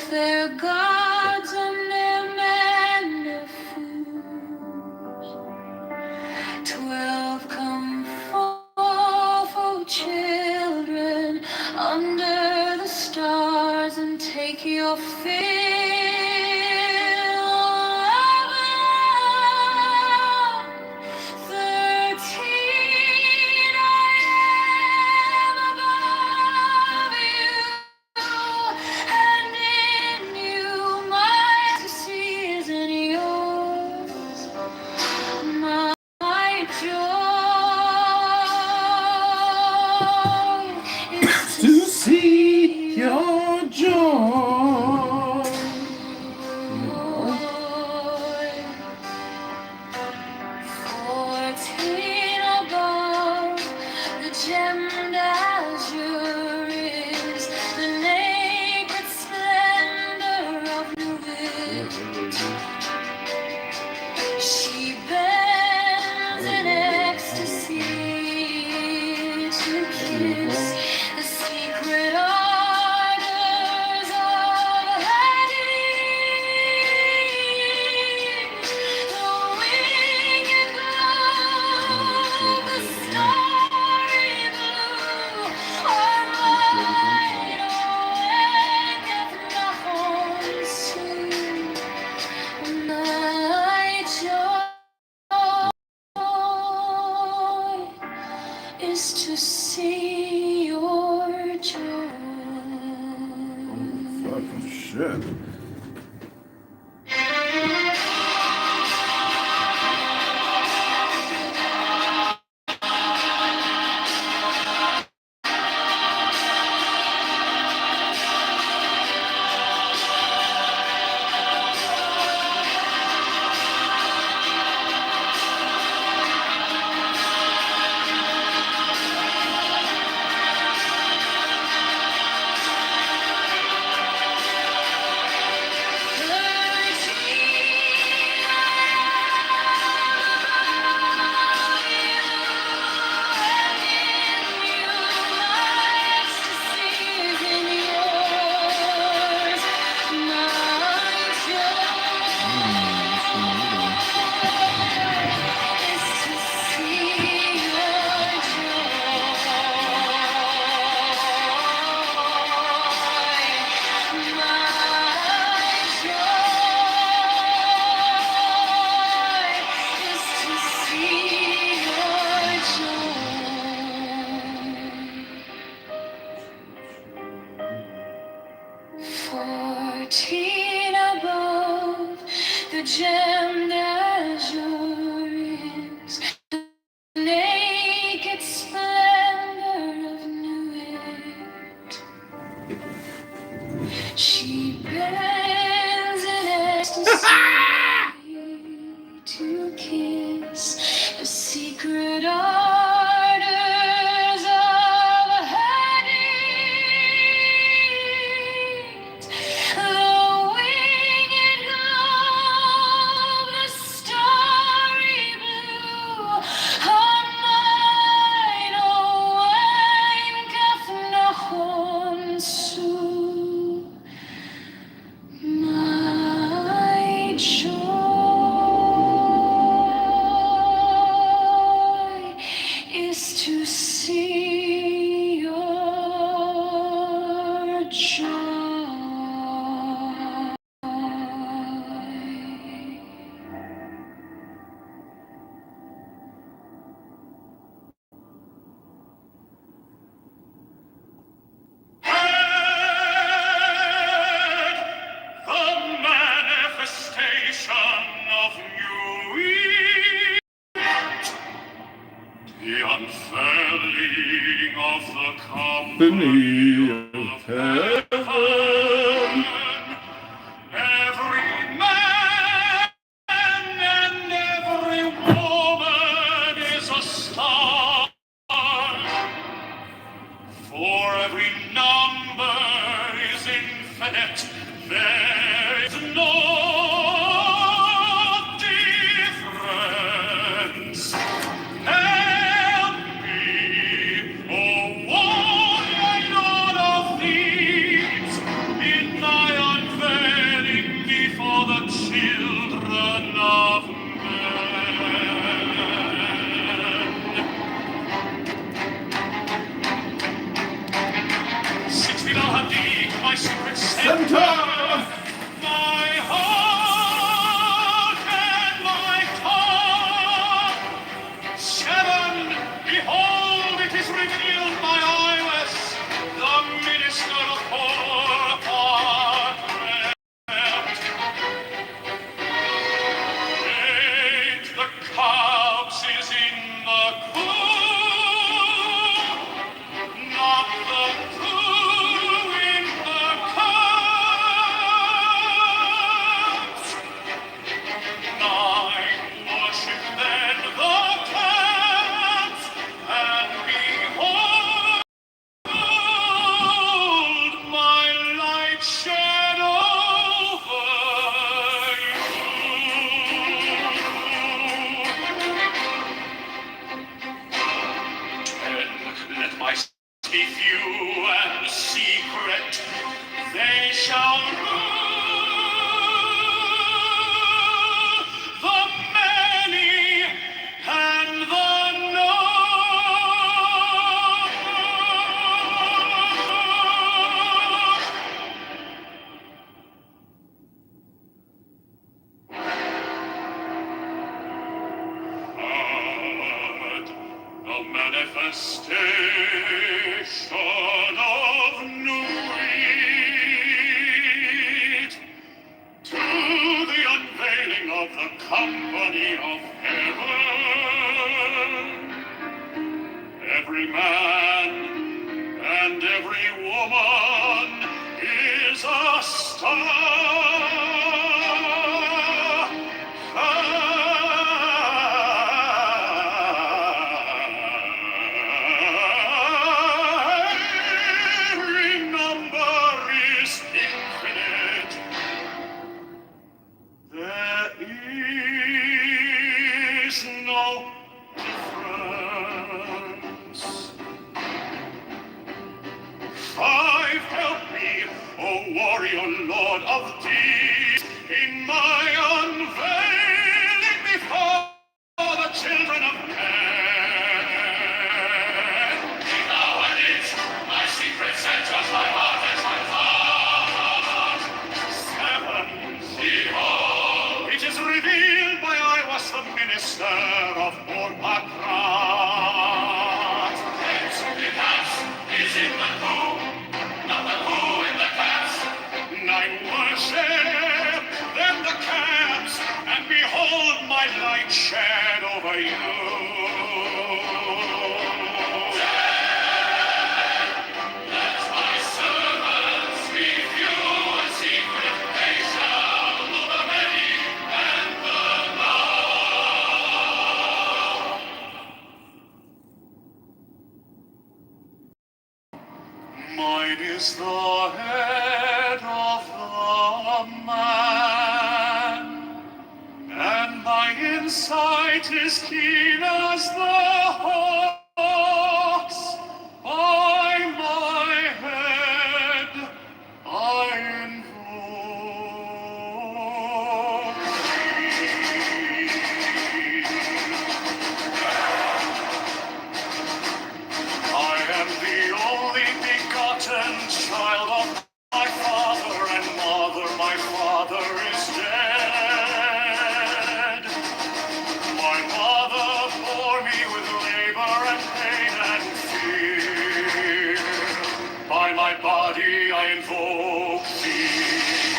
their gods and their men their fools. 12 come for children under the stars and take your fill of love. 13 I am above you, and in you my ecstasy is in yours. My joy is To see your joy. 14 above, the gemmed azure is the naked splendor of new wind. She bends in ecstasy to kiss the secret ardors of Hades. The winged glow, the starry blue, are mine, and nothing soon. My joy is to see your joy. Fucking shit. Fourteen above, the gemmed azure is the naked splendor of new it. She bends in ecstasy to kiss the secret ardors of Hades. The winged glow, the starry blue, are mine, oh, ein Kath nachon zu. My joy is to see your joy. The manifestation of new Eve, the unfurling of the company of heaven. Every man and every woman is a star. For every number is infinite, there is no difference. Help me, oh one and all of these, in my unfurling my secret center, my heart and my tongue. 7, behold, it is revealed my eyeless, the minister of poor apartment. 8, the cubs is in the coop, not the coo in the cups. 9, worship then the cats, and behold, my light shed over you. 10, let my be few and secret, they shall rule the many and the the manifestation of new wheat, to the unveiling of the company of heaven. Every man and every woman is a star. Every number is infinite. There is no difference. 5, help me, O warrior lord of deeds, in my unveiling before the children of men. Now and it, my secret centers, my heart and my thought. 7, behold, it is revealed by I was the minister of Orpakrat. 8, the house is in the pool, not the poo in the cats. 9, worship, then the cats, and behold my light shed over you. 10, let my servants be few and secret, they shall rule the many and the mine is the head of the man, and my insight is keen as the hawk's. By my head I invoke thee. I am the only begotten child of my father and mother. My father is dead. My mother bore me with labor and pain and fear. By my body I invoke thee.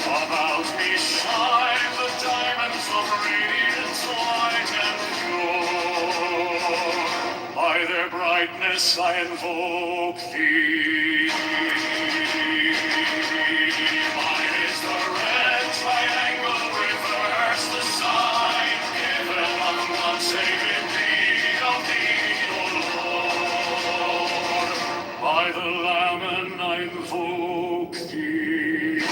About me shine the diamonds of radiance light and pure. By their brightness I invoke thee. Mine is the red triangle, reverse the sign, given of one sacred deed of thee, O Lord. By the Lamb I invoke thee.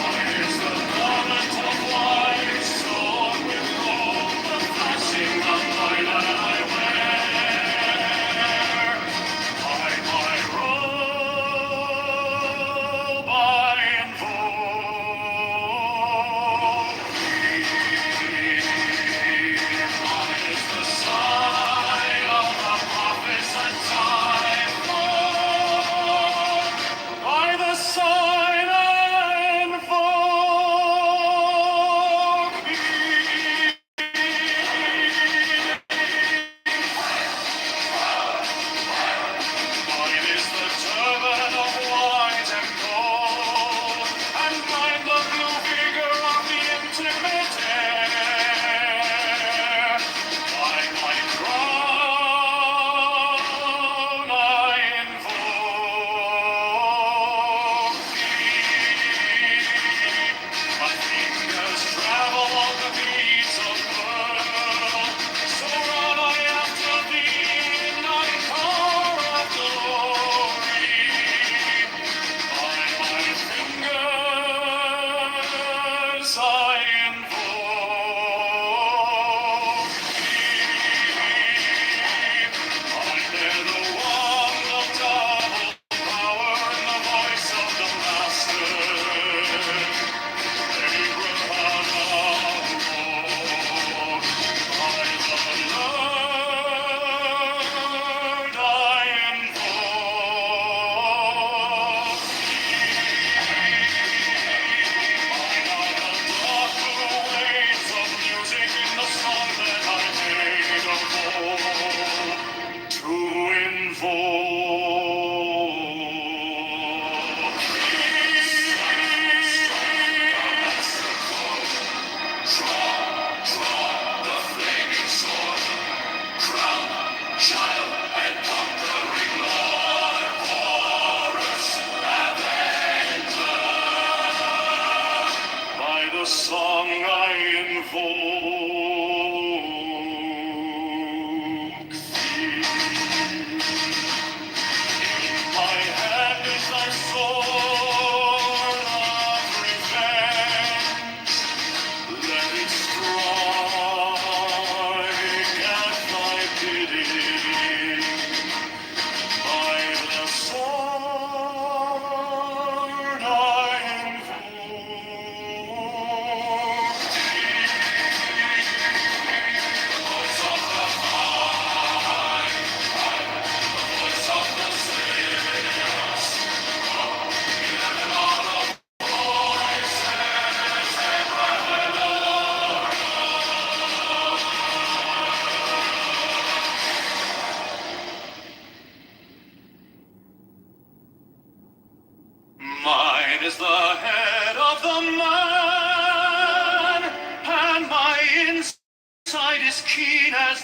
Mine is the garment of white, sewn with gold, the flashing of my light I wear. By my robe I invoke thee. Mine is the sign of the prophets and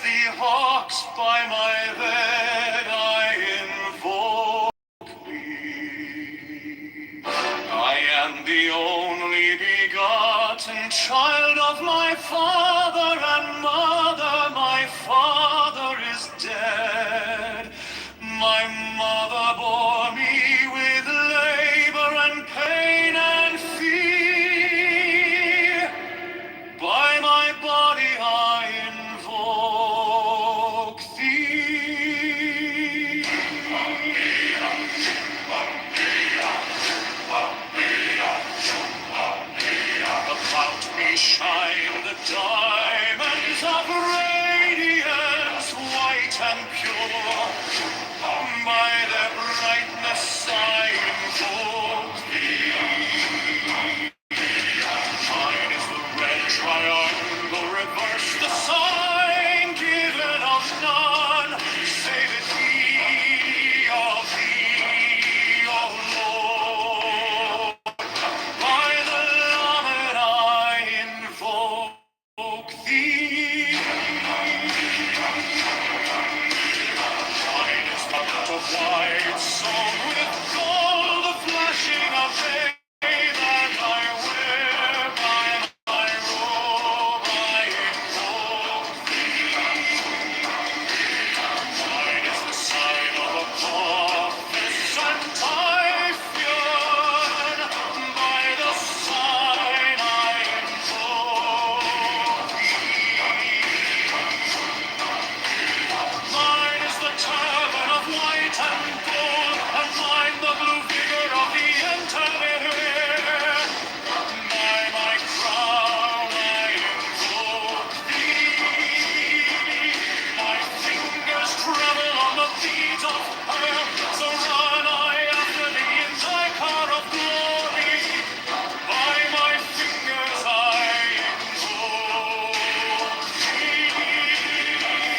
the hawks by my bed, I invoke thee. I am the only begotten child of my father and mother. My father is dead. My mother bore me with labor and pain and fear. By my body I invoke thee. About me shine the diamonds of radiance, white and pure. By their brightness I invoke thee. Mine is the red triangle, reverse the sign given of none, save it be of thee, O Lord. By the Lord I invoke thee. Mine is the cup of white sown with gold, the flashing of day that I wear. By my robe I invoke thee. Mine is the sign of a prophet and Typhoon. By the sign I invoke thee. Mine is the turban of white and gold, and mine the blue vigor of the entire. By my crown I invoke thee. My fingers tremble on the beat of her, so run I after thee in thy car of glory. By my fingers I invoke thee.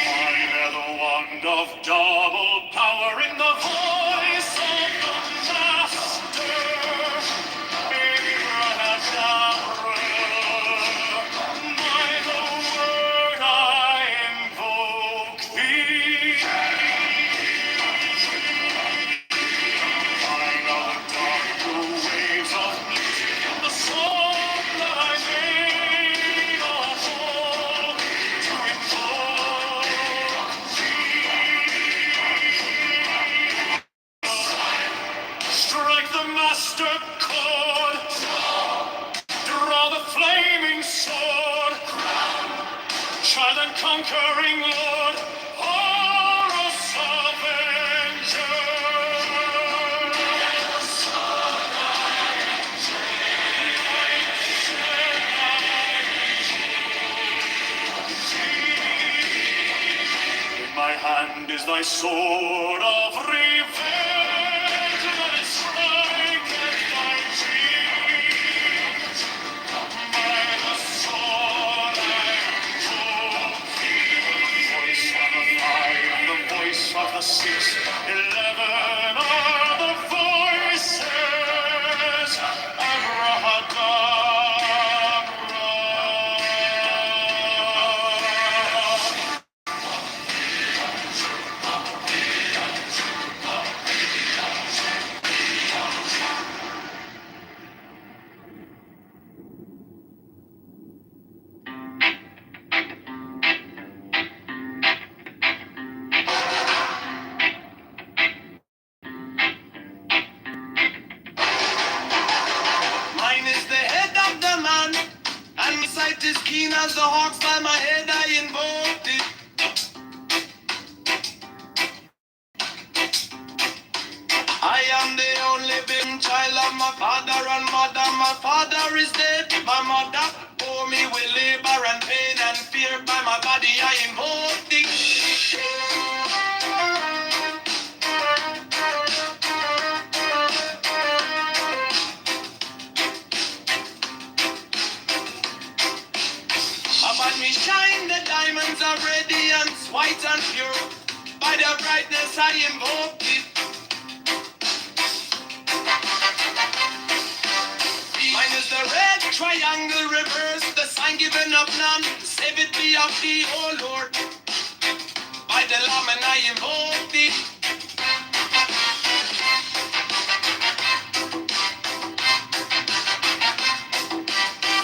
Mine are the wand of double power in the voice of the Master. Abracadabra. By the word I invoke thee. Mine are the dark blue waves of music in the song that I made of old to invoke thee. Strike the master chord, draw the flaming sword, child and conquering Lord, Horus Avenger. In my hand is thy sword of revenge, that it striketh thy cheek. By the sword I invoke thee. Voice of the five and the voice of the 611 are the voices. Abrahadabra. Mine is the head of the man, and my sight is keen as the hawks. By my head I invoke thee. I am the only being child of my father and mother. My father is dead. My mother bore me with labor and pain and fear. By my body I invoke thee. Upon me shine the diamonds of radiance, white and pure. By their brightness I invoke thee. Mine is the red triangle, reverse the sign given of none. Save it be of thee, O Lord. I invoke thee.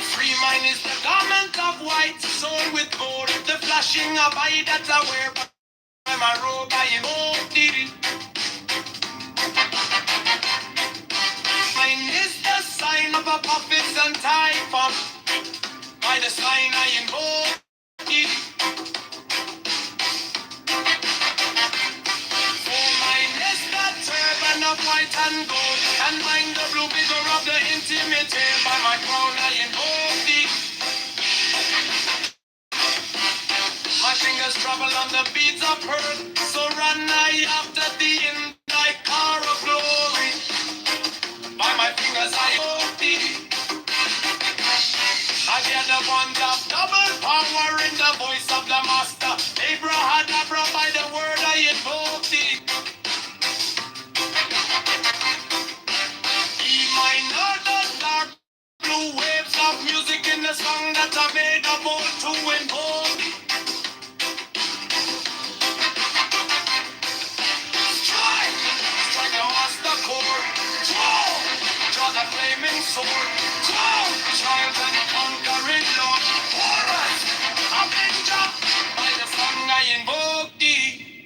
Free mine is the garment of white, sewn with gold, the flashing of eye that I wear by my robe. I invoke thee. Mine is the sign of a prophet and typhon. By the sign I invoke thee. For mine is the turban of white and gold, and mine the blue figure of the intimate veil. By my crown I invoke thee. My fingers travel on the beads of earth, so run I after thee in thy car of glory. By my fingers I invoke thee. I hear the ones of double power in the voice of the master. Abrahadabra, by the word I invoke thee. E minor, the dark blue waves of music in the song that I made of old to invoke thee. Strike, strike the master chord. Draw the flaming sword. Child and conquering Lord. Horus, avenger, by the song I invoke thee.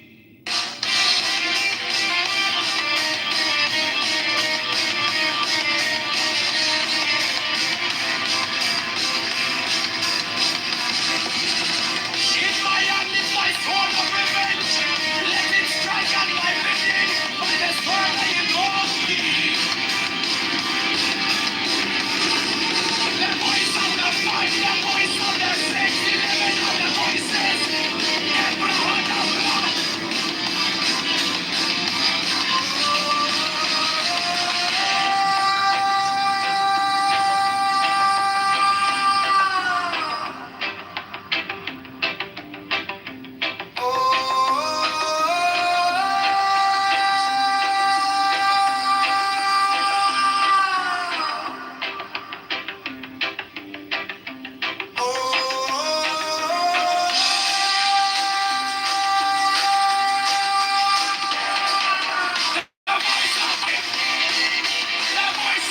In my hand is my sword of revenge. Let it strike at my bidding. By the sword I invoke thee. The voice of the fight, the voice of the 611 of the voices. Everyone of blood. The voice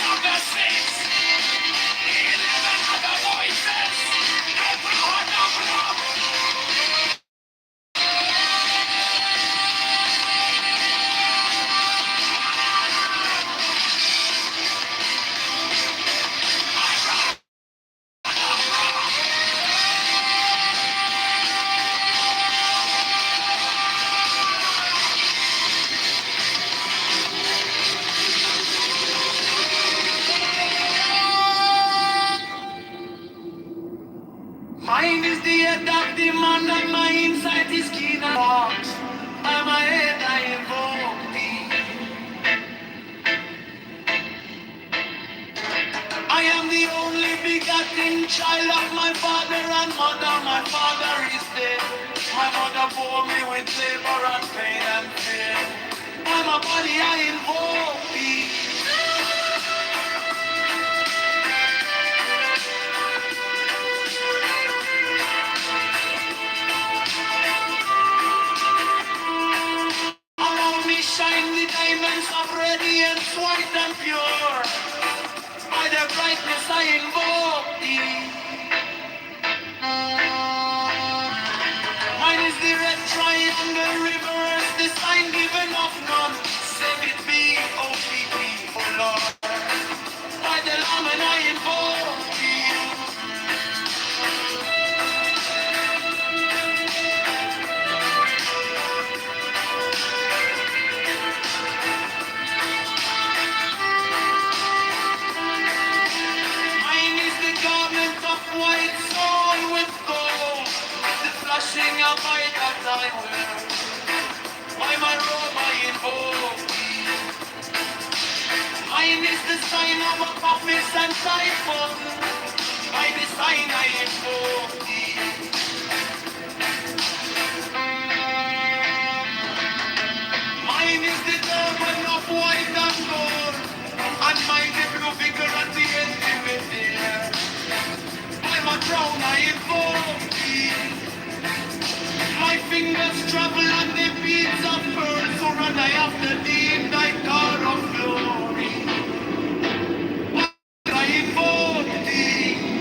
of the 611 of the voices. Everyone of blood. Mine is the head of the man, and my inside is keen and hot. By my head I invoke thee. I am the only begotten child of my father and mother. My father is dead. My mother bore me with labor and pain and fear. By my body I invoke thee. Around me shine the diamonds of radiance, white and pure. By the brightness I invoke thee. Mine is the red triangle reverse, the sign given of none. Save it be, O.P.P., O Lord. By the Lamb and I invoke thee. Mine is the garment of white sewn with gold, the flashing of my that I wear. By my robe I invoke thee. Mine is the sign of a prophet and typhon. By the sign I invoke thee. Mine is the turban of white and gold, and mine the blue figure at the end of it there. By my crown I invoke thee. My fingers travel on the beats of pearl, so run I after thee, thy God of glory. I invoke thee,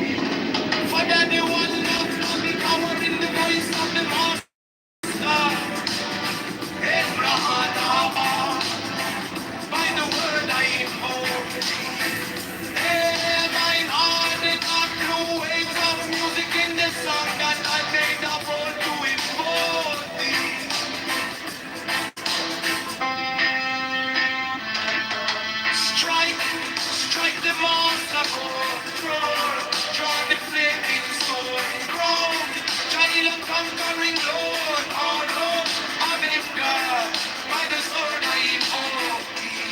for that the one love from the power in the voice of the Master. Abraham, by the word I invoke thee. Hey, mine heart is not blue waves of music in the song that I made up all to invoke thee. Strike the monster chord, draw the flaming sword, crown, child of conquering Lord, oh Lord, I'm in God, by the sword I invoke thee.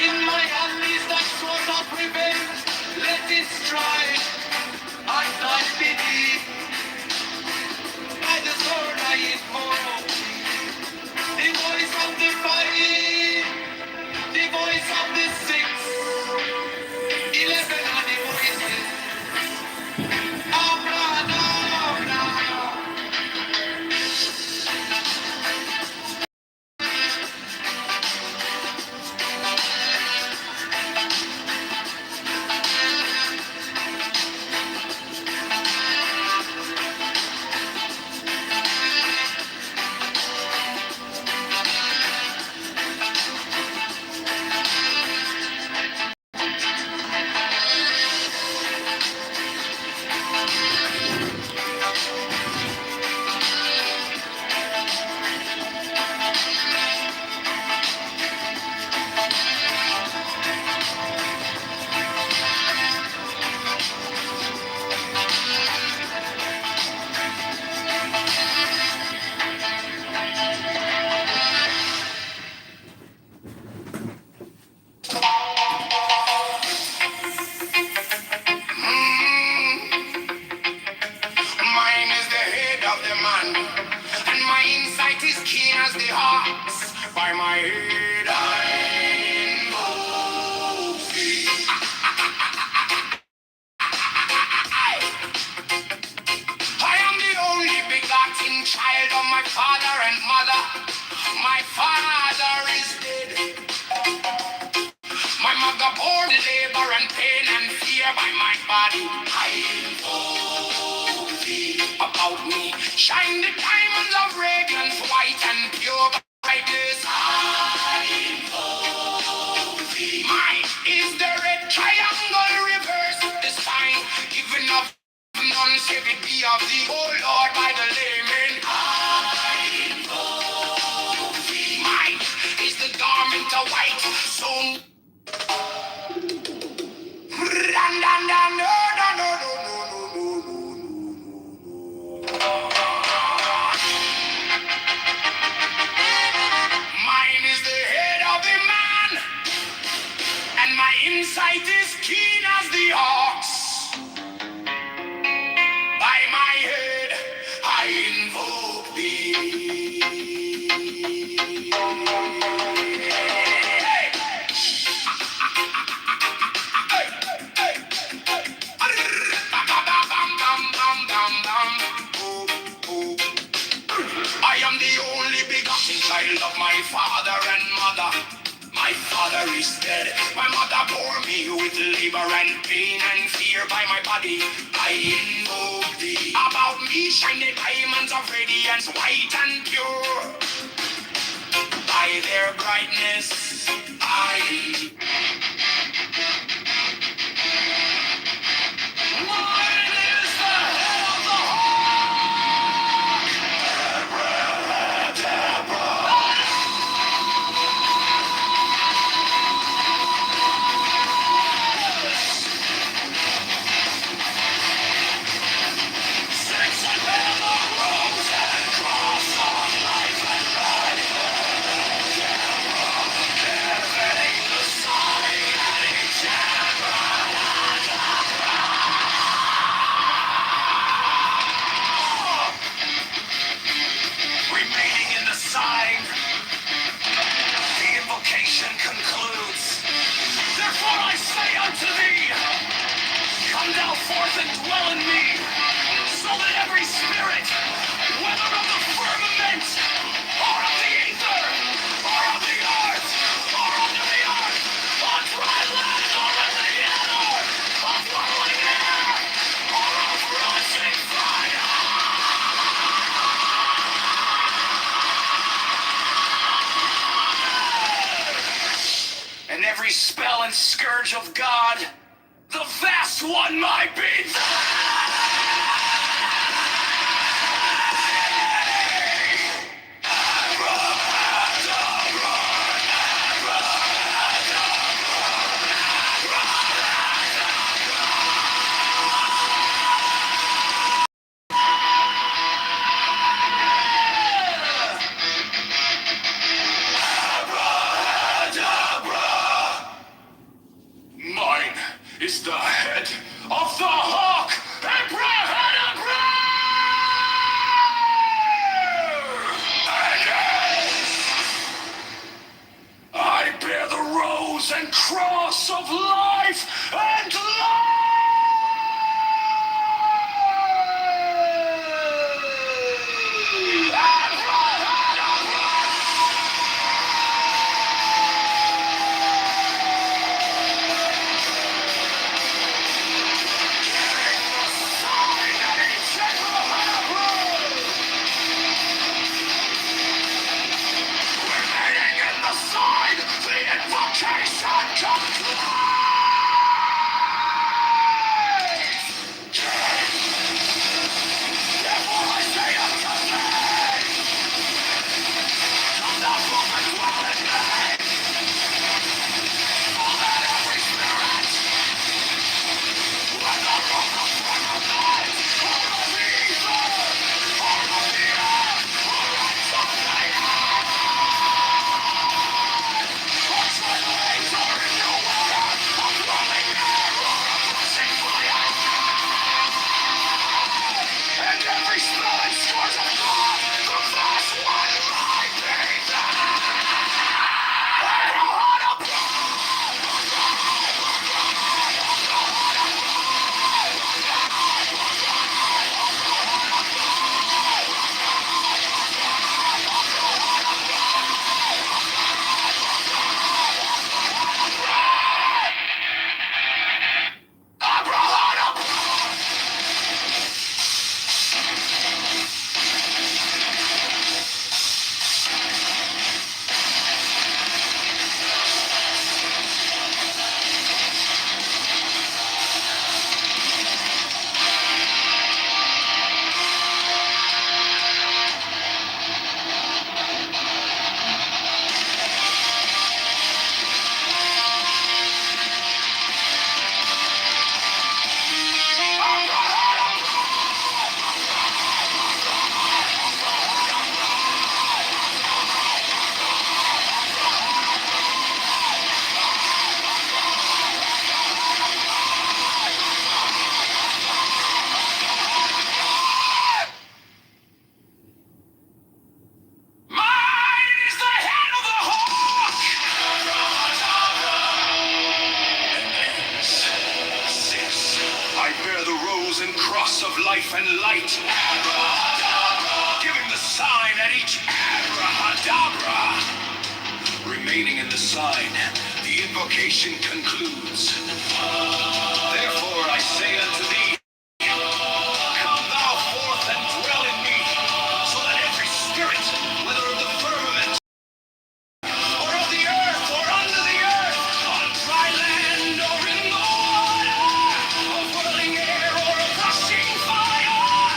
In my hand is that sword of revenge, let it strike, as I believe, by the sword I invoke thee. The voice of the fight, the voice of the 11 are the voices. Mine is the head of the man, and my insight is keen as the ox. By my head I invoke thee. I am the only begotten child of my father and mother. My father is dead. My mother bore the labor and pain and fear by my body. I invoke thee. About me shine the diamonds of radiance, white and pure brightness. I invoke thee. Mine is the red triangle reverse, the spine given of longevity of the oh Lord by the layman. I invoke thee. Mine is the garment of white, so mine is the head of the man, and my insight is keen as the ox. By my head, I invoke thee. I am the only begotten child of my father and mother. My father is dead. My mother bore me with labor and pain and fear by my body. I invoke thee. About me shine the diamonds of radiance, white and pure. By their brightness, I spell and scourge of God, the vast one might be Mine is the head of the hawk, Abrahadabra! I bear the rose and cross of life and I bear the rose and cross of life and light, giving the sign at each abrahadabra. Remaining in the sign, the invocation concludes. Therefore I say unto thee, come thou forth and dwell in me, so that every spirit, whether of the firmament, or of the earth, or under the earth, on dry land, or in the water, of whirling air, or of rushing fire,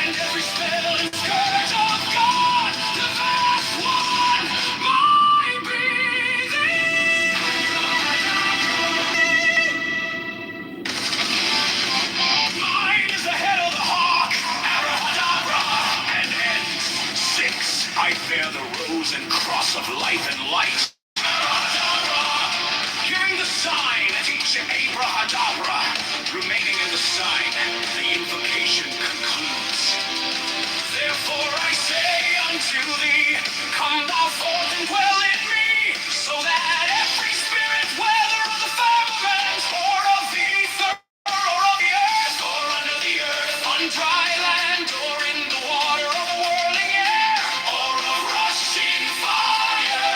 and every spell and scourge of God, the vast one, might be thee. Mine is the head of the hawk, abrahadabra, and ends. 6. I bear the rose and cross of life and light, giving the sign at each abrahadabra. Remaining in the sign, the invocation concludes. Therefore I say unto thee, come thou forth and dwell in me, so that every spirit, whether of the firmament, or of the ether, or of the earth, or under the earth, on dry land, or in the water, of whirling air, or of rushing fire,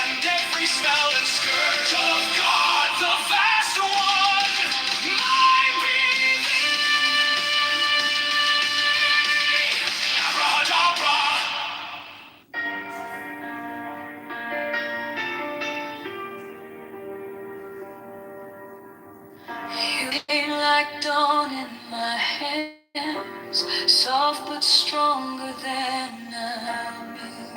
and every spell and scourge of God, the vast one, might be abrahadabra. like dawn in my hands, soft but stronger than I knew.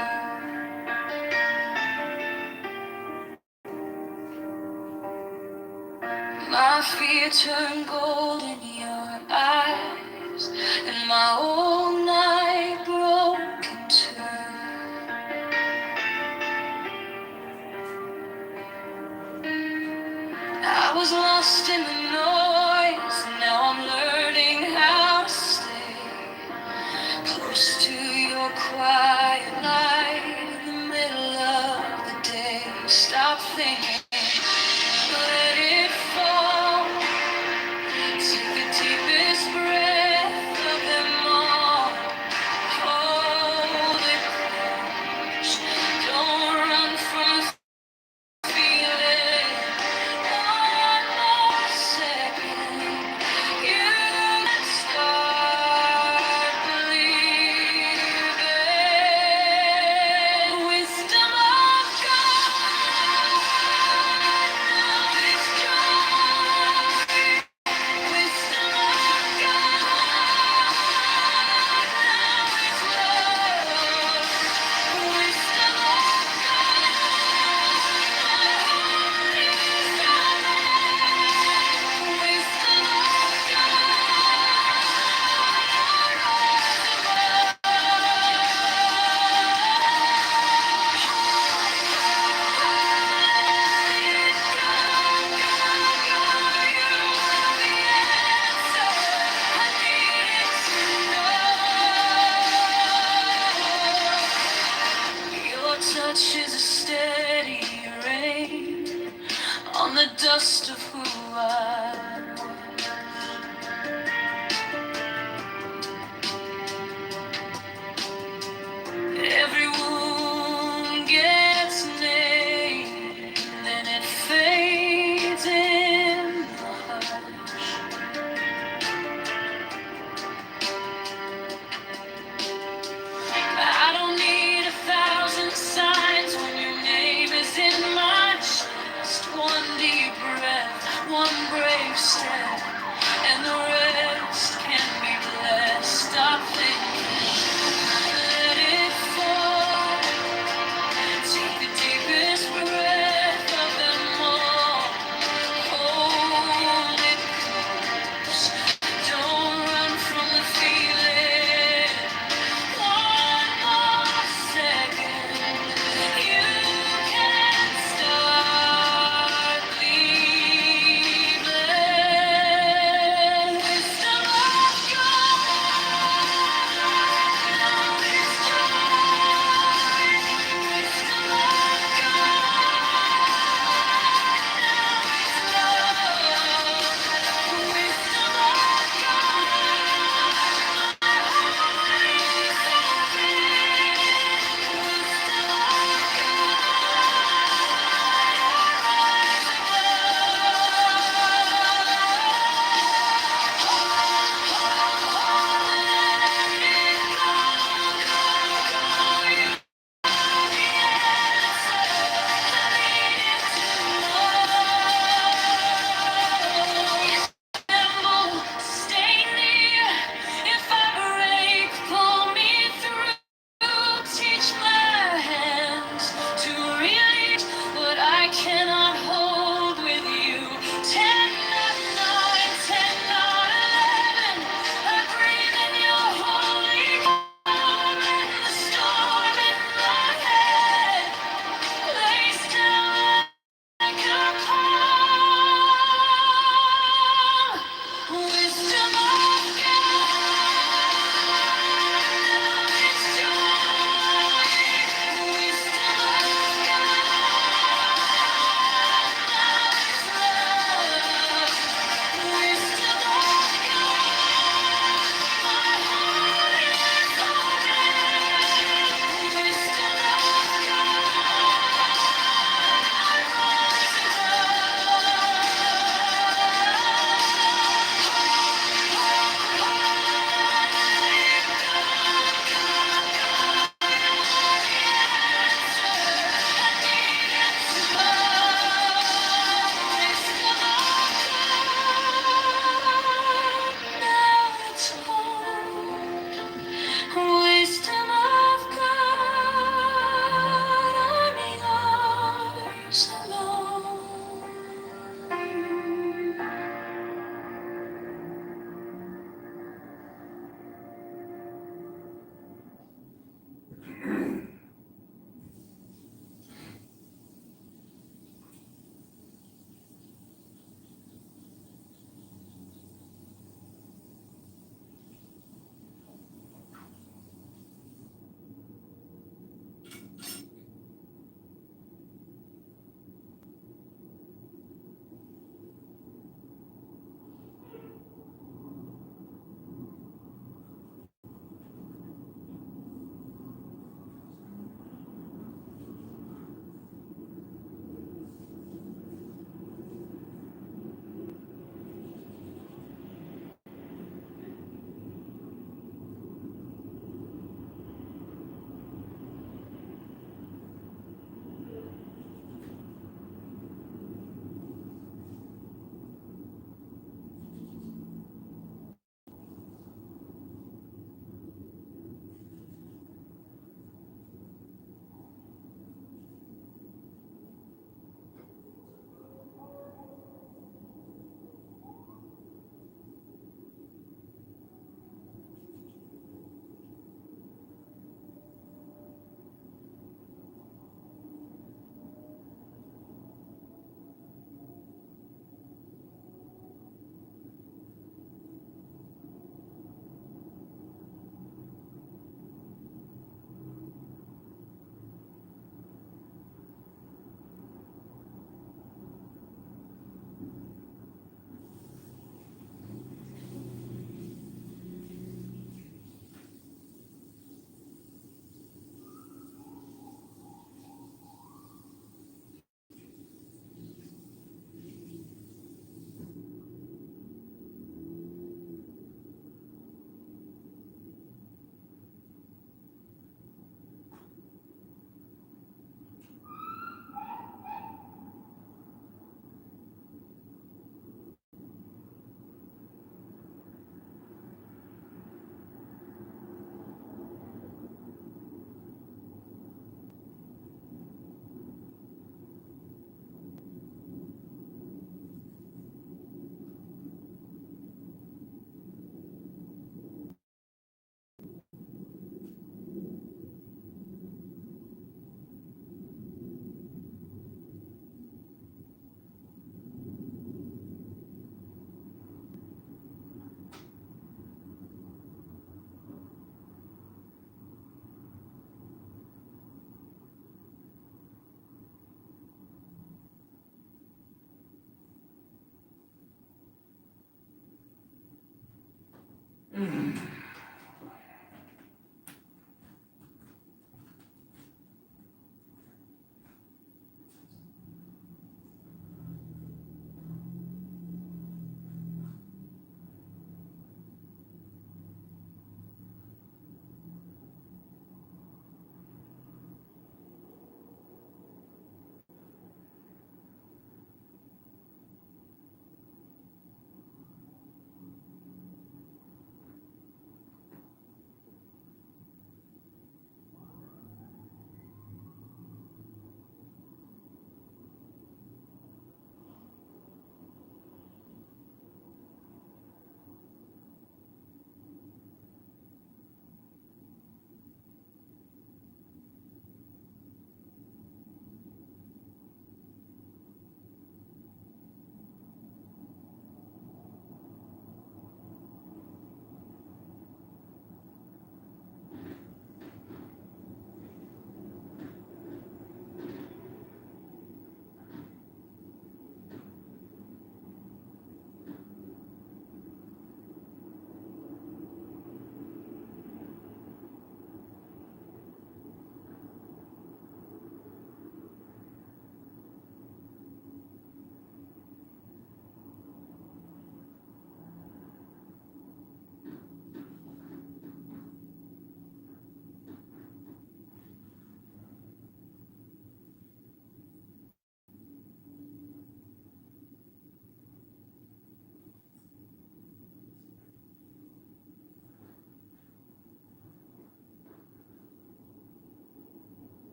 My fear turned gold in your eyes, and my whole night broke in two. I was lost in the noise, and now I'm learning how to stay close to your quiet light in the middle of the day. Stop thinking, let it fall. Take the deepest breath of them all. Hold it close. Don't run from the feeling. One more second. You can start believing. Wisdom of God. Now it's joy. Wisdom of God. Now it's love. Wisdom of Your touch is a steady rain on the dust of who I